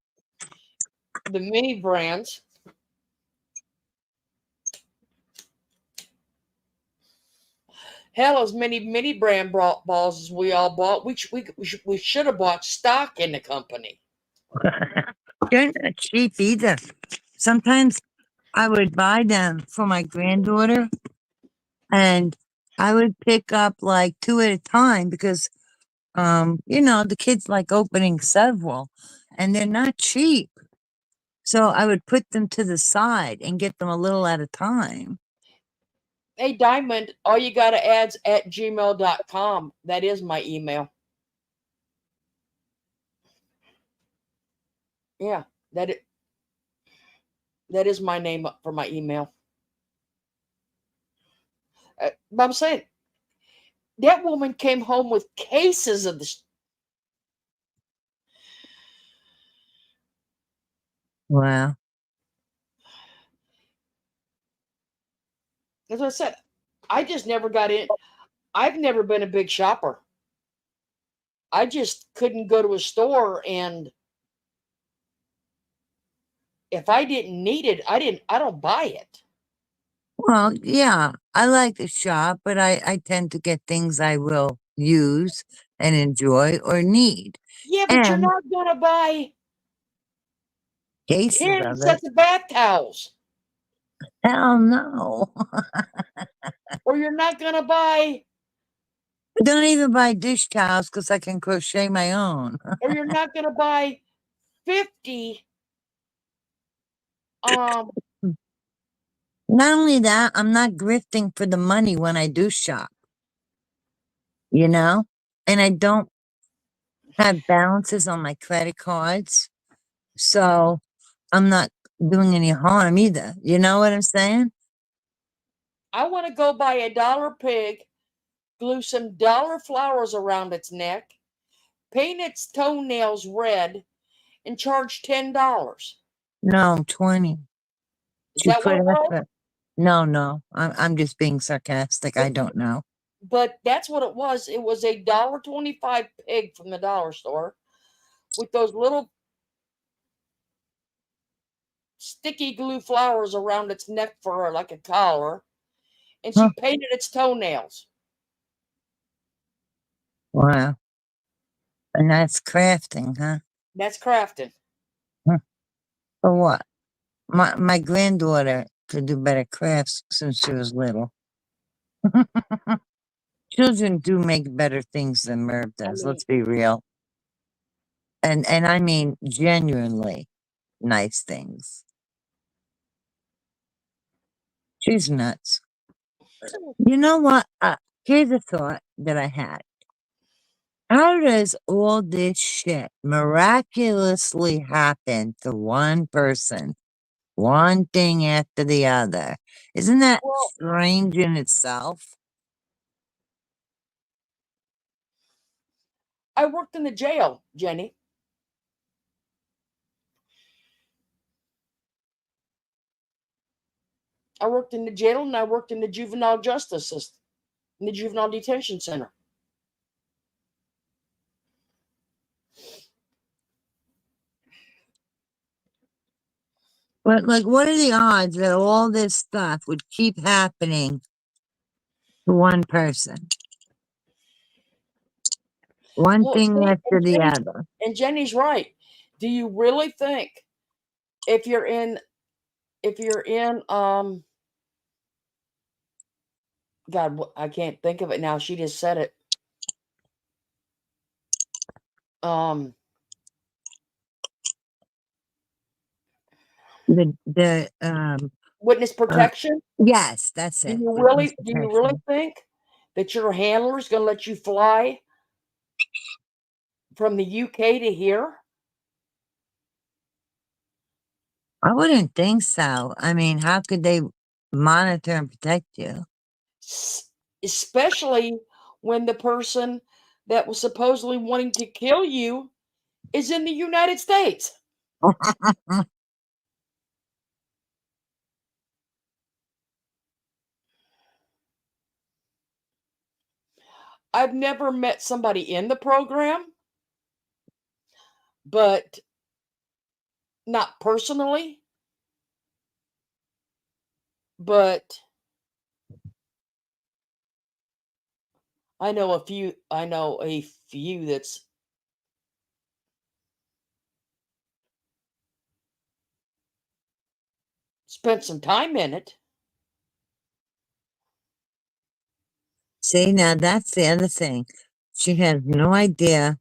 Speaker 1: the mini brands. Hell, as many mini brand balls as we all bought, we should have bought stock in the company.
Speaker 5: They're not cheap either. Sometimes I would buy them for my granddaughter and I would pick up like two at a time because the kids like opening several and they're not cheap. So I would put them to the side and get them a little at a time.
Speaker 1: Hey, Diamond, all you got to ads at gmail.com. That is my email. Yeah, that is my name for my email. But I'm saying that woman came home with cases of this.
Speaker 5: Wow.
Speaker 1: As I said, I just never got in. I've never been a big shopper. I just couldn't go to a store, and if I didn't need it, I don't buy it.
Speaker 5: Well, yeah, I like to shop, but I tend to get things I will use and enjoy or need.
Speaker 1: Yeah, but you're
Speaker 5: And
Speaker 1: not gonna buy
Speaker 5: cases
Speaker 1: 10
Speaker 5: of it.
Speaker 1: sets of bath towels.
Speaker 5: Hell no.
Speaker 1: Or you're not gonna buy,
Speaker 5: Don't even buy dish towels because I can crochet my own.
Speaker 1: or you're not gonna buy 50 um
Speaker 5: Not only that, I'm not grifting for the money when I do shop, you know? And I don't have balances on my credit cards. So I'm not doing any harm either. You know what I'm saying?
Speaker 1: I want to go buy a dollar pig, glue some dollar flowers around its neck, paint its toenails red, and charge $10.
Speaker 5: No, 20.
Speaker 1: Is
Speaker 5: You
Speaker 1: that what
Speaker 5: put
Speaker 1: it was?
Speaker 5: effort. No. I'm just being sarcastic. I
Speaker 1: But
Speaker 5: don't know.
Speaker 1: but that's what it was. It was a $1.25 pig from the dollar store with those little sticky glue flowers around its neck for like a collar, and she
Speaker 5: Huh.
Speaker 1: painted its toenails.
Speaker 5: Wow. And that's crafting, huh?
Speaker 1: That's crafting.
Speaker 5: Huh. For what? My granddaughter could do better crafts since she was little. Children do make better things than Merv
Speaker 1: I
Speaker 5: does.
Speaker 1: mean,
Speaker 5: Let's be real. And I mean genuinely nice things. She's nuts. You know what? Here's a thought that I had. How does all this shit miraculously happen to one person? One thing after the other. Isn't that
Speaker 1: well,
Speaker 5: strange in itself?
Speaker 1: I worked in the jail, Jenny. I worked in the jail and I worked in the juvenile justice system, in the juvenile detention center.
Speaker 5: But like, what are the odds that all this stuff would keep happening to one person? One
Speaker 1: Well,
Speaker 5: thing
Speaker 1: see,
Speaker 5: after the other.
Speaker 1: and Jenny's right. Do you really think if you're in God, I can't think of it now. She just said it. Um,
Speaker 5: The
Speaker 1: Witness
Speaker 5: uh
Speaker 1: protection.
Speaker 5: yes, that's
Speaker 1: Do
Speaker 5: it.
Speaker 1: you
Speaker 5: Witness
Speaker 1: really do you really
Speaker 5: protection.
Speaker 1: think that your handler is going to let you fly from the UK to here?
Speaker 5: I wouldn't think so. I mean, how could they monitor and protect you?
Speaker 1: Especially when the person that was supposedly wanting to kill you is in the United States. I've never met somebody in the program, but not personally, but I know a few that's spent some time in it.
Speaker 5: See, now that's the other thing. She has no idea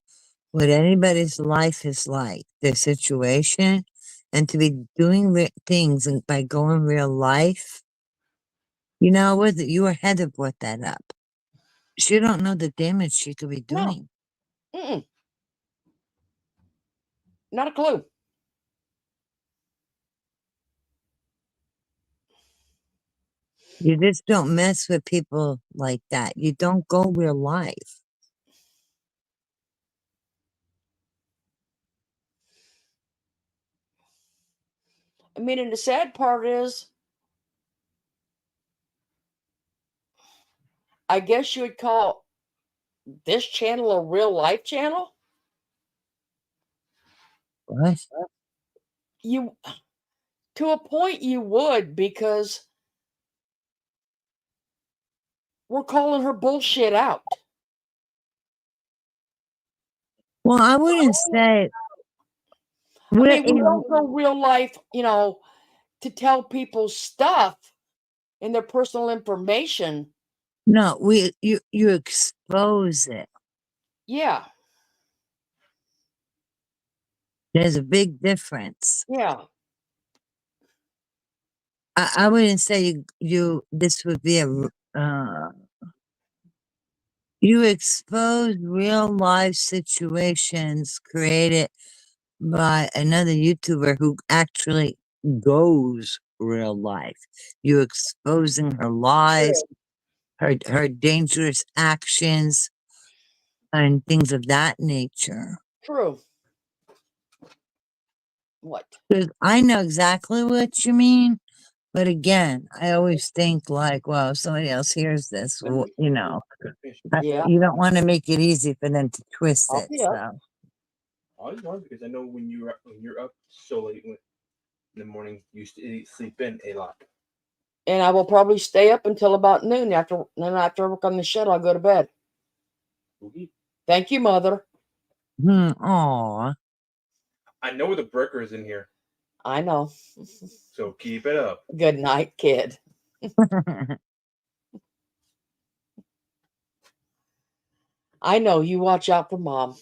Speaker 5: what anybody's life is like, their situation, and to be doing things and by going real life. You know what? You or Heather brought that up. She don't know the damage she could be
Speaker 1: No,
Speaker 5: doing.
Speaker 1: mm-mm, not a clue.
Speaker 5: You just don't mess with people like that. You don't go real life.
Speaker 1: I mean, and the sad part is, I guess you would call this channel a real life channel.
Speaker 5: What?
Speaker 1: You, to a point, you would because we're calling her bullshit out.
Speaker 5: Well, I wouldn't say
Speaker 1: I
Speaker 5: we're
Speaker 1: mean, we
Speaker 5: in.
Speaker 1: don't go real life, to tell people stuff and their personal information.
Speaker 5: No, you expose it.
Speaker 1: Yeah,
Speaker 5: There's a big difference.
Speaker 1: yeah.
Speaker 5: I wouldn't say this would be you expose real life situations created by another YouTuber who actually goes real life. You exposing her lies, her dangerous actions, and things of that nature.
Speaker 1: True. What?
Speaker 5: 'Cause I know exactly what you mean, but again, I always think like, well, if somebody else hears this,
Speaker 1: Yeah.
Speaker 5: you don't want to make it easy for them to twist
Speaker 1: Oh,
Speaker 5: it.
Speaker 1: yeah.
Speaker 5: So
Speaker 6: I was wondering because I know when you're up so late in the morning, you sleep in a lot.
Speaker 1: And I will probably stay up until about noon. After I work on the shed, I'll go to bed.
Speaker 6: Spooky.
Speaker 1: Thank you, Mother.
Speaker 5: aw.
Speaker 6: I know the breaker is in here,
Speaker 1: I know.
Speaker 6: so keep it up.
Speaker 1: Good night, kid. I know you watch out for Mom.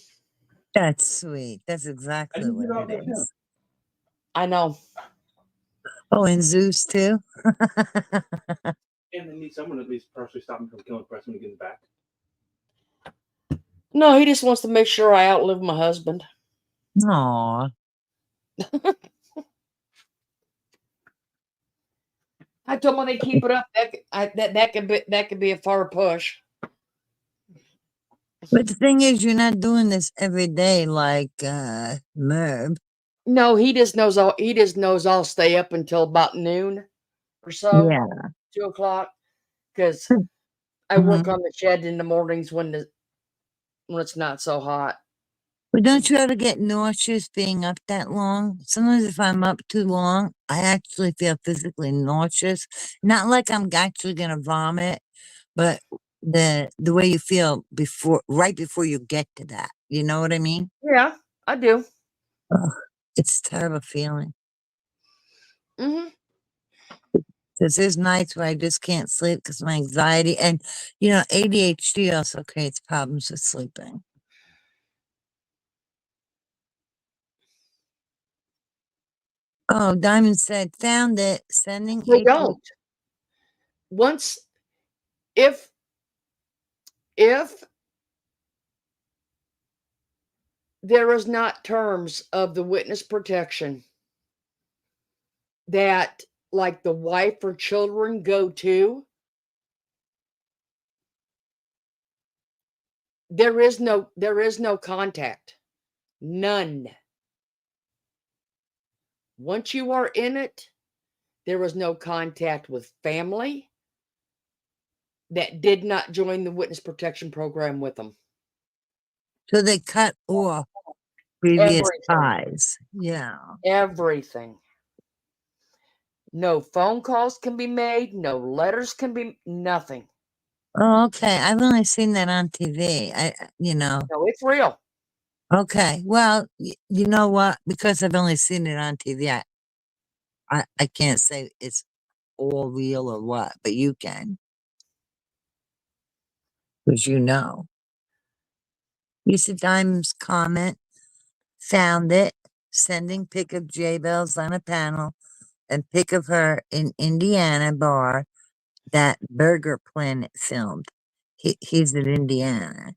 Speaker 5: That's sweet. That's
Speaker 6: I
Speaker 5: exactly
Speaker 6: didn't
Speaker 5: what
Speaker 6: get off
Speaker 5: it
Speaker 6: the phone.
Speaker 5: is.
Speaker 1: I know.
Speaker 5: Oh, and Zeus too?
Speaker 6: And I need someone to at least partially stop me from killing Preston when he gets back.
Speaker 1: No, he just wants to make sure I outlive my husband.
Speaker 5: Aw.
Speaker 1: I told him when they keep it up, that could be a far push.
Speaker 5: But the thing is, you're not doing this every day like Merv.
Speaker 1: No, he just knows. He just knows I'll stay up until about noon or so,
Speaker 5: Yeah.
Speaker 1: 2 o'clock, because I work
Speaker 5: Mhm.
Speaker 1: on the shed in the mornings when it's not so hot.
Speaker 5: But don't you ever get nauseous being up that long? Sometimes if I'm up too long, I actually feel physically nauseous. Not like I'm actually gonna vomit, but the way you feel right before you get to that. You know what I mean?
Speaker 1: Yeah, I do.
Speaker 5: Ugh, it's a terrible feeling.
Speaker 1: Hmm.
Speaker 5: Because there's nights where I just can't sleep because my anxiety and ADHD also creates problems with sleeping. Oh, Diamond said, found it, sending
Speaker 1: They
Speaker 5: a
Speaker 1: don't. Once, if there is not terms of the witness protection that like the wife or children go to, there is no contact. None. Once you are in it, there was no contact with family that did not join the witness protection program with them.
Speaker 5: So they cut off previous
Speaker 1: Everything.
Speaker 5: ties. Yeah.
Speaker 1: Everything. No phone calls can be made, no letters can be nothing.
Speaker 5: Oh, okay. I've only seen that on TV.
Speaker 1: No, it's real.
Speaker 5: Okay. Well, you know what? Because I've only seen it on TV, I can't say it's all real or what, but you can. Because you know. You see Diamond's comment, found it, sending pic of J Bells on a panel and pic of her in Indiana bar that Burger Planet filmed. He's in Indiana.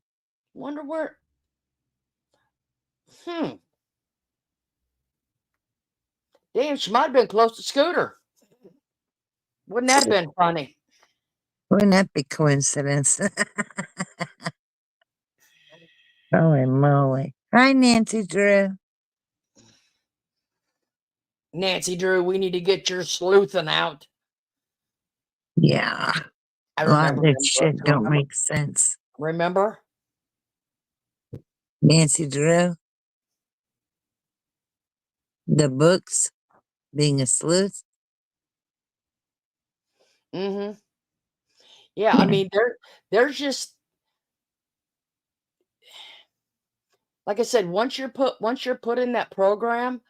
Speaker 1: Wonder where. Damn, she might have been close to Scooter. Wouldn't that have been funny?
Speaker 5: Wouldn't that be coincidence? Holy moly. Hi, Nancy Drew.
Speaker 1: Nancy Drew, we need to get your sleuthing out.
Speaker 5: Yeah.
Speaker 1: I
Speaker 5: A lot of
Speaker 1: remember
Speaker 5: that
Speaker 1: them
Speaker 5: shit
Speaker 1: books.
Speaker 5: don't make sense.
Speaker 1: Remember?
Speaker 5: Nancy Drew. The books, being a sleuth.
Speaker 1: Mm-hmm. Yeah, I mean, there's just like I said, once you're put in that program,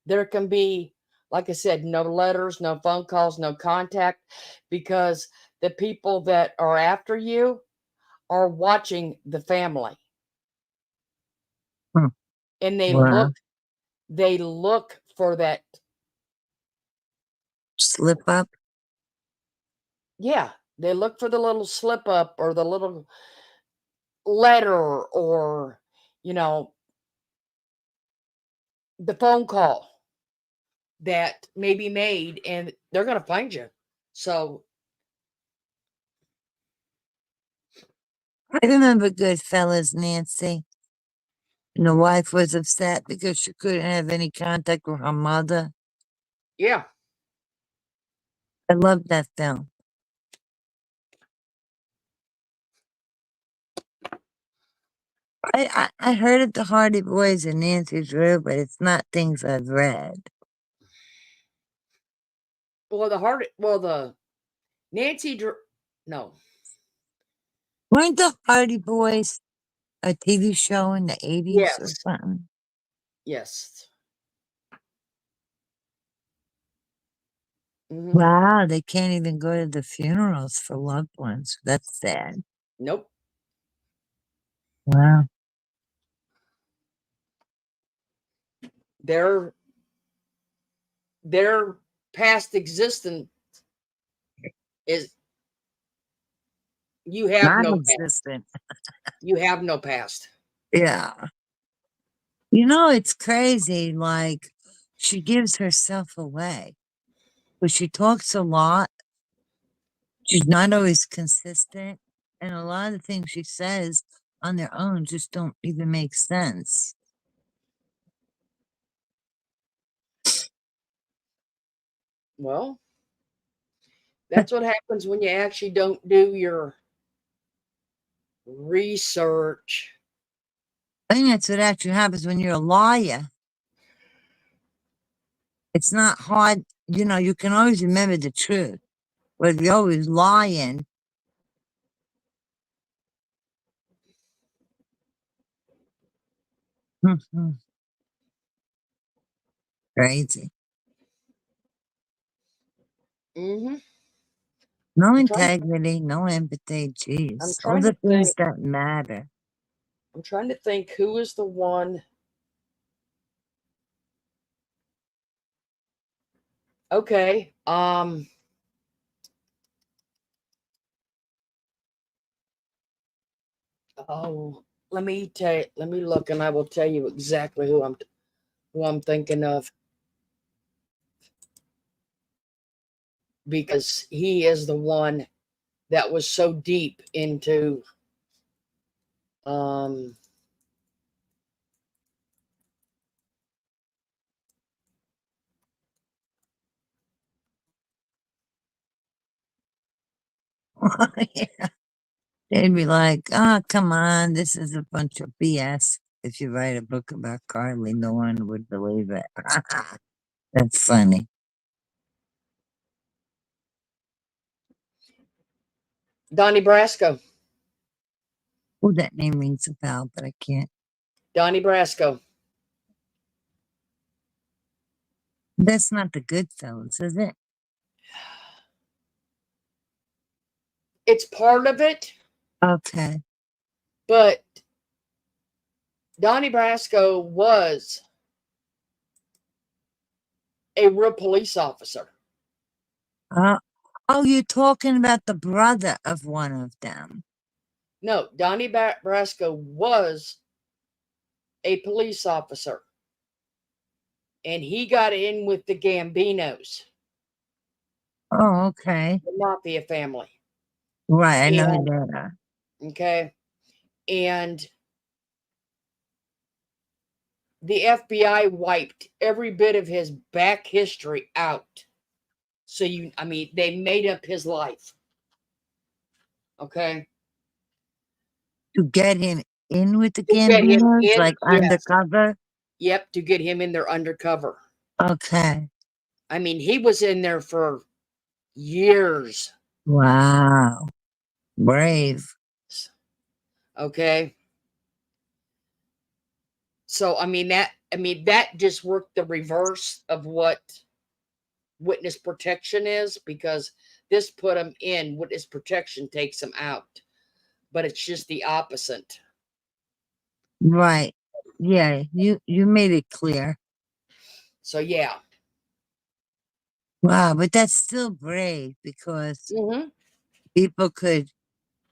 Speaker 1: there can be, like I said, no letters, no phone calls, no contact, because the people that are after you are watching the family.
Speaker 5: Hmm.
Speaker 1: And
Speaker 5: Wow.
Speaker 1: they look for that.
Speaker 5: Slip up.
Speaker 1: Yeah, they look for the little slip up or the little letter or, you know, the phone call that may be made, and they're going to find you. So,
Speaker 5: I remember Goodfellas, Nancy. And the wife was upset because she couldn't have any contact with her mother.
Speaker 1: yeah.
Speaker 5: I love that film. I heard of the Hardy Boys and Nancy Drew, but it's not things I've read.
Speaker 1: Well, the Nancy Drew, no.
Speaker 5: Weren't the Hardy Boys a TV show in the 80s or
Speaker 1: Yes.
Speaker 5: something?
Speaker 1: Yes. Mhm.
Speaker 5: Wow, they can't even go to the funerals for loved ones. That's sad.
Speaker 1: Nope.
Speaker 5: Wow.
Speaker 1: Their past existence is you have no past.
Speaker 5: Non-existent.
Speaker 1: You have no past.
Speaker 5: Yeah. You know, it's crazy. Like, she gives herself away. But she talks a lot. She's not always consistent. And a lot of the things she says on their own just don't even make sense.
Speaker 1: Well, that's what happens when you actually don't do your research.
Speaker 5: I think that's what actually happens when you're a liar. It's not hard. You know, you can always remember the truth. But if you're always lying, crazy.
Speaker 1: Hmm.
Speaker 5: No
Speaker 1: I'm trying.
Speaker 5: integrity, no empathy.
Speaker 1: I'm
Speaker 5: Jeez, all
Speaker 1: trying
Speaker 5: the
Speaker 1: to
Speaker 5: things
Speaker 1: think.
Speaker 5: that matter.
Speaker 1: I'm trying to think who is the one. Okay. Oh, let me look, and I will tell you exactly who I'm thinking of, because he is the one that was so deep into um
Speaker 5: Yeah. They'd be like, "Oh, come on, this is a bunch of BS." If you write a book about Carly, no one would believe it. That's funny.
Speaker 1: Donnie Brasco.
Speaker 5: Oh, that name rings a bell, but I can't.
Speaker 1: Donnie Brasco.
Speaker 5: That's not the Goodfellas, is it?
Speaker 1: It's part of it,
Speaker 5: Okay.
Speaker 1: but Donnie Brasco was a real police officer.
Speaker 5: Uh, oh, you're talking about the brother of one of them.
Speaker 1: No, Donnie Brasco was a police officer, and he got in with the Gambinos,
Speaker 5: Oh, okay.
Speaker 1: the mafia family.
Speaker 5: Right, I know
Speaker 1: And
Speaker 5: that.
Speaker 1: okay, and the FBI wiped every bit of his back history out. So I mean, they made up his life. Okay,
Speaker 5: To get him in with the
Speaker 1: to get him
Speaker 5: Gambinos,
Speaker 1: in,
Speaker 5: like
Speaker 1: yes,
Speaker 5: undercover?
Speaker 1: yep, to get him in there undercover.
Speaker 5: Okay.
Speaker 1: I mean, he was in there for years.
Speaker 5: Wow. Brave.
Speaker 1: Okay, So that just worked the reverse of what witness protection is, because this put them in, witness protection takes them out, but it's just the opposite.
Speaker 5: Right. Yeah, you made it clear.
Speaker 1: So yeah.
Speaker 5: Wow, but that's still brave because
Speaker 1: Hmm.
Speaker 5: people could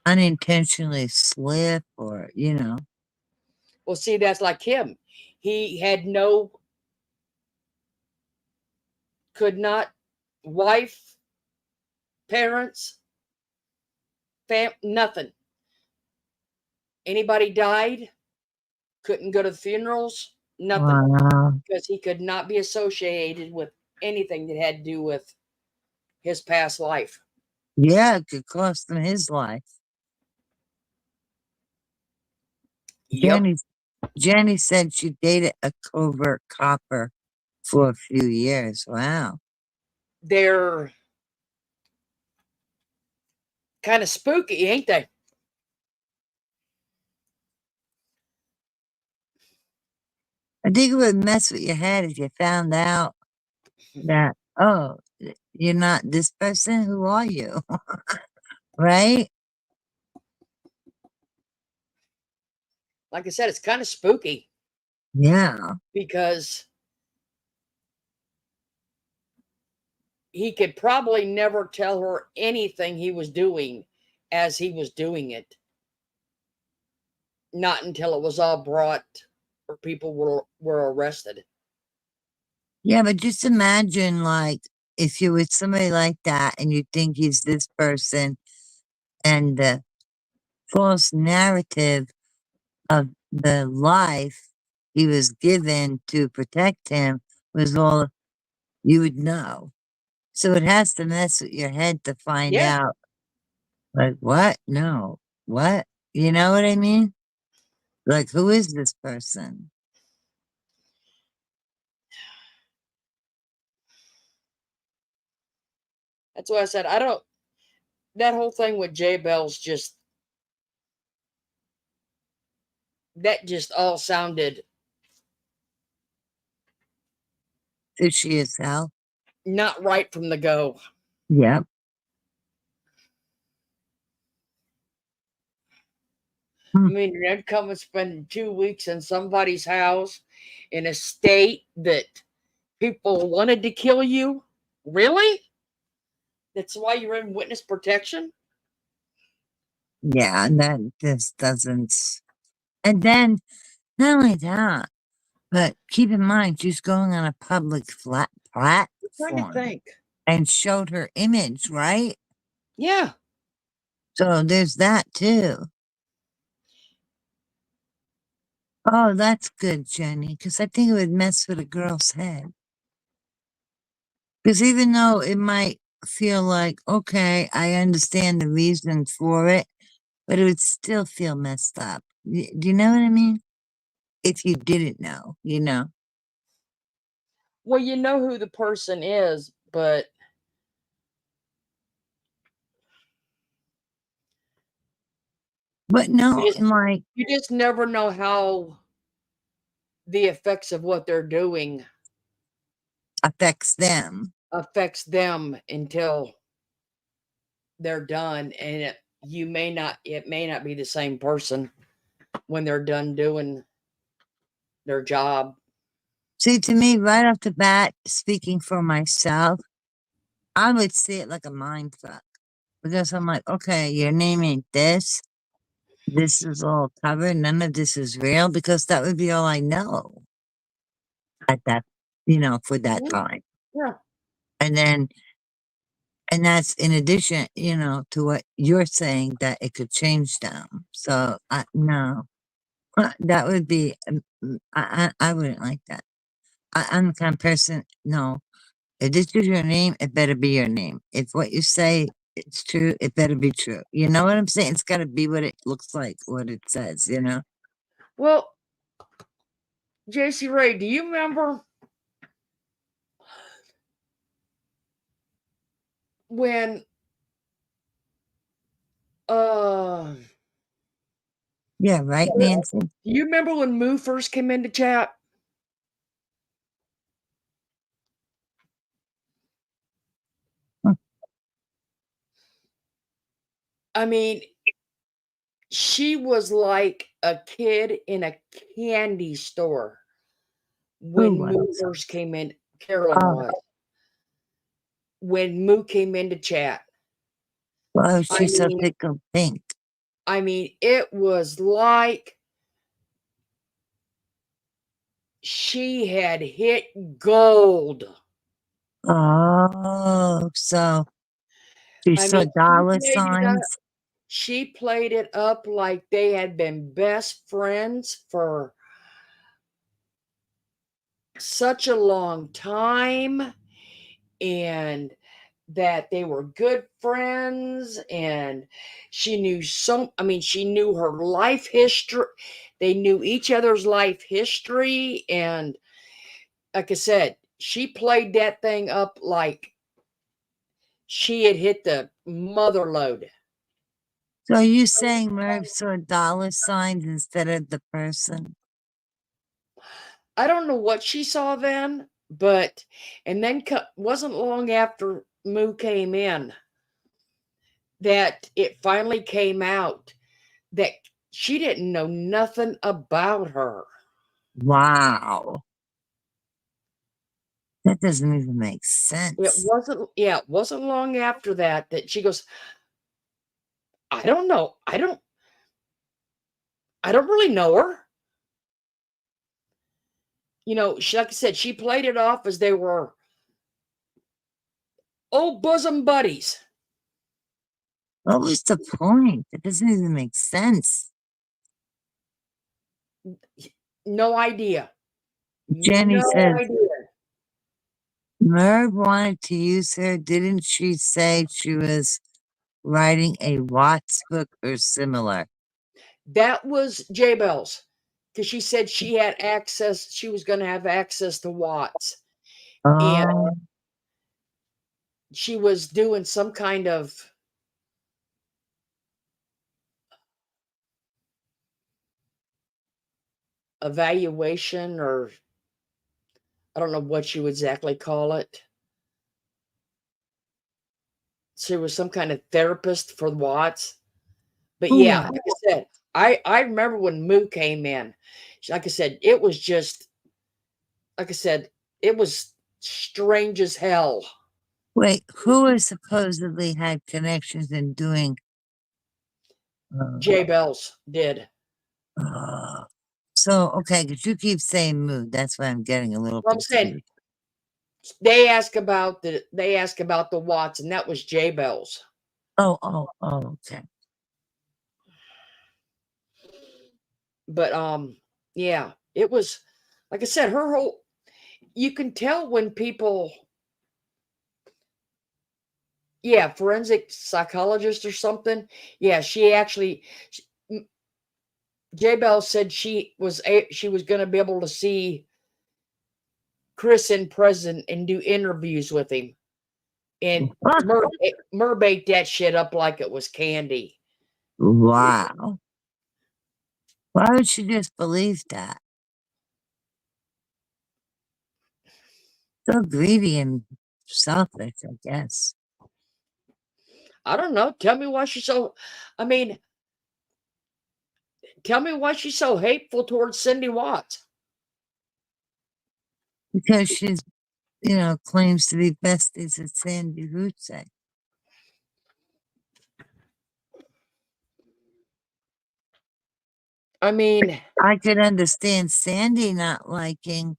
Speaker 5: unintentionally slip or, you know.
Speaker 1: Well, see, that's like him. He had no, could not, wife, parents, nothing. Anybody died, couldn't go to the funerals, nothing,
Speaker 5: Wow.
Speaker 1: because he could not be associated with anything that had to do with his past life.
Speaker 5: Yeah, it could cost him his life.
Speaker 1: Yep.
Speaker 5: Jenny Jenny said she dated a covert copper for a few years. Wow.
Speaker 1: They're kind of spooky, ain't they?
Speaker 5: I think it would mess with your head if you found out that, oh, you're not this person. Who are you? Right?
Speaker 1: Like I said, it's kind of spooky
Speaker 5: Yeah.
Speaker 1: because he could probably never tell her anything he was doing as he was doing it. Not until it was all brought or people were arrested.
Speaker 5: Yeah, but just imagine, like, if you're with somebody like that and you think he's this person, and the false narrative of the life he was given to protect him was all you would know. So it has to mess with your head to find
Speaker 1: Yeah.
Speaker 5: out, like, what? No. What? You know what I mean? Like, who is this person?
Speaker 1: That's why I said I don't, that whole thing with Jay Bell's just, that just all sounded
Speaker 5: Fishy as hell.
Speaker 1: not right from the go.
Speaker 5: Yep.
Speaker 1: I
Speaker 5: Hmm.
Speaker 1: mean, you're gonna come and spend 2 weeks in somebody's house in a state that people wanted to kill you. Really? That's why you're in witness protection?
Speaker 5: Yeah, that just doesn't. And then, not only that, but keep in mind, she's going on a public flat
Speaker 1: I'm trying to
Speaker 5: platform
Speaker 1: think.
Speaker 5: and showed her image, right?
Speaker 1: Yeah.
Speaker 5: So there's that too. Oh, that's good, Jenny, because I think it would mess with a girl's head. Because even though it might feel like, okay, I understand the reason for it, but it would still feel messed up. Do you know what I mean? If you didn't know, you know.
Speaker 1: Well, you know who the person is, but
Speaker 5: But
Speaker 1: you
Speaker 5: no,
Speaker 1: just
Speaker 5: and like,
Speaker 1: you just never know how the effects of what they're doing
Speaker 5: affects them.
Speaker 1: affects them until they're done, and it may not be the same person when they're done doing their job.
Speaker 5: See, to me, right off the bat, speaking for myself, I would see it like a mind fuck. Because I'm like, okay, your name ain't this. This is all covered. None of this is real, because that would be all I know at that, for that
Speaker 1: Mhm.
Speaker 5: time.
Speaker 1: Yeah.
Speaker 5: And then, and that's in addition, to what you're saying, that it could change them. So no, that would be, I wouldn't like that. I'm the kind of person, no, if this is your name, it better be your name. If what you say it's true, it better be true. You know what I'm saying? It's got to be what it looks like, what it says, you know?
Speaker 1: Well, JC Ray, do you remember when uh
Speaker 5: Yeah, right, Nancy?
Speaker 1: Do you remember when Moo first came into chat?
Speaker 5: Hmm.
Speaker 1: I mean, she was like a kid in a candy store
Speaker 5: Who
Speaker 1: when Moo
Speaker 5: was?
Speaker 1: first came in. Carolyn
Speaker 5: Oh,
Speaker 1: was. When Moo came into chat.
Speaker 5: well,
Speaker 1: I
Speaker 5: she's so
Speaker 1: mean,
Speaker 5: thick of pink.
Speaker 1: it was like she had hit gold.
Speaker 5: Oh, so she
Speaker 1: I
Speaker 5: saw
Speaker 1: mean,
Speaker 5: dollar signs.
Speaker 1: she played it up like they had been best friends for such a long time, and that they were good friends, and she knew she knew her life history. They knew each other's life history, and like I said, she played that thing up like she had hit the mother load.
Speaker 5: So are you saying Merv saw dollar signs instead of the person?
Speaker 1: I don't know what she saw then, but and then wasn't long after Moo came in that it finally came out that she didn't know nothing about her.
Speaker 5: Wow. That doesn't even make sense.
Speaker 1: It wasn't long after that she goes, I don't know. I don't really know her. Like I said, she played it off as they were old bosom buddies.
Speaker 5: What was the point? It doesn't even make sense.
Speaker 1: No idea.
Speaker 5: Jenny
Speaker 1: No
Speaker 5: says,
Speaker 1: idea.
Speaker 5: Merv wanted to use her. Didn't she say she was writing a Watts book or similar?
Speaker 1: That was J Bell's because she said she had access. She was going to have access to Watts, and
Speaker 5: Oh,
Speaker 1: she was doing some kind of evaluation, or I don't know what you exactly call it. She was some kind of therapist for Watts. But
Speaker 5: who
Speaker 1: yeah,
Speaker 5: was?
Speaker 1: like I said, I remember when Moo came in. Like I said, it was just like I said, it was strange as hell.
Speaker 5: Wait, who was supposedly had connections in doing?
Speaker 1: J Bells did.
Speaker 5: Uh, so, okay, because you keep saying mood. That's why I'm getting a little
Speaker 1: Well, I'm saying
Speaker 5: confused.
Speaker 1: they ask about the Watts, and that was J Bells.
Speaker 5: Oh, okay.
Speaker 1: But yeah, it was like I said, her whole you can tell when people, yeah, forensic psychologist or something. Yeah, J Bell said she was going to be able to see Chris in prison and do interviews with him, and Mur baked that shit up like it was candy.
Speaker 5: Wow. Why would she just believe that? So greedy and selfish, I guess.
Speaker 1: I don't know. Tell me why she's so. I mean, tell me why she's so hateful towards Cindy Watts.
Speaker 5: Because she's, claims to be besties with Sandy Roots.
Speaker 1: I mean,
Speaker 5: I could understand Sandy not liking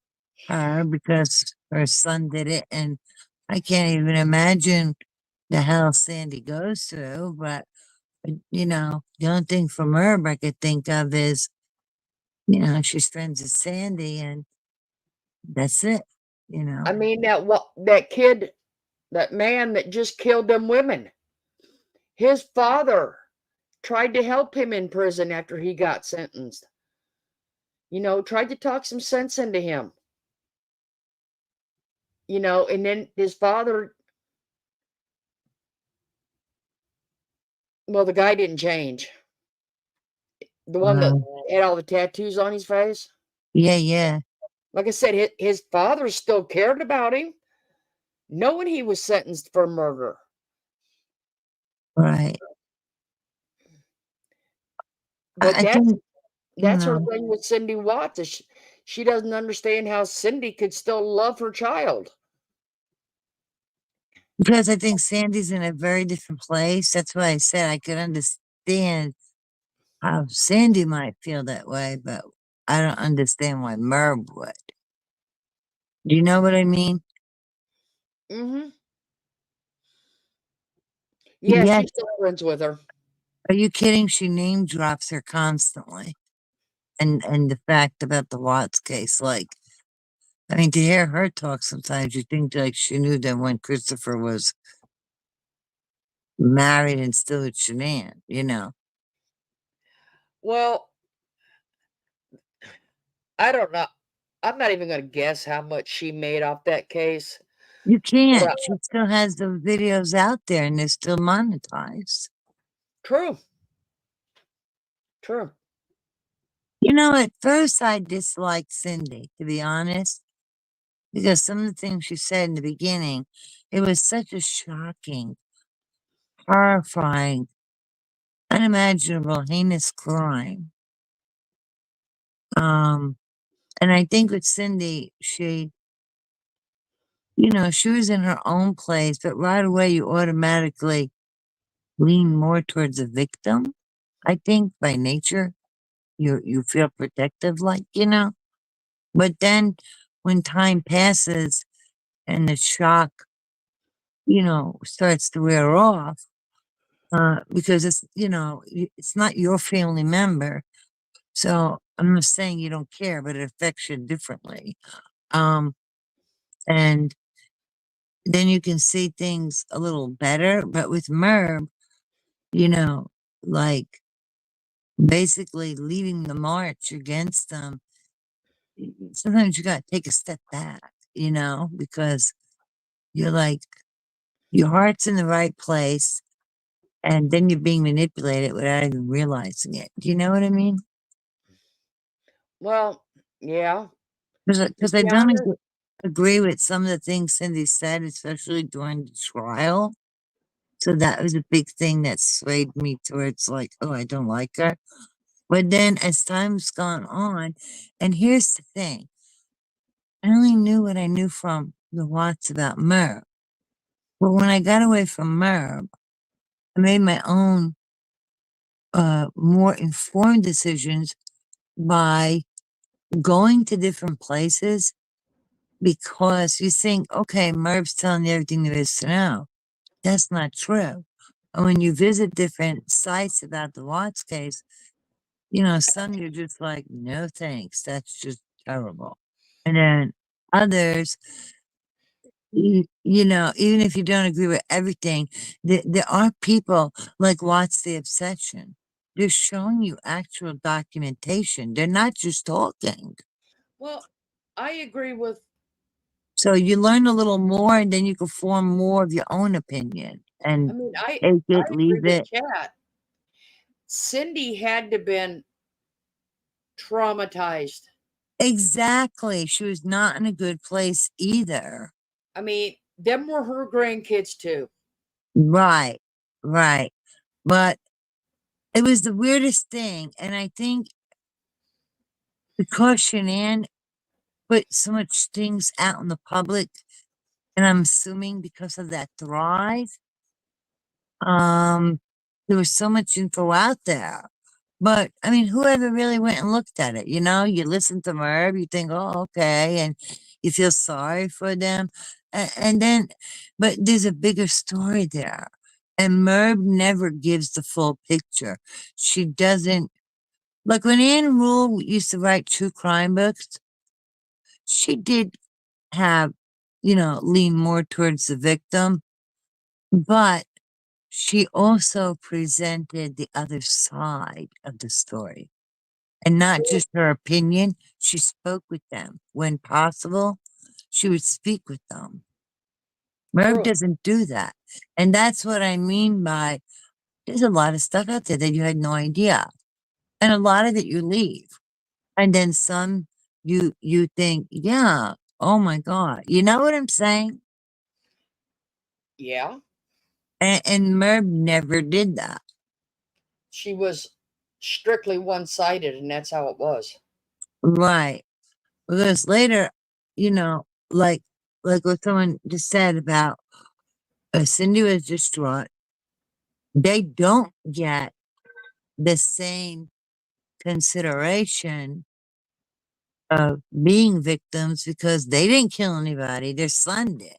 Speaker 5: her because her son did it, and I can't even imagine the hell Sandy goes through. But the only thing from her I could think of is, she's friends with Sandy, and that's it.
Speaker 1: I mean that kid, that man that just killed them women. His father tried to help him in prison after he got sentenced. Tried to talk some sense into him. And then his father, well, the guy didn't change. The one that
Speaker 5: Wow.
Speaker 1: had all the tattoos on his face.
Speaker 5: Yeah, yeah.
Speaker 1: Like I said, his father still cared about him, knowing he was sentenced for murder.
Speaker 5: Right.
Speaker 1: But
Speaker 5: I think, you
Speaker 1: that's her
Speaker 5: know,
Speaker 1: thing with Cindy Watts. Is she doesn't understand how Cindy could still love her child.
Speaker 5: because I think Sandy's in a very different place. That's why I said I could understand how Sandy might feel that way, but I don't understand why Merv would. Do you know what I mean?
Speaker 1: Mm-hmm. Yeah,
Speaker 5: Yes.
Speaker 1: she's still friends with her.
Speaker 5: Are you kidding? She name drops her constantly. And the fact about the Watts case, like, I mean, to hear her talk sometimes, you think like she knew that when Christopher was married and still with Shanann, you know.
Speaker 1: Well, I don't know. I'm not even going to guess how much she made off that case.
Speaker 5: You
Speaker 1: But
Speaker 5: can't. She still has the videos out there and they're still monetized.
Speaker 1: true, true.
Speaker 5: You know, at first I disliked Cindy, to be honest, because some of the things she said in the beginning, it was such a shocking, horrifying, unimaginable, heinous crime. Um, and I think with Cindy, she was in her own place, but right away you automatically lean more towards the victim. I think by nature, you feel protective, like. But then when time passes and the shock, starts to wear off, because it's not your family member. So I'm not saying you don't care, but it affects you differently. Um, and then you can see things a little better. But with Merv, you know, like basically leading the march against them, sometimes you got to take a step back, because you're like, your heart's in the right place, and then you're being manipulated without even realizing it. Do you know what I mean?
Speaker 1: Well, yeah.
Speaker 5: Because
Speaker 1: To
Speaker 5: I
Speaker 1: be
Speaker 5: don't
Speaker 1: honest,
Speaker 5: agree with some of the things Cindy said, especially during the trial. So that was a big thing that swayed me towards like, oh, I don't like her. But then as time's gone on, and here's the thing, I only knew what I knew from the Watts about Merv. But when I got away from Merv, I made my own more informed decisions by going to different places because you think, okay, Merv's telling you everything there is to know. That's not true. And when you visit different sites about the Watts case, some you're just like, no thanks, that's just terrible. And then others, even if you don't agree with everything, there are people like What's the Obsession. They're showing you actual documentation. They're not just talking.
Speaker 1: well, I agree with.
Speaker 5: So you learn a little more and then you can form more of your own opinion
Speaker 1: I
Speaker 5: and
Speaker 1: mean,
Speaker 5: take
Speaker 1: I
Speaker 5: it,
Speaker 1: agree
Speaker 5: leave
Speaker 1: with
Speaker 5: it.
Speaker 1: Kat. Cindy had to been traumatized.
Speaker 5: Exactly. She was not in a good place either.
Speaker 1: I mean, them were her grandkids too.
Speaker 5: Right, right. But it was the weirdest thing. And I think because Shanann put so much things out in the public, and I'm assuming because of that thrive, um, there was so much info out there. But I mean, whoever really went and looked at it, you listen to Merv, you think, oh, okay, and you feel sorry for them. And then, but there's a bigger story there. And Merv never gives the full picture. She doesn't, like when Anne Rule used to write true crime books, she did have, lean more towards the victim, but she also presented the other side of the story. And not
Speaker 1: True,
Speaker 5: just her opinion, she spoke with them. When possible, she would speak with them. Merv
Speaker 1: true.
Speaker 5: doesn't do that. And that's what I mean by there's a lot of stuff out there that you had no idea. And a lot of it you leave. And then some you think, yeah, oh my God. You know what I'm saying?
Speaker 1: Yeah.
Speaker 5: And Merv never did that.
Speaker 1: She was strictly one-sided, and that's how it was.
Speaker 5: Right. Because later, you know, like what someone just said about Cindy was distraught. They don't get the same consideration of being victims because they didn't kill anybody. Their son did.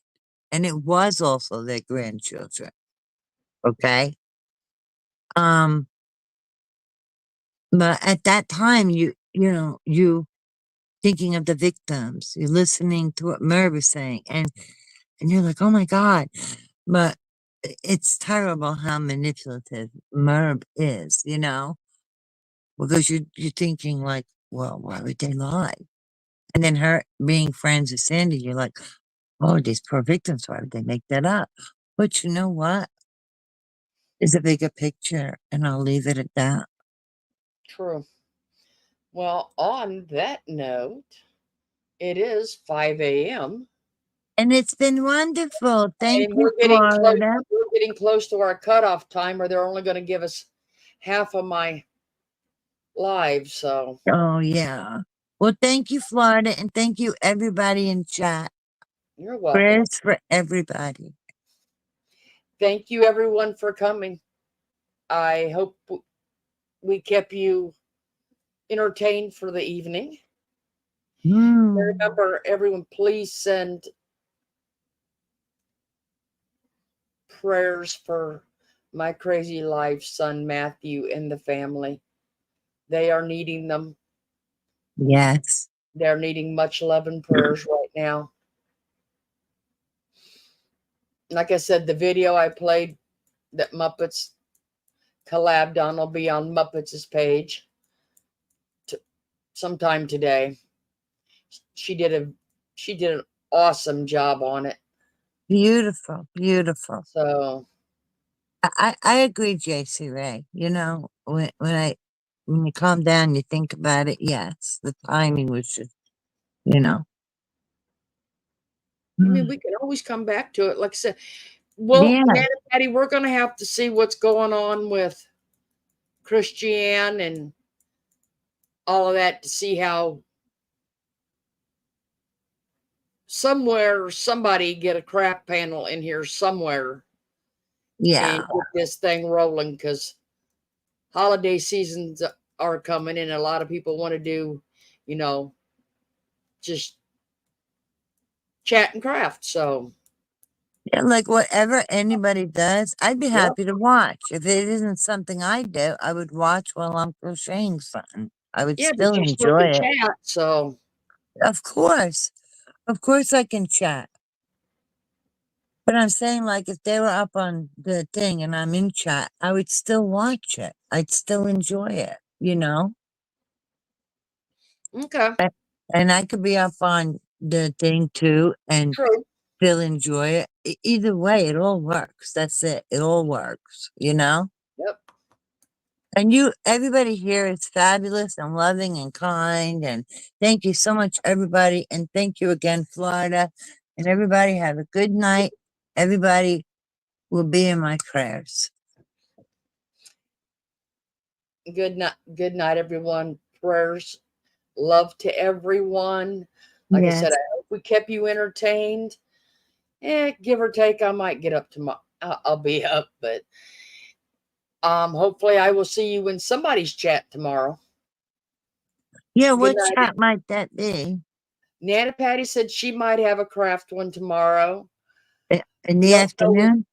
Speaker 5: And it was also their grandchildren. Okay. Um, but at that time, you thinking of the victims, you're listening to what Merv is saying, and you're like, oh my God. But it's terrible how manipulative Merv is, because you're thinking like, well, why would they lie? And then her being friends with Sandy, you're like, oh, these poor victims, why would they make that up? But you know what? There's a bigger picture, and I'll leave it at that.
Speaker 1: True. Well, on that note, it is 5 a.m.
Speaker 5: And it's been wonderful. Thank
Speaker 1: and
Speaker 5: you, Florida.
Speaker 1: we're getting close to our cutoff time, or they're only going to give us half of my live. So
Speaker 5: Oh, yeah. Well, thank you, Florida, and thank you, everybody in chat.
Speaker 1: you're welcome.
Speaker 5: Prayers for everybody.
Speaker 1: Thank you, everyone, for coming. I hope we kept you entertained for the evening. Remember, everyone, please send prayers for my crazy life son Matthew and the family. They are needing them.
Speaker 5: Yes.
Speaker 1: They're needing much love and prayers right now. Like I said, the video I played that Muppets collabed on will be on Muppets' page sometime today. She did an awesome job on it.
Speaker 5: Beautiful, beautiful.
Speaker 1: So
Speaker 5: I agree, JC Ray. When you calm down, you think about it. Yes, the timing was just, you know.
Speaker 1: I mean, we can always come back to it. Like I said, well,
Speaker 5: Yeah,
Speaker 1: Nana Patty, we're going to have to see what's going on with Christiane and all of that to see how somewhere somebody get a crap panel in here somewhere and
Speaker 5: yeah.
Speaker 1: get this thing rolling, because holiday seasons are coming and a lot of people want to do, you know, just chat and craft. So
Speaker 5: Yeah, like whatever anybody does, I'd be
Speaker 1: yeah,
Speaker 5: happy to watch. If it isn't something I do, I would watch while I'm crocheting something. I would
Speaker 1: yeah, but
Speaker 5: still
Speaker 1: you still
Speaker 5: enjoy
Speaker 1: can
Speaker 5: it.
Speaker 1: chat. So
Speaker 5: Of course. Of course I can chat. But I'm saying, like, if they were up on the thing and I'm in chat, I would still watch it. I'd still enjoy it.
Speaker 1: okay,
Speaker 5: And I could be up on the thing too and
Speaker 1: true.
Speaker 5: still enjoy it. Either way, it all works. That's it. It all works.
Speaker 1: Yep.
Speaker 5: And everybody here is fabulous and loving and kind. And thank you so much, everybody. And thank you again, Florida. And everybody have a good night. Everybody will be in my prayers.
Speaker 1: Good night, everyone. Prayers, love to everyone. Like I said,
Speaker 5: Yes.
Speaker 1: I hope we kept you entertained. Give or take, I might get up tomorrow. I'll be up, but hopefully I will see you in somebody's chat tomorrow.
Speaker 5: Yeah,
Speaker 1: Good
Speaker 5: what
Speaker 1: night.
Speaker 5: chat might that be?
Speaker 1: Nana Patty said she might have a craft one tomorrow.
Speaker 5: In
Speaker 1: We
Speaker 5: the
Speaker 1: don't know.
Speaker 5: afternoon?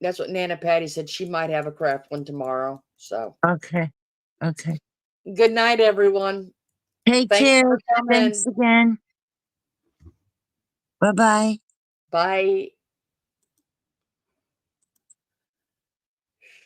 Speaker 1: That's what Nana Patty said. She might have a craft one tomorrow. So
Speaker 5: Okay. Okay.
Speaker 1: good night, everyone.
Speaker 5: Take
Speaker 1: Thanks
Speaker 5: care.
Speaker 1: for
Speaker 5: Thanks
Speaker 1: coming.
Speaker 5: again. Bye-bye.
Speaker 1: Bye.